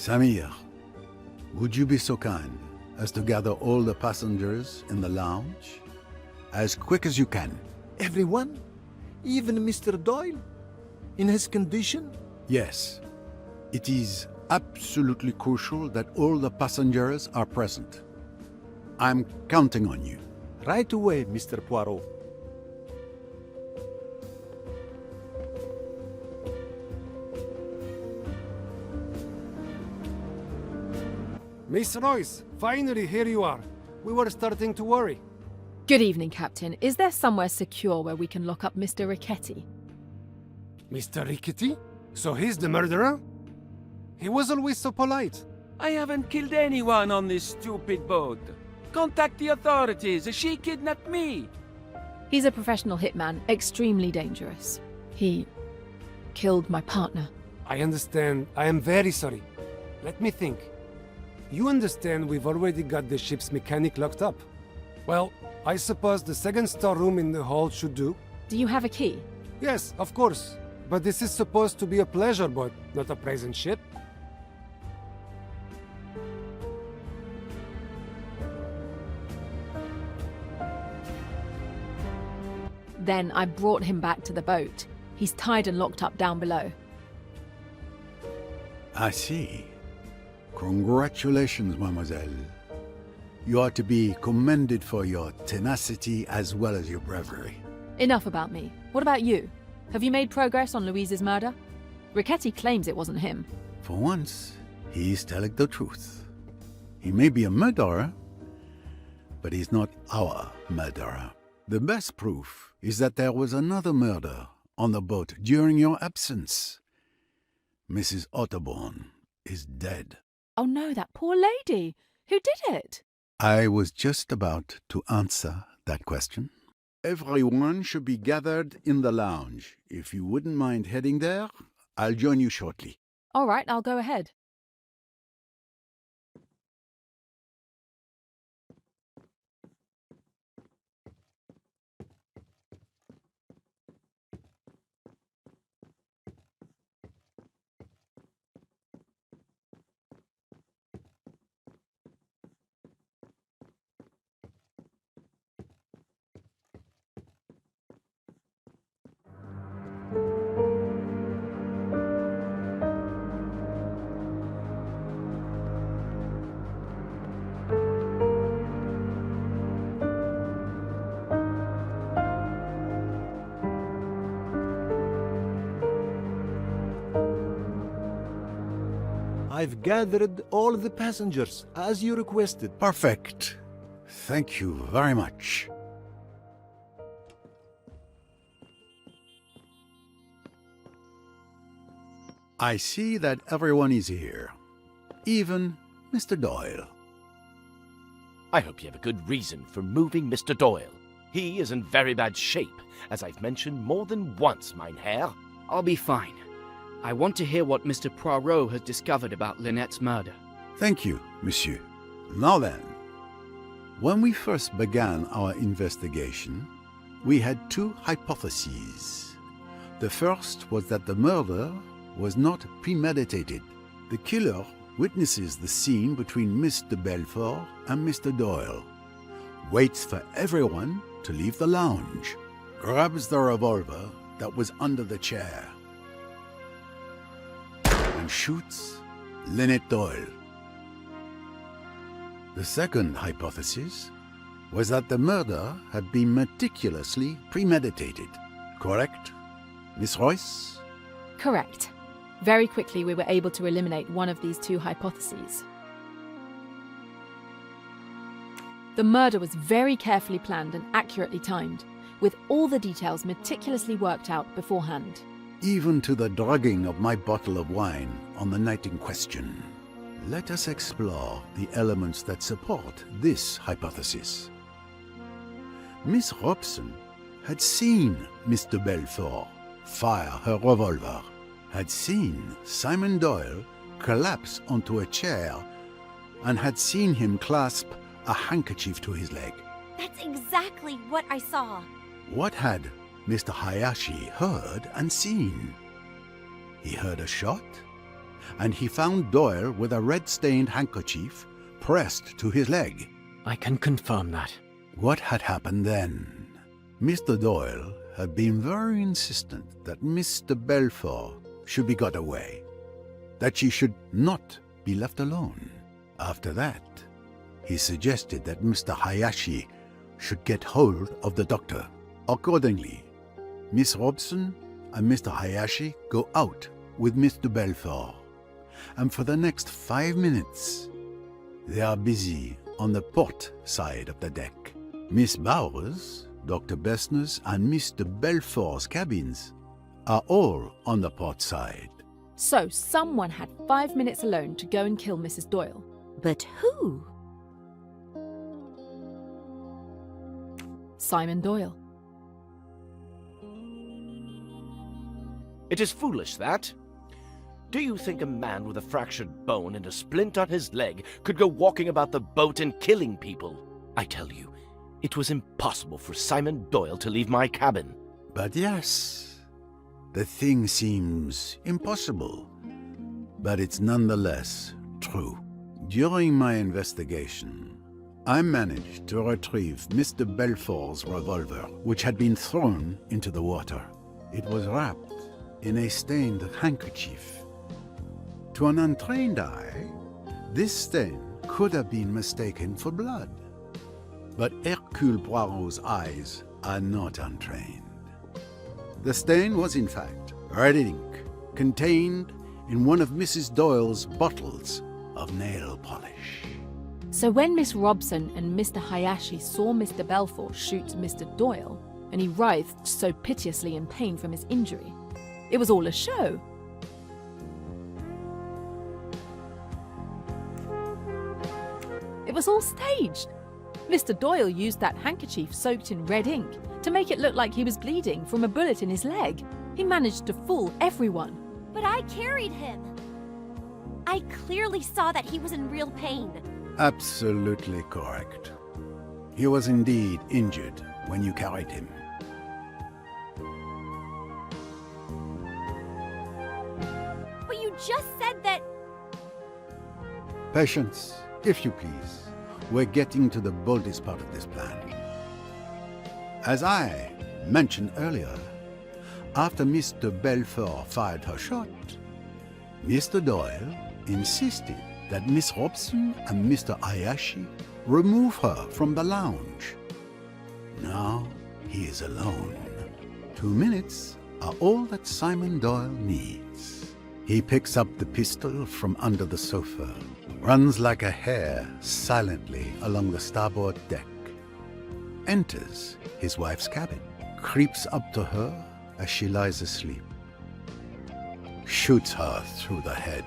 Samir, would you be so kind as to gather all the passengers in the lounge as quick as you can? Everyone? Even Mr. Doyle? In his condition? Yes. It is absolutely crucial that all the passengers are present. I'm counting on you. Right away, Mr. Poirot. Miss Royce, finally here you are. We were starting to worry. Good evening, Captain. Is there somewhere secure where we can lock up Mr. Riquetti? Mr. Riquetti? So he's the murderer? He was always so polite. I haven't killed anyone on this stupid boat. Contact the authorities. She kidnapped me. He's a professional hitman, extremely dangerous. He killed my partner. I understand. I am very sorry. Let me think. You understand we've already got the ship's mechanic locked up. Well, I suppose the second storeroom in the hold should do. Do you have a key? Yes, of course. But this is supposed to be a pleasure boat, not a prison ship. Then I brought him back to the boat. He's tied and locked up down below. I see. Congratulations, mademoiselle. You are to be commended for your tenacity as well as your bravery. Enough about me. What about you? Have you made progress on Louise's murder? Riquetti claims it wasn't him. For once, he's telling the truth. He may be a murderer, but he's not our murderer. The best proof is that there was another murder on the boat during your absence. Mrs. Otterbourne is dead. Oh no, that poor lady! Who did it? I was just about to answer that question. Everyone should be gathered in the lounge. If you wouldn't mind heading there, I'll join you shortly. All right, I'll go ahead. I've gathered all the passengers, as you requested. Perfect. Thank you very much. I see that everyone is here. Even Mr. Doyle. I hope you have a good reason for moving Mr. Doyle. He is in very bad shape, as I've mentioned more than once, mein Herr. I'll be fine. I want to hear what Mr. Poirot has discovered about Linnet's murder. Thank you, monsieur. Now then, when we first began our investigation, we had two hypotheses. The first was that the murder was not premeditated. The killer witnesses the scene between Miss de Belfort and Mr. Doyle, waits for everyone to leave the lounge, grabs the revolver that was under the chair, and shoots Linnet Doyle. The second hypothesis was that the murder had been meticulously premeditated. Correct, Miss Royce? Correct. Very quickly we were able to eliminate one of these two hypotheses. The murder was very carefully planned and accurately timed, with all the details meticulously worked out beforehand. Even to the drugging of my bottle of wine on the night in question. Let us explore the elements that support this hypothesis. Miss Robson had seen Miss de Belfort fire her revolver, had seen Simon Doyle collapse onto a chair, and had seen him clasp a handkerchief to his leg. That's exactly what I saw. What had Mr. Hayashi heard and seen? He heard a shot, and he found Doyle with a red-stained handkerchief pressed to his leg. I can confirm that. What had happened then? Mr. Doyle had been very insistent that Mr. Belfort should be got away, that she should not be left alone. After that, he suggested that Mr. Hayashi should get hold of the doctor. Accordingly, Miss Robson and Mr. Hayashi go out with Mr. Belfort, and for the next 5 minutes, they are busy on the port side of the deck. Miss Bowers, Dr. Bessner's, and Mr. Belfort's cabins are all on the port side. So someone had 5 minutes alone to go and kill Mrs. Doyle. But who? Simon Doyle. It is foolish, that. Do you think a man with a fractured bone and a splint on his leg could go walking about the boat and killing people? I tell you, it was impossible for Simon Doyle to leave my cabin. But yes, the thing seems impossible, but it's nonetheless true. During my investigation, I managed to retrieve Mr. Belfort's revolver, which had been thrown into the water. It was wrapped in a stained handkerchief. To an untrained eye, this stain could have been mistaken for blood. But Hercule Poirot's eyes are not untrained. The stain was in fact red ink contained in one of Mrs. Doyle's bottles of nail polish. So when Miss Robson and Mr. Hayashi saw Mr. Belfort shoot Mr. Doyle, and he writhed so piteously in pain from his injury, it was all a show. It was all staged. Mr. Doyle used that handkerchief soaked in red ink to make it look like he was bleeding from a bullet in his leg. He managed to fool everyone. But I carried him. I clearly saw that he was in real pain. Absolutely correct. He was indeed injured when you carried him. But you just said that... Patience, if you please. We're getting to the boldest part of this plan. As I mentioned earlier, after Mr. Belfort fired her shot, Mr. Doyle insisted that Miss Robson and Mr. Hayashi remove her from the lounge. Now he is alone. 2 minutes are all that Simon Doyle needs. He picks up the pistol from under the sofa, runs like a hare silently along the starboard deck, enters his wife's cabin, creeps up to her as she lies asleep, shoots her through the head,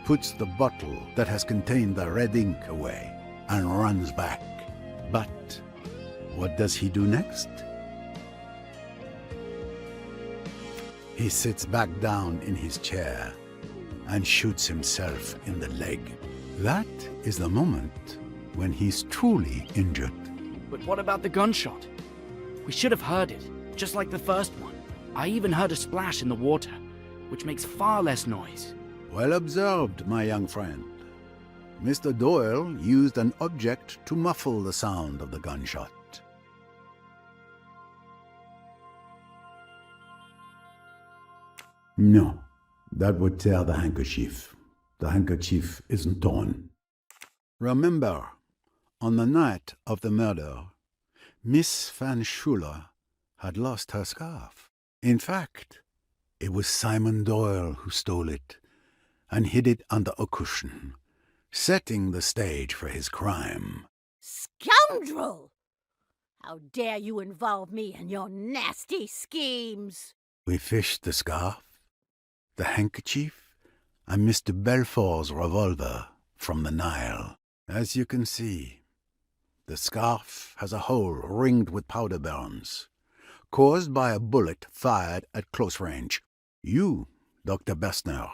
puts the bottle that has contained the red ink away, and runs back. But what does he do next? He sits back down in his chair and shoots himself in the leg. That is the moment when he's truly injured. But what about the gunshot? We should have heard it, just like the first one. I even heard a splash in the water, which makes far less noise. Well observed, my young friend. Mr. Doyle used an object to muffle the sound of the gunshot. No, that would tear the handkerchief. The handkerchief isn't torn. Remember, on the night of the murder, Miss Van Schuler had lost her scarf. In fact, it was Simon Doyle who stole it and hid it under a cushion, setting the stage for his crime. Scoundrel! How dare you involve me in your nasty schemes? We fished the scarf, the handkerchief, and Mr. Belfort's revolver from the Nile. As you can see, the scarf has a hole ringed with powder burns, caused by a bullet fired at close range. You, Dr. Bessner,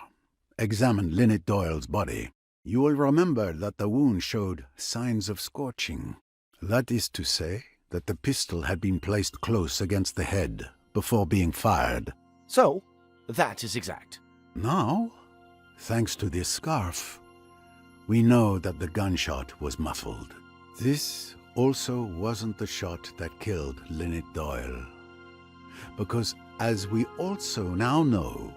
examined Linnet Doyle's body. You will remember that the wound showed signs of scorching. That is to say that the pistol had been placed close against the head before being fired. So, that is exact. Now, Thanks to this scarf, we know that the gunshot was muffled. This also wasn't the shot that killed Linnet Doyle, because as we also now know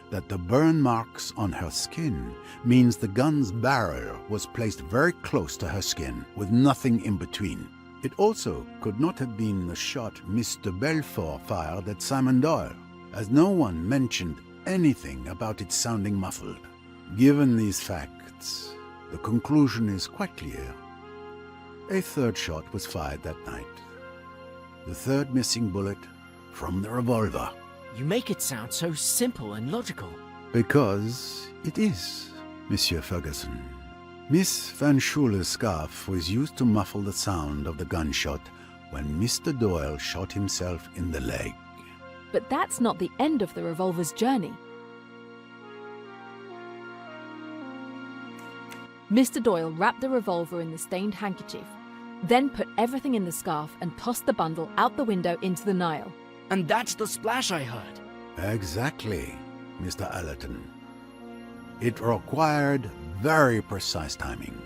that the burn marks on her skin means the gun's barrel was placed very close to her skin with nothing in between. It also could not have been the shot Mr. Belfort fired at Simon Doyle, as no one mentioned anything about it sounding muffled. Given these facts, the conclusion is quite clear. A third shot was fired that night. The third missing bullet from the revolver. You make it sound so simple and logical. Because it is, Monsieur Ferguson. Miss Van Schuler's scarf was used to muffle the sound of the gunshot when Mr. Doyle shot himself in the leg. But that's not the end of the revolver's journey. Mr. Doyle wrapped the revolver in the stained handkerchief, then put everything in the scarf and tossed the bundle out the window into the Nile. And that's the splash I heard. Exactly, Mr. Allerton. It required very precise timing,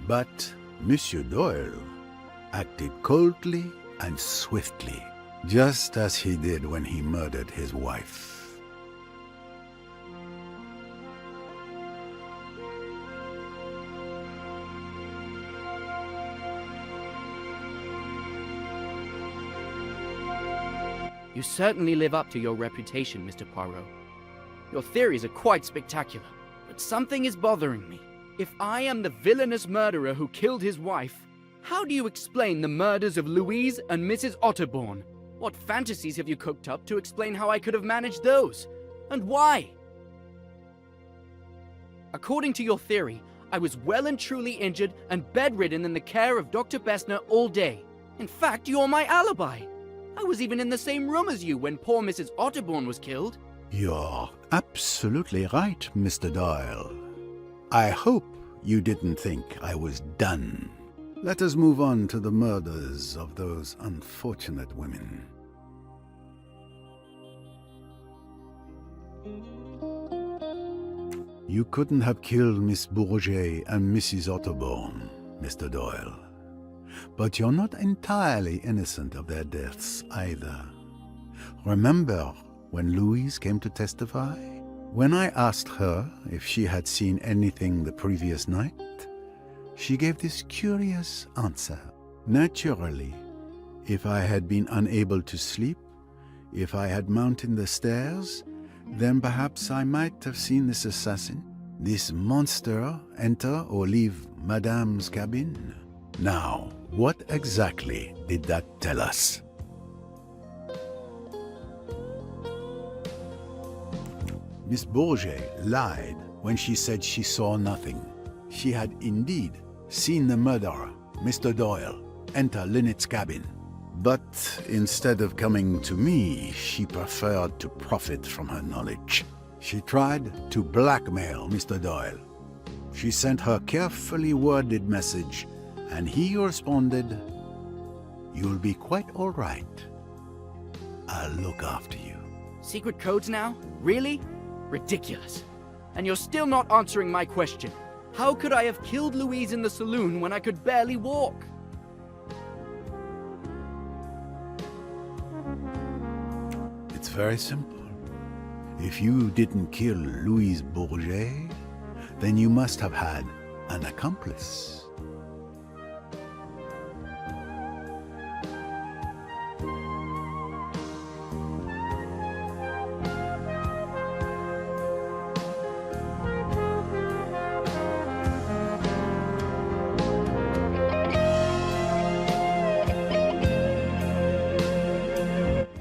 but Monsieur Doyle acted coldly and swiftly, just as he did when he murdered his wife. You certainly live up to your reputation, Mr. Poirot. Your theories are quite spectacular, but something is bothering me. If I am the villainous murderer who killed his wife, how do you explain the murders of Louise and Mrs. Otterbourne? What fantasies have you cooked up to explain how I could have managed those? And why? According to your theory, I was well and truly injured and bedridden in the care of Dr. Bessner all day. In fact, you're my alibi. I was even in the same room as you when poor Mrs. Otterbourne was killed. You're absolutely right, Mr. Doyle. I hope you didn't think I was done. Let us move on to the murders of those unfortunate women. You couldn't have killed Miss Bourget and Mrs. Otterbourne, Mr. Doyle. But you're not entirely innocent of their deaths either. Remember when Louise came to testify? When I asked her if she had seen anything the previous night, she gave this curious answer. Naturally, if I had been unable to sleep, if I had mounted the stairs, then perhaps I might have seen this assassin, this monster, enter or leave Madame's cabin. Now, what exactly did that tell us? Miss Bourget lied when she said she saw nothing. She had indeed seen the murderer, Mr. Doyle, enter Linnet's cabin. But instead of coming to me, she preferred to profit from her knowledge. She tried to blackmail Mr. Doyle. She sent her carefully worded message, and he responded, "You'll be quite all right. I'll look after you." Secret codes now? Really? Ridiculous. And you're still not answering my question. How could I have killed Louise in the saloon when I could barely walk? It's very simple. If you didn't kill Louise Bourget, then you must have had an accomplice.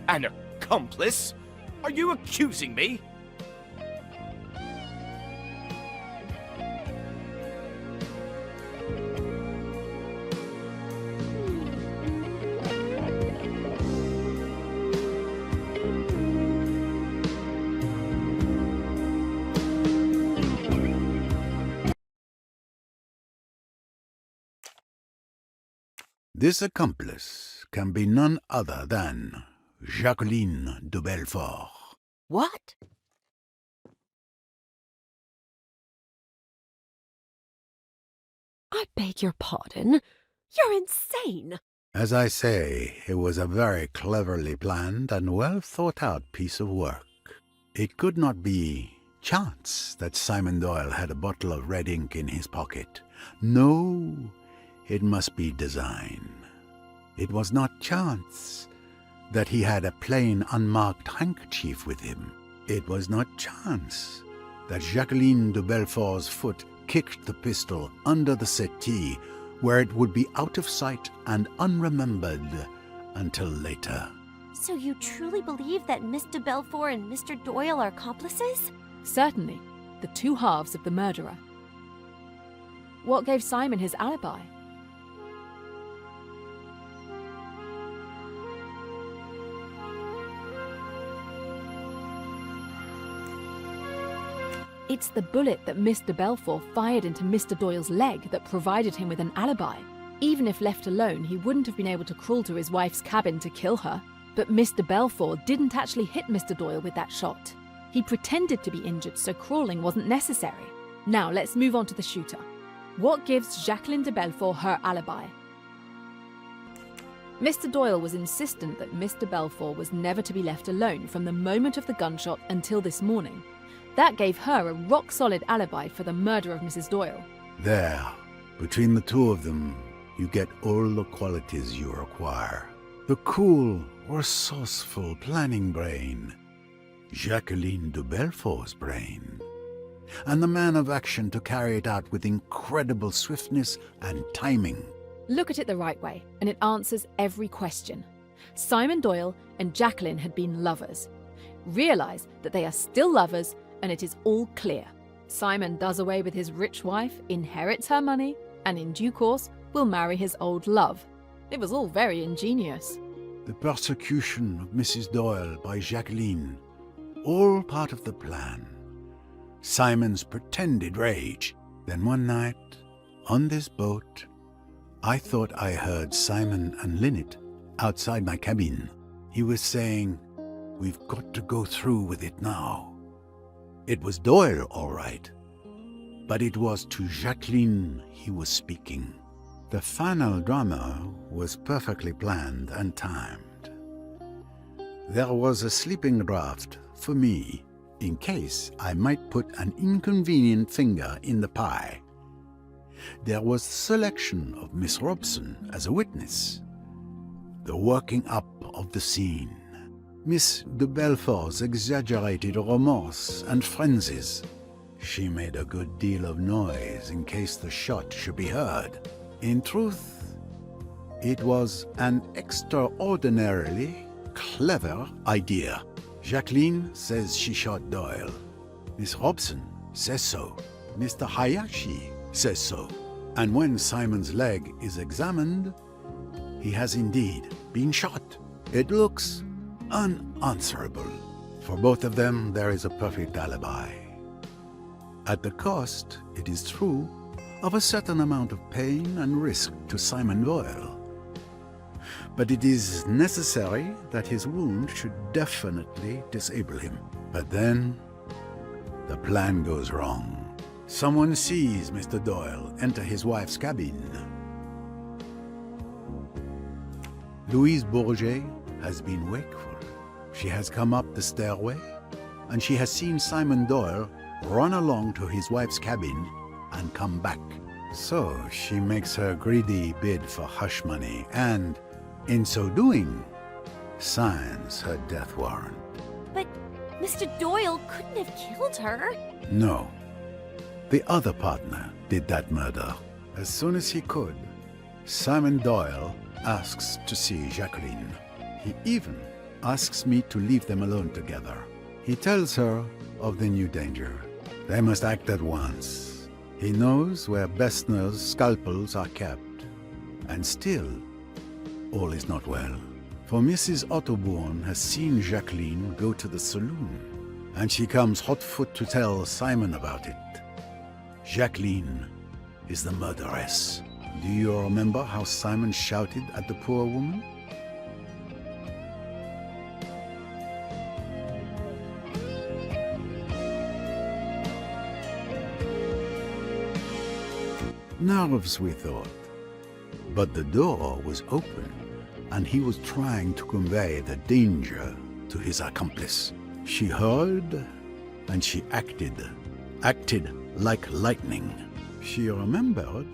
An accomplice? Are you accusing me? This accomplice can be none other than Jacqueline de Belfort. What? I beg your pardon. You're insane. As I say, it was a very cleverly planned and well thought out piece of work. It could not be chance that Simon Doyle had a bottle of red ink in his pocket. No, it must be design. It was not chance that he had a plain unmarked handkerchief with him. It was not chance that Jacqueline de Belfort's foot kicked the pistol under the settee, where it would be out of sight and unremembered until later. So you truly believe that Miss de Belfort and Mr. Doyle are accomplices? Certainly, the two halves of the murderer. What gave Simon his alibi? It's the bullet that Miss de Belfort fired into Mr. Doyle's leg that provided him with an alibi. Even if left alone, he wouldn't have been able to crawl to his wife's cabin to kill her. But Miss de Belfort didn't actually hit Mr. Doyle with that shot. He pretended to be injured, so crawling wasn't necessary. Now let's move on to the shooter. What gives Jacqueline de Belfort her alibi? Mr. Doyle was insistent that Miss de Belfort was never to be left alone from the moment of the gunshot until this morning. That gave her a rock-solid alibi for the murder of Mrs. Doyle. There, between the two of them, you get all the qualities you require. The cool, resourceful planning brain, Jacqueline de Belfort's brain, and the man of action to carry it out with incredible swiftness and timing. Look at it the right way, and it answers every question. Simon Doyle and Jacqueline had been lovers. Realize that they are still lovers, and it is all clear. Simon does away with his rich wife, inherits her money, and in due course will marry his old love. It was all very ingenious. The persecution of Mrs. Doyle by Jacqueline, all part of the plan. Simon's pretended rage. Then one night, on this boat, I thought I heard Simon and Linnet outside my cabin. He was saying, "We've got to go through with it now." It was Doyle, all right, but it was to Jacqueline he was speaking. The final drama was perfectly planned and timed. There was a sleeping draft for me, in case I might put an inconvenient finger in the pie. There was the selection of Miss Robson as a witness, the working up of the scene, Miss de Belfort's exaggerated remorse and frenzies. She made a good deal of noise in case the shot should be heard. In truth, it was an extraordinarily clever idea. Jacqueline says she shot Doyle. Miss Robson says so. Mr. Hayashi says so. And when Simon's leg is examined, he has indeed been shot. It looks unanswerable. For both of them, there is a perfect alibi. At the cost, it is true, of a certain amount of pain and risk to Simon Doyle. But it is necessary that his wound should definitely disable him. But then, the plan goes wrong. Someone sees Mr. Doyle enter his wife's cabin. Louise Bourget has been wakeful. She has come up the stairway, and she has seen Simon Doyle run along to his wife's cabin and come back. So she makes her greedy bid for hush money and, in so doing, signs her death warrant. But Mr. Doyle couldn't have killed her. No. The other partner did that murder. As soon as he could, Simon Doyle asks to see Jacqueline. He even asks me to leave them alone together. He tells her of the new danger. They must act at once. He knows where Bessner's scalpels are kept. And still, all is not well. For Mrs. Otterbourne has seen Jacqueline go to the saloon, and she comes hot-foot to tell Simon about it. Jacqueline is the murderess. Do you remember how Simon shouted at the poor woman? Nerves, we thought. But the door was open, and he was trying to convey the danger to his accomplice. She heard, and she acted like lightning. She remembered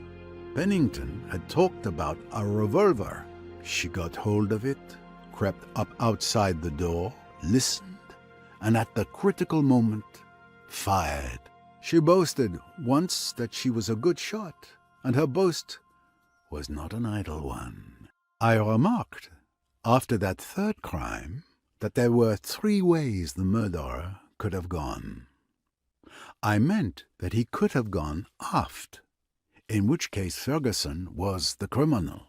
Pennington had talked about a revolver. She got hold of it, crept up outside the door, listened, and at the critical moment, fired. She boasted once that she was a good shot, and her boast was not an idle one. I remarked, after that third crime, that there were 3 ways the murderer could have gone. I meant that he could have gone aft, in which case Ferguson was the criminal.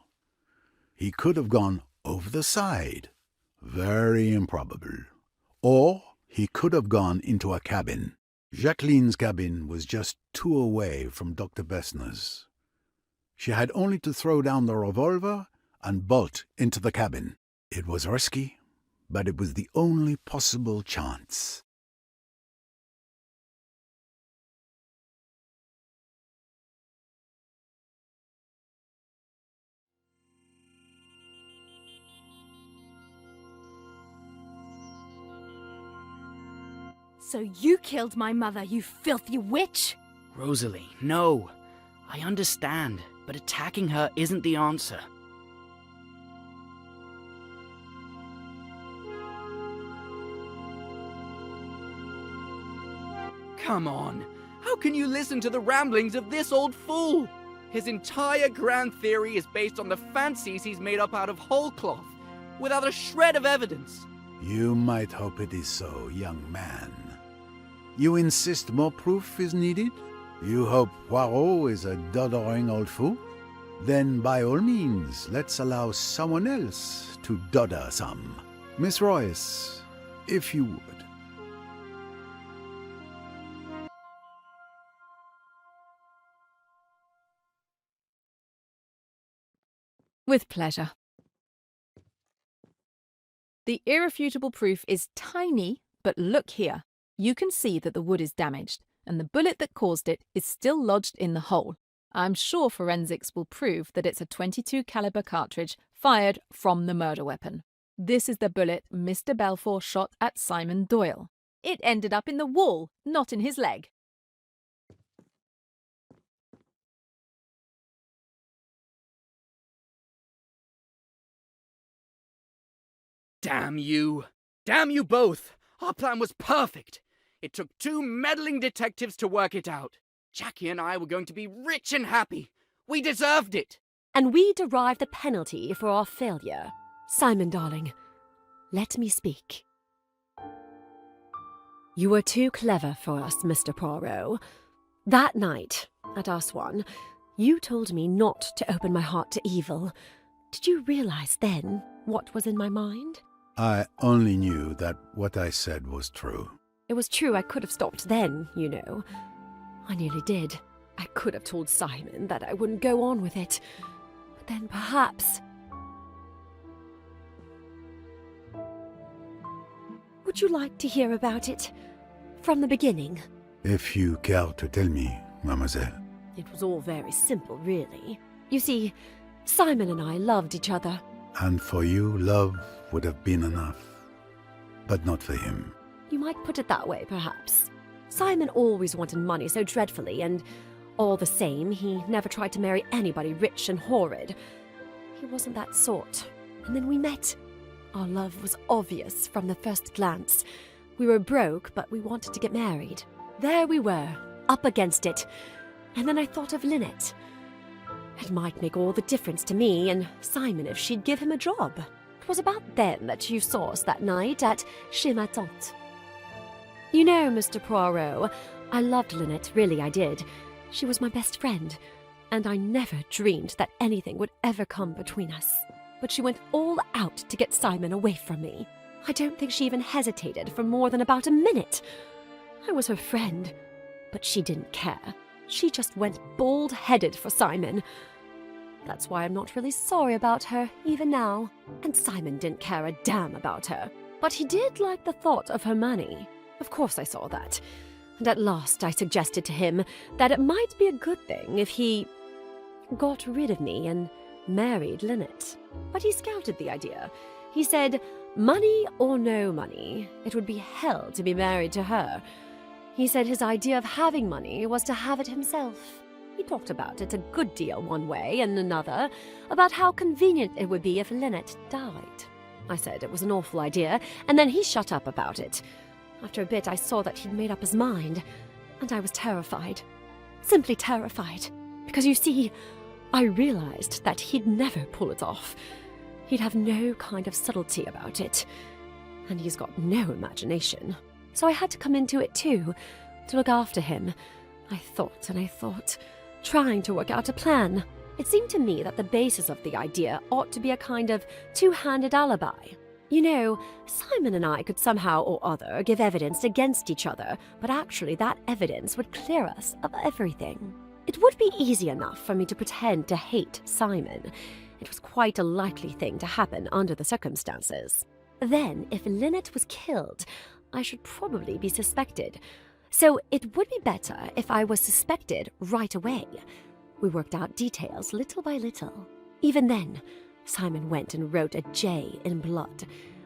He could have gone over the side, very improbable. Or he could have gone into a cabin. Jacqueline's cabin was just 2 away from Dr. Bessner's. She had only to throw down the revolver and bolt into the cabin. It was risky, but it was the only possible chance. So you killed my mother, you filthy witch! Rosalie, no. I understand, but attacking her isn't the answer. Come on. How can you listen to the ramblings of this old fool? His entire grand theory is based on the fancies he's made up out of whole cloth, without a shred of evidence. You might hope it is so, young man. You insist more proof is needed? You hope Poirot is a doddering old fool? Then by all means, let's allow someone else to dodder some. Miss Royce, if you would. With pleasure. The irrefutable proof is tiny, but look here. You can see that the wood is damaged, and the bullet that caused it is still lodged in the hole. I'm sure forensics will prove that it's a .22 caliber cartridge fired from the murder weapon. This is the bullet Mr. Balfour shot at Simon Doyle. It ended up in the wall, not in his leg. Damn you! Damn you both! Our plan was perfect! It took 2 meddling detectives to work it out. Jackie and I were going to be rich and happy. We deserved it! And we derive the penalty for our failure. Simon, darling, let me speak. You were too clever for us, Mr. Poirot. That night, at Aswan, you told me not to open my heart to evil. Did you realize then what was in my mind? I only knew that what I said was true. It was true I could have stopped then, you know. I nearly did. I could have told Simon that I wouldn't go on with it. But then perhaps... Would you like to hear about it? From the beginning? If you care to tell me, mademoiselle. It was all very simple, really. You see, Simon and I loved each other. And for you, love would have been enough. But not for him. You might put it that way, perhaps. Simon always wanted money so dreadfully, and all the same, he never tried to marry anybody rich and horrid. He wasn't that sort. And then we met. Our love was obvious from the first glance. We were broke, but we wanted to get married. There we were, up against it. And then I thought of Linnet. It might make all the difference to me and Simon if she'd give him a job. It was about then that you saw us that night at Chez ma tante. You know, Mr. Poirot, I loved Linnet, really I did. She was my best friend, and I never dreamed that anything would ever come between us. But she went all out to get Simon away from me. I don't think she even hesitated for more than about a minute. I was her friend, but she didn't care. She just went bald-headed for Simon. That's why I'm not really sorry about her, even now. And Simon didn't care a damn about her. But he did like the thought of her money. Of course I saw that. And at last I suggested to him that it might be a good thing if he... got rid of me and married Linnet. But he scouted the idea. He said, money or no money, it would be hell to be married to her. He said his idea of having money was to have it himself. He talked about it a good deal one way and another, about how convenient it would be if Linnet died. I said it was an awful idea, and then he shut up about it. After a bit I saw that he'd made up his mind, and I was terrified. Simply terrified. Because you see, I realized that he'd never pull it off. He'd have no kind of subtlety about it. And he's got no imagination. So I had to come into it too, to look after him. I thought and I thought, trying to work out a plan. It seemed to me that the basis of the idea ought to be a kind of two-handed alibi. You know, Simon and I could somehow or other give evidence against each other, but actually that evidence would clear us of everything. It would be easy enough for me to pretend to hate Simon. It was quite a likely thing to happen under the circumstances. Then, if Linnet was killed, I should probably be suspected. So it would be better if I was suspected right away. We worked out details little by little. Even then, Simon went and wrote a J in blood,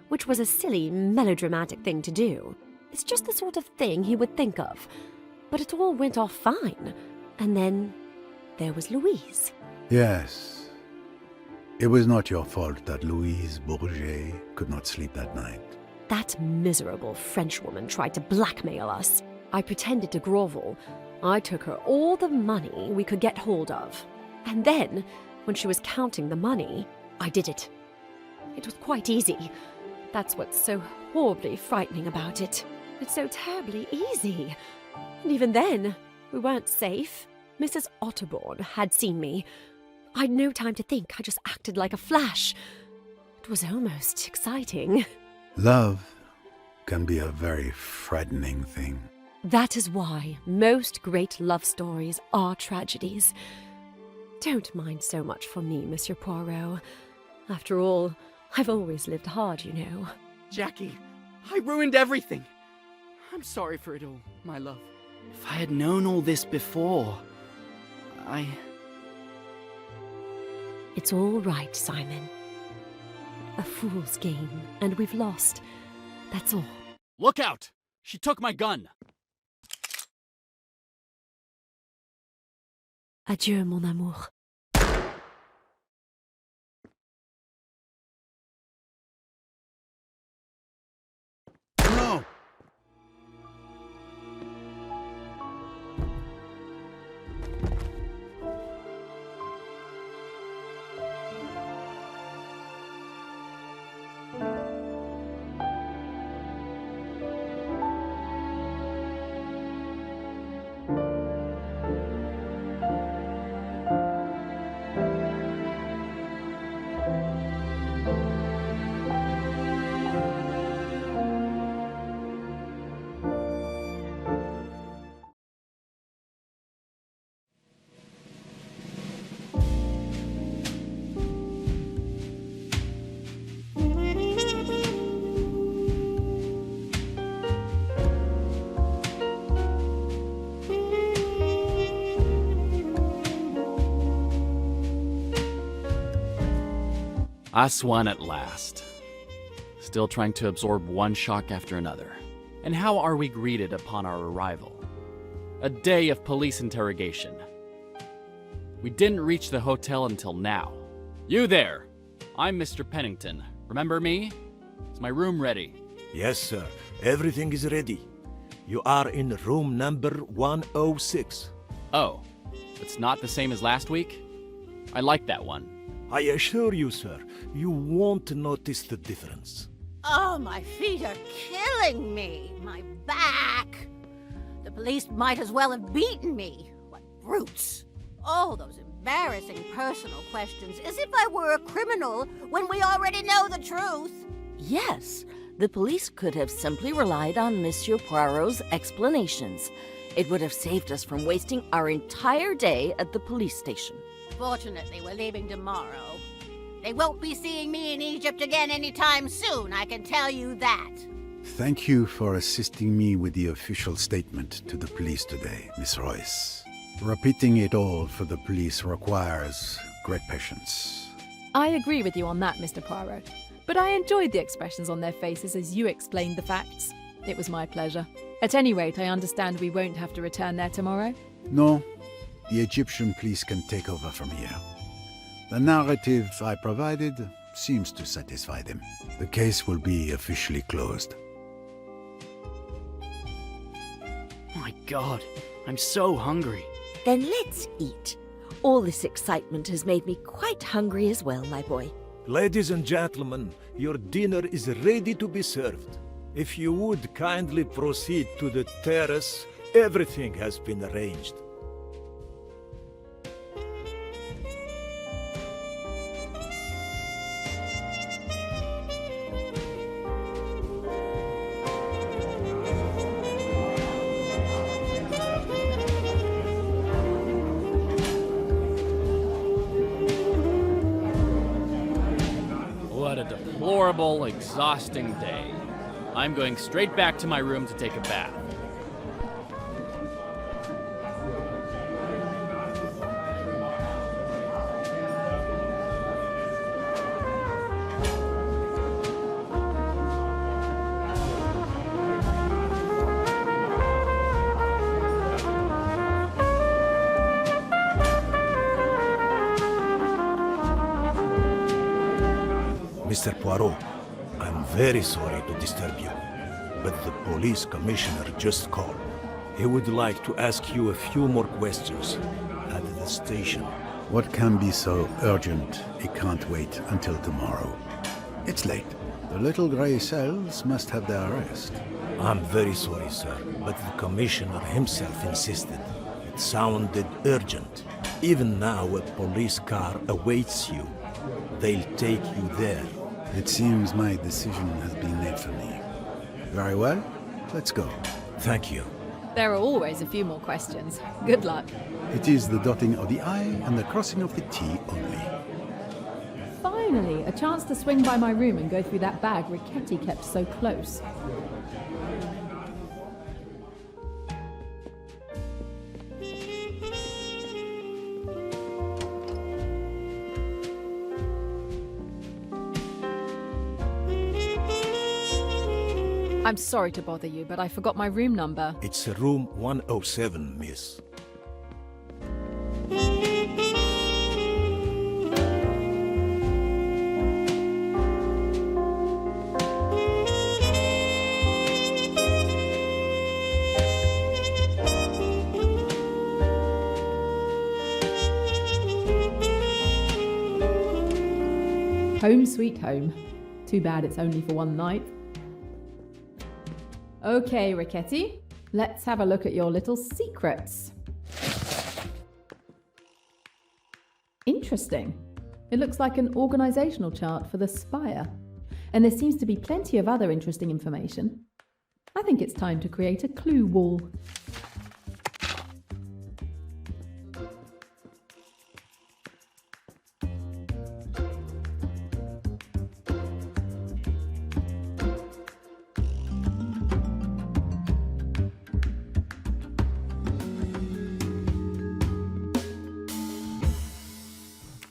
which was a silly, melodramatic thing to do. It's just the sort of thing he would think of. But it all went off fine. And then there was Louise. Yes. It was not your fault that Louise Bourget could not sleep that night. That miserable Frenchwoman tried to blackmail us. I pretended to grovel. I took her all the money we could get hold of. And then, when she was counting the money, I did it. It was quite easy. That's what's so horribly frightening about it. It's so terribly easy. And even then, we weren't safe. Mrs. Otterbourne had seen me. I'd no time to think. I just acted like a flash. It was almost exciting. Love can be a very frightening thing. That is why most great love stories are tragedies. Don't mind so much for me, Monsieur Poirot. After all, I've always lived hard, you know. Jackie, I ruined everything. I'm sorry for it all, my love. If I had known all this before, It's all right, Simon. A fool's game, and we've lost. That's all. Look out! She took my gun! Adieu, mon amour. No! Aswan at last. Still trying to absorb one shock after another. And how are we greeted upon our arrival? A day of police interrogation. We didn't reach the hotel until now. You there! I'm Mr. Pennington. Remember me? Is my room ready? Yes, sir. Everything is ready. You are in room number 106. Oh, it's not the same as last week? I like that one. I assure you, sir, you won't notice the difference. Oh, my feet are killing me. My back. The police might as well have beaten me. What brutes. All those embarrassing personal questions, as if I were a criminal when we already know the truth. Yes, the police could have simply relied on Monsieur Poirot's explanations. It would have saved us from wasting our entire day at the police station. Fortunately, we're leaving tomorrow. They won't be seeing me in Egypt again anytime soon, I can tell you that. Thank you for assisting me with the official statement to the police today, Miss Royce. Repeating it all for the police requires great patience. I agree with you on that, Mr. Poirot. But I enjoyed the expressions on their faces as you explained the facts. It was my pleasure. At any rate, I understand we won't have to return there tomorrow. No, the Egyptian police can take over from here. The narrative I provided seems to satisfy them. The case will be officially closed. My God, I'm so hungry. Then let's eat. All this excitement has made me quite hungry as well, my boy. Ladies and gentlemen, your dinner is ready to be served. If you would kindly proceed to the terrace, everything has been arranged. What a deplorable, exhausting day. I'm going straight back to my room to take a bath. Mr. Poirot, I'm very sorry to disturb you, but the police commissioner just called. He would like to ask you a few more questions at the station. What can be so urgent it can't wait until tomorrow? It's late. The little grey cells must have their rest. I'm very sorry, sir, but the commissioner himself insisted. It sounded urgent. Even now, a police car awaits you. They'll take you there. It seems my decision has been made for me. Very well, let's go. Thank you. There are always a few more questions. Good luck. It is the dotting of the I and the crossing of the T only. Finally, a chance to swing by my room and go through that bag Riquetti kept so close. I'm sorry to bother you, but I forgot my room number. It's room 107, miss. Home sweet home. Too bad it's only for one night. Okay, Riquetti, let's have a look at your little secrets. Interesting. It looks like an organizational chart for the Spire. And there seems to be plenty of other interesting information. I think it's time to create a clue wall.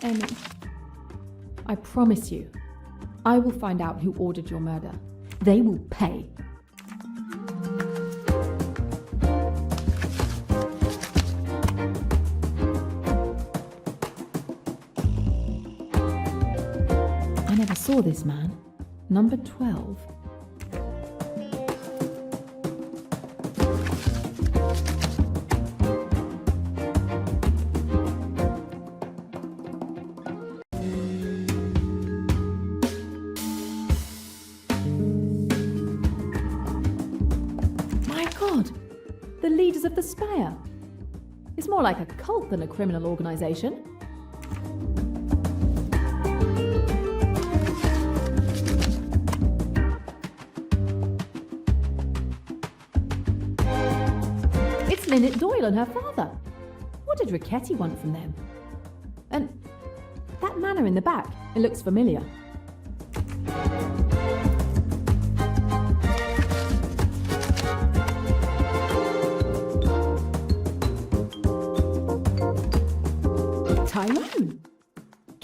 Emmy, I promise you, I will find out who ordered your murder. They will pay. I never saw this man. Number 12. Of the Spire. It's more like a cult than a criminal organization. It's Linnet Doyle and her father. What did Riquetti want from them? And that manor in the back, it looks familiar.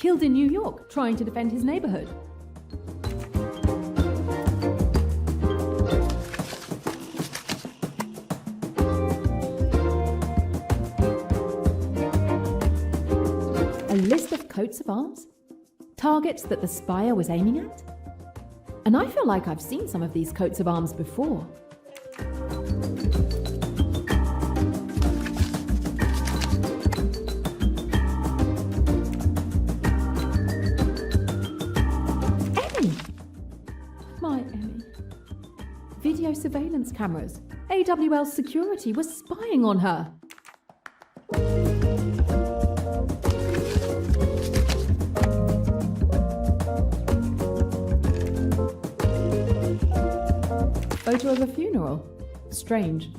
killed in New York trying to defend his neighborhood. A list of coats of arms? Targets that the spire was aiming at? And I feel like I've seen some of these coats of arms before. Emmy! My Emmy. Video surveillance cameras. AWL security was spying on her. Photo of a funeral. Strange.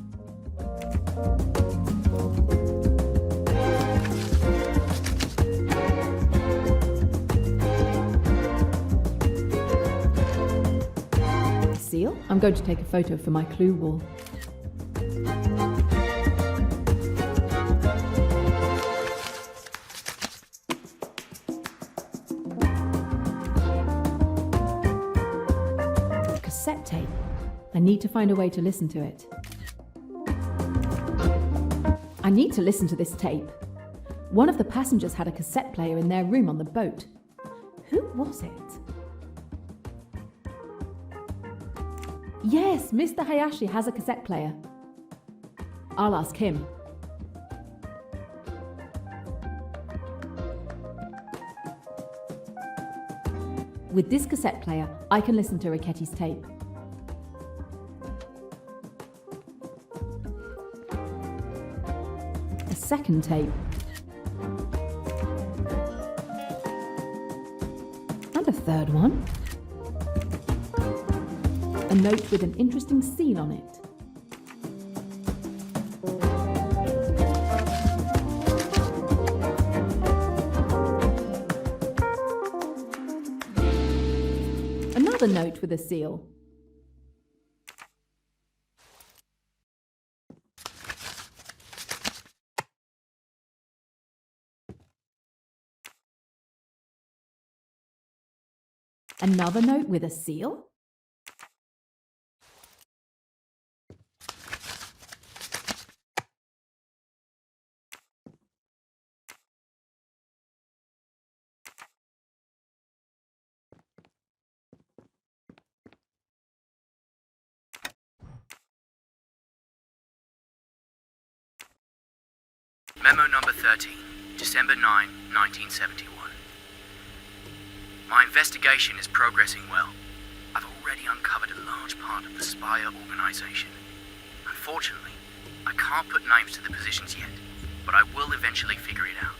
Seal? I'm going to take a photo for my clue wall. Cassette tape. I need to find a way to listen to it. I need to listen to this tape. One of the passengers had a cassette player in their room on the boat. Who was it? Yes, Mr. Hayashi has a cassette player. I'll ask him. With this cassette player, I can listen to Ricetti's tape. A second tape. And a third one. A note with an interesting scene on it. Another note with a seal. Another note with a seal? Memo number 13, December 9, 1971. My investigation is progressing well. I've already uncovered a large part of the Spire organization. Unfortunately, I can't put names to the positions yet, but I will eventually figure it out.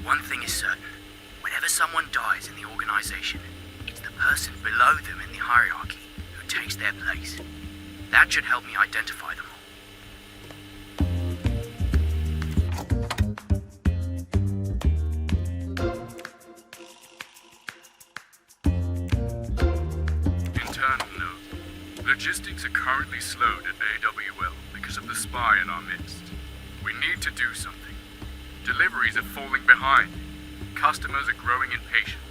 One thing is certain. Whenever someone dies in the organization, it's the person below them in the hierarchy who takes their place. That should help me identify them all. Logistics are currently slowed at AWL because of the spy in our midst. We need to do something. Deliveries are falling behind. Customers are growing impatient.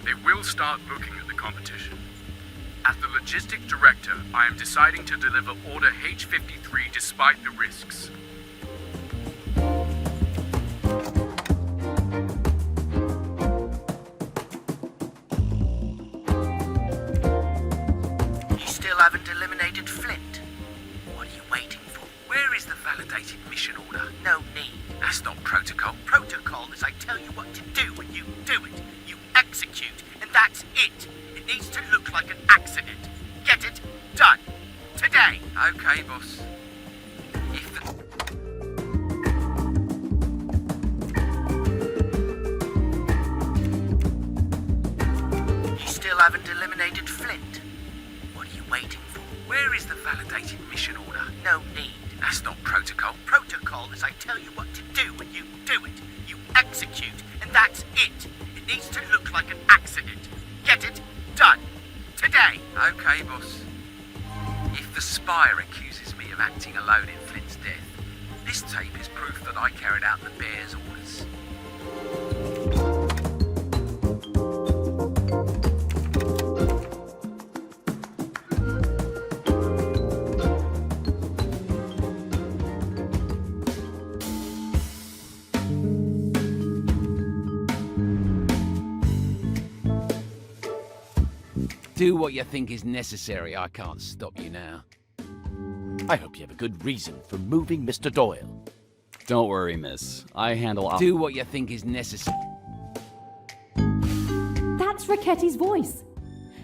They will start looking at the competition. As the logistics director, I am deciding to deliver Order H53 despite the risks. Haven't eliminated Flint. What are you waiting for? Where is the validated mission order? No need. That's not protocol. Protocol is I tell you what to do and you do it. You execute, and that's it. It needs to look like an accident. Get it? Done. Today. Okay, boss. You still haven't eliminated Flint. Waiting for. Where is the validated mission order? No need. That's not protocol. Protocol is I tell you what to do and you do it. You execute, and that's it. It needs to look like an accident. Get it? Done. Today. Okay, boss. If the Spire accuses me of acting alone in Flint's death, this tape is proof that I carried out the Bear's orders. Do what you think is necessary. I can't stop you now. I hope you have a good reason for moving Mr. Doyle. Don't worry, miss. I handle... Do what you think is necessary. That's Ricchetti's voice.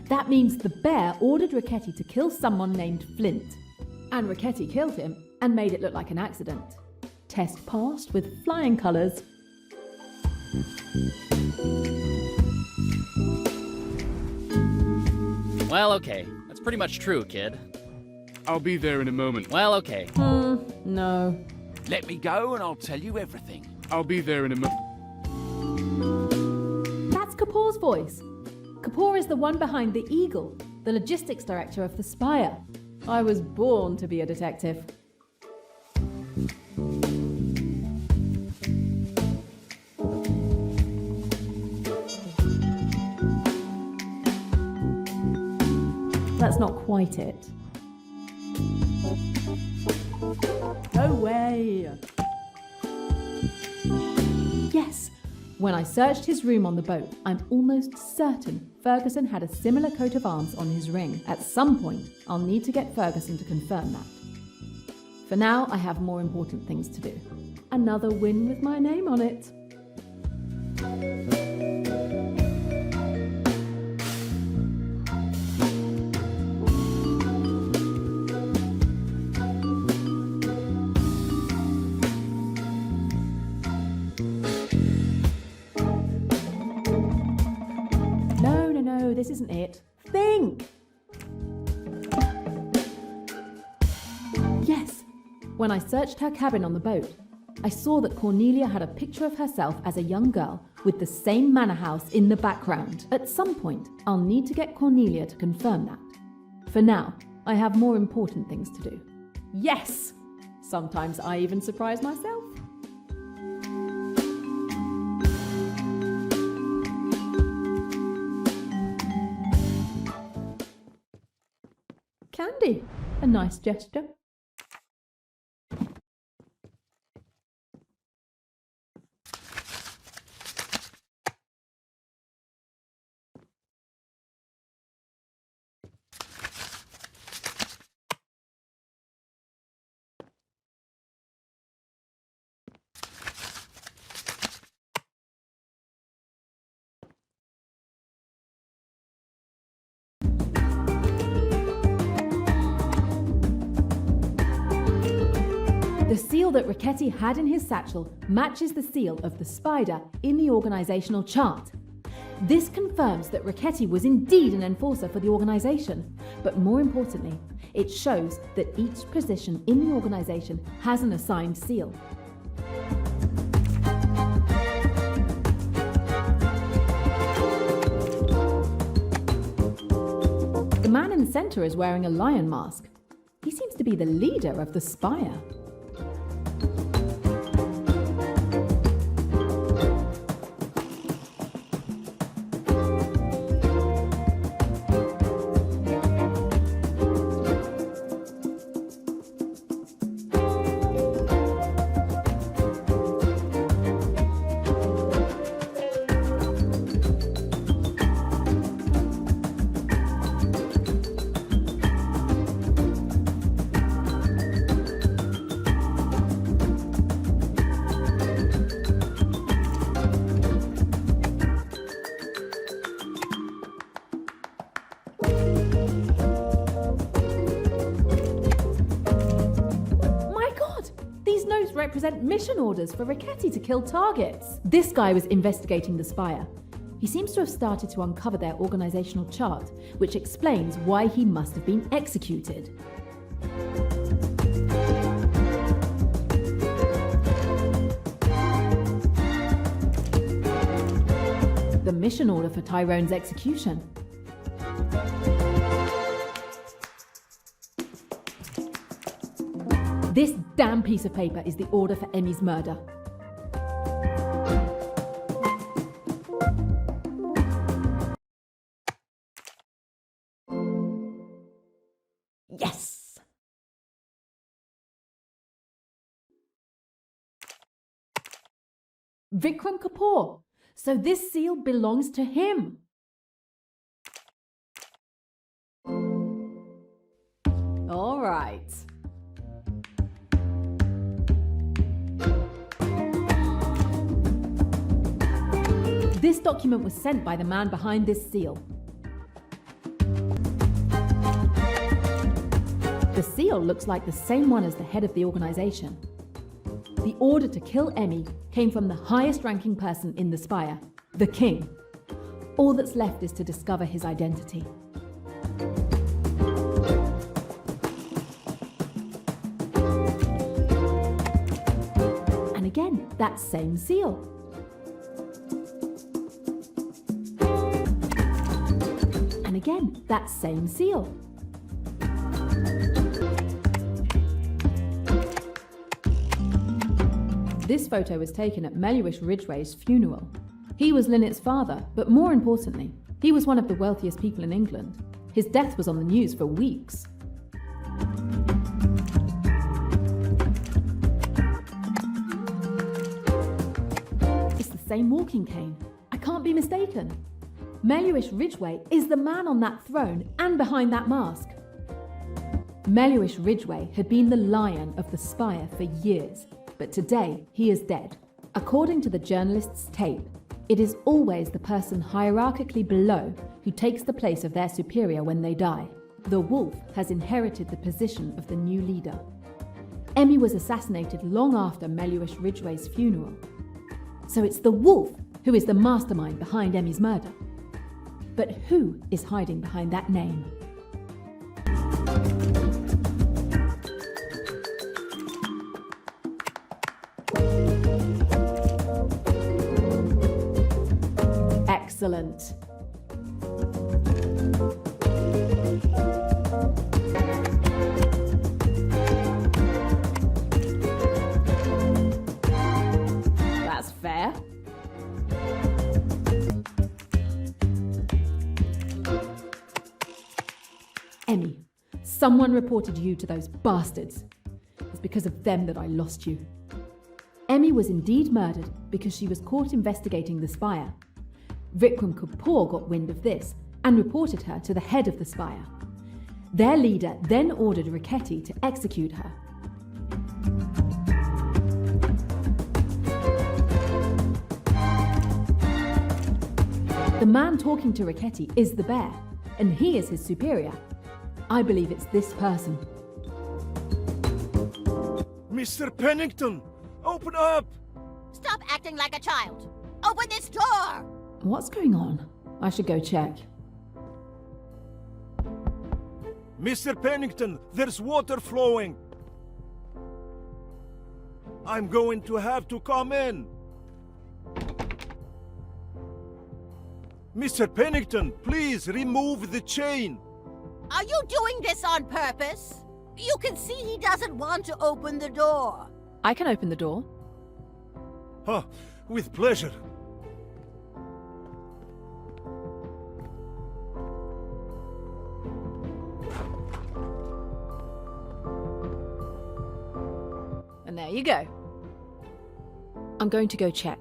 That means the bear ordered Ricchetti to kill someone named Flint. And Ricchetti killed him and made it look like an accident. Test passed with flying colours. Well, okay. That's pretty much true, kid. I'll be there in a moment. Well, okay. No. Let me go and I'll tell you everything. I'll be there in a moment. That's Kapoor's voice. Kapoor is the one behind the Eagle, the logistics director of the Spire. I was born to be a detective. That's not quite it. No way! Yes! When I searched his room on the boat, I'm almost certain Ferguson had a similar coat of arms on his ring. At some point, I'll need to get Ferguson to confirm that. For now, I have more important things to do. Another win with my name on it. No, this isn't it. Think! Yes! When I searched her cabin on the boat, I saw that Cornelia had a picture of herself as a young girl with the same manor house in the background. At some point, I'll need to get Cornelia to confirm that. For now, I have more important things to do. Yes! Sometimes I even surprise myself. Candy. A nice gesture. The seal that Ricchetti had in his satchel matches the seal of the spider in the organisational chart. This confirms that Ricchetti was indeed an enforcer for the organisation, but more importantly, it shows that each position in the organisation has an assigned seal. The man in the centre is wearing a lion mask. He seems to be the leader of the Spire. Represent mission orders for Ricchetti to kill targets. This guy was investigating the Spire. He seems to have started to uncover their organisational chart, which explains why he must have been executed. The mission order for Tyrone's execution. This damn piece of paper is the order for Emmy's murder. Yes! Vikram Kapoor. So this seal belongs to him. right. This document was sent by the man behind this seal. The seal looks like the same one as the head of the organization. The order to kill Emmy came from the highest ranking person in the Spire, the king. All that's left is to discover his identity. And again, that same seal. And again, that same seal. This photo was taken at Melhuish Ridgway's funeral. He was Linnet's father, but more importantly, he was one of the wealthiest people in England. His death was on the news for weeks. It's the same walking cane. I can't be mistaken. Melhuish Ridgway is the man on that throne and behind that mask. Melhuish Ridgway had been the lion of the Spire for years, but today he is dead. According to the journalist's tape, it is always the person hierarchically below who takes the place of their superior when they die. The wolf has inherited the position of the new leader. Emmy was assassinated long after Melhuish Ridgway's funeral. So it's the wolf who is the mastermind behind Emmy's murder. But who is hiding behind that name? Excellent. That's fair. Emmy, someone reported you to those bastards. It's because of them that I lost you. Emmy was indeed murdered because she was caught investigating the Spire. Vikram Kapoor got wind of this and reported her to the head of the Spire. Their leader then ordered Richetti to execute her. The man talking to Richetti is the bear, and he is his superior. I believe it's this person. Mr. Pennington, open up! Stop acting like a child! Open this door! What's going on? I should go check. Mr. Pennington, there's water flowing. I'm going to have to come in. Mr. Pennington, please remove the chain. Are you doing this on purpose? You can see he doesn't want to open the door. I can open the door. Huh, with pleasure. And there you go. I'm going to go check.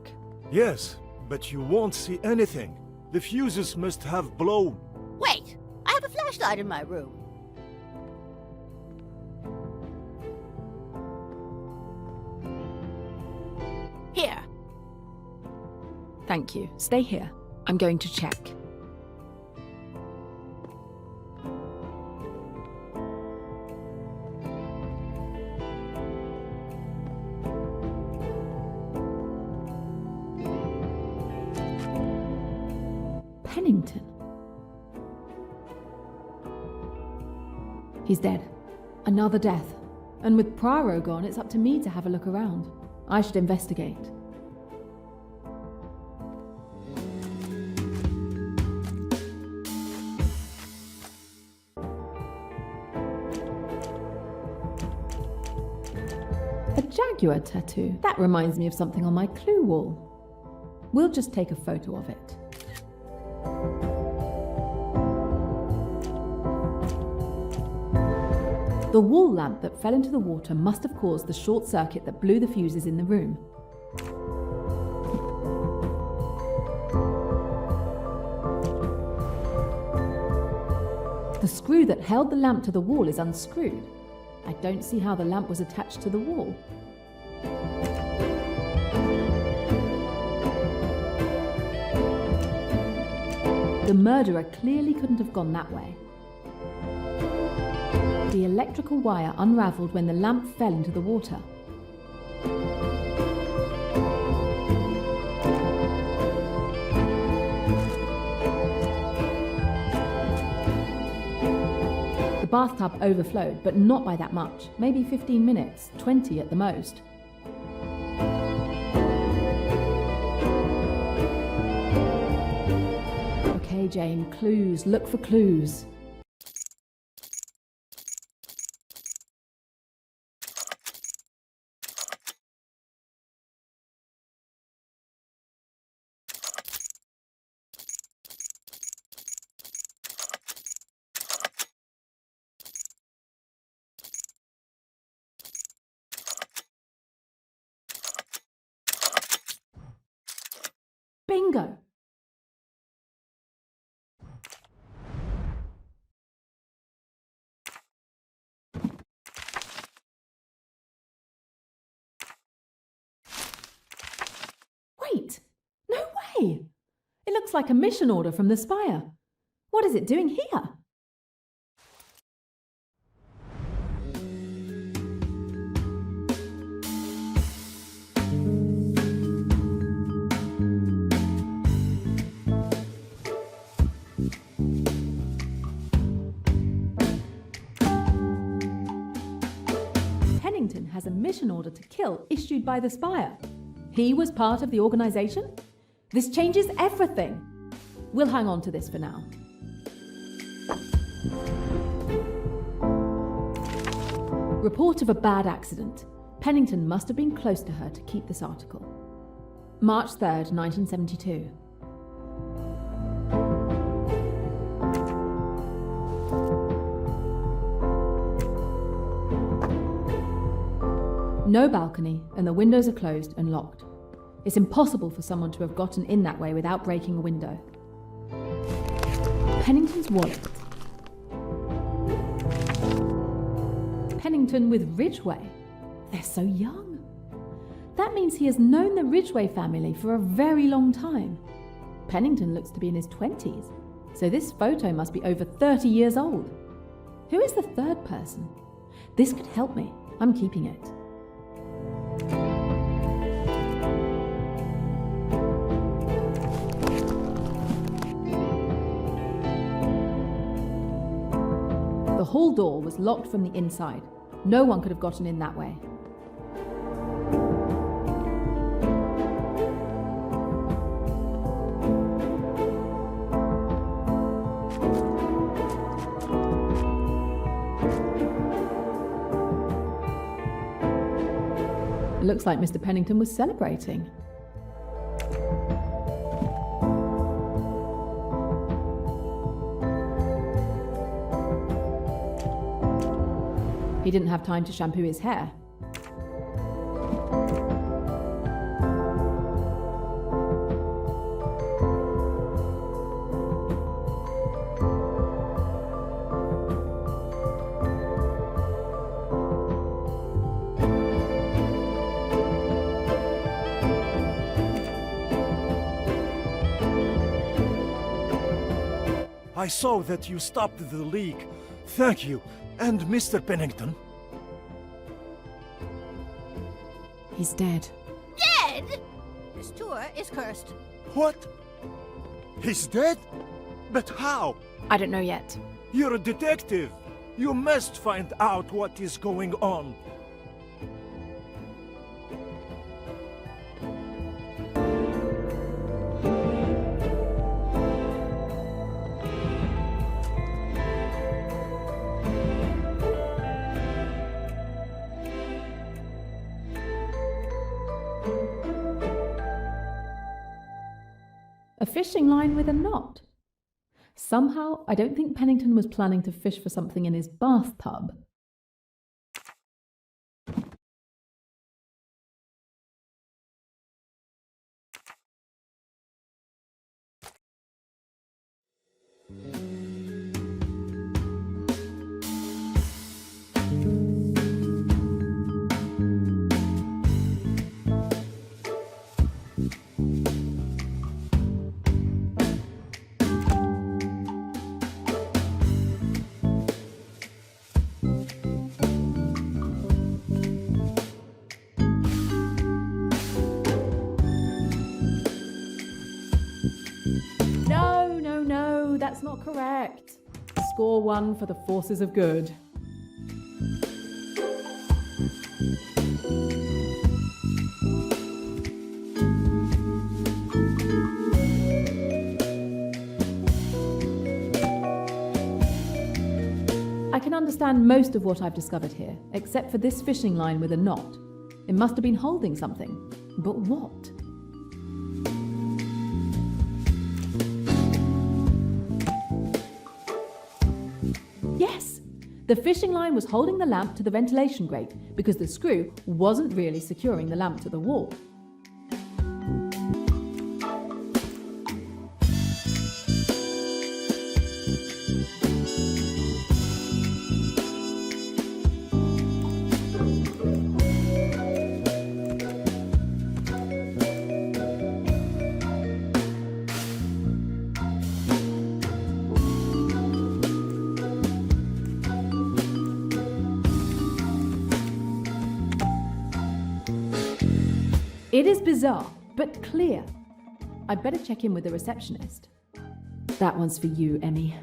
Yes, but you won't see anything. The fuses must have blown. Wait, I have a flashlight in my room. Here. Thank you. Stay here. I'm going to check. Pennington. He's dead. Another death. And with Poirot gone, it's up to me to have a look around. I should investigate. A jaguar tattoo. That reminds me of something on my clue wall. We'll just take a photo of it. The wall lamp that fell into the water must have caused the short circuit that blew the fuses in the room. The screw that held the lamp to the wall is unscrewed. I don't see how the lamp was attached to the wall. The murderer clearly couldn't have gone that way. The electrical wire unravelled when the lamp fell into the water. The bathtub overflowed, but not by that much. Maybe 15 minutes, 20 at the most. Okay, Jane, clues. Look for clues. Bingo! Wait! No way! It looks like a mission order from the Spire. What is it doing here? Pennington has a mission order to kill issued by the Spire. He was part of the organisation? This changes everything. We'll hang on to this for now. Report of a bad accident. Pennington must have been close to her to keep this article. March 3rd, 1972. No balcony, and the windows are closed and locked. It's impossible for someone to have gotten in that way without breaking a window. Pennington's wallet. Pennington with Ridgway. They're so young. That means he has known the Ridgway family for a very long time. Pennington looks to be in his 20s, so this photo must be over 30 years old. Who is the third person? This could help me. I'm keeping it. The hall door was locked from the inside. No one could have gotten in that way. It looks like Mr. Pennington was celebrating. He didn't have time to shampoo his hair. I saw that you stopped the leak. Thank you. And Mr. Pennington? He's dead. Dead? This tour is cursed. What? He's dead? But how? I don't know yet. You're a detective. You must find out what is going on. A fishing line with a knot. Somehow, I don't think Pennington was planning to fish for something in his bathtub. not correct. Score 1 for the forces of good. I can understand most of what I've discovered here, except for this fishing line with a knot. It must have been holding something. But what? Yes! The fishing line was holding the lamp to the ventilation grate because the screw wasn't really securing the lamp to the wall. It is bizarre, but clear. I'd better check in with the receptionist. That one's for you, Emmy.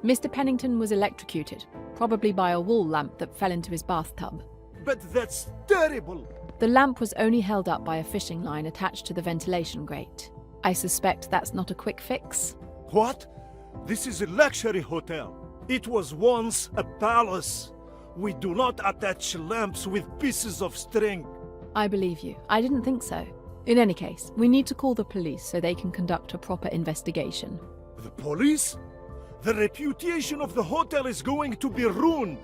Mr. Pennington was electrocuted, probably by a wall lamp that fell into his bathtub. But that's terrible! The lamp was only held up by a fishing line attached to the ventilation grate. I suspect that's not a quick fix. What? This is a luxury hotel. It was once a palace. We do not attach lamps with pieces of string. I believe you. I didn't think so. In any case, we need to call the police so they can conduct a proper investigation. The police? The reputation of the hotel is going to be ruined.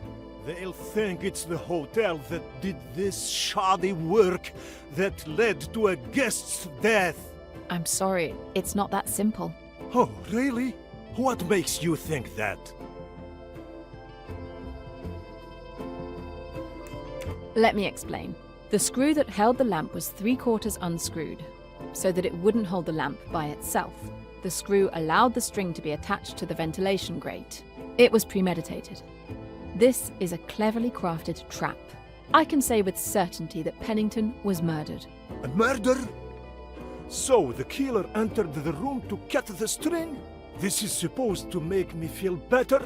They'll think it's the hotel that did this shoddy work that led to a guest's death. I'm sorry, it's not that simple. Oh, really? What makes you think that? Let me explain. The screw that held the lamp was 3/4 unscrewed, so that it wouldn't hold the lamp by itself. The screw allowed the string to be attached to the ventilation grate. It was premeditated. This is a cleverly crafted trap. I can say with certainty that Pennington was murdered. A murder? So the killer entered the room to cut the string? This is supposed to make me feel better?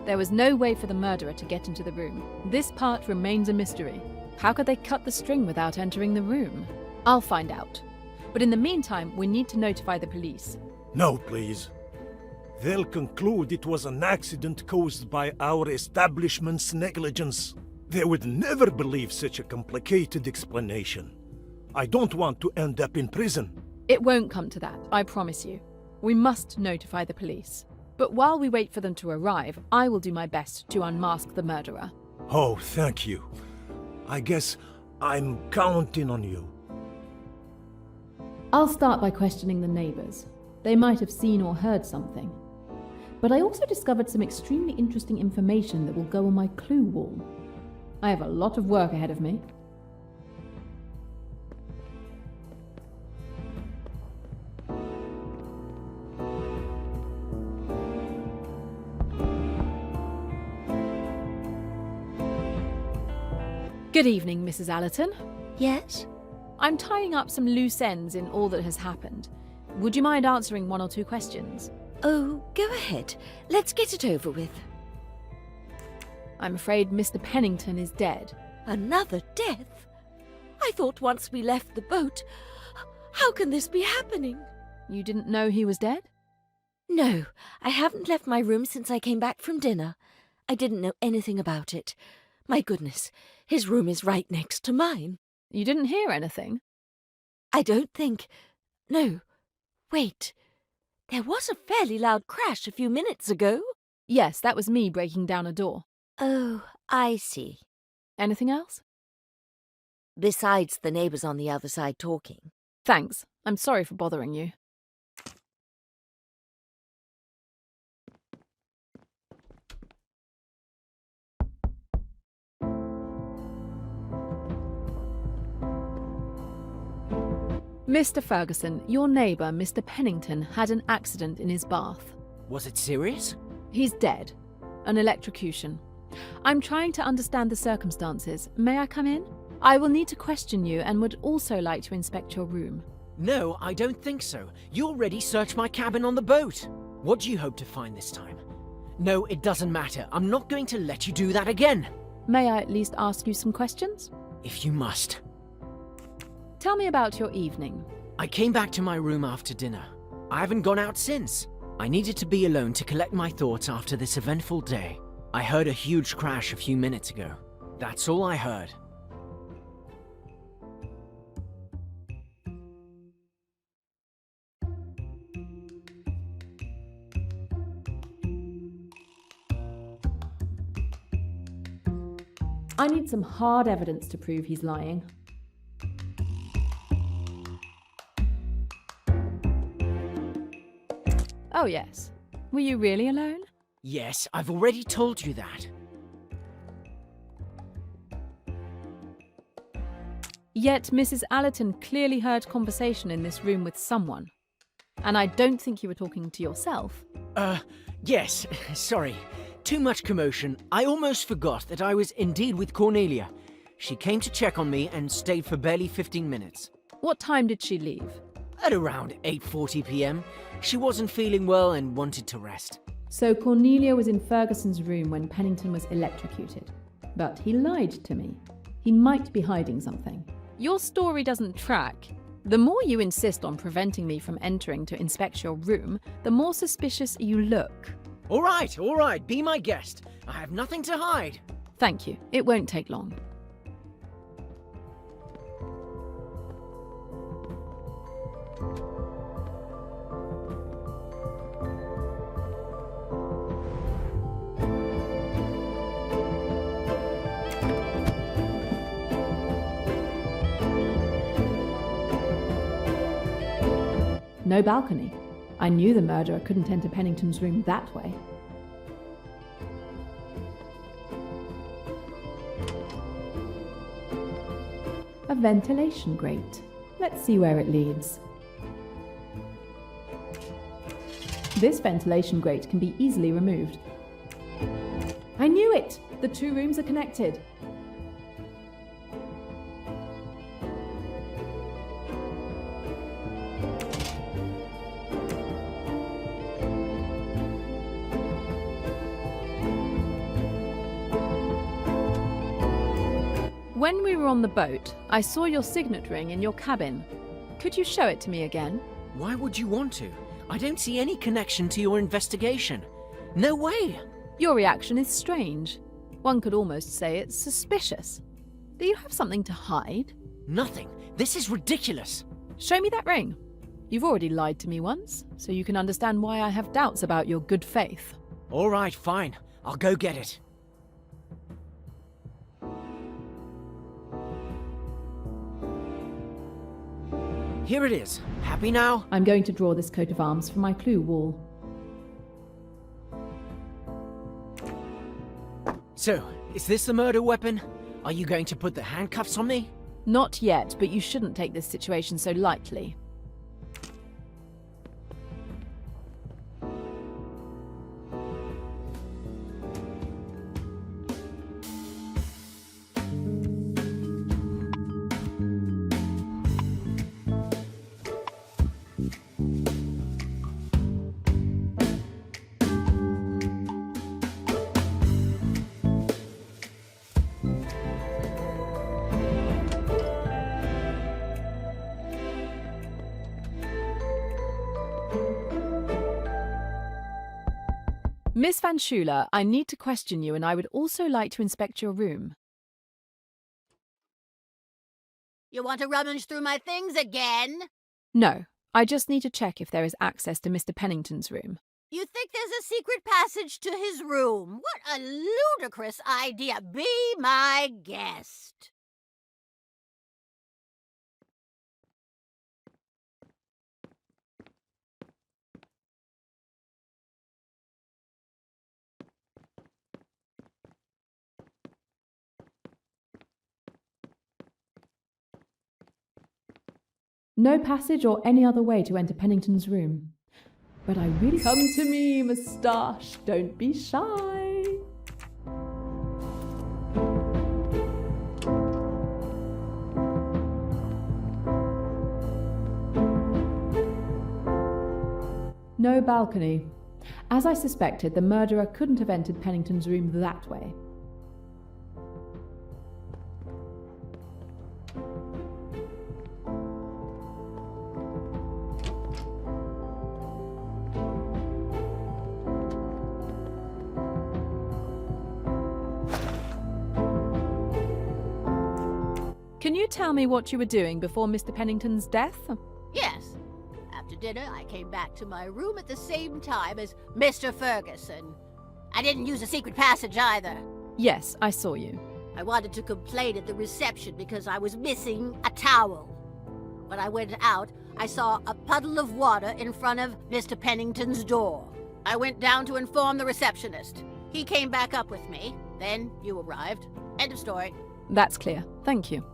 There was no way for the murderer to get into the room. This part remains a mystery. How could they cut the string without entering the room? I'll find out. But in the meantime, we need to notify the police. No, please. They'll conclude it was an accident caused by our establishment's negligence. They would never believe such a complicated explanation. I don't want to end up in prison. It won't come to that, I promise you. We must notify the police. But while we wait for them to arrive, I will do my best to unmask the murderer. Oh, thank you. I guess I'm counting on you. I'll start by questioning the neighbours. They might have seen or heard something. But I also discovered some extremely interesting information that will go on my clue wall. I have a lot of work ahead of me. Good evening, Mrs. Allerton. Yes? I'm tying up some loose ends in all that has happened. Would you mind answering 1 or 2 questions? Oh, go ahead. Let's get it over with. I'm afraid Mr. Pennington is dead. Another death? I thought once we left the boat. How can this be happening? You didn't know he was dead? No, I haven't left my room since I came back from dinner. I didn't know anything about it. My goodness, his room is right next to mine. You didn't hear anything? I don't think... No. Wait. There was a fairly loud crash a few minutes ago. Yes, that was me breaking down a door. Oh, I see. Anything else? Besides the neighbours on the other side talking. Thanks. I'm sorry for bothering you. Mr. Ferguson, your neighbour, Mr. Pennington, had an accident in his bath. Was it serious? He's dead. An electrocution. I'm trying to understand the circumstances. May I come in? I will need to question you and would also like to inspect your room. No, I don't think so. You already searched my cabin on the boat. What do you hope to find this time? No, it doesn't matter. I'm not going to let you do that again. May I at least ask you some questions? If you must. Tell me about your evening. I came back to my room after dinner. I haven't gone out since. I needed to be alone to collect my thoughts after this eventful day. I heard a huge crash a few minutes ago. That's all I heard. I need some hard evidence to prove he's lying. Oh, yes. Were you really alone? Yes, I've already told you that. Yet Mrs. Allerton clearly heard conversation in this room with someone. And I don't think you were talking to yourself. Yes, sorry. Too much commotion. I almost forgot that I was indeed with Cornelia. She came to check on me and stayed for barely 15 minutes. What time did she leave? At around 8:40 p.m. She wasn't feeling well and wanted to rest. So Cornelia was in Ferguson's room when Pennington was electrocuted. But he lied to me. He might be hiding something. Your story doesn't track. The more you insist on preventing me from entering to inspect your room, the more suspicious you look. All right, be my guest. I have nothing to hide. Thank you. It won't take long. No balcony. I knew the murderer couldn't enter Pennington's room that way. A ventilation grate. Let's see where it leads. This ventilation grate can be easily removed. I knew it! The two rooms are connected. When we were on the boat, I saw your signet ring in your cabin. Could you show it to me again? Why would you want to? I don't see any connection to your investigation. No way! Your reaction is strange. One could almost say it's suspicious. Do you have something to hide? Nothing. This is ridiculous. Show me that ring. You've already lied to me once, so you can understand why I have doubts about your good faith. All right, fine. I'll go get it. Here it is. Happy now? I'm going to draw this coat of arms from my clue wall. So, is this the murder weapon? Are you going to put the handcuffs on me? Not yet, but you shouldn't take this situation so lightly. Miss Van Schuler, I need to question you, and I would also like to inspect your room. You want to rummage through my things again? No, I just need to check if there is access to Mr. Pennington's room. You think there's a secret passage to his room? What a ludicrous idea! Be my guest. No passage or any other way to enter Pennington's room. But I really... Come to me, Moustache. Don't be shy. No balcony. As I suspected, the murderer couldn't have entered Pennington's room that way. Can you tell me what you were doing before Mr. Pennington's death? Yes. After dinner, I came back to my room at the same time as Mr. Ferguson. I didn't use a secret passage either. Yes, I saw you. I wanted to complain at the reception because I was missing a towel. When I went out, I saw a puddle of water in front of Mr. Pennington's door. I went down to inform the receptionist. He came back up with me. Then you arrived. End of story. That's clear. Thank you.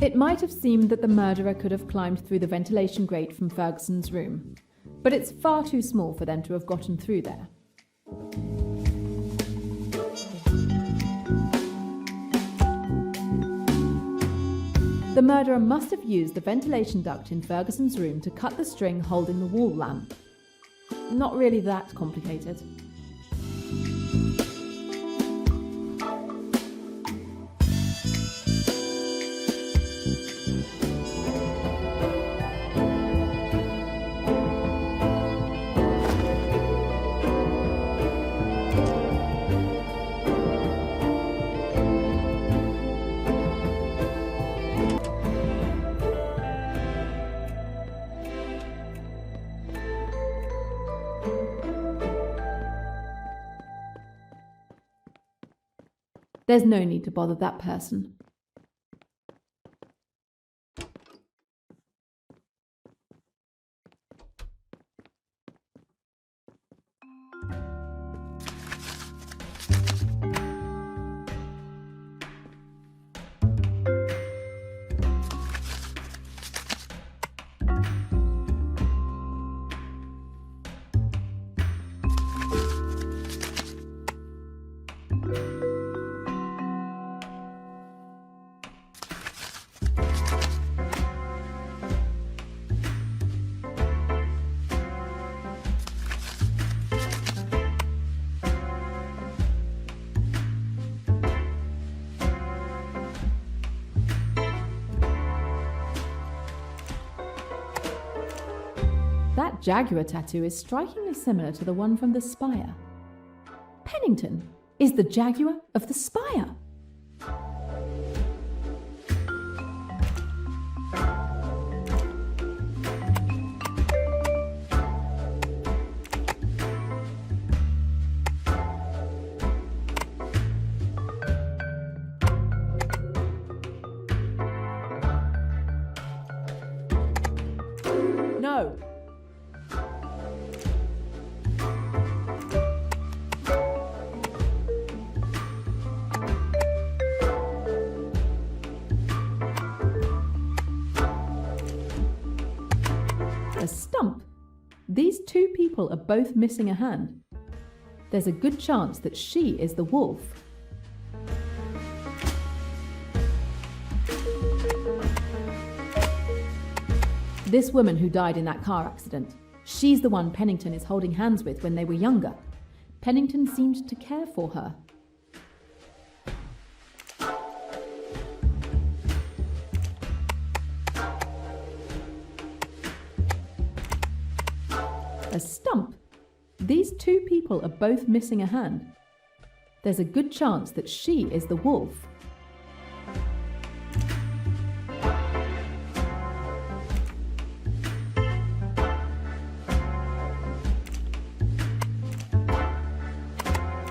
It might have seemed that the murderer could have climbed through the ventilation grate from Ferguson's room, but it's far too small for them to have gotten through there. The murderer must have used the ventilation duct in Ferguson's room to cut the string holding the wall lamp. Not really that complicated. There's no need to bother that person. That jaguar tattoo is strikingly similar to the one from the spire. Pennington is the jaguar of the spire. No. A stump. These two people are both missing a hand. There's a good chance that she is the wolf. This woman who died in that car accident. She's the one Pennington is holding hands with when they were younger. Pennington seemed to care for her. A stump? These two people are both missing a hand. There's a good chance that she is the wolf.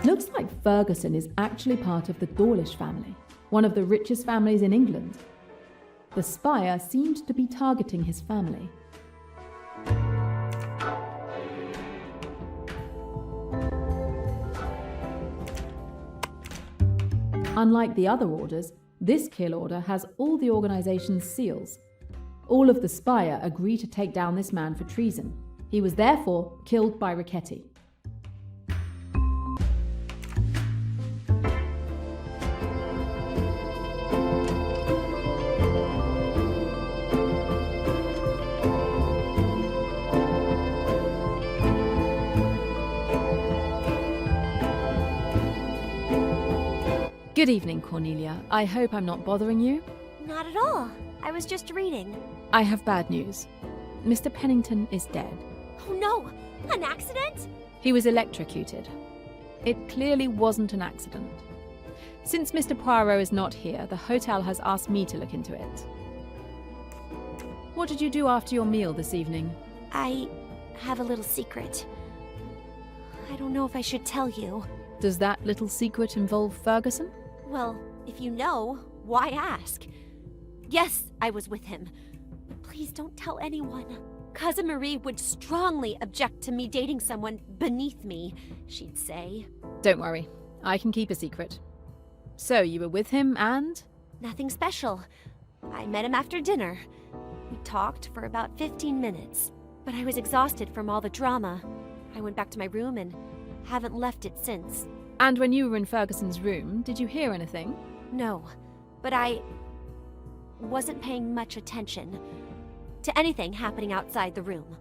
Looks like Ferguson is actually part of the Dawlish family, one of the richest families in England. The spire seemed to be targeting his family. Unlike the other orders, this kill order has all the organisation's seals. All of the spire agree to take down this man for treason. He was therefore killed by Richetti. Good evening, Cornelia. I hope I'm not bothering you. Not at all. I was just reading. I have bad news. Mr. Pennington is dead. Oh no! An accident? He was electrocuted. It clearly wasn't an accident. Since Mr. Poirot is not here, the hotel has asked me to look into it. What did you do after your meal this evening? I have a little secret. I don't know if I should tell you. Does that little secret involve Ferguson? Well, if you know, why ask? Yes, I was with him. But please don't tell anyone. Cousin Marie would strongly object to me dating someone beneath me, she'd say. Don't worry. I can keep a secret. So, you were with him and? Nothing special. I met him after dinner. We talked for about 15 minutes. But I was exhausted from all the drama. I went back to my room and haven't left it since. And when you were in Ferguson's room, did you hear anything? No, but I wasn't paying much attention to anything happening outside the room.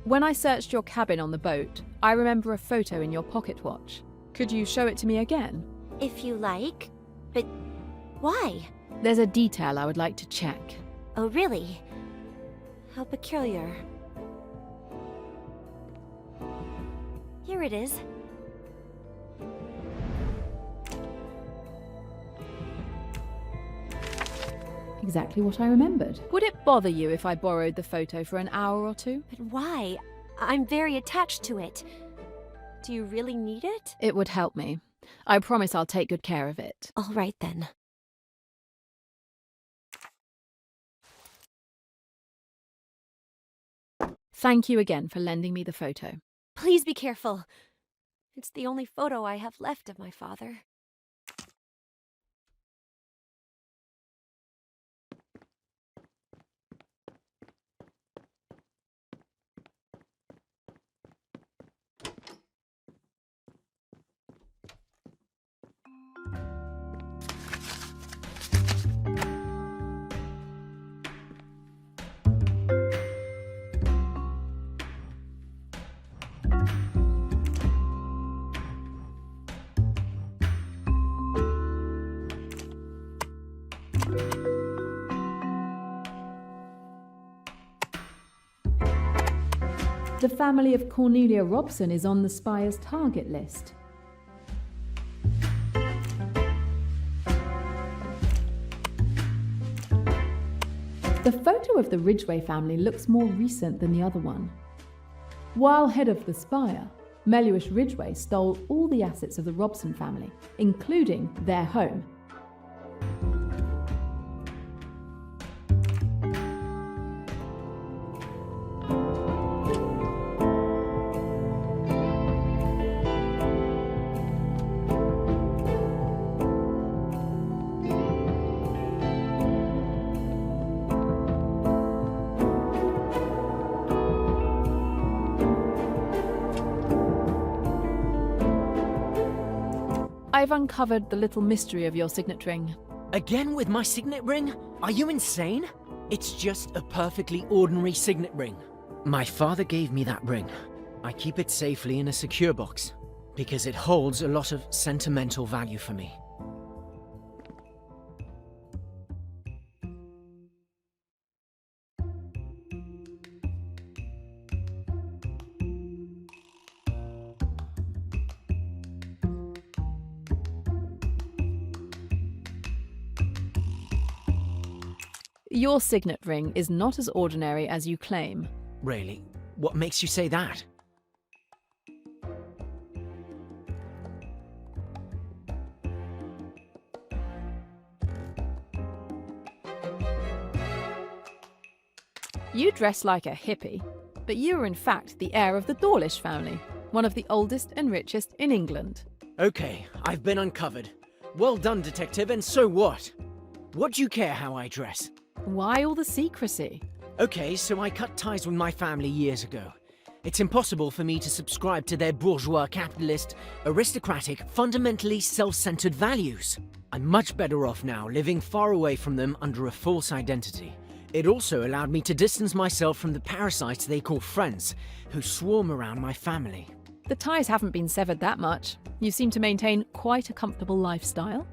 When I searched your cabin on the boat, I remember a photo in your pocket watch. Could you show it to me again? If you like, but why? There's a detail I would like to check. Oh, really? How peculiar. Here it is. Exactly what I remembered. Would it bother you if I borrowed the photo for an hour or two? But why? I'm very attached to it. Do you really need it? It would help me. I promise I'll take good care of it. All right then. Thank you again for lending me the photo. Please be careful. It's the only photo I have left of my father. The family of Cornelia Robson is on the spire's target list. The photo of the Ridgway family looks more recent than the other one. While head of the spire, Meluish Ridgway stole all the assets of the Robson family, including their home. I've uncovered the little mystery of your signet ring. Again with my signet ring? Are you insane? It's just a perfectly ordinary signet ring. My father gave me that ring. I keep it safely in a secure box, because it holds a lot of sentimental value for me. Your signet ring is not as ordinary as you claim. Really? What makes you say that? You dress like a hippie, but you are in fact the heir of the Dawlish family, one of the oldest and richest in England. Okay, I've been uncovered. Well done, detective, and so what? What do you care how I dress? Why all the secrecy? Okay, so I cut ties with my family years ago. It's impossible for me to subscribe to their bourgeois, capitalist, aristocratic, fundamentally self-centered values. I'm much better off now, living far away from them under a false identity. It also allowed me to distance myself from the parasites they call friends, who swarm around my family. The ties haven't been severed that much. You seem to maintain quite a comfortable lifestyle.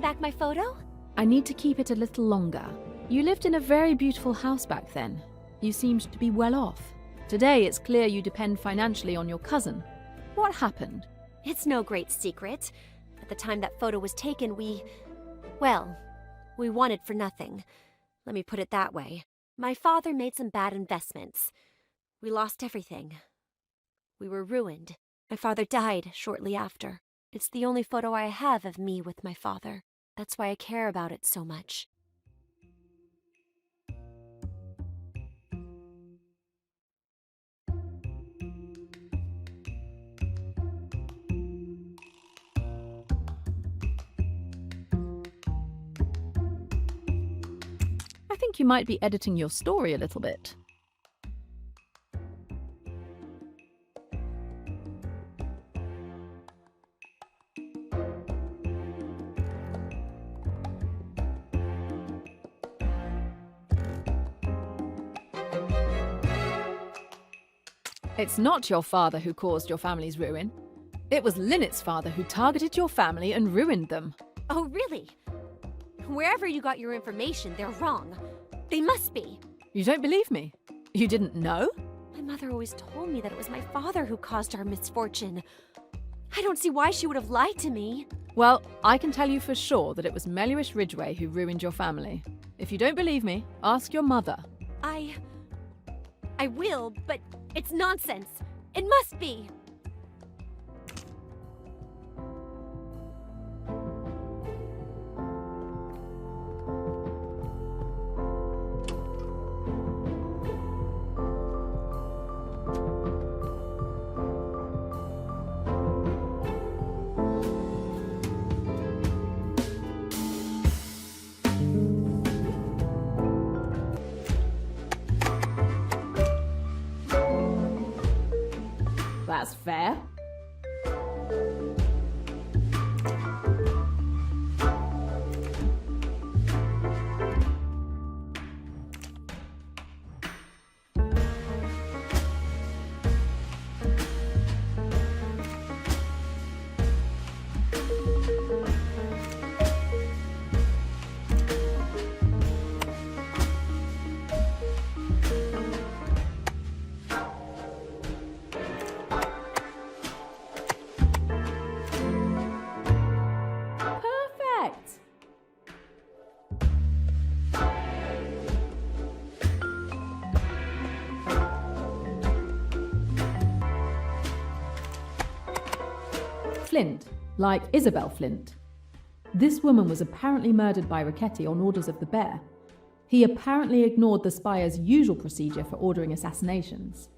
Back my photo? I need to keep it a little longer. You lived in a very beautiful house back then. You seemed to be well off. Today it's clear you depend financially on your cousin. What happened? It's no great secret. At the time that photo was taken, we wanted for nothing. Let me put it that way. My father made some bad investments. We lost everything. We were ruined. My father died shortly after. It's the only photo I have of me with my father. That's why I care about it so much. I think you might be editing your story a little bit. It's not your father who caused your family's ruin. It was Linnet's father who targeted your family and ruined them. Oh, really? Wherever you got your information, they're wrong. They must be. You don't believe me? You didn't know? My mother always told me that it was my father who caused our misfortune. I don't see why she would have lied to me. Well, I can tell you for sure that it was Meluish Ridgway who ruined your family. If you don't believe me, ask your mother. I will, but it's nonsense. It must be. That's fair. Flint, like Isabel Flint. This woman was apparently murdered by Riquetti on orders of the bear. He apparently ignored the spire's usual procedure for ordering assassinations.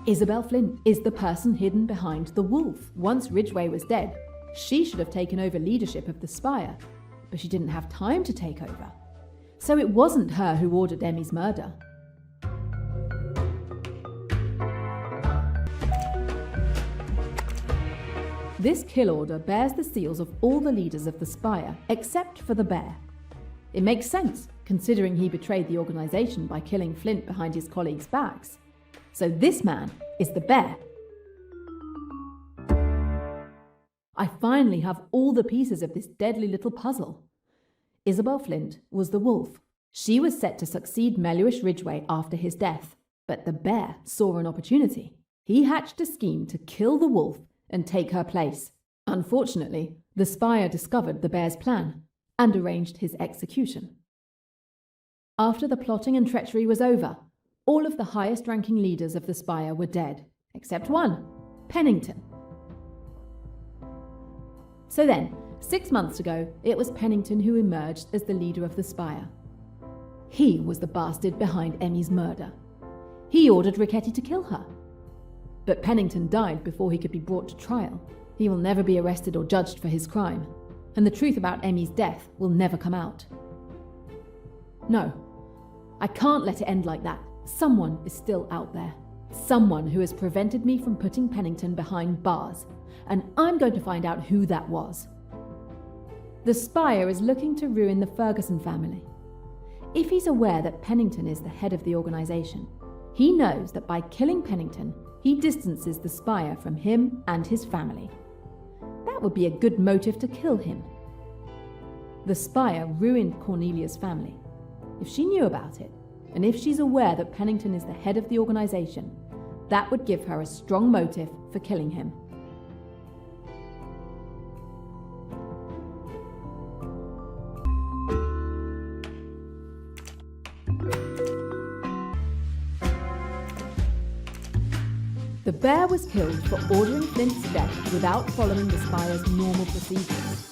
Isabel Flint is the person hidden behind the wolf. Once Ridgway was dead, she should have taken over leadership of the spire, but she didn't have time to take over. So it wasn't her who ordered Emmy's murder. This kill order bears the seals of all the leaders of the spire, except for the bear. It makes sense, considering he betrayed the organisation by killing Flint behind his colleagues' backs. So this man is the bear. I finally have all the pieces of this deadly little puzzle. Isabel Flint was the wolf. She was set to succeed Melhuish Ridgway after his death, but the bear saw an opportunity. He hatched a scheme to kill the wolf and take her place. Unfortunately, the spire discovered the bear's plan and arranged his execution. After the plotting and treachery was over, all of the highest-ranking leaders of the spire were dead, except one, Pennington. So then, 6 months ago, it was Pennington who emerged as the leader of the spire. He was the bastard behind Emmy's murder. He ordered Richetti to kill her. But Pennington died before he could be brought to trial. He will never be arrested or judged for his crime, and the truth about Emmy's death will never come out. No, I can't let it end like that. Someone is still out there. Someone who has prevented me from putting Pennington behind bars, and I'm going to find out who that was. The spire is looking to ruin the Ferguson family. If he's aware that Pennington is the head of the organisation, he knows that by killing Pennington, he distances the spire from him and his family. That would be a good motive to kill him. The spire ruined Cornelia's family. If she knew about it, and if she's aware that Pennington is the head of the organisation, that would give her a strong motive for killing him. The bear was killed for ordering Flint's death without following the spire's normal procedures.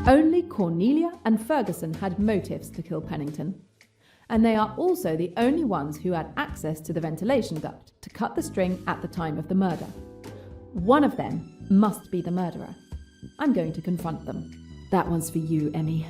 Only Cornelia and Ferguson had motives to kill Pennington. And they are also the only ones who had access to the ventilation duct to cut the string at the time of the murder. One of them must be the murderer. I'm going to confront them. That one's for you, Emmy.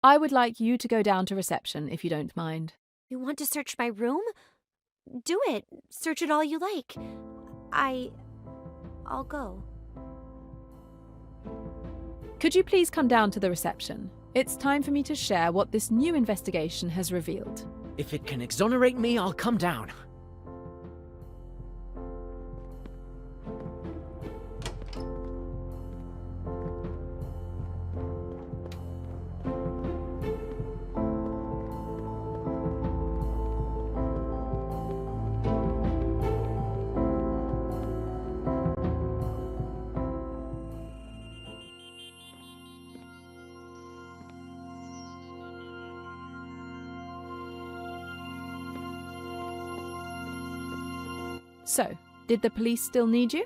I would like you to go down to reception, if you don't mind. You want to search my room? Do it. Search it all you like. I'll go. Could you please come down to the reception? It's time for me to share what this new investigation has revealed. If it can exonerate me, I'll come down. So, did the police still need you?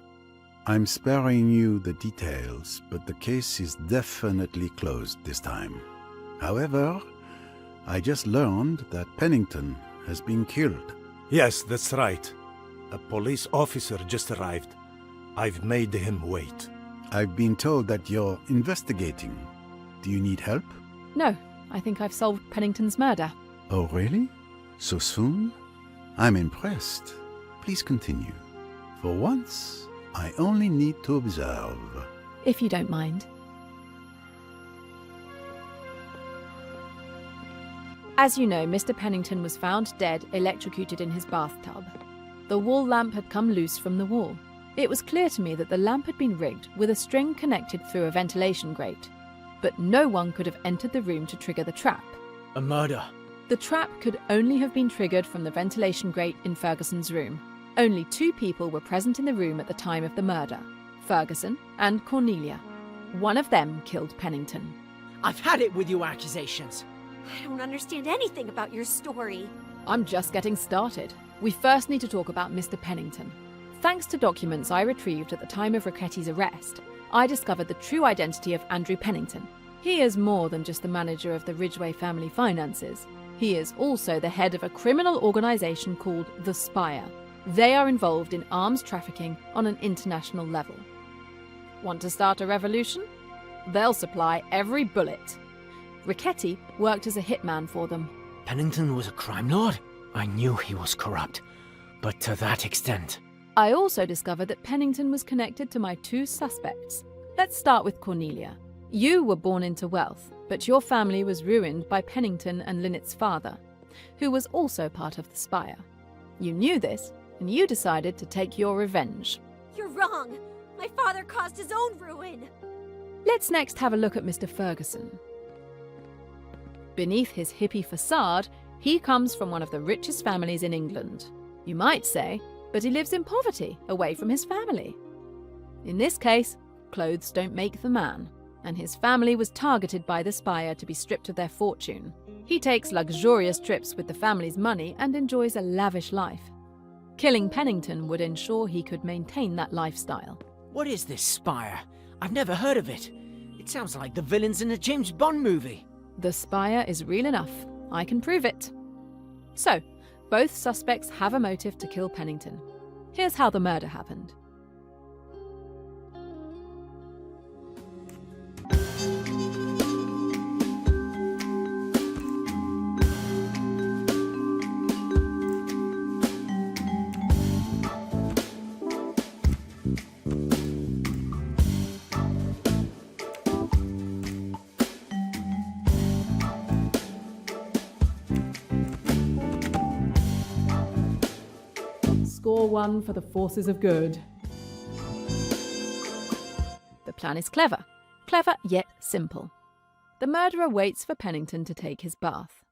I'm sparing you the details, but the case is definitely closed this time. However, I just learned that Pennington has been killed. Yes, that's right. A police officer just arrived. I've made him wait. I've been told that you're investigating. Do you need help? No, I think I've solved Pennington's murder. Oh, really? So soon? I'm impressed. Please continue. For once, I only need to observe. If you don't mind. As you know, Mr. Pennington was found dead, electrocuted in his bathtub. The wall lamp had come loose from the wall. It was clear to me that the lamp had been rigged with a string connected through a ventilation grate. But no one could have entered the room to trigger the trap. A murder. The trap could only have been triggered from the ventilation grate in Ferguson's room. Only 2 people were present in the room at the time of the murder, Ferguson and Cornelia. One of them killed Pennington. I've had it with your accusations. I don't understand anything about your story. I'm just getting started. We first need to talk about Mr. Pennington. Thanks to documents I retrieved at the time of Ricchetti's arrest, I discovered the true identity of Andrew Pennington. He is more than just the manager of the Ridgway family finances. He is also the head of a criminal organisation called The Spire. They are involved in arms trafficking on an international level. Want to start a revolution? They'll supply every bullet. Ricchetti worked as a hitman for them. Pennington was a crime lord? I knew he was corrupt, but to that extent. I also discovered that Pennington was connected to my 2 suspects. Let's start with Cornelia. You were born into wealth, but your family was ruined by Pennington and Linnet's father, who was also part of the Spire. You knew this, and you decided to take your revenge. You're wrong. My father caused his own ruin. Let's next have a look at Mr. Ferguson. Beneath his hippie facade, he comes from one of the richest families in England. You might say, but he lives in poverty, away from his family. In this case, clothes don't make the man, and his family was targeted by the Spire to be stripped of their fortune. He takes luxurious trips with the family's money and enjoys a lavish life. Killing Pennington would ensure he could maintain that lifestyle. What is this Spire? I've never heard of it. It sounds like the villains in a James Bond movie. The Spire is real enough. I can prove it. So, both suspects have a motive to kill Pennington. Here's how the murder happened. Score 1 for the forces of good. The plan is clever. Clever yet simple. The murderer waits for Pennington to take his bath.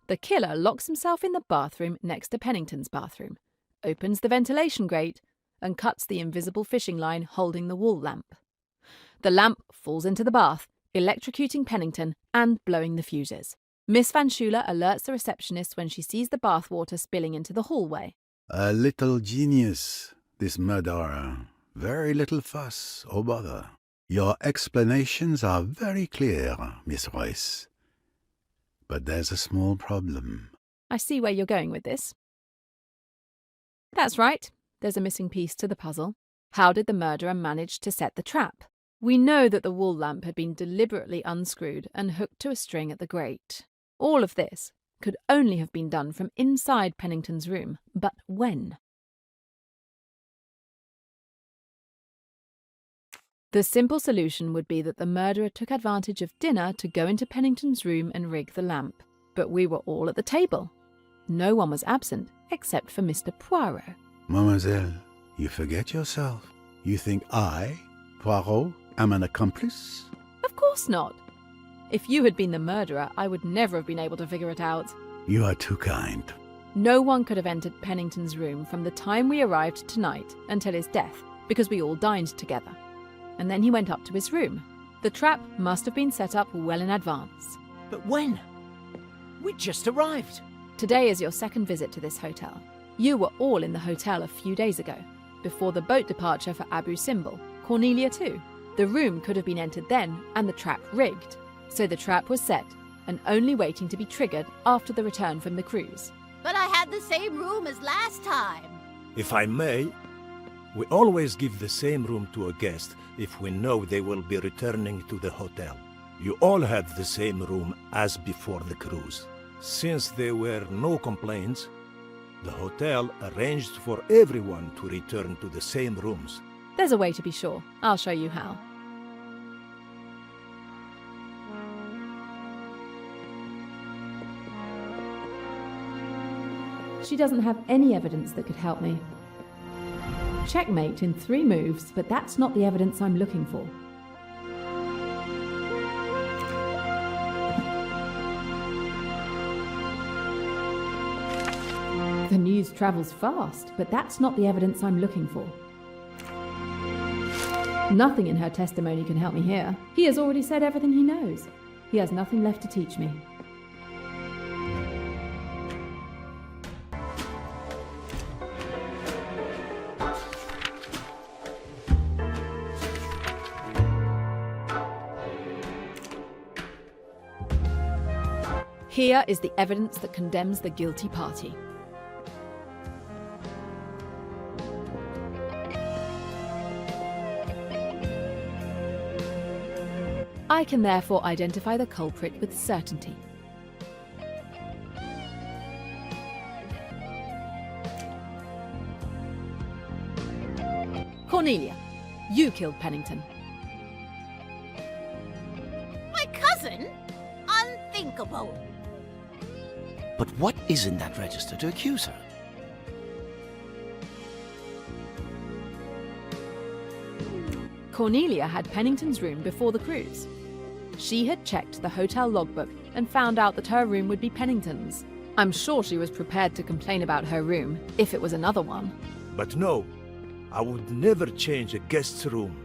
The killer locks himself in the bathroom next to Pennington's bathroom, opens the ventilation grate, and cuts the invisible fishing line holding the wall lamp. The lamp falls into the bath, electrocuting Pennington and blowing the fuses. Miss Van Schuler alerts the receptionist when she sees the bath water spilling into the hallway. A little genius, this murderer. Very little fuss or bother. Your explanations are very clear, Miss Royce. But there's a small problem. I see where you're going with this. That's right. There's a missing piece to the puzzle. How did the murderer manage to set the trap? We know that the wall lamp had been deliberately unscrewed and hooked to a string at the grate. All of this could only have been done from inside Pennington's room, but when? The simple solution would be that the murderer took advantage of dinner to go into Pennington's room and rig the lamp. But we were all at the table. No one was absent except for Mr. Poirot. Mademoiselle, you forget yourself. You think I, Poirot, am an accomplice? Of course not. If you had been the murderer, I would never have been able to figure it out. You are too kind. No one could have entered Pennington's room from the time we arrived tonight until his death, because we all dined together. And then he went up to his room. The trap must have been set up well in advance. But when? We just arrived. Today is your second visit to this hotel. You were all in the hotel a few days ago, before the boat departure for Abu Simbel, Cornelia too. The room could have been entered then, and the trap rigged. So the trap was set, and only waiting to be triggered after the return from the cruise. But I had the same room as last time. If I may, we always give the same room to a guest if we know they will be returning to the hotel. You all had the same room as before the cruise. Since there were no complaints, the hotel arranged for everyone to return to the same rooms. There's a way to be sure. I'll show you how. She doesn't have any evidence that could help me. Checkmate in 3 moves, but that's not the evidence I'm looking for. The news travels fast, but that's not the evidence I'm looking for. Nothing in her testimony can help me here. He has already said everything he knows. He has nothing left to teach me. Here is the evidence that condemns the guilty party. I can therefore identify the culprit with certainty. Cornelia, you killed Pennington. My cousin? Unthinkable. But what is in that register to accuse her? Cornelia had Pennington's room before the cruise. She had checked the hotel logbook and found out that her room would be Pennington's. I'm sure she was prepared to complain about her room if it was another one. But no, I would never change a guest's room.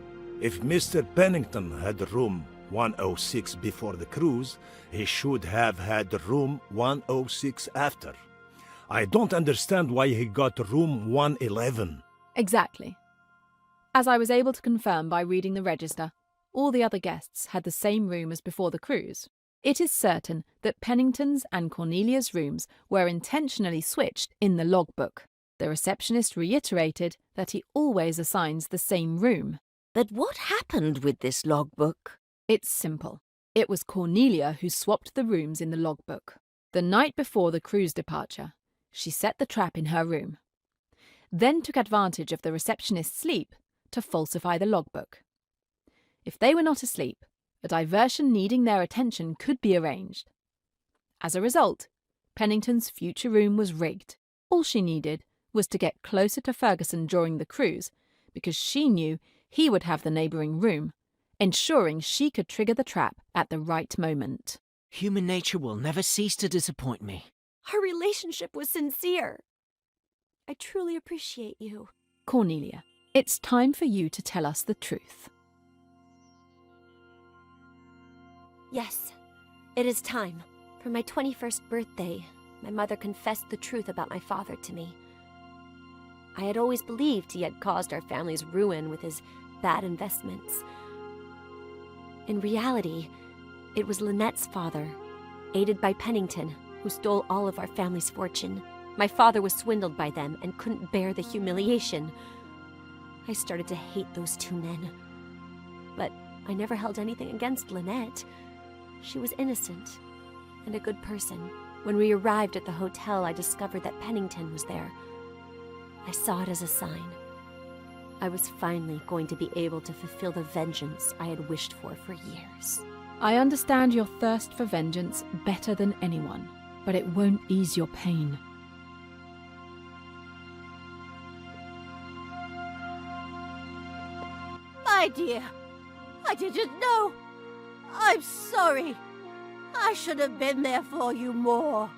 If Mr. Pennington had room 106 before the cruise, he should have had room 106 after. I don't understand why he got room 111. Exactly. As I was able to confirm by reading the register, all the other guests had the same room as before the cruise. It is certain that Pennington's and Cornelia's rooms were intentionally switched in the logbook. The receptionist reiterated that he always assigns the same room. But what happened with this logbook? It's simple. It was Cornelia who swapped the rooms in the logbook. The night before the cruise departure, she set the trap in her room, then took advantage of the receptionist's sleep to falsify the logbook. If they were not asleep, a diversion needing their attention could be arranged. As a result, Pennington's future room was rigged. All she needed was to get closer to Ferguson during the cruise, because she knew he would have the neighbouring room, ensuring she could trigger the trap at the right moment. Human nature will never cease to disappoint me. Our relationship was sincere. I truly appreciate you. Cornelia, it's time for you to tell us the truth. Yes, it is time. For my 21st birthday, my mother confessed the truth about my father to me. I had always believed he had caused our family's ruin with his bad investments. In reality, it was Linnet's father, aided by Pennington, who stole all of our family's fortune. My father was swindled by them and couldn't bear the humiliation. I started to hate those 2 men. But I never held anything against Linnet. She was innocent and a good person. When we arrived at the hotel, I discovered that Pennington was there. I saw it as a sign. I was finally going to be able to fulfill the vengeance I had wished for years. I understand your thirst for vengeance better than anyone, but it won't ease your pain. My dear, I didn't know. I'm sorry. I should have been there for you more.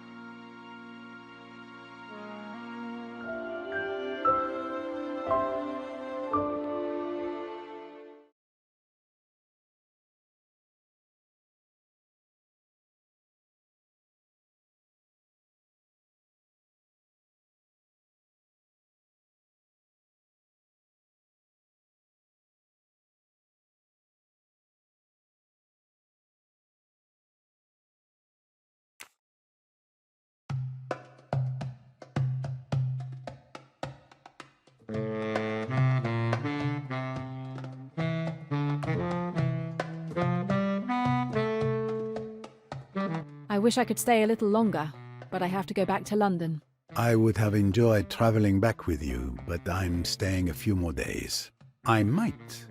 I wish I could stay a little longer, but I have to go back to London. I would have enjoyed traveling back with you, but I'm staying a few more days. I might,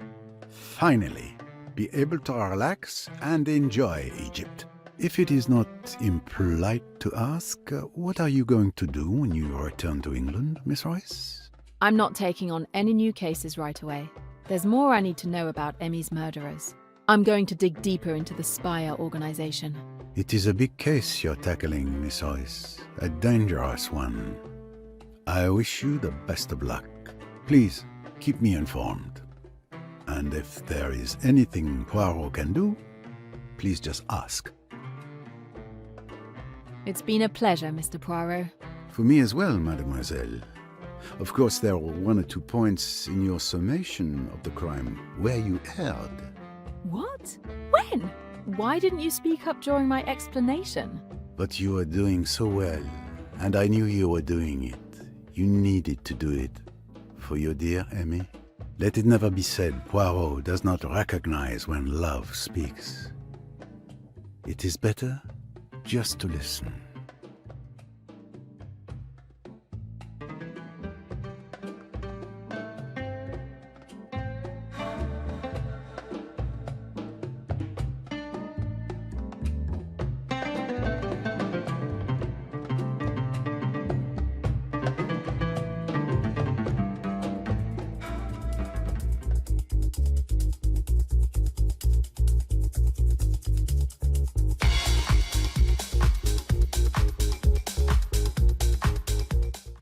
finally, be able to relax and enjoy Egypt. If it is not impolite to ask, what are you going to do when you return to England, Miss Royce? I'm not taking on any new cases right away. There's more I need to know about Emmy's murderers. I'm going to dig deeper into the Spire organization. It is a big case you're tackling, Miss Royce. A dangerous one. I wish you the best of luck. Please, keep me informed. And if there is anything Poirot can do, please just ask. It's been a pleasure, Mr. Poirot. For me as well, mademoiselle. Of course, there were 1 or 2 points in your summation of the crime where you erred. What? When? Why didn't you speak up during my explanation? But you were doing so well, and I knew you were doing it. You needed to do it. For your dear Emmy. Let it never be said Poirot does not recognize when love speaks. It is better just to listen.